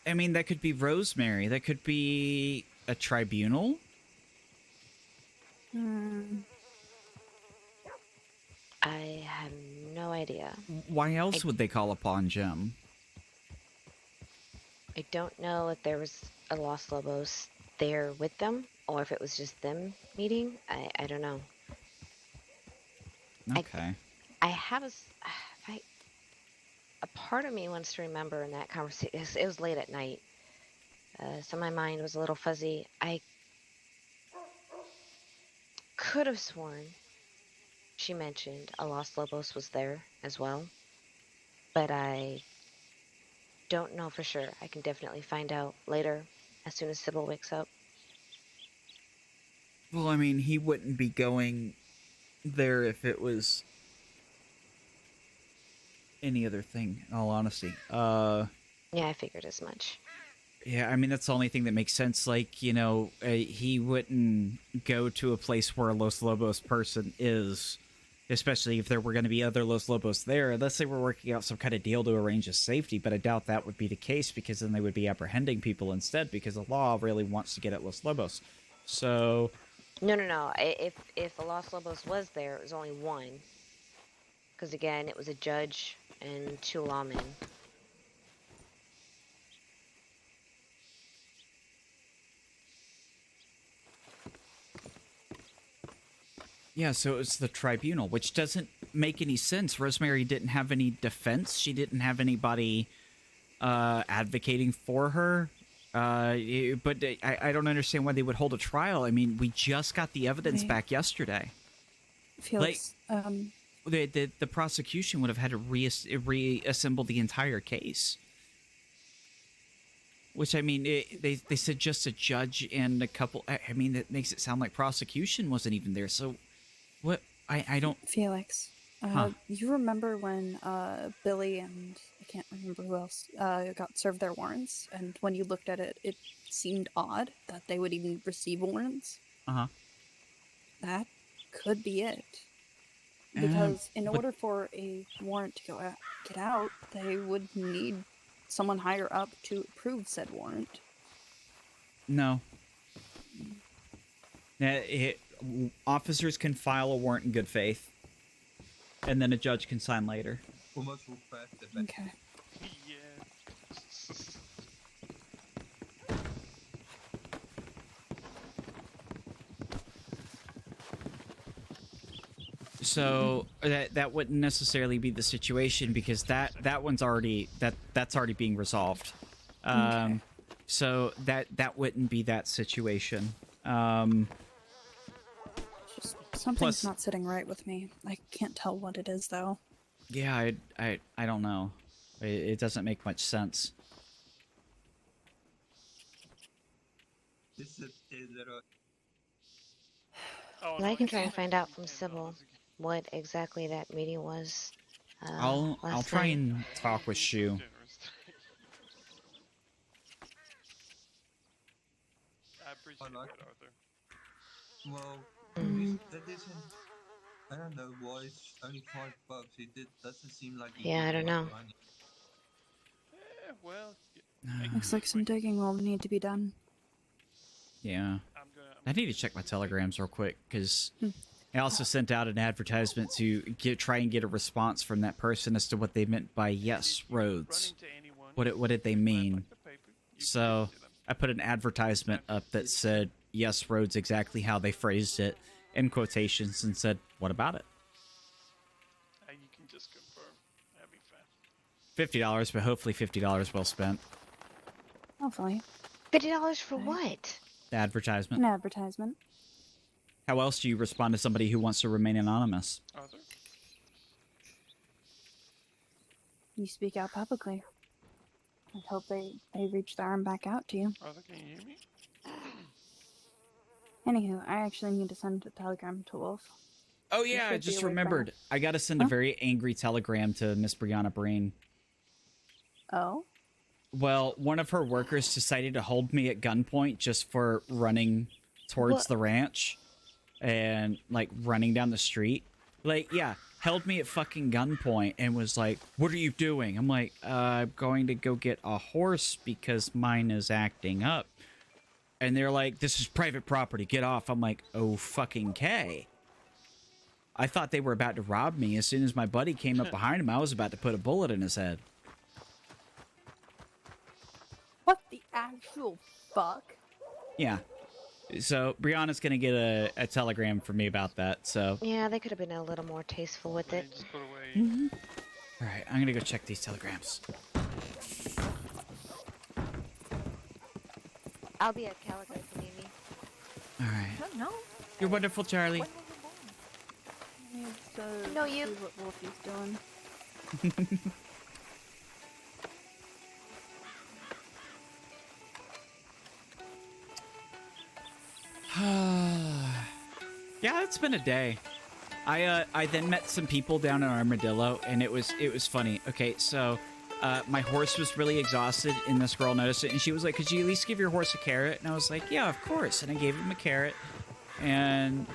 A: I mean, that could be Rosemary. That could be a tribunal?
K: I have no idea.
A: Why else would they call upon Jim?
K: I don't know if there was a Los Lobos there with them or if it was just them meeting. I don't know.
A: Okay.
K: I have I, a part of me wants to remember in that conversation. It was late at night, so my mind was a little fuzzy. I could have sworn she mentioned a Los Lobos was there as well, but I don't know for sure. I can definitely find out later as soon as Sybil wakes up.
A: Well, I mean, he wouldn't be going there if it was any other thing, in all honesty.
K: Yeah, I figured as much.
A: Yeah, I mean, that's the only thing that makes sense. Like, you know, he wouldn't go to a place where a Los Lobos person is, especially if there were going to be other Los Lobos there, unless they were working out some kind of deal to arrange his safety. But I doubt that would be the case, because then they would be apprehending people instead, because the law really wants to get at Los Lobos. So...
K: No. If a Los Lobos was there, it was only one. Because again, it was a judge and 2 lawmen.
A: Yeah, so it was the tribunal, which doesn't make any sense. Rosemary didn't have any defense. She didn't have anybody advocating for her. But I don't understand why they would hold a trial. I mean, we just got the evidence back yesterday.
D: Felix,
A: The prosecution would have had to reassemble the entire case. Which, I mean, they said just a judge and a couple... I mean, that makes it sound like prosecution wasn't even there. So, what... I don't...
D: Felix, you remember when Billy and I can't remember who else got served their warrants, and when you looked at it, it seemed odd that they would even receive warrants?
A: Uh-huh.
D: That could be it. Because in order for a warrant to get out, they would need someone higher up to approve said warrant.
A: No. Officers can file a warrant in good faith, and then a judge can sign later.
D: Okay.
A: So that wouldn't necessarily be the situation, because that one's already that's already being resolved.
D: Okay.
A: So that wouldn't be that situation.
D: Just something's not sitting right with me. I can't tell what it is though.
A: Yeah, I don't know. It doesn't make much sense.
K: Well, I can try and find out from Sybil what exactly that meeting was.
A: I'll
K: last
A: try
K: night.
A: and talk with Shu.
V: I appreciate that, Arthur.
W: Well, that isn't. I don't know why it's only $5. It doesn't seem like.
K: Yeah, I don't know.
V: Well,
D: Looks like some digging will need to be done.
A: Yeah. I need to check my telegrams real quick, because I also sent out an advertisement to try and get a response from that person as to what they meant by yes roads. What did they mean? So I put an advertisement up that said yes roads, exactly how they phrased it, in quotations, and said, what about it?
V: You can just confirm. That'd be fine.
A: $50, but hopefully $50 well spent.
D: Hopefully.
K: $50 for what?
A: The advertisement.
D: An advertisement.
A: How else do you respond to somebody who wants to remain anonymous?
V: Arthur?
D: You speak out publicly. I hope they reach their arm back out to you.
V: Arthur, can you hear me?
D: Anywho, I actually need to send a telegram to Wolf.
A: Oh yeah, I just remembered. I gotta send a very angry telegram to Miss Brianna Breen.
D: Oh?
A: Well, one of her workers decided to hold me at gunpoint just for running towards the ranch and, like, running down the street. Like, yeah, held me at fucking gunpoint and was like, what are you doing? I'm like, I'm going to go get a horse because mine is acting up. And they're like, this is private property, get off. I'm like, oh fucking K. I thought they were about to rob me. As soon as my buddy came up behind him, I was about to put a bullet in his head.
D: What the actual fuck?
A: Yeah. So Brianna's gonna get a telegram from me about that. So.
K: Yeah, they could have been a little more tasteful with it.
V: Just put away.
A: All right, I'm gonna go check these telegrams.
K: I'll be at Calico if you need me.
A: All right.
D: No.
A: You're wonderful, Charlie.
D: Needs to
K: No, you.
D: see what Wolfie's doing.
A: Yeah, it's been a day. I then met some people down in Armadillo, and it was funny. Okay, so my horse was really exhausted, and this girl noticed it, and she was like, "Could you at least give your horse a carrot?" And I was like, "Yeah, of course." And I gave him a carrot, and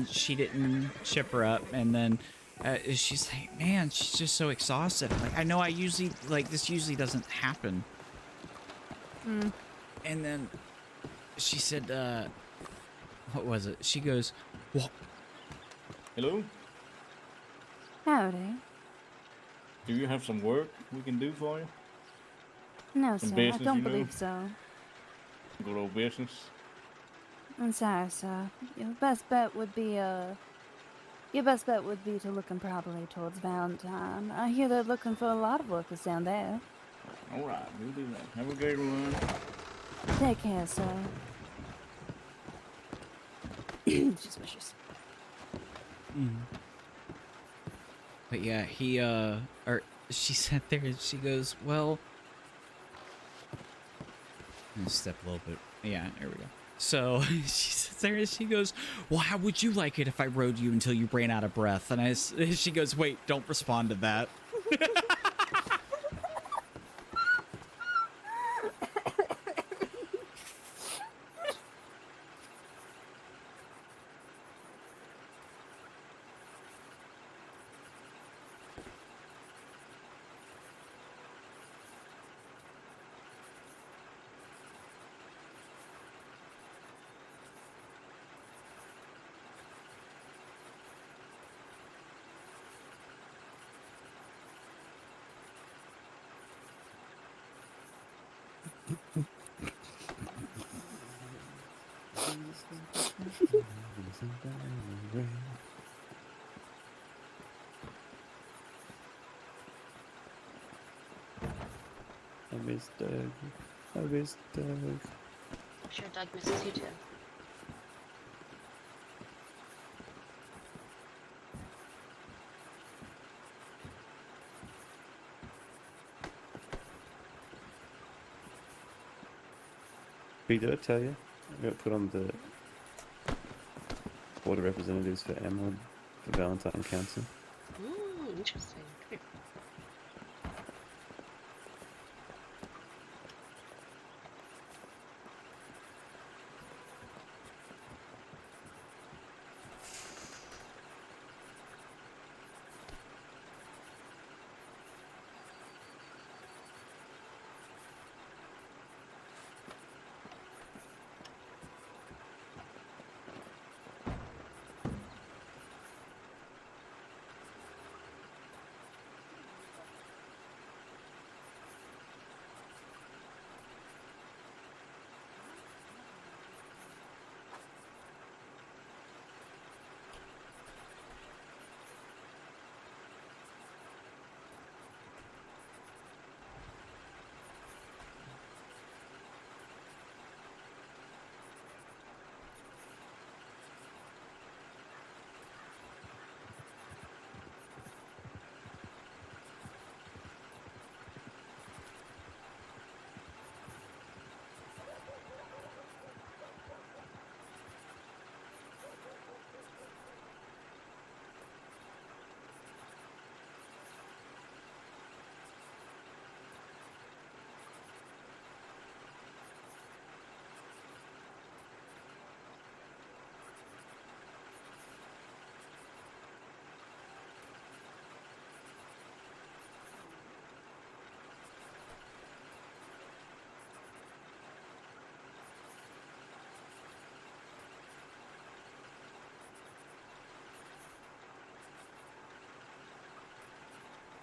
A: she didn't ship her up, and then she's like, "Man, she's just so exhausted." I'm like, "I know. I usually this usually doesn't happen."
J: Mm.
A: And then she said, what was it? She goes, "What?"
F: Hello?
D: Howdy.
F: Do you have some work we can do for you?
D: No,
F: Some
D: sir, I
F: business,
D: don't
F: you know?
D: believe so.
F: Good old business.
D: I'm sorry, sir. Your best bet would be to look improperly towards Valentine. I hear they're looking for a lot of workers down there.
F: All right, we'll do that. Have a great one.
D: Take care, sir. She's vicious.
A: But yeah, she sat there and she goes, "Well," I'm gonna step a little bit. Yeah, there we go. So she sits there and she goes, "Well, how would you like it if I rode you until you ran out of breath?" And she goes, "Wait, don't respond to that."
H: I miss Doug. I miss Doug.
K: I'm sure Doug misses you too.
H: Did I tell you? I got put on the Board of Representatives for Emerald for Valentine Council.
K: Ooh, interesting. Come here.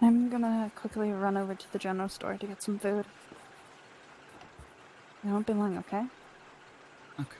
D: I'm gonna quickly run over to the general store to get some food. I won't be long, okay?
A: Okay.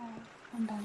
D: Oh, I'm back.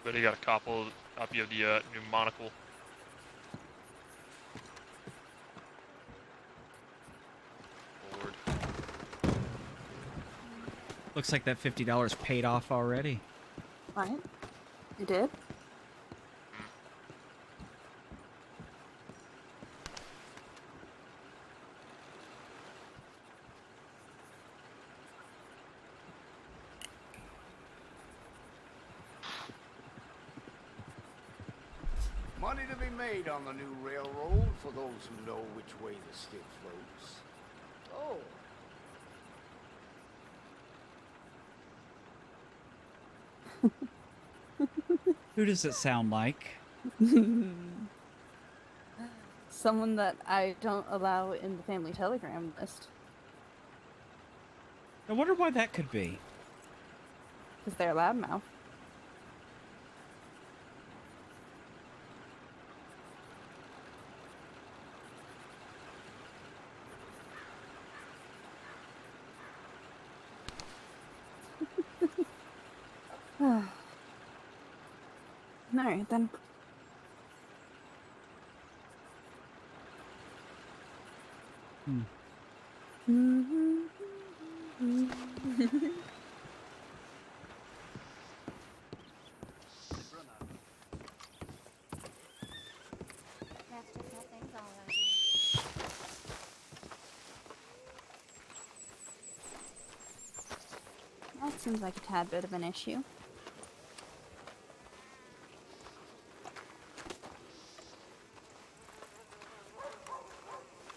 E: But he got a copy of the new monocle. Lord.
A: Looks like that $50 paid off already.
D: What? You did?
U: Money to be made on the new railroad for those who know which way the stick floats. Oh.
A: Who does it sound like?
D: Someone that I don't allow in the family telegram list.
A: I wonder why that could be.
D: Because they're loudmouth. Alright then. That seems like a tad bit of an issue.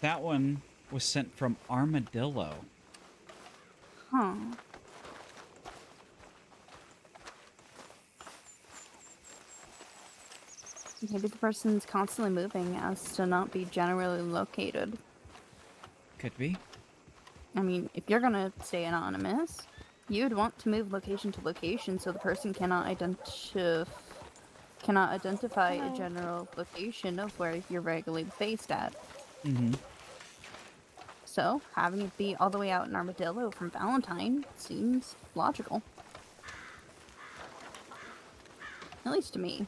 A: That one was sent from Armadillo.
D: Huh. Maybe the person's constantly moving as to not be generally located.
A: Could be.
D: I mean, if you're gonna stay anonymous, you'd want to move location to location so the person cannot identify a general location of where you're regularly based at.
A: Mm-hmm.
D: So, having it be all the way out in Armadillo from Valentine seems logical. At least to me.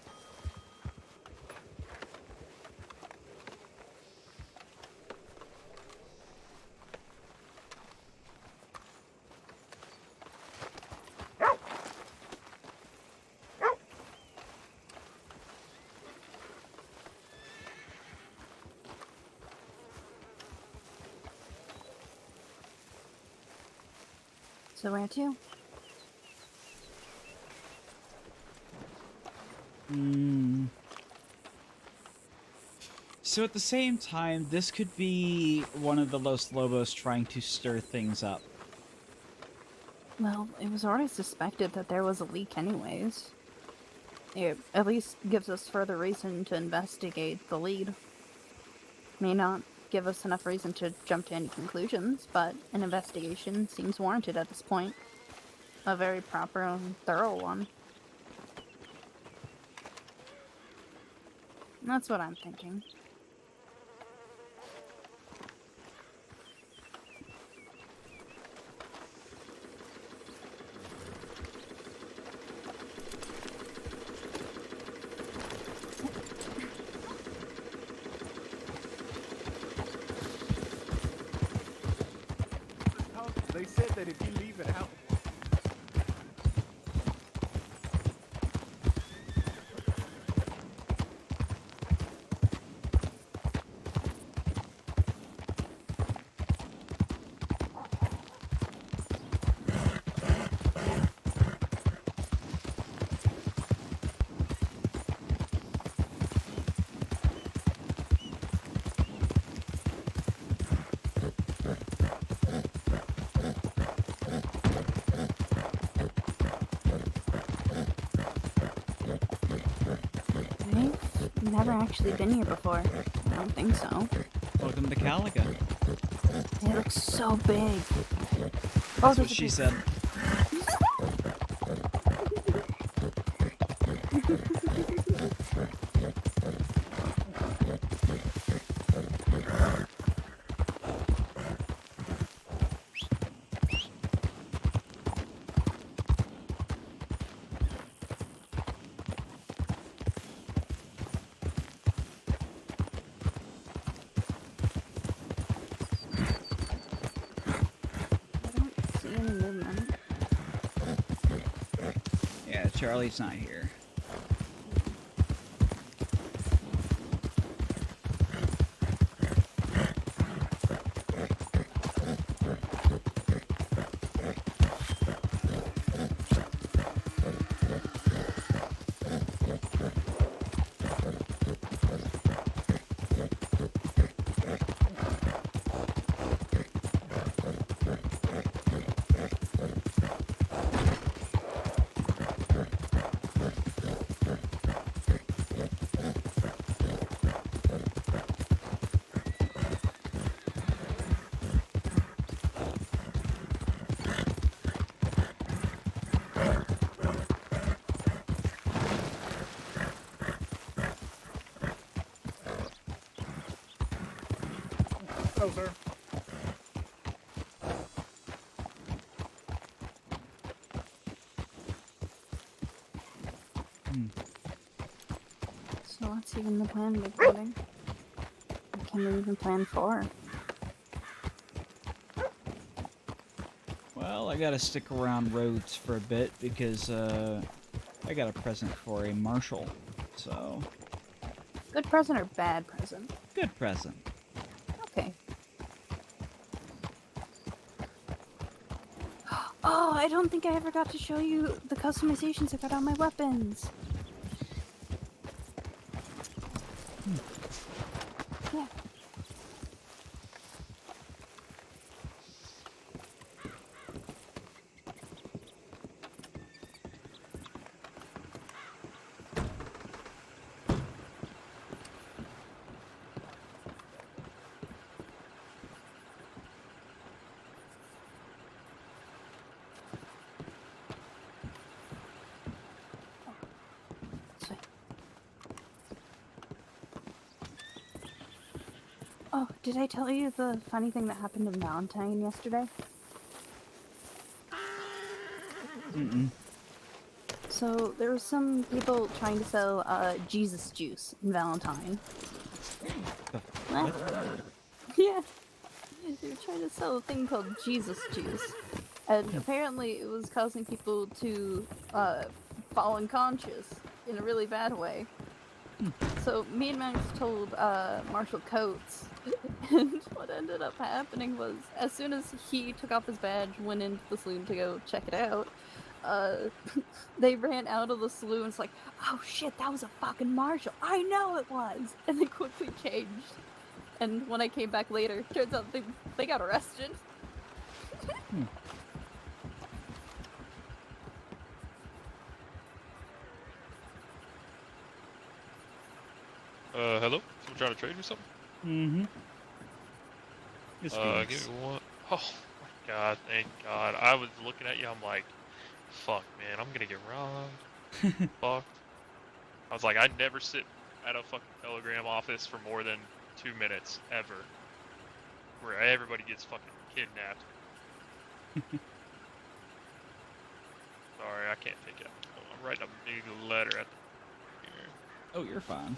D: So where to?
A: So at the same time, this could be one of the Los Lobos trying to stir things up.
D: Well, it was already suspected that there was a leak anyways. It at least gives us further reason to investigate the lead. May not give us enough reason to jump to any conclusions, but an investigation seems warranted at this point. A very proper and thorough one. That's what I'm thinking.
N: They said that if you leave it out.
D: I've never actually been here before. I don't think so.
A: Welcome to Caliga.
D: It looks so big.
A: That's what she said. Yeah, Charlie's not here.
N: No, sir.
T: So what's even the plan, Big Pudding? What can we even plan for?
A: Well, I gotta stick around Rhodes for a bit because I got a present for a marshal. So
T: Good present or bad present?
A: good present.
T: Okay. Oh, I don't think I ever got to show you the customizations I got on my weapons. Yeah. Oh, did I tell you the funny thing that happened in Valentine yesterday?
A: Mm-mm.
T: So there were some people trying to sell Jesus juice in Valentine. What? Yeah. They were trying to sell a thing called Jesus juice. And apparently it was causing people to fall unconscious in a really bad way. So me and Max told Marshall Coates, and what ended up happening was as soon as he took off his badge, went into the saloon to go check it out, they ran out of the saloon and it's like, oh shit, that was a fucking Marshall. I know it was. And they quickly changed. And when I came back later, turns out they got arrested.
E: Hello? Someone trying to trade me something?
A: Mm-hmm.
E: Give me one. Oh my god, thank god. I was looking at you, I'm like, fuck, man, I'm gonna get robbed. Fuck. I was like, I'd never sit at a fucking telegram office for more than 2 minutes, ever. Where everybody gets fucking kidnapped. Sorry, I can't take it. Oh, I'm writing a big letter at the here.
A: Oh, you're fine.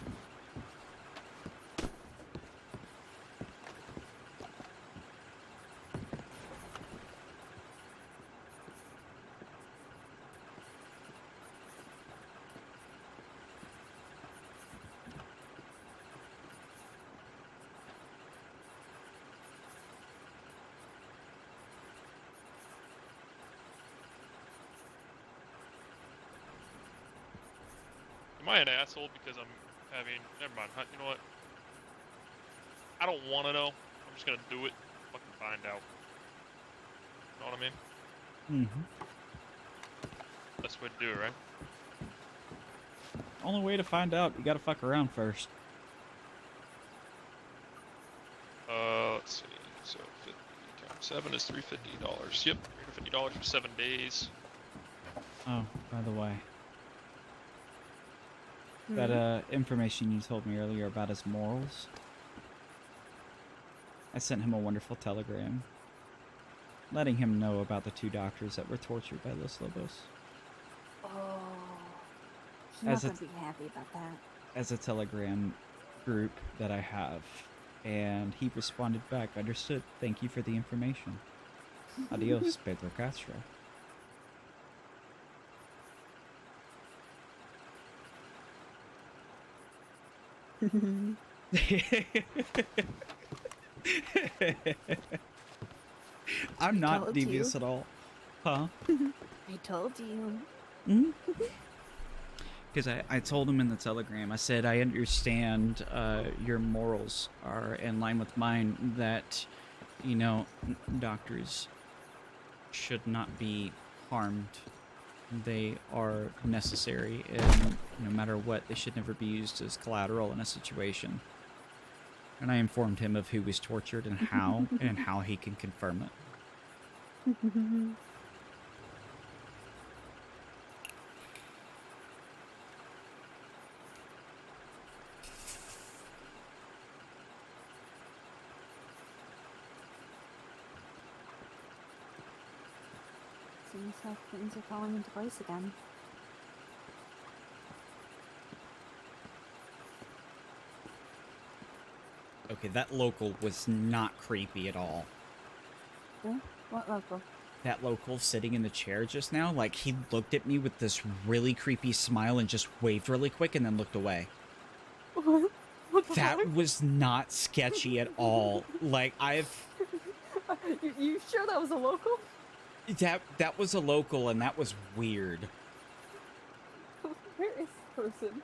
E: Am I an asshole because I'm having... Never mind. You know what? I don't want to know. I'm just going to do it. Fucking find out. You know what I mean?
A: Mm-hmm.
E: Best way to do it, right?
A: Only way to find out, you gotta fuck around first.
E: Let's see. So 50 times 7 is $350. Yep, $350 for 7 days.
A: Oh, by the way. That information you told me earlier about his morals. I sent him a wonderful telegram, letting him know about the 2 doctors that were tortured by Los Lobos.
T: Oh, he's not going to be happy about that.
A: As a telegram group that I have, and he responded back, understood, thank you for the information. Adios, Pedro Castro. I'm not devious at all. Huh?
T: I told you.
A: Because I told him in the telegram, I said, I understand your morals are in line with mine, that, you know, doctors should not be harmed. They are necessary, and no matter what, they should never be used as collateral in a situation. And I informed him of who was tortured and how he can confirm it.
T: Seems like things are falling into place again.
A: Okay, that local was not creepy at all.
T: Huh? What local?
A: That local sitting in the chair just now, like, he looked at me with this really creepy smile and just waved really quick and then looked away.
T: What? What the
A: That
T: fuck?
A: was not sketchy at all. Like,
T: You sure that was a local?
A: That was a local, and that was weird.
T: Where is the person?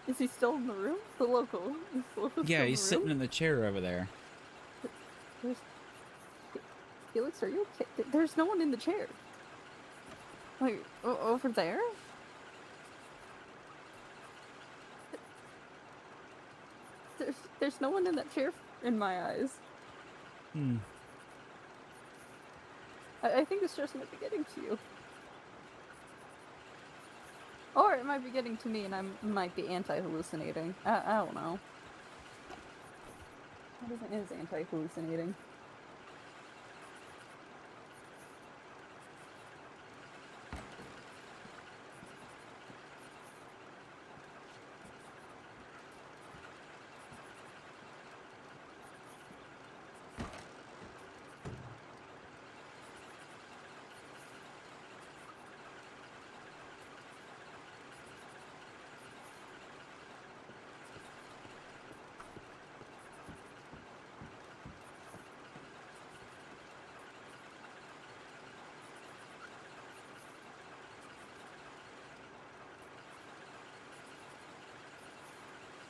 T: Is he still in the room? The local. Is the local
A: Yeah,
T: still in
A: he's
T: the
A: sitting
T: room?
A: in the chair over there.
T: There's... Felix, are you okay? There's no one in the chair. Like, over there? There's no one in that chair in my eyes.
A: Hmm.
T: I think this just might be getting to you. Or it might be getting to me and I might be anti-hallucinating. I don't know. What even is anti-hallucinating?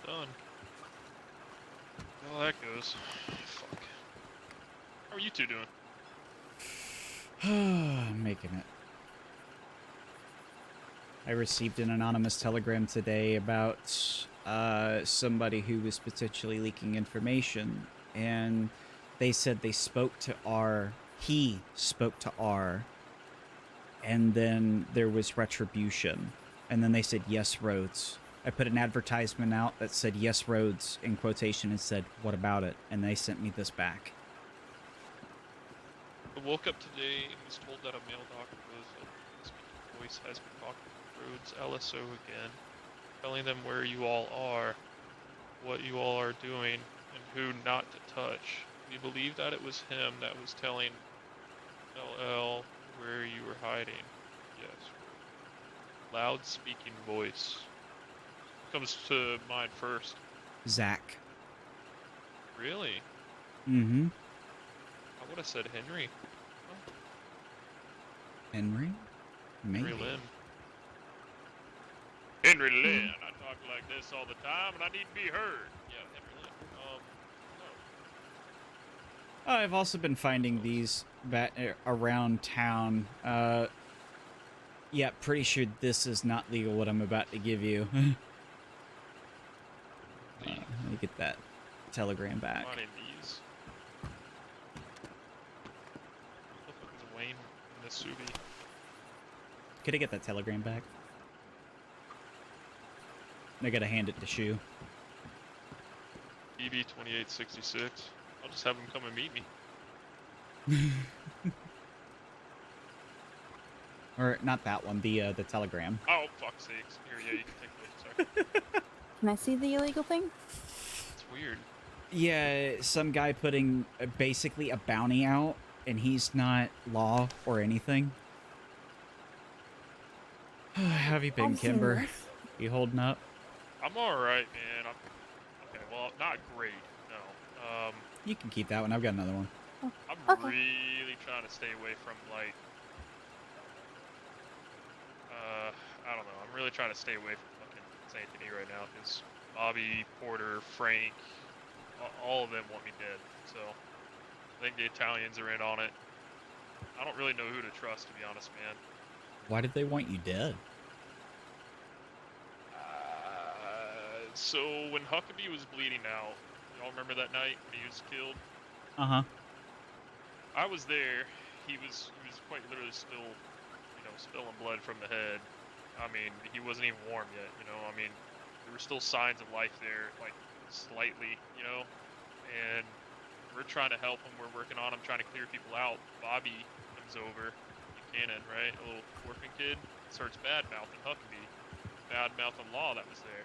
E: Done. Well, that goes. Fuck. How are you two doing?
A: I'm making it. I received an anonymous telegram today about somebody who was potentially leaking information, and they said they spoke to R. He spoke to R. And then there was retribution. And then they said, yes, Rhodes. I put an advertisement out that said, yes, Rhodes, in quotation, and said, what about it? And they sent me this back.
E: I woke up today and was told that a male doctor with a speaking voice has been talking to Rhodes LSO again, telling them where you all are, what you all are doing, and who not to touch. We believe that it was him that was telling LL where you were hiding. Yes. Loud speaking voice. Comes to mind first.
A: Zach.
E: Really?
A: Mm-hmm.
E: I would have said Henry.
A: Henry? Maybe.
E: Henry Lynn. Henry Lynn. I talk like this all the time, and I need to be heard. Yeah, Henry Lynn. No.
A: I've also been finding these around town. Yeah, pretty sure this is not legal, what I'm about to give you. Let me get that telegram back.
E: Finding these. What the fuck is Wayne in the Subi?
A: Could I get that telegram back? I gotta hand it to Shu.
E: BB 2866. I'll just have him come and meet me.
A: Or not that one, the telegram.
E: Oh, fuck's sakes. Here, yeah, you can take those. Sorry.
T: Can I see the illegal thing?
E: It's weird.
A: Yeah, some guy putting basically a bounty out, and he's not law or anything. How have you been, Kimber? You holding up?
E: I'm alright, man. Okay, well, not great, no.
A: You can keep that one. I've got another one.
E: I'm really trying to stay away from, like, I don't know. I'm really trying to stay away from fucking Saint Denis right now, because Bobby, Porter, Frank, all of them want me dead, so I think the Italians are in on it. I don't really know who to trust, to be honest, man.
A: Why did they want you dead?
E: So when Huckabee was bleeding out, y'all remember that night when he was killed?
A: Uh-huh.
E: I was there. He was quite literally still, spilling blood from the head. I mean, he wasn't even warm yet, I mean, there were still signs of life there, like, slightly, and we're trying to help him. We're working on him, trying to clear people out. Bobby, I comes over, Buchanan, right? A little orphan kid, starts bad-mouthing Huckabee, bad-mouthing Law that was there.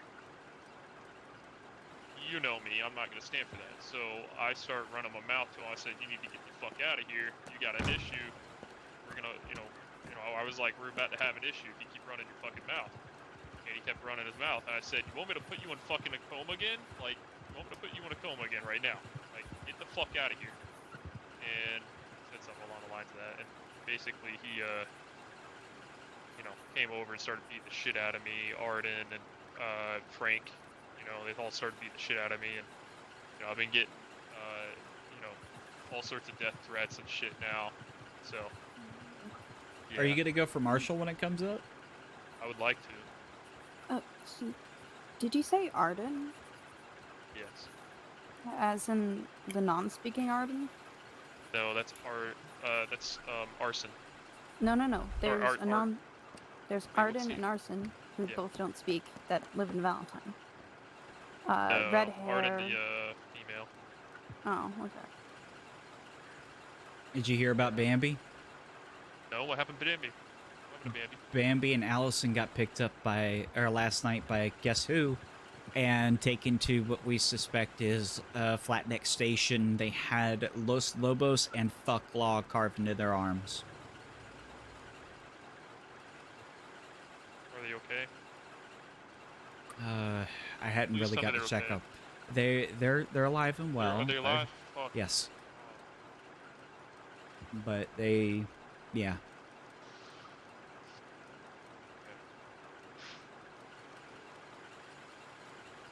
E: You know me, I'm not gonna stand for that. So I start running my mouth to him. I said, you need to get the fuck out of here. You got an issue. We're gonna, I was like, we're about to have an issue if you keep running your fucking mouth. And he kept running his mouth. And I said, you want me to put you in fucking a coma again? Like, you want me to put you in a coma again right now? Like, get the fuck out of here. And said something along the lines of that. And basically he, came over and started beating the shit out of me. Arden and Frank, they all started beating the shit out of me. And, I've been getting, all sorts of death threats and shit now. So, yeah.
A: Are you gonna go for Marshall when it comes up?
E: I would like to.
D: So did you say Arden?
E: Yes.
D: As in the non-speaking Arden?
E: No, that's Arson.
D: No. There's
E: Art-
D: a non. There's
E: Wait, what's
D: Arden
E: he?
D: and Arson, who
E: Yeah.
D: both don't speak, that live in Valentine.
E: No,
D: Red hair.
E: Arden the female.
D: Oh, okay.
A: Did you hear about Bambi?
E: No, what happened to Bambi? What happened to Bambi?
A: Bambi and Allison got picked up last night by guess who, and taken to what we suspect is Flatneck Station. They had Los Lobos and Fuck Law carved into their arms.
E: Are they okay?
A: I hadn't
E: Please
A: really
E: tell
A: got
E: me
A: to
E: they're
A: check
E: okay.
A: up. They're alive and well.
E: Are they alive? Fuck.
A: Yes. But they, yeah.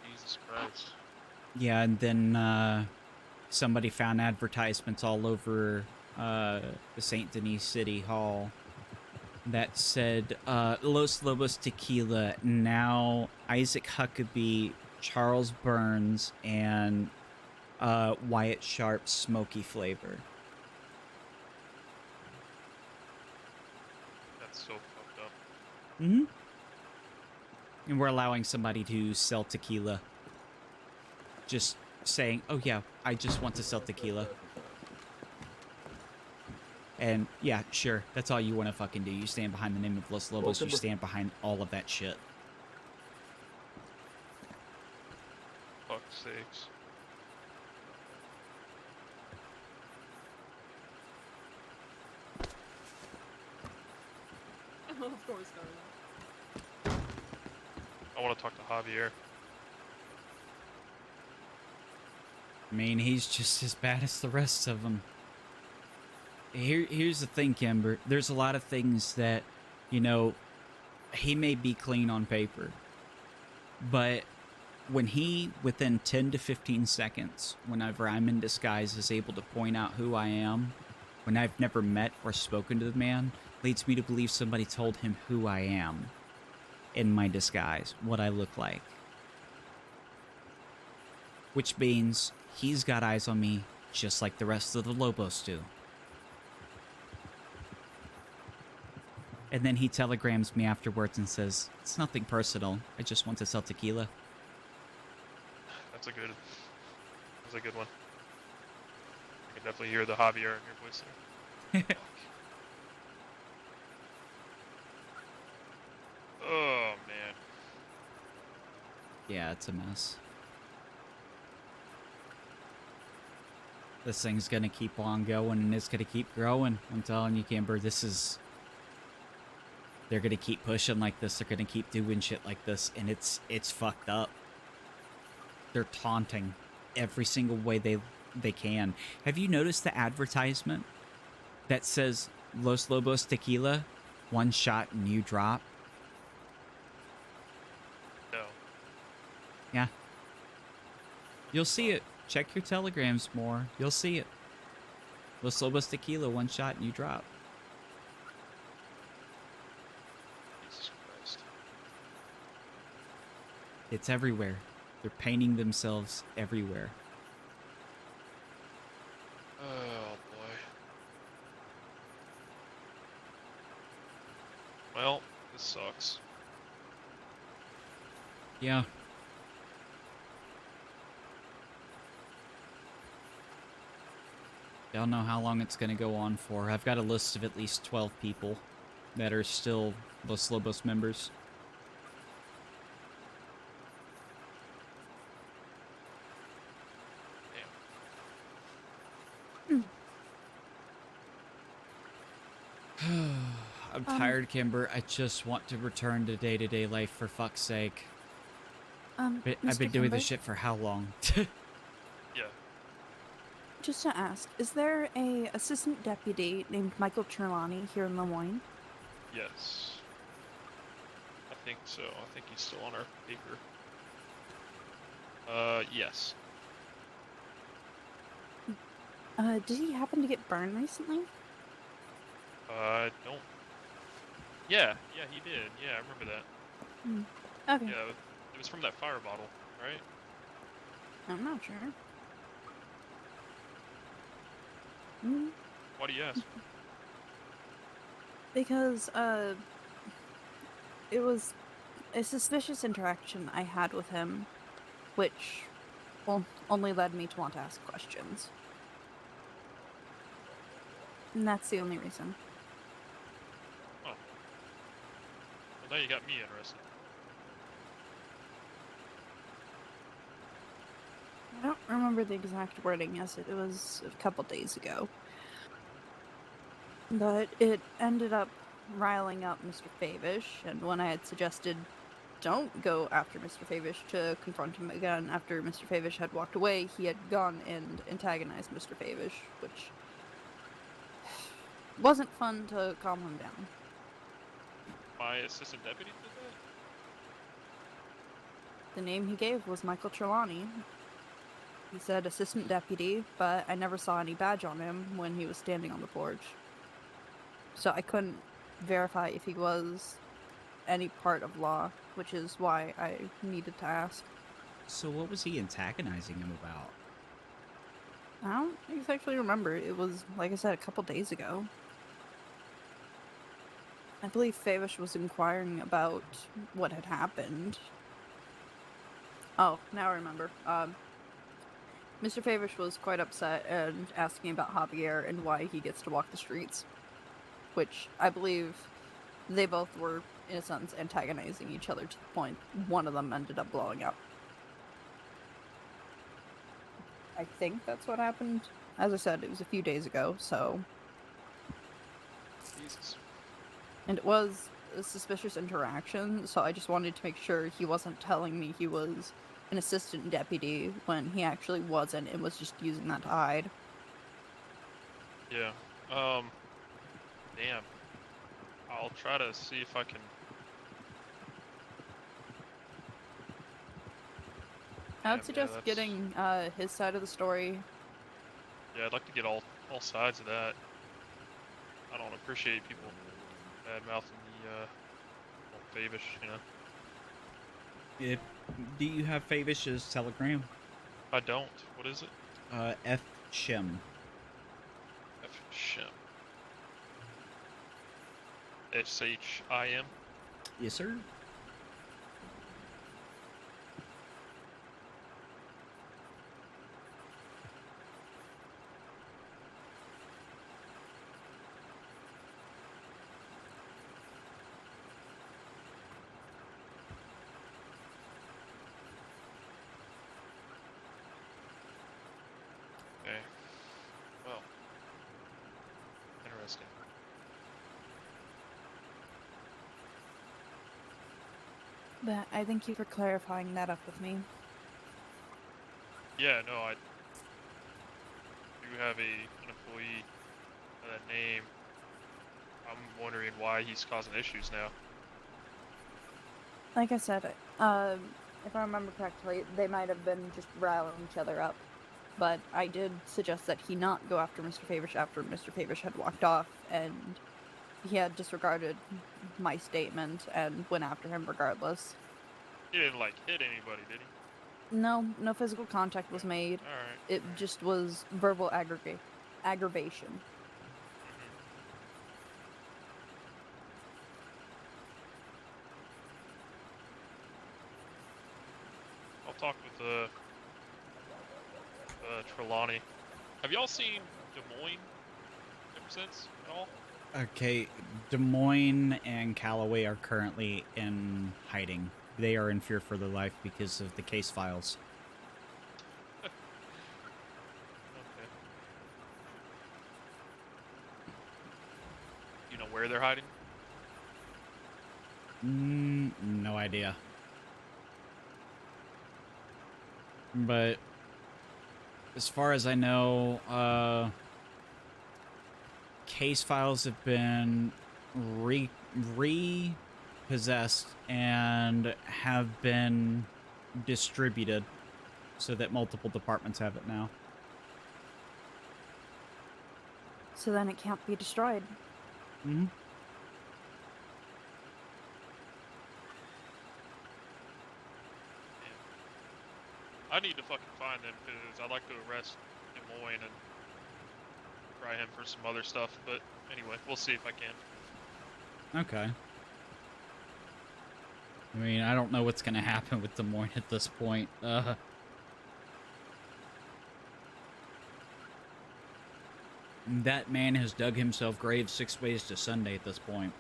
E: Jesus Christ.
A: Yeah, and then somebody found advertisements all over the St. Denis City Hall that said Los Lobos Tequila, now Isaac Huckabee, Charles Burns, and Wyatt Sharp's smoky flavor.
E: That's so fucked up.
A: Mm-hmm. And we're allowing somebody to sell tequila. Just saying, oh yeah, I just want to sell tequila. And yeah, sure, that's all you want to fucking do. You stand behind the name of Los Lobos, you stand behind all of that shit.
E: Fuck's sakes.
J: Of course, darling.
E: I want to talk to Javier.
A: I mean, he's just as bad as the rest of them. Here's the thing, Kimber. There's a lot of things that, he may be clean on paper. But when he, within 10 to 15 seconds, whenever I'm in disguise, is able to point out who I am, when I've never met or spoken to the man, leads me to believe somebody told him who I am in my disguise, what I look like. Which means he's got eyes on me just like the rest of the Lobos do. And then he telegrams me afterwards and says, it's nothing personal, I just want to sell tequila.
E: That's a good one. I can definitely hear the Javier in your voice there. Oh, man.
A: Yeah, it's a mess. This thing's gonna keep on going and it's gonna keep growing. I'm telling you, Kimber, they're gonna keep pushing like this, they're gonna keep doing shit like this, and it's fucked up. They're taunting every single way they can. Have you noticed the advertisement that says Los Lobos Tequila, one shot and you drop?
E: No.
A: Yeah. You'll see it. Check your telegrams more. You'll see it. Los Lobos Tequila, one shot and you drop.
E: Jesus Christ.
A: It's everywhere. They're painting themselves everywhere.
E: Oh, boy. Well, this sucks.
A: Yeah. Don't know how long it's going to go on for. I've got a list of at least 12 people that are still Los Lobos members. I'm tired, Kimber. I just want to return to day-to-day life for fuck's sake. I've been
D: Mr.
A: doing
D: Kimber,
A: this shit for how long?
E: Yeah.
D: just to ask, is there a assistant deputy named Michael Trelawney here in Lemoyne?
E: Yes. I think so. I think he's still on our paper. Yes.
D: Did he happen to get burned recently?
E: Don't. Yeah, he did. Yeah, I remember that.
D: Okay.
E: Yeah, it was from that fire bottle, right?
D: I'm not sure.
E: Why do you ask?
D: Because, it was a suspicious interaction I had with him, which, well, only led me to want to ask questions. And that's the only reason.
E: Oh. Well, now you got me interested.
D: I don't remember the exact wording, as it was a couple days ago. But it ended up riling up Mr. Favish, and when I had suggested don't go after Mr. Favish to confront him again after Mr. Favish had walked away, he had gone and antagonized Mr. Favish, which wasn't fun to calm him down.
E: My assistant deputy did that?
D: The name he gave was Michael Trelawney. He said assistant deputy, but I never saw any badge on him when he was standing on the porch. So I couldn't verify if he was any part of law, which is why I needed to ask.
A: So what was he antagonizing him about?
D: I don't exactly remember. It was, like I said, a couple days ago. I believe Favish was inquiring about what had happened. Oh, now I remember. Mr. Favish was quite upset and asking about Javier and why he gets to walk the streets. Which I believe they both were, in a sense, antagonizing each other to the point one of them ended up blowing up. I think that's what happened. As I said, it was a few days ago, so...
E: Jesus.
D: And it was a suspicious interaction, so I just wanted to make sure he wasn't telling me he was an assistant deputy when he actually wasn't and was just using that to hide.
E: Yeah. Damn. I'll try to see if I can...
D: I would suggest getting his side of the story.
E: Yeah, I'd like to get all sides of that. I don't appreciate people bad-mouthing the Favish, you know.
A: Do you have Favish's telegram?
E: I don't. What is it?
A: F. Shim.
E: F. Shim. S-H-I-M?
A: Yes, sir.
E: Okay. Well. Interesting.
D: But I thank you for clarifying that up with me.
E: Yeah, no, I do have an employee by that name. I'm wondering why he's causing issues now.
D: Like I said, if I remember correctly, they might have been just riling each other up. But I did suggest that he not go after Mr. Favish after Mr. Favish had walked off, and he had disregarded my statement and went after him regardless.
E: He didn't, like, hit anybody, did he?
D: No physical contact was made.
E: Alright.
D: It just was verbal aggravation.
E: I'll talk with Trelawney. Have y'all seen Des Moines ever since at all?
A: Okay, Des Moines and Callaway are currently in hiding. They are in fear for their life because of the case files.
E: Okay. You know where they're hiding?
A: No idea. But as far as I know, case files have been repossessed and have been distributed so that multiple departments have it now.
D: So then it can't be destroyed.
A: Mm-hmm.
E: I need to fucking find them because I'd like to arrest Des Moines and try him for some other stuff. But anyway, we'll see if I can.
A: Okay. I mean, I don't know what's going to happen with Des Moines at this point. That man has dug himself graves 6 ways to Sunday at this point.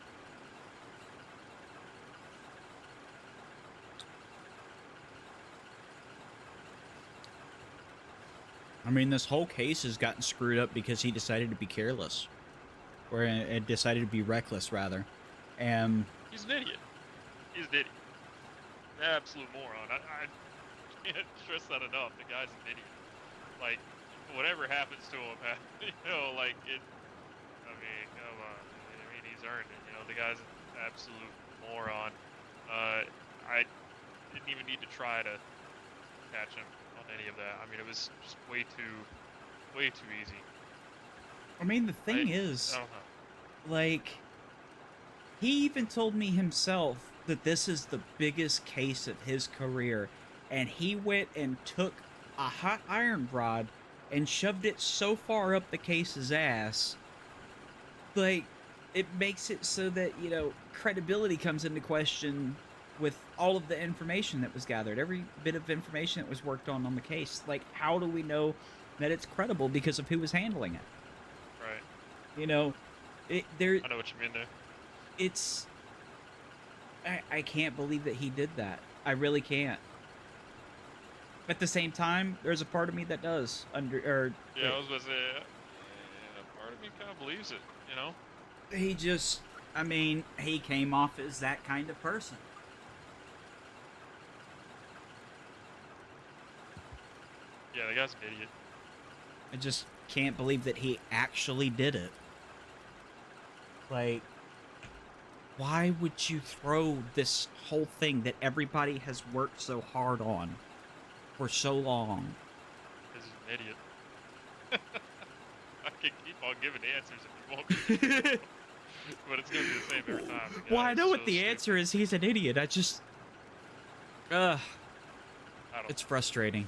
A: I mean, this whole case has gotten screwed up because he decided to be careless. Or it decided to be reckless, rather. And
E: He's an idiot. He's an idiot. An absolute moron. I can't stress that enough. The guy's an idiot. Like, whatever happens to him, you know, like, it... I mean, come on. I mean, he's earned it. You know, the guy's an absolute moron. I didn't even need to try to catch him on any of that. I mean, it was just way too easy.
A: I mean, the thing is,
E: I don't know.
A: like, he even told me himself that this is the biggest case of his career, and he went and took a hot iron rod and shoved it so far up the case's ass, like, it makes it so that, you know, credibility comes into question with all of the information that was gathered, every bit of information that was worked on the case. Like, how do we know that it's credible because of who was handling it?
E: Right.
A: You know, I
E: know what you mean there.
A: It's... I can't believe that he did that. I really can't. At the same time, there's a part of me that does.
E: Yeah, I was going to say, part of me kind of believes it, you know?
A: He just... I mean, he came off as that kind of person.
E: Yeah, the guy's an idiot.
A: I just can't believe that he actually did it. Like, why would you throw this whole thing that everybody has worked so hard on for so long?
E: Because he's an idiot. I can keep on giving answers if you want me to. But it's going to be the same every time.
A: Well, I know what the answer is. He's an idiot. I just... it's frustrating.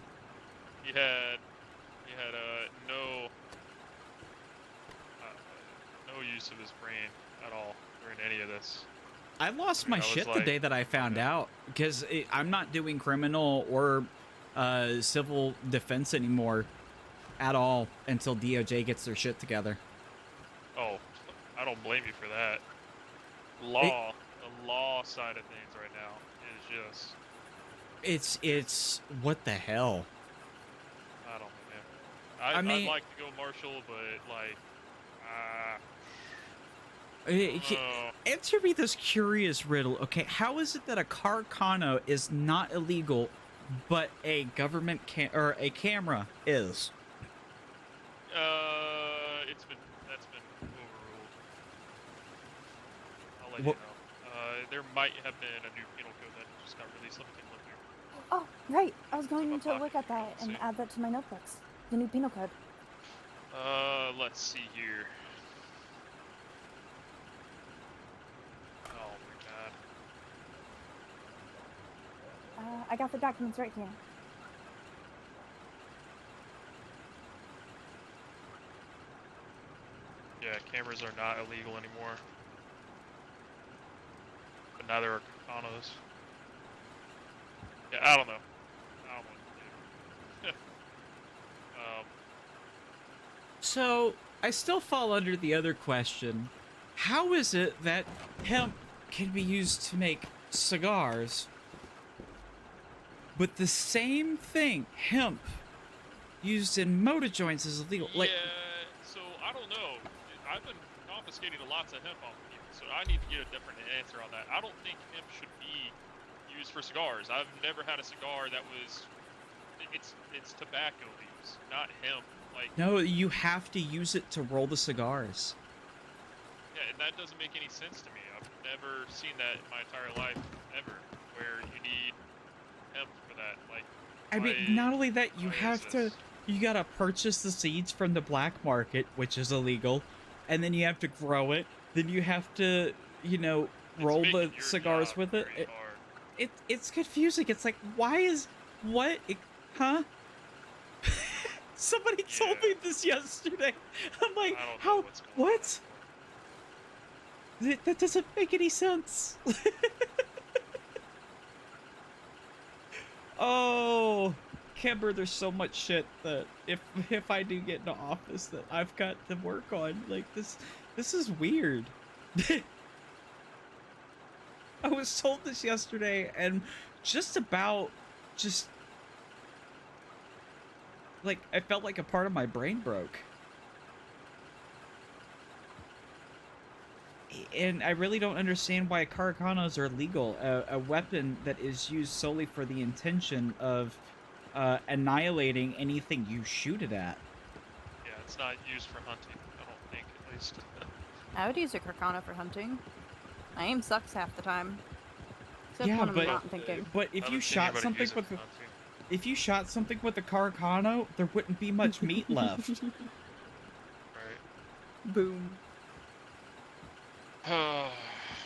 E: He had no use of his brain at all during any of this.
A: I lost my shit the day that I found out, because I'm not doing criminal or civil defense anymore at all until DOJ gets their shit together.
E: Oh, I don't blame you for that. The law side of things right now is just...
A: It's what the hell?
E: I don't know, man. I'd like to go martial, but, like,
A: answer me this curious riddle. Okay, how is it that a Carcano is not illegal, but a government or a camera is?
E: That's been overruled. I'll let you know. There might have been a new penal code that just got released. Let me take a look here.
D: Oh, right. I was going to look at that and add that to my notebooks. The new penal code.
E: Let's see here. Oh my god.
D: I got the documents right here.
E: Yeah, cameras are not illegal anymore. But neither are katanas. Yeah, I don't know.
A: So, I still fall under the other question. How is it that hemp can be used to make cigars, but the same thing, hemp, used in motor joints is illegal? Like,
E: Yeah, so I don't know. I've been confiscating lots of hemp off of people, so I need to get a different answer on that. I don't think hemp should be used for cigars. I've never had a cigar that was... It's tobacco leaves, not hemp. Like,
A: no, you have to use it to roll the cigars.
E: yeah, and that doesn't make any sense to me. I've never seen that in my entire life, ever, where you need hemp for that. Like,
A: I mean, not only that, you have to... You gotta purchase the seeds from the black market, which is illegal, and then you have to grow it. Then you have to, you know, roll the cigars with it. It's confusing. It's like, why is... What? Huh? Somebody told me this yesterday. I'm like, how? What? That doesn't make any sense. Oh, Kimber, there's so much shit that if I do get into office that I've got to work on. Like, this is weird. I was told this yesterday, and like, I felt like a part of my brain broke. And I really don't understand why Karakanas are illegal. A weapon that is used solely for the intention of annihilating anything you shoot it at.
E: yeah, it's not used for hunting, I don't think, at least.
D: I would use a Karkana for hunting. My aim sucks half the time. Except
A: Yeah,
D: when I'm not thinking.
A: but if you shot something with a Karakano, there wouldn't be much meat left.
E: Right.
D: Boom.
E: Well,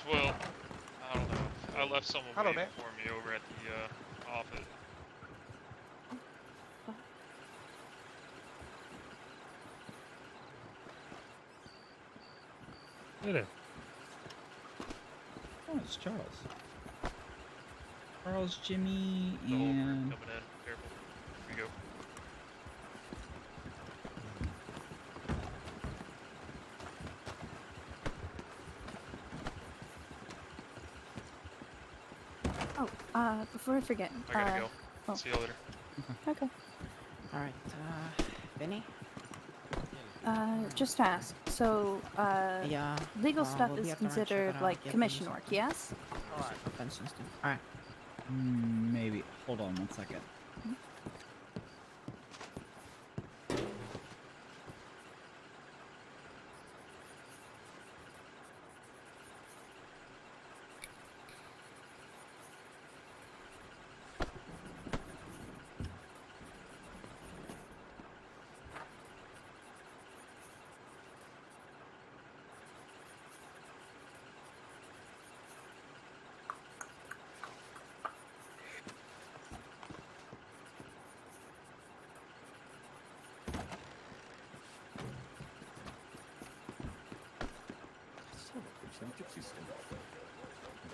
E: I don't know. I left someone waiting for me over at the office.
A: Oh, it's Charles. Charles, Jimmy,
E: The whole group
A: and...
E: coming in. Careful. Here we go.
D: Oh, before I forget.
E: I gotta go.
D: Oh.
E: See you later.
D: Okay.
I: Alright, Benny?
D: Just to ask. So,
I: Yeah,
D: legal stuff
I: we'll be
D: is
I: at the ranch,
D: considered
I: check it out,
D: like
I: get
D: commission
I: things
D: work, yes?
I: Alright.
A: Maybe. Hold on one second.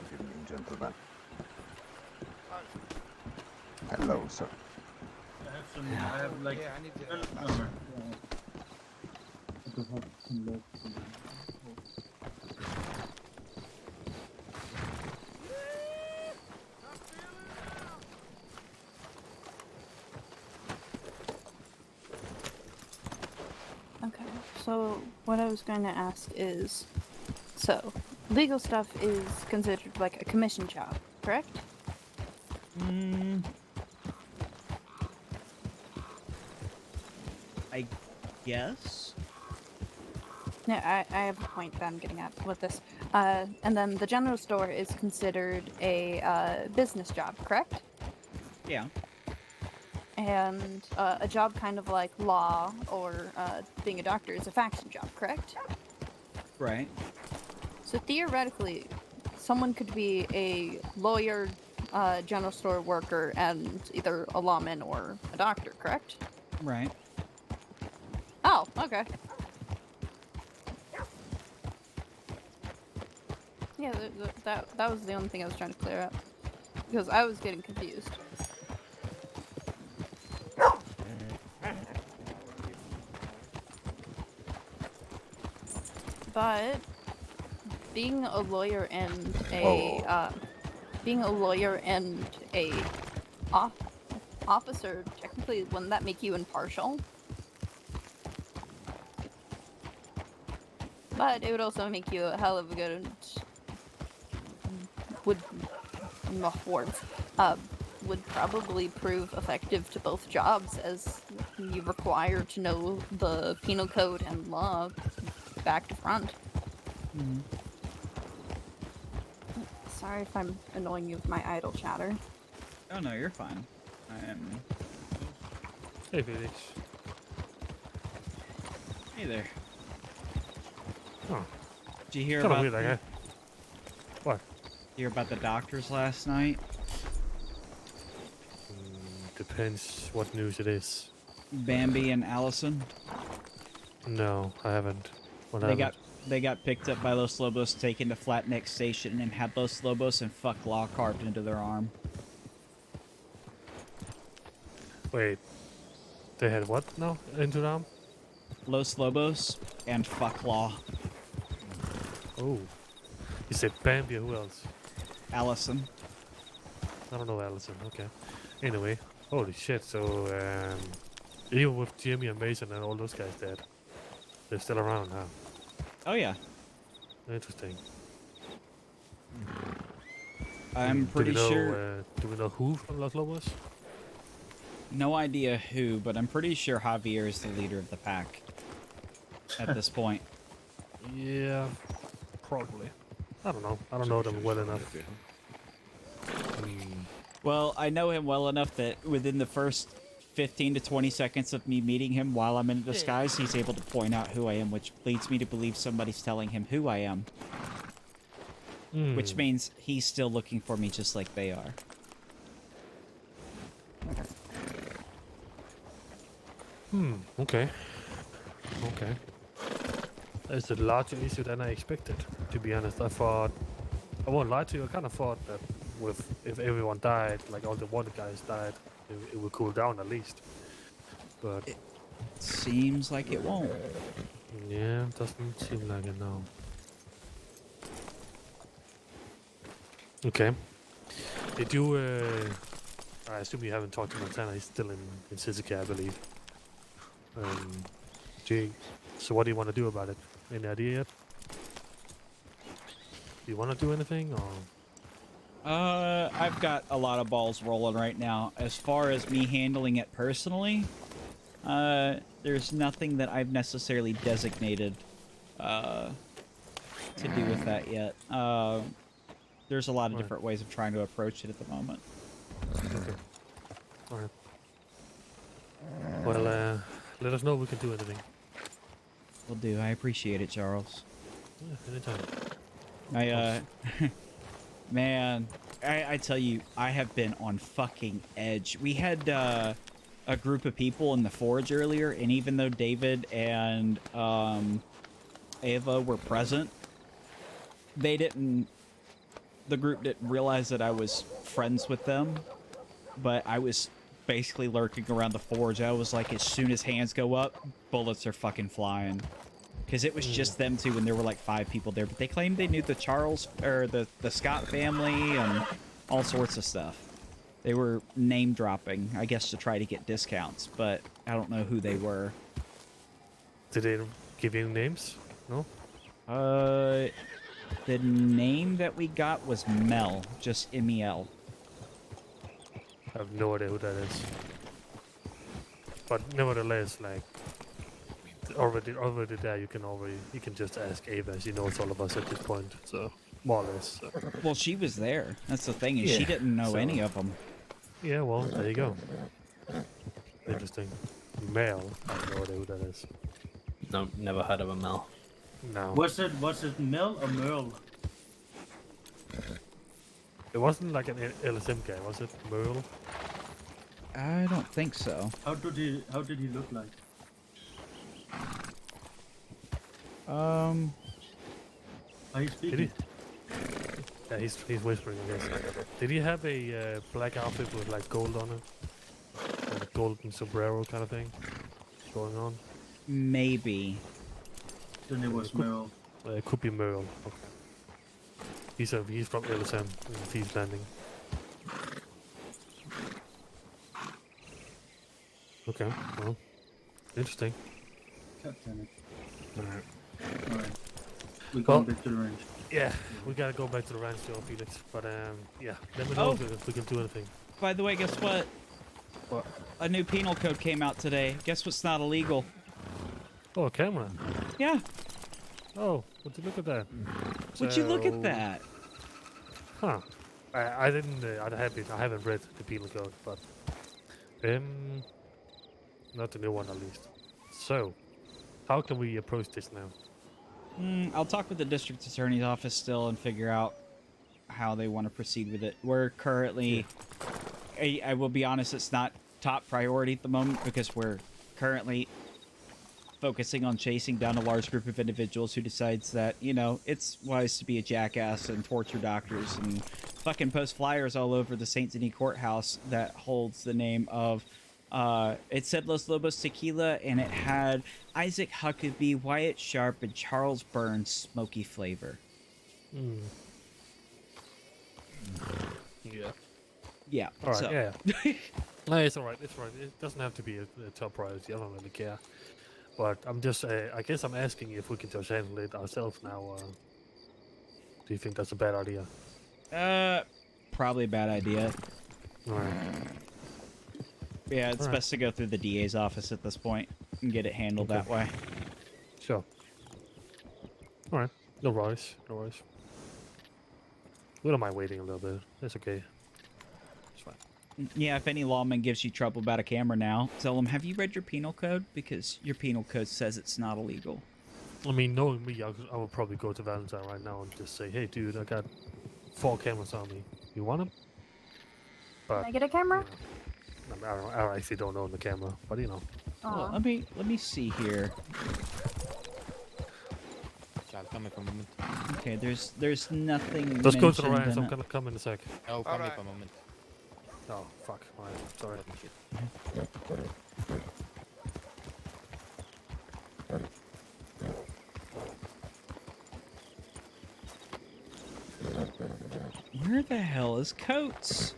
U: Good evening, gentlemen. Hello, sir.
F: I have some. I have like.
U: Yeah, I need to.
D: Okay, so what I was going to ask is, so legal stuff is considered like a commission job, correct?
A: I guess.
D: Yeah, I have a point that I'm getting at with this. And then the general store is considered a business job, correct?
A: Yeah.
D: And a job kind of like law or being a doctor is a faction job, correct?
A: Right.
D: So theoretically, someone could be a lawyer, general store worker, and either a lawman or a doctor, correct?
A: Right.
D: Oh, okay. Yeah, that was the only thing I was trying to clear up. Because I was getting confused. But being a lawyer and a officer, technically, wouldn't that make you impartial? But it would also make you a hell of a good would probably prove effective to both jobs, as you require to know the penal code and law back to front.
A: Mhm.
D: Sorry if I'm annoying you with my idle chatter.
A: Oh no, you're fine.
B: Hey, Felix.
A: Hey there.
B: Oh.
A: Did you hear
B: Kinda
A: about
B: weird, I guess. What?
A: Hear about the doctors last night?
B: Depends what news it is.
A: Bambi and Allison.
B: No, I haven't. What
A: They
B: happened?
A: got picked up by Los Lobos, taken to Flatneck Station, and had Los Lobos and Fuck Law carved into their arm.
B: Wait. They had what now? Into them?
A: Los Lobos and Fuck Law.
B: Oh. You said Bambi, who else?
A: Allison.
B: I don't know Allison, okay. Anyway, holy shit, so, even with Jimmy and Mason and all those guys dead, they're still around, huh?
A: Oh yeah.
B: Interesting.
A: I'm pretty sure...
B: do we know who from Los Lobos?
A: No idea who, but I'm pretty sure Javier is the leader of the pack at this point.
B: Yeah, probably. I don't know. I don't know them well enough.
A: Well, I know him well enough that within the first 15 to 20 seconds of me meeting him while I'm in disguise, he's able to point out who I am, which leads me to believe somebody's telling him who I am. Which means he's still looking for me just like they are.
B: Okay. Okay. It's a larger issue than I expected, to be honest. I won't lie to you, I kind of thought that if everyone died, like all the water guys died, it would cool down at least. But
A: it seems like it won't.
B: Yeah, it doesn't seem like it now. Okay. Did you, I assume you haven't talked to Montana, he's still in Shizuka, I believe. So what do you want to do about it? Any idea yet? Do you want to do anything, or...?
A: I've got a lot of balls rolling right now. As far as me handling it personally, there's nothing that I've necessarily designated, to do with that yet. There's a lot of different ways of trying to approach it at the moment.
B: Okay. Alright. Well, let us know if we can do anything.
A: Will do. I appreciate it, Charles.
B: Yeah, anytime.
A: Man, I tell you, I have been on fucking edge. We had a group of people in the forge earlier, and even though David and Ava were present, the group didn't realize that I was friends with them, but I was basically lurking around the forge. I was like, as soon as hands go up, bullets are fucking flying. Because it was just them two, and there were like 5 people there. But they claimed they knew the Charles, or the Scott family, and all sorts of stuff. They were name dropping, I guess, to try to get discounts, but I don't know who they were.
B: Did they give you names? No?
A: The name that we got was Mel, just M-E-L.
B: I have no idea who that is. But nevertheless, like, already there, you can just ask Ava. She knows all of us at this point, so more or less. So.
A: Well, she was there. That's the thing, is she didn't know any of them.
B: Yeah, well, there you go. Interesting. Mel, I have no idea who that is.
O: No, never heard of a Mel.
B: No.
F: Was it Mel or Merle?
B: It wasn't like an LSM guy, was it? Merle?
A: I don't think so.
F: How did he look like? Are you speaking?
B: Yeah, he's whispering, I guess. Did he have a black outfit with like gold on it? Like a golden sombrero kind of thing going on?
A: Maybe.
F: Then it was Merle.
B: It could be Merle. Okay. He's from LSM in Thieves Landing. Okay, well, interesting.
H: God damn it.
B: Alright.
H: Alright. We're
B: Well,
H: going back to the range.
B: Yeah, we gotta go back to the ranch, Joe, Felix. But yeah, let me
A: Oh.
B: know if we can do anything.
A: By the way, guess what?
B: What?
A: A new penal code came out today. Guess what's not illegal?
B: Oh, a camera.
A: Yeah.
B: Oh, would you look at that?
A: Would you look at
B: So-
A: that?
B: Huh. I didn't. I haven't read the penal code, but not the new one at least. So, how can we approach this now?
A: I'll talk with the district attorney's office still and figure out how they want to proceed with it. We're currently, I will be honest, it's not top priority at the moment because we're currently focusing on chasing down a large group of individuals who decides that, you know, it's wise to be a jackass and torture doctors and fucking post flyers all over the St. Denis courthouse that holds the name of, it said Los Lobos Tequila, and it had Isaac Huckabee, Wyatt Sharp, and Charles Burns smoky flavor.
B: Yeah.
A: Yeah.
B: All right.
A: so.
B: Yeah. No, it's all right. It's all right. It doesn't have to be a top priority. I don't really care. But I'm just. I guess I'm asking if we can just handle it ourselves now. Do you think that's a bad idea?
A: Probably a bad idea.
B: All right.
A: Yeah, it's
B: All right.
A: best to go through the DA's office at this point and get it handled that way.
B: Sure. All right. No worries. No worries. We don't mind waiting a little bit. That's okay. It's fine.
A: Yeah, if any lawman gives you trouble about a camera now, tell them, have you read your penal code? Because your penal code says it's not illegal.
B: I mean, knowing me, I would probably go to Valentine right now and just say, "Hey, dude, I got 4 cameras on me. You want them?" But
T: Can I get a camera?
B: I actually don't own the camera, but you know.
A: Well, let me see here.
O: Come for a moment.
A: Okay, there's nothing.
B: Let's go to the
A: mentioned
B: ranch.
A: in
B: I'm
A: it.
B: gonna come in a sec.
O: Oh, come here for a moment.
B: Oh, fuck. Alright, sorry.
A: Where the hell is Coates?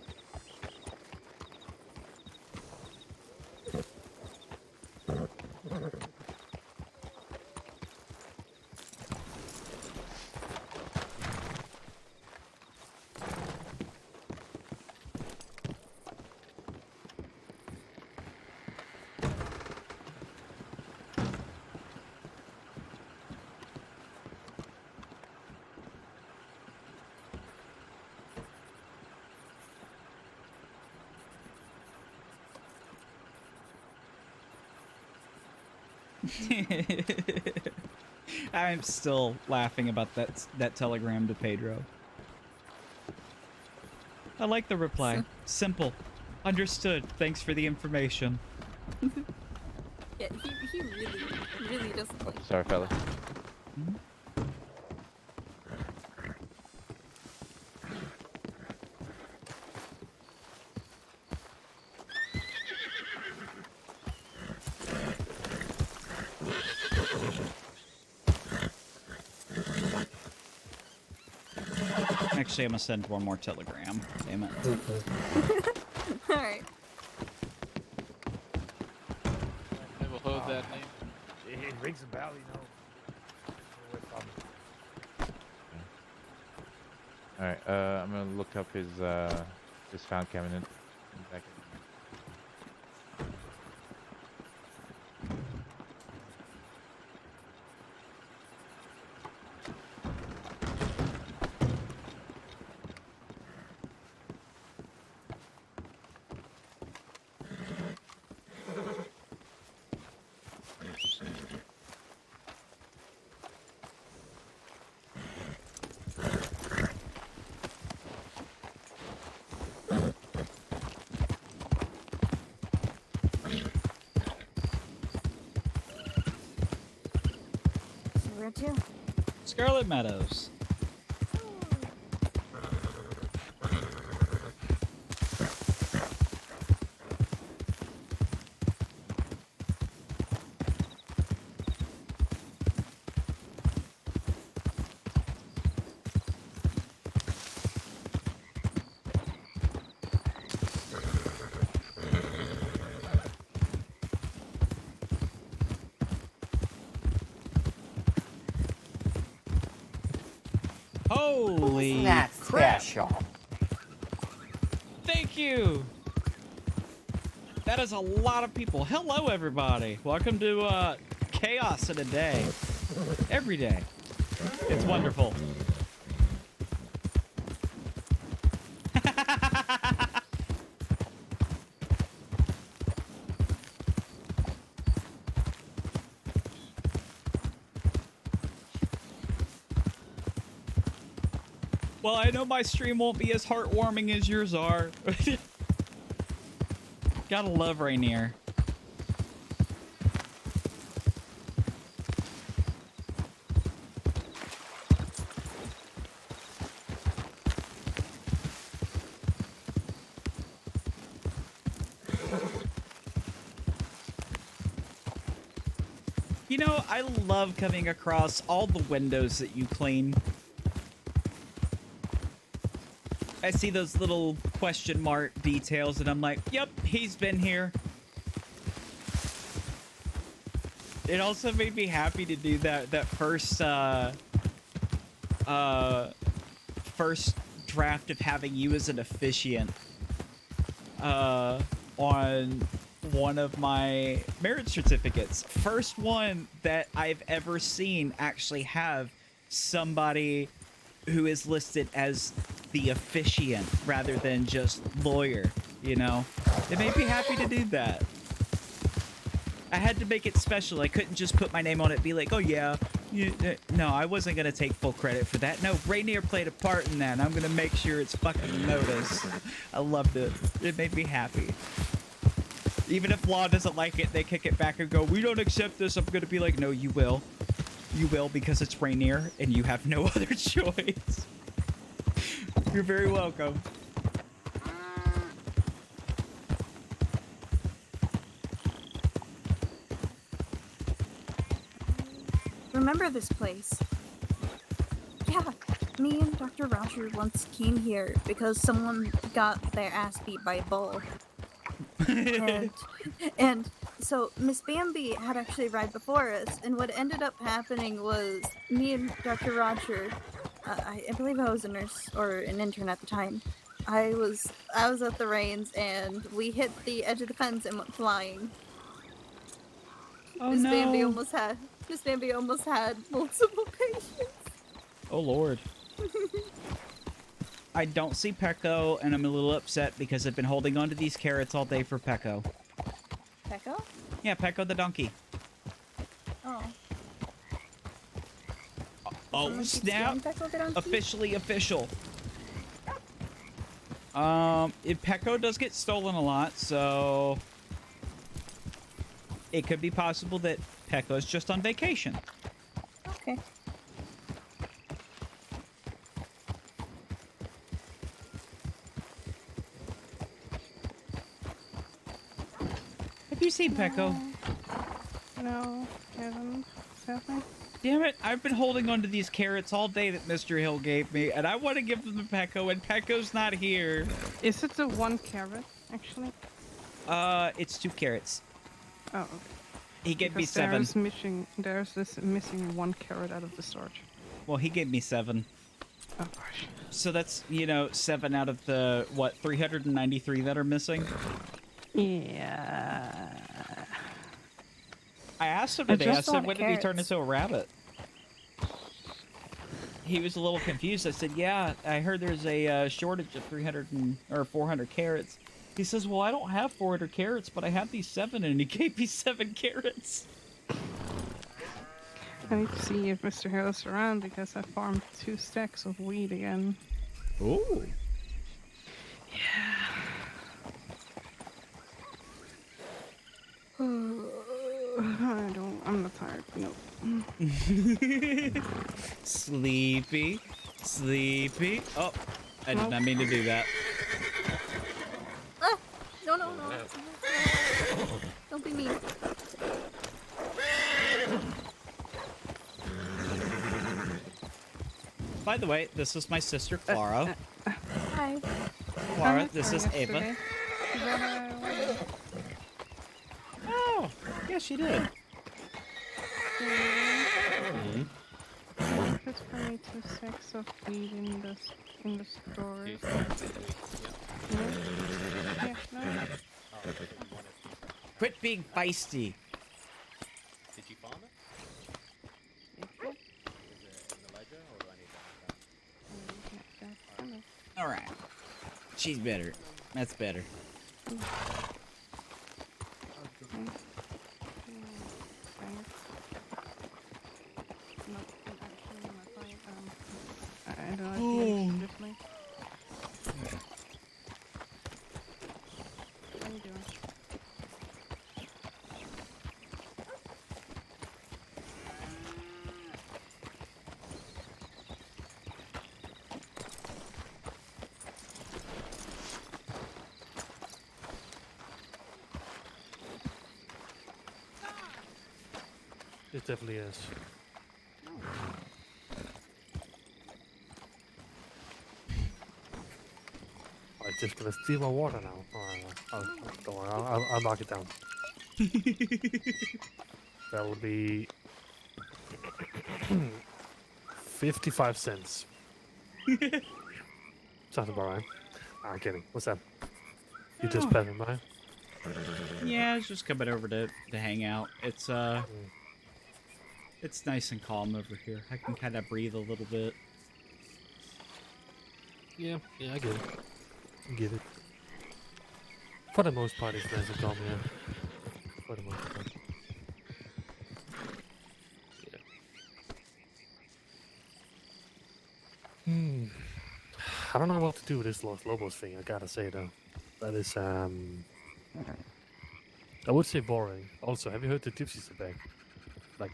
A: I'm still laughing about that telegram to Pedro. I like the reply. Simple. Understood. Thanks for the information.
T: Yeah, he really doesn't like.
O: Sorry, fella.
A: Actually, I'm gonna send one more telegram. Damn it.
T: Alright.
M: Never heard that name.
N: It rings a bell, you know.
G: Alright, I'm gonna look up his found cabinet.
T: Where to?
A: Scarlet Meadows. Holy
I: Isn't that
A: crap.
I: special?
A: Thank you. That is a lot of people. Hello, everybody. Welcome to Chaos in a Day. Every day. It's wonderful. Well, I know my stream won't be as heartwarming as yours are. Gotta love Rainier. You know, I love coming across all the windows that you clean. I see those little question mark details and I'm like, yep, he's been here. It also made me happy to do that first first draft of having you as an officiant on one of my marriage certificates. First one that I've ever seen actually have somebody who is listed as the officiant rather than just lawyer, you know? It made me happy to do that. I had to make it special. I couldn't just put my name on it and be like, oh yeah. No, I wasn't going to take full credit for that. No, Rainier played a part in that. And I'm going to make sure it's fucking noticed. I loved it. It made me happy. Even if law doesn't like it, they kick it back and go, we don't accept this. I'm going to be like, no, you will. You will, because it's Rainier and you have no other choice. You're very welcome.
D: Remember this place? Yeah, me and Dr. Roger once came here because someone got their ass beat by a bull. and so Miss Bambi had actually arrived before us, and what ended up happening was me and Dr. Roger, I believe I was a nurse or an intern at the time. I was at the reins, and we hit the edge of the fence and went flying.
A: Oh
D: Miss
A: no!
D: Bambi almost had multiple patients.
A: Oh lord. I don't see Pecco, and I'm a little upset because I've been holding on to these carrots all day for Pecco.
D: Pecco?
A: Yeah, Pecco the donkey.
D: Oh.
A: Oh snap! Officially official. Pecco does get stolen a lot, so it could be possible that Pecco's just on vacation.
D: Okay.
A: Have you seen Pecco?
J: No, haven't. Sadly.
A: Damn it, I've been holding on to these carrots all day that Mr. Hill gave me, and I want to give them to Pecco, and Pecco's not here.
J: Is it the 1 carrot, actually?
A: It's 2 carrots.
J: Oh, okay.
A: He gave me
J: Because
A: 7.
J: There's this missing 1 carrot out of the storage.
A: Well, he gave me 7.
J: Oh gosh.
A: So that's, 7 out of the, 393 that are missing?
J: Yeah.
A: I asked him today, I said, when did he turn into a rabbit? He was a little confused. I said, yeah, I heard there's a shortage of 400 carrots. He says, well, I don't have 400 carrots, but I have these 7, and he gave me 7 carrots.
J: I need to see if Mr. Hill is around because I farmed 2 stacks of weed again.
A: Ooh.
J: Yeah. I'm not tired. Nope.
A: Sleepy. Sleepy. Oh, I did not mean to do that.
D: Ah, no. Don't be mean.
A: By the way, this is my sister, Clara.
D: Hi.
A: Clara, this is Ava. Oh, yeah, she did.
J: it's for me 2 sacks of weed in the store.
O: Okay,
J: Yeah, no.
O: Oh, okay, you want it.
A: Quit being feisty.
O: Did you farm it?
J: Yeah.
O: Is it in the ledger, or do I need to have that?
A: All right. She's better. That's better.
J: I don't know if you this me. How you doing?
B: It definitely is. Oh, it's just gonna steal my water now. Don't worry, I'll knock it down. That would be 55 cents. Sounds about right. I'm kidding. What's that? You just passing by?
A: Yeah, I was just coming over to hang out. It's it's nice and calm over here. I can kind of breathe a little bit.
B: Yeah, I get it. I get it. For the most part, it's nice and calm, yeah. For the most part. Yeah. I don't know what to do with this Los Lobos thing, I gotta say, though. That is, I would say boring. Also, have you heard the Gypsies are back? Like,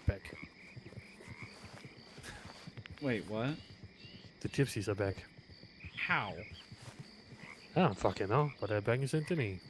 B: back.
A: Wait, what?
B: The Gypsies are back.
A: How?
B: I don't fucking know, but they're back in Saint Denis.